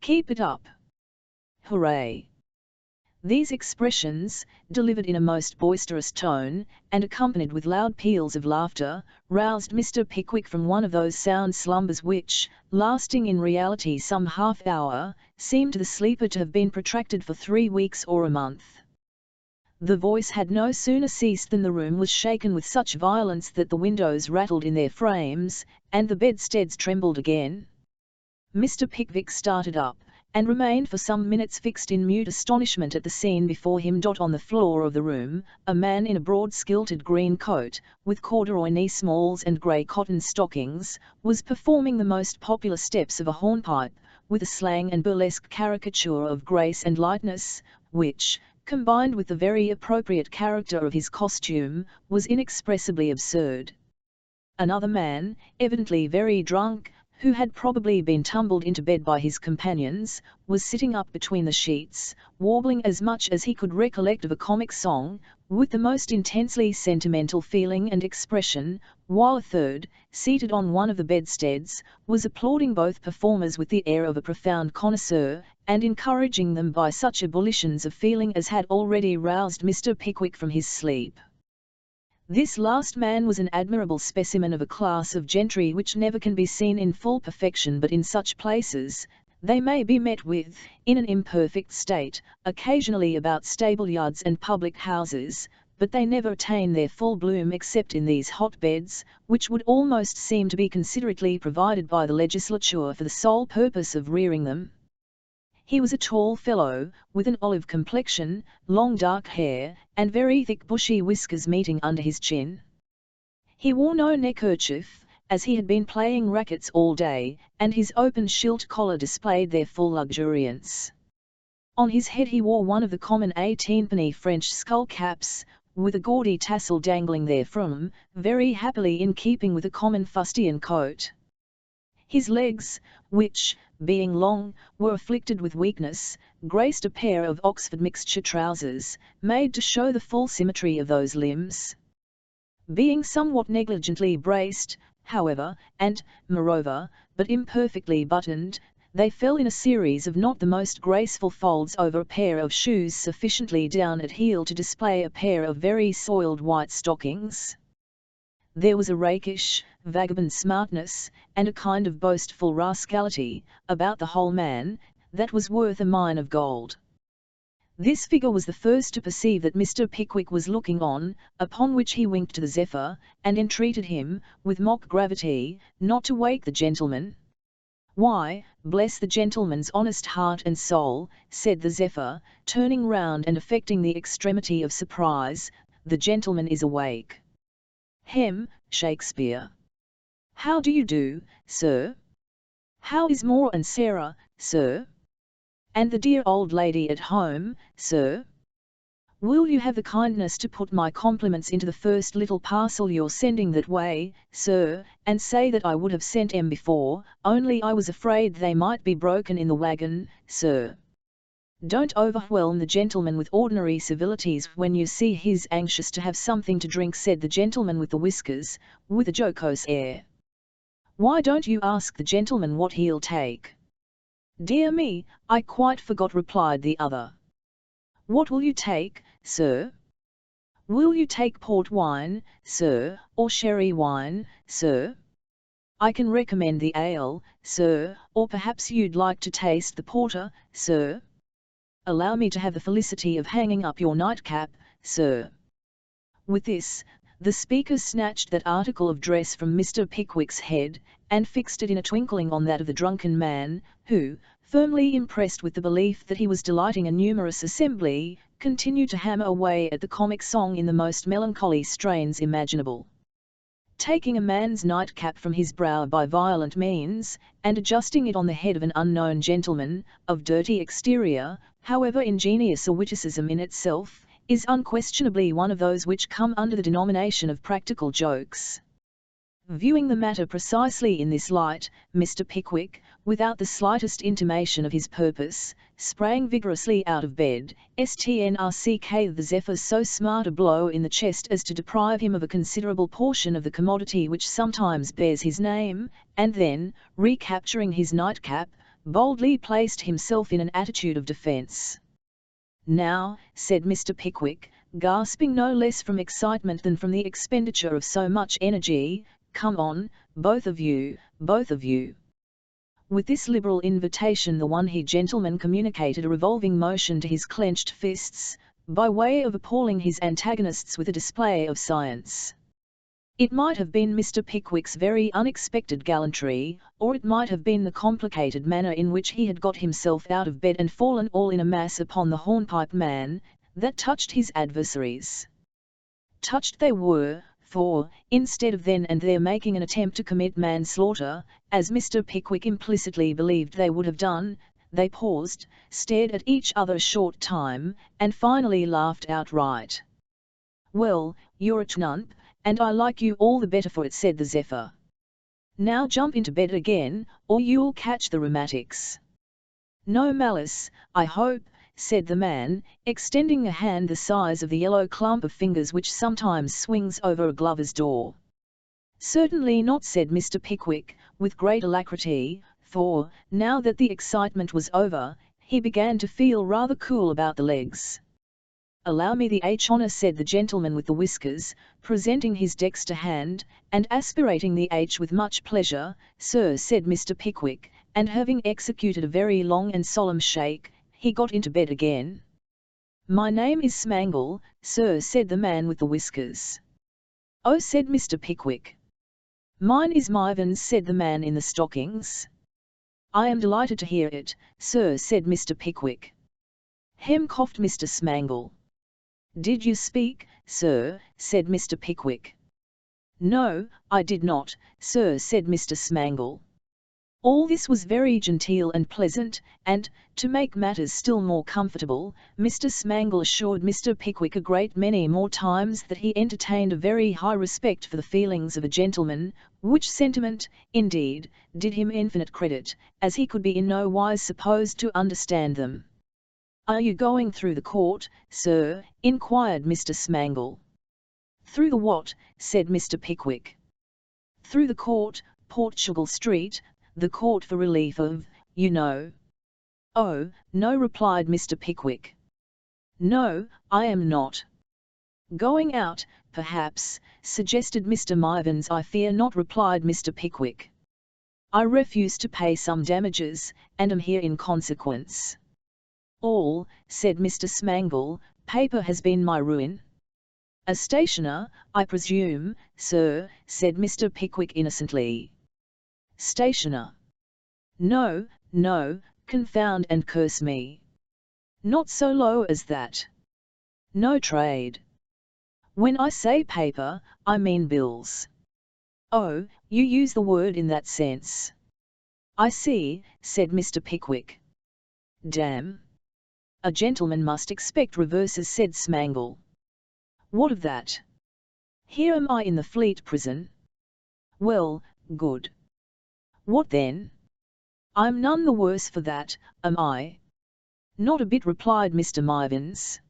Keep it up. Hooray! These expressions, delivered in a most boisterous tone, and accompanied with loud peals of laughter, roused Mr. Pickwick from one of those sound slumbers which, lasting in reality some half hour, seemed to the sleeper to have been protracted for 3 weeks or a month. The voice had no sooner ceased than the room was shaken with such violence that the windows rattled in their frames, and the bedsteads trembled again. Mr. Pickwick started up, and remained for some minutes fixed in mute astonishment at the scene before him. On the floor of the room, a man in a broad skilted green coat, with corduroy knee-smalls and grey cotton stockings, was performing the most popular steps of a hornpipe, with a slang and burlesque caricature of grace and lightness, which, combined with the very appropriate character of his costume, was inexpressibly absurd. Another man, evidently very drunk, who had probably been tumbled into bed by his companions, was sitting up between the sheets, warbling as much as he could recollect of a comic song, with the most intensely sentimental feeling and expression, while a third, seated on one of the bedsteads, was applauding both performers with the air of a profound connoisseur, and encouraging them by such ebullitions of feeling as had already roused Mr. Pickwick from his sleep. This last man was an admirable specimen of a class of gentry which never can be seen in full perfection but in such places. They may be met with, in an imperfect state, occasionally about stable-yards and public houses, but they never attain their full bloom except in these hotbeds, which would almost seem to be considerately provided by the legislature for the sole purpose of rearing them. He was a tall fellow, with an olive complexion, long dark hair, and very thick bushy whiskers meeting under his chin. He wore no neckerchief, as he had been playing rackets all day, and his open shirt collar displayed their full luxuriance. On his head he wore one of the common 18-penny French skull caps, with a gaudy tassel dangling therefrom, very happily in keeping with a common fustian coat. His legs, which, being long, were afflicted with weakness, graced a pair of Oxford mixture trousers, made to show the full symmetry of those limbs. Being somewhat negligently braced, however, and, moreover, but imperfectly buttoned, they fell in a series of not the most graceful folds over a pair of shoes sufficiently down at heel to display a pair of very soiled white stockings. There was a rakish, vagabond smartness, and a kind of boastful rascality, about the whole man, that was worth a mine of gold. This figure was the first to perceive that Mr. Pickwick was looking on, upon which he winked to the Zephyr, and entreated him, with mock gravity, not to wake the gentleman. "Why, bless the gentleman's honest heart and soul," said the Zephyr, turning round and affecting the extremity of surprise, "the gentleman is awake." "Hem, Shakespeare. How do you do, sir? How is Moore and Sarah, sir? And the dear old lady at home, sir? Will you have the kindness to put my compliments into the first little parcel you're sending that way, sir, and say that I would have sent 'em before, only I was afraid they might be broken in the wagon, sir. Don't overwhelm the gentleman with ordinary civilities when you see he's anxious to have something to drink," said the gentleman with the whiskers, with a jocose air. "Why don't you ask the gentleman what he'll take?" "Dear me, I quite forgot," replied the other. "What will you take, sir? Will you take port wine, sir, or sherry wine, sir? I can recommend the ale, sir, or perhaps you'd like to taste the porter, sir? Allow me to have the felicity of hanging up your nightcap, sir." With this, the speaker snatched that article of dress from Mr. Pickwick's head, and fixed it in a twinkling on that of the drunken man, who, firmly impressed with the belief that he was delighting a numerous assembly, continued to hammer away at the comic song in the most melancholy strains imaginable. Taking a man's nightcap from his brow by violent means, and adjusting it on the head of an unknown gentleman, of dirty exterior, however ingenious a witticism in itself, is unquestionably one of those which come under the denomination of practical jokes. Viewing the matter precisely in this light, Mr. Pickwick, without the slightest intimation of his purpose, sprang vigorously out of bed. Snrck, the Zephyr so smart a blow in the chest as to deprive him of a considerable portion of the commodity which sometimes bears his name, and then, recapturing his nightcap, boldly placed himself in an attitude of defence. "Now," said Mr. Pickwick, gasping no less from excitement than from the expenditure of so much energy, "come on, both of you, both of you." With this liberal invitation the one-he gentleman communicated a revolving motion to his clenched fists, by way of appalling his antagonists with a display of science. It might have been Mr. Pickwick's very unexpected gallantry, or it might have been the complicated manner in which he had got himself out of bed and fallen all in a mass upon the hornpipe man, that touched his adversaries. Touched they were, for, instead of then and there making an attempt to commit manslaughter, as Mr. Pickwick implicitly believed they would have done, they paused, stared at each other a short time, and finally laughed outright. "Well, you're a trump, and I like you all the better for it," said the Zephyr. "Now jump into bed again, or you'll catch the rheumatics." "No malice, I hope," said the man, extending a hand the size of the yellow clump of fingers which sometimes swings over a glover's door. "Certainly not," said Mr. Pickwick, with great alacrity, for, now that the excitement was over, he began to feel rather cool about the legs. "Allow me the honour," said the gentleman with the whiskers, presenting his dexter hand, and aspirating the H with much pleasure. "Sir," said Mr. Pickwick, and having executed a very long and solemn shake, he got into bed again. "My name is Smangle, sir," said the man with the whiskers. "Oh," said Mr. Pickwick. "Mine is Mivans," said the man in the stockings. "I am delighted to hear it, sir," said Mr. Pickwick. "Hem," coughed Mr. Smangle. "Did you speak, sir?" said Mr. Pickwick. "No, I did not, sir," said Mr. Smangle. All this was very genteel and pleasant, and, to make matters still more comfortable, Mr. Smangle assured Mr. Pickwick a great many more times that he entertained a very high respect for the feelings of a gentleman, which sentiment, indeed, did him infinite credit, as he could be in no wise supposed to understand them. "Are you going through the court, sir?" inquired Mr. Smangle. "Through the what?" said Mr. Pickwick. "Through the court, Portugal Street, the court for relief of, you know." "Oh, no," replied Mr. Pickwick. "No, I am not." "Going out, perhaps," suggested Mr. Mivans. "I fear not," replied Mr. Pickwick. "I refuse to pay some damages, and am here in consequence." "All," said Mr. Smangle, "paper has been my ruin." "A stationer, I presume, sir," said Mr. Pickwick innocently. "Stationer? No, no, confound and curse me. Not so low as that. No trade. When I say paper, I mean bills." "Oh, you use the word in that sense. I see," said Mr. Pickwick. "Damn. A gentleman must expect reverses," said Smangle. "What of that? Here am I in the Fleet Prison." "Well, good. What then? I'm none the worse for that, am I?" "Not a bit," replied Mr. Mivans.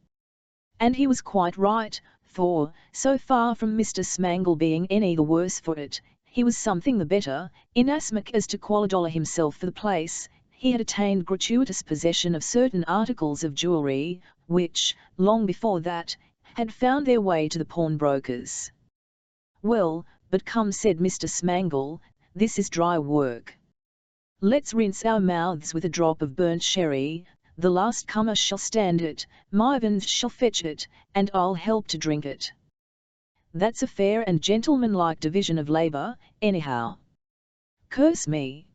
And he was quite right, for, so far from Mr. Smangle being any the worse for it, he was something the better, inasmuch as to $1 himself for the place, he had attained gratuitous possession of certain articles of jewellery, which, long before that, had found their way to the pawnbrokers. "Well, but come," said Mr. Smangle, "this is dry work. Let's rinse our mouths with a drop of burnt sherry. The last comer shall stand it, Mivans shall fetch it, and I'll help to drink it. That's a fair and gentlemanlike division of labour, anyhow." "Curse me."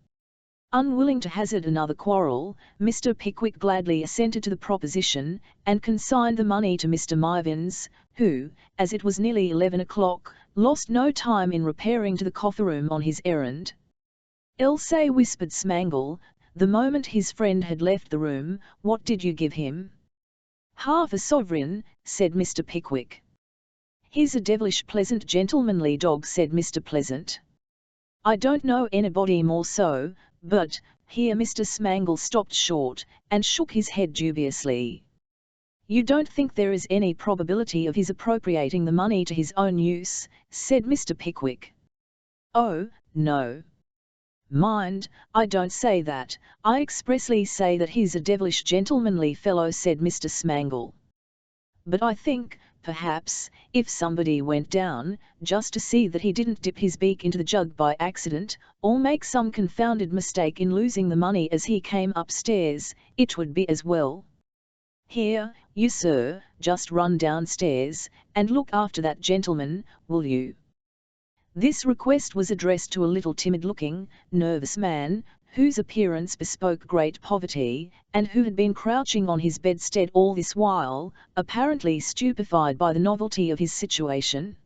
Unwilling to hazard another quarrel, Mr. Pickwick gladly assented to the proposition, and consigned the money to Mr. Mivans, who, as it was nearly 11 o'clock, lost no time in repairing to the coffee-room on his errand. "Say," whispered Smangle, the moment his friend had left the room, "what did you give him?" "Half a sovereign," said Mr. Pickwick. "He's a devilish pleasant gentlemanly dog," said Mr. Pleasant. "I don't know anybody more so, but, Here Mr. Smangle stopped short, and shook his head dubiously. "You don't think there is any probability of his appropriating the money to his own use?" said Mr. Pickwick. "Oh, no. Mind, I don't say that, I expressly say that he's a devilish gentlemanly fellow," said Mr. Smangle. "But I think, perhaps, if somebody went down, just to see that he didn't dip his beak into the jug by accident, or make some confounded mistake in losing the money as he came upstairs, it would be as well. Here, you sir, just run downstairs, and look after that gentleman, will you?" This request was addressed to a little timid-looking, nervous man, whose appearance bespoke great poverty, and who had been crouching on his bedstead all this while, apparently stupefied by the novelty of his situation.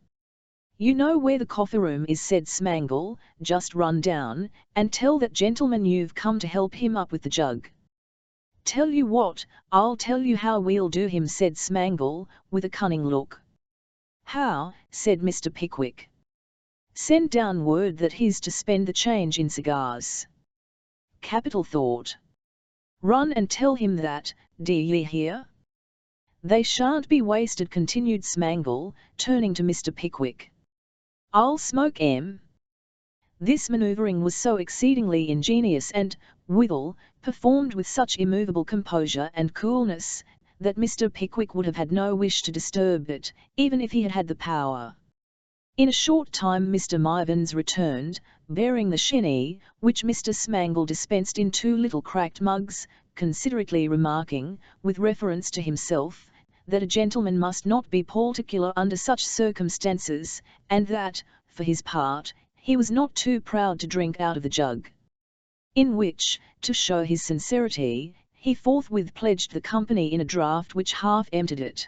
"You know where the coffee-room is," said Smangle. "Just run down, and tell that gentleman you've come to help him up with the jug." "Tell you what, I'll tell you how we'll do him," said Smangle, with a cunning look. "How?" said Mr. Pickwick. "Send down word that he's to spend the change in cigars." "Capital thought. Run and tell him that, d'ye hear?" "They shan't be wasted," continued Smangle, turning to Mr. Pickwick. "I'll smoke 'em." This manoeuvring was so exceedingly ingenious and, withal, performed with such immovable composure and coolness, that Mr. Pickwick would have had no wish to disturb it, even if he had had the power. In a short time Mr. Mivans returned, bearing the shinny, which Mr. Smangle dispensed in 2 little cracked mugs, considerately remarking, with reference to himself, that a gentleman must not be particular under such circumstances, and that, for his part, he was not too proud to drink out of the jug. In which, to show his sincerity, he forthwith pledged the company in a draught which half emptied it.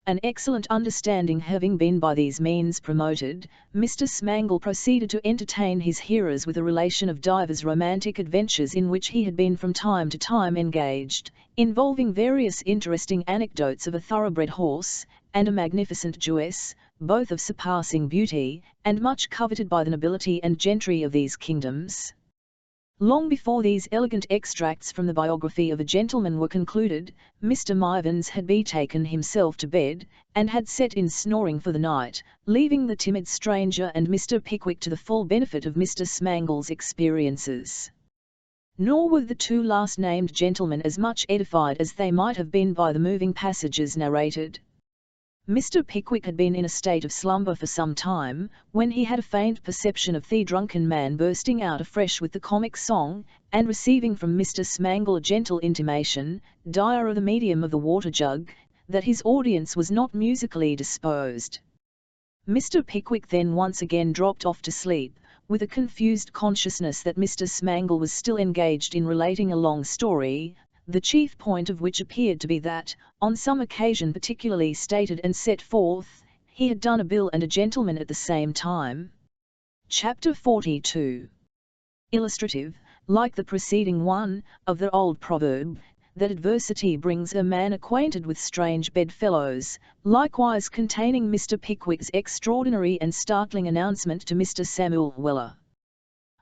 An excellent understanding having been by these means promoted, Mr. Smangle proceeded to entertain his hearers with a relation of divers romantic adventures in which he had been from time to time engaged, involving various interesting anecdotes of a thoroughbred horse, and a magnificent Jewess, both of surpassing beauty, and much coveted by the nobility and gentry of these kingdoms. Long before these elegant extracts from the biography of a gentleman were concluded, Mr. Mivans had betaken himself to bed, and had set in snoring for the night, leaving the timid stranger and Mr. Pickwick to the full benefit of Mr. Smangle's experiences. Nor were the 2 last-named gentlemen as much edified as they might have been by the moving passages narrated. Mr. Pickwick had been in a state of slumber for some time, when he had a faint perception of the drunken man bursting out afresh with the comic song, and receiving from Mr. Smangle a gentle intimation, dire the medium of the water-jug, that his audience was not musically disposed. Mr. Pickwick then once again dropped off to sleep, with a confused consciousness that Mr. Smangle was still engaged in relating a long story, the chief point of which appeared to be that, on some occasion particularly stated and set forth, he had done a bill and a gentleman at the same time. Chapter 42. Illustrative, like the preceding one, of the old proverb, that adversity brings a man acquainted with strange bedfellows, likewise containing Mr. Pickwick's extraordinary and startling announcement to Mr. Samuel Weller.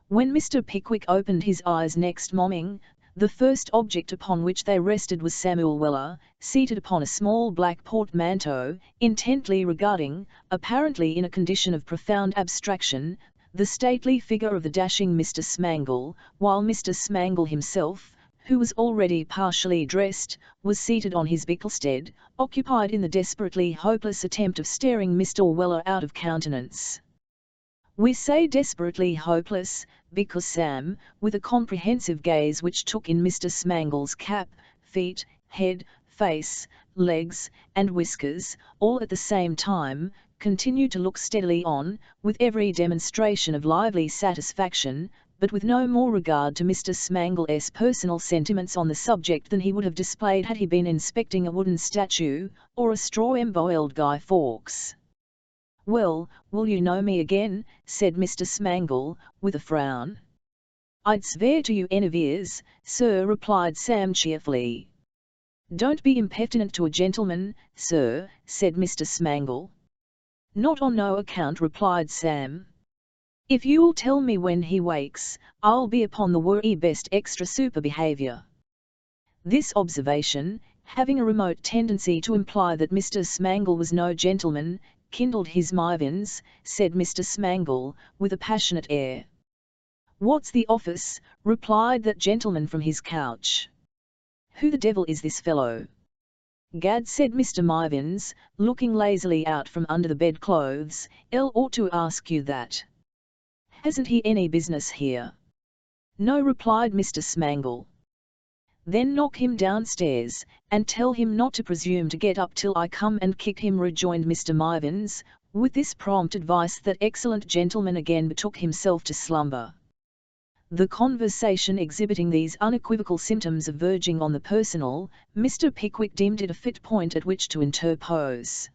When Mr. Pickwick opened his eyes next morning, the first object upon which they rested was Samuel Weller, seated upon a small black portmanteau, intently regarding, apparently in a condition of profound abstraction, the stately figure of the dashing Mr. Smangle, while Mr. Smangle himself, who was already partially dressed, was seated on his bickelstead, occupied in the desperately hopeless attempt of staring Mr. Weller out of countenance. We say desperately hopeless, because Sam, with a comprehensive gaze which took in Mr. Smangle's cap, feet, head, face, legs, and whiskers, all at the same time, continued to look steadily on, with every demonstration of lively satisfaction, but with no more regard to Mr. Smangle's personal sentiments on the subject than he would have displayed had he been inspecting a wooden statue, or a straw-embroiled Guy Fawkes. "Well, will you know me again?" said Mr. Smangle, with a frown. "I'd swear to you any of years, sir," replied Sam cheerfully. "Don't be impertinent to a gentleman, sir," said Mr. Smangle. "Not on no account," replied Sam. If you'll tell me when he wakes, I'll be upon the very best extra super behaviour. This observation, having a remote tendency to imply that Mr. Smangle was no gentleman, kindled his mivins, said Mr. Smangle, with a passionate air. "What's the office?" replied that gentleman from his couch. "Who the devil is this fellow?" "Gad," said Mr. Mivins, looking lazily out from under the bedclothes, "L ought to ask you that. Hasn't he any business here?" "No," replied Mr. Smangle. "Then knock him downstairs, and tell him not to presume to get up till I come and kick him," rejoined Mr. Mivins. With this prompt advice that excellent gentleman again betook himself to slumber. The conversation exhibiting these unequivocal symptoms of verging on the personal, Mr. Pickwick deemed it a fit point at which to interpose.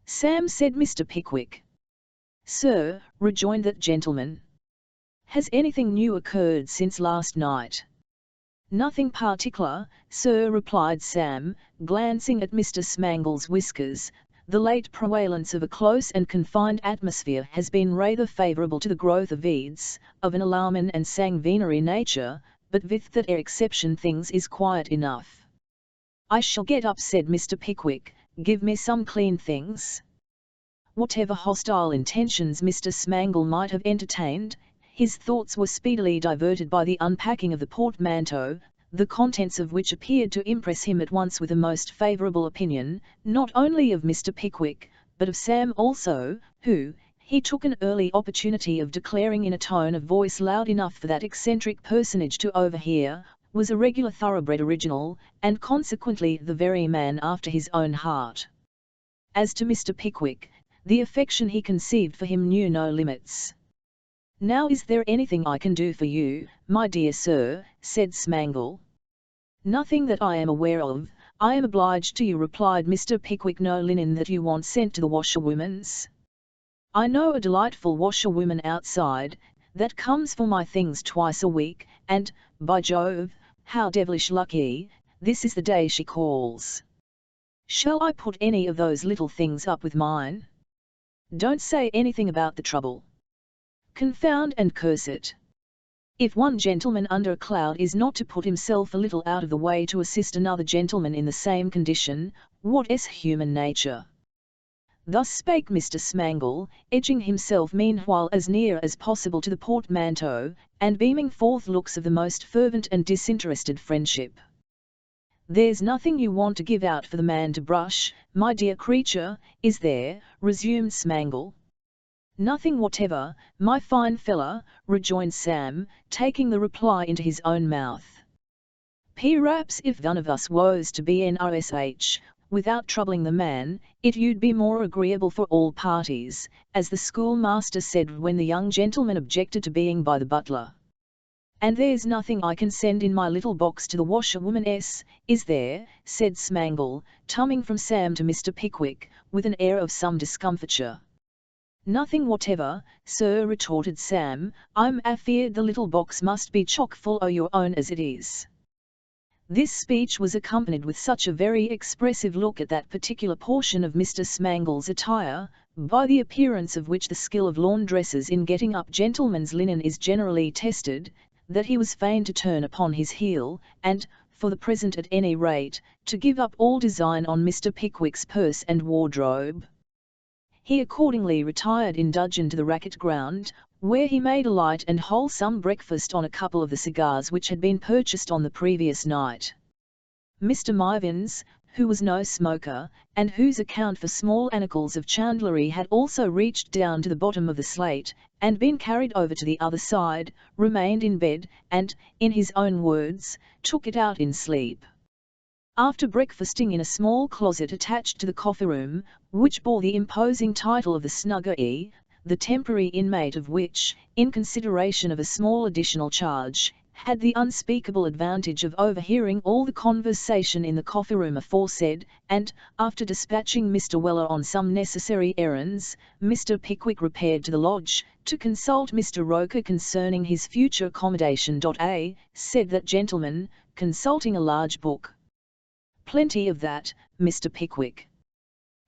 "Sam," said Mr. Pickwick. "Sir," rejoined that gentleman. "Has anything new occurred since last night?" "Nothing particular, sir," replied Sam, glancing at Mr. Smangle's whiskers. "The late prevalence of a close and confined atmosphere has been rather favourable to the growth of weeds, of an alarming and sanguinary nature, but with that exception things is quiet enough." "I shall get up," said Mr. Pickwick. "Give me some clean things." Whatever hostile intentions Mr. Smangle might have entertained, his thoughts were speedily diverted by the unpacking of the portmanteau, the contents of which appeared to impress him at once with a most favourable opinion, not only of Mr. Pickwick, but of Sam also, who, he took an early opportunity of declaring in a tone of voice loud enough for that eccentric personage to overhear, was a regular thoroughbred original, and consequently the very man after his own heart. As to Mr. Pickwick, the affection he conceived for him knew no limits. "Now is there anything I can do for you, my dear sir?" said Smangle. "Nothing that I am aware of. I am obliged to you," replied Mr. Pickwick. "No linen that you want sent to the washerwoman's?" "I know a delightful washerwoman outside, that comes for my things twice a week, and, by Jove, how devilish lucky, this is the day she calls. Shall I put any of those little things up with mine?" "Don't say anything about the trouble. Confound and curse it. If one gentleman under a cloud is not to put himself a little out of the way to assist another gentleman in the same condition, what is human nature?" Thus spake Mr. Smangle, edging himself meanwhile as near as possible to the portmanteau, and beaming forth looks of the most fervent and disinterested friendship. "There's nothing you want to give out for the man to brush, my dear creature, is there?" resumed Smangle. "Nothing whatever, my fine fella," rejoined Sam, taking the reply into his own mouth. "P'raps if one of us was to be NRSH, without troubling the man, it'd be more agreeable for all parties, as the schoolmaster said when the young gentleman objected to being by the butler. And there's nothing I can send in my little box to the washerwoman's, is there?" said Smangle, turning from Sam to Mr. Pickwick, with an air of some discomfiture. "Nothing whatever, sir," retorted Sam. "I'm afeard the little box must be chock full o' your own as it is." This speech was accompanied with such a very expressive look at that particular portion of Mr. Smangle's attire, by the appearance of which the skill of laundresses in getting up gentlemen's linen is generally tested, that he was fain to turn upon his heel, and, for the present at any rate, to give up all design on Mr. Pickwick's purse and wardrobe. He accordingly retired in dudgeon to the racket ground, where he made a light and wholesome breakfast on a couple of the cigars which had been purchased on the previous night. Mr. Mivins, who was no smoker, and whose account for small articles of chandlery had also reached down to the bottom of the slate, and been carried over to the other side, remained in bed, and, in his own words, took it out in sleep. After breakfasting in a small closet attached to the coffee-room, which bore the imposing title of the Snuggery, the temporary inmate of which, in consideration of a small additional charge, had the unspeakable advantage of overhearing all the conversation in the coffee-room aforesaid, and, after dispatching Mr. Weller on some necessary errands, Mr. Pickwick repaired to the lodge, to consult Mr. Roker concerning his future accommodation. Said that gentleman, consulting a large book. "Plenty of that, Mr. Pickwick.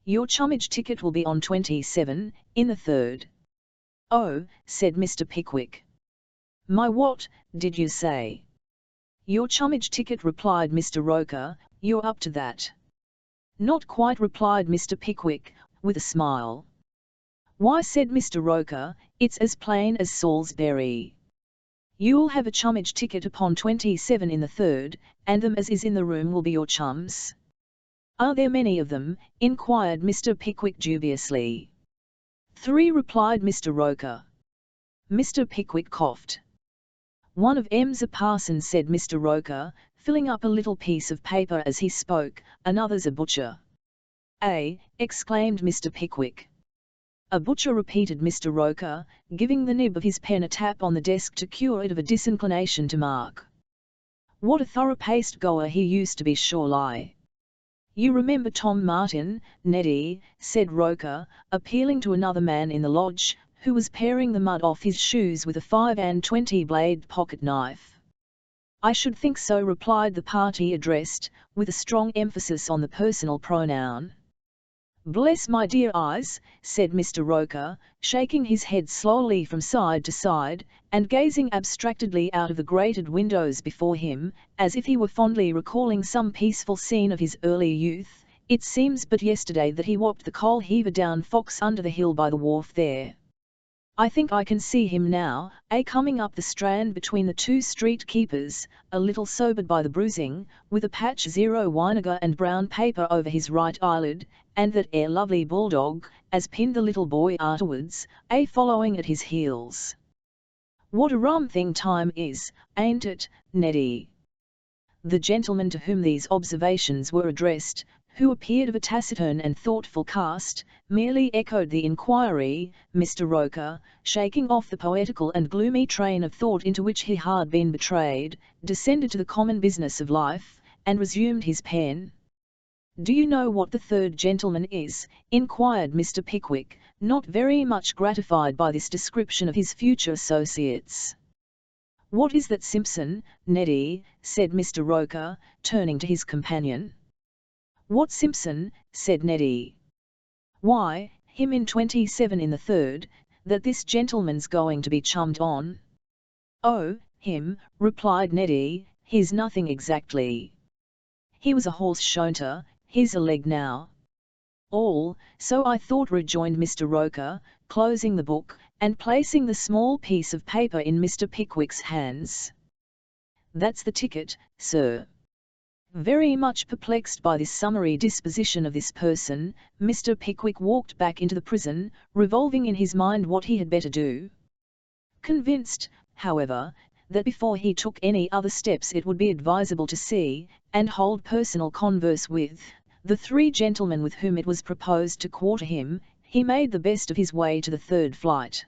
Your chummage ticket will be on 27, in the third." "Oh," said Mr. Pickwick. "My what, did you say?" "Your chummage ticket," replied Mr. Roker. "You're up to that." "Not quite," replied Mr. Pickwick, with a smile. "Why," said Mr. Roker, "it's as plain as Salisbury. You'll have a chummage ticket upon 27 in the third, and them as is in the room will be your chums." "Are there many of them?" inquired Mr. Pickwick dubiously. "3," replied Mr. Roker. Mr. Pickwick coughed. "One of 'em's a parson," said Mr. Roker, filling up a little piece of paper as he spoke, "another's a butcher." "Eh?" exclaimed Mr. Pickwick. "A butcher," repeated Mr. Roker, giving the nib of his pen a tap on the desk to cure it of a disinclination to mark. "What a thorough paced goer he used to be, sure lie." "You remember Tom Martin, Neddy," said Roker, appealing to another man in the lodge, who was paring the mud off his shoes with a 5-and-20 blade pocket knife. "I should think so," replied the party addressed, with a strong emphasis on the personal pronoun. "Bless my dear eyes," said Mr. Roker, shaking his head slowly from side to side, and gazing abstractedly out of the grated windows before him, as if he were fondly recalling some peaceful scene of his early youth. "It seems but yesterday that he whopped the coal heaver down Fox under the hill by the wharf there. I think I can see him now, coming up the Strand between the two street keepers, a little sobered by the bruising, with a patch zero vinegar and brown paper over his right eyelid, and that lovely bulldog, as pinned the little boy afterwards, following at his heels. What a rum thing time is, ain't it, Neddy?" The gentleman to whom these observations were addressed, who appeared of a taciturn and thoughtful cast, merely echoed the inquiry. Mr. Roker, shaking off the poetical and gloomy train of thought into which he had been betrayed, descended to the common business of life, and resumed his pen. "Do you know what the third gentleman is?" inquired Mr. Pickwick, not very much gratified by this description of his future associates. "What is that Simpson, Neddy?" said Mr. Roker, turning to his companion. "What Simpson?" said Neddy. "Why, him in 27 in the third, that this gentleman's going to be chummed on." "Oh, him," replied Neddy, "he's nothing exactly. He was a horse shonter, he's a leg now." "All, so I thought," rejoined Mr. Roker, closing the book, and placing the small piece of paper in Mr. Pickwick's hands. "That's the ticket, sir." Very much perplexed by this summary disposition of this person, Mr. Pickwick walked back into the prison, revolving in his mind what he had better do. Convinced, however, that before he took any other steps it would be advisable to see, and hold personal converse with, the 3 gentlemen with whom it was proposed to quarter him, he made the best of his way to the 3rd flight.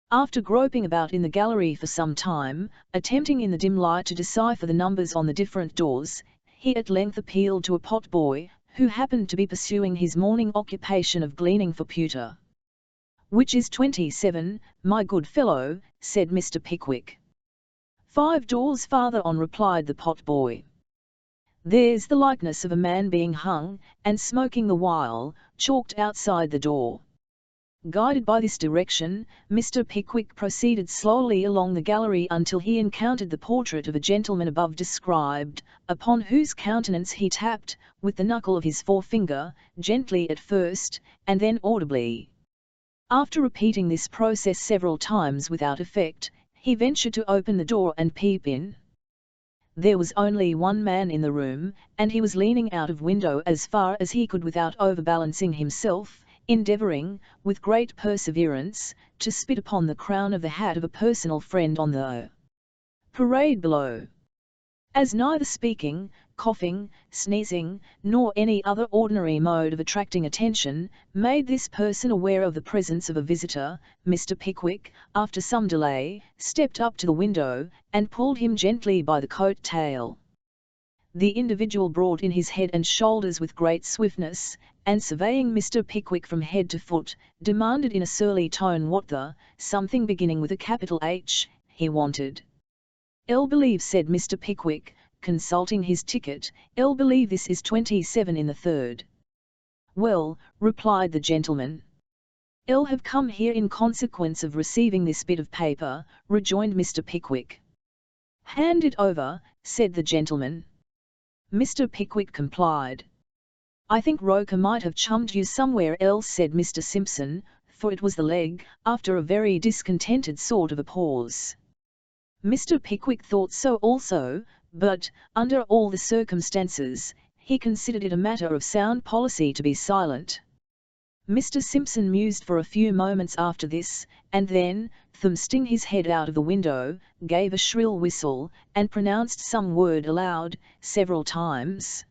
After groping about in the gallery for some time, attempting in the dim light to decipher the numbers on the different doors, he at length appealed to a pot boy, who happened to be pursuing his morning occupation of gleaning for pewter. "Which is 27, my good fellow?" said Mr. Pickwick. "5 doors farther on," replied the pot boy. "There's the likeness of a man being hung, and smoking the while, chalked outside the door." Guided by this direction, Mr. Pickwick proceeded slowly along the gallery until he encountered the portrait of a gentleman above described, upon whose countenance he tapped, with the knuckle of his forefinger, gently at first, and then audibly. After repeating this process several times without effect, he ventured to open the door and peep in. There was only one man in the room, and he was leaning out of window as far as he could without overbalancing himself, endeavouring, with great perseverance, to spit upon the crown of the hat of a personal friend on the parade below. As neither speaking, coughing, sneezing, nor any other ordinary mode of attracting attention, made this person aware of the presence of a visitor, Mr. Pickwick, after some delay, stepped up to the window, and pulled him gently by the coat-tail. The individual brought in his head and shoulders with great swiftness, and surveying Mr. Pickwick from head to foot, demanded in a surly tone what the something beginning with a capital H he wanted. "I'll believe," said Mr. Pickwick, consulting his ticket, "I'll believe this is 27 in the third." "Well," replied the gentleman, "I'll have come here in consequence of receiving this bit of paper," rejoined Mr. Pickwick. "Hand it over," said the gentleman. Mr. Pickwick complied. "I think Roker might have chummed you somewhere else," said Mr. Simpson, for it was the leg, after a very discontented sort of a pause. Mr. Pickwick thought so also, but, under all the circumstances, he considered it a matter of sound policy to be silent. Mr. Simpson mused for a few moments after this, and then, thrusting his head out of the window, gave a shrill whistle, and pronounced some word aloud, several times.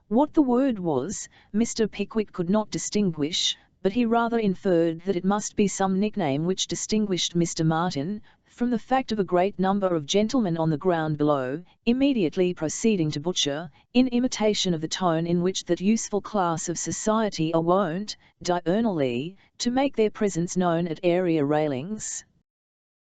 What the word was, Mr. Pickwick could not distinguish, but he rather inferred that it must be some nickname which distinguished Mr. Martin, from the fact of a great number of gentlemen on the ground below, immediately proceeding to butcher, in imitation of the tone in which that useful class of society are wont, diurnally, to make their presence known at area railings.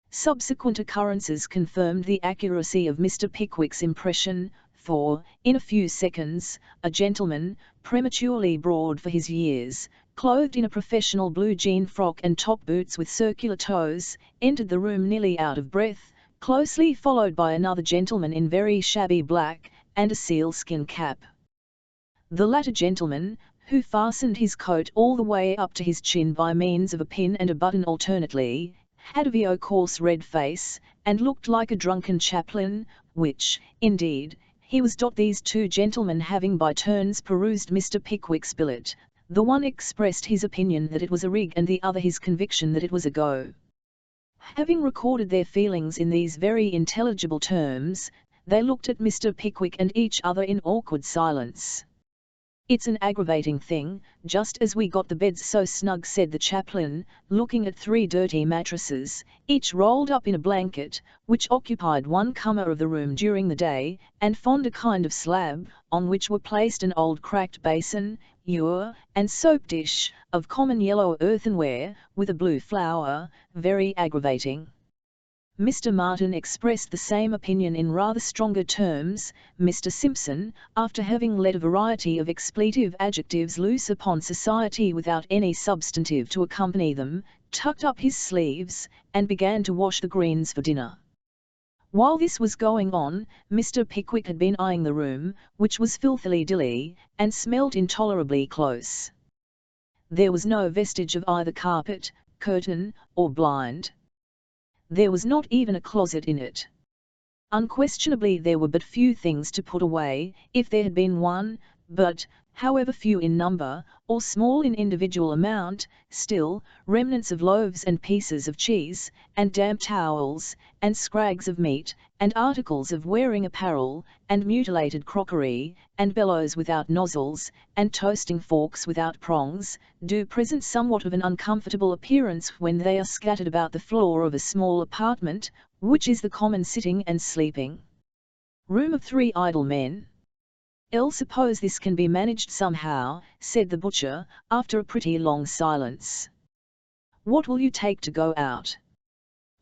Subsequent occurrences confirmed the accuracy of Mr. Pickwick's impression, for, in a few seconds, a gentleman, prematurely broad for his years, clothed in a professional blue jean frock and top boots with circular toes, entered the room nearly out of breath, closely followed by another gentleman in very shabby black, and a sealskin cap. The latter gentleman, who fastened his coat all the way up to his chin by means of a pin and a button alternately, had a very coarse red face, and looked like a drunken chaplain, which, indeed, he was. These two gentlemen having by turns perused Mr. Pickwick's billet, the one expressed his opinion that it was a rig and the other his conviction that it was a go. Having recorded their feelings in these very intelligible terms, they looked at Mr. Pickwick and each other in awkward silence. "It's an aggravating thing, just as we got the beds so snug," said the chaplain, looking at 3 dirty mattresses, each rolled up in a blanket, which occupied one corner of the room during the day, and formed a kind of slab, on which were placed an old cracked basin, ewer, and soap dish, of common yellow earthenware, with a blue flower, very aggravating. Mr. Martin expressed the same opinion in rather stronger terms. Mr. Simpson, after having let a variety of expletive adjectives loose upon society without any substantive to accompany them, tucked up his sleeves, and began to wash the greens for dinner. While this was going on, Mr. Pickwick had been eyeing the room, which was filthily dilly, and smelt intolerably close. There was no vestige of either carpet, curtain, or blind. There was not even a closet in it. Unquestionably there were but few things to put away, if there had been one, but, however few in number, or small in individual amount, still, remnants of loaves and pieces of cheese, and damp towels, and scrags of meat, and articles of wearing apparel, and mutilated crockery, and bellows without nozzles, and toasting forks without prongs, do present somewhat of an uncomfortable appearance when they are scattered about the floor of a small apartment, which is the common sitting and sleeping room of 3 idle men. "I'll suppose this can be managed somehow," said the butcher, after a pretty long silence. "What will you take to go out?"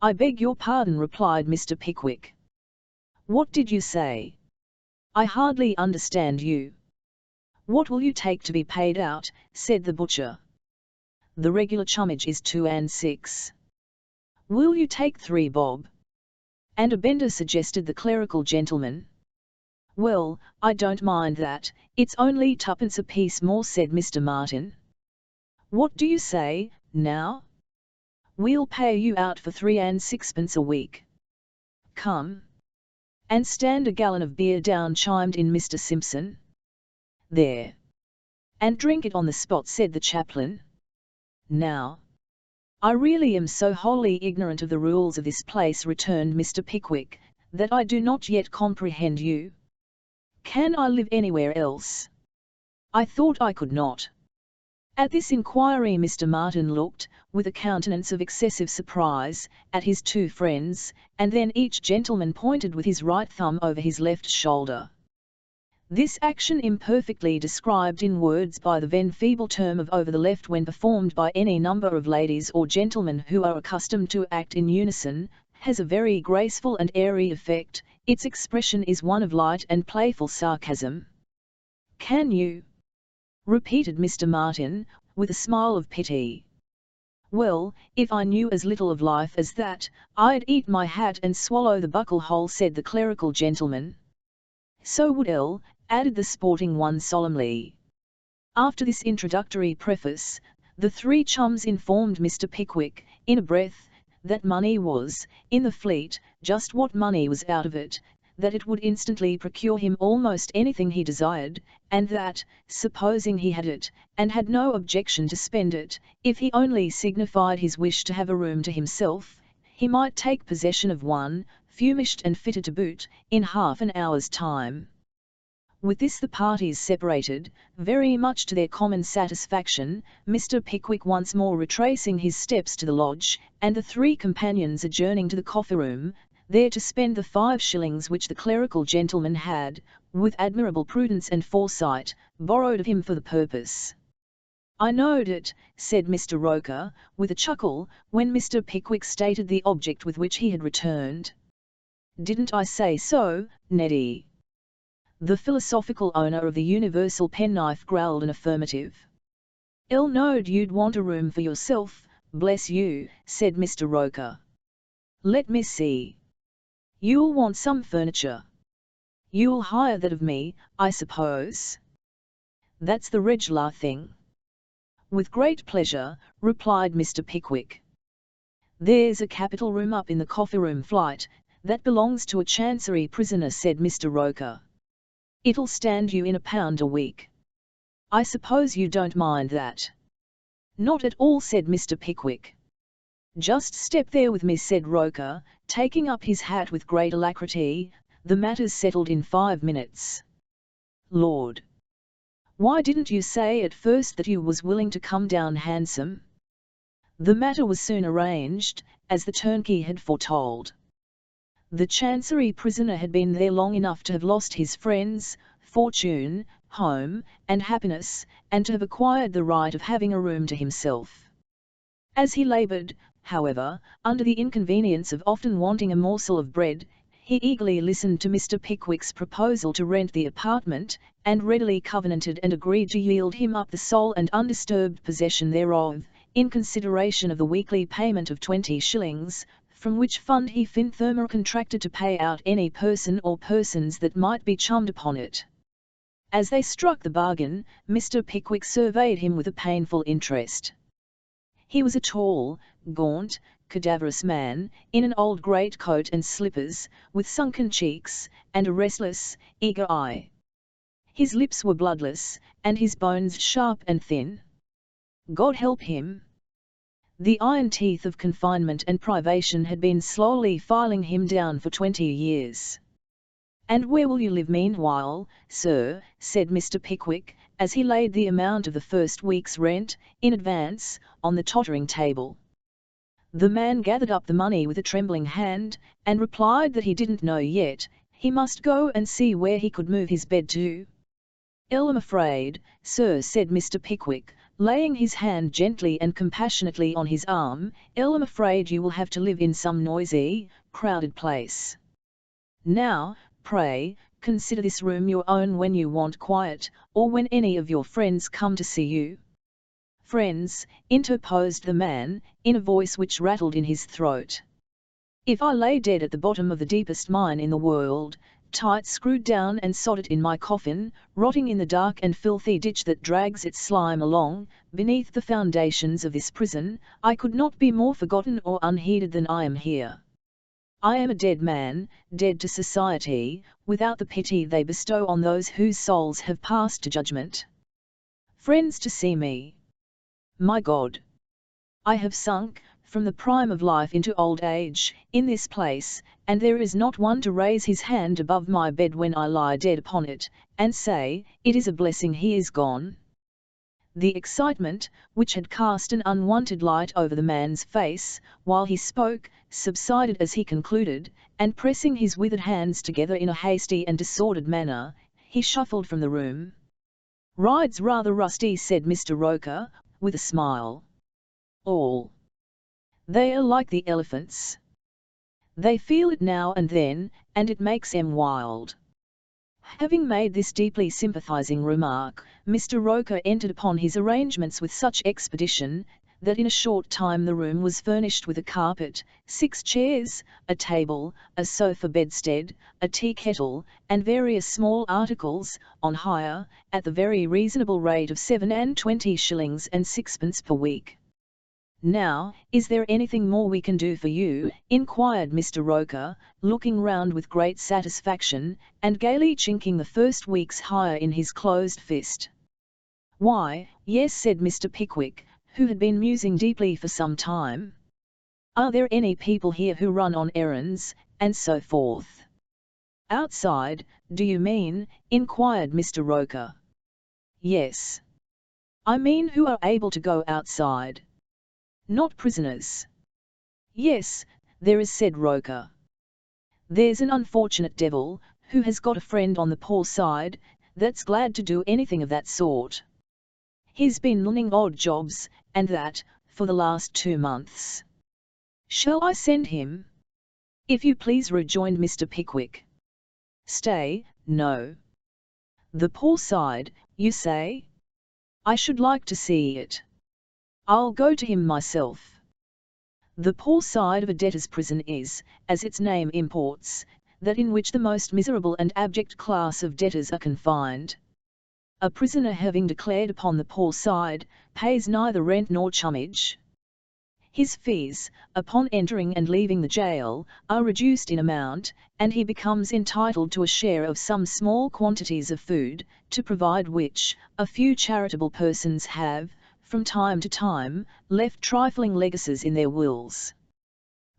"I beg your pardon," replied Mr. Pickwick. "What did you say? I hardly understand you." "What will you take to be paid out?" said the butcher. "The regular chummage is 2 and 6. "Will you take 3 bob?" "And a bender," suggested the clerical gentleman. "Well, I don't mind that, it's only 2pence apiece more," said Mr. Martin. "What do you say, now?" "We'll pay you out for 3 and 6pence a week." "Come." "And stand a gallon of beer down," chimed in Mr. Simpson. "There." "And drink it on the spot," said the chaplain. "Now, I really am so wholly ignorant of the rules of this place," returned Mr. Pickwick, "that I do not yet comprehend you. Can I live anywhere else? I thought I could not." At this inquiry Mr. Martin looked, with a countenance of excessive surprise, at his 2 friends, and then each gentleman pointed with his right thumb over his left shoulder. This action, imperfectly described in words by the then feeble term of over the left, when performed by any number of ladies or gentlemen who are accustomed to act in unison, has a very graceful and airy effect. Its expression is one of light and playful sarcasm. "Can you?" repeated Mr. Martin, with a smile of pity. "Well, if I knew as little of life as that, I'd eat my hat and swallow the buckle whole," said the clerical gentleman. "So would L," added the sporting one solemnly. After this introductory preface, the three chums informed Mr. Pickwick, in a breath, that money was, in the fleet, just what money was out of it, that it would instantly procure him almost anything he desired, and that, supposing he had it, and had no objection to spend it, if he only signified his wish to have a room to himself, he might take possession of one, fumished and fitted to boot, in half an hour's time. With this the parties separated, very much to their common satisfaction, Mr. Pickwick once more retracing his steps to the lodge, and the three companions adjourning to the coffee-room, there to spend the 5 shillings which the clerical gentleman had, with admirable prudence and foresight, borrowed of him for the purpose. "I knowed it," said Mr. Roker, with a chuckle, when Mr. Pickwick stated the object with which he had returned. "Didn't I say so, Neddy?" The philosophical owner of the universal penknife growled an affirmative. "Ill knowed you'd want a room for yourself, bless you," said Mr. Roker. "Let me see. You'll want some furniture. You'll hire that of me, I suppose?" "That's the reg'lar thing." "With great pleasure," replied Mr. Pickwick. "There's a capital room up in the coffee-room flight, that belongs to a chancery prisoner," said Mr. Roker. "It'll stand you in £1 a week. I suppose you don't mind that?" "Not at all," said Mr. Pickwick. "Just step there with me," said Roker, taking up his hat with great alacrity. "The matter's settled in 5 minutes." "Lord! Why didn't you say at first that you was willing to come down handsome?" The matter was soon arranged, as the turnkey had foretold. The chancery prisoner had been there long enough to have lost his friends, fortune, home, and happiness, and to have acquired the right of having a room to himself. As he laboured, however, under the inconvenience of often wanting a morsel of bread, he eagerly listened to Mr. Pickwick's proposal to rent the apartment, and readily covenanted and agreed to yield him up the sole and undisturbed possession thereof, in consideration of the weekly payment of 20 shillings, from which fund he further contracted to pay out any person or persons that might be chummed upon it. As they struck the bargain, Mr. Pickwick surveyed him with a painful interest. He was a tall, gaunt, cadaverous man, in an old greatcoat and slippers, with sunken cheeks, and a restless, eager eye. His lips were bloodless, and his bones sharp and thin. God help him! The iron teeth of confinement and privation had been slowly filing him down for 20 years. "And where will you live meanwhile, sir?" said Mr. Pickwick, as he laid the amount of the first week's rent, in advance, on the tottering table. The man gathered up the money with a trembling hand, and replied that he didn't know yet, he must go and see where he could move his bed to. "I'm afraid, sir," said Mr. Pickwick, laying his hand gently and compassionately on his arm, "I'm afraid you will have to live in some noisy, crowded place. Now, pray, consider this room your own when you want quiet, or when any of your friends come to see you." "Friends," interposed the man, in a voice which rattled in his throat. "If I lay dead at the bottom of the deepest mine in the world, tight screwed down and sodded in my coffin, rotting in the dark and filthy ditch that drags its slime along, beneath the foundations of this prison, I could not be more forgotten or unheeded than I am here. I am a dead man, dead to society, without the pity they bestow on those whose souls have passed to judgment. Friends to see me! My God! I have sunk, from the prime of life into old age, in this place, and there is not one to raise his hand above my bed when I lie dead upon it, and say, it is a blessing he is gone." The excitement, which had cast an unwonted light over the man's face, while he spoke, subsided as he concluded, and pressing his withered hands together in a hasty and disordered manner, he shuffled from the room. "Ride's rather rusty," said Mr. Roker, with a smile. "All. They are like the elephants. They feel it now and then, and it makes 'em wild." Having made this deeply sympathizing remark, Mr. Roker entered upon his arrangements with such expedition, that in a short time the room was furnished with a carpet, 6 chairs, a table, a sofa bedstead, a tea kettle, and various small articles, on hire, at the very reasonable rate of 27 shillings and sixpence per week. "Now, is there anything more we can do for you?" inquired Mr. Roker, looking round with great satisfaction, and gaily chinking the first week's hire in his closed fist. "Why, yes," said Mr. Pickwick, who had been musing deeply for some time. "Are there any people here who run on errands, and so forth?" "Outside, do you mean?" inquired Mr. Roker. "Yes. I mean who are able to go outside." "Not prisoners?" "Yes, there is," said Roker. "There's an unfortunate devil, who has got a friend on the poor side, that's glad to do anything of that sort. He's been learning odd jobs, and that, for the last 2 months. Shall I send him?" "If you please," rejoined Mr. Pickwick. "Stay, no. The poor side, you say? I should like to see it. I'll go to him myself." The poor side of a debtor's prison is, as its name imports, that in which the most miserable and abject class of debtors are confined. A prisoner having declared upon the poor side, pays neither rent nor chummage. His fees, upon entering and leaving the jail, are reduced in amount, and he becomes entitled to a share of some small quantities of food, to provide which, a few charitable persons have, from time to time, left trifling legacies in their wills.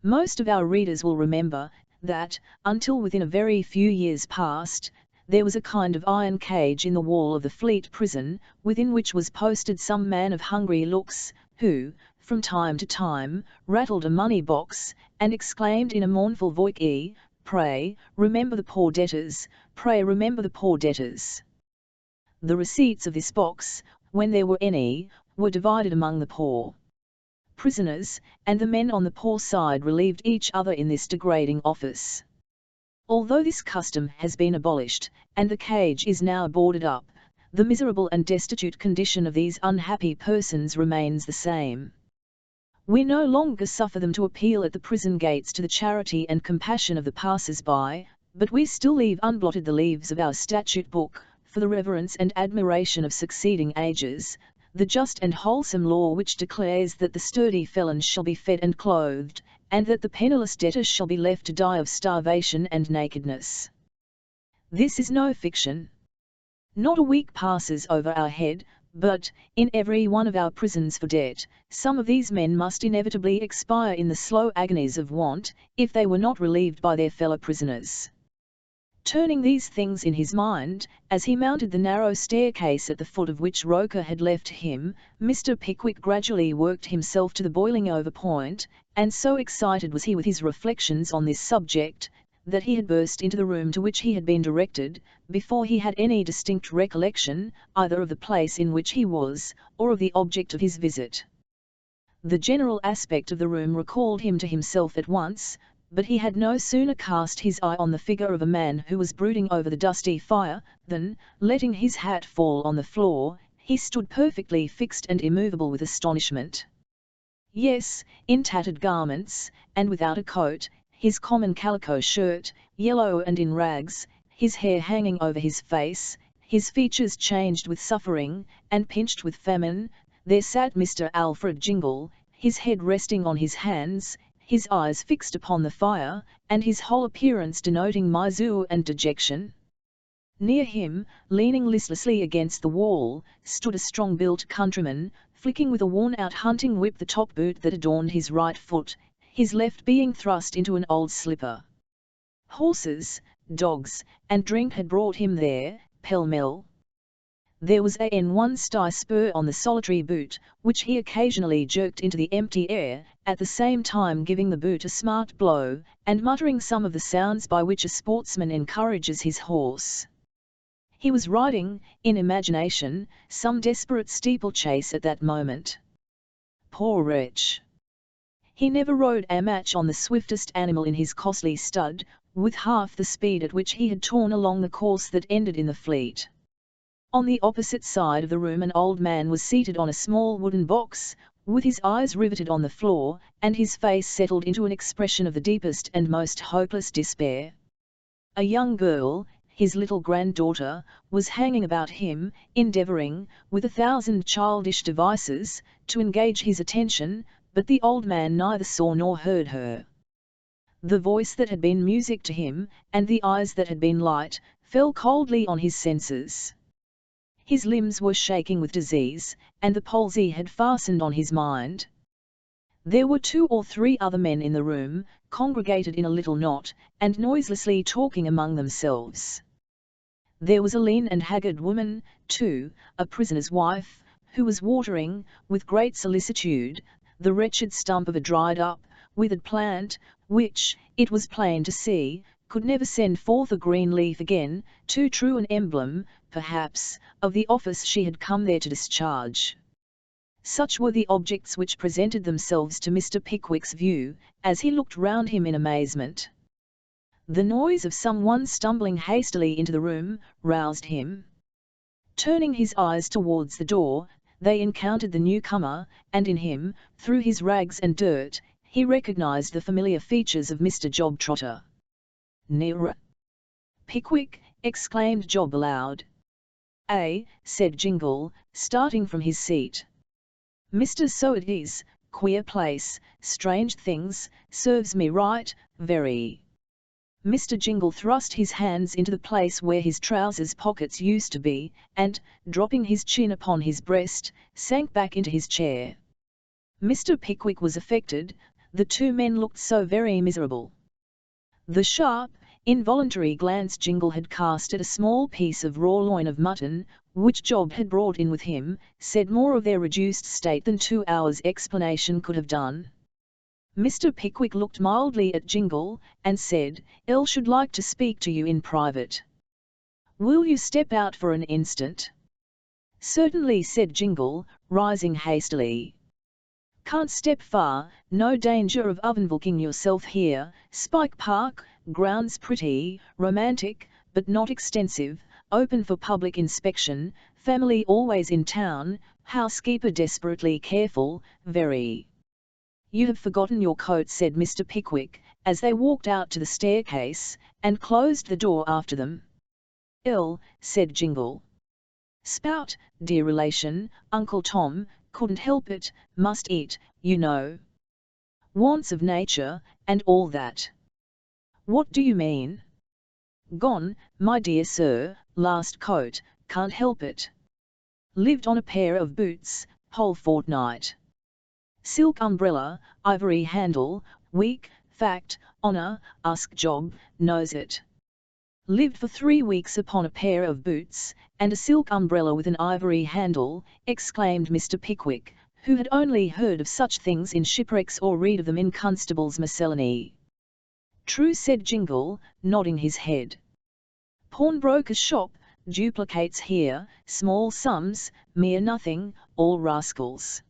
Most of our readers will remember, that, until within a very few years past, there was a kind of iron cage in the wall of the Fleet prison, within which was posted some man of hungry looks, who, from time to time, rattled a money box, and exclaimed in a mournful voice, "Pray, remember the poor debtors, pray remember the poor debtors." The receipts of this box, when there were any, were divided among the poor prisoners, and the men on the poor side relieved each other in this degrading office. Although this custom has been abolished, and the cage is now boarded up, the miserable and destitute condition of these unhappy persons remains the same. We no longer suffer them to appeal at the prison gates to the charity and compassion of the passers-by, but we still leave unblotted the leaves of our statute book, for the reverence and admiration of succeeding ages, the just and wholesome law which declares that the sturdy felons shall be fed and clothed, and that the penniless debtors shall be left to die of starvation and nakedness. This is no fiction. Not a week passes over our head, but, in every one of our prisons for debt, some of these men must inevitably expire in the slow agonies of want, if they were not relieved by their fellow prisoners. Turning these things in his mind, as he mounted the narrow staircase at the foot of which Roker had left him, Mr. Pickwick gradually worked himself to the boiling over point, and so excited was he with his reflections on this subject, that he had burst into the room to which he had been directed, before he had any distinct recollection, either of the place in which he was, or of the object of his visit. The general aspect of the room recalled him to himself at once, but he had no sooner cast his eye on the figure of a man who was brooding over the dusty fire, than, letting his hat fall on the floor, he stood perfectly fixed and immovable with astonishment. Yes, in tattered garments, and without a coat, his common calico shirt, yellow and in rags, his hair hanging over his face, his features changed with suffering, and pinched with famine, there sat Mr. Alfred Jingle, his head resting on his hands, his eyes fixed upon the fire, and his whole appearance denoting misère and dejection. Near him, leaning listlessly against the wall, stood a strong-built countryman, flicking with a worn-out hunting whip the top boot that adorned his right foot, his left being thrust into an old slipper. Horses, dogs, and drink had brought him there, pell-mell. There was one sty spur on the solitary boot, which he occasionally jerked into the empty air, at the same time giving the boot a smart blow, and muttering some of the sounds by which a sportsman encourages his horse. He was riding, in imagination, some desperate steeplechase at that moment. Poor wretch! He never rode a match on the swiftest animal in his costly stud, with half the speed at which he had torn along the course that ended in the Fleet. On the opposite side of the room an old man was seated on a small wooden box, with his eyes riveted on the floor, and his face settled into an expression of the deepest and most hopeless despair. A young girl, his little granddaughter, was hanging about him, endeavouring, with 1,000 childish devices, to engage his attention, but the old man neither saw nor heard her. The voice that had been music to him, and the eyes that had been light, fell coldly on his senses. His limbs were shaking with disease, and the palsy had fastened on his mind. There were 2 or 3 other men in the room, congregated in a little knot, and noiselessly talking among themselves. There was a lean and haggard woman, too, a prisoner's wife, who was watering, with great solicitude, the wretched stump of a dried-up, withered plant, which, it was plain to see, could never send forth a green leaf again, too true an emblem, perhaps, of the office she had come there to discharge. Such were the objects which presented themselves to Mr. Pickwick's view, as he looked round him in amazement. The noise of some one stumbling hastily into the room roused him. Turning his eyes towards the door, they encountered the newcomer, and in him, through his rags and dirt, he recognized the familiar features of Mr. Job Trotter. "Nearer, Pickwick!" exclaimed Job aloud. Said Jingle, starting from his seat. "Mr. So it is, queer place, strange things, serves me right, very." Mr. Jingle thrust his hands into the place where his trousers pockets used to be, and, dropping his chin upon his breast, sank back into his chair. Mr. Pickwick was affected, the 2 men looked so very miserable. The sharp, involuntary glance Jingle had cast at a small piece of raw loin of mutton, which Job had brought in with him, said more of their reduced state than 2 hours' explanation could have done. Mr. Pickwick looked mildly at Jingle, and said, "I should like to speak to you in private. Will you step out for an instant?" "Certainly," said Jingle, rising hastily. "Can't step far, no danger of ovenbooking yourself here. Spike Park, grounds pretty, romantic, but not extensive, open for public inspection, family always in town, housekeeper desperately careful, very." "You have forgotten your coat," said Mr. Pickwick, as they walked out to the staircase, and closed the door after them. Said Jingle. "Spout, dear relation, Uncle Tom, couldn't help it, must eat, you know. Wants of nature, and all that." "What do you mean?" "Gone, my dear sir, last coat, can't help it. Lived on a pair of boots, whole fortnight. Silk umbrella, ivory handle, week, fact, honour, ask Job, knows it. Lived for 3 weeks upon a pair of boots, and a silk umbrella with an ivory handle," exclaimed Mr. Pickwick, who had only heard of such things in shipwrecks or read of them in Constable's Miscellany. "True," said Jingle, nodding his head. "Pawnbroker's shop, duplicates here, small sums, mere nothing, all rascals."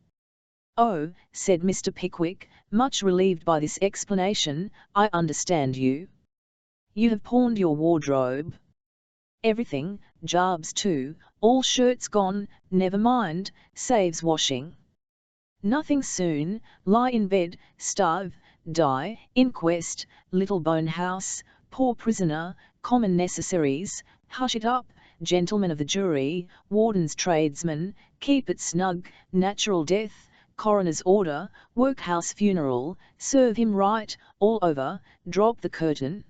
"Oh," said Mr. Pickwick, much relieved by this explanation, "I understand you. You have pawned your wardrobe." "Everything, jarbs too, all shirts gone, never mind, saves washing. Nothing soon, lie in bed, starve, die, inquest, little bone house, poor prisoner, common necessaries, hush it up, gentlemen of the jury, warden's tradesman, keep it snug, natural death, coroner's order, workhouse funeral, serve him right, all over, drop the curtain."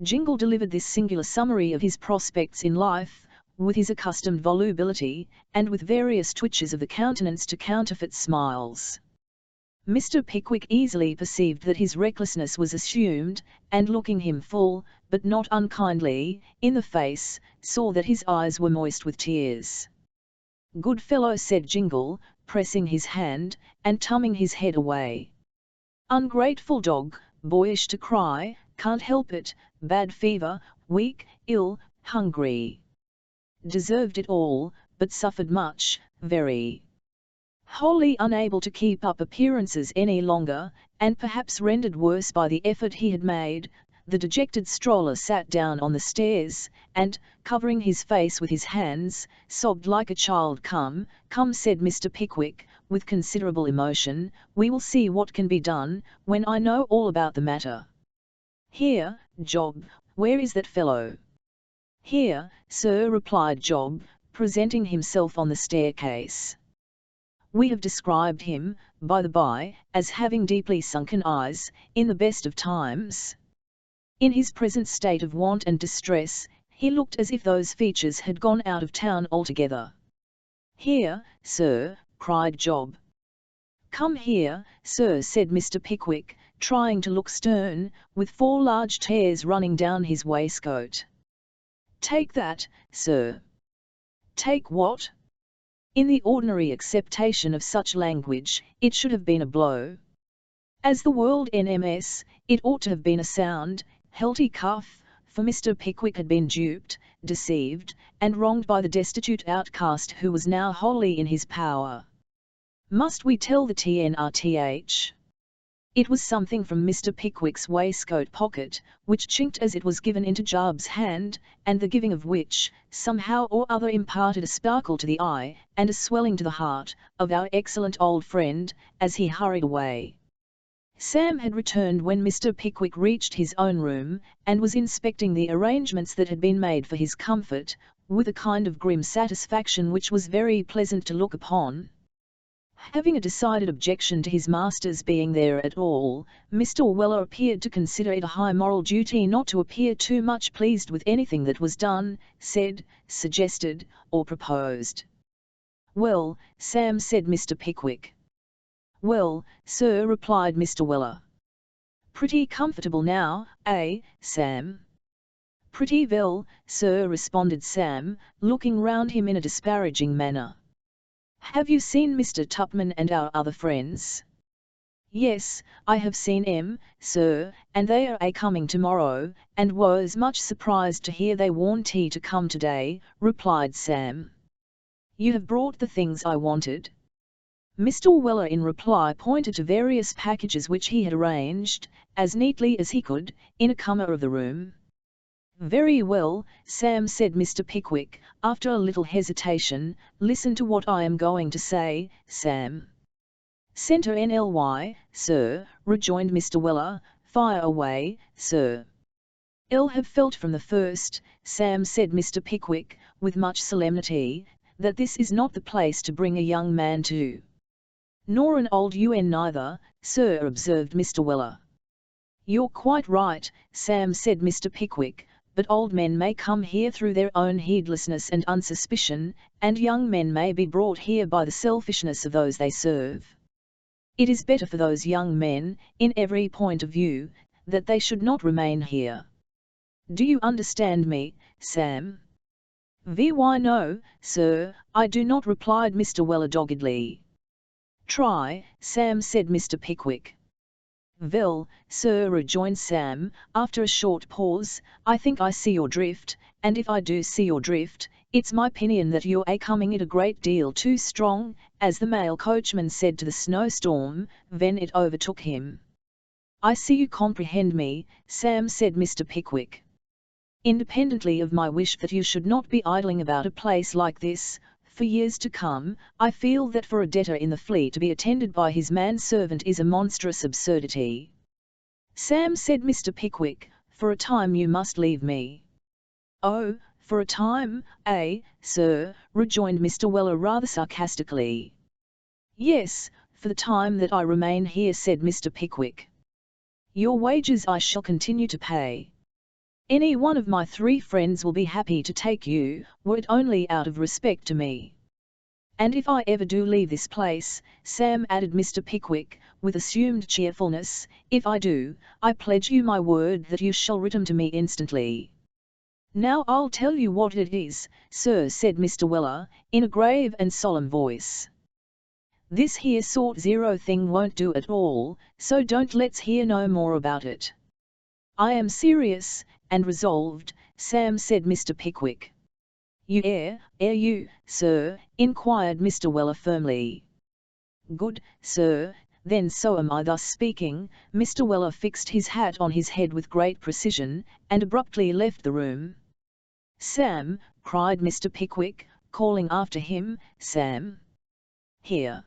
Jingle delivered this singular summary of his prospects in life, with his accustomed volubility, and with various twitches of the countenance to counterfeit smiles. Mr. Pickwick easily perceived that his recklessness was assumed, and looking him full, but not unkindly, in the face, saw that his eyes were moist with tears. "Good fellow," said Jingle, pressing his hand, and tumming his head away. "Ungrateful dog, boyish to cry, can't help it, bad fever, weak, ill, hungry. Deserved it all, but suffered much, very. Wholly unable to keep up appearances any longer, and perhaps rendered worse by the effort he had made, the dejected stroller sat down on the stairs, and, covering his face with his hands, sobbed like a child. Come, come," said Mr. Pickwick, with considerable emotion, "we will see what can be done, when I know all about the matter. Here, Job, where is that fellow?" "Here, sir," replied Job, presenting himself on the staircase. "We have described him, by the by, as having deeply sunken eyes, in the best of times. In his present state of want and distress, he looked as if those features had gone out of town altogether." "Here, sir," cried Job. "Come here, sir," said Mr. Pickwick, trying to look stern, with 4 large tears running down his waistcoat. "Take that, sir." "Take what?" In the ordinary acceptation of such language, it should have been a blow. As the world NMS, it ought to have been a sound, healthy cuff, for Mr. Pickwick had been duped, deceived, and wronged by the destitute outcast who was now wholly in his power. Must we tell the TNRTH? It was something from Mr. Pickwick's waistcoat pocket, which chinked as it was given into Job's hand, and the giving of which, somehow or other imparted a sparkle to the eye, and a swelling to the heart, of our excellent old friend, as he hurried away. Sam had returned when Mr. Pickwick reached his own room, and was inspecting the arrangements that had been made for his comfort, with a kind of grim satisfaction which was very pleasant to look upon. Having a decided objection to his master's being there at all, Mr. Weller appeared to consider it a high moral duty not to appear too much pleased with anything that was done, said, suggested, or proposed. "Well, Sam," said Mr. Pickwick. "Well, sir," replied Mr. Weller. "Pretty comfortable now, eh, Sam?" "Pretty well, sir," responded Sam, looking round him in a disparaging manner. "Have you seen Mr. Tupman and our other friends?" "Yes, I have seen 'em, sir, and they are a-coming tomorrow, and was much surprised to hear they warn't to come today," replied Sam. "You have brought the things I wanted?" Mr. Weller in reply pointed to various packages which he had arranged, as neatly as he could, in a corner of the room. "Very well, Sam," said Mr. Pickwick, after a little hesitation, "listen to what I am going to say, Sam." "Centre NLY, sir," rejoined Mr. Weller. "Fire away, sir." "I'll have felt from the first, Sam," said Mr. Pickwick, with much solemnity, "that this is not the place to bring a young man to." "Nor an old UN neither, sir," observed Mr. Weller. "You're quite right, Sam," said Mr. Pickwick, "but old men may come here through their own heedlessness and unsuspicion, and young men may be brought here by the selfishness of those they serve. It is better for those young men, in every point of view, that they should not remain here. Do you understand me, Sam?" "Why no, sir, I do not," replied Mr. Weller doggedly. "Try, Sam," said Mr. Pickwick. "Vell, sir," rejoined Sam, after a short pause, "I think I see your drift, and if I do see your drift, it's my opinion that you're a-coming it a great deal too strong, as the mail coachman said to the snowstorm, ven it overtook him." "I see you comprehend me, Sam," said Mr. Pickwick. "Independently of my wish that you should not be idling about a place like this, for years to come, I feel that for a debtor in the Fleet to be attended by his manservant is a monstrous absurdity." "Sam," said Mr. Pickwick, "for a time you must leave me." "Oh, for a time, eh, sir?" rejoined Mr. Weller rather sarcastically. "Yes, for the time that I remain here," said Mr. Pickwick. "Your wages I shall continue to pay. Any one of my 3 friends will be happy to take you, were it only out of respect to me. And if I ever do leave this place, Sam," added Mr. Pickwick, with assumed cheerfulness, "if I do, I pledge you my word that you shall return to me instantly." "Now I'll tell you what it is, sir," said Mr. Weller, in a grave and solemn voice. "This here sort 0 thing won't do at all, so don't let's hear no more about it." "I am serious, and resolved, Sam," said Mr. Pickwick. "You air you, sir?" inquired Mr. Weller firmly. "Good, sir, then so am I." Thus speaking, Mr. Weller fixed his hat on his head with great precision, and abruptly left the room. "Sam," cried Mr. Pickwick, calling after him, "Sam! Here!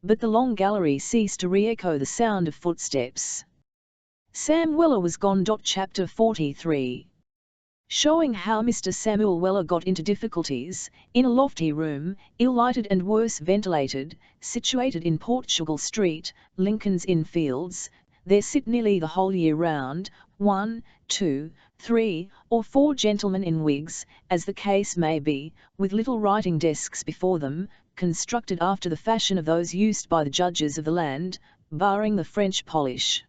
But the long gallery ceased to re-echo the sound of footsteps. Sam Weller was gone. Chapter 43. Showing how Mr. Samuel Weller got into difficulties, in a lofty room, ill-lighted and worse ventilated, situated in Portugal Street, Lincoln's Inn Fields, there sit nearly the whole year round, 1, 2, 3, or 4 gentlemen in wigs, as the case may be, with little writing desks before them, constructed after the fashion of those used by the judges of the land, barring the French polish.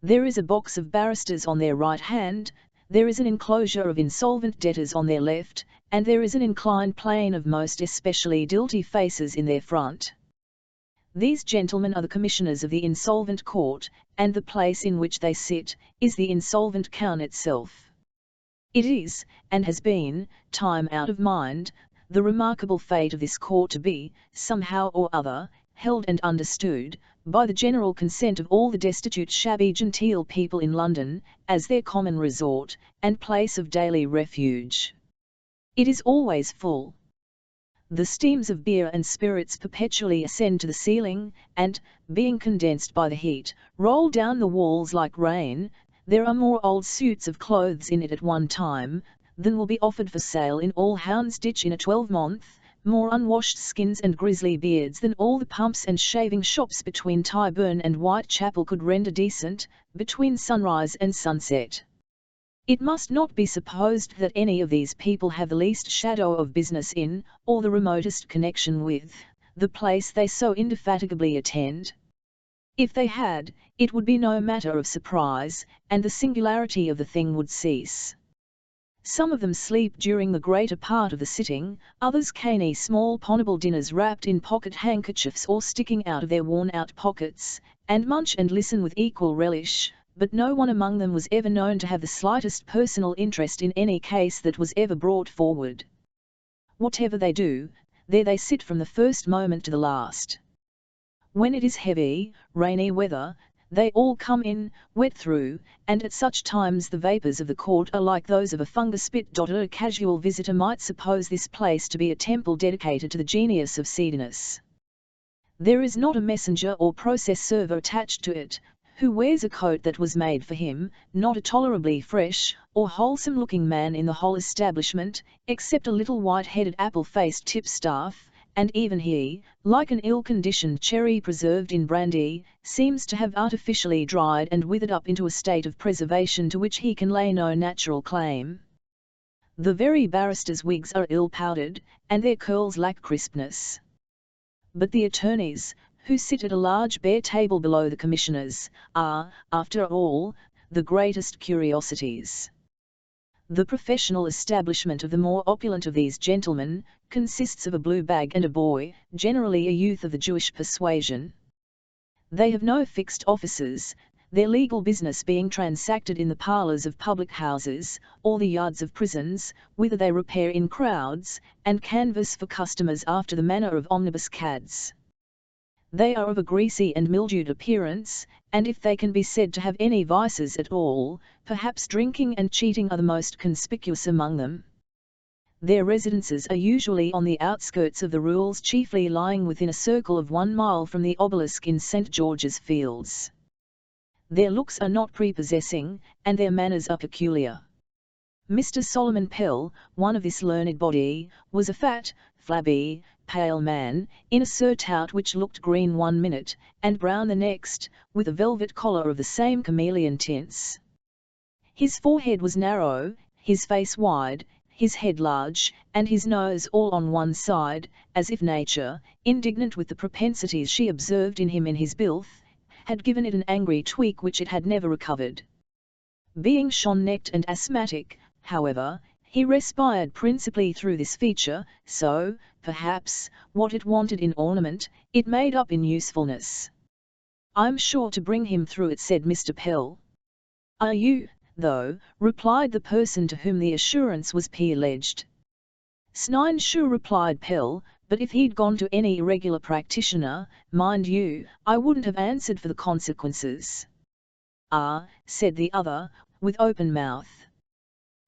There is a box of barristers on their right hand, there is an enclosure of insolvent debtors on their left, and there is an inclined plane of most especially guilty faces in their front. These gentlemen are the commissioners of the insolvent court, and the place in which they sit is the insolvent crown itself. It is, and has been, time out of mind, the remarkable fate of this court to be, somehow or other, held and understood, by the general consent of all the destitute shabby genteel people in London, as their common resort, and place of daily refuge. It is always full. The steams of beer and spirits perpetually ascend to the ceiling, and, being condensed by the heat, roll down the walls like rain. There are more old suits of clothes in it at one time, than will be offered for sale in all Houndsditch in a 12-month, more unwashed skins and grizzly beards than all the pumps and shaving shops between Tyburn and Whitechapel could render decent, between sunrise and sunset. It must not be supposed that any of these people have the least shadow of business in, or the remotest connection with, the place they so indefatigably attend. If they had, it would be no matter of surprise, and the singularity of the thing would cease. Some of them sleep during the greater part of the sitting, others caney small ponable dinners wrapped in pocket handkerchiefs or sticking out of their worn-out pockets, and munch and listen with equal relish, but no one among them was ever known to have the slightest personal interest in any case that was ever brought forward. Whatever they do, there they sit from the first moment to the last. When it is heavy, rainy weather, they all come in, wet through, and at such times the vapours of the court are like those of a fungus pit. A casual visitor might suppose this place to be a temple dedicated to the genius of seediness. There is not a messenger or process server attached to it, who wears a coat that was made for him, not a tolerably fresh, or wholesome-looking man in the whole establishment, except a little white-headed apple-faced tipstaff, and even he, like an ill-conditioned cherry preserved in brandy, seems to have artificially dried and withered up into a state of preservation to which he can lay no natural claim. The very barristers' wigs are ill-powdered, and their curls lack crispness. But the attorneys, who sit at a large bare table below the commissioners, are, after all, the greatest curiosities. The professional establishment of the more opulent of these gentlemen consists of a blue bag and a boy, generally a youth of the Jewish persuasion. They have no fixed offices, their legal business being transacted in the parlours of public houses, or the yards of prisons, whither they repair in crowds, and canvass for customers after the manner of omnibus cads. They are of a greasy and mildewed appearance, and if they can be said to have any vices at all, perhaps drinking and cheating are the most conspicuous among them. Their residences are usually on the outskirts of the rules, chiefly lying within a circle of 1 mile from the obelisk in St. George's Fields. Their looks are not prepossessing, and their manners are peculiar. Mr. Solomon Pell, one of this learned body, was a fat, flabby, pale man, in a surtout which looked green 1 minute, and brown the next, with a velvet collar of the same chameleon tints. His forehead was narrow, his face wide, his head large, and his nose all on one side, as if nature, indignant with the propensities she observed in him in his bilth, had given it an angry tweak which it had never recovered. Being shon-necked and asthmatic, however, he respired principally through this feature, so, perhaps, what it wanted in ornament, it made up in usefulness. "I'm sure to bring him through it," said Mr. Pell. "Are you, though?" replied the person to whom the assurance was alleged. "Snine sure," replied Pell, "but if he'd gone to any irregular practitioner, mind you, I wouldn't have answered for the consequences." "Ah," said the other, with open mouth.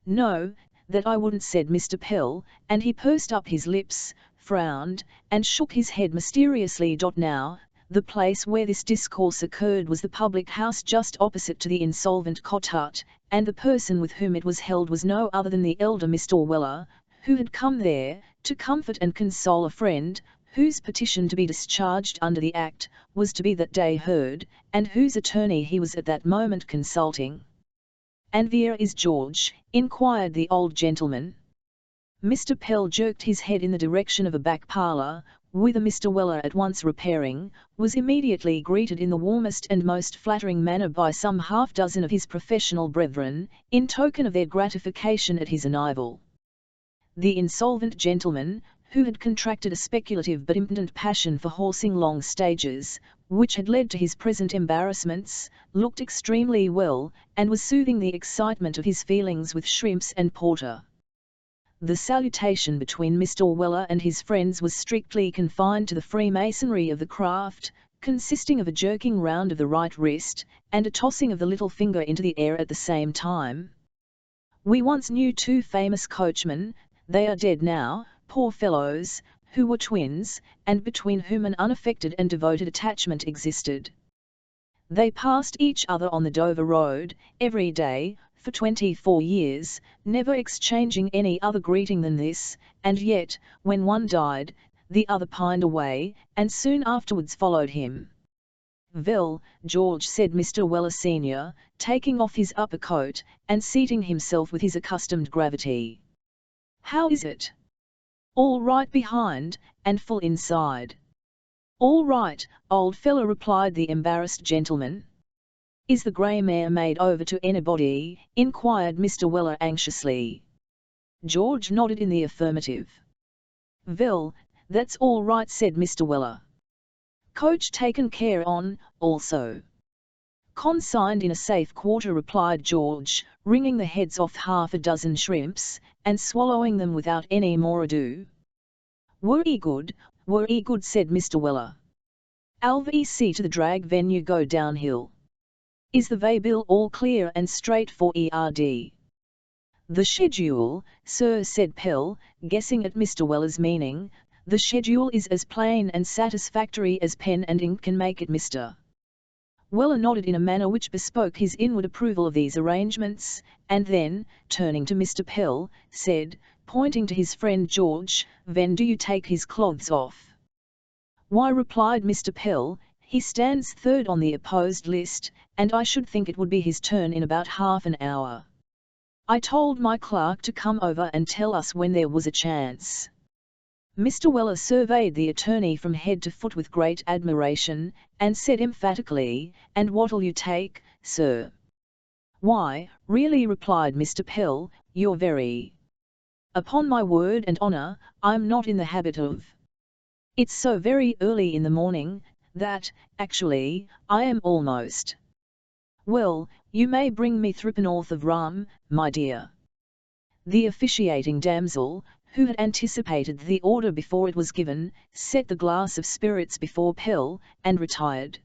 "No, that I wouldn't," said Mr. Pell, and he pursed up his lips, frowned, and shook his head mysteriously. Now, the place where this discourse occurred was the public house just opposite to the insolvent cot hut, and the person with whom it was held was no other than the elder Mr. Weller, who had come there to comfort and console a friend, whose petition to be discharged under the Act was to be that day heard, and whose attorney he was at that moment consulting. "And where is George?" inquired the old gentleman. Mr. Pell jerked his head in the direction of a back parlour, whither Mr. Weller, at once repairing, was immediately greeted in the warmest and most flattering manner by some half-dozen of his professional brethren, in token of their gratification at his arrival. The insolvent gentleman, who had contracted a speculative but impotent passion for horsing long stages, which had led to his present embarrassments, looked extremely well, and was soothing the excitement of his feelings with shrimps and porter. The salutation between Mr. Weller and his friends was strictly confined to the freemasonry of the craft, consisting of a jerking round of the right wrist, and a tossing of the little finger into the air at the same time. "We once knew two famous coachmen, they are dead now, poor fellows, who were twins, and between whom an unaffected and devoted attachment existed. They passed each other on the Dover Road, every day, for 24 years, never exchanging any other greeting than this, and yet, when one died, the other pined away, and soon afterwards followed him." "Well, George," said Mr. Weller senior, taking off his upper coat, and seating himself with his accustomed gravity. "How is it?" "All right behind, and full inside." "All right, old fellow," replied the embarrassed gentleman. "Is the grey mare made over to anybody?" inquired Mr. Weller anxiously. George nodded in the affirmative. "Well, that's all right," said Mr. Weller. "Coach taken care on, also?" "Consigned in a safe quarter," replied George, wringing the heads off half a dozen shrimps, and swallowing them without any more ado. Were he good," said Mr. Weller. "I'll see to the drag when you go downhill. Is the way-bill all clear and straight for ERD?" "The schedule, sir," said Pell, guessing at Mr. Weller's meaning, "the schedule is as plain and satisfactory as pen and ink can make it, Mr. Weller nodded in a manner which bespoke his inward approval of these arrangements, and then, turning to Mr. Pell, said, pointing to his friend George, "When do you take his clothes off?" "Why," replied Mr. Pell, "he stands third on the opposed list, and I should think it would be his turn in about half an hour. I told my clerk to come over and tell us when there was a chance." Mr. Weller surveyed the attorney from head to foot with great admiration, and said emphatically, "And what'll you take, sir?" "Why, really," replied Mr. Pell, "you're very—" "Upon my word and honour, I'm not in the habit of. It's so very early in the morning, that, actually, I am almost—" "Well, you may bring me threepennorth of rum, my dear." The officiating damsel, who had anticipated the order before it was given, set the glass of spirits before Pell, and retired.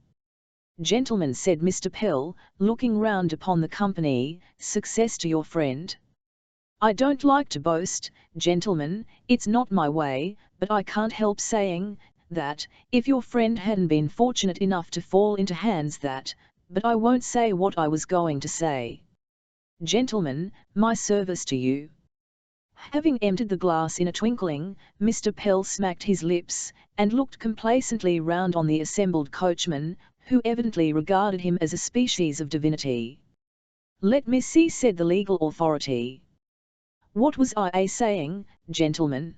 "Gentlemen," said Mr. Pell, looking round upon the company, "success to your friend. I don't like to boast, gentlemen, it's not my way, but I can't help saying, that, if your friend hadn't been fortunate enough to fall into hands that— but I won't say what I was going to say. Gentlemen, my service to you." Having emptied the glass in a twinkling, Mr. Pell smacked his lips, and looked complacently round on the assembled coachmen, who evidently regarded him as a species of divinity. "Let me see," said the legal authority. "What was I saying, gentlemen?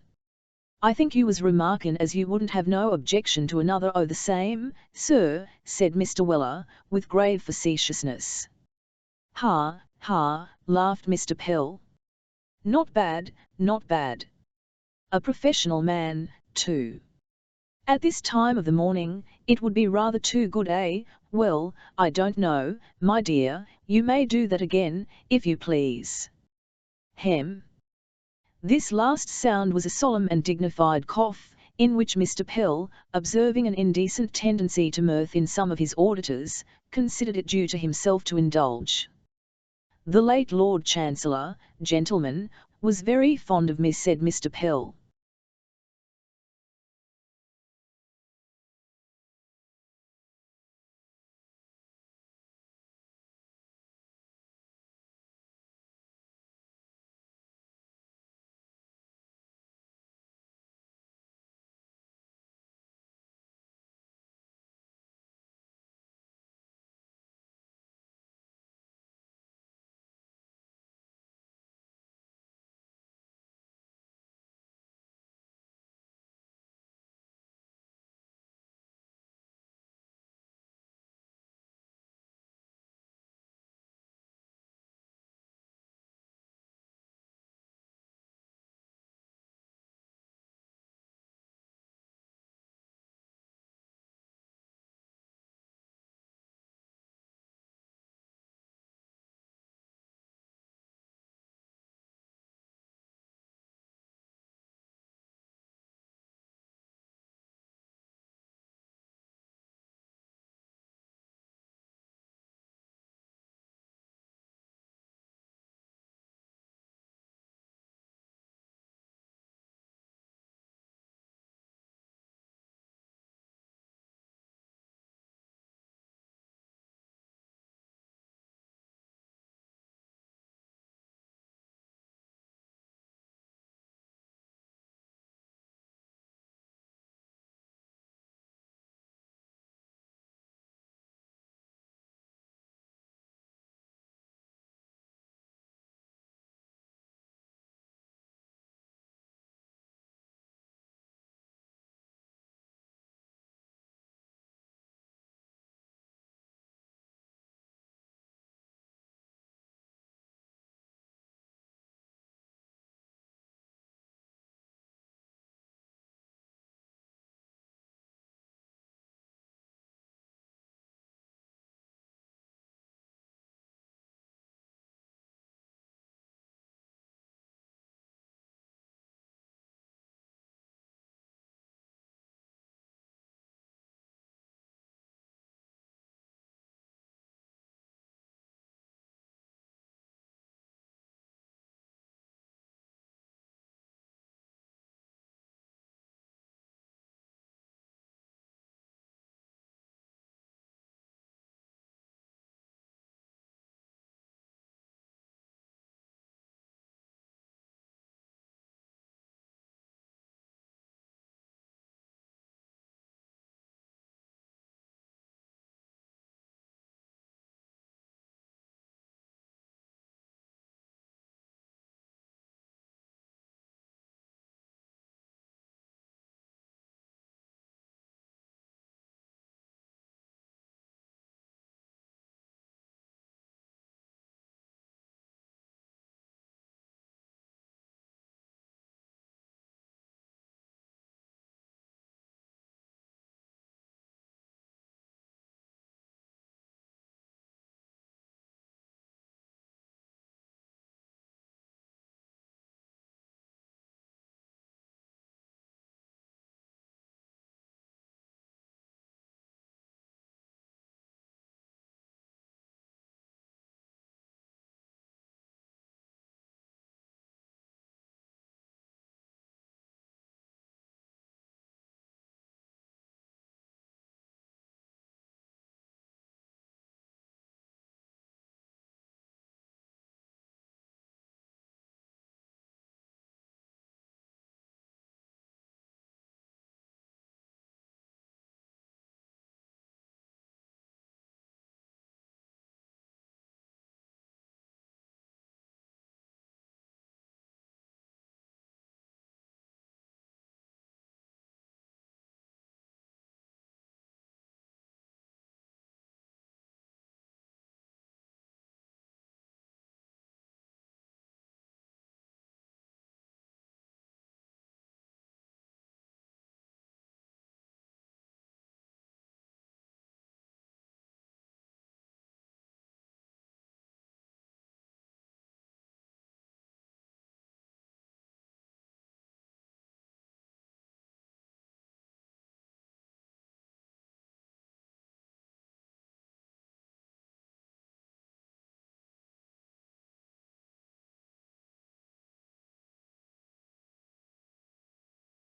I think you was remarking as you wouldn't have no objection to another o' the same, sir," said Mr. Weller, with grave facetiousness. "Ha, ha," laughed Mr. Pell. "Not bad, not bad. A professional man, too. At this time of the morning, it would be rather too good, eh? Well, I don't know, my dear, you may do that again, if you please." Hem. This last sound was a solemn and dignified cough, in which Mr. Pell, observing an indecent tendency to mirth in some of his auditors, considered it due to himself to indulge. "The late Lord Chancellor, gentlemen, was very fond of me," said Mr. Pell.